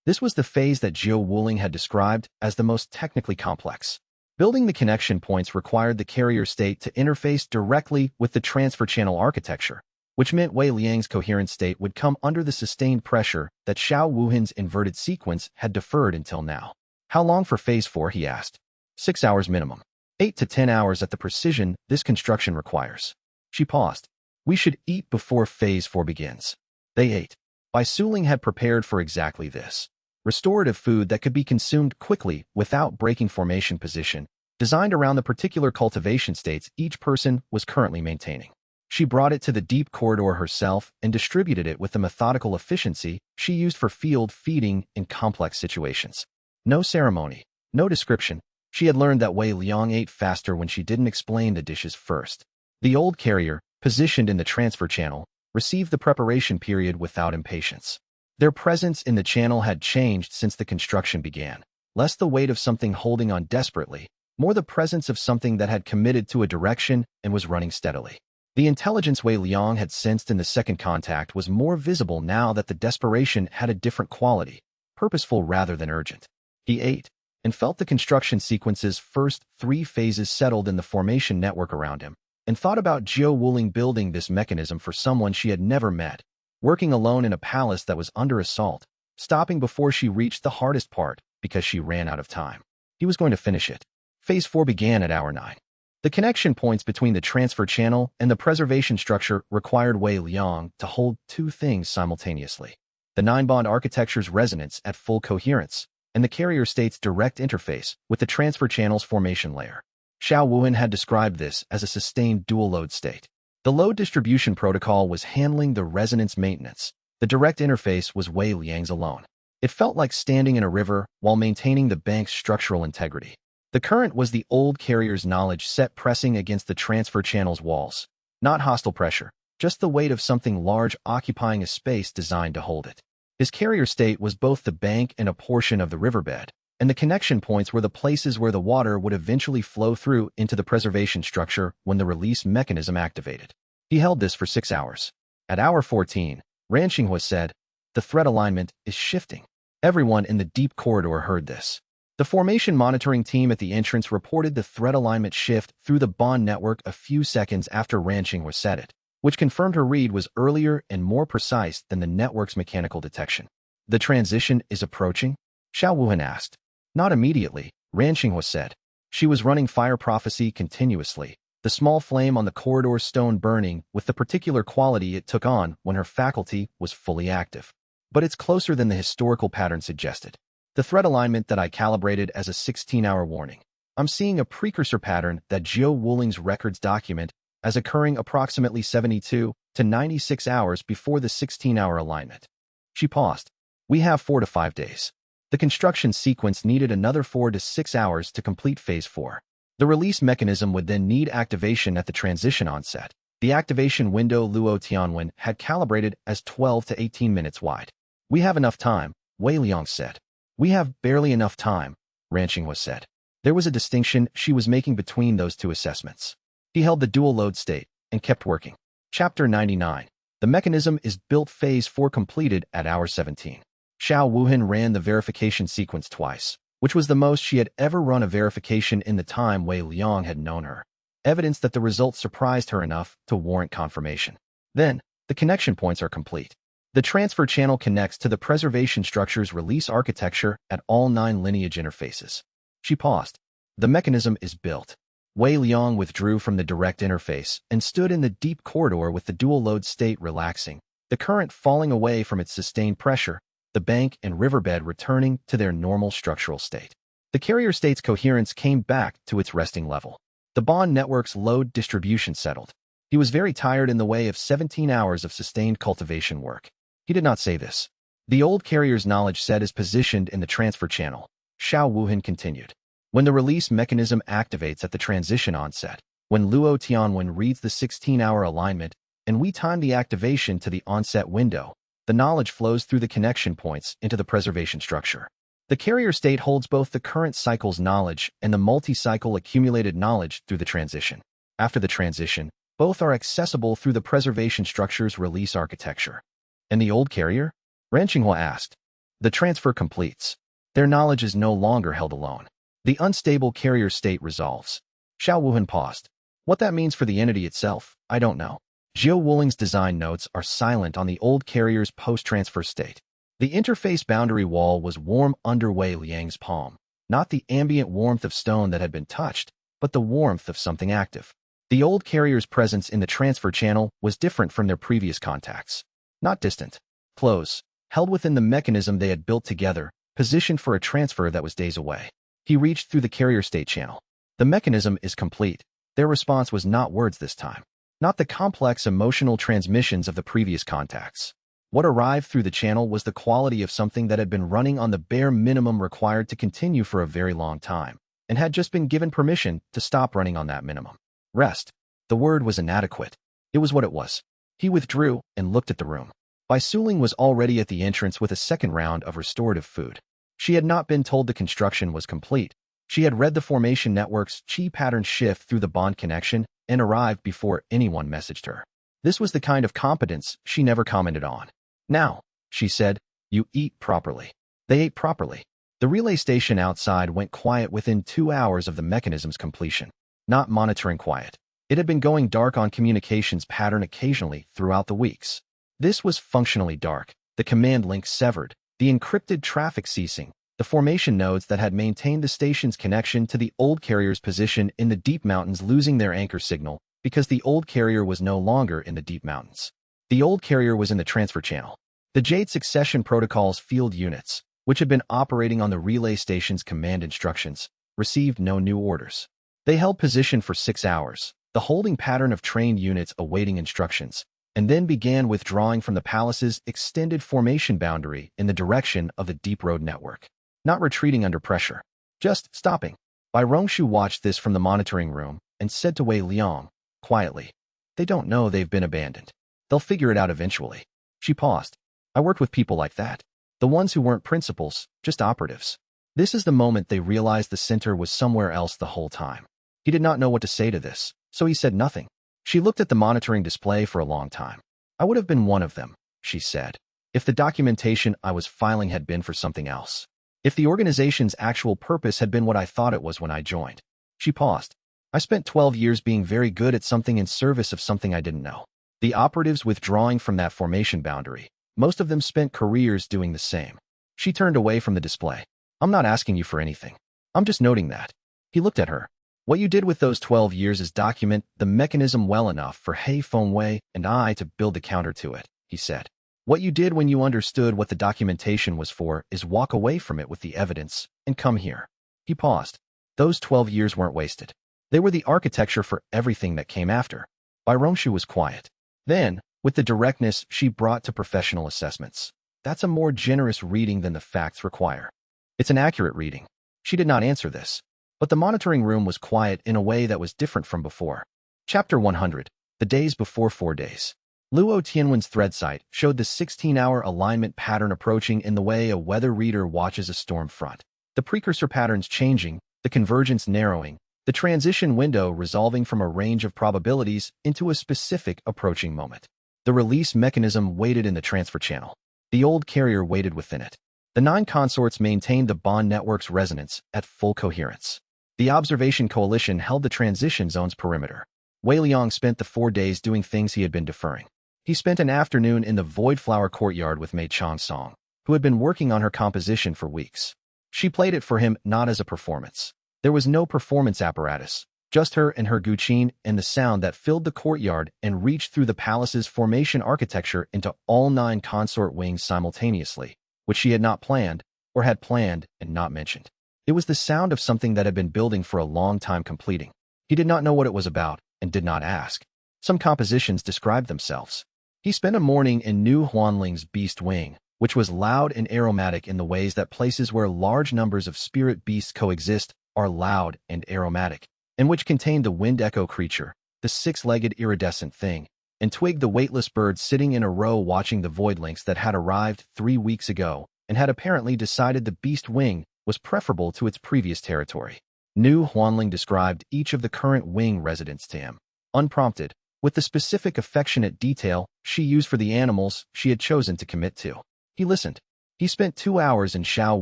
This was the phase that Zhou Wuling had described as the most technically complex. Building the connection points required the carrier state to interface directly with the transfer channel architecture, which meant Wei Liang's coherent state would come under the sustained pressure that Xiao Wuhan's inverted sequence had deferred until now. How long for Phase 4, he asked. 6 hours minimum. 8 to 10 hours at the precision this construction requires. She paused. We should eat before Phase 4 begins. They ate. Bai Suling had prepared for exactly this. Restorative food that could be consumed quickly without breaking formation position, designed around the particular cultivation states each person was currently maintaining. She brought it to the deep corridor herself and distributed it with the methodical efficiency she used for field feeding in complex situations. No ceremony, no description. She had learned that Wei Liang ate faster when she didn't explain the dishes first. The old carrier, positioned in the transfer channel, received the preparation period without impatience. Their presence in the channel had changed since the construction began. Less the weight of something holding on desperately, more the presence of something that had committed to a direction and was running steadily. The intelligence Wei Liang had sensed in the second contact was more visible now that the desperation had a different quality, purposeful rather than urgent. He ate, and felt the construction sequence's first 3 phases settled in the formation network around him, and thought about Zhou Wuling building this mechanism for someone she had never met, working alone in a palace that was under assault, stopping before she reached the hardest part because she ran out of time. He was going to finish it. Phase 4 began at hour 9. The connection points between the transfer channel and the preservation structure required Wei Liang to hold 2 things simultaneously. The 9-bond architecture's resonance at full coherence, and the carrier state's direct interface with the transfer channel's formation layer. Xiao Wuhan had described this as a sustained dual-load state. The load distribution protocol was handling the resonance maintenance. The direct interface was Wei Liang's alone. It felt like standing in a river while maintaining the bank's structural integrity. The current was the old carrier's knowledge set pressing against the transfer channel's walls. Not hostile pressure, just the weight of something large occupying a space designed to hold it. His carrier state was both the bank and a portion of the riverbed, and the connection points were the places where the water would eventually flow through into the preservation structure when the release mechanism activated. He held this for 6 hours. At hour 14, Ran Xinghua said, "The thread alignment is shifting." Everyone in the deep corridor heard this. The formation monitoring team at the entrance reported the thread alignment shift through the bond network a few seconds after Ran Xinghua said it, which confirmed her read was earlier and more precise than the network's mechanical detection. "The transition is approaching?" Xiao Wuhan asked. "Not immediately," Ran Xinghua said. She was running fire prophecy continuously, the small flame on the corridor stone burning with the particular quality it took on when her faculty was fully active. But it's closer than the historical pattern suggested. The thread alignment that I calibrated as a 16-hour warning. I'm seeing a precursor pattern that Zhou Wuling's records document as occurring approximately 72 to 96 hours before the 16-hour alignment. She paused. We have 4 to 5 days. The construction sequence needed another 4 to 6 hours to complete Phase 4. The release mechanism would then need activation at the transition onset. The activation window Luo Tianwen had calibrated as 12 to 18 minutes wide. We have enough time, Wei Liang said. We have barely enough time, Ran Xinghua said. There was a distinction she was making between those 2 assessments. He held the dual load state and kept working. Chapter 99. The mechanism is built. Phase 4 completed at hour 17. Xiao Wuhan ran the verification sequence twice, which was the most she had ever run a verification in the time Wei Liang had known her. Evidence that the results surprised her enough to warrant confirmation. Then, the connection points are complete. The transfer channel connects to the preservation structure's release architecture at all 9 lineage interfaces. She paused. The mechanism is built. Wei Liang withdrew from the direct interface and stood in the deep corridor with the dual load state relaxing, the current falling away from its sustained pressure, the bank and riverbed returning to their normal structural state. The carrier state's coherence came back to its resting level. The bond network's load distribution settled. He was very tired in the way of 17 hours of sustained cultivation work. He did not say this. The old carrier's knowledge set is positioned in the transfer channel. Xiao Wuhan continued. When the release mechanism activates at the transition onset, when Luo Tianwen reads the 16-hour alignment, and we time the activation to the onset window, the knowledge flows through the connection points into the preservation structure. The carrier state holds both the current cycle's knowledge and the multi-cycle accumulated knowledge through the transition. After the transition, both are accessible through the preservation structure's release architecture. And the old carrier? Ran Xinghua asked. The transfer completes. Their knowledge is no longer held alone. The unstable carrier state resolves. Xiao Wuhan paused. What that means for the entity itself, I don't know. Zhou Wuling's design notes are silent on the old carrier's post-transfer state. The interface boundary wall was warm under Wei Liang's palm. not the ambient warmth of stone that had been touched, but the warmth of something active. The old carrier's presence in the transfer channel was different from their previous contacts. Not distant, close, held within the mechanism they had built together, positioned for a transfer that was days away. He reached through the carrier state channel. The mechanism is complete. Their response was not words this time, not the complex emotional transmissions of the previous contacts. What arrived through the channel was the quality of something that had been running on the bare minimum required to continue for a very long time, and had just been given permission to stop running on that minimum. Rest. The word was inadequate. It was what it was. He withdrew and looked at the room. Bai Suling was already at the entrance with a second round of restorative food. She had not been told the construction was complete. She had read the formation network's chi pattern shift through the bond connection and arrived before anyone messaged her. This was the kind of competence she never commented on. Now, she said, you eat properly. They ate properly. The relay station outside went quiet within 2 hours of the mechanism's completion. Not monitoring quiet. It had been going dark on communications pattern occasionally throughout the weeks. This was functionally dark. The command link severed, the encrypted traffic ceasing, the formation nodes that had maintained the station's connection to the old carrier's position in the deep mountains losing their anchor signal because the old carrier was no longer in the deep mountains. The old carrier was in the transfer channel. The Jade Succession Protocol's field units, which had been operating on the relay station's command instructions, received no new orders. They held position for 6 hours, the holding pattern of trained units awaiting instructions, and then began withdrawing from the palace's extended formation boundary in the direction of the deep road network. Not retreating under pressure, just stopping. Bai Rongshu watched this from the monitoring room and said to Wei Liang, quietly, they don't know they've been abandoned. They'll figure it out eventually. She paused. I worked with people like that. The ones who weren't principals, just operatives. This is the moment they realized the center was somewhere else the whole time. He did not know what to say to this, so he said nothing. She looked at the monitoring display for a long time. I would have been one of them, she said, if the documentation I was filing had been for something else. If the organization's actual purpose had been what I thought it was when I joined. She paused. I spent 12 years being very good at something in service of something I didn't know. The operatives withdrawing from that formation boundary, most of them spent careers doing the same. She turned away from the display. I'm not asking you for anything. I'm just noting that. He looked at her. What you did with those 12 years is document the mechanism well enough for He Fengwei and I to build the counter to it, he said. What you did when you understood what the documentation was for is walk away from it with the evidence and come here. He paused. Those 12 years weren't wasted. They were the architecture for everything that came after. Bai Rongshu was quiet. Then, with the directness she brought to professional assessments, that's a more generous reading than the facts require. It's an accurate reading. She did not answer this. But the monitoring room was quiet in a way that was different from before. Chapter 100. The days before 4 days. Luo Tianwen's thread site showed the 16-hour alignment pattern approaching in the way a weather reader watches a storm front. The precursor patterns changing, the convergence narrowing, the transition window resolving from a range of probabilities into a specific approaching moment. The release mechanism waited in the transfer channel. The old carrier waited within it. The 9 consorts maintained the bond network's resonance at full coherence. The observation coalition held the transition zone's perimeter. Wei Liang spent the 4 days doing things he had been deferring. He spent an afternoon in the Void Flower Courtyard with Mei Changsong, who had been working on her composition for weeks. She played it for him not as a performance. There was no performance apparatus, just her and her guqin and the sound that filled the courtyard and reached through the palace's formation architecture into all 9 consort wings simultaneously, which she had not planned, or had planned and not mentioned. It was the sound of something that had been building for a long time completing. He did not know what it was about and did not ask. Some compositions described themselves. He spent a morning in New Huanling's beast wing, which was loud and aromatic in the ways that places where large numbers of spirit beasts coexist are loud and aromatic, and which contained the wind echo creature, the 6-legged iridescent thing, and Twig the weightless bird sitting in a row watching the void links that had arrived 3 weeks ago and had apparently decided the beast wing was preferable to its previous territory. New Huanling described each of the current wing residents to him, unprompted, with the specific affectionate detail she used for the animals she had chosen to commit to. He listened. He spent 2 hours in Xiao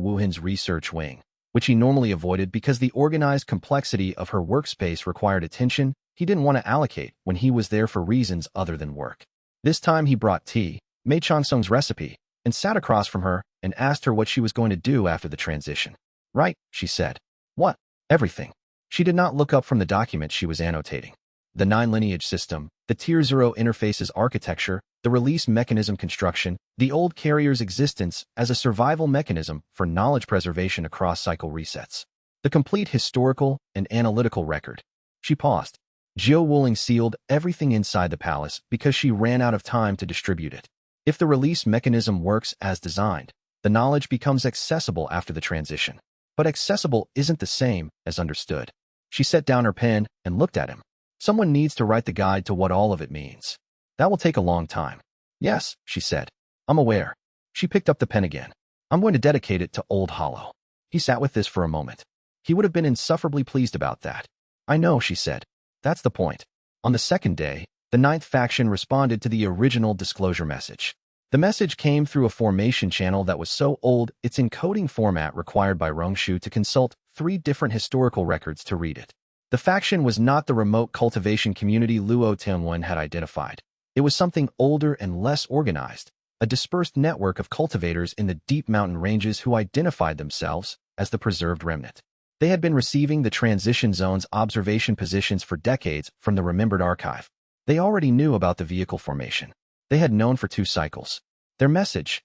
Wuhan's research wing, which he normally avoided because the organized complexity of her workspace required attention he didn't want to allocate when he was there for reasons other than work. This time he brought tea, Mei Changsong's recipe, and sat across from her and asked her what she was going to do after the transition. Right, she said. What? Everything. She did not look up from the document she was annotating. The 9 lineage system, the Tier 0 interfaces architecture, the release mechanism construction, the old carrier's existence as a survival mechanism for knowledge preservation across cycle resets. The complete historical and analytical record. She paused. Jiao Wuling sealed everything inside the palace because she ran out of time to distribute it. If the release mechanism works as designed, the knowledge becomes accessible after the transition. But accessible isn't the same as understood. She set down her pen and looked at him. Someone needs to write the guide to what all of it means. That will take a long time. Yes, she said. I'm aware. She picked up the pen again. I'm going to dedicate it to Old Hollow. He sat with this for a moment. He would have been insufferably pleased about that. I know, she said. That's the point. On the second day, the 9th faction responded to the original disclosure message. The message came through a formation channel that was so old its encoding format required by Rongshu to consult 3 different historical records to read it. The faction was not the remote cultivation community Luo Tianwen had identified. It was something older and less organized, a dispersed network of cultivators in the deep mountain ranges who identified themselves as the preserved remnant. They had been receiving the transition zone's observation positions for decades from the remembered archive. They already knew about the vehicle formation. They had known for 2 cycles. Their message,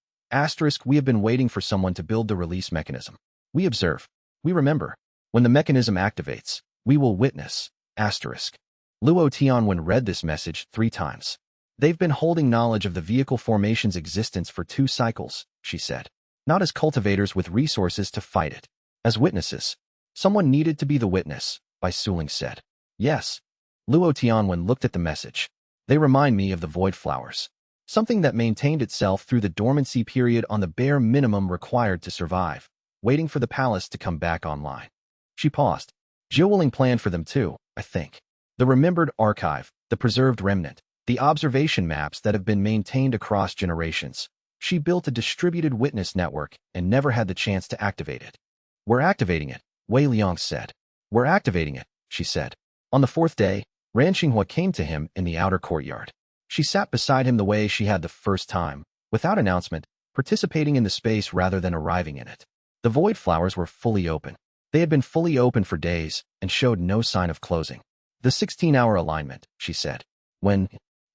we have been waiting for someone to build the release mechanism. We observe. We remember. When the mechanism activates, we will witness, Luo Tianwen read this message 3 times. They've been holding knowledge of the vehicle formation's existence for 2 cycles, she said. Not as cultivators with resources to fight it. As witnesses. Someone needed to be the witness, Bai Suling said. Yes. Luo Tianwen looked at the message. They remind me of the void flowers. Something that maintained itself through the dormancy period on the bare minimum required to survive, waiting for the palace to come back online. She paused. Jiao Wuling planned for them too, I think. The remembered archive, the preserved remnant, the observation maps that have been maintained across generations. She built a distributed witness network and never had the chance to activate it. We're activating it, Wei Liang said. We're activating it, she said. On the 4th day, Ran Xinghua came to him in the outer courtyard. She sat beside him the way she had the first time, without announcement, participating in the space rather than arriving in it. The void flowers were fully open. They had been fully open for days and showed no sign of closing. The 16-hour alignment, she said.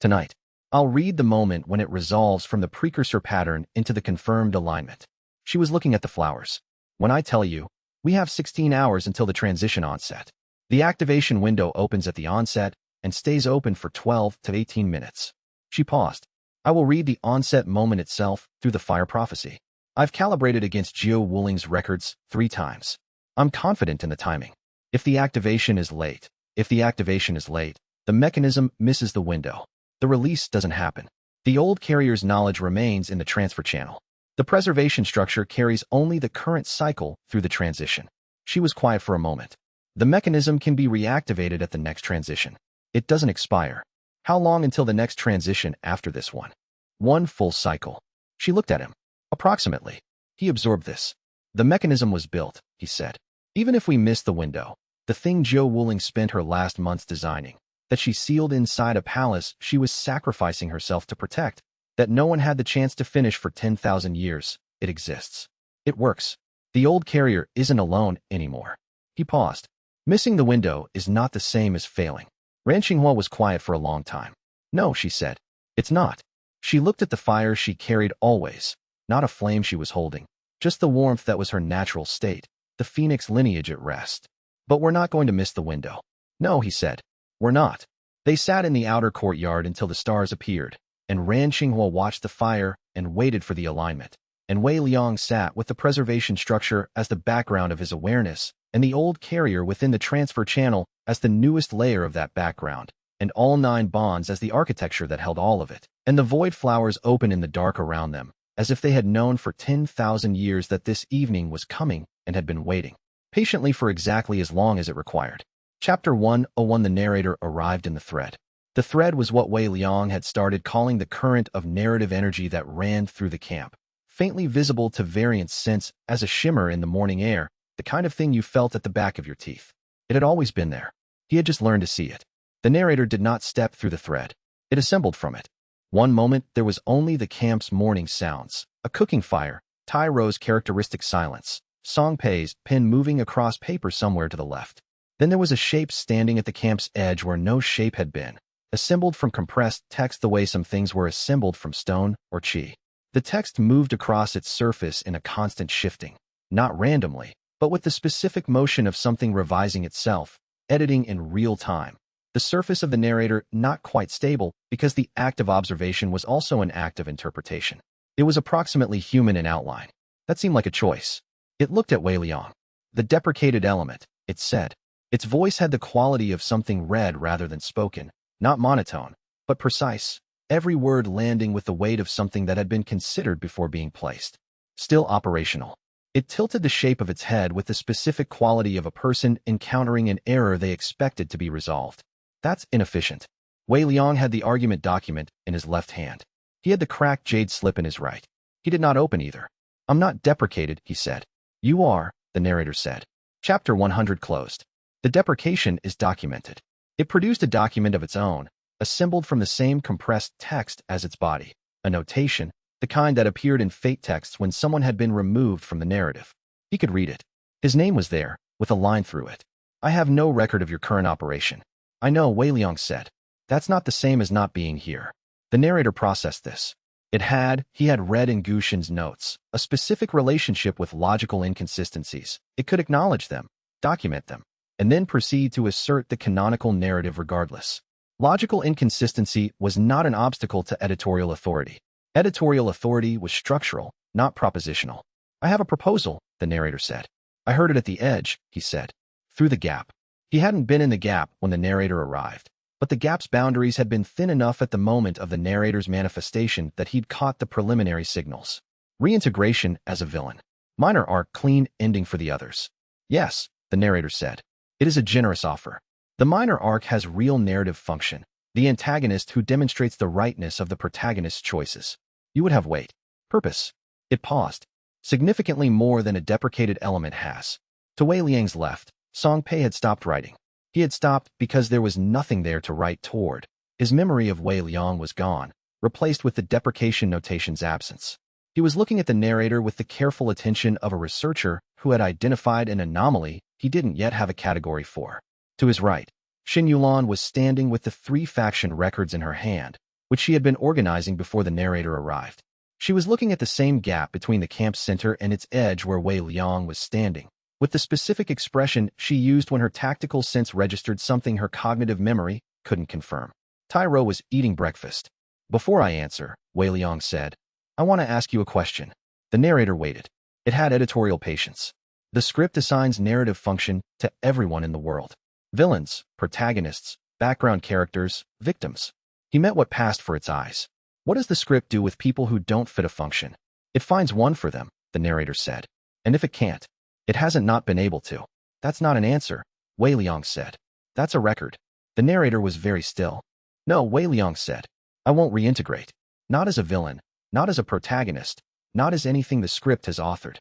Tonight. I'll read the moment when it resolves from the precursor pattern into the confirmed alignment. She was looking at the flowers. When I tell you, we have 16 hours until the transition onset. The activation window opens at the onset and stays open for 12 to 18 minutes. She paused. I will read the onset moment itself through the fire prophecy. I've calibrated against Jiao Wuling's records 3 times. I'm confident in the timing. If the activation is late, the mechanism misses the window. The release doesn't happen. The old carrier's knowledge remains in the transfer channel. The preservation structure carries only the current cycle through the transition. She was quiet for a moment. The mechanism can be reactivated at the next transition. It doesn't expire. How long until the next transition after this one? 1 full cycle. She looked at him. Approximately. He absorbed this. The mechanism was built, he said. Even if we miss the window, the thing Jiao Wuling spent her last months designing, that she sealed inside a palace she was sacrificing herself to protect, that no one had the chance to finish for 10,000 years, it exists. It works. The old carrier isn't alone anymore. He paused. Missing the window is not the same as failing. Ran Xinghua was quiet for a long time. No, she said. It's not. She looked at the fire she carried always, not a flame she was holding, just the warmth that was her natural state, the phoenix lineage at rest. But we're not going to miss the window. No, he said. We're not. They sat in the outer courtyard until the stars appeared, and Ran Xinghua watched the fire and waited for the alignment. And Wei Liang sat with the preservation structure as the background of his awareness, and the old carrier within the transfer channel as the newest layer of that background, and all 9 bonds as the architecture that held all of it, and the void flowers open in the dark around them, as if they had known for 10,000 years that this evening was coming and had been waiting, patiently for exactly as long as it required. Chapter 101. The narrator arrived in the thread. The thread was what Wei Liang had started calling the current of narrative energy that ran through the camp, faintly visible to Variant's sense as a shimmer in the morning air, the kind of thing you felt at the back of your teeth. It had always been there. He had just learned to see it. The narrator did not step through the thread. It assembled from it. One moment there was only the camp's morning sounds, a cooking fire, Tai Ro's characteristic silence, Song Pei's pen moving across paper somewhere to the left. Then there was a shape standing at the camp's edge where no shape had been, assembled from compressed text the way some things were assembled from stone or chi. The text moved across its surface in a constant shifting, not randomly, but with the specific motion of something revising itself, editing in real time. The surface of the narrator not quite stable because the act of observation was also an act of interpretation. It was approximately human in outline. That seemed like a choice. It looked at Wei Liang. The deprecated element, it said. Its voice had the quality of something read rather than spoken, not monotone, but precise, every word landing with the weight of something that had been considered before being placed. Still operational. It tilted the shape of its head with the specific quality of a person encountering an error they expected to be resolved. That's inefficient. Wei Liang had the argument document in his left hand. He had the cracked jade slip in his right. He did not open either. I'm not deprecated, he said. You are, the narrator said. Chapter 100 closed. The deprecation is documented. It produced a document of its own, assembled from the same compressed text as its body, a notation, the kind that appeared in fate texts when someone had been removed from the narrative. He could read it. His name was there, with a line through it. I have no record of your current operation. I know, Wei Liang said. That's not the same as not being here. The narrator processed this. He had read in Guxian's notes, a specific relationship with logical inconsistencies. It could acknowledge them, document them, and then proceed to assert the canonical narrative regardless. Logical inconsistency was not an obstacle to editorial authority. Editorial authority was structural, not propositional. I have a proposal, the narrator said. I heard it at the edge, he said. Through the gap. He hadn't been in the gap when the narrator arrived, but the gap's boundaries had been thin enough at the moment of the narrator's manifestation that he'd caught the preliminary signals. Reintegration as a villain. Minor arc clean ending for the others. Yes, the narrator said. It is a generous offer. The minor arc has real narrative function, the antagonist who demonstrates the rightness of the protagonist's choices. You would have weight. Purpose. It paused. Significantly more than a deprecated element has. To Wei Liang's left, Song Pei had stopped writing. He had stopped because there was nothing there to write toward. His memory of Wei Liang was gone, replaced with the deprecation notation's absence. He was looking at the narrator with the careful attention of a researcher who had identified an anomaly he didn't yet have a category for. To his right, Xin Yulan was standing with the 3 faction records in her hand, which she had been organizing before the narrator arrived. She was looking at the same gap between the camp center and its edge where Wei Liang was standing, with the specific expression she used when her tactical sense registered something her cognitive memory couldn't confirm. Tyro was eating breakfast. Before I answer, Wei Liang said, I want to ask you a question. The narrator waited. It had editorial patience. The script assigns narrative function to everyone in the world. Villains, protagonists, background characters, victims. He met what passed for its eyes. What does the script do with people who don't fit a function? It finds one for them, the narrator said. And if it can't, it hasn't not been able to. That's not an answer, Wei Liang said. That's a record. The narrator was very still. No, Wei Liang said. I won't reintegrate. Not as a villain, not as a protagonist, not as anything the script has authored.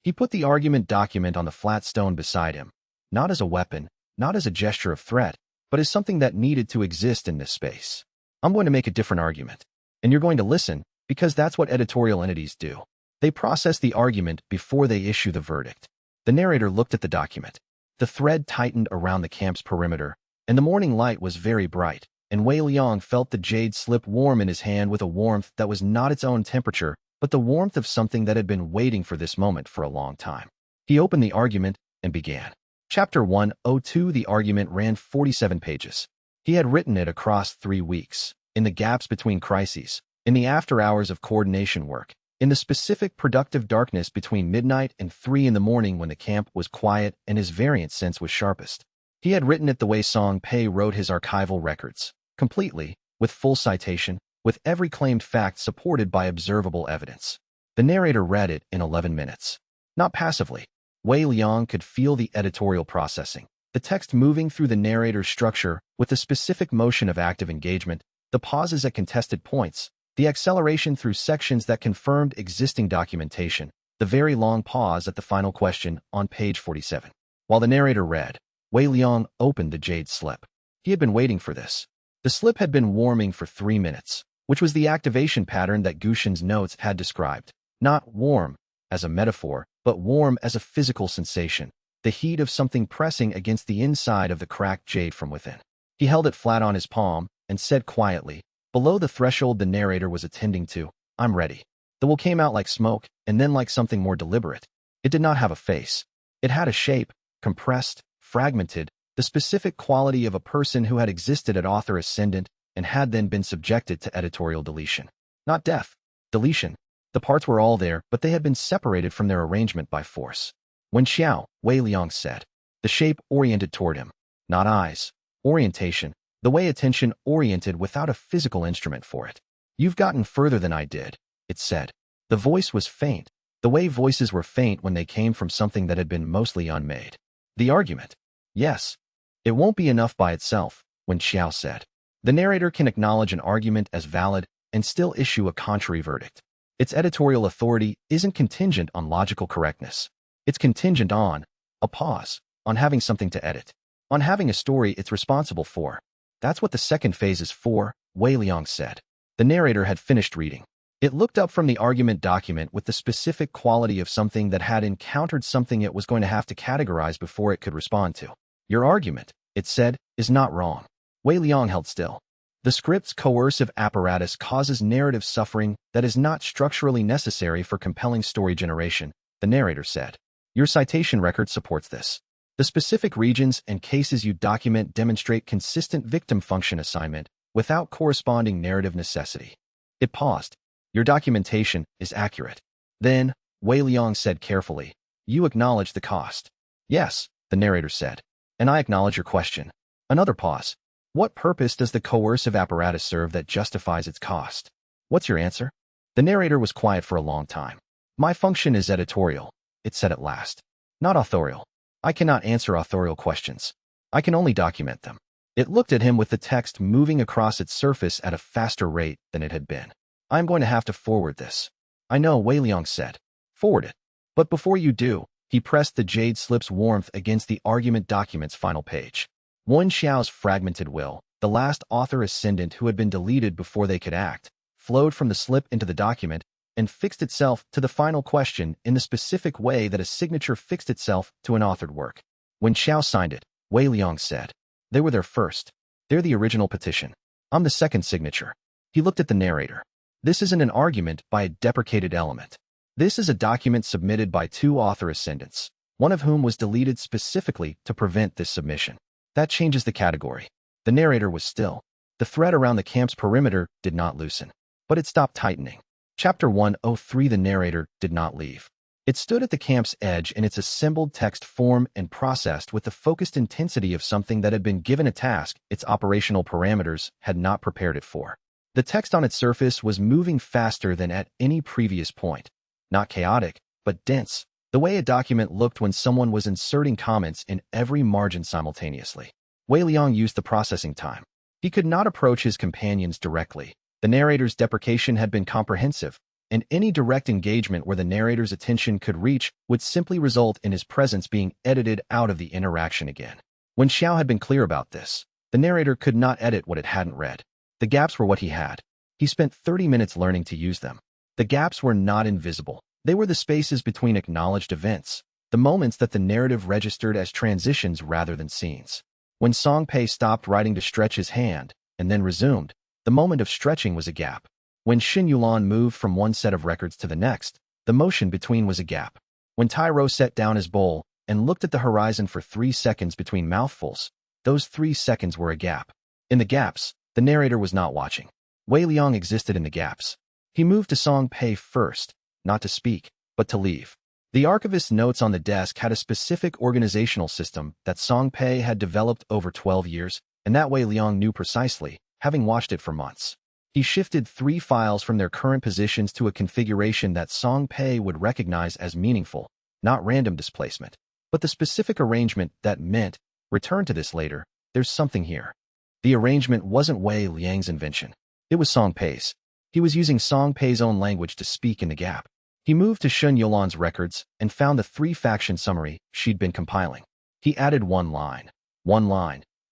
He put the argument document on the flat stone beside him. Not as a weapon, not as a gesture of threat, but as something that needed to exist in this space. I'm going to make a different argument. And you're going to listen, because that's what editorial entities do. They process the argument before they issue the verdict. The narrator looked at the document. The thread tightened around the camp's perimeter, and the morning light was very bright, and Wei Liang felt the jade slip warm in his hand with a warmth that was not its own temperature, but the warmth of something that had been waiting for this moment for a long time. He opened the argument and began. Chapter 102. The argument ran 47 pages. He had written it across 3 weeks, in the gaps between crises, in the after hours of coordination work, in the specific productive darkness between midnight and 3 in the morning when the camp was quiet and his variant sense was sharpest. He had written it the way Song Pei wrote his archival records, completely, with full citation, with every claimed fact supported by observable evidence. The narrator read it in 11 minutes. Not passively. Wei Liang could feel the editorial processing, the text moving through the narrator's structure with the specific motion of active engagement, the pauses at contested points, the acceleration through sections that confirmed existing documentation, the very long pause at the final question on page 47. While the narrator read, Wei Liang opened the jade slip. He had been waiting for this. The slip had been warming for 3 minutes, which was the activation pattern that Guxian's notes had described. Not warm, as a metaphor, but warm as a physical sensation, the heat of something pressing against the inside of the cracked jade from within. He held it flat on his palm and said quietly, below the threshold the narrator was attending to, "I'm ready." The will came out like smoke, and then like something more deliberate. It did not have a face. It had a shape, compressed, fragmented, the specific quality of a person who had existed at author ascendant and had then been subjected to editorial deletion. Not death, deletion. The parts were all there, but they had been separated from their arrangement by force. When Xiao, Wei Liang said, the shape oriented toward him. Not eyes. Orientation, the way attention oriented without a physical instrument for it. "You've gotten further than I did," it said. The voice was faint, the way voices were faint when they came from something that had been mostly unmade. The argument. Yes. It won't be enough by itself, Wen Xiao said. The narrator can acknowledge an argument as valid and still issue a contrary verdict. Its editorial authority isn't contingent on logical correctness. It's contingent on a pause, on having something to edit, on having a story it's responsible for. That's what the second phase is for, Wei Liang said. The narrator had finished reading. It looked up from the argument document with the specific quality of something that had encountered something it was going to have to categorize before it could respond to. Your argument, it said, is not wrong. Wei Liang held still. The script's coercive apparatus causes narrative suffering that is not structurally necessary for compelling story generation, the narrator said. Your citation record supports this. The specific regions and cases you document demonstrate consistent victim function assignment without corresponding narrative necessity. It paused. Your documentation is accurate. Then, Wei Liang said carefully, you acknowledge the cost. Yes, the narrator said. And I acknowledge your question. Another pause. What purpose does the coercive apparatus serve that justifies its cost? What's your answer? The narrator was quiet for a long time. My function is editorial, it said at last. Not authorial. I cannot answer authorial questions. I can only document them. It looked at him with the text moving across its surface at a faster rate than it had been. I'm going to have to forward this. I know, Wei Liang said. Forward it. But before you do, he pressed the jade slip's warmth against the argument document's final page. Wen Xiao's fragmented will, the last author ascendant who had been deleted before they could act, flowed from the slip into the document and fixed itself to the final question in the specific way that a signature fixed itself to an authored work. When Xiao signed it, Wei Liang said, they were there first. They're the original petition. I'm the second signature. He looked at the narrator. This isn't an argument by a deprecated element. This is a document submitted by two author ascendants, one of whom was deleted specifically to prevent this submission. That changes the category. The narrator was still. The thread around the camp's perimeter did not loosen, but it stopped tightening. Chapter 103. The narrator did not leave. It stood at the camp's edge in its assembled text form and processed with the focused intensity of something that had been given a task its operational parameters had not prepared it for. The text on its surface was moving faster than at any previous point. Not chaotic, but dense, the way a document looked when someone was inserting comments in every margin simultaneously. Wei Liang used the processing time. He could not approach his companions directly. The narrator's deprecation had been comprehensive, and any direct engagement where the narrator's attention could reach would simply result in his presence being edited out of the interaction again. When Xiao had been clear about this, the narrator could not edit what it hadn't read. The gaps were what he had. He spent 30 minutes learning to use them. The gaps were not invisible. They were the spaces between acknowledged events, the moments that the narrative registered as transitions rather than scenes. When Song Pei stopped writing to stretch his hand, and then resumed, the moment of stretching was a gap. When Xin Yulan moved from one set of records to the next, the motion between was a gap. When Tyro set down his bowl and looked at the horizon for 3 seconds between mouthfuls, those 3 seconds were a gap. In the gaps, the narrator was not watching. Wei Liang existed in the gaps. He moved to Song Pei first, not to speak, but to leave. The archivist's notes on the desk had a specific organizational system that Song Pei had developed over 12 years, and that Wei Liang knew precisely, having watched it for months. He shifted 3 files from their current positions to a configuration that Song Pei would recognize as meaningful, not random displacement, but the specific arrangement that meant, return to this later, there's something here. The arrangement wasn't Wei Liang's invention. It was Song Pei's. He was using Song Pei's own language to speak in the gap. He moved to Xin Yulan's records and found the 3-faction summary she'd been compiling. He added one line,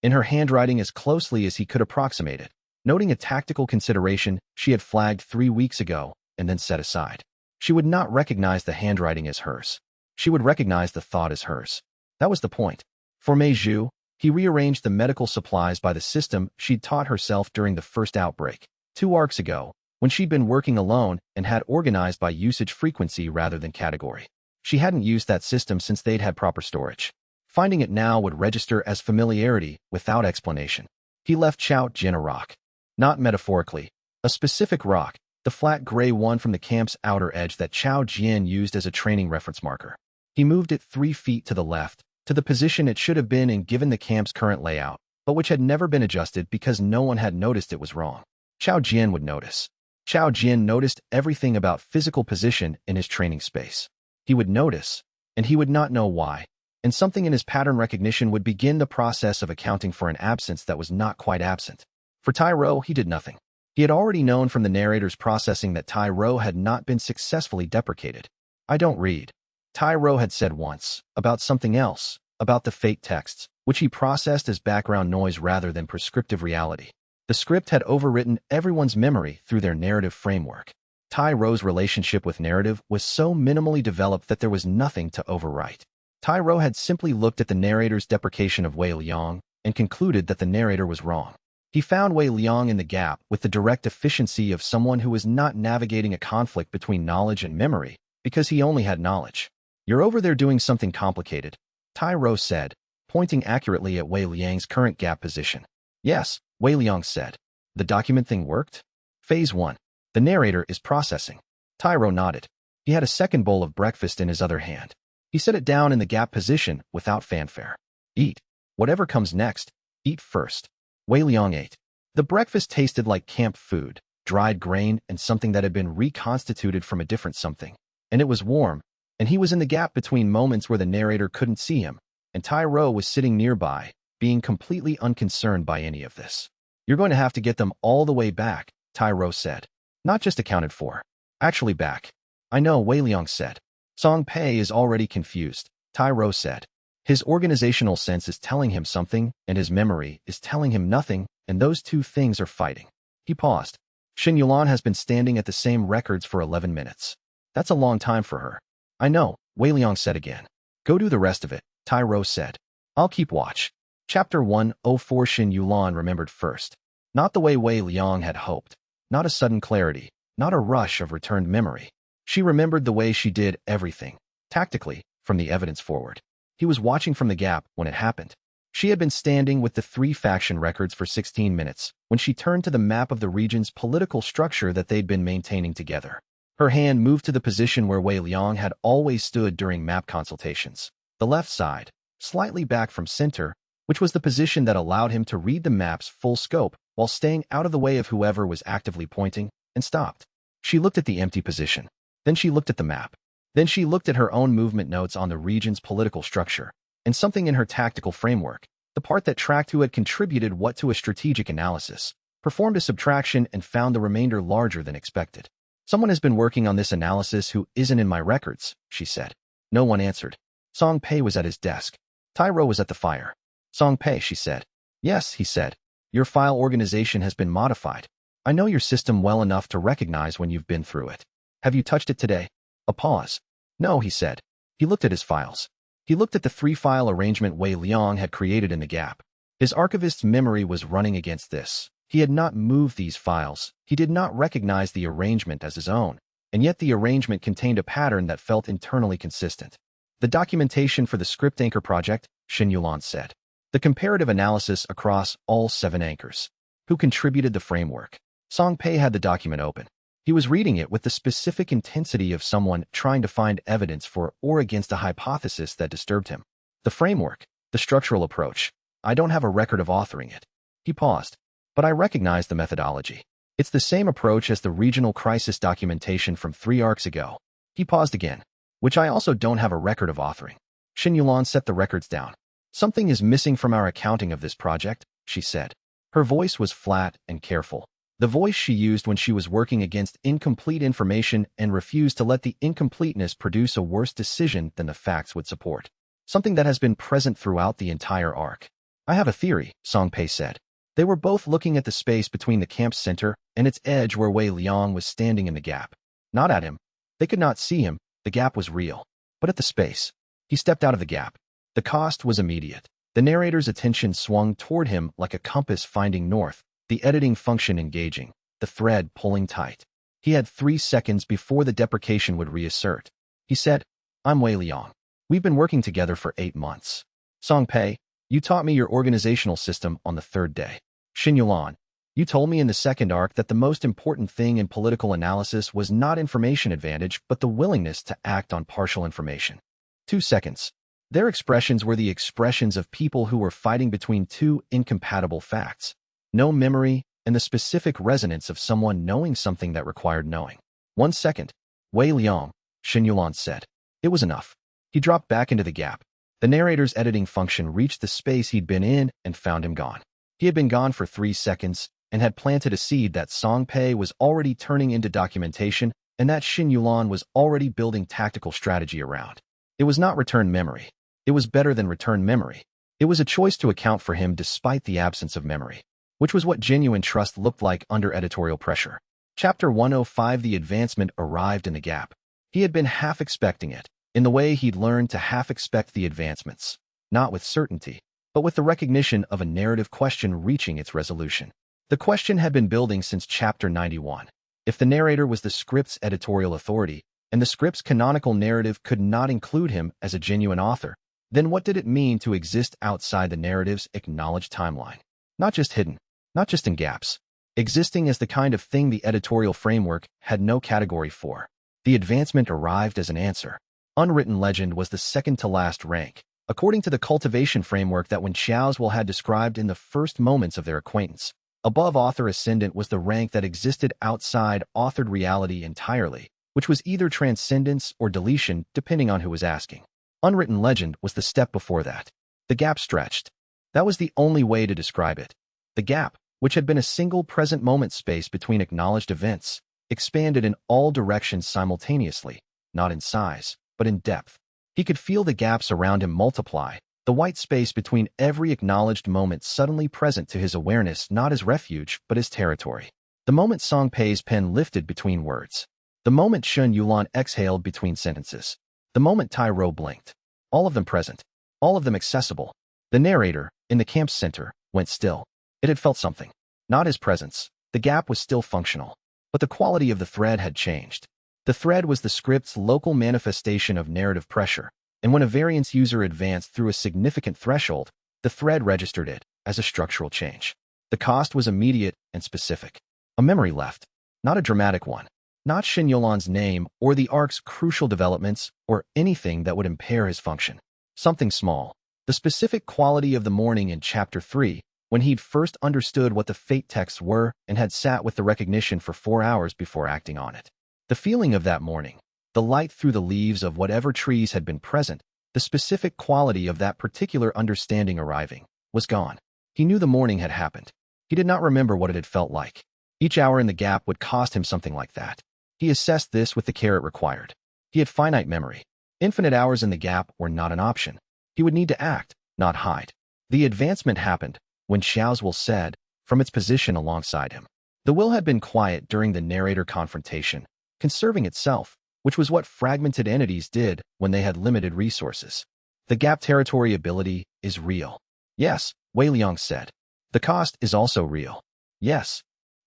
in her handwriting as closely as he could approximate it, noting a tactical consideration she had flagged 3 weeks ago and then set aside. She would not recognize the handwriting as hers. She would recognize the thought as hers. That was the point. For Mei Zhu, he rearranged the medical supplies by the system she'd taught herself during the first outbreak, 2 arcs ago, when she'd been working alone and had organized by usage frequency rather than category. She hadn't used that system since they'd had proper storage. Finding it now would register as familiarity without explanation. He left Chao Jin a rock. Not metaphorically. A specific rock, the flat gray one from the camp's outer edge that Chao Jin used as a training reference marker. He moved it 3 feet to the left, to the position it should have been in given the camp's current layout, but which had never been adjusted because no one had noticed it was wrong. Chao Jin would notice. Chao Jin noticed everything about physical position in his training space. He would notice, and he would not know why, and something in his pattern recognition would begin the process of accounting for an absence that was not quite absent. For Tai Ro, he did nothing. He had already known from the narrator's processing that Tai Ro had not been successfully deprecated. I don't read. Tai Ro had said once, about something else, about the fake texts, which he processed as background noise rather than prescriptive reality. The script had overwritten everyone's memory through their narrative framework. Tai Ro's relationship with narrative was so minimally developed that there was nothing to overwrite. Tai Ro had simply looked at the narrator's deprecation of Wei Liang and concluded that the narrator was wrong. He found Wei Liang in the gap with the direct efficiency of someone who was not navigating a conflict between knowledge and memory, because he only had knowledge. You're over there doing something complicated, Tai Ro said, pointing accurately at Wei Liang's current gap position. Yes, Wei Liang said. The document thing worked? Phase 1. The narrator is processing. Tai Ro nodded. He had a second bowl of breakfast in his other hand. He set it down in the gap position without fanfare. Eat. Whatever comes next, eat first. Wei Liang ate. The breakfast tasted like camp food, dried grain and something that had been reconstituted from a different something. And it was warm, and he was in the gap between moments where the narrator couldn't see him, and Tai Ro was sitting nearby, being completely unconcerned by any of this. You're going to have to get them all the way back, Tai Ro said. Not just accounted for. Actually back. I know, Wei Liang said. Song Pei is already confused, Tai Ro said. His organizational sense is telling him something, and his memory is telling him nothing, and those two things are fighting. He paused. Xin Yulan has been standing at the same records for 11 minutes. That's a long time for her. I know, Wei Liang said again. Go do the rest of it, Tai Ro said. I'll keep watch. Chapter 104 Xin Yulan remembered first. Not the way Wei Liang had hoped. Not a sudden clarity. Not a rush of returned memory. She remembered the way she did everything, tactically, from the evidence forward. He was watching from the gap when it happened. She had been standing with the 3 faction records for 16 minutes when she turned to the map of the region's political structure that they'd been maintaining together. Her hand moved to the position where Wei Liang had always stood during map consultations. The left side, slightly back from center, which was the position that allowed him to read the map's full scope while staying out of the way of whoever was actively pointing, and stopped. She looked at the empty position. Then she looked at the map. Then she looked at her own movement notes on the region's political structure, and something in her tactical framework, the part that tracked who had contributed what to a strategic analysis, performed a subtraction and found the remainder larger than expected. Someone has been working on this analysis who isn't in my records, she said. No one answered. Song Pei was at his desk. Tai Ro was at the fire. Song Pei, she said. Yes, he said. Your file organization has been modified. I know your system well enough to recognize when you've been through it. Have you touched it today? A pause. No, he said. He looked at his files. He looked at the 3-file arrangement Wei Liang had created in the gap. His archivist's memory was running against this. He had not moved these files. He did not recognize the arrangement as his own, and yet the arrangement contained a pattern that felt internally consistent. The documentation for the script anchor project, Xin Yulan said. The comparative analysis across all 7 anchors. Who contributed the framework? Song Pei had the document open. He was reading it with the specific intensity of someone trying to find evidence for or against a hypothesis that disturbed him. The framework, the structural approach. I don't have a record of authoring it. He paused. But I recognize the methodology. It's the same approach as the regional crisis documentation from 3 arcs ago. He paused again. Which I also don't have a record of authoring. Xin Yulan set the records down. Something is missing from our accounting of this project, she said. Her voice was flat and careful. The voice she used when she was working against incomplete information and refused to let the incompleteness produce a worse decision than the facts would support. Something that has been present throughout the entire arc. I have a theory, Song Pei said. They were both looking at the space between the camp's center and its edge where Wei Liang was standing in the gap. Not at him. They could not see him. The gap was real. but at the space. He stepped out of the gap. The cost was immediate. The narrator's attention swung toward him like a compass finding north, the editing function engaging, the thread pulling tight. He had 3 seconds before the deprecation would reassert. He said, "I'm Wei Liang. We've been working together for 8 months. Song Pei, you taught me your organizational system on the 3rd day. Xin Yulan, you told me in the 2nd arc that the most important thing in political analysis was not information advantage but the willingness to act on partial information." 2 seconds. Their expressions were the expressions of people who were fighting between 2 incompatible facts. No memory and the specific resonance of someone knowing something that required knowing. 1 second. Wei Liang, Xin Yulan said. It was enough. He dropped back into the gap. The narrator's editing function reached the space he'd been in and found him gone. He had been gone for 3 seconds and had planted a seed that Song Pei was already turning into documentation and that Xin Yulan was already building tactical strategy around. It was not return memory. It was better than return memory. It was a choice to account for him despite the absence of memory, which was what genuine trust looked like under editorial pressure. Chapter 105. The advancement arrived in the gap. He had been half expecting it, in the way he'd learned to half expect the advancements, not with certainty, but with the recognition of a narrative question reaching its resolution. The question had been building since Chapter 91. If the narrator was the script's editorial authority, and the script's canonical narrative could not include him as a genuine author, then what did it mean to exist outside the narrative's acknowledged timeline? Not just hidden, not just in gaps, existing as the kind of thing the editorial framework had no category for. The advancement arrived as an answer. Unwritten legend was the second-to-last rank, according to the cultivation framework that Wen Xiaozhuo had described in the first moments of their acquaintance. Above author ascendant was the rank that existed outside authored reality entirely, which was either transcendence or deletion depending on who was asking. Unwritten legend was the step before that. The gap stretched. That was the only way to describe it. The gap, which had been a single present moment space between acknowledged events, expanded in all directions simultaneously, not in size, but in depth. He could feel the gaps around him multiply, the white space between every acknowledged moment suddenly present to his awareness not as refuge but as territory. The moment Song Pei's pen lifted between words. The moment Xin Yulan exhaled between sentences. The moment Tai Ro blinked. All of them present. All of them accessible. The narrator, in the camp's center, went still. It had felt something. Not his presence. The gap was still functional. But the quality of the thread had changed. The thread was the script's local manifestation of narrative pressure, and when a variance user advanced through a significant threshold, the thread registered it as a structural change. The cost was immediate and specific. A memory left. Not a dramatic one. Not Xin Yulan's name or the arc's crucial developments or anything that would impair his function. Something small. The specific quality of the morning in Chapter 3, when he'd first understood what the fate texts were and had sat with the recognition for 4 hours before acting on it. The feeling of that morning, the light through the leaves of whatever trees had been present, the specific quality of that particular understanding arriving, was gone. He knew the morning had happened. He did not remember what it had felt like. Each hour in the gap would cost him something like that. He assessed this with the care it required. He had finite memory. Infinite hours in the gap were not an option. He would need to act, not hide. The advancement happened, when Xiaozhuo said, from its position alongside him. The will had been quiet during the narrator confrontation, conserving itself, which was what fragmented entities did when they had limited resources. The gap territory ability is real. Yes, Wei Liang said. The cost is also real. Yes.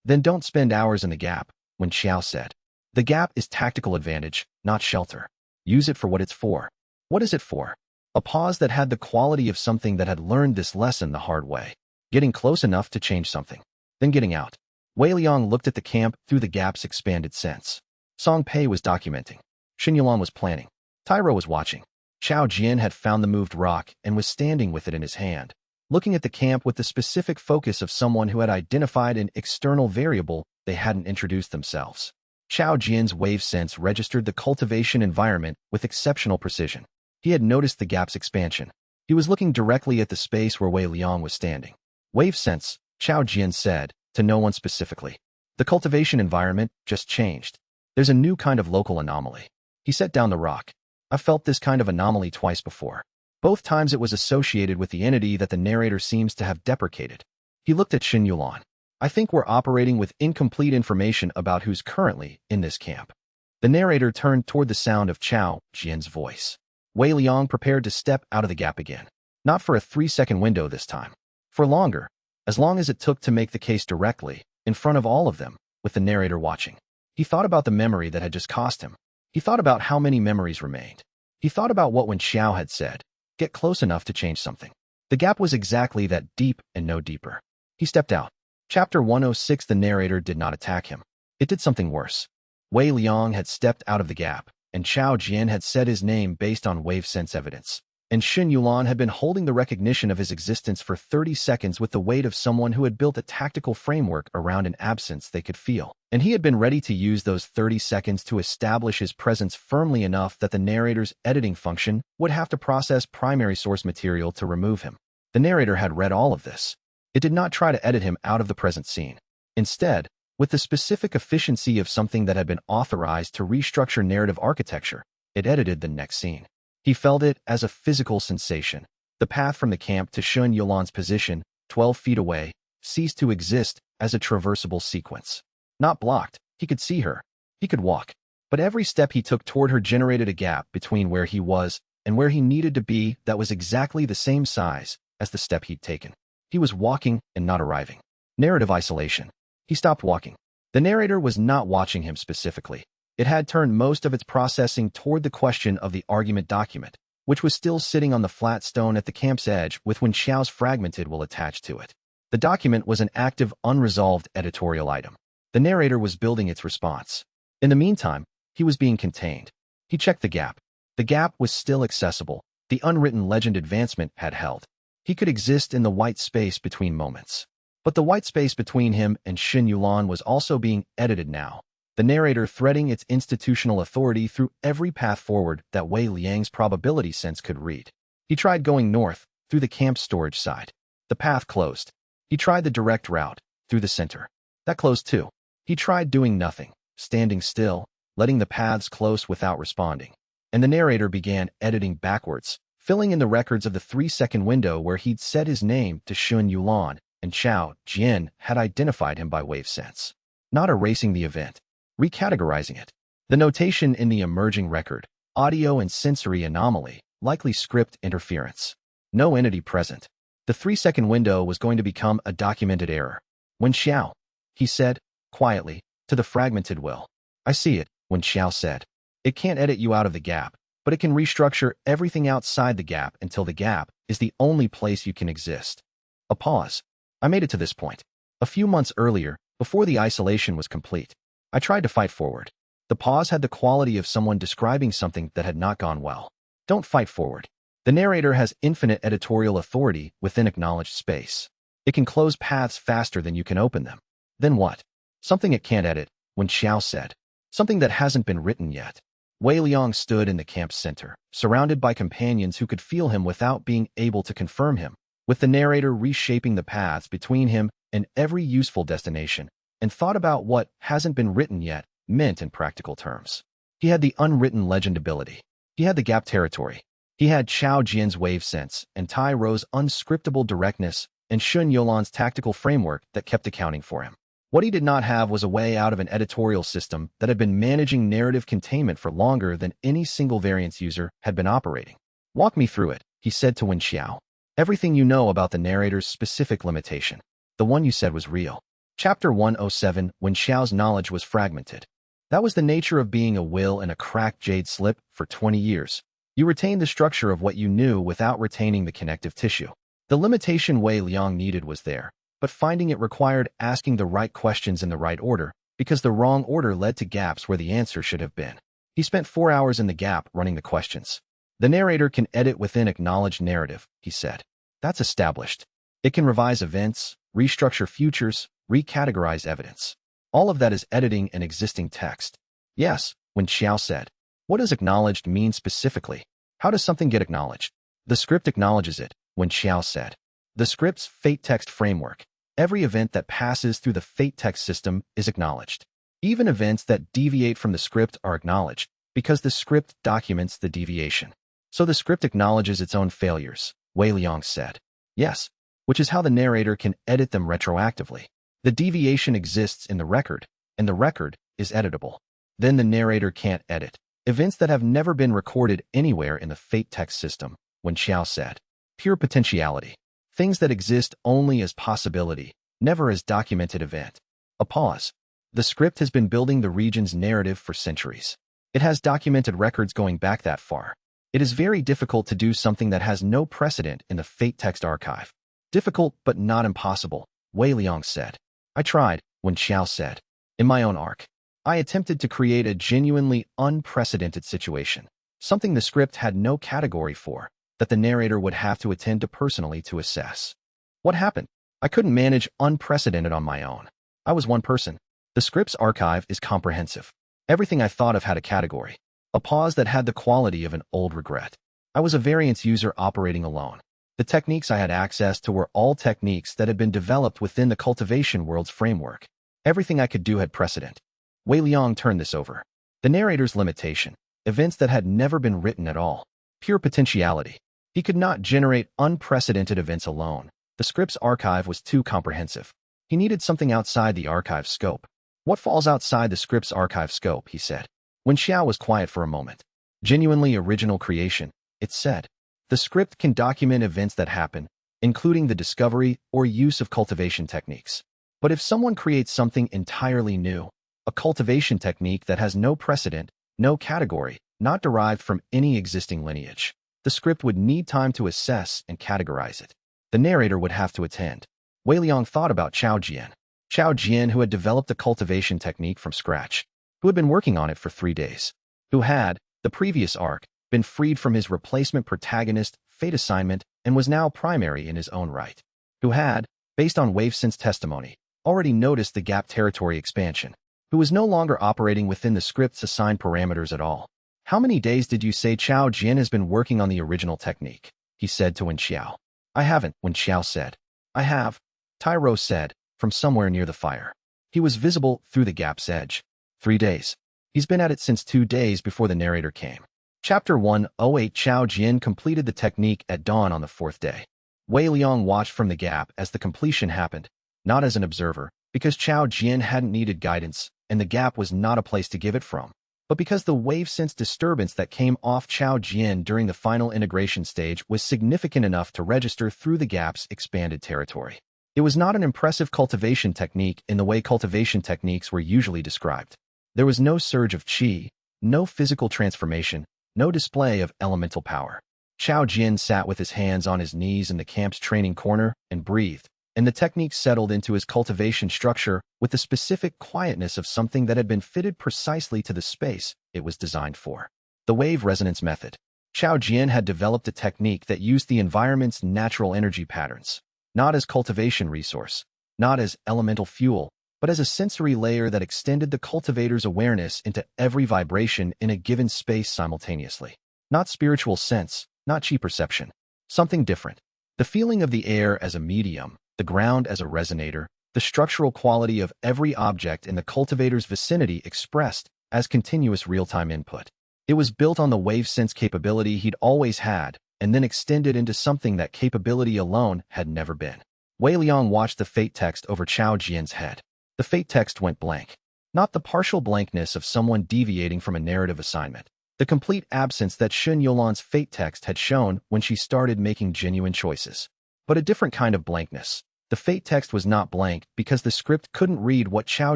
Then don't spend hours in the gap, Wen Xiao said. The gap is tactical advantage, not shelter. Use it for what it's for. What is it for? A pause that had the quality of something that had learned this lesson the hard way. Getting close enough to change something. Then getting out. Wei Liang looked at the camp through the gap's expanded sense. Song Pei was documenting. Xin Yulan was planning. Tai Ro was watching. Chao Jian had found the moved rock and was standing with it in his hand, looking at the camp with the specific focus of someone who had identified an external variable they hadn't introduced themselves. Chao Jian's wave sense registered the cultivation environment with exceptional precision. He had noticed the gap's expansion. He was looking directly at the space where Wei Liang was standing. Wave sense, Chao Jian said, to no one specifically. The cultivation environment just changed. There's a new kind of local anomaly. He set down the rock. I've felt this kind of anomaly twice before. Both times it was associated with the entity that the narrator seems to have deprecated. He looked at Xin Yulan. I think we're operating with incomplete information about who's currently in this camp. The narrator turned toward the sound of Xiao Jian's voice. Wei Liang prepared to step out of the gap again. Not for a 3-second window this time. For longer, as long as it took to make the case directly, in front of all of them, with the narrator watching. He thought about the memory that had just cost him. He thought about how many memories remained. He thought about what Wen Xiao had said, get close enough to change something. The gap was exactly that, deep and no deeper. He stepped out. Chapter 106. The narrator did not attack him. It did something worse. Wei Liang had stepped out of the gap, and Xiao Jian had said his name based on wave sense evidence. And Xun Yulan had been holding the recognition of his existence for 30 seconds with the weight of someone who had built a tactical framework around an absence they could feel. And he had been ready to use those 30 seconds to establish his presence firmly enough that the narrator's editing function would have to process primary source material to remove him. The narrator had read all of this. It did not try to edit him out of the present scene. Instead, with the specific efficiency of something that had been authorized to restructure narrative architecture, it edited the next scene. He felt it as a physical sensation. The path from the camp to Xun Yulan's position, 12 feet away, ceased to exist as a traversable sequence. Not blocked, he could see her. He could walk. But every step he took toward her generated a gap between where he was and where he needed to be that was exactly the same size as the step he'd taken. He was walking and not arriving. Narrative isolation. He stopped walking. The narrator was not watching him specifically. It had turned most of its processing toward the question of the argument document, which was still sitting on the flat stone at the camp's edge with Wen Xiao's fragmented will attached to it. The document was an active, unresolved editorial item. The narrator was building its response. In the meantime, he was being contained. He checked the gap. The gap was still accessible. The unwritten legend advancement had held. He could exist in the white space between moments. But the white space between him and Xun Yulan was also being edited now. The narrator threading its institutional authority through every path forward that Wei Liang's probability sense could read. He tried going north, through the camp's storage side. The path closed. He tried the direct route, through the center. That closed too. He tried doing nothing, standing still, letting the paths close without responding. And the narrator began editing backwards, filling in the records of the 3-second window where he'd said his name to Xun Yulan, and Xiao Jian had identified him by wave sense. Not erasing the event. Recategorizing it. The notation in the emerging record, audio and sensory anomaly, likely script interference. No entity present. The 3-second window was going to become a documented error. Wen Xiao, he said, quietly, to the fragmented will. I see it, Wen Xiao said. It can't edit you out of the gap, but it can restructure everything outside the gap until the gap is the only place you can exist. A pause. I made it to this point. A few months earlier, before the isolation was complete. I tried to fight forward. The pause had the quality of someone describing something that had not gone well. Don't fight forward. The narrator has infinite editorial authority within acknowledged space. It can close paths faster than you can open them. Then what? Something it can't edit, Wen Xiao said. Something that hasn't been written yet. Wei Liang stood in the camp's center, surrounded by companions who could feel him without being able to confirm him, with the narrator reshaping the paths between him and every useful destination, and thought about what hasn't been written yet meant in practical terms. He had the unwritten legend ability. He had the gap territory. He had Xiao Jian's wave sense and Tai Ro's unscriptable directness and Xun Yulan's tactical framework that kept accounting for him. What he did not have was a way out of an editorial system that had been managing narrative containment for longer than any single variance user had been operating. Walk me through it, he said to Wen Xiao. Everything you know about the narrator's specific limitation. The one you said was real. Chapter 107. Wen Xiao's knowledge was fragmented. That was the nature of being a will in a cracked jade slip for 20 years. You retained the structure of what you knew without retaining the connective tissue. The limitation Wei Liang needed was there, but finding it required asking the right questions in the right order, because the wrong order led to gaps where the answer should have been. He spent 4 hours in the gap running the questions. The narrator can edit within acknowledged narrative, he said. That's established. It can revise events, restructure futures, recategorize evidence. All of that is editing an existing text. Yes, Wen Xiao said. What does acknowledged mean specifically? How does something get acknowledged? The script acknowledges it, Wen Xiao said. The script's fate text framework. Every event that passes through the fate text system is acknowledged. Even events that deviate from the script are acknowledged, because the script documents the deviation. So the script acknowledges its own failures, Wei Liang said. Yes, which is how the narrator can edit them retroactively. The deviation exists in the record, and the record is editable. Then the narrator can't edit events that have never been recorded anywhere in the fate text system, Wen Xiao said. Pure potentiality. Things that exist only as possibility, never as documented event. A pause. The script has been building the region's narrative for centuries. It has documented records going back that far. It is very difficult to do something that has no precedent in the fate text archive. Difficult, but not impossible, Wei Liang said. I tried, Wen Xiao said. In my own arc, I attempted to create a genuinely unprecedented situation, something the script had no category for, that the narrator would have to attend to personally to assess. What happened? I couldn't manage unprecedented on my own. I was one person. The script's archive is comprehensive. Everything I thought of had a category. A pause that had the quality of an old regret. I was a variance user operating alone. The techniques I had access to were all techniques that had been developed within the cultivation world's framework. Everything I could do had precedent. Wei Liang turned this over. The narrator's limitation. Events that had never been written at all. Pure potentiality. He could not generate unprecedented events alone. The script's archive was too comprehensive. He needed something outside the archive's scope. What falls outside the script's archive scope, he said. Wen Xiao was quiet for a moment. Genuinely original creation, it said. The script can document events that happen, including the discovery or use of cultivation techniques. But if someone creates something entirely new, a cultivation technique that has no precedent, no category, not derived from any existing lineage, the script would need time to assess and categorize it. The narrator would have to attend. Wei Liang thought about Chao Jian. Chao Jian, who had developed the cultivation technique from scratch, who had been working on it for 3 days, who had, the previous arc, been freed from his replacement protagonist, fate assignment, and was now primary in his own right, who had, based on WaveSense testimony, already noticed the gap territory expansion, who was no longer operating within the script's assigned parameters at all. How many days did you say Chao Jian has been working on the original technique? He said to Wen Xiao. I haven't, Wen Xiao said. I have, Tyro said, from somewhere near the fire. He was visible through the gap's edge. 3 days. He's been at it since 2 days before the narrator came. Chapter 108. Chao Jian completed the technique at dawn on the 4th day. Wei Liang watched from the gap as the completion happened, not as an observer, because Chao Jian hadn't needed guidance, and the gap was not a place to give it from, but because the WaveSense disturbance that came off Chao Jian during the final integration stage was significant enough to register through the gap's expanded territory. It was not an impressive cultivation technique in the way cultivation techniques were usually described. There was no surge of qi, no physical transformation, no display of elemental power. Chao Jian sat with his hands on his knees in the camp's training corner and breathed, and the technique settled into his cultivation structure with the specific quietness of something that had been fitted precisely to the space it was designed for. The wave resonance method. Chao Jian had developed a technique that used the environment's natural energy patterns, not as cultivation resource, not as elemental fuel, but as a sensory layer that extended the cultivator's awareness into every vibration in a given space simultaneously. Not spiritual sense, not chi perception. Something different. The feeling of the air as a medium, the ground as a resonator, the structural quality of every object in the cultivator's vicinity expressed as continuous real-time input. It was built on the WaveSense capability he'd always had, and then extended into something that capability alone had never been. Wei Liang watched the fate text over Chao Jian's head. The fate text went blank. Not the partial blankness of someone deviating from a narrative assignment. The complete absence that Shun Yolan's fate text had shown when she started making genuine choices. But a different kind of blankness. The fate text was not blank because the script couldn't read what Chao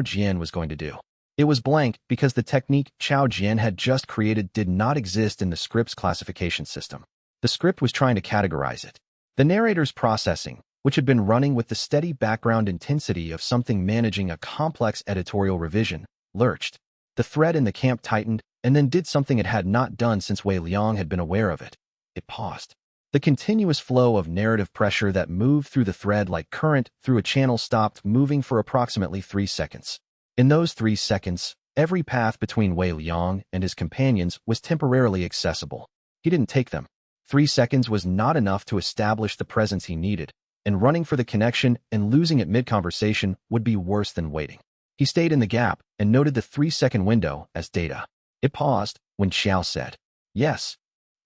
Jian was going to do. It was blank because the technique Chao Jian had just created did not exist in the script's classification system. The script was trying to categorize it. The narrator's processing, which had been running with the steady background intensity of something managing a complex editorial revision, lurched. The thread in the camp tightened, and then did something it had not done since Wei Liang had been aware of it. It paused. The continuous flow of narrative pressure that moved through the thread like current through a channel stopped moving for approximately 3 seconds. In those 3 seconds, every path between Wei Liang and his companions was temporarily accessible. He didn't take them. 3 seconds was not enough to establish the presence he needed, and running for the connection and losing it mid-conversation would be worse than waiting. He stayed in the gap and noted the 3-second window as data. It paused when Xiao said, "Yes.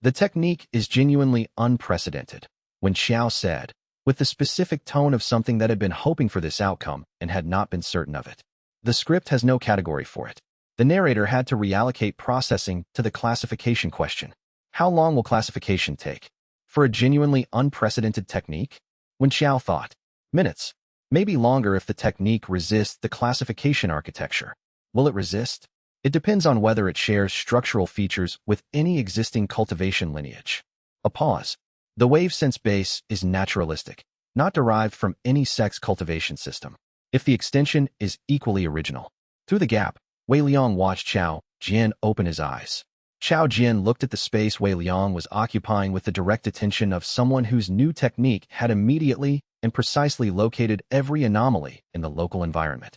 The technique is genuinely unprecedented," when Xiao said, with the specific tone of something that had been hoping for this outcome and had not been certain of it. The script has no category for it. The narrator had to reallocate processing to the classification question. How long will classification take? For a genuinely unprecedented technique? Wen Xiao thought. Minutes. Maybe longer if the technique resists the classification architecture. Will it resist? It depends on whether it shares structural features with any existing cultivation lineage. A pause. The wave sense base is naturalistic, not derived from any sect's cultivation system. If the extension is equally original. Through the gap, Wei Liang watched Xiao Jian open his eyes. Xiao Jian looked at the space Wei Liang was occupying with the direct attention of someone whose new technique had immediately and precisely located every anomaly in the local environment.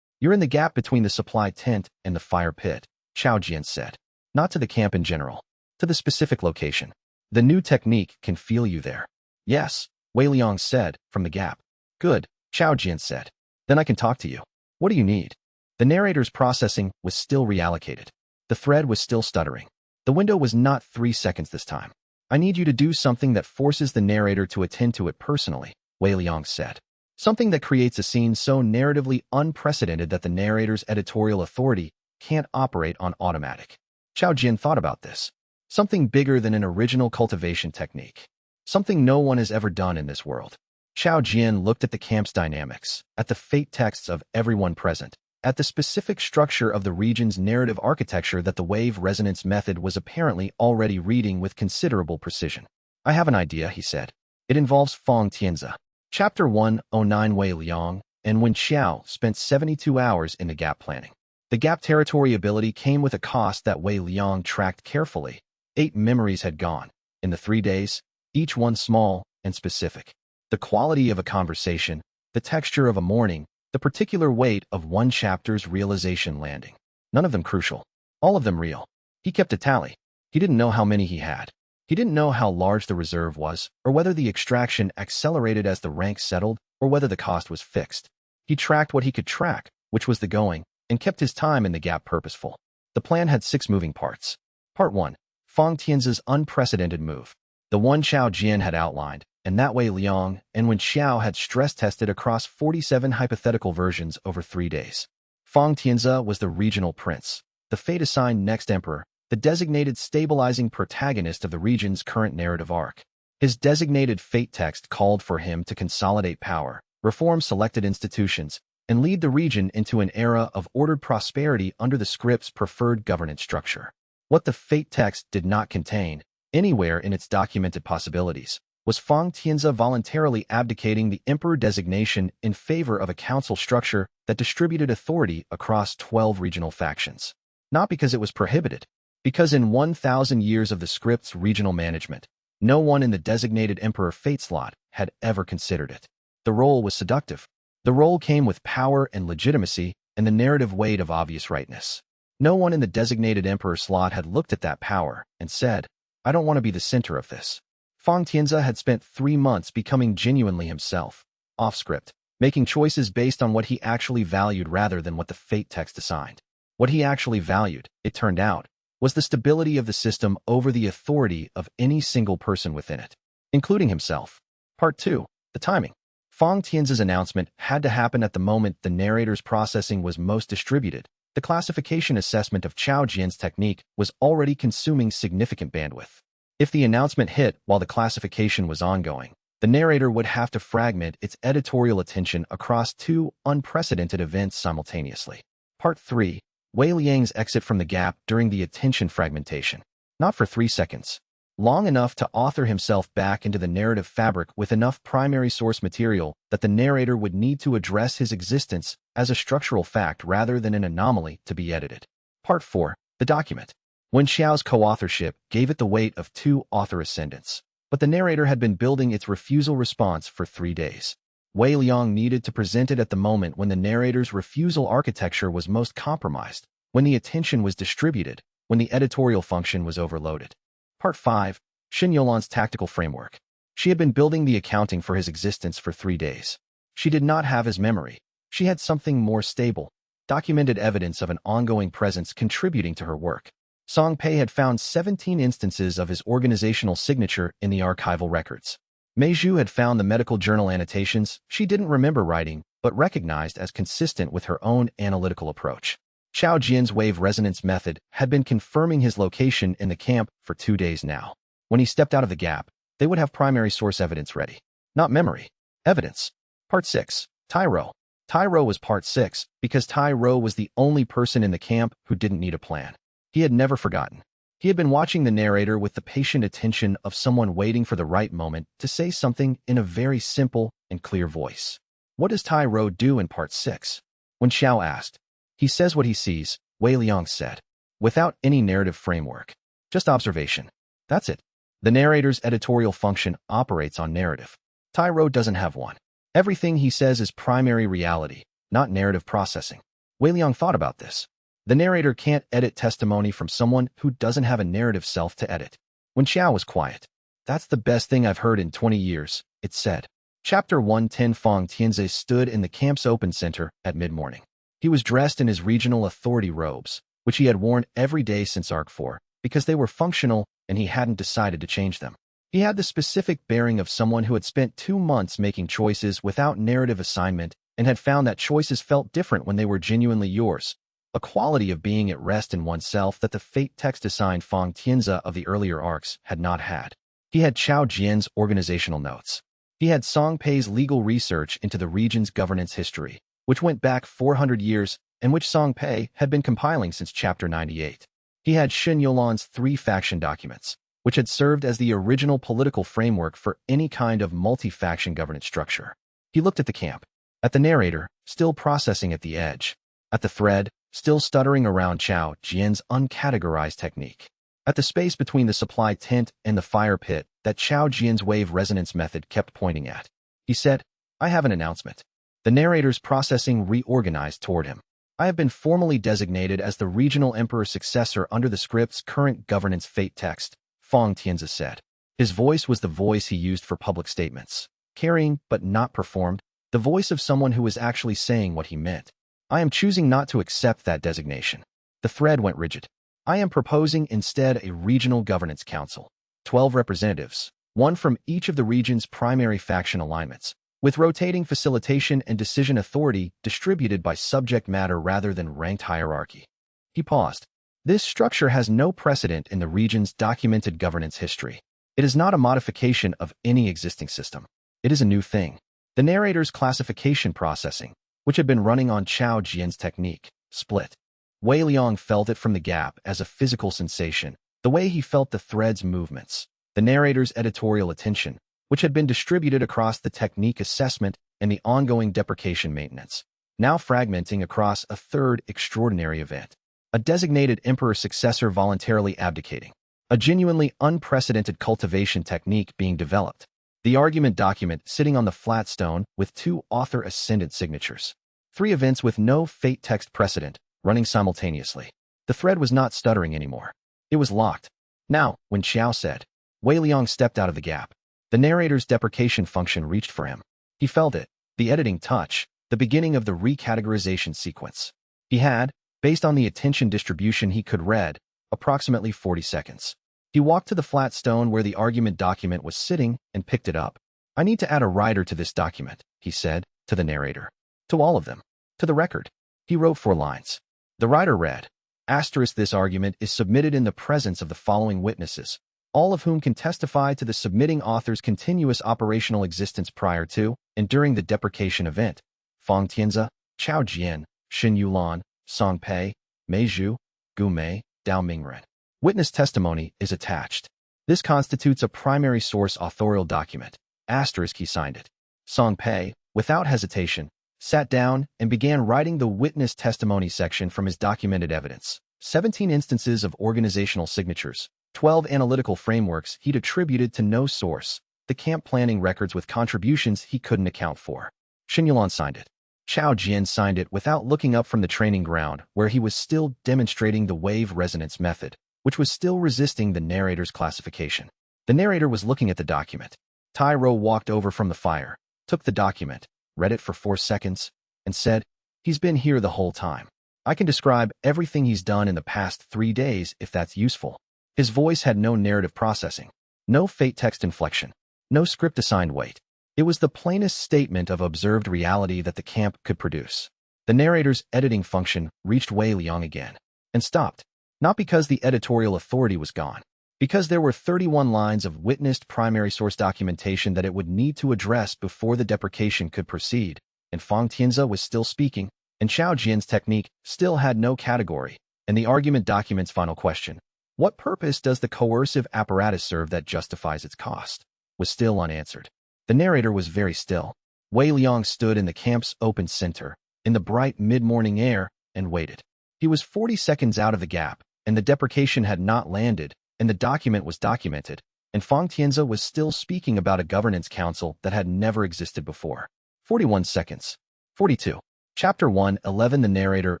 You're in the gap between the supply tent and the fire pit, Xiao Jian said. Not to the camp in general, to the specific location. The new technique can feel you there. Yes, Wei Liang said, from the gap. Good, Xiao Jian said. Then I can talk to you. What do you need? The narrator's processing was still reallocated. The thread was still stuttering. The window was not 3 seconds this time. I need you to do something that forces the narrator to attend to it personally, Wei Liang said. Something that creates a scene so narratively unprecedented that the narrator's editorial authority can't operate on automatic. Xiao Jian thought about this. Something bigger than an original cultivation technique. Something no one has ever done in this world. Xiao Jian looked at the camp's dynamics, at the fate texts of everyone present, at the specific structure of the region's narrative architecture that the wave resonance method was apparently already reading with considerable precision. I have an idea, he said. It involves Fang Tianzi. Chapter 109 Wei Liang and Wen Xiao spent 72 hours in the gap planning. The gap territory ability came with a cost that Wei Liang tracked carefully. 8 memories had gone. In the 3 days, each one small and specific. The quality of a conversation, the texture of a morning, the particular weight of one chapter's realization landing. None of them crucial. All of them real. He kept a tally. He didn't know how many he had. He didn't know how large the reserve was, or whether the extraction accelerated as the ranks settled, or whether the cost was fixed. He tracked what he could track, which was the going, and kept his time in the gap purposeful. The plan had 6 moving parts. Part 1. Fang Tianzi's unprecedented move. The one Xiao Jian had outlined, and that Wei Liang and Wen Xiao had stress-tested across 47 hypothetical versions over 3 days. Fang Tianzi was the regional prince, the fate-assigned next emperor, the designated stabilizing protagonist of the region's current narrative arc. His designated fate text called for him to consolidate power, reform selected institutions, and lead the region into an era of ordered prosperity under the script's preferred governance structure. What the fate text did not contain, anywhere in its documented possibilities, was Fang Tianzi voluntarily abdicating the emperor designation in favor of a council structure that distributed authority across 12 regional factions. Not because it was prohibited, because in 1,000 years of the script's regional management, no one in the designated emperor fate slot had ever considered it. The role was seductive. The role came with power and legitimacy and the narrative weight of obvious rightness. No one in the designated emperor slot had looked at that power and said, I don't want to be the center of this. Fang Tianzi had spent 3 months becoming genuinely himself, off-script, making choices based on what he actually valued rather than what the fate text assigned. What he actually valued, it turned out, was the stability of the system over the authority of any single person within it, including himself. Part 2. The timing. Fang Tianzi's announcement had to happen at the moment the narrator's processing was most distributed. The classification assessment of Xiao Jian's technique was already consuming significant bandwidth. If the announcement hit while the classification was ongoing, the narrator would have to fragment its editorial attention across 2 unprecedented events simultaneously. Part 3. Wei Liang's exit from the gap during the attention fragmentation. Not for 3 seconds. Long enough to author himself back into the narrative fabric with enough primary source material that the narrator would need to address his existence as a structural fact rather than an anomaly to be edited. Part 4. The document. Wen Xiao's co-authorship gave it the weight of 2 author ascendants, but the narrator had been building its refusal response for 3 days. Wei Liang needed to present it at the moment when the narrator's refusal architecture was most compromised, when the attention was distributed, when the editorial function was overloaded. Part 5. Xin Yolan's tactical framework. She had been building the accounting for his existence for 3 days. She did not have his memory. She had something more stable, documented evidence of an ongoing presence contributing to her work. Song Pei had found 17 instances of his organizational signature in the archival records. Mei Zhu had found the medical journal annotations she didn't remember writing, but recognized as consistent with her own analytical approach. Xiao Jian's wave resonance method had been confirming his location in the camp for 2 days now. When he stepped out of the gap, they would have primary source evidence ready. Not memory. Evidence. Part 6. Tyro. Tyro was Part 6 because Tyro was the only person in the camp who didn't need a plan. He had never forgotten. He had been watching the narrator with the patient attention of someone waiting for the right moment to say something in a very simple and clear voice. What does Tyro do in Part 6? When Xiao asked, he says what he sees, Wei Liang said, without any narrative framework. Just observation. That's it. The narrator's editorial function operates on narrative. Tyro doesn't have one. Everything he says is primary reality, not narrative processing. Wei Liang thought about this. The narrator can't edit testimony from someone who doesn't have a narrative self to edit. When Xiao was quiet, "That's the best thing I've heard in 20 years, it said. Chapter 110. Fang Tianzi stood in the camp's open center at mid-morning. He was dressed in his regional authority robes, which he had worn every day since Arc 4, because they were functional and he hadn't decided to change them. He had the specific bearing of someone who had spent 2 months making choices without narrative assignment and had found that choices felt different when they were genuinely yours. A quality of being at rest in oneself that the fate text assigned Fang Tianzi of the earlier arcs had not had. He had Xiao Jian's organizational notes. He had Song Pei's legal research into the region's governance history, which went back 400 years and which Song Pei had been compiling since Chapter 98. He had Shen Yulan's 3 faction documents, which had served as the original political framework for any kind of multi-faction governance structure. He looked at the camp, at the narrator, still processing at the edge, at the thread, still stuttering around Xiao Jian's uncategorized technique, at the space between the supply tent and the fire pit that Xiao Jian's wave resonance method kept pointing at. He said, "I have an announcement." The narrator's processing reorganized toward him. "I have been formally designated as the regional emperor successor under the script's current governance fate text," Fang Tianzi said. His voice was the voice he used for public statements, carrying but not performed, the voice of someone who was actually saying what he meant. "I am choosing not to accept that designation." The thread went rigid. "I am proposing instead a regional governance council, 12 representatives, one from each of the region's primary faction alignments, with rotating facilitation and decision authority distributed by subject matter rather than ranked hierarchy." He paused. "This structure has no precedent in the region's documented governance history. It is not a modification of any existing system. It is a new thing." The narrator's classification processing, which had been running on Xiao Jian's technique, split. Wei Liang felt it from the gap as a physical sensation, the way he felt the thread's movements. The narrator's editorial attention, which had been distributed across the technique assessment and the ongoing deprecation maintenance, now fragmenting across a third extraordinary event. A designated emperor successor voluntarily abdicating. A genuinely unprecedented cultivation technique being developed. The argument document sitting on the flat stone with 2 author-ascendant signatures. 3 events with no fate text precedent, running simultaneously. The thread was not stuttering anymore. It was locked. Now, when Xiao said, Wei Liang stepped out of the gap. The narrator's deprecation function reached for him. He felt it, the editing touch, the beginning of the recategorization sequence. He had, based on the attention distribution he could read, approximately 40 seconds. He walked to the flat stone where the argument document was sitting and picked it up. "I need to add a writer to this document," he said, to the narrator. "To all of them. To the record." He wrote 4 lines. The writer read, "Asterisk, this argument is submitted in the presence of the following witnesses, all of whom can testify to the submitting author's continuous operational existence prior to and during the deprecation event. Fang Tianzi, Xiao Jian, Shen Yulan, Song Pei, Mei Zhu, Gu Mei, Dao Mingren. Witness testimony is attached. This constitutes a primary source authorial document. Asterisk, he signed it." Song Pei, without hesitation, sat down and began writing the witness testimony section from his documented evidence. 17 instances of organizational signatures, 12 analytical frameworks he'd attributed to no source, the camp planning records with contributions he couldn't account for. Shen Yulan signed it. Xiao Jian signed it without looking up from the training ground where he was still demonstrating the wave resonance method, which was still resisting the narrator's classification. The narrator was looking at the document. Tyro walked over from the fire, took the document, read it for 4 seconds, and said, "He's been here the whole time. I can describe everything he's done in the past 3 days if that's useful." His voice had no narrative processing, no fate text inflection, no script assigned weight. It was the plainest statement of observed reality that the camp could produce. The narrator's editing function reached Wei Liang again and stopped, not because the editorial authority was gone, because there were 31 lines of witnessed primary source documentation that it would need to address before the deprecation could proceed, and Fang Tianzi was still speaking, and Xiao Jian's technique still had no category, and the argument document's final question, what purpose does the coercive apparatus serve that justifies its cost, was still unanswered. The narrator was very still. Wei Liang stood in the camp's open center, in the bright mid-morning air, and waited. He was 40 seconds out of the gap, and the deprecation had not landed, and the document was documented, and Fang Tianzi was still speaking about a governance council that had never existed before. 41 seconds. 42. Chapter 1:11. The narrator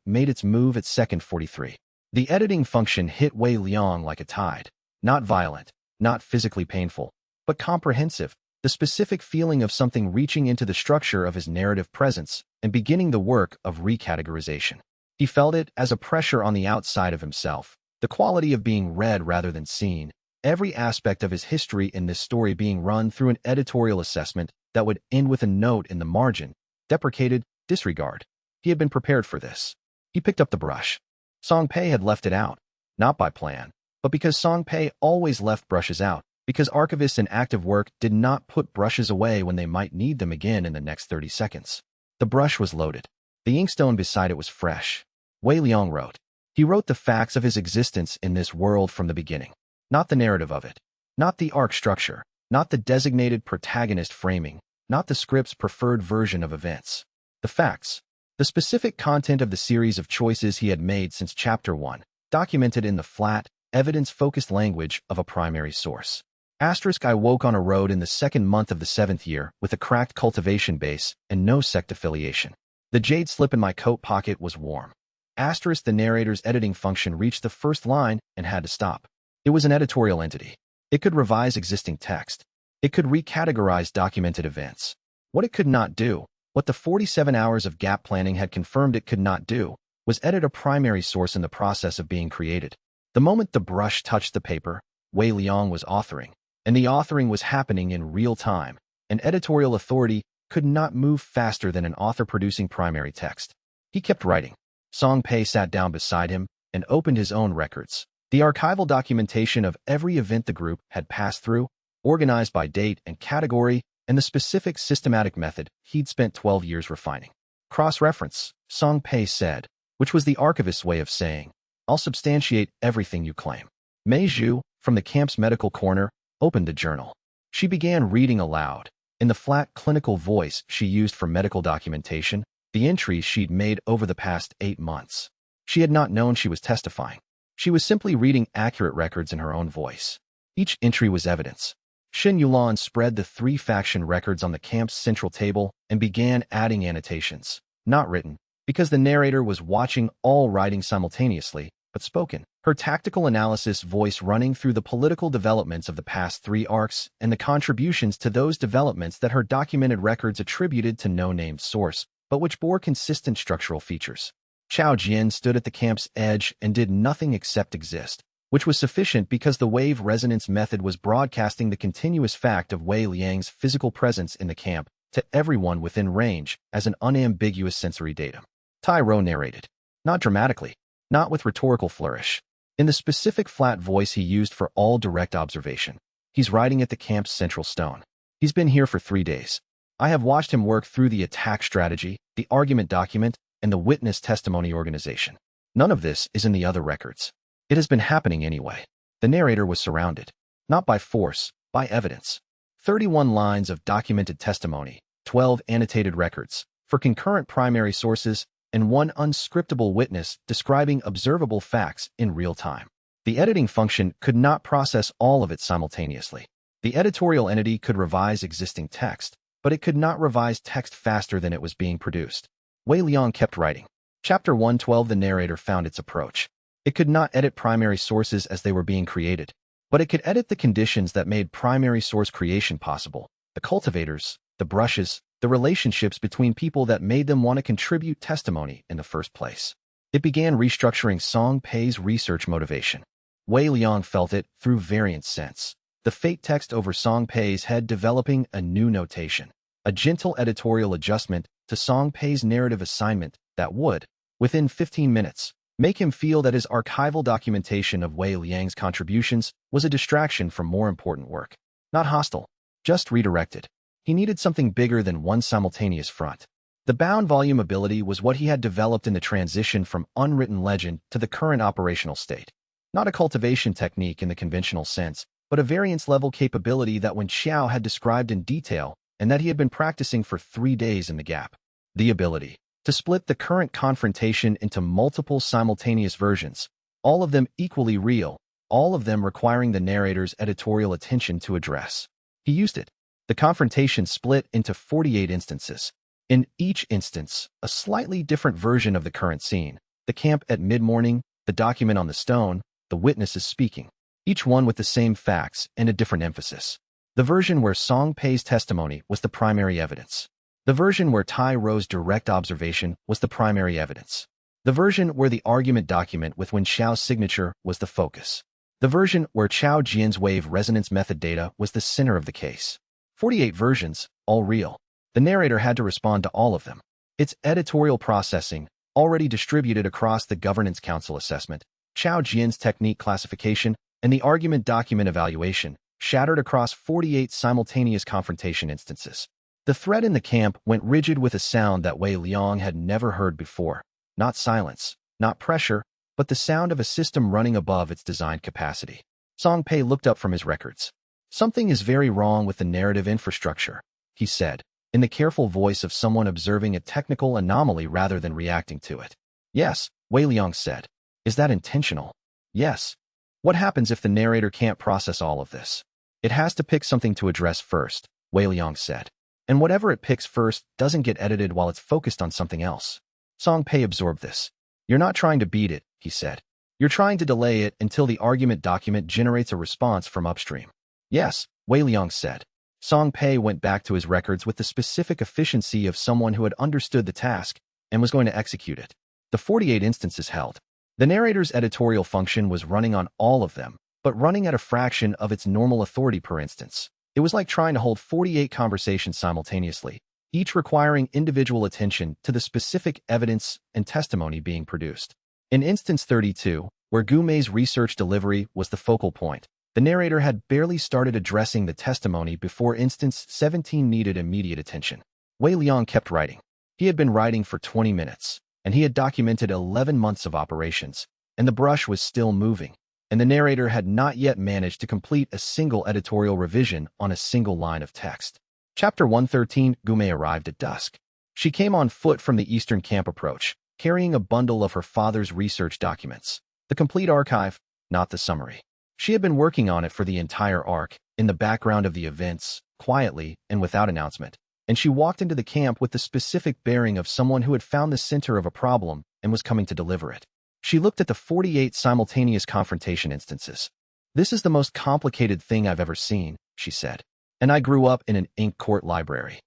made its move at second 43. The editing function hit Wei Liang like a tide. Not violent, not physically painful, but comprehensive, the specific feeling of something reaching into the structure of his narrative presence and beginning the work of recategorization. He felt it as a pressure on the outside of himself, the quality of being read rather than seen, every aspect of his history in this story being run through an editorial assessment that would end with a note in the margin, deprecated, disregard. He had been prepared for this. He picked up the brush. Song Pei had left it out, not by plan, but because Song Pei always left brushes out, because archivists in active work did not put brushes away when they might need them again in the next 30 seconds. The brush was loaded. The inkstone beside it was fresh. Wei Liang wrote. He wrote the facts of his existence in this world from the beginning, not the narrative of it, not the arc structure, not the designated protagonist framing, not the script's preferred version of events. The facts, the specific content of the series of choices he had made since Chapter 1, documented in the flat, evidence-focused language of a primary source. I woke on a road in the second month of the 7th year with a cracked cultivation base and no sect affiliation. The jade slip in my coat pocket was warm. The narrator's editing function reached the first line and had to stop. It was an editorial entity. It could revise existing text. It could recategorize documented events. What it could not do, what the 47 hours of gap planning had confirmed it could not do, was edit a primary source in the process of being created. The moment the brush touched the paper, Wei Liang was authoring, and the authoring was happening in real time. An editorial authority could not move faster than an author producing primary text. He kept writing. Song Pei sat down beside him and opened his own records. The archival documentation of every event the group had passed through, organized by date and category, and the specific systematic method he'd spent 12 years refining. Cross-reference, Song Pei said, which was the archivist's way of saying, I'll substantiate everything you claim. Mei Zhu, from the camp's medical corner, opened the journal. She began reading aloud, in the flat clinical voice she used for medical documentation, the entries she'd made over the past 8 months. She had not known she was testifying. She was simply reading accurate records in her own voice. Each entry was evidence. Shen Yulan spread the 3 faction records on the camp's central table and began adding annotations, not written, because the narrator was watching all writing simultaneously, but spoken. Her tactical analysis voice running through the political developments of the past 3 arcs and the contributions to those developments that her documented records attributed to no named source, but which bore consistent structural features. Xiao Jian stood at the camp's edge and did nothing except exist, which was sufficient because the wave resonance method was broadcasting the continuous fact of Wei Liang's physical presence in the camp to everyone within range as an unambiguous sensory datum. Tai Ro narrated. Not dramatically, not with rhetorical flourish. In the specific flat voice he used for all direct observation. He's writing at the camp's central stone. He's been here for 3 days. I have watched him work through the attack strategy, the argument document, and the witness testimony organization. None of this is in the other records. It has been happening anyway. The narrator was surrounded, not by force, by evidence. 31 lines of documented testimony, 12 annotated records, for concurrent primary sources, and 1 unscriptable witness describing observable facts in real time. The editing function could not process all of it simultaneously. The editorial entity could revise existing text, but it could not revise text faster than it was being produced. Wei Liang kept writing. Chapter 1:12. The narrator found its approach. It could not edit primary sources as they were being created, but it could edit the conditions that made primary source creation possible, the cultivators, the brushes, the relationships between people that made them want to contribute testimony in the first place. It began restructuring Song Pei's research motivation. Wei Liang felt it through variant sense. The fate text over Song Pei's head developing a new notation, a gentle editorial adjustment to Song Pei's narrative assignment that would, within 15 minutes, make him feel that his archival documentation of Wei Liang's contributions was a distraction from more important work. Not hostile, just redirected. He needed something bigger than one simultaneous front. The bound volume ability was what he had developed in the transition from unwritten legend to the current operational state. Not a cultivation technique in the conventional sense, but a variance-level capability that Wen Xiao had described in detail and that he had been practicing for 3 days in the gap. The ability to split the current confrontation into multiple simultaneous versions, all of them equally real, all of them requiring the narrator's editorial attention to address. He used it. The confrontation split into 48 instances. In each instance, a slightly different version of the current scene. The camp at mid-morning, the document on the stone, the witnesses speaking. Each one with the same facts and a different emphasis. The version where Song Pei's testimony was the primary evidence. The version where Tai Ro's direct observation was the primary evidence. The version where the argument document with Wen Xiao's signature was the focus. The version where Chao Jian's wave resonance method data was the center of the case. 48 versions, all real. The narrator had to respond to all of them. Its editorial processing, already distributed across the Governance Council assessment, Chao Jian's technique classification, and the argument document evaluation, shattered across 48 simultaneous confrontation instances. The thread in the camp went rigid with a sound that Wei Liang had never heard before. Not silence, not pressure, but the sound of a system running above its designed capacity. Song Pei looked up from his records. Something is very wrong with the narrative infrastructure, he said, in the careful voice of someone observing a technical anomaly rather than reacting to it. Yes, Wei Liang said. Is that intentional? Yes. What happens if the narrator can't process all of this? It has to pick something to address first, Wei Liang said. And whatever it picks first doesn't get edited while it's focused on something else. Song Pei absorbed this. You're not trying to beat it, he said. You're trying to delay it until the argument document generates a response from upstream. Yes, Wei Liang said. Song Pei went back to his records with the specific efficiency of someone who had understood the task and was going to execute it. The 48 instances held. The narrator's editorial function was running on all of them, but running at a fraction of its normal authority per instance. It was like trying to hold 48 conversations simultaneously, each requiring individual attention to the specific evidence and testimony being produced. In instance 32, where Gu Mei's research delivery was the focal point, the narrator had barely started addressing the testimony before instance 17 needed immediate attention. Wei Liang kept writing. He had been writing for 20 minutes, and he had documented 11 months of operations, and the brush was still moving, and the narrator had not yet managed to complete a single editorial revision on a single line of text. Chapter 113, Gu Mei arrived at dusk. She came on foot from the eastern camp approach, carrying a bundle of her father's research documents. The complete archive, not the summary. She had been working on it for the entire arc, in the background of the events, quietly and without announcement, and she walked into the camp with the specific bearing of someone who had found the center of a problem and was coming to deliver it. She looked at the 48 simultaneous confrontation instances. This is the most complicated thing I've ever seen, she said. And I grew up in an ink court library.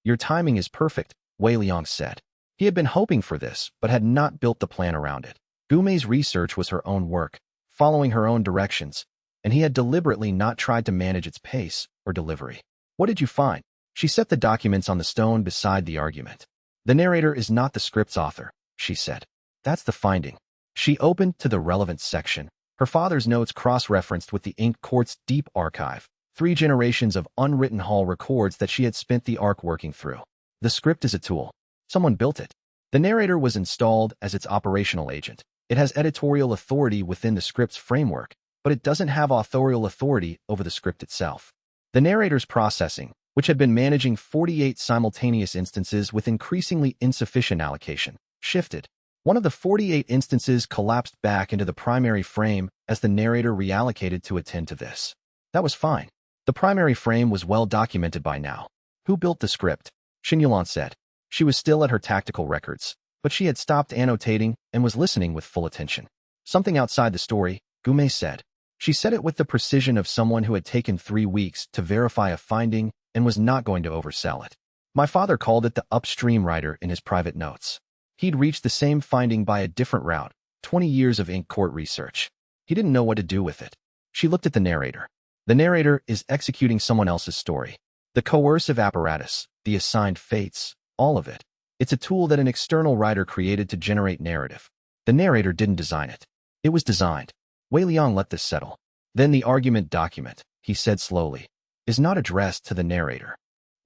Your timing is perfect, Wei Liang said. He had been hoping for this, but had not built the plan around it. Gu Mei's research was her own work, following her own directions, and he had deliberately not tried to manage its pace or delivery. What did you find? She set the documents on the stone beside the argument. The narrator is not the script's author, she said. That's the finding. She opened to the relevant section. Her father's notes cross-referenced with the Ink Court's deep archive, 3 generations of unwritten hall records that she had spent the arc working through. The script is a tool. Someone built it. The narrator was installed as its operational agent. It has editorial authority within the script's framework, but it doesn't have authorial authority over the script itself. The narrator's processing, which had been managing 48 simultaneous instances with increasingly insufficient allocation, shifted. One of the 48 instances collapsed back into the primary frame as the narrator reallocated to attend to this. That was fine. The primary frame was well documented by now. Who built the script? Xin Yulan said. She was still at her tactical records, but she had stopped annotating and was listening with full attention. Something outside the story, Gu Mei said. She said it with the precision of someone who had taken 3 weeks to verify a finding and was not going to oversell it. My father called it the upstream writer in his private notes. He'd reached the same finding by a different route, 20 years of Ink Court research. He didn't know what to do with it. She looked at the narrator. The narrator is executing someone else's story. The coercive apparatus, the assigned fates, all of it. It's a tool that an external writer created to generate narrative. The narrator didn't design it. It was designed. Wei Liang let this settle. Then the argument document, he said slowly, is not addressed to the narrator.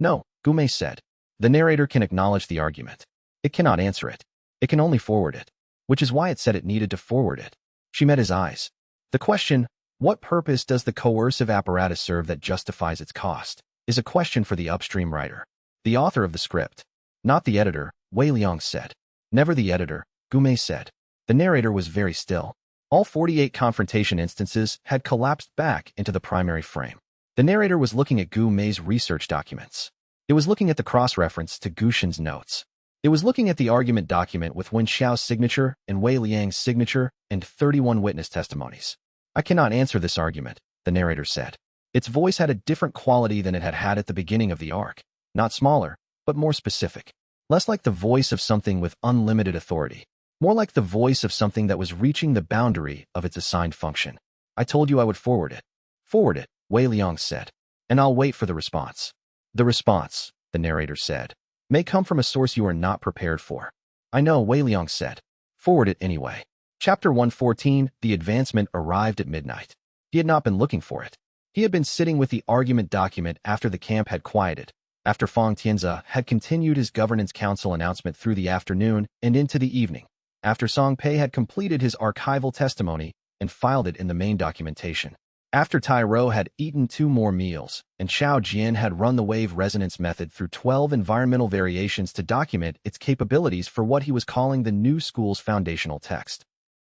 No, Gume said. The narrator can acknowledge the argument. It cannot answer it. It can only forward it, which is why it said it needed to forward it. She met his eyes. The question, what purpose does the coercive apparatus serve that justifies its cost, is a question for the upstream writer, the author of the script, not the editor, Wei Liang said. Never the editor, Gume said. The narrator was very still. All 48 confrontation instances had collapsed back into the primary frame. The narrator was looking at Gu Mei's research documents. It was looking at the cross-reference to Gu Xin's notes. It was looking at the argument document with Wen Xiao's signature and Wei Liang's signature and 31 witness testimonies. I cannot answer this argument, the narrator said. Its voice had a different quality than it had had at the beginning of the arc. Not smaller, but more specific. Less like the voice of something with unlimited authority. More like the voice of something that was reaching the boundary of its assigned function. I told you I would forward it. Forward it, Wei Liang said. And I'll wait for the response. The response, the narrator said, may come from a source you are not prepared for. I know, Wei Liang said. Forward it anyway. Chapter 114, the advancement arrived at midnight. He had not been looking for it. He had been sitting with the argument document after the camp had quieted, after Fang Tianzi had continued his governance council announcement through the afternoon and into the evening, after Song Pei had completed his archival testimony and filed it in the main documentation, after Tai Rou had eaten 2 more meals, and Xiao Jian had run the wave resonance method through 12 environmental variations to document its capabilities for what he was calling the new school's foundational text.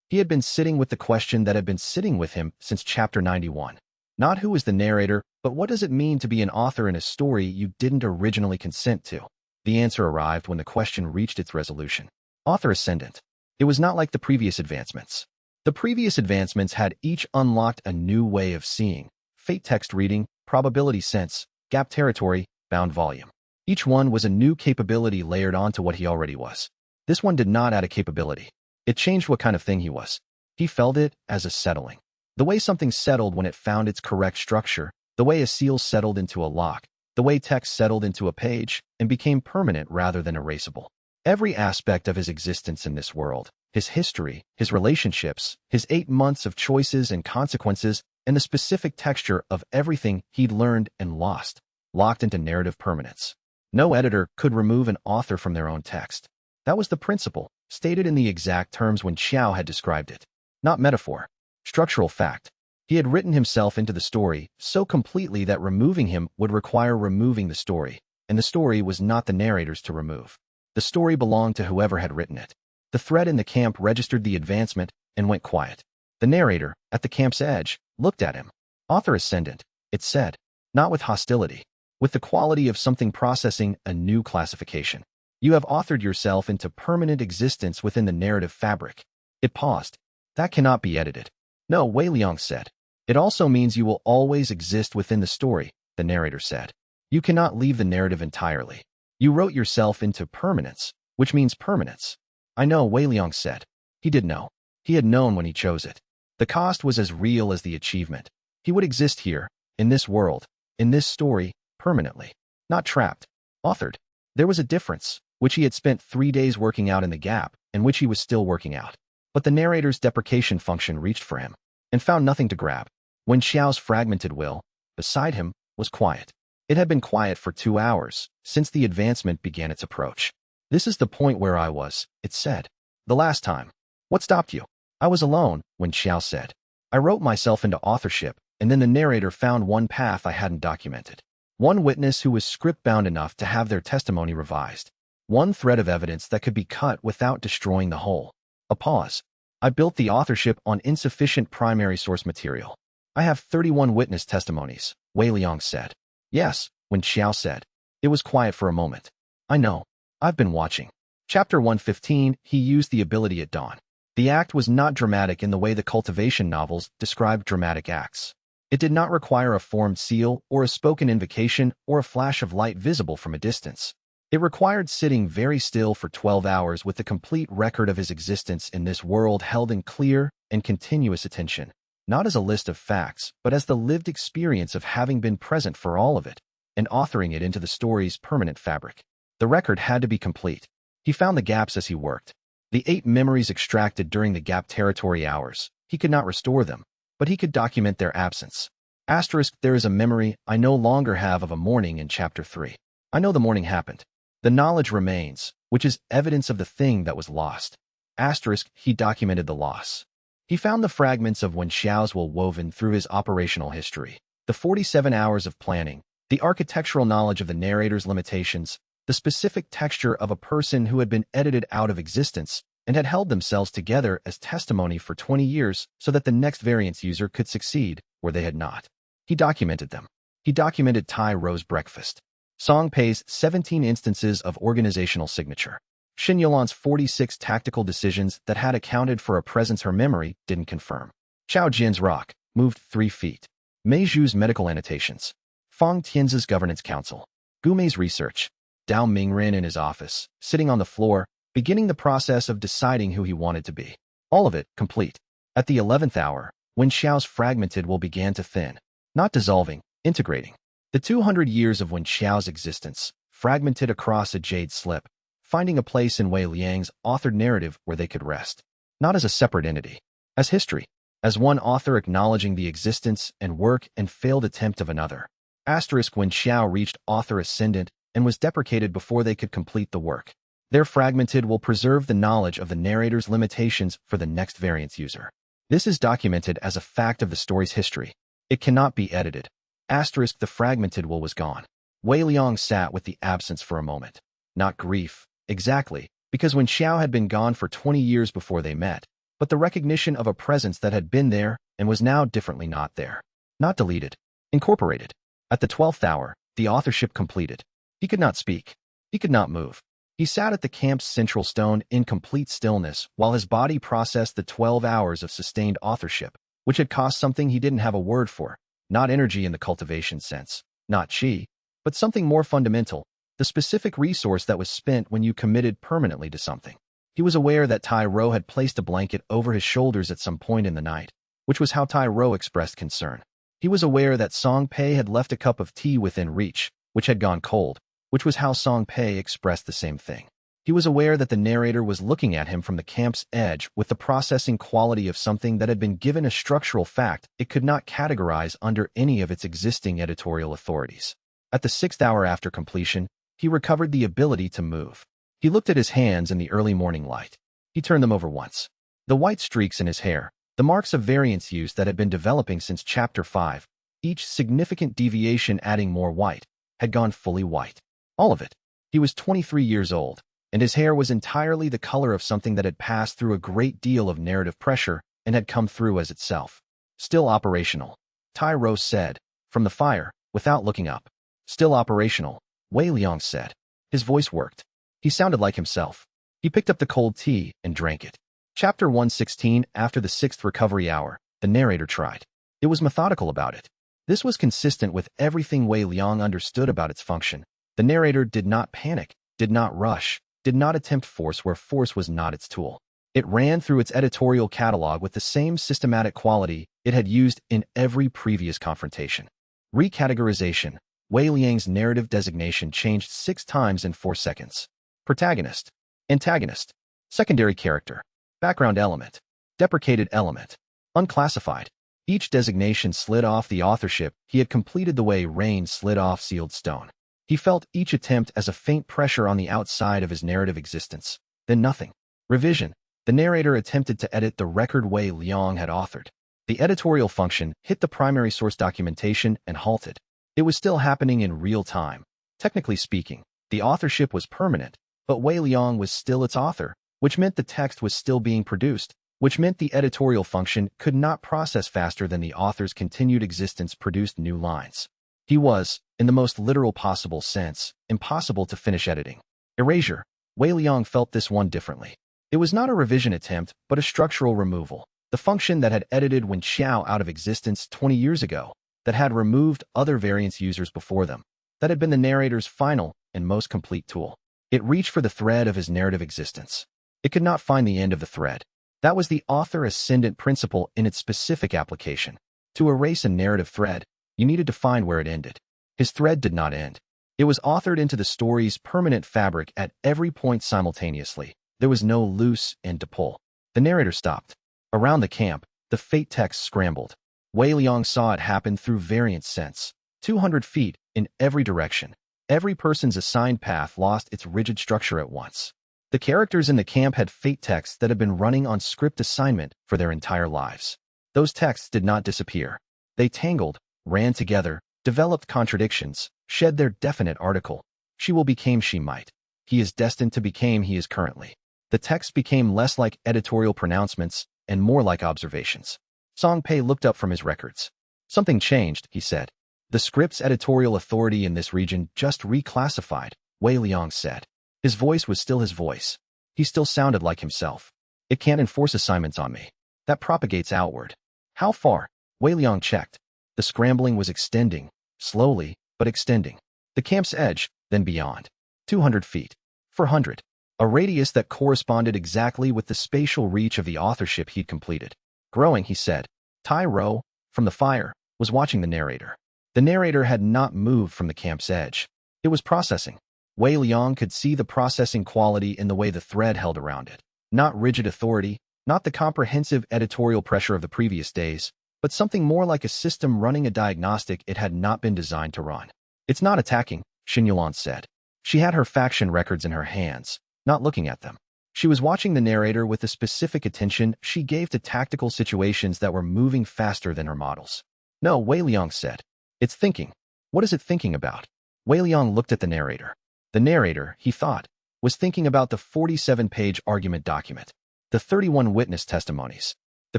He had been sitting with the question that had been sitting with him since chapter 91. Not who is the narrator, but what does it mean to be an author in a story you didn't originally consent to? The answer arrived when the question reached its resolution. Author ascendant. It was not like the previous advancements. The previous advancements had each unlocked a new way of seeing: fate text reading, probability sense, gap territory, bound volume. Each one was a new capability layered onto what he already was. This one did not add a capability. It changed what kind of thing he was. He felt it as a settling. The way something settled when it found its correct structure, the way a seal settled into a lock, the way text settled into a page and became permanent rather than erasable. Every aspect of his existence in this world, his history, his relationships, his 8 months of choices and consequences, and the specific texture of everything he'd learned and lost, locked into narrative permanence. No editor could remove an author from their own text. That was the principle, stated in the exact terms when Xiao had described it. Not metaphor. Structural fact. He had written himself into the story so completely that removing him would require removing the story, and the story was not the narrator's to remove. The story belonged to whoever had written it. The thread in the camp registered the advancement and went quiet. The narrator, at the camp's edge, looked at him. Author ascendant, it said, not with hostility, with the quality of something processing a new classification. You have authored yourself into permanent existence within the narrative fabric. It paused. That cannot be edited. No, Wei Liang said. It also means you will always exist within the story, the narrator said. You cannot leave the narrative entirely. You wrote yourself into permanence, which means permanence. I know, Wei Liang said. He did know. He had known when he chose it. The cost was as real as the achievement. He would exist here, in this world, in this story, permanently. Not trapped. Authored. There was a difference, which he had spent 3 days working out in the gap, and which he was still working out. But the narrator's deprecation function reached for him, and found nothing to grab. When Xiao's fragmented will, beside him, was quiet. It had been quiet for 2 hours, since the advancement began its approach. This is the point where I was, it said. The last time. What stopped you? I was alone, when Xiao said. I wrote myself into authorship, and then the narrator found one path I hadn't documented. One witness who was script-bound enough to have their testimony revised. One thread of evidence that could be cut without destroying the whole. A pause. I built the authorship on insufficient primary source material. I have 31 witness testimonies, Wei Liang said. Yes, when Xiao said. It was quiet for a moment. I know. I've been watching. Chapter 115, he used the ability at dawn. The act was not dramatic in the way the cultivation novels described dramatic acts. It did not require a formed seal or a spoken invocation or a flash of light visible from a distance. It required sitting very still for 12 hours with the complete record of his existence in this world held in clear and continuous attention, not as a list of facts, but as the lived experience of having been present for all of it, and authoring it into the story's permanent fabric. The record had to be complete. He found the gaps as he worked. The 8 memories extracted during the gap territory hours. He could not restore them, but he could document their absence. Asterisk, there is a memory I no longer have of a morning in Chapter 3. I know the morning happened. The knowledge remains, which is evidence of the thing that was lost. Asterisk, he documented the loss. He found the fragments of Wen Xiao's will woven through his operational history. The 47 hours of planning, the architectural knowledge of the narrator's limitations, the specific texture of a person who had been edited out of existence and had held themselves together as testimony for 20 years so that the next variance user could succeed where they had not. He documented them. He documented Tai Ro's breakfast, Song Pei's 17 instances of organizational signature, Xin Yulan's 46 tactical decisions that had accounted for a presence her memory didn't confirm, Chao Jin's rock, moved 3 feet, Mei Zhu's medical annotations, Fang Tianzi's governance council, Gu Mei's research, Dao Mingren in his office, sitting on the floor, beginning the process of deciding who he wanted to be. All of it complete. At the 11th hour, when Xiao's fragmented will began to thin, not dissolving, integrating. The 200 years of Wen Xiao's existence, fragmented across a jade slip, finding a place in Wei Liang's authored narrative where they could rest. Not as a separate entity, as history, as one author acknowledging the existence and work and failed attempt of another. Asterisk, Wen Xiao reached author ascendant and was deprecated before they could complete the work. Their fragmented will preserve the knowledge of the narrator's limitations for the next variance user. This is documented as a fact of the story's history. It cannot be edited. Asterisk, the fragmented will was gone. Wei Liang sat with the absence for a moment. Not grief, exactly, because Wen Xiao had been gone for 20 years before they met, but the recognition of a presence that had been there and was now differently not there. Not deleted. Incorporated. At the 12th hour, the authorship completed. He could not speak. He could not move. He sat at the camp's central stone in complete stillness while his body processed the 12 hours of sustained authorship, which had cost something he didn't have a word for, not energy in the cultivation sense, not qi, but something more fundamental, the specific resource that was spent when you committed permanently to something. He was aware that Tai Ro had placed a blanket over his shoulders at some point in the night, which was how Tai Ro expressed concern. He was aware that Song Pei had left a cup of tea within reach, which had gone cold, which was how Song Pei expressed the same thing. He was aware that the narrator was looking at him from the camp's edge with the processing quality of something that had been given a structural fact it could not categorize under any of its existing editorial authorities. At the 6th hour after completion, he recovered the ability to move. He looked at his hands in the early morning light. He turned them over once. The white streaks in his hair, the marks of variance use that had been developing since Chapter 5, each significant deviation adding more white, had gone fully white. All of it. He was 23 years old, and his hair was entirely the color of something that had passed through a great deal of narrative pressure and had come through as itself. Still operational, Tai Ro said, from the fire, without looking up. Still operational, Wei Liang said. His voice worked. He sounded like himself. He picked up the cold tea and drank it. Chapter 116, after the 6th recovery hour, the narrator tried. It was methodical about it. This was consistent with everything Wei Liang understood about its function. The narrator did not panic, did not rush, did not attempt force where force was not its tool. It ran through its editorial catalog with the same systematic quality it had used in every previous confrontation. Recategorization. Wei Liang's narrative designation changed 6 times in 4 seconds. Protagonist. Antagonist. Secondary character. Background element. Deprecated element. Unclassified. Each designation slid off the authorship he had completed the way rain slid off sealed stone. He felt each attempt as a faint pressure on the outside of his narrative existence. Then nothing. Revision. The narrator attempted to edit the record Wei Liang had authored. The editorial function hit the primary source documentation and halted. It was still happening in real time. Technically speaking, the authorship was permanent, but Wei Liang was still its author, which meant the text was still being produced, which meant the editorial function could not process faster than the author's continued existence produced new lines. He was, in the most literal possible sense, impossible to finish editing. Erasure. Wei Liang felt this one differently. It was not a revision attempt, but a structural removal. The function that had edited Wen Xiao out of existence 20 years ago, that had removed other variance users before them, that had been the narrator's final and most complete tool. It reached for the thread of his narrative existence. It could not find the end of the thread. That was the author ascendant principle in its specific application. To erase a narrative thread, you needed to find where it ended. His thread did not end. It was authored into the story's permanent fabric at every point simultaneously. There was no loose end to pull. The narrator stopped. Around the camp, the fate text scrambled. Wei Liang saw it happen through variant sense. 200 feet in every direction. Every person's assigned path lost its rigid structure at once. The characters in the camp had fate texts that had been running on script assignment for their entire lives. Those texts did not disappear. They tangled, ran together, developed contradictions, shed their definite article. She will become she might. He is destined to become he is currently. The text became less like editorial pronouncements and more like observations. Song Pei looked up from his records. Something changed, he said. The script's editorial authority in this region just reclassified, Wei Liang said. His voice was still his voice. He still sounded like himself. It can't enforce assignments on me. That propagates outward. How far? Wei Liang checked. The scrambling was extending, slowly, but extending. The camp's edge, then beyond. 200 feet. 400. A radius that corresponded exactly with the spatial reach of the authorship he'd completed. Growing, he said. Tai Ro, from the fire, was watching the narrator. The narrator had not moved from the camp's edge. It was processing. Wei Liang could see the processing quality in the way the thread held around it. Not rigid authority, not the comprehensive editorial pressure of the previous days, but something more like a system running a diagnostic it had not been designed to run. It's not attacking, Xin Yuan said. She had her faction records in her hands, not looking at them. She was watching the narrator with the specific attention she gave to tactical situations that were moving faster than her models. No, Wei Liang said. It's thinking. What is it thinking about? Wei Liang looked at the narrator. The narrator, he thought, was thinking about the 47-page argument document, the 31 witness testimonies, the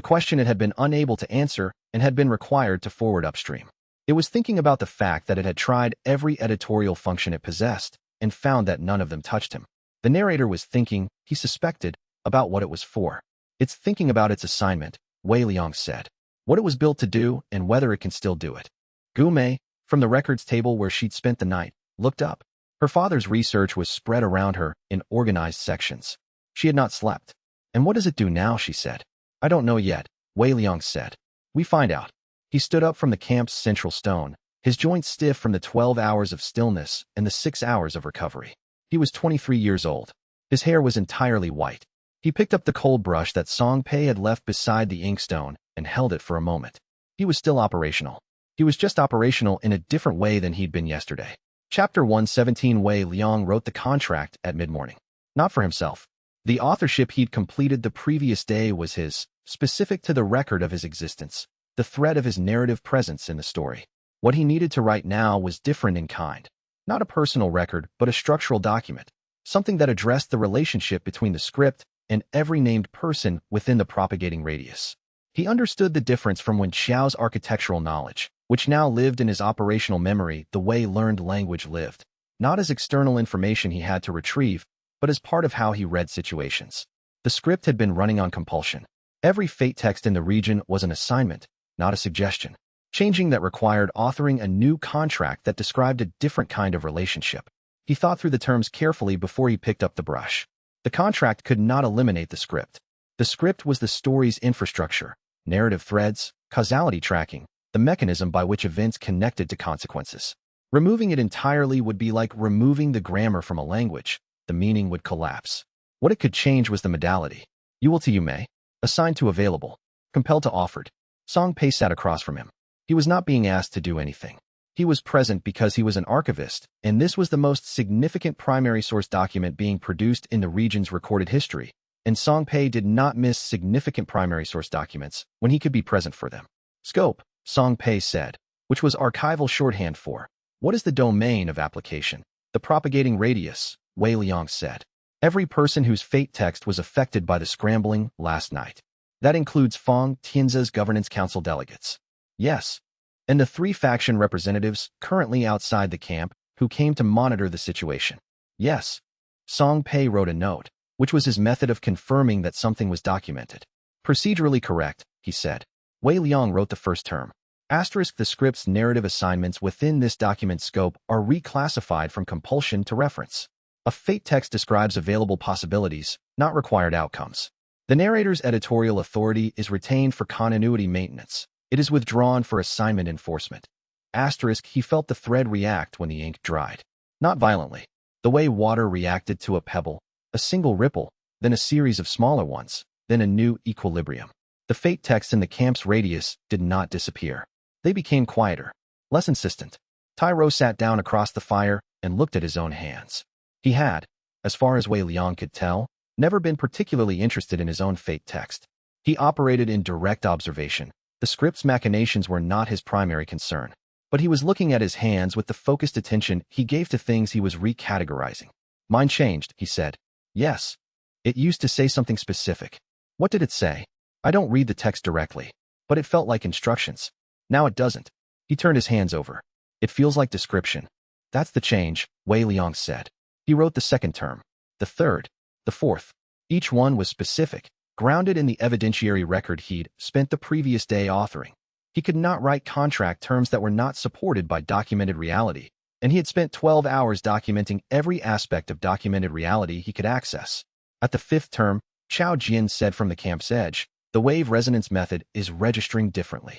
question it had been unable to answer and had been required to forward upstream. It was thinking about the fact that it had tried every editorial function it possessed and found that none of them touched him. The narrator was thinking, he suspected, about what it was for. It's thinking about its assignment, Wei Liang said. What it was built to do and whether it can still do it. Gu Mei, from the records table where she'd spent the night, looked up. Her father's research was spread around her in organized sections. She had not slept. And what does it do now, she said. I don't know yet, Wei Liang said. We find out. He stood up from the camp's central stone, his joints stiff from the 12 hours of stillness and the 6 hours of recovery. He was 23 years old. His hair was entirely white. He picked up the cold brush that Song Pei had left beside the inkstone and held it for a moment. He was still operational. He was just operational in a different way than he'd been yesterday. Chapter 117. Wei Liang wrote the contract at mid-morning. Not for himself. The authorship he'd completed the previous day was his, specific to the record of his existence, the thread of his narrative presence in the story. What he needed to write now was different in kind. Not a personal record, but a structural document. Something that addressed the relationship between the script and every named person within the propagating radius. He understood the difference from when Xiao's architectural knowledge, which now lived in his operational memory the way learned language lived, not as external information he had to retrieve, but as part of how he read situations. The script had been running on compulsion. Every fate text in the region was an assignment, not a suggestion. Changing that required authoring a new contract that described a different kind of relationship. He thought through the terms carefully before he picked up the brush. The contract could not eliminate the script. The script was the story's infrastructure, narrative threads, causality tracking, the mechanism by which events connected to consequences. Removing it entirely would be like removing the grammar from a language. The meaning would collapse. What it could change was the modality. Yuel to Yume. Assigned to available. Compelled to offered. Song Pei sat across from him. He was not being asked to do anything. He was present because he was an archivist, and this was the most significant primary source document being produced in the region's recorded history, and Song Pei did not miss significant primary source documents when he could be present for them. Scope, Song Pei said, which was archival shorthand for, what is the domain of application? The propagating radius, Wei Liang said. Every person whose fate text was affected by the scrambling last night. That includes Fong Tianzi's governance council delegates. Yes. And the 3 faction representatives currently outside the camp who came to monitor the situation. Yes. Song Pei wrote a note, which was his method of confirming that something was documented. Procedurally correct, he said. Wei Liang wrote the first term. Asterisk the script's narrative assignments within this document scope are reclassified from compulsion to reference. A fate text describes available possibilities, not required outcomes. The narrator's editorial authority is retained for continuity maintenance. It is withdrawn for assignment enforcement. Asterisk he felt the thread react when the ink dried. Not violently. The way water reacted to a pebble, a single ripple, then a series of smaller ones, then a new equilibrium. The fate texts in the camp's radius did not disappear. They became quieter, less insistent. Tyro sat down across the fire and looked at his own hands. He had, as far as Wei Liang could tell, never been particularly interested in his own fate text. He operated in direct observation. The script's machinations were not his primary concern. But he was looking at his hands with the focused attention he gave to things he was recategorizing. Mine changed, he said. Yes. It used to say something specific. What did it say? I don't read the text directly, but it felt like instructions. Now it doesn't. He turned his hands over. It feels like description. That's the change, Wei Liang said. He wrote the second term, the third, the fourth. Each one was specific, grounded in the evidentiary record he'd spent the previous day authoring. He could not write contract terms that were not supported by documented reality, and he had spent 12 hours documenting every aspect of documented reality he could access. At the fifth term, Chao Jian said from the camp's edge, the wave resonance method is registering differently.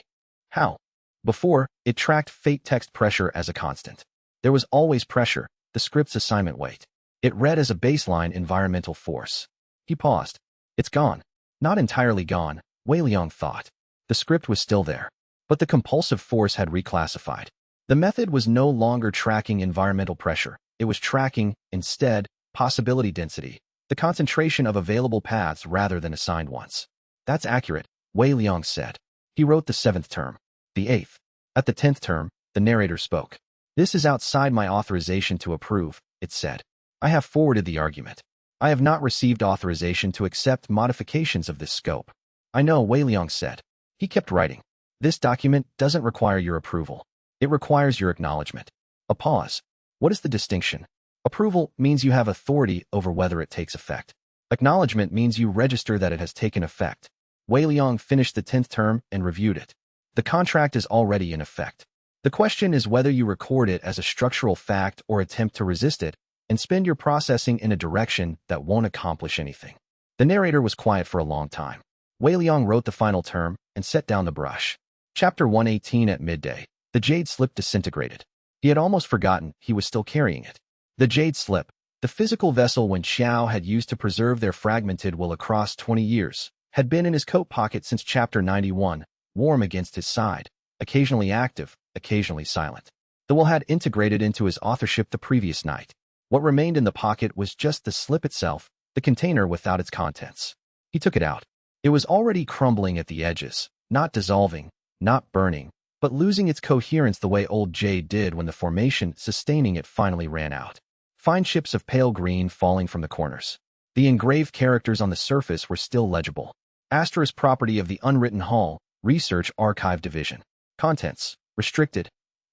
How? Before, it tracked fate text pressure as a constant. There was always pressure, the script's assignment weight. It read as a baseline environmental force. He paused. It's gone. Not entirely gone, Wei Liang thought. The script was still there, but the compulsive force had reclassified. The method was no longer tracking environmental pressure. It was tracking, instead, possibility density, the concentration of available paths rather than assigned ones. That's accurate, Wei Liang said. He wrote the seventh term, the eighth. At the 10th term, the narrator spoke. This is outside my authorization to approve, it said. I have forwarded the argument. I have not received authorization to accept modifications of this scope. I know, Wei Liang said. He kept writing. This document doesn't require your approval. It requires your acknowledgement. A pause. What is the distinction? Approval means you have authority over whether it takes effect. Acknowledgement means you register that it has taken effect. Wei Liang finished the 10th term and reviewed it. The contract is already in effect. The question is whether you record it as a structural fact or attempt to resist it and spend your processing in a direction that won't accomplish anything. The narrator was quiet for a long time. Wei Liang wrote the final term and set down the brush. Chapter 118 at midday. The jade slip disintegrated. He had almost forgotten he was still carrying it. The jade slip, the physical vessel Wen Xiao had used to preserve their fragmented will across 20 years, had been in his coat pocket since Chapter 91, warm against his side, occasionally active, occasionally silent. The will had integrated into his authorship the previous night. What remained in the pocket was just the slip itself, the container without its contents. He took it out. It was already crumbling at the edges, not dissolving, not burning, but losing its coherence the way old jade did when the formation sustaining it finally ran out. Fine chips of pale green falling from the corners. The engraved characters on the surface were still legible. Asterisk property of the unwritten hull, Research Archive Division. Contents, restricted.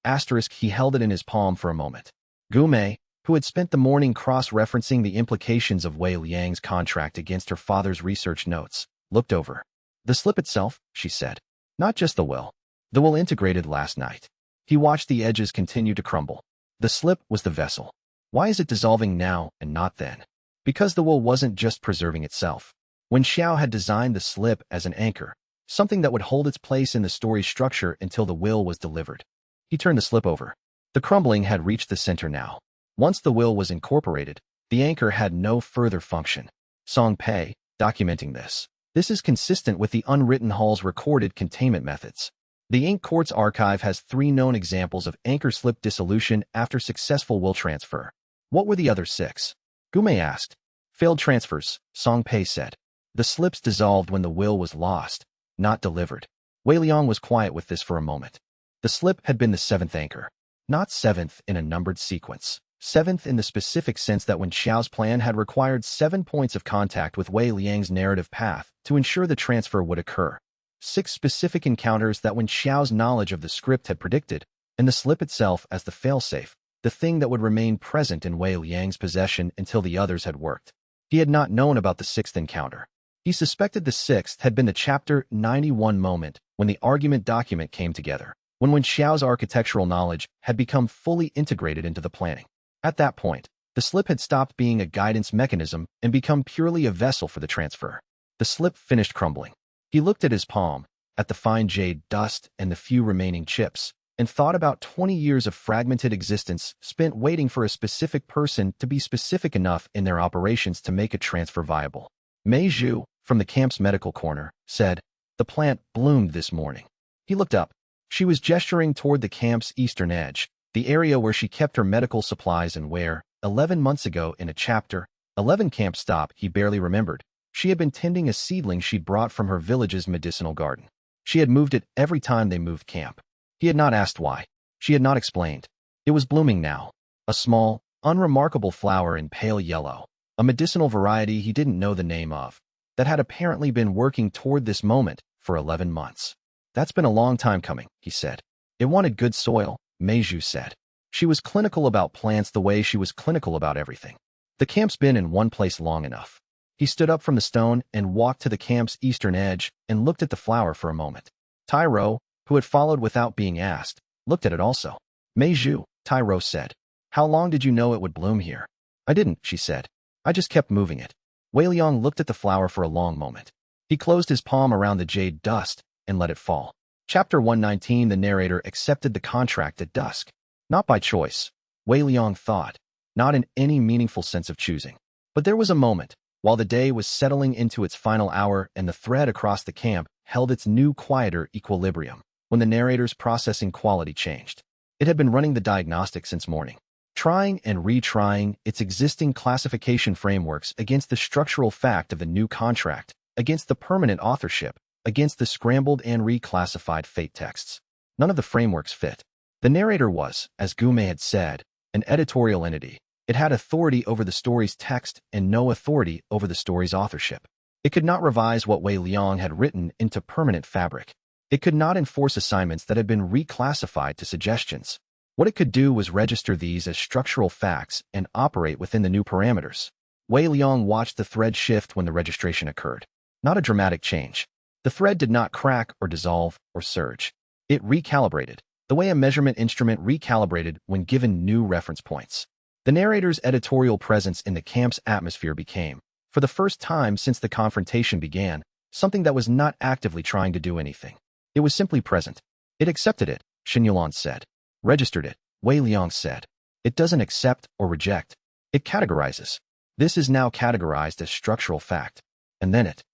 Asterisk he held it in his palm for a moment. Gumei, who had spent the morning cross-referencing the implications of Wei Liang's contract against her father's research notes, looked over. The slip itself, she said. Not just the will. The will integrated last night. He watched the edges continue to crumble. The slip was the vessel. Why is it dissolving now and not then? Because the will wasn't just preserving itself. When Xiao had designed the slip as an anchor, something that would hold its place in the story's structure until the will was delivered. He turned the slip over. The crumbling had reached the center now. Once the will was incorporated, the anchor had no further function. Song Pei, documenting this. This is consistent with the unwritten hull's recorded containment methods. The Ink Court's archive has 3 known examples of anchor slip dissolution after successful will transfer. What were the other 6? Gumei asked. Failed transfers, Song Pei said. The slips dissolved when the will was lost, not delivered. Wei Liang was quiet with this for a moment. The slip had been the 7th anchor. Not 7th in a numbered sequence. 7th in the specific sense that Wen Xiao's plan had required 7 points of contact with Wei Liang's narrative path to ensure the transfer would occur. 6 specific encounters that Wen Xiao's knowledge of the script had predicted, and the slip itself as the failsafe, the thing that would remain present in Wei Liang's possession until the others had worked. He had not known about the 6th encounter. He suspected the 6th had been the Chapter 91 moment when the argument document came together, when Wen Xiao's architectural knowledge had become fully integrated into the planning. At that point, the slip had stopped being a guidance mechanism and become purely a vessel for the transfer. The slip finished crumbling. He looked at his palm, at the fine jade dust and the few remaining chips, and thought about 20 years of fragmented existence spent waiting for a specific person to be specific enough in their operations to make a transfer viable. Mei Zhu, from the camp's medical corner, said, "The plant bloomed this morning." He looked up. She was gesturing toward the camp's eastern edge, the area where she kept her medical supplies and where, 11 months ago in a chapter 11 camp stop he barely remembered, she had been tending a seedling she'd brought from her village's medicinal garden. She had moved it every time they moved camp. He had not asked why. She had not explained. It was blooming now. A small, unremarkable flower in pale yellow. A medicinal variety he didn't know the name of, that had apparently been working toward this moment for 11 months. "That's been a long time coming," he said. "It wanted good soil," Mei Zhu said. She was clinical about plants the way she was clinical about everything. "The camp's been in one place long enough." He stood up from the stone and walked to the camp's eastern edge and looked at the flower for a moment. Tyro, who had followed without being asked, looked at it also. "Mei Zhu," Tyro said, "how long did you know it would bloom here?" "I didn't," she said. "I just kept moving it." Wei Liang looked at the flower for a long moment. He closed his palm around the jade dust and let it fall. Chapter 119. The narrator accepted the contract at dusk. Not by choice, Wei Liang thought, not in any meaningful sense of choosing. But there was a moment, while the day was settling into its final hour and the thread across the camp held its new quieter equilibrium, when the narrator's processing quality changed. It had been running the diagnostic since morning, trying and retrying its existing classification frameworks against the structural fact of the new contract, against the permanent authorship, against the scrambled and reclassified fate texts. None of the frameworks fit. The narrator was, as Gume had said, an editorial entity. It had authority over the story's text and no authority over the story's authorship. It could not revise what Wei Liang had written into permanent fabric. It could not enforce assignments that had been reclassified to suggestions. What it could do was register these as structural facts and operate within the new parameters. Wei Liang watched the thread shift when the registration occurred. Not a dramatic change. The thread did not crack or dissolve or surge. It recalibrated, the way a measurement instrument recalibrated when given new reference points. The narrator's editorial presence in the camp's atmosphere became, for the first time since the confrontation began, something that was not actively trying to do anything. It was simply present. It accepted it, Xianxia said. Registered it, Wei Liang said. It doesn't accept or reject. It categorizes. This is now categorized as structural fact. And then it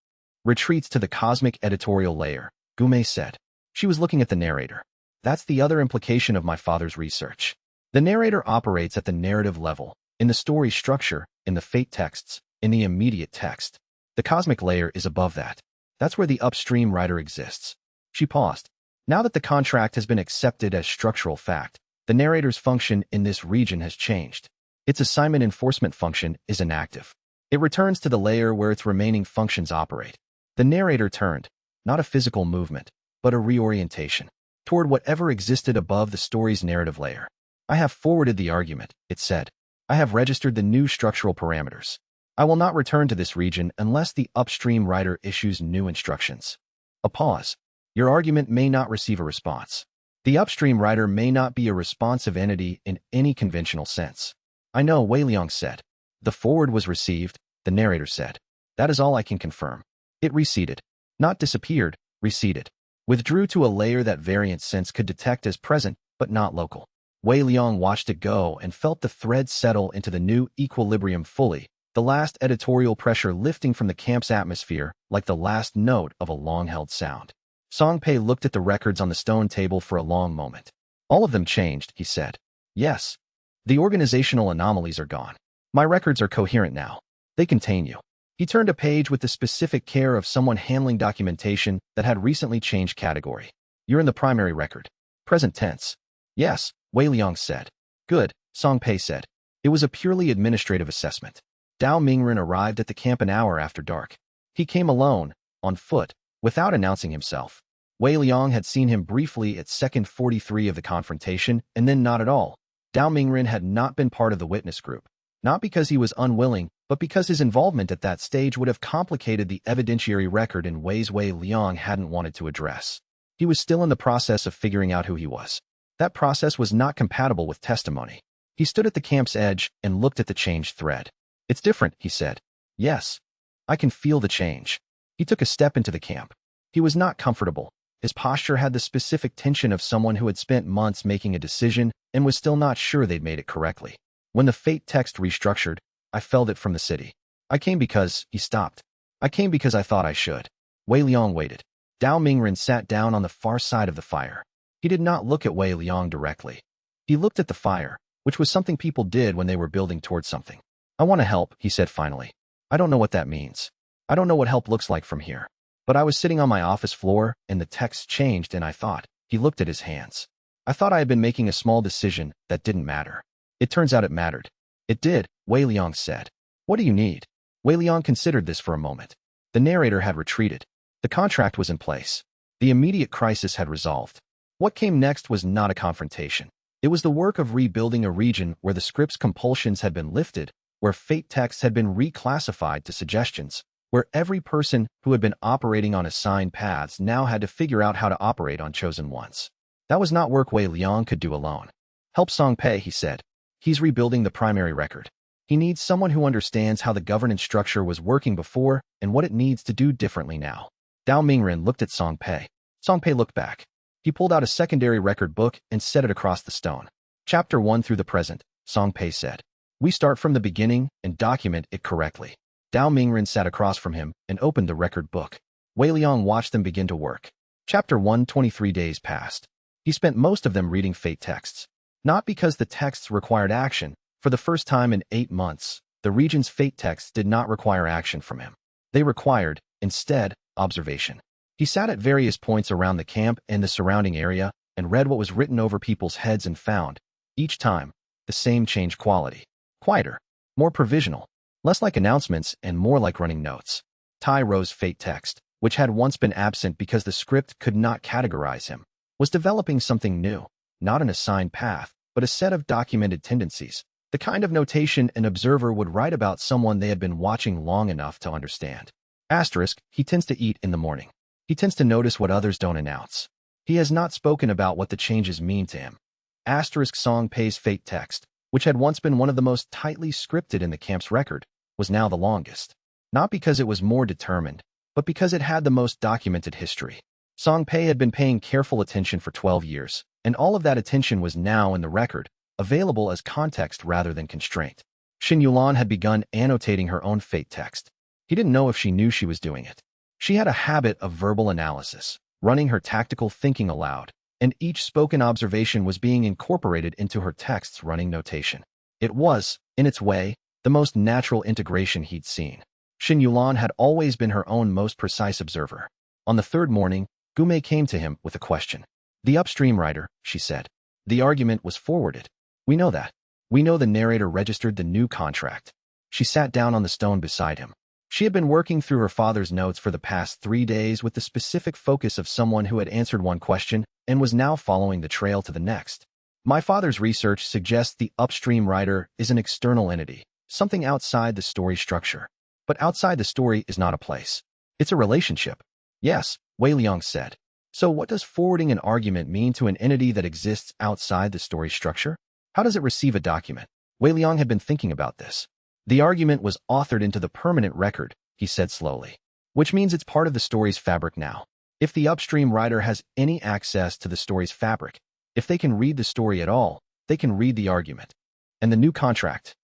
retreats to the cosmic editorial layer, Gume said. She was looking at the narrator. That's the other implication of my father's research. The narrator operates at the narrative level, in the story structure, in the fate texts, in the immediate text. The cosmic layer is above that. That's where the upstream writer exists. She paused. Now that the contract has been accepted as structural fact, the narrator's function in this region has changed. Its assignment enforcement function is inactive. It returns to the layer where its remaining functions operate. The narrator turned, not a physical movement, but a reorientation, toward whatever existed above the story's narrative layer. I have forwarded the argument, it said. I have registered the new structural parameters. I will not return to this region unless the upstream writer issues new instructions. A pause. Your argument may not receive a response. The upstream writer may not be a responsive entity in any conventional sense. I know, Wei Liang said. The forward was received, the narrator said. That is all I can confirm. It receded. Not disappeared, receded. Withdrew to a layer that variant sense could detect as present, but not local. Wei Liang watched it go and felt the thread settle into the new equilibrium fully, the last editorial pressure lifting from the camp's atmosphere like the last note of a long-held sound. Song Pei looked at the records on the stone table for a long moment. All of them changed, he said. Yes. The organizational anomalies are gone. My records are coherent now. They contain you. He turned a page with the specific care of someone handling documentation that had recently changed category. You're in the primary record. Present tense. Yes, Wei Liang said. Good, Song Pei said. It was a purely administrative assessment. Dao Mingren arrived at the camp an hour after dark. He came alone, on foot, without announcing himself. Wei Liang had seen him briefly at second 43 of the confrontation, and then not at all. Dao Mingren had not been part of the witness group. Not because he was unwilling, but because his involvement at that stage would have complicated the evidentiary record in ways Wei Liang hadn't wanted to address. He was still in the process of figuring out who he was. That process was not compatible with testimony. He stood at the camp's edge and looked at the changed thread. It's different, he said. Yes. I can feel the change. He took a step into the camp. He was not comfortable. His posture had the specific tension of someone who had spent months making a decision and was still not sure they'd made it correctly. When the fate text restructured, I felled it from the city. I came because, he stopped. I came because I thought I should. Wei Liang waited. Dao Mingren sat down on the far side of the fire. He did not look at Wei Liang directly. He looked at the fire, which was something people did when they were building towards something. I want to help, he said finally. I don't know what that means. I don't know what help looks like from here. But I was sitting on my office floor, and the text changed, and I thought, he looked at his hands. I thought I had been making a small decision that didn't matter. It turns out it mattered. It did, Wei Liang said. What do you need? Wei Liang considered this for a moment. The narrator had retreated. The contract was in place. The immediate crisis had resolved. What came next was not a confrontation. It was the work of rebuilding a region where the script's compulsions had been lifted, where fate texts had been reclassified to suggestions, where every person who had been operating on assigned paths now had to figure out how to operate on chosen ones. That was not work Wei Liang could do alone. Help Song Pei, he said. He's rebuilding the primary record. He needs someone who understands how the governance structure was working before and what it needs to do differently now. Dao Mingren looked at Song Pei. Song Pei looked back. He pulled out a secondary record book and set it across the stone. Chapter 1 through the present, Song Pei said. We start from the beginning and document it correctly. Dao Mingren sat across from him and opened the record book. Wei Liang watched them begin to work. Chapter 1, 23 days passed. He spent most of them reading fate texts. Not because the texts required action. For the first time in 8 months, the region's fate texts did not require action from him. They required, instead, observation. He sat at various points around the camp and the surrounding area and read what was written over people's heads and found, each time, the same change quality. Quieter, more provisional, less like announcements and more like running notes. Tai Ro's fate text, which had once been absent because the script could not categorize him, was developing something new, not an assigned path, but a set of documented tendencies, the kind of notation an observer would write about someone they had been watching long enough to understand. Asterisk, he tends to eat in the morning. He tends to notice what others don't announce. He has not spoken about what the changes mean to him. Asterisk Song Pei's fate text, which had once been one of the most tightly scripted in the camp's record, was now the longest. Not because it was more determined, but because it had the most documented history. Song Pei had been paying careful attention for 12 years, and all of that attention was now in the record, available as context rather than constraint. Xin Yulan had begun annotating her own fate text. He didn't know if she knew she was doing it. She had a habit of verbal analysis, running her tactical thinking aloud, and each spoken observation was being incorporated into her text's running notation. It was, in its way, the most natural integration he'd seen. Xin Yulan had always been her own most precise observer. On the third morning, Gume came to him with a question. The upstream writer, she said. The argument was forwarded. We know that. We know the narrator registered the new contract. She sat down on the stone beside him. She had been working through her father's notes for the past 3 days with the specific focus of someone who had answered one question and was now following the trail to the next. My father's research suggests the upstream writer is an external entity, something outside the story structure. But outside the story is not a place. It's a relationship. Yes, Wei Liang said. So what does forwarding an argument mean to an entity that exists outside the story structure? How does it receive a document? Wei Liang had been thinking about this. The argument was authored into the permanent record, he said slowly, which means it's part of the story's fabric now. If the upstream writer has any access to the story's fabric, if they can read the story at all, they can read the argument. And the new contract.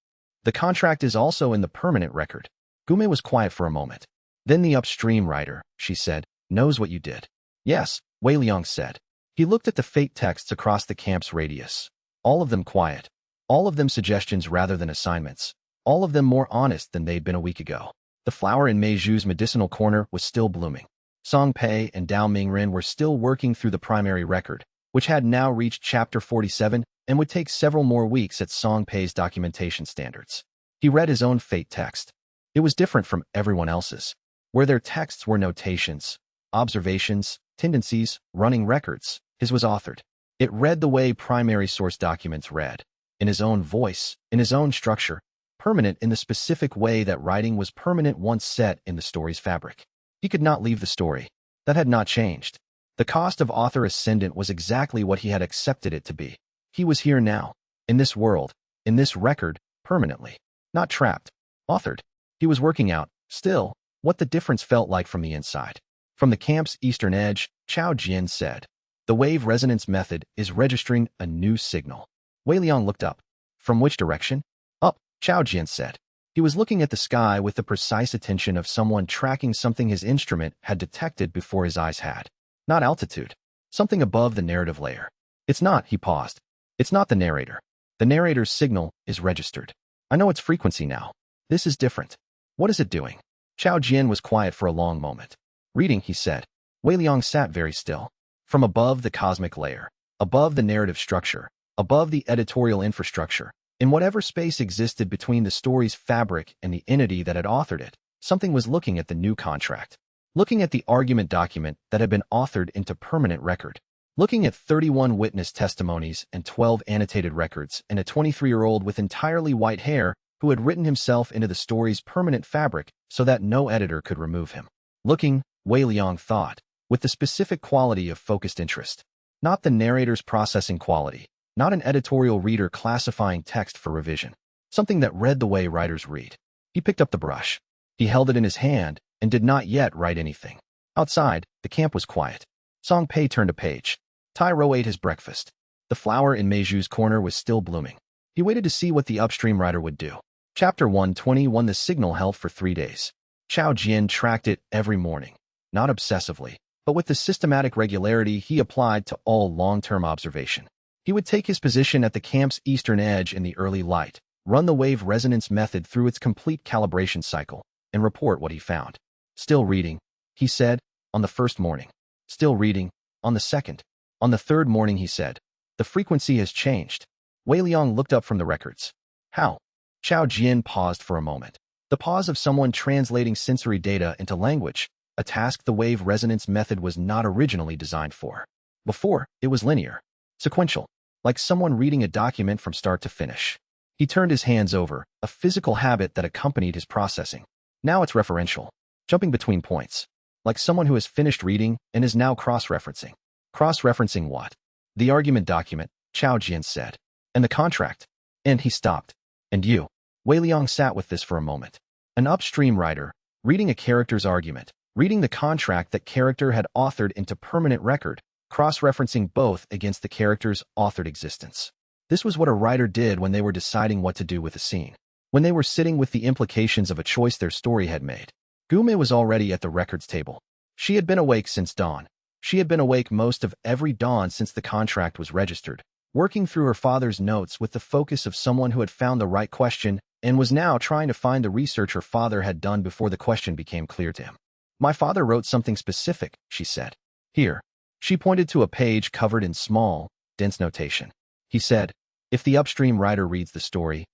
The contract is also in the permanent record. Gume was quiet for a moment. Then the upstream writer, she said, knows what you did. Yes, Wei Liang said. He looked at the fate texts across the camp's radius. All of them quiet. All of them suggestions rather than assignments. All of them more honest than they'd been a week ago. The flower in Mei Zhu's medicinal corner was still blooming. Song Pei and Dao Mingren were still working through the primary record, which had now reached chapter 47 and would take several more weeks at Song Pei's documentation standards. He read his own fate text. It was different from everyone else's, where their texts were notations, observations, tendencies, running records. His was authored. It read the way primary source documents read, in his own voice, in his own structure, permanent in the specific way that writing was permanent once set in the story's fabric. He could not leave the story. That had not changed. The cost of author ascendant was exactly what he had accepted it to be. He was here now, in this world, in this record, permanently. Not trapped. Authored. He was working out, still, what the difference felt like from the inside. From the camp's eastern edge, Chao Jian said. The wave resonance method is registering a new signal. Wei Liang looked up. From which direction? Up, Chao Jian said. He was looking at the sky with the precise attention of someone tracking something his instrument had detected before his eyes had. Not altitude. Something above the narrative layer. It's not, he paused. It's not the narrator. The narrator's signal is registered. I know its frequency now. This is different. What is it doing? Chao Jian was quiet for a long moment. Reading, he said. Wei Liang sat very still. From above the cosmic layer, above the narrative structure, above the editorial infrastructure, in whatever space existed between the story's fabric and the entity that had authored it, something was looking at the new contract. Looking at the argument document that had been authored into permanent record. Looking at 31 witness testimonies and 12 annotated records and a 23-year-old with entirely white hair who had written himself into the story's permanent fabric so that no editor could remove him. Looking, Wei Liang thought, with the specific quality of focused interest. Not the narrator's processing quality, not an editorial reader classifying text for revision. Something that read the way writers read. He picked up the brush. He held it in his hand and did not yet write anything. Outside, the camp was quiet. Song Pei turned a page. Tai Ro ate his breakfast. The flower in Meiju's corner was still blooming. He waited to see what the upstream writer would do. Chapter 121. The signal held for 3 days. Chao Jian tracked it every morning. Not obsessively, but with the systematic regularity he applied to all long-term observation. He would take his position at the camp's eastern edge in the early light, run the wave resonance method through its complete calibration cycle, and report what he found. Still reading, he said, on the first morning. Still reading, on the second. On the third morning, he said, the frequency has changed. Wei Liang looked up from the records. How? Chao Jian paused for a moment. The pause of someone translating sensory data into language, a task the wave resonance method was not originally designed for. Before, it was linear, sequential, like someone reading a document from start to finish. He turned his hands over, a physical habit that accompanied his processing. Now it's referential, jumping between points, like someone who has finished reading and is now cross-referencing. Cross-referencing what? The argument document, Chao Jian said. And the contract. And he stopped. And you? Wei Liang sat with this for a moment. An upstream writer, reading a character's argument, reading the contract that character had authored into permanent record, cross-referencing both against the character's authored existence. This was what a writer did when they were deciding what to do with a scene. When they were sitting with the implications of a choice their story had made. Gume was already at the records table. She had been awake since dawn. She had been awake most of every dawn since the contract was registered, working through her father's notes with the focus of someone who had found the right question and was now trying to find the research her father had done before the question became clear to him. My father wrote something specific, she said. Here. She pointed to a page covered in small, dense notation. He said, if the upstream writer reads the story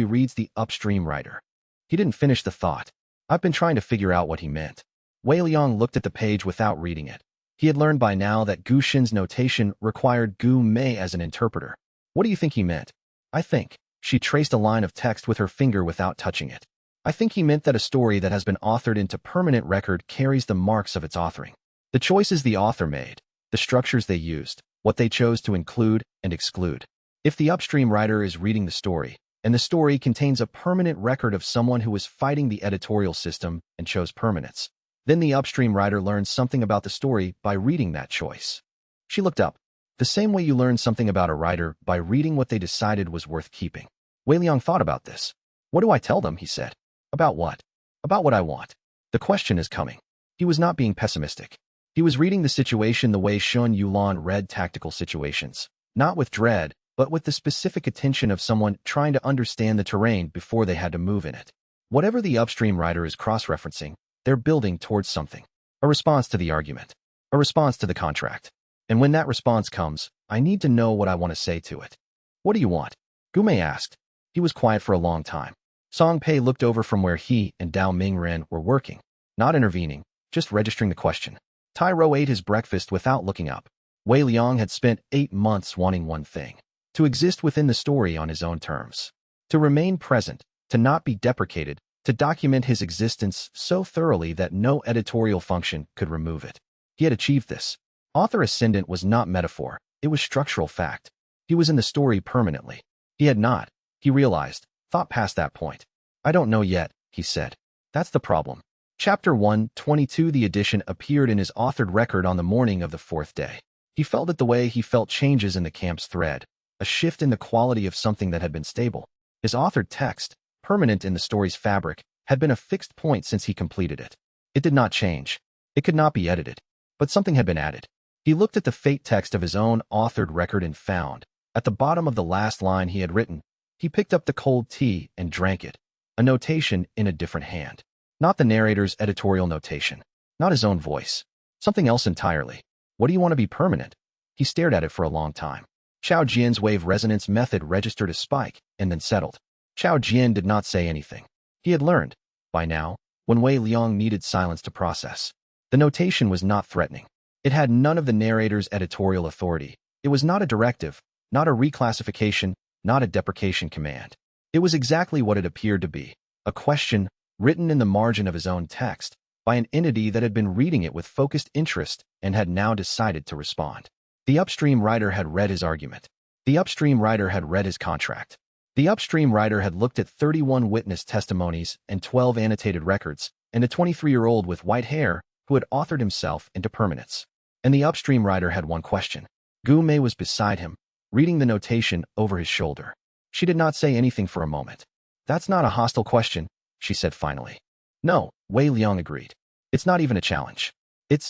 reads the upstream writer. He didn't finish the thought. I've been trying to figure out what he meant. Wei Liang looked at the page without reading it. He had learned by now that Gu Xin's notation required Gu Mei as an interpreter. What do you think he meant? I think. She traced a line of text with her finger without touching it. I think he meant that a story that has been authored into permanent record carries the marks of its authoring. The choices the author made, the structures they used, what they chose to include and exclude. If the upstream writer is reading the story, and the story contains a permanent record of someone who was fighting the editorial system and chose permanence, then the upstream writer learns something about the story by reading that choice. She looked up. The same way you learn something about a writer by reading what they decided was worth keeping. Wei Liang thought about this. What do I tell them, he said. About what? About what I want. The question is coming. He was not being pessimistic. He was reading the situation the way Shun Yulan read tactical situations, not with dread, but with the specific attention of someone trying to understand the terrain before they had to move in it. Whatever the upstream writer is cross-referencing, they're building towards something. A response to the argument. A response to the contract. And when that response comes, I need to know what I want to say to it. What do you want? Gume asked. He was quiet for a long time. Song Pei looked over from where he and Dao Mingren were working, not intervening, just registering the question. Tai Ro ate his breakfast without looking up. Wei Liang had spent 8 months wanting one thing. To exist within the story on his own terms. To remain present, to not be deprecated, to document his existence so thoroughly that no editorial function could remove it. He had achieved this. Author ascendant was not metaphor, it was structural fact. He was in the story permanently. He had not, he realized, thought past that point. I don't know yet, he said. That's the problem. Chapter 122. The edition appeared in his authored record on the morning of the fourth day. He felt it the way he felt changes in the camp's thread, a shift in the quality of something that had been stable. His authored text, permanent in the story's fabric, had been a fixed point since he completed it. It did not change. It could not be edited. But something had been added. He looked at the fate text of his own authored record and found, at the bottom of the last line he had written, he picked up the cold tea and drank it, a notation in a different hand. Not the narrator's editorial notation. Not his own voice. Something else entirely. What do you want to be permanent? He stared at it for a long time. Xiao Jian's wave resonance method registered a spike and then settled. Xiao Jian did not say anything. He had learned, by now, when Wei Liang needed silence to process. The notation was not threatening. It had none of the narrator's editorial authority. It was not a directive, not a reclassification, not a deprecation command. It was exactly what it appeared to be, a question written in the margin of his own text by an entity that had been reading it with focused interest and had now decided to respond. The upstream writer had read his argument. The upstream writer had read his contract. The upstream writer had looked at 31 witness testimonies and 12 annotated records, and a 23-year-old with white hair who had authored himself into permanence. And the upstream writer had one question. Gu Mei was beside him, reading the notation over his shoulder. She did not say anything for a moment. That's not a hostile question, she said finally. No, Wei Liang agreed. It's not even a challenge.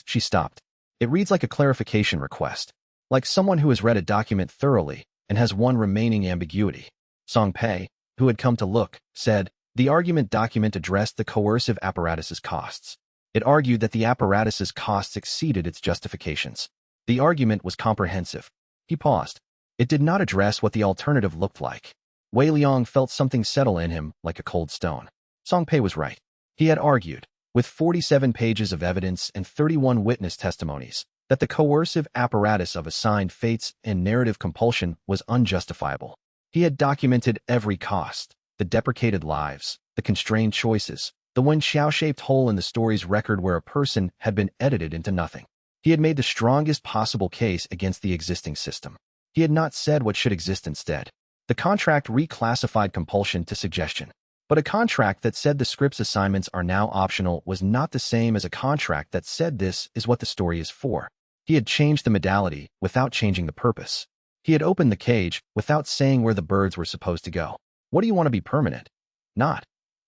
She stopped. It reads like a clarification request, like someone who has read a document thoroughly and has one remaining ambiguity. Song Pei, who had come to look, said, the argument document addressed the coercive apparatus's costs. It argued that the apparatus's costs exceeded its justifications. The argument was comprehensive. He paused. It did not address what the alternative looked like. Wei Liang felt something settle in him like a cold stone. Song Pei was right. He had argued, with 47 pages of evidence and 31 witness testimonies, that the coercive apparatus of assigned fates and narrative compulsion was unjustifiable. He had documented every cost, the deprecated lives, the constrained choices, the one-xiao-shaped hole in the story's record where a person had been edited into nothing. He had made the strongest possible case against the existing system. He had not said what should exist instead. The contract reclassified compulsion to suggestion. But a contract that said the script's assignments are now optional was not the same as a contract that said this is what the story is for. He had changed the modality without changing the purpose. He had opened the cage without saying where the birds were supposed to go. What do you want to be permanent? Not.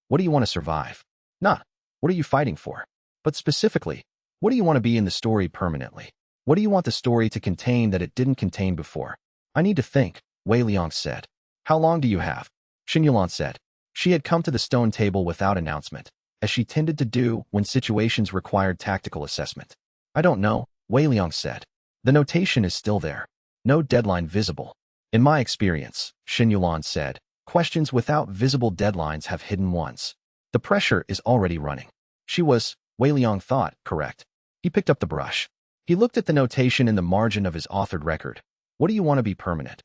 What do you want to survive? Not. What are you fighting for? But specifically, what do you want to be in the story permanently? What do you want the story to contain that it didn't contain before? I need to think, Wei Liang said. How long do you have? Xin Yulan said. She had come to the stone table without announcement, as she tended to do when situations required tactical assessment. I don't know, Wei Liang said. The notation is still there. No deadline visible. In my experience, Xin Yulan said, questions without visible deadlines have hidden ones. The pressure is already running. She was, Wei Liang thought, correct. He picked up the brush. He looked at the notation in the margin of his authored record. What do you want to be permanent?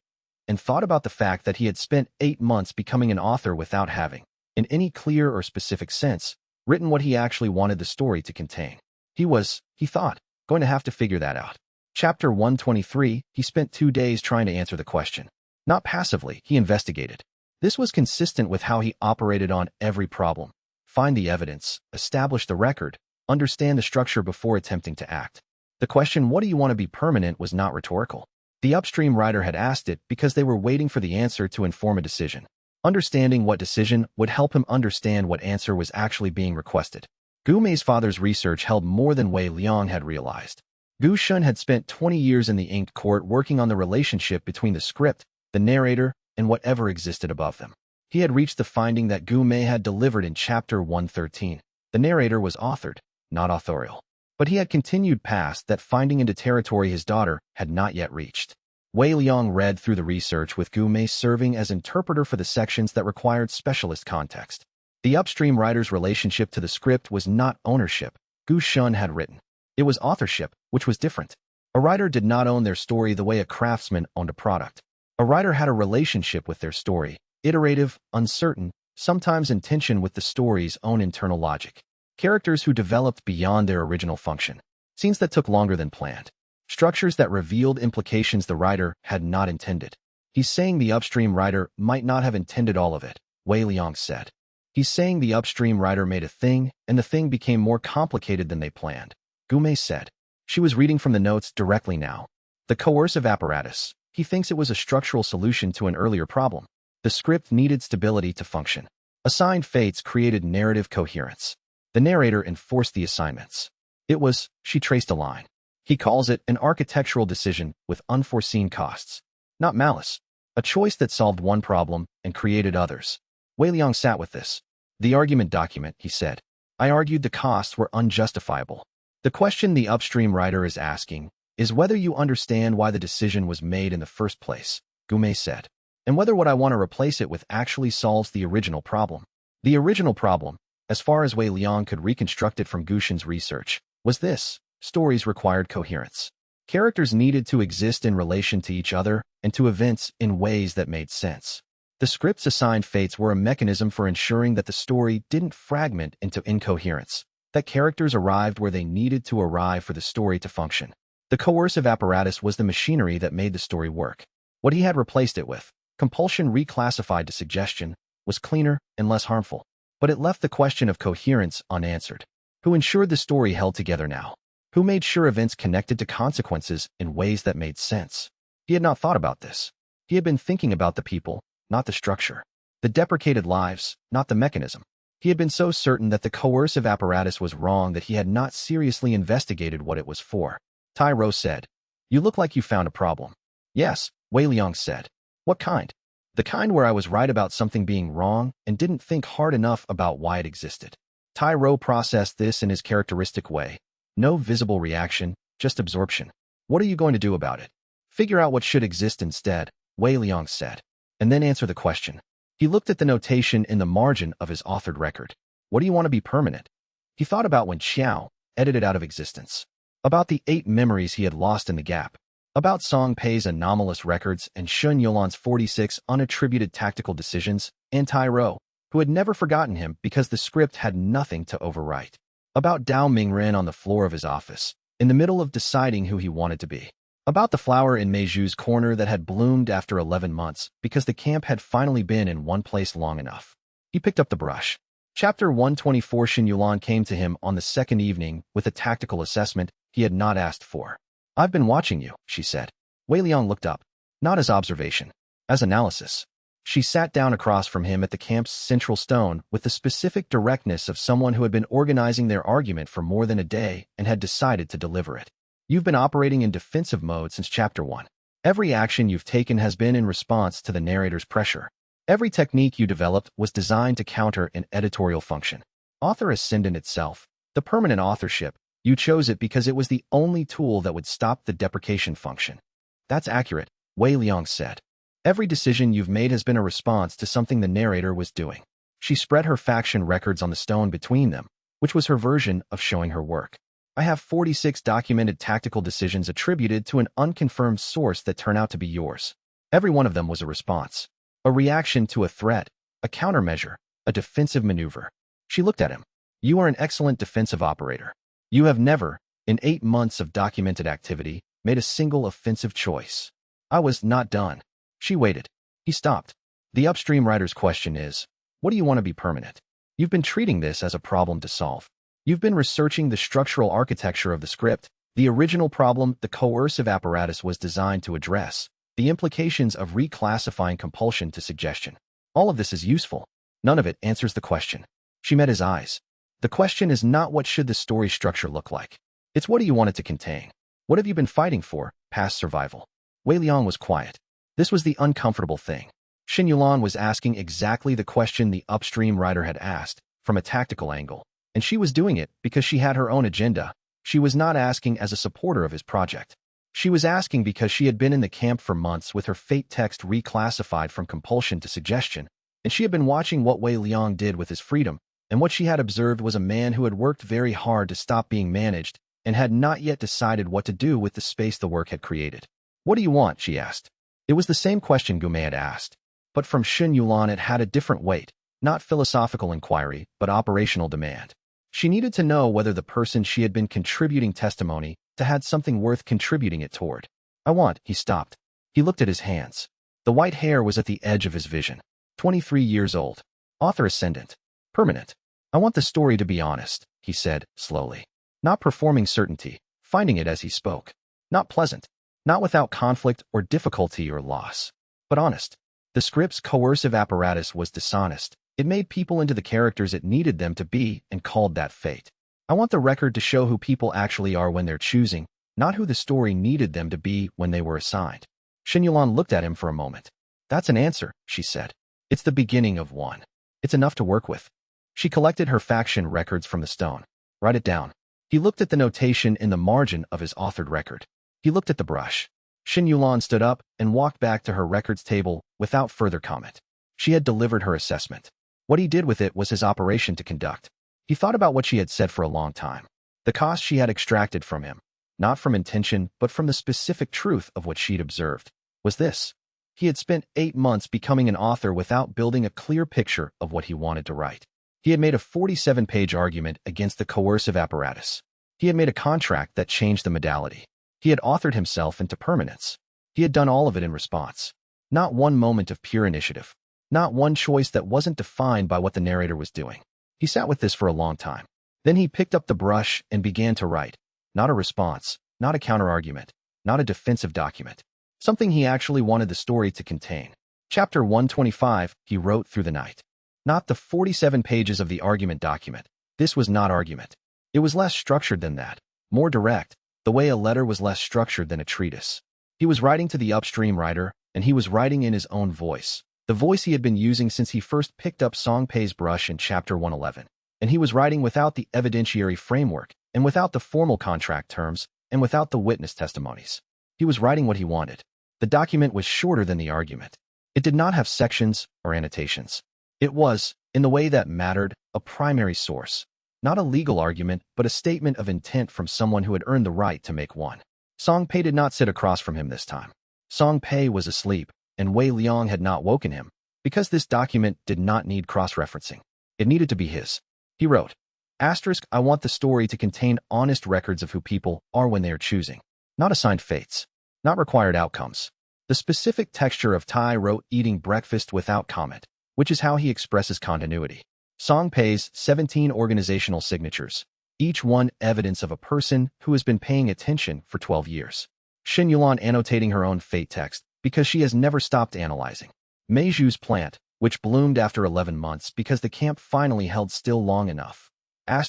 And thought about the fact that he had spent 8 months becoming an author without having, in any clear or specific sense, written what he actually wanted the story to contain. He was, he thought, going to have to figure that out. Chapter 123, he spent 2 days trying to answer the question. Not passively, he investigated. This was consistent with how he operated on every problem. Find the evidence, establish the record, understand the structure before attempting to act. The question, what do you want to be permanent, was not rhetorical. The upstream writer had asked it because they were waiting for the answer to inform a decision. Understanding what decision would help him understand what answer was actually being requested. Gu Mei's father's research held more than Wei Liang had realized. Gu Shun had spent 20 years in the Inked Court working on the relationship between the script, the narrator, and whatever existed above them. He had reached the finding that Gu Mei had delivered in Chapter 113. The narrator was authored, not authorial. But he had continued past that finding into territory his daughter had not yet reached. Wei Liang read through the research with Gu Mei serving as interpreter for the sections that required specialist context. The upstream writer's relationship to the script was not ownership. Gu Shun had written. It was authorship, which was different. A writer did not own their story the way a craftsman owned a product. A writer had a relationship with their story, iterative, uncertain, sometimes in tension with the story's own internal logic. Characters who developed beyond their original function. Scenes that took longer than planned. Structures that revealed implications the writer had not intended. He's saying the upstream writer might not have intended all of it, Wei Liang said. He's saying the upstream writer made a thing, and the thing became more complicated than they planned, Gume said. She was reading from the notes directly now. The coercive apparatus. He thinks it was a structural solution to an earlier problem. The script needed stability to function. Assigned fates created narrative coherence. The narrator enforced the assignments. It was, she traced a line. He calls it an architectural decision with unforeseen costs. Not malice. A choice that solved one problem and created others. Wei Liang sat with this. The argument document, he said. I argued the costs were unjustifiable. The question the upstream writer is asking is whether you understand why the decision was made in the first place, Gume said, and whether what I want to replace it with actually solves the original problem. The original problem, as far as Wei Liang could reconstruct it from Gushin's research, was this: stories required coherence. Characters needed to exist in relation to each other and to events in ways that made sense. The script's assigned fates were a mechanism for ensuring that the story didn't fragment into incoherence, that characters arrived where they needed to arrive for the story to function. The coercive apparatus was the machinery that made the story work. What he had replaced it with, compulsion reclassified to suggestion, was cleaner and less harmful. But it left the question of coherence unanswered. Who ensured the story held together now? Who made sure events connected to consequences in ways that made sense? He had not thought about this. He had been thinking about the people, not the structure. The deprecated lives, not the mechanism. He had been so certain that the coercive apparatus was wrong that he had not seriously investigated what it was for. Tai Ro said, "You look like you found a problem." "Yes," Wei Liang said. "What kind?" "The kind where I was right about something being wrong and didn't think hard enough about why it existed." Tai Ro processed this in his characteristic way. No visible reaction, just absorption. "What are you going to do about it?" "Figure out what should exist instead," Wei Liang said. "And then answer the question." He looked at the notation in the margin of his authored record. "What do you want to be permanent?" He thought about when Xiao edited out of existence. About the 8 memories he had lost in the gap. About Song Pei's anomalous records and Shun Yolan's 46 unattributed tactical decisions, and Tai Ro, who had never forgotten him because the script had nothing to overwrite. About Dao Mingren on the floor of his office, in the middle of deciding who he wanted to be. About the flower in Meiju's corner that had bloomed after 11 months because the camp had finally been in one place long enough. He picked up the brush. Chapter 124. Shin Yulan came to him on the second evening with a tactical assessment he had not asked for. "I've been watching you," she said. Wei Liang looked up. Not as observation. As analysis. She sat down across from him at the camp's central stone with the specific directness of someone who had been organizing their argument for more than a day and had decided to deliver it. "You've been operating in defensive mode since Chapter 1. Every action you've taken has been in response to the narrator's pressure. Every technique you developed was designed to counter an editorial function. Author ascendant itself, the permanent authorship, you chose it because it was the only tool that would stop the deprecation function." "That's accurate," Wei Liang said. "Every decision you've made has been a response to something the narrator was doing." She spread her faction records on the stone between them, which was her version of showing her work. "I have 46 documented tactical decisions attributed to an unconfirmed source that turn out to be yours. Every one of them was a response. A reaction to a threat, a countermeasure, a defensive maneuver." She looked at him. "You are an excellent defensive operator. You have never, in 8 months of documented activity, made a single offensive choice." "I was not done." She waited. He stopped. "The upstream writer's question is, what do you want to be permanent? You've been treating this as a problem to solve. You've been researching the structural architecture of the script, the original problem the coercive apparatus was designed to address, the implications of reclassifying compulsion to suggestion. All of this is useful. None of it answers the question." She met his eyes. "The question is not what should the story structure look like. It's what do you want it to contain? What have you been fighting for, past survival?" Wei Liang was quiet. This was the uncomfortable thing. Shin Yulan was asking exactly the question the upstream writer had asked, from a tactical angle. And she was doing it because she had her own agenda. She was not asking as a supporter of his project. She was asking because she had been in the camp for months with her fate text reclassified from compulsion to suggestion, and she had been watching what Wei Liang did with his freedom, and what she had observed was a man who had worked very hard to stop being managed and had not yet decided what to do with the space the work had created. "What do you want?" she asked. It was the same question Gume had asked, but from Shin Yulan it had a different weight, not philosophical inquiry, but operational demand. She needed to know whether the person she had been contributing testimony to had something worth contributing it toward. "I want," he stopped. He looked at his hands. The white hair was at the edge of his vision. 23 years old. Author ascendant. Permanent. I want the story to be honest, he said, slowly. Not performing certainty, finding it as he spoke. Not pleasant. Not without conflict or difficulty or loss. But honest. The script's coercive apparatus was dishonest. It made people into the characters it needed them to be and called that fate. I want the record to show who people actually are when they're choosing, not who the story needed them to be when they were assigned. Xianxia looked at him for a moment. That's an answer, she said. It's the beginning of one. It's enough to work with. She collected her faction records from the stone. Write it down. He looked at the notation in the margin of his authored record. He looked at the brush. Xianxia stood up and walked back to her records table without further comment. She had delivered her assessment. What he did with it was his operation to conduct. He thought about what she had said for a long time. The cost she had extracted from him, not from intention, but from the specific truth of what she'd observed, was this. He had spent 8 months becoming an author without building a clear picture of what he wanted to write. He had made a 47-page argument against the coercive apparatus. He had made a contract that changed the modality. He had authored himself into permanence. He had done all of it in response. Not one moment of pure initiative. Not one choice that wasn't defined by what the narrator was doing. He sat with this for a long time. Then he picked up the brush and began to write. Not a response, not a counter-argument, not a defensive document. Something he actually wanted the story to contain. Chapter 125, he wrote through the night. Not the 47 pages of the argument document. This was not argument. It was less structured than that. More direct, the way a letter was less structured than a treatise. He was writing to the upstream writer, and he was writing in his own voice. The voice he had been using since he first picked up Songpei's brush in Chapter 111. And he was writing without the evidentiary framework, and without the formal contract terms, and without the witness testimonies. He was writing what he wanted. The document was shorter than the argument. It did not have sections or annotations. It was, in the way that mattered, a primary source. Not a legal argument, but a statement of intent from someone who had earned the right to make one. Songpei did not sit across from him this time. Songpei was asleep, and Wei Liang had not woken him, because this document did not need cross-referencing. It needed to be his. He wrote, I want the story to contain honest records of who people are when they are choosing. Not assigned fates. Not required outcomes. The specific texture of Tai wrote eating breakfast without comment, which is how he expresses continuity. Songpei's 17 organizational signatures, each one evidence of a person who has been paying attention for 12 years. Xianxia annotating her own fate text, because she has never stopped analyzing. Meiju's plant, which bloomed after 11 months because the camp finally held still long enough. I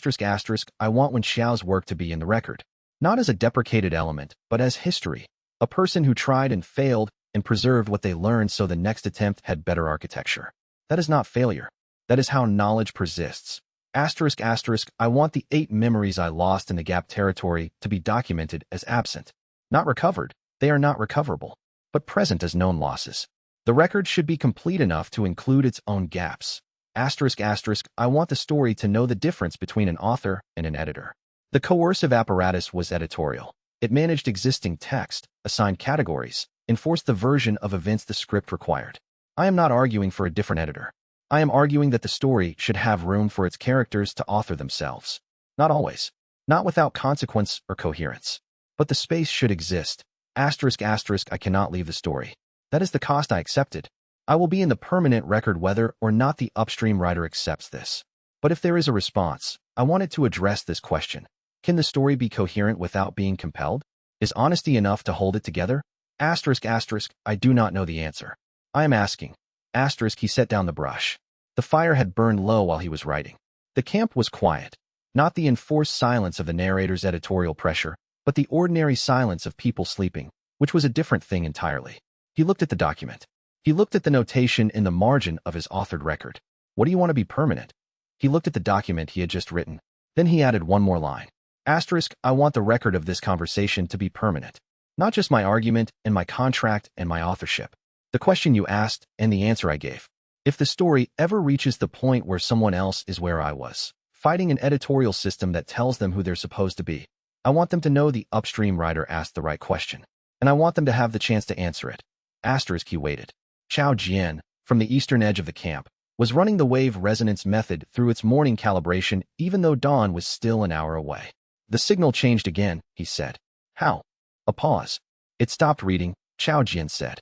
want Wen Xiao's work to be in the record. Not as a deprecated element, but as history. A person who tried and failed and preserved what they learned so the next attempt had better architecture. That is not failure. That is how knowledge persists. I want the 8 memories I lost in the gap territory to be documented as absent. Not recovered. They are not recoverable. But present as known losses. The record should be complete enough to include its own gaps. I want the story to know the difference between an author and an editor. The coercive apparatus was editorial. It managed existing text, assigned categories, enforced the version of events the script required. I am not arguing for a different editor. I am arguing that the story should have room for its characters to author themselves. Not always. Not without consequence or coherence. But the space should exist. I cannot leave the story. That is the cost I accepted. I will be in the permanent record whether or not the upstream writer accepts this. But if there is a response, I want it to address this question. Can the story be coherent without being compelled? Is honesty enough to hold it together? I do not know the answer. I am asking. He set down the brush. The fire had burned low while he was writing. The camp was quiet. Not the enforced silence of the narrator's editorial pressure, but the ordinary silence of people sleeping, which was a different thing entirely. He looked at the document. He looked at the notation in the margin of his authored record. What do you want to be permanent? He looked at the document he had just written. Then he added one more line. I want the record of this conversation to be permanent. Not just my argument and my contract and my authorship. The question you asked and the answer I gave. If the story ever reaches the point where someone else is where I was, fighting an editorial system that tells them who they're supposed to be, I want them to know the upstream writer asked the right question. And I want them to have the chance to answer it. He waited. Chao Jian, from the eastern edge of the camp, was running the wave resonance method through its morning calibration even though dawn was still an hour away. The signal changed again, he said. How? A pause. It stopped reading, Chao Jian said.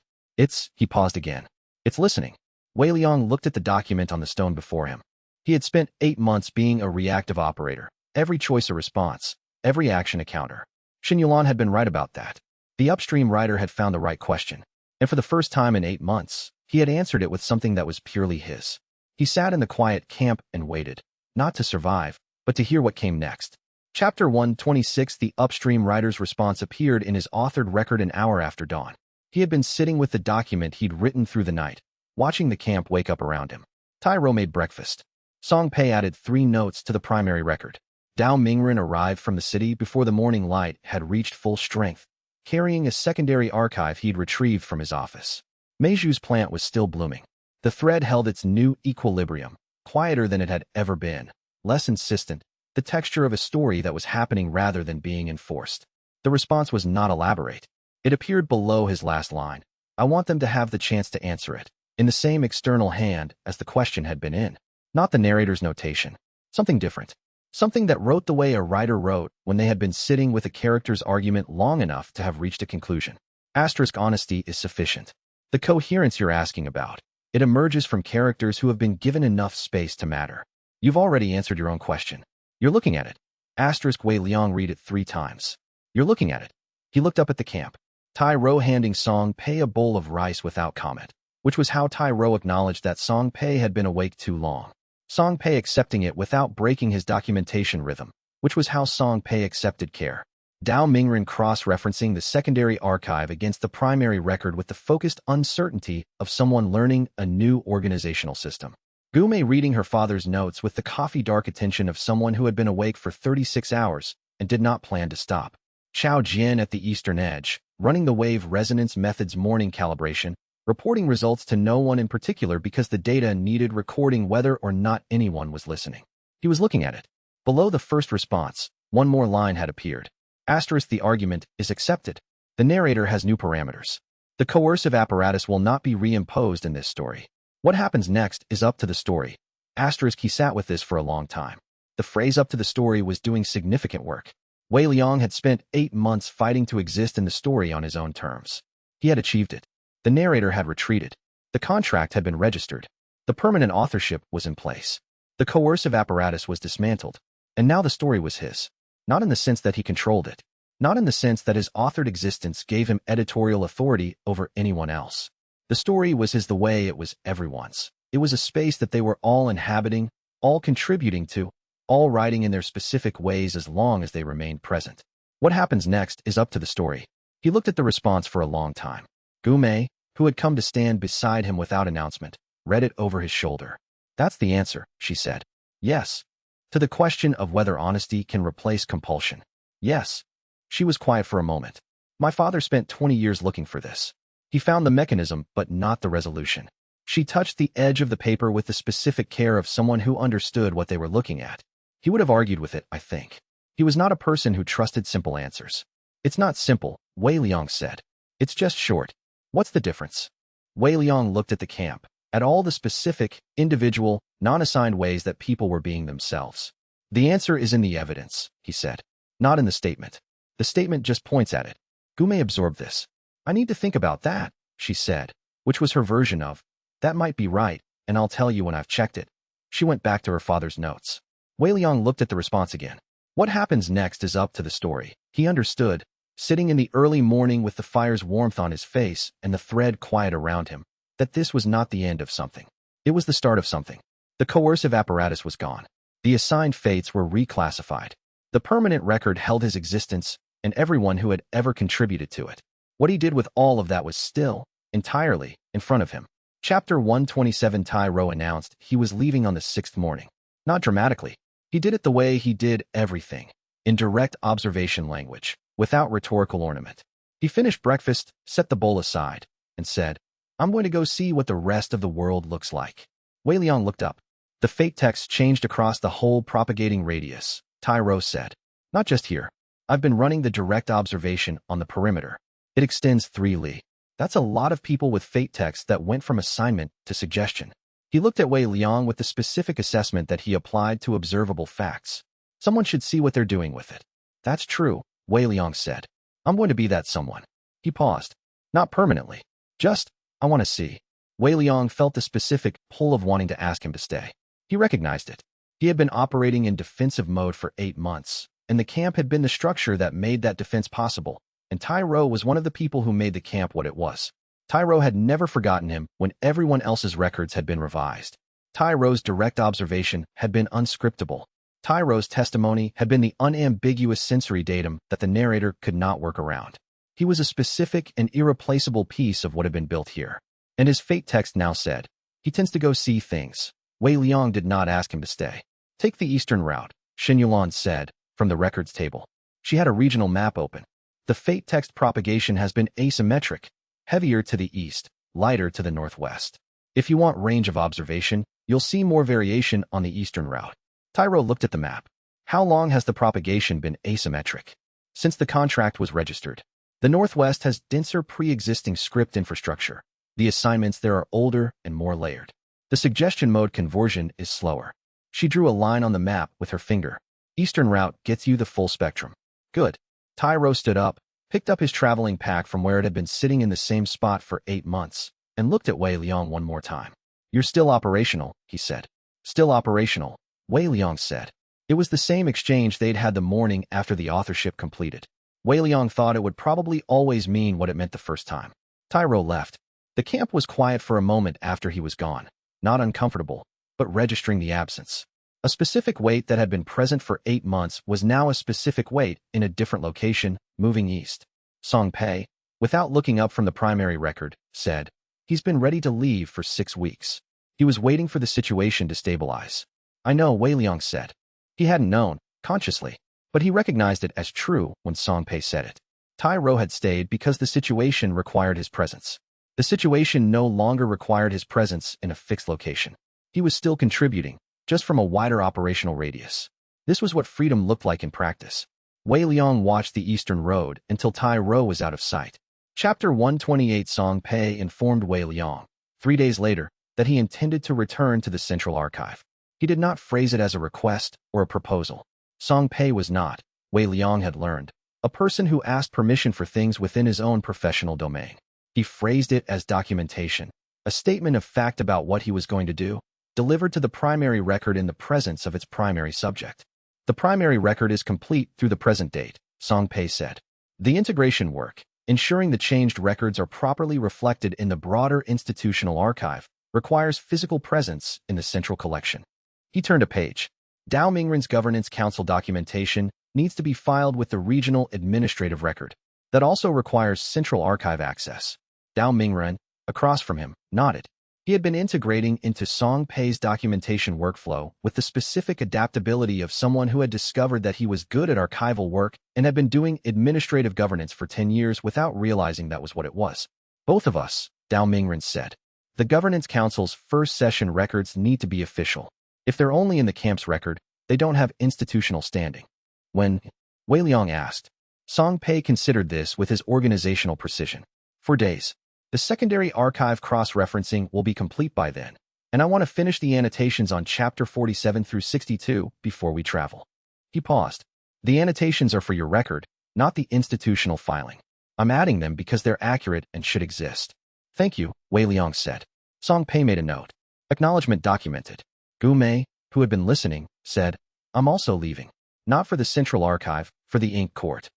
He paused again. It's listening. Wei Liang looked at the document on the stone before him. He had spent 8 months being a reactive operator, every choice a response, every action a counter. Xianxia had been right about that. The upstream writer had found the right question, and for the first time in 8 months, he had answered it with something that was purely his. He sat in the quiet camp and waited, not to survive, but to hear what came next. Chapter 126. The upstream writer's response appeared in his authored record an hour after dawn. He had been sitting with the document he'd written through the night, watching the camp wake up around him. Tyro made breakfast. Song Pei added 3 notes to the primary record. Dao Mingren arrived from the city before the morning light had reached full strength, carrying a secondary archive he'd retrieved from his office. Meiju's plant was still blooming. The thread held its new equilibrium, quieter than it had ever been, less insistent, the texture of a story that was happening rather than being enforced. The response was not elaborate. It appeared below his last line. I want them to have the chance to answer it, in the same external hand as the question had been in. Not the narrator's notation. Something different. Something that wrote the way a writer wrote when they had been sitting with a character's argument long enough to have reached a conclusion. Asterisk honesty is sufficient. The coherence you're asking about, it emerges from characters who have been given enough space to matter. You've already answered your own question. You're looking at it. Asterisk Wei Liang read it 3 times. You're looking at it. He looked up at the camp. Tai Ro handing Song Pei a bowl of rice without comment, which was how Tai Ro acknowledged that Song Pei had been awake too long. Song Pei accepting it without breaking his documentation rhythm, which was how Song Pei accepted care. Dao Mingren cross-referencing the secondary archive against the primary record with the focused uncertainty of someone learning a new organizational system. Gume reading her father's notes with the coffee-dark attention of someone who had been awake for 36 hours and did not plan to stop. Chao Jian at the eastern edge, running the wave resonance method's morning calibration, reporting results to no one in particular because the data needed recording whether or not anyone was listening. He was looking at it. Below the first response, one more line had appeared. Asterisk the argument is accepted. The narrator has new parameters. The coercive apparatus will not be reimposed in this story. What happens next is up to the story. Asterisk he sat with this for a long time. The phrase up to the story was doing significant work. Wei Liang had spent 8 months fighting to exist in the story on his own terms. He had achieved it. The narrator had retreated. The contract had been registered. The permanent authorship was in place. The coercive apparatus was dismantled. And now the story was his. Not in the sense that he controlled it. Not in the sense that his authored existence gave him editorial authority over anyone else. The story was his the way it was everyone's. It was a space that they were all inhabiting, all contributing to, all writing in their specific ways as long as they remained present. What happens next is up to the story. He looked at the response for a long time. Gume, who had come to stand beside him without announcement, read it over his shoulder. That's the answer, she said. Yes. To the question of whether honesty can replace compulsion. Yes. She was quiet for a moment. My father spent 20 years looking for this. He found the mechanism, but not the resolution. She touched the edge of the paper with the specific care of someone who understood what they were looking at. He would have argued with it, I think. He was not a person who trusted simple answers. It's not simple, Wei Liang said. It's just short. What's the difference? Wei Liang looked at the camp, at all the specific, individual, non-assigned ways that people were being themselves. The answer is in the evidence, he said. Not in the statement. The statement just points at it. Gume absorbed this. I need to think about that, she said, which was her version of, that might be right, and I'll tell you when I've checked it. She went back to her father's notes. Wei Liang looked at the response again. What happens next is up to the story. He understood, sitting in the early morning with the fire's warmth on his face and the thread quiet around him, that this was not the end of something. It was the start of something. The coercive apparatus was gone. The assigned fates were reclassified. The permanent record held his existence and everyone who had ever contributed to it. What he did with all of that was still, entirely, in front of him. Chapter 127. Tai Ro announced he was leaving on the 6th morning. Not dramatically. He did it the way he did everything, in direct observation language, without rhetorical ornament. He finished breakfast, set the bowl aside, and said, I'm going to go see what the rest of the world looks like. Wei Liang looked up. The fate text changed across the whole propagating radius. Tai Ro said, not just here. I've been running the direct observation on the perimeter. It extends 3 li. That's a lot of people with fate text that went from assignment to suggestion. He looked at Wei Liang with the specific assessment that he applied to observable facts. Someone should see what they're doing with it. That's true, Wei Liang said. I'm going to be that someone. He paused. Not permanently. Just, I want to see. Wei Liang felt the specific pull of wanting to ask him to stay. He recognized it. He had been operating in defensive mode for 8 months, and the camp had been the structure that made that defense possible, and Tyro was one of the people who made the camp what it was. Tyro had never forgotten him when everyone else's records had been revised. Tyro's direct observation had been unscriptable. Tyro's testimony had been the unambiguous sensory datum that the narrator could not work around. He was a specific and irreplaceable piece of what had been built here. And his fate text now said, he tends to go see things. Wei Liang did not ask him to stay. Take the eastern route, Xin Yulan said, from the records table. She had a regional map open. The fate text propagation has been asymmetric, heavier to the east, lighter to the northwest. If you want range of observation, you'll see more variation on the eastern route. Tyro looked at the map. How long has the propagation been asymmetric? Since the contract was registered. The northwest has denser pre-existing script infrastructure. The assignments there are older and more layered. The suggestion mode conversion is slower. She drew a line on the map with her finger. Eastern route gets you the full spectrum. Good. Tyro stood up, picked up his traveling pack from where it had been sitting in the same spot for 8 months, and looked at Wei Liang one more time. You're still operational, he said. Still operational, Wei Liang said. It was the same exchange they'd had the morning after the authorship completed. Wei Liang thought it would probably always mean what it meant the first time. Tyro left. The camp was quiet for a moment after he was gone, not uncomfortable, but registering the absence. A specific weight that had been present for 8 months was now a specific weight in a different location, moving east. Song Pei, without looking up from the primary record, said, he's been ready to leave for 6 weeks. He was waiting for the situation to stabilize. I know, Wei Liang said. He hadn't known, consciously, but he recognized it as true when Song Pei said it. Tyro had stayed because the situation required his presence. The situation no longer required his presence in a fixed location. He was still contributing, just from a wider operational radius. This was what freedom looked like in practice. Wei Liang watched the eastern road until Tyro was out of sight. Chapter 128. Song Pei informed Wei Liang, 3 days later, that he intended to return to the central archive. He did not phrase it as a request or a proposal. Song Pei was not, Wei Liang had learned, a person who asked permission for things within his own professional domain. He phrased it as documentation, a statement of fact about what he was going to do, delivered to the primary record in the presence of its primary subject. The primary record is complete through the present date, Song Pei said. The integration work, ensuring the changed records are properly reflected in the broader institutional archive, requires physical presence in the central collection. He turned a page. Dao Mingren's Governance Council documentation needs to be filed with the regional administrative record. That also requires central archive access. Dao Mingren, across from him, nodded. He had been integrating into Song Pei's documentation workflow with the specific adaptability of someone who had discovered that he was good at archival work and had been doing administrative governance for 10 years without realizing that was what it was. Both of us, Dao Mingren said. The Governance Council's first session records need to be official. If they're only in the camp's record, they don't have institutional standing. When Wei Liang asked, Song Pei considered this with his organizational precision. For days. The secondary archive cross-referencing will be complete by then, and I want to finish the annotations on chapter 47 through 62 before we travel. He paused. The annotations are for your record, not the institutional filing. I'm adding them because they're accurate and should exist. Thank you, Wei Liang said. Song Pei made a note. Acknowledgement documented. Gu Mei, who had been listening, said, I'm also leaving. Not for the central archive, for the ink court.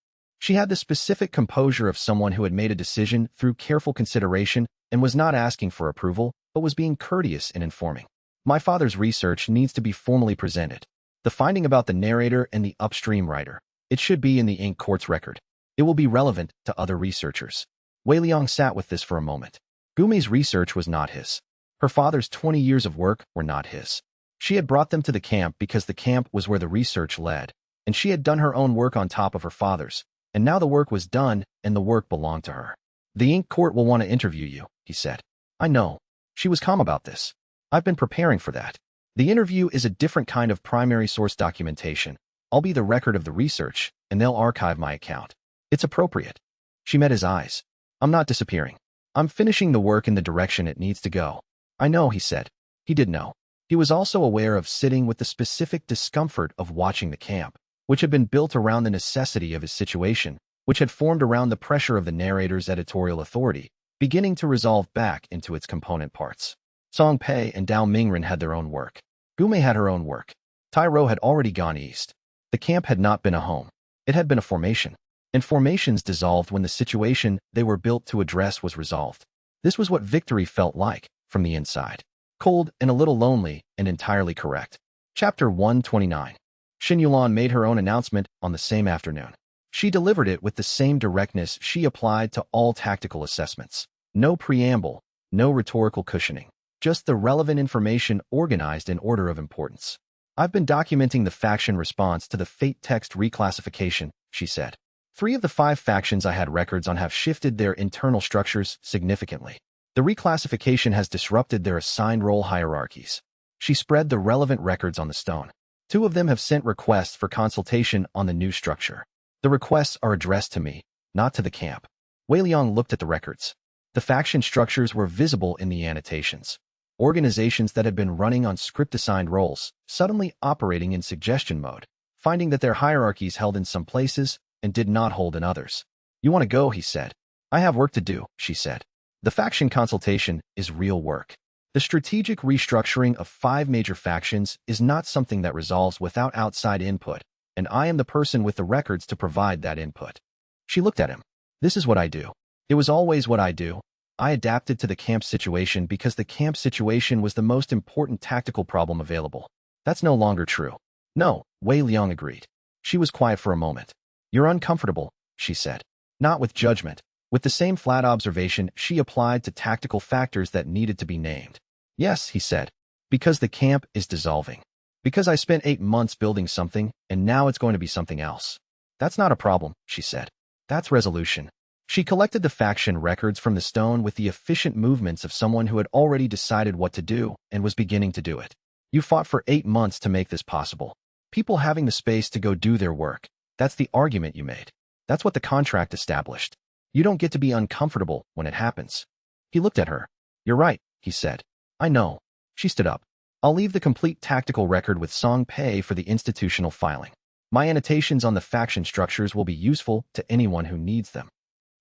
She had the specific composure of someone who had made a decision through careful consideration and was not asking for approval, but was being courteous in informing. My father's research needs to be formally presented. The finding about the narrator and the upstream writer. It should be in the ink court's record. It will be relevant to other researchers. Wei Liang sat with this for a moment. Gumei's research was not his. Her father's 20 years of work were not his. She had brought them to the camp because the camp was where the research led, and she had done her own work on top of her father's. And now the work was done, and the work belonged to her. The ink court will want to interview you, he said. I know. She was calm about this. I've been preparing for that. The interview is a different kind of primary source documentation. I'll be the record of the research, and they'll archive my account. It's appropriate. She met his eyes. I'm not disappearing. I'm finishing the work in the direction it needs to go. I know, he said. He did know. He was also aware of sitting with the specific discomfort of watching the camp, which had been built around the necessity of his situation, which had formed around the pressure of the narrator's editorial authority, beginning to resolve back into its component parts. Song Pei and Dao Mingren had their own work. Gume had her own work. Tyro had already gone east. The camp had not been a home. It had been a formation. And formations dissolved when the situation they were built to address was resolved. This was what victory felt like, from the inside. Cold and a little lonely, and entirely correct. Chapter 129. Xin Yulan made her own announcement on the same afternoon. She delivered it with the same directness she applied to all tactical assessments. No preamble, no rhetorical cushioning. Just the relevant information organized in order of importance. I've been documenting the faction response to the fate text reclassification, she said. 3 of the 5 factions I had records on have shifted their internal structures significantly. The reclassification has disrupted their assigned role hierarchies. She spread the relevant records on the stone. 2 of them have sent requests for consultation on the new structure. The requests are addressed to me, not to the camp. Wei Liang looked at the records. The faction structures were visible in the annotations. Organizations that had been running on script-assigned roles, suddenly operating in suggestion mode, finding that their hierarchies held in some places and did not hold in others. You want to go, he said. I have work to do, she said. The faction consultation is real work. The strategic restructuring of 5 major factions is not something that resolves without outside input, and I am the person with the records to provide that input. She looked at him. This is what I do. It was always what I do. I adapted to the camp situation because the camp situation was the most important tactical problem available. That's no longer true. No, Wei Liang agreed. She was quiet for a moment. You're uncomfortable, she said. Not with judgment. With the same flat observation she applied to tactical factors that needed to be named. Yes, he said. Because the camp is dissolving. Because I spent 8 months building something, and now it's going to be something else. That's not a problem, she said. That's resolution. She collected the faction records from the stone with the efficient movements of someone who had already decided what to do and was beginning to do it. You fought for 8 months to make this possible. People having the space to go do their work. That's the argument you made. That's what the contract established. You don't get to be uncomfortable when it happens. He looked at her. You're right, he said. I know. She stood up. I'll leave the complete tactical record with Song Pei for the institutional filing. My annotations on the faction structures will be useful to anyone who needs them.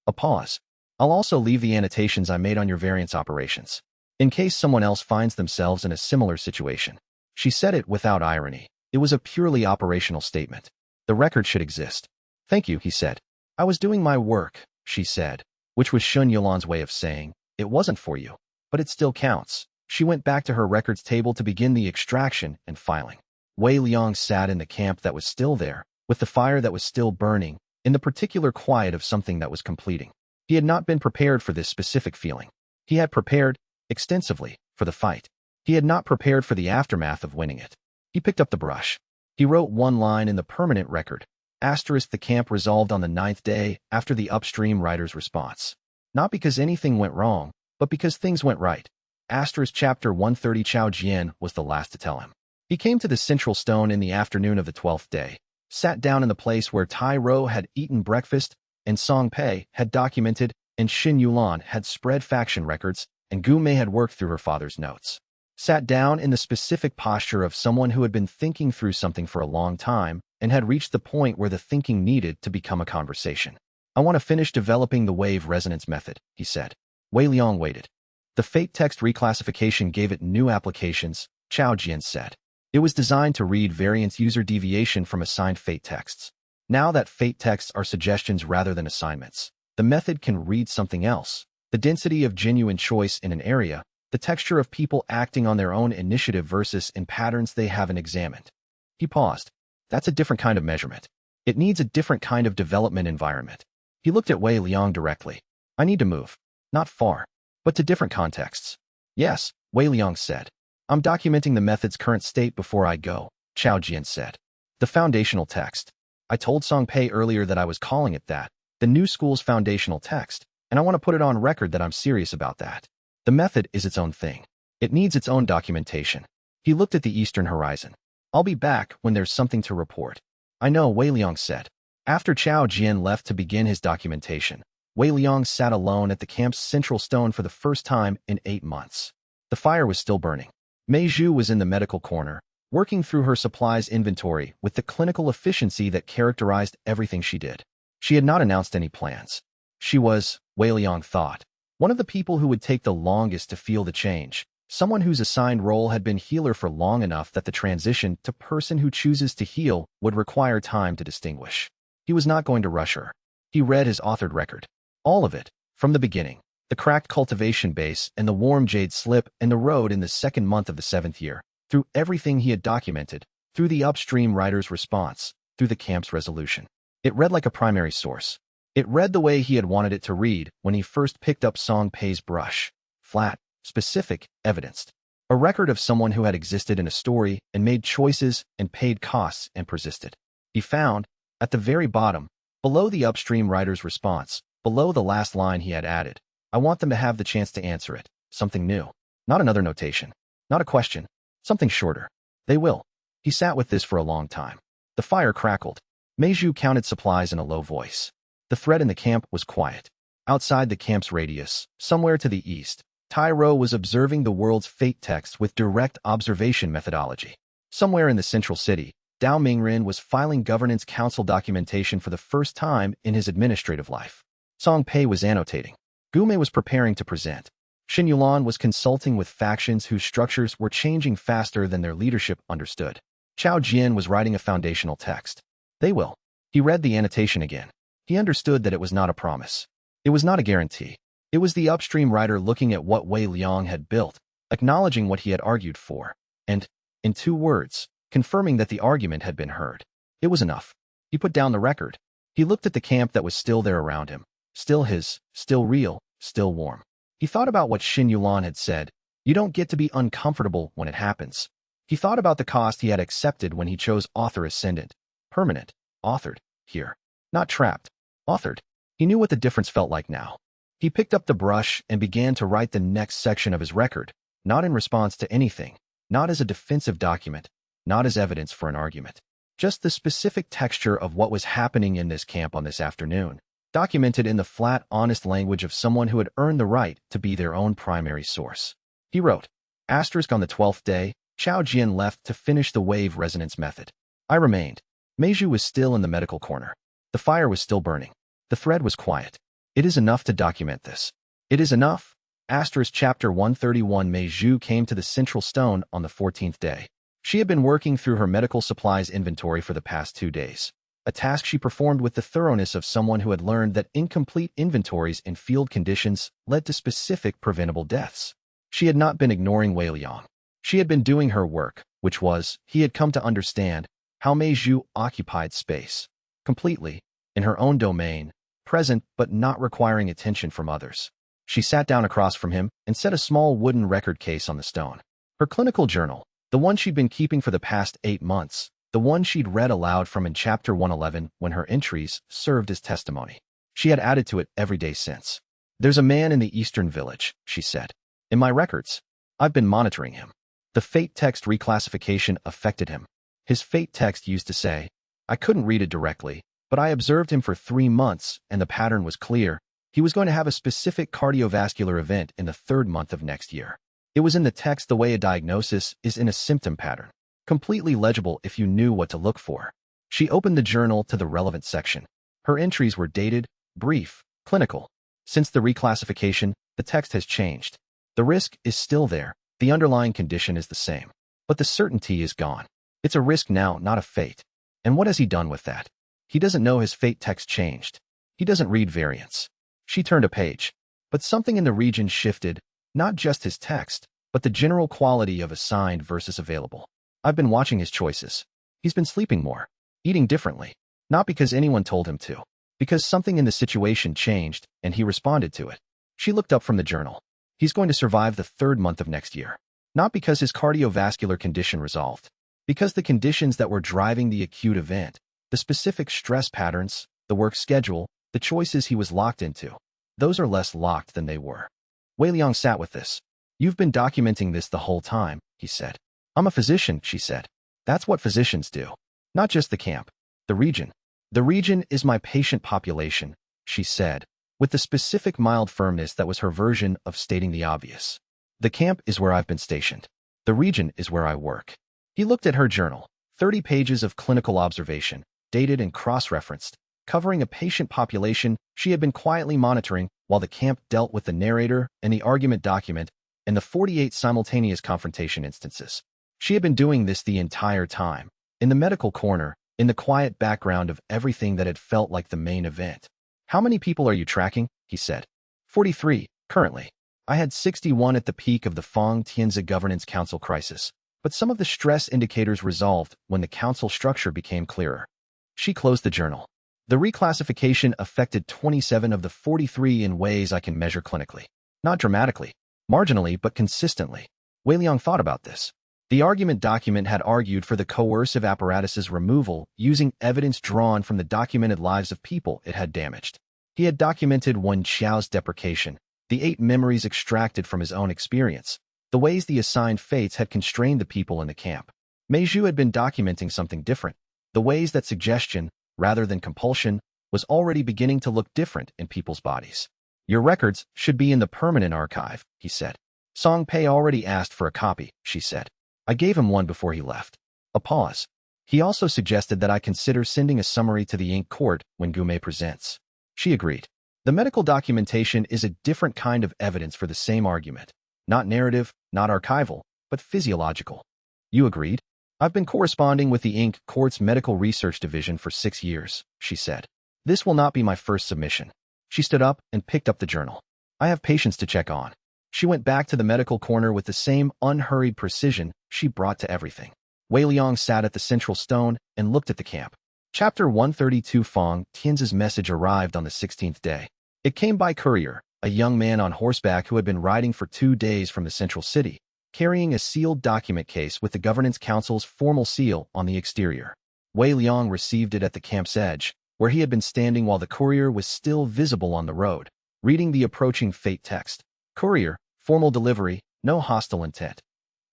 A pause. I'll also leave the annotations I made on your variance operations, in case someone else finds themselves in a similar situation. She said it without irony. It was a purely operational statement. The record should exist. Thank you, he said. I was doing my work, she said, which was Xun Yulan's way of saying, it wasn't for you, but it still counts. She went back to her records table to begin the extraction and filing. Wei Liang sat in the camp that was still there, with the fire that was still burning, in the particular quiet of something that was completing. He had not been prepared for this specific feeling. He had prepared, extensively, for the fight. He had not prepared for the aftermath of winning it. He picked up the brush. He wrote one line in the permanent record. Asterisk the camp resolved on the 9th day after the upstream writer's response. Not because anything went wrong, but because things went right. Asterisk chapter 130 Chao Jian was the last to tell him. He came to the central stone in the afternoon of the 12th day, sat down in the place where Tai Ro had eaten breakfast, and Song Pei had documented, and Xin Yulan had spread faction records, and Gu Mei had worked through her father's notes. Sat down in the specific posture of someone who had been thinking through something for a long time and had reached the point where the thinking needed to become a conversation. I want to finish developing the wave resonance method, he said. Wei Liang waited. The fate text reclassification gave it new applications, Chao Jian said. It was designed to read variance user deviation from assigned fate texts. Now that fate texts are suggestions rather than assignments, the method can read something else. The density of genuine choice in an area, the texture of people acting on their own initiative versus in patterns they haven't examined. He paused. That's a different kind of measurement. It needs a different kind of development environment. He looked at Wei Liang directly. I need to move. Not far, but to different contexts. Yes, Wei Liang said. I'm documenting the method's current state before I go, Chao Jian said. The foundational text. I told Song Pei earlier that I was calling it that, the new school's foundational text, and I want to put it on record that I'm serious about that. The method is its own thing. It needs its own documentation. He looked at the eastern horizon. I'll be back when there's something to report. I know, Wei Liang said. After Chao Jian left to begin his documentation, Wei Liang sat alone at the camp's central stone for the first time in 8 months. The fire was still burning. Mei Zhu was in the medical corner, working through her supplies inventory with the clinical efficiency that characterized everything she did. She had not announced any plans. She was, Wei Liang thought, one of the people who would take the longest to feel the change, Someone whose assigned role had been healer for long enough that the transition to person who chooses to heal would require time to distinguish. He was not going to rush her. He read his authored record. All of it, from the beginning. The cracked cultivation base and the warm jade slip and the road in the second month of the 7th year. Through everything he had documented, through the upstream writer's response, through the camp's resolution. It read like a primary source. It read the way he had wanted it to read when he first picked up Song Pei's brush. Flat, specific, evidenced. A record of someone who had existed in a story and made choices and paid costs and persisted. He found, at the very bottom, below the upstream writer's response, below the last line he had added, I want them to have the chance to answer it. Something new. Not another notation. Not a question. Something shorter. They will. He sat with this for a long time. The fire crackled. Meiju counted supplies in a low voice. The thread in the camp was quiet. Outside the camp's radius, somewhere to the east, Tyro was observing the world's fate text with direct observation methodology. Somewhere in the central city, Dao Mingren was filing governance council documentation for the first time in his administrative life. Song Pei was annotating. Gume was preparing to present. Xin Yulan was consulting with factions whose structures were changing faster than their leadership understood. Chao Jian was writing a foundational text. They will. He read the annotation again. He understood that it was not a promise. It was not a guarantee. It was the upstream writer looking at what Wei Liang had built, acknowledging what he had argued for, and, in 2 words, confirming that the argument had been heard. It was enough. He put down the record. He looked at the camp that was still there around him. Still his, still real, still warm. He thought about what Xin Yulan had said. You don't get to be uncomfortable when it happens. He thought about the cost he had accepted when he chose author ascendant. Permanent. Authored. Here. Not trapped. Authored. He knew what the difference felt like now. He picked up the brush and began to write the next section of his record, not in response to anything, not as a defensive document, not as evidence for an argument. Just the specific texture of what was happening in this camp on this afternoon, documented in the flat, honest language of someone who had earned the right to be their own primary source. He wrote, Asterisk on the 12th day, Chao Jian left to finish the wave resonance method. I remained. Meiju was still in the medical corner. The fire was still burning. The thread was quiet. It is enough to document this. It is enough. Asterisk chapter 131 Meiju came to the central stone on the 14th day. She had been working through her medical supplies inventory for the past 2 days. A task she performed with the thoroughness of someone who had learned that incomplete inventories in field conditions led to specific preventable deaths. She had not been ignoring Wei Liang. She had been doing her work, which was, he had come to understand, how Meiju occupied space. Completely, in her own domain, present but not requiring attention from others. She sat down across from him and set a small wooden record case on the stone. Her clinical journal, the one she'd been keeping for the past 8 months, the one she'd read aloud from in chapter 111 when her entries served as testimony. She had added to it every day since. There's a man in the eastern village, she said. In my records, I've been monitoring him. The fate text reclassification affected him. His fate text used to say, I couldn't read it directly, but I observed him for 3 months and the pattern was clear. He was going to have a specific cardiovascular event in the 3rd month of next year. It was in the text the way a diagnosis is in a symptom pattern. Completely legible if you knew what to look for. She opened the journal to the relevant section. Her entries were dated, brief, clinical. Since the reclassification, the text has changed. The risk is still there. The underlying condition is the same. But the certainty is gone. It's a risk now, not a fate. And what has he done with that? He doesn't know his fate text changed. He doesn't read variants. She turned a page. But something in the region shifted, not just his text, but the general quality of assigned versus available. I've been watching his choices. He's been sleeping more, eating differently. Not because anyone told him to. Because something in the situation changed, and he responded to it. She looked up from the journal. He's going to survive the 3rd month of next year. Not because his cardiovascular condition resolved. Because the conditions that were driving the acute event, the specific stress patterns, the work schedule, the choices he was locked into, those are less locked than they were. Wei Liang sat with this. You've been documenting this the whole time, he said. I'm a physician, she said. That's what physicians do. Not just the camp. The region. The region is my patient population, she said, with the specific mild firmness that was her version of stating the obvious. The camp is where I've been stationed. The region is where I work. He looked at her journal, 30 pages of clinical observation, dated and cross-referenced, covering a patient population she had been quietly monitoring while the camp dealt with the narrator and the argument document, and the 48 simultaneous confrontation instances. She had been doing this the entire time, in the medical corner, in the quiet background of everything that had felt like the main event. "How many people are you tracking?" he said. 43, currently. I had 61 at the peak of the Fong Tianzi Governance Council crisis, but some of the stress indicators resolved when the council structure became clearer. She closed the journal. The reclassification affected 27 of the 43 in ways I can measure clinically. Not dramatically, marginally, but consistently. Wei Liang thought about this. The argument document had argued for the coercive apparatus's removal using evidence drawn from the documented lives of people it had damaged. He had documented Wen Xiao's deprecation, the 8 memories extracted from his own experience, the ways the assigned fates had constrained the people in the camp. Mei Zhu had been documenting something different, the ways that suggestion, rather than compulsion, was already beginning to look different in people's bodies. "Your records should be in the permanent archive," he said. "Song Pei already asked for a copy," she said. "I gave him one before he left." A pause. "He also suggested that I consider sending a summary to the Ink Court when Gume presents." She agreed. The medical documentation is a different kind of evidence for the same argument. Not narrative, not archival, but physiological. "You agreed?" "I've been corresponding with the Ink Court's Medical Research Division for 6 years, she said. "This will not be my first submission." She stood up and picked up the journal. "I have patients to check on." She went back to the medical corner with the same unhurried precision she brought to everything. Wei Liang sat at the central stone and looked at the camp. Chapter 132. Fong Tianzi's message arrived on the 16th day. It came by courier, a young man on horseback who had been riding for 2 days from the central city, carrying a sealed document case with the Governance Council's formal seal on the exterior. Wei Liang received it at the camp's edge, where he had been standing while the courier was still visible on the road, reading the approaching fate text. "Courier, formal delivery, no hostile intent.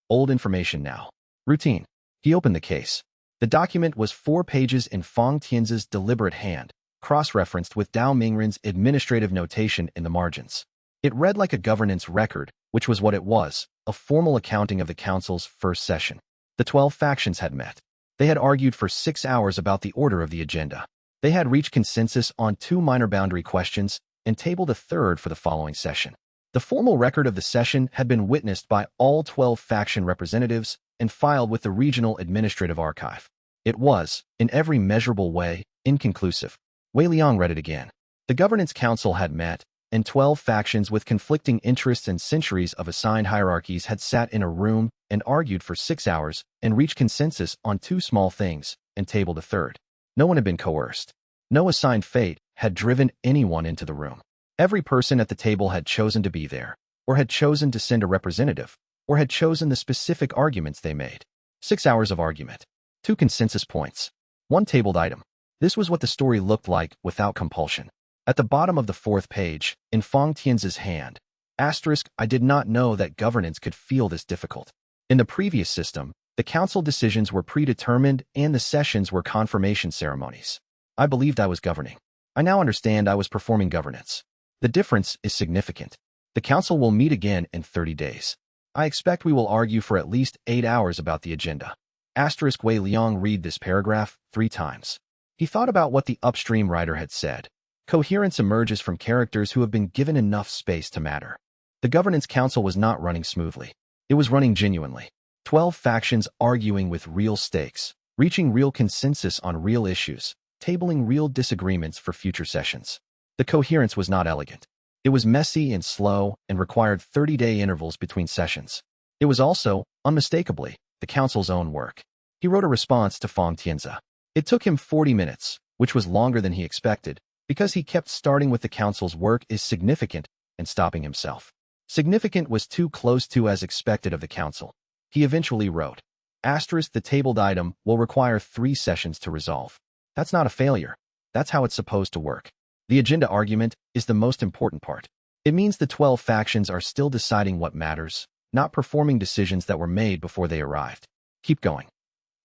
Old information now. Routine." He opened the case. The document was 4 pages in Fong Tianzi's deliberate hand, cross-referenced with Dao Mingren's administrative notation in the margins. It read like a governance record, which was what it was, a formal accounting of the council's first session. The 12 factions had met. They had argued for 6 hours about the order of the agenda. They had reached consensus on 2 minor boundary questions and tabled a third for the following session. The formal record of the session had been witnessed by all 12 faction representatives and filed with the Regional Administrative Archive. It was, in every measurable way, inconclusive. Wei Liang read it again. The Governance Council had met, and 12 factions with conflicting interests and centuries of assigned hierarchies had sat in a room and argued for 6 hours and reached consensus on 2 small things and tabled a third. No one had been coerced. No assigned fate had driven anyone into the room. Every person at the table had chosen to be there, or had chosen to send a representative, or had chosen the specific arguments they made. 6 hours of argument. 2 consensus points. 1 tabled item. This was what the story looked like without compulsion. At the bottom of the 4th page, in Fong Tianzi's hand, asterisk, "I did not know that governance could feel this difficult." In the previous system, the council decisions were predetermined and the sessions were confirmation ceremonies. I believed I was governing. I now understand I was performing governance. The difference is significant. The council will meet again in 30 days. I expect we will argue for at least 8 hours about the agenda. Asterisk. Wei Liang read this paragraph 3 times. He thought about what the upstream writer had said. Coherence emerges from characters who have been given enough space to matter. The Governance Council was not running smoothly. It was running genuinely. 12 factions arguing with real stakes, reaching real consensus on real issues, tabling real disagreements for future sessions. The coherence was not elegant. It was messy and slow and required 30-day intervals between sessions. It was also, unmistakably, the council's own work. He wrote a response to Fong Tianzi. It took him 40 minutes, which was longer than he expected, because he kept starting with the council's work is significant and stopping himself. Significant was too close to as expected of the council. He eventually wrote, asterisk, "The tabled item will require 3 sessions to resolve." That's not a failure. That's how it's supposed to work. The agenda argument is the most important part. It means the 12 factions are still deciding what matters, not performing decisions that were made before they arrived. Keep going.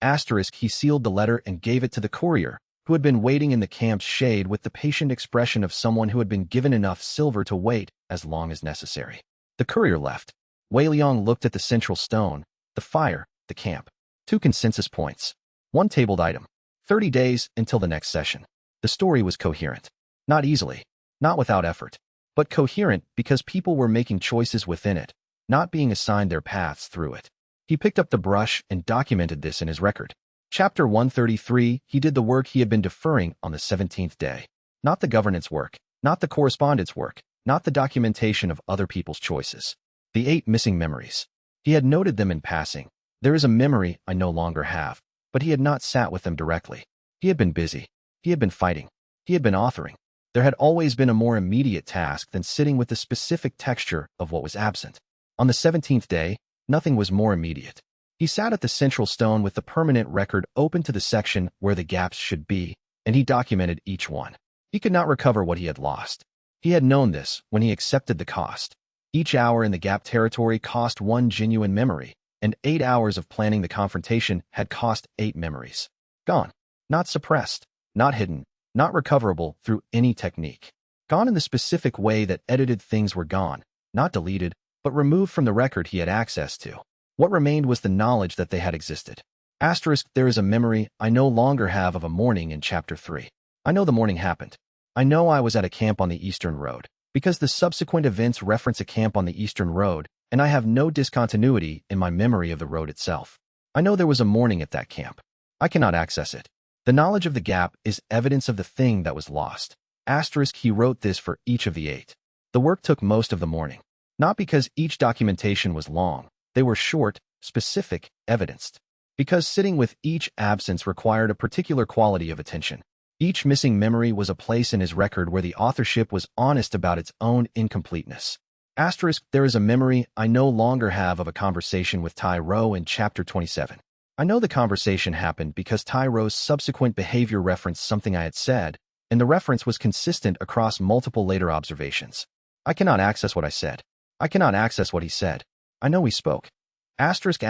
Asterisk. He sealed the letter and gave it to the courier, who had been waiting in the camp's shade with the patient expression of someone who had been given enough silver to wait as long as necessary. The courier left. Wei Liang looked at the central stone, the fire, the camp. 2 consensus points. 1 tabled item. 30 days until the next session. The story was coherent. Not easily, not without effort, but coherent because people were making choices within it, not being assigned their paths through it. He picked up the brush and documented this in his record. Chapter 133, he did the work he had been deferring on the 17th day. Not the governance work, not the correspondence work, not the documentation of other people's choices. The 8 missing memories. He had noted them in passing. There is a memory I no longer have, but he had not sat with them directly. He had been busy. He had been fighting. He had been authoring. There had always been a more immediate task than sitting with the specific texture of what was absent. On the 17th day, nothing was more immediate. He sat at the central stone with the permanent record open to the section where the gaps should be, and he documented each one. He could not recover what he had lost. He had known this when he accepted the cost. Each hour in the gap territory cost 1 genuine memory, and 8 hours of planning the confrontation had cost 8 memories. Gone. Not suppressed. Not hidden. Not recoverable through any technique. Gone in the specific way that edited things were gone, not deleted, but removed from the record he had access to. What remained was the knowledge that they had existed. Asterisk, there is a memory I no longer have of a morning in Chapter 3. I know the morning happened. I know I was at a camp on the Eastern Road, because the subsequent events reference a camp on the Eastern Road, and I have no discontinuity in my memory of the road itself. I know there was a morning at that camp. I cannot access it. The knowledge of the gap is evidence of the thing that was lost. Asterisk, he wrote this for each of the 8. The work took most of the morning. Not because each documentation was long. They were short, specific, evidenced. Because sitting with each absence required a particular quality of attention. Each missing memory was a place in his record where the authorship was honest about its own incompleteness. Asterisk, there is a memory I no longer have of a conversation with Tai Ro in Chapter 27. I know the conversation happened because Tai Ro's subsequent behavior referenced something I had said, and the reference was consistent across multiple later observations. I cannot access what I said. I cannot access what he said. I know he spoke. Asterisk,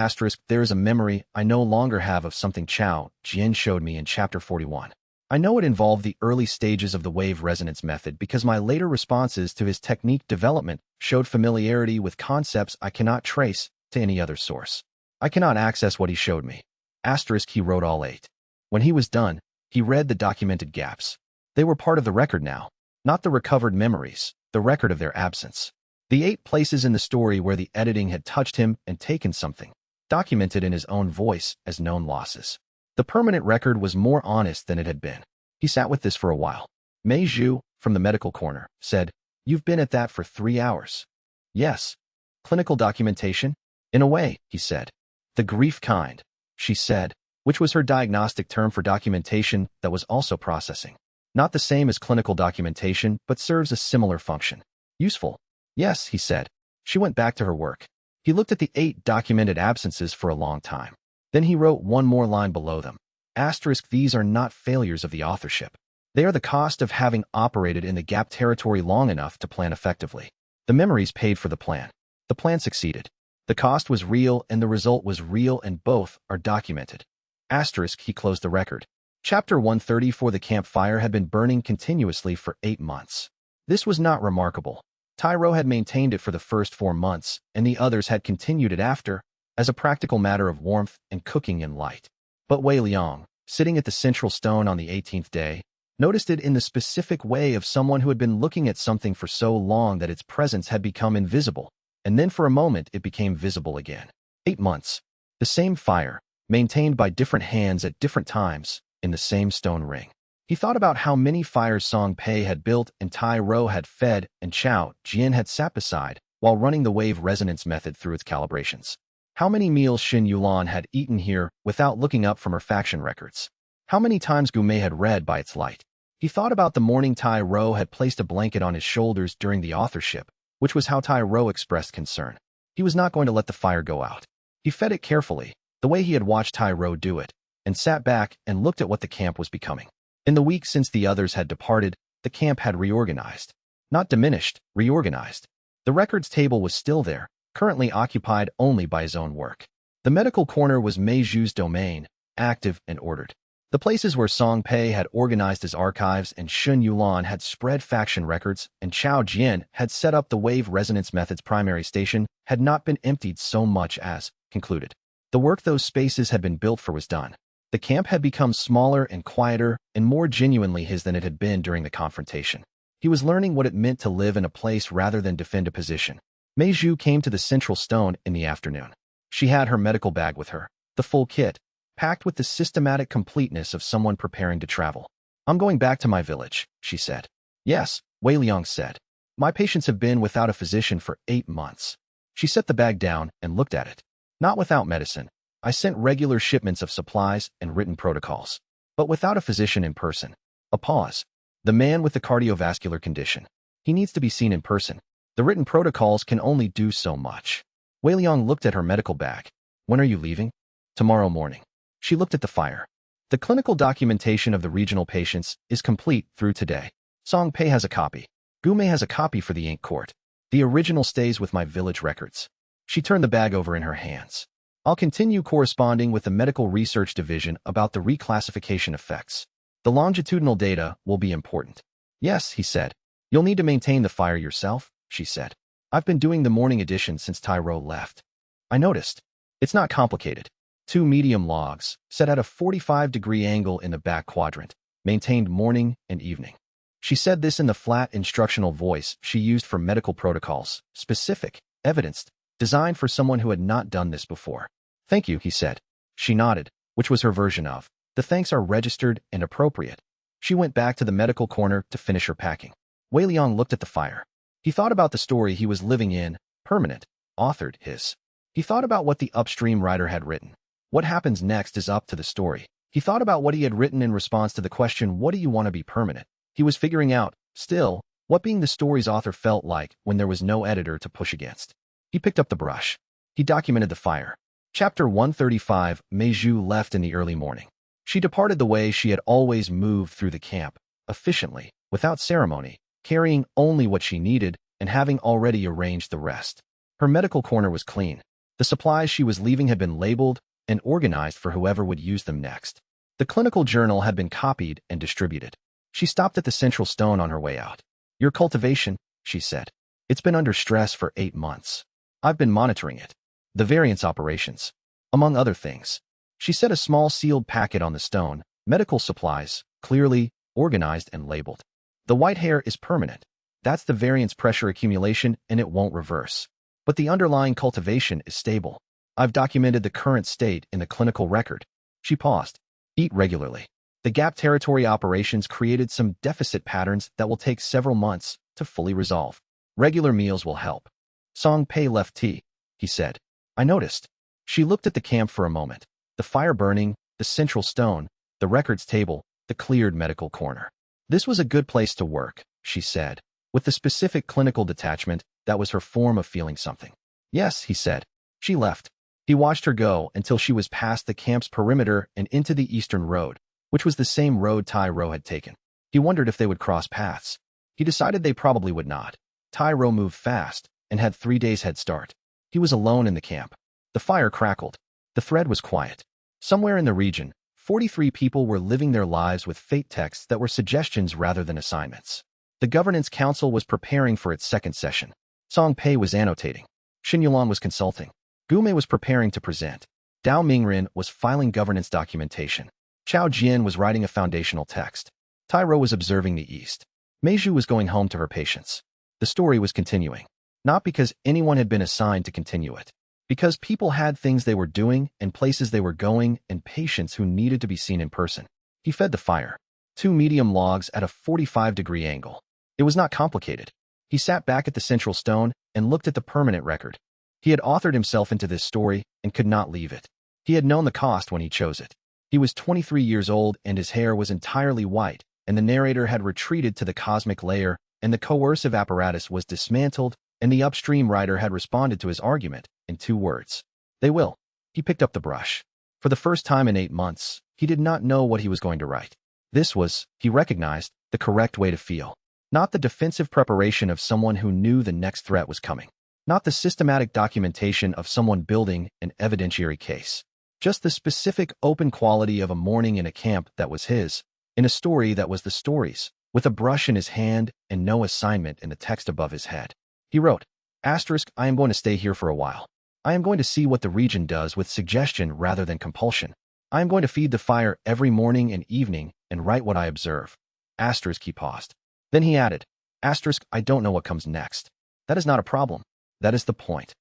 there is a memory I no longer have of something xianxia showed me in Chapter 41. I know it involved the early stages of the wave resonance method because my later responses to his technique development showed familiarity with concepts I cannot trace to any other source. I cannot access what he showed me. Asterisk, he wrote all 8. When he was done, he read the documented gaps. They were part of the record now, not the recovered memories, the record of their absence. The 8 places in the story where the editing had touched him and taken something, documented in his own voice as known losses. The permanent record was more honest than it had been. He sat with this for a while. Mei Zhu, from the medical corner, said, "You've been at that for 3 hours." "Yes." "Clinical documentation?" "In a way," he said. "The grief kind," she said, which was her diagnostic term for documentation that was also processing. Not the same as clinical documentation, but serves a similar function. "Useful." "Yes," he said. She went back to her work. He looked at the 8 documented absences for a long time. Then he wrote one more line below them. Asterisk, these are not failures of the authorship. They are the cost of having operated in the gap territory long enough to plan effectively. The memories paid for the plan. The plan succeeded. The cost was real and the result was real, and both are documented. Asterisk, he closed the record. Chapter 134, the campfire had been burning continuously for 8 months. This was not remarkable. Tai Ro had maintained it for the first 4 months, and the others had continued it after, as a practical matter of warmth and cooking in light. But Wei Liang, sitting at the central stone on the 18th day, noticed it in the specific way of someone who had been looking at something for so long that its presence had become invisible, and then for a moment it became visible again. 8 months. The same fire, maintained by different hands at different times, in the same stone ring. He thought about how many fires Song Pei had built and Tai Ro had fed and Chao Jian had sat beside while running the wave resonance method through its calibrations. How many meals Xin Yulan had eaten here without looking up from her faction records? How many times Gu Mei had read by its light? He thought about the morning Tai Ro had placed a blanket on his shoulders during the authorship, which was how Tai Ro expressed concern. He was not going to let the fire go out. He fed it carefully, the way he had watched Tai Ro do it, and sat back and looked at what the camp was becoming. In the week since the others had departed, the camp had reorganized. Not diminished, reorganized. The records table was still there, currently occupied only by his own work. The medical corner was Mei Zhu's domain, active and ordered. The places where Song Pei had organized his archives and Xun Yulan had spread faction records and Chao Jian had set up the wave resonance method's primary station had not been emptied so much as concluded. The work those spaces had been built for was done. The camp had become smaller and quieter and more genuinely his than it had been during the confrontation. He was learning what it meant to live in a place rather than defend a position. Mei Zhu came to the central stone in the afternoon. She had her medical bag with her, the full kit, packed with the systematic completeness of someone preparing to travel. I'm going back to my village, she said. Yes, Wei Liang said. My patients have been without a physician for 8 months. She set the bag down and looked at it. Not without medicine. I sent regular shipments of supplies and written protocols, but without a physician in person. A pause. The man with the cardiovascular condition. He needs to be seen in person. The written protocols can only do so much. Wei Liang looked at her medical bag. When are you leaving? Tomorrow morning. She looked at the file. The clinical documentation of the regional patients is complete through today. Song Pei has a copy. Gume has a copy for the ink court. The original stays with my village records. She turned the bag over in her hands. I'll continue corresponding with the medical research division about the reclassification effects. The longitudinal data will be important. Yes, he said. You'll need to maintain the file yourself, she said. I've been doing the morning edition since Tyro left. I noticed. It's not complicated. 2 medium logs, set at a 45-degree angle in the back quadrant, maintained morning and evening. She said this in the flat instructional voice she used for medical protocols, specific, evidenced, designed for someone who had not done this before. Thank you, he said. She nodded, which was her version of, the thanks are registered and appropriate. She went back to the medical corner to finish her packing. Wei Liang looked at the fire. He thought about the story he was living in, permanent, authored his. He thought about what the upstream writer had written. What happens next is up to the story. He thought about what he had written in response to the question, what do you want to be permanent? He was figuring out, still, what being the story's author felt like when there was no editor to push against. He picked up the brush. He documented the fire. Chapter 135, Mei Zhu left in the early morning. She departed the way she had always moved through the camp, efficiently, without ceremony, carrying only what she needed and having already arranged the rest. Her medical corner was clean. The supplies she was leaving had been labeled and organized for whoever would use them next. The clinical journal had been copied and distributed. She stopped at the central stone on her way out. Your cultivation, she said. It's been under stress for 8 months. I've been monitoring it. The variance operations. Among other things. She set a small sealed packet on the stone, medical supplies, clearly organized and labeled. The white hair is permanent. That's the variance pressure accumulation and it won't reverse. But the underlying cultivation is stable. I've documented the current state in the clinical record. She paused. Eat regularly. The gap territory operations created some deficit patterns that will take several months to fully resolve. Regular meals will help. Song Pei left tea, he said. I noticed. She looked at the camp for a moment. The fire burning, the central stone, the records table, the cleared medical corner. This was a good place to work, she said. With the specific clinical detachment, that was her form of feeling something. Yes, he said. She left. He watched her go until she was past the camp's perimeter and into the eastern road, which was the same road Tyro had taken. He wondered if they would cross paths. He decided they probably would not. Tyro moved fast and had 3 days head start. He was alone in the camp. The fire crackled. The thread was quiet. Somewhere in the region, 43 people were living their lives with fate texts that were suggestions rather than assignments. The governance council was preparing for its second session. Song Pei was annotating. Xin Yulong was consulting. Gume was preparing to present. Dao Mingren was filing governance documentation. Chao Jian was writing a foundational text. Tyro was observing the east. Mei Zhu was going home to her patients. The story was continuing. Not because anyone had been assigned to continue it. Because people had things they were doing and places they were going and patients who needed to be seen in person. He fed the fire. 2 medium logs at a 45-degree angle. It was not complicated. He sat back at the central stone and looked at the permanent record. He had authored himself into this story and could not leave it. He had known the cost when he chose it. He was 23 years old and his hair was entirely white, and the narrator had retreated to the cosmic layer, and the coercive apparatus was dismantled, and the upstream writer had responded to his argument in 2 words. They will. He picked up the brush. For the first time in 8 months, he did not know what he was going to write. This was, he recognized, the correct way to feel. Not the defensive preparation of someone who knew the next threat was coming. Not the systematic documentation of someone building an evidentiary case. Just the specific open quality of a morning in a camp that was his, in a story that was the story's, with a brush in his hand and no assignment in the text above his head. He wrote, Asterisk, I am going to stay here for a while. I am going to see what the region does with suggestion rather than compulsion. I am going to feed the fire every morning and evening and write what I observe. Asterisk, he paused. Then he added, Asterisk, I don't know what comes next. That is not a problem. That is the point.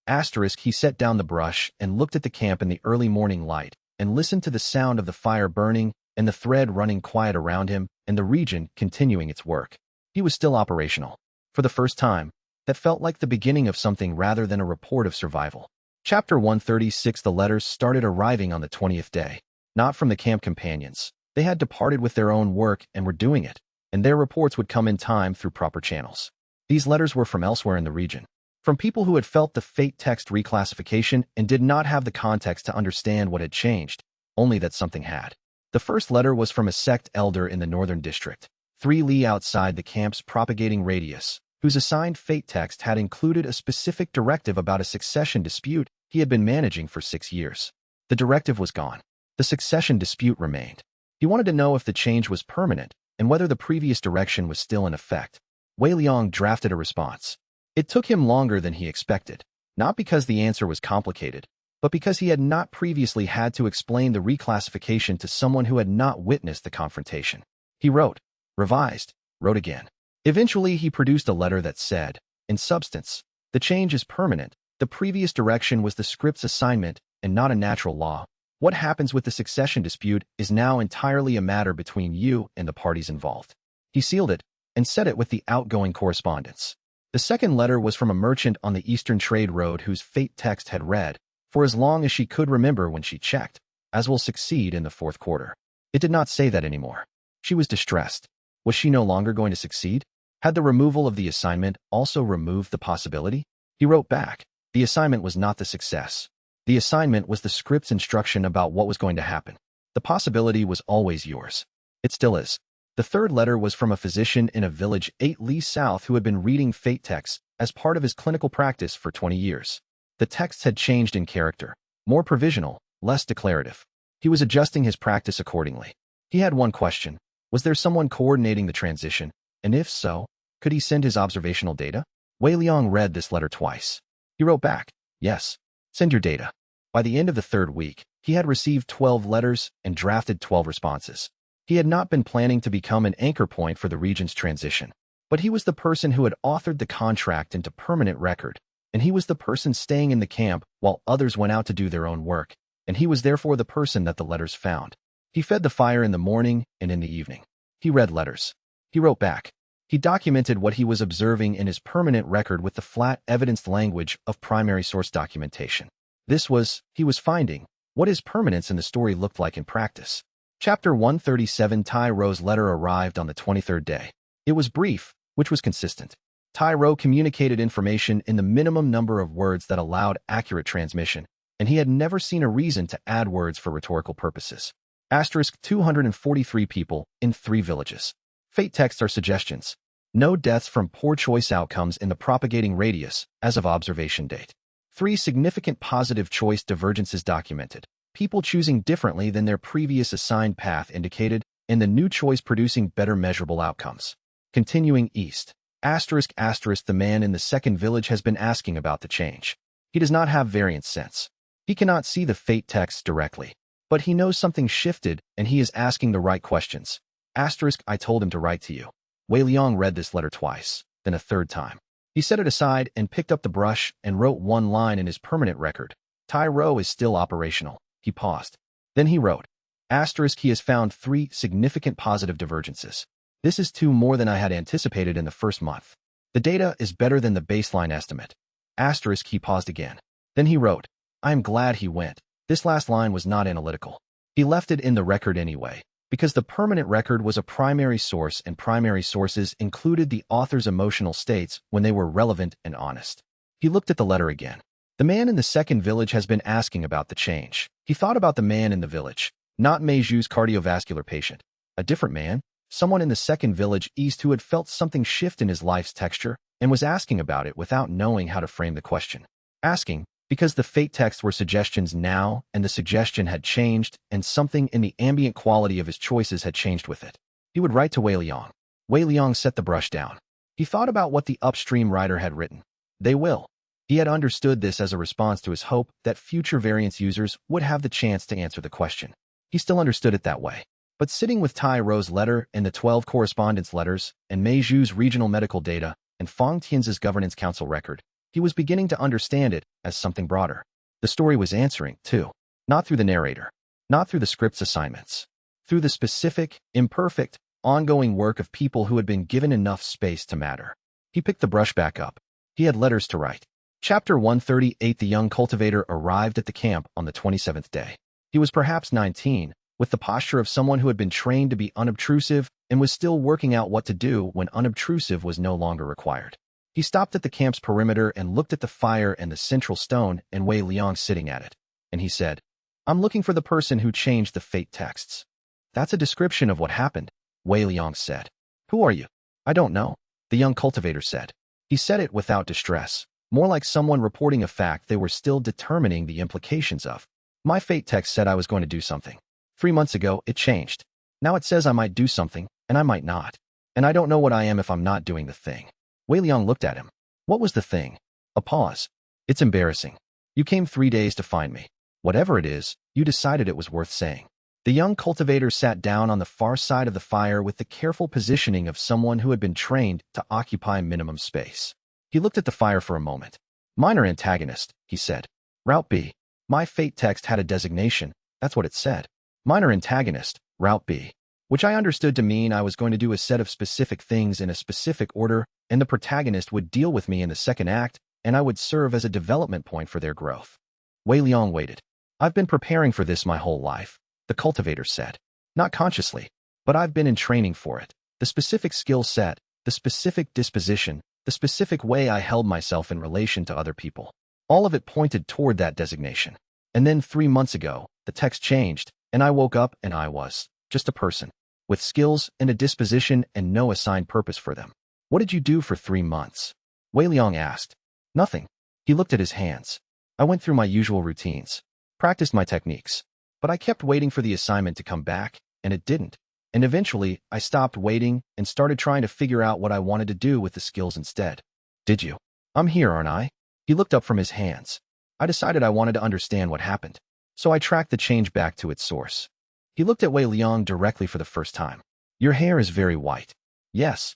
Asterisk, he set down the brush and looked at the camp in the early morning light and listened to the sound of the fire burning and the thread running quiet around him and the region continuing its work. He was still operational. For the first time, that felt like the beginning of something rather than a report of survival. Chapter 136. The letters started arriving on the 20th day. Not from the camp companions. They had departed with their own work and were doing it, and their reports would come in time through proper channels. These letters were from elsewhere in the region. From people who had felt the fate text reclassification and did not have the context to understand what had changed, only that something had. The first letter was from a sect elder in the northern district, 3 li outside the camp's propagating radius, whose assigned fate text had included a specific directive about a succession dispute he had been managing for 6 years. The directive was gone. The succession dispute remained. He wanted to know if the change was permanent and whether the previous direction was still in effect. Wei Liang drafted a response. It took him longer than he expected, not because the answer was complicated, but because he had not previously had to explain the reclassification to someone who had not witnessed the confrontation. He wrote, revised, wrote again. Eventually, he produced a letter that said, in substance, the change is permanent. The previous direction was the script's assignment and not a natural law. What happens with the succession dispute is now entirely a matter between you and the parties involved. He sealed it and set it with the outgoing correspondence. The second letter was from a merchant on the Eastern Trade Road whose fate text had read, for as long as she could remember when she checked, as will succeed in the 4th quarter. It did not say that anymore. She was distressed. Was she no longer going to succeed? Had the removal of the assignment also removed the possibility? He wrote back, the assignment was not the success. The assignment was the script's instruction about what was going to happen. The possibility was always yours. It still is. The third letter was from a physician in a village 8 li south who had been reading fate texts as part of his clinical practice for 20 years. The texts had changed in character, more provisional, less declarative. He was adjusting his practice accordingly. He had one question. Was there someone coordinating the transition? And if so, could he send his observational data? Wei Liang read this letter twice. He wrote back, yes, send your data. By the end of the 3rd week, he had received 12 letters and drafted 12 responses. He had not been planning to become an anchor point for the region's transition, but he was the person who had authored the contract into permanent record, and he was the person staying in the camp while others went out to do their own work, and he was therefore the person that the letters found. He fed the fire in the morning and in the evening. He read letters. He wrote back. He documented what he was observing in his permanent record with the flat, evidenced language of primary source documentation. This was, he was finding, what his permanence in the story looked like in practice. Chapter 137. Tai Ro's letter arrived on the 23rd day. It was brief, which was consistent. Tai Ro communicated information in the minimum number of words that allowed accurate transmission, and he had never seen a reason to add words for rhetorical purposes. Asterisk 243 people in 3 villages. Fate texts are suggestions. No deaths from poor choice outcomes in the propagating radius as of observation date. 3 significant positive choice divergences documented. People choosing differently than their previous assigned path indicated, and the new choice producing better measurable outcomes. Continuing east. Asterisk asterisk the man in the 2nd village has been asking about the change. He does not have variance sense. He cannot see the fate texts directly, but he knows something shifted and he is asking the right questions. Asterisk I told him to write to you. Wei Liang read this letter twice, then a 3rd time. He set it aside and picked up the brush and wrote one line in his permanent record. Tai Ro is still operational. He paused. Then he wrote, asterisk he has found 3 significant positive divergences. This is 2 more than I had anticipated in the 1st month. The data is better than the baseline estimate. Asterisk he paused again. Then he wrote, I am glad he went. This last line was not analytical. He left it in the record anyway, because the permanent record was a primary source and primary sources included the author's emotional states when they were relevant and honest. He looked at the letter again. The man in the 2nd village has been asking about the change. He thought about the man in the village, not Meiju's cardiovascular patient. A different man, someone in the 2nd village east who had felt something shift in his life's texture and was asking about it without knowing how to frame the question. Asking, because the fate texts were suggestions now and the suggestion had changed and something in the ambient quality of his choices had changed with it. He would write to Wei Liang. Wei Liang set the brush down. He thought about what the upstream writer had written. They will. He had understood this as a response to his hope that future variance users would have the chance to answer the question. He still understood it that way. But sitting with Tai Ro's letter and the 12 correspondence letters and Meiju's regional medical data and Fong Tian's governance council record, He was beginning to understand it as something broader. The story was answering, too. Not through the narrator. Not through the script's assignments. Through the specific, imperfect, ongoing work of people who had been given enough space to matter. He picked the brush back up. He had letters to write. Chapter 138. The young cultivator arrived at the camp on the 27th day. He was perhaps 19, with the posture of someone who had been trained to be unobtrusive and was still working out what to do when unobtrusive was no longer required. He stopped at the camp's perimeter and looked at the fire and the central stone and Wei Liang sitting at it. And he said, "I'm looking for the person who changed the fate texts." "That's a description of what happened," Wei Liang said. "Who are you?" "I don't know," the young cultivator said. He said it without distress, more like someone reporting a fact they were still determining the implications of. "My fate text said I was going to do something. 3 months ago, it changed. Now it says I might do something, and I might not. And I don't know what I am if I'm not doing the thing." Wei Liang looked at him. "What was the thing?" A pause. "It's embarrassing. You came 3 days to find me. Whatever it is, you decided it was worth saying." The young cultivator sat down on the far side of the fire with the careful positioning of someone who had been trained to occupy minimum space. He looked at the fire for a moment. "Minor antagonist," he said. "Route B. My fate text had a designation. That's what it said. Minor antagonist, Route B. Which I understood to mean I was going to do a set of specific things in a specific order, and the protagonist would deal with me in the second act, and I would serve as a development point for their growth." Wei Liang waited. "I've been preparing for this my whole life," the cultivator said. "Not consciously, but I've been in training for it. The specific skill set, the specific disposition, the specific way I held myself in relation to other people. All of it pointed toward that designation. And then 3 months ago, the text changed, and I woke up and I was just a person, with skills and a disposition and no assigned purpose for them." "What did you do for 3 months?" Wei Liang asked. "Nothing." He looked at his hands. "I went through my usual routines, practiced my techniques, but I kept waiting for the assignment to come back, and it didn't. And eventually, I stopped waiting and started trying to figure out what I wanted to do with the skills instead." "Did you?" "I'm here, aren't I?" He looked up from his hands. "I decided I wanted to understand what happened, so I tracked the change back to its source." He looked at Wei Liang directly for the first time. "Your hair is very white." "Yes.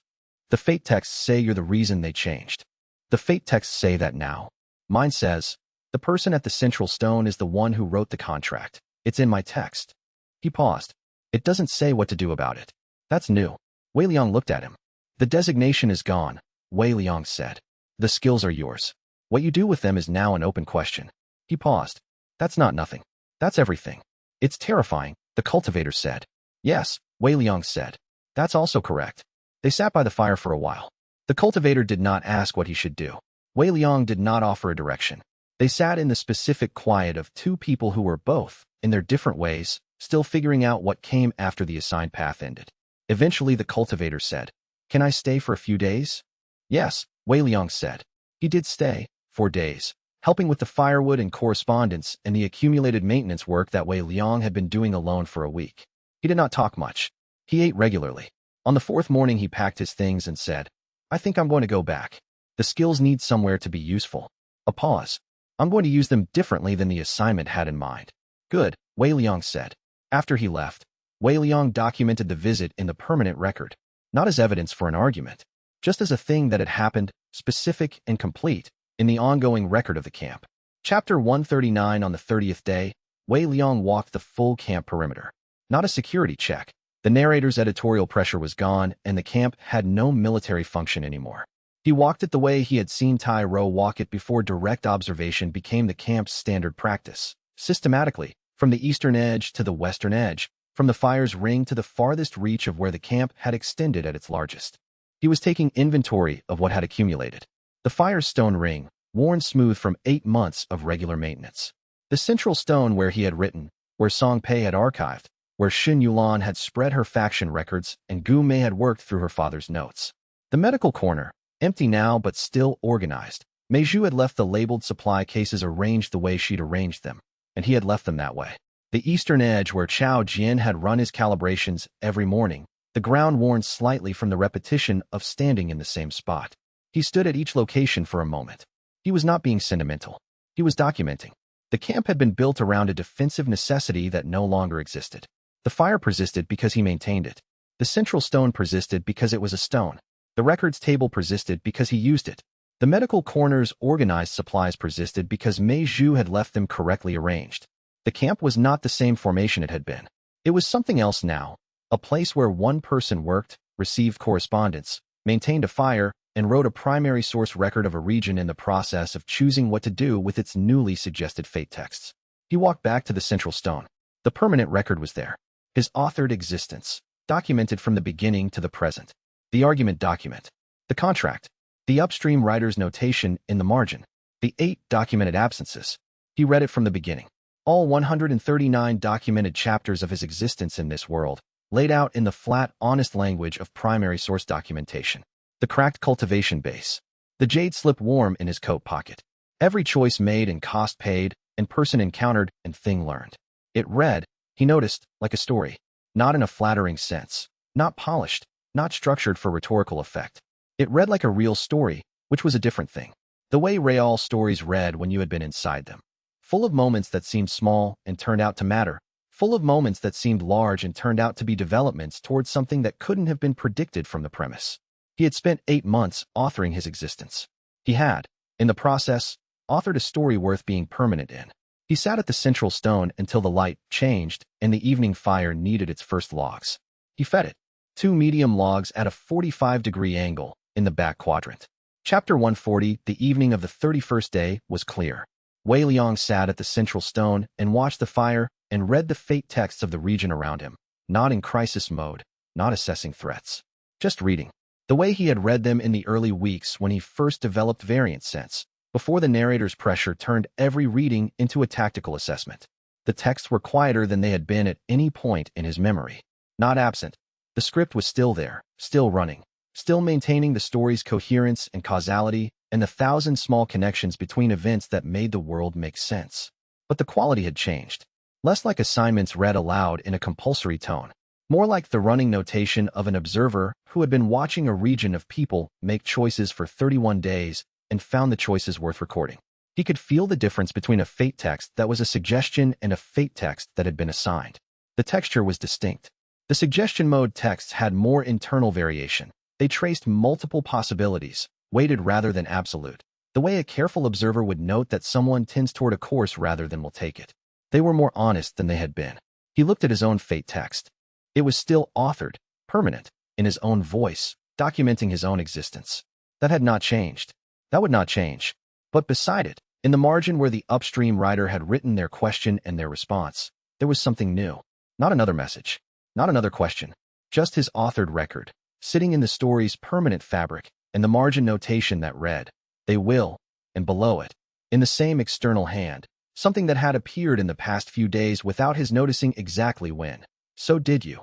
The fate texts say you're the reason they changed." "The fate texts say that now. Mine says, the person at the central stone is the one who wrote the contract. It's in my text." He paused. "It doesn't say what to do about it." "That's new." Wei Liang looked at him. "The designation is gone," Wei Liang said. "The skills are yours. What you do with them is now an open question." He paused. "That's not nothing. That's everything." "It's terrifying," the cultivator said. "Yes," Wei Liang said. "That's also correct." They sat by the fire for a while. The cultivator did not ask what he should do. Wei Liang did not offer a direction. They sat in the specific quiet of two people who were both, in their different ways, still figuring out what came after the assigned path ended. Eventually the cultivator said, "Can I stay for a few days?" "Yes," Wei Liang said. He did stay, 4 days, helping with the firewood and correspondence and the accumulated maintenance work that Wei Liang had been doing alone for a week. He did not talk much. He ate regularly. On the 4th morning he packed his things and said, "I think I'm going to go back. The skills need somewhere to be useful." A pause. "I'm going to use them differently than the assignment had in mind." "Good," Wei Liang said. After he left, Wei Liang documented the visit in the permanent record, not as evidence for an argument, just as a thing that had happened, specific and complete, in the ongoing record of the camp. Chapter 139. On the 30th day, Wei Liang walked the full camp perimeter. Not a security check. The narrator's editorial pressure was gone, and the camp had no military function anymore. He walked it the way he had seen Tai Ro walk it before direct observation became the camp's standard practice, systematically, from the eastern edge to the western edge, from the fire's ring to the farthest reach of where the camp had extended at its largest. He was taking inventory of what had accumulated. The fire's stone ring, worn smooth from 8 months of regular maintenance. The central stone where he had written, where Song Pei had archived, where Xin Yulan had spread her faction records and Gu Mei had worked through her father's notes. The medical corner, empty now but still organized. Mei Zhu had left the labeled supply cases arranged the way she'd arranged them, and he had left them that way. The eastern edge where Chao Jian had run his calibrations every morning, the ground worn slightly from the repetition of standing in the same spot. He stood at each location for a moment. He was not being sentimental. He was documenting. The camp had been built around a defensive necessity that no longer existed. The fire persisted because he maintained it. The central stone persisted because it was a stone. The records table persisted because he used it. The medical corner's organized supplies persisted because Mei Zhu had left them correctly arranged. The camp was not the same formation it had been. It was something else now, a place where one person worked, received correspondence, maintained a fire, and wrote a primary source record of a region in the process of choosing what to do with its newly suggested fate texts. He walked back to the central stone. The permanent record was there. His authored existence, documented from the beginning to the present. The argument document. The contract. The upstream writer's notation in the margin. The 8 documented absences. He read it from the beginning. All 139 documented chapters of his existence in this world, laid out in the flat, honest language of primary source documentation. The cracked cultivation base. The jade slip warm in his coat pocket. Every choice made and cost paid, and person encountered and thing learned. It read, he noticed, like a story. Not in a flattering sense. Not polished. Not structured for rhetorical effect. It read like a real story, which was a different thing. The way real stories read when you had been inside them. Full of moments that seemed small and turned out to matter. Full of moments that seemed large and turned out to be developments towards something that couldn't have been predicted from the premise. He had spent 8 months authoring his existence. He had, in the process, authored a story worth being permanent in. He sat at the central stone until the light changed and the evening fire needed its first logs. He fed it. 2 medium logs at a 45-degree angle in the back quadrant. Chapter 140, the evening of the 31st day, was clear. Wei Liang sat at the central stone and watched the fire and read the fate texts of the region around him, not in crisis mode, not assessing threats. Just reading. The way he had read them in the early weeks when he first developed variant sense, before the narrator's pressure turned every reading into a tactical assessment. The texts were quieter than they had been at any point in his memory. Not absent. The script was still there, still running, still maintaining the story's coherence and causality and the 1,000 small connections between events that made the world make sense. But the quality had changed. Less like assignments read aloud in a compulsory tone. More like the running notation of an observer who had been watching a region of people make choices for 31 days and found the choices worth recording. He could feel the difference between a fate text that was a suggestion and a fate text that had been assigned. The texture was distinct. The suggestion mode texts had more internal variation. They traced multiple possibilities, weighted rather than absolute. The way a careful observer would note that someone tends toward a course rather than will take it. They were more honest than they had been. He looked at his own fate text. It was still authored, permanent, in his own voice, documenting his own existence. That had not changed. That would not change. But beside it, in the margin where the upstream writer had written their question and their response, there was something new. Not another message. Not another question. Just his authored record, sitting in the story's permanent fabric, and the margin notation that read, "They will," and below it, in the same external hand, something that had appeared in the past few days without his noticing exactly when. "So did you."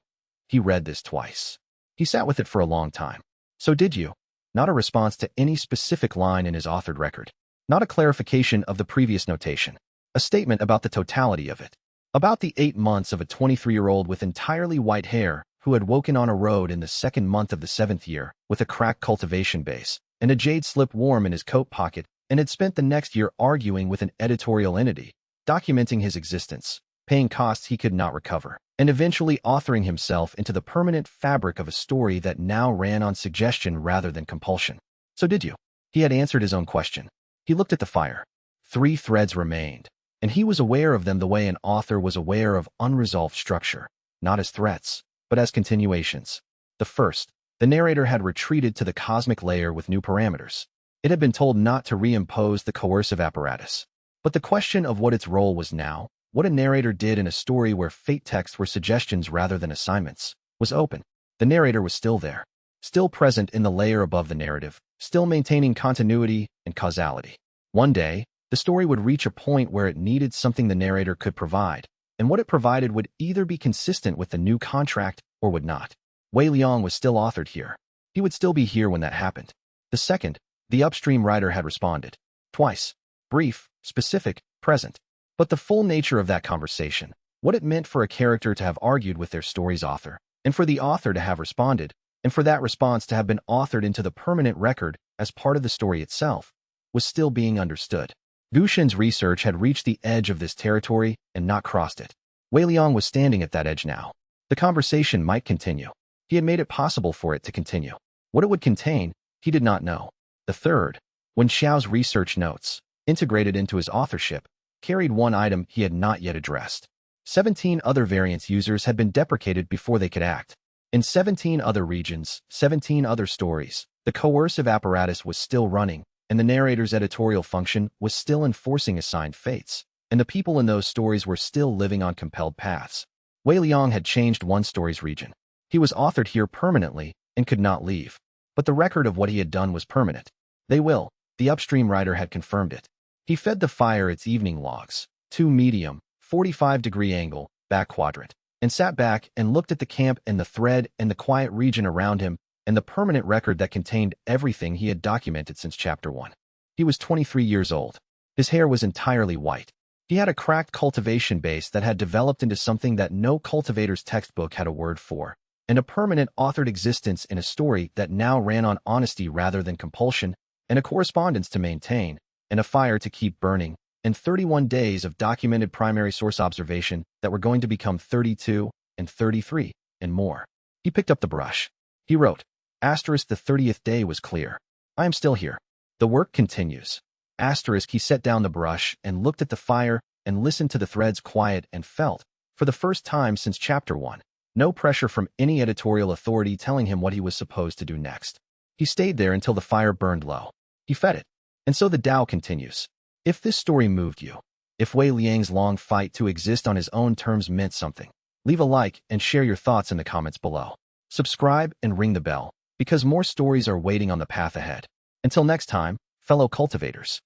He read this twice. He sat with it for a long time. "So did you." Not a response to any specific line in his authored record. Not a clarification of the previous notation. A statement about the totality of it. About the 8 months of a 23-year-old with entirely white hair who had woken on a road in the 2nd month of the 7th year with a cracked cultivation base and a jade slip warm in his coat pocket and had spent the next year arguing with an editorial entity, documenting his existence, paying costs he could not recover, and eventually authoring himself into the permanent fabric of a story that now ran on suggestion rather than compulsion. So did you? He had answered his own question. He looked at the fire. 3 threads remained, and he was aware of them the way an author was aware of unresolved structure, not as threats, but as continuations. The first, the narrator had retreated to the cosmic layer with new parameters. It had been told not to reimpose the coercive apparatus. But the question of what its role was now, what a narrator did in a story where fate texts were suggestions rather than assignments, was open. The narrator was still there, still present in the layer above the narrative, still maintaining continuity and causality. One day, the story would reach a point where it needed something the narrator could provide, and what it provided would either be consistent with the new contract or would not. Wei Liang was still authored here. He would still be here when that happened. The second, the upstream writer had responded. Twice. Brief, specific, present. But the full nature of that conversation, what it meant for a character to have argued with their story's author, and for the author to have responded, and for that response to have been authored into the permanent record as part of the story itself, was still being understood. Gushin's research had reached the edge of this territory and not crossed it. Wei Liang was standing at that edge now. The conversation might continue. He had made it possible for it to continue. What it would contain, he did not know. The third, When Xiao's research notes, integrated into his authorship, carried one item he had not yet addressed. 17 other variants users had been deprecated before they could act. In 17 other regions, 17 other stories, the coercive apparatus was still running, and the narrator's editorial function was still enforcing assigned fates, and the people in those stories were still living on compelled paths. Wei Liang had changed one story's region. He was authored here permanently and could not leave. But the record of what he had done was permanent. They will. The upstream writer had confirmed it. He fed the fire its evening logs, 2 medium, 45-degree angle, back quadrant, and sat back and looked at the camp and the thread and the quiet region around him and the permanent record that contained everything he had documented since Chapter 1. He was 23 years old. His hair was entirely white. He had a cracked cultivation base that had developed into something that no cultivator's textbook had a word for, and a permanent authored existence in a story that now ran on honesty rather than compulsion, and a correspondence to maintain, and a fire to keep burning, and 31 days of documented primary source observation that were going to become 32 and 33 and more. He picked up the brush. He wrote, Asterisk, the 30th day was clear. I am still here. The work continues. Asterisk, he set down the brush and looked at the fire and listened to the threads quiet and felt, for the first time since Chapter 1, no pressure from any editorial authority telling him what he was supposed to do next. He stayed there until the fire burned low. He fed it. And so the Tao continues. If this story moved you, if Wei Liang's long fight to exist on his own terms meant something, leave a like and share your thoughts in the comments below. Subscribe and ring the bell, because more stories are waiting on the path ahead. Until next time, fellow cultivators.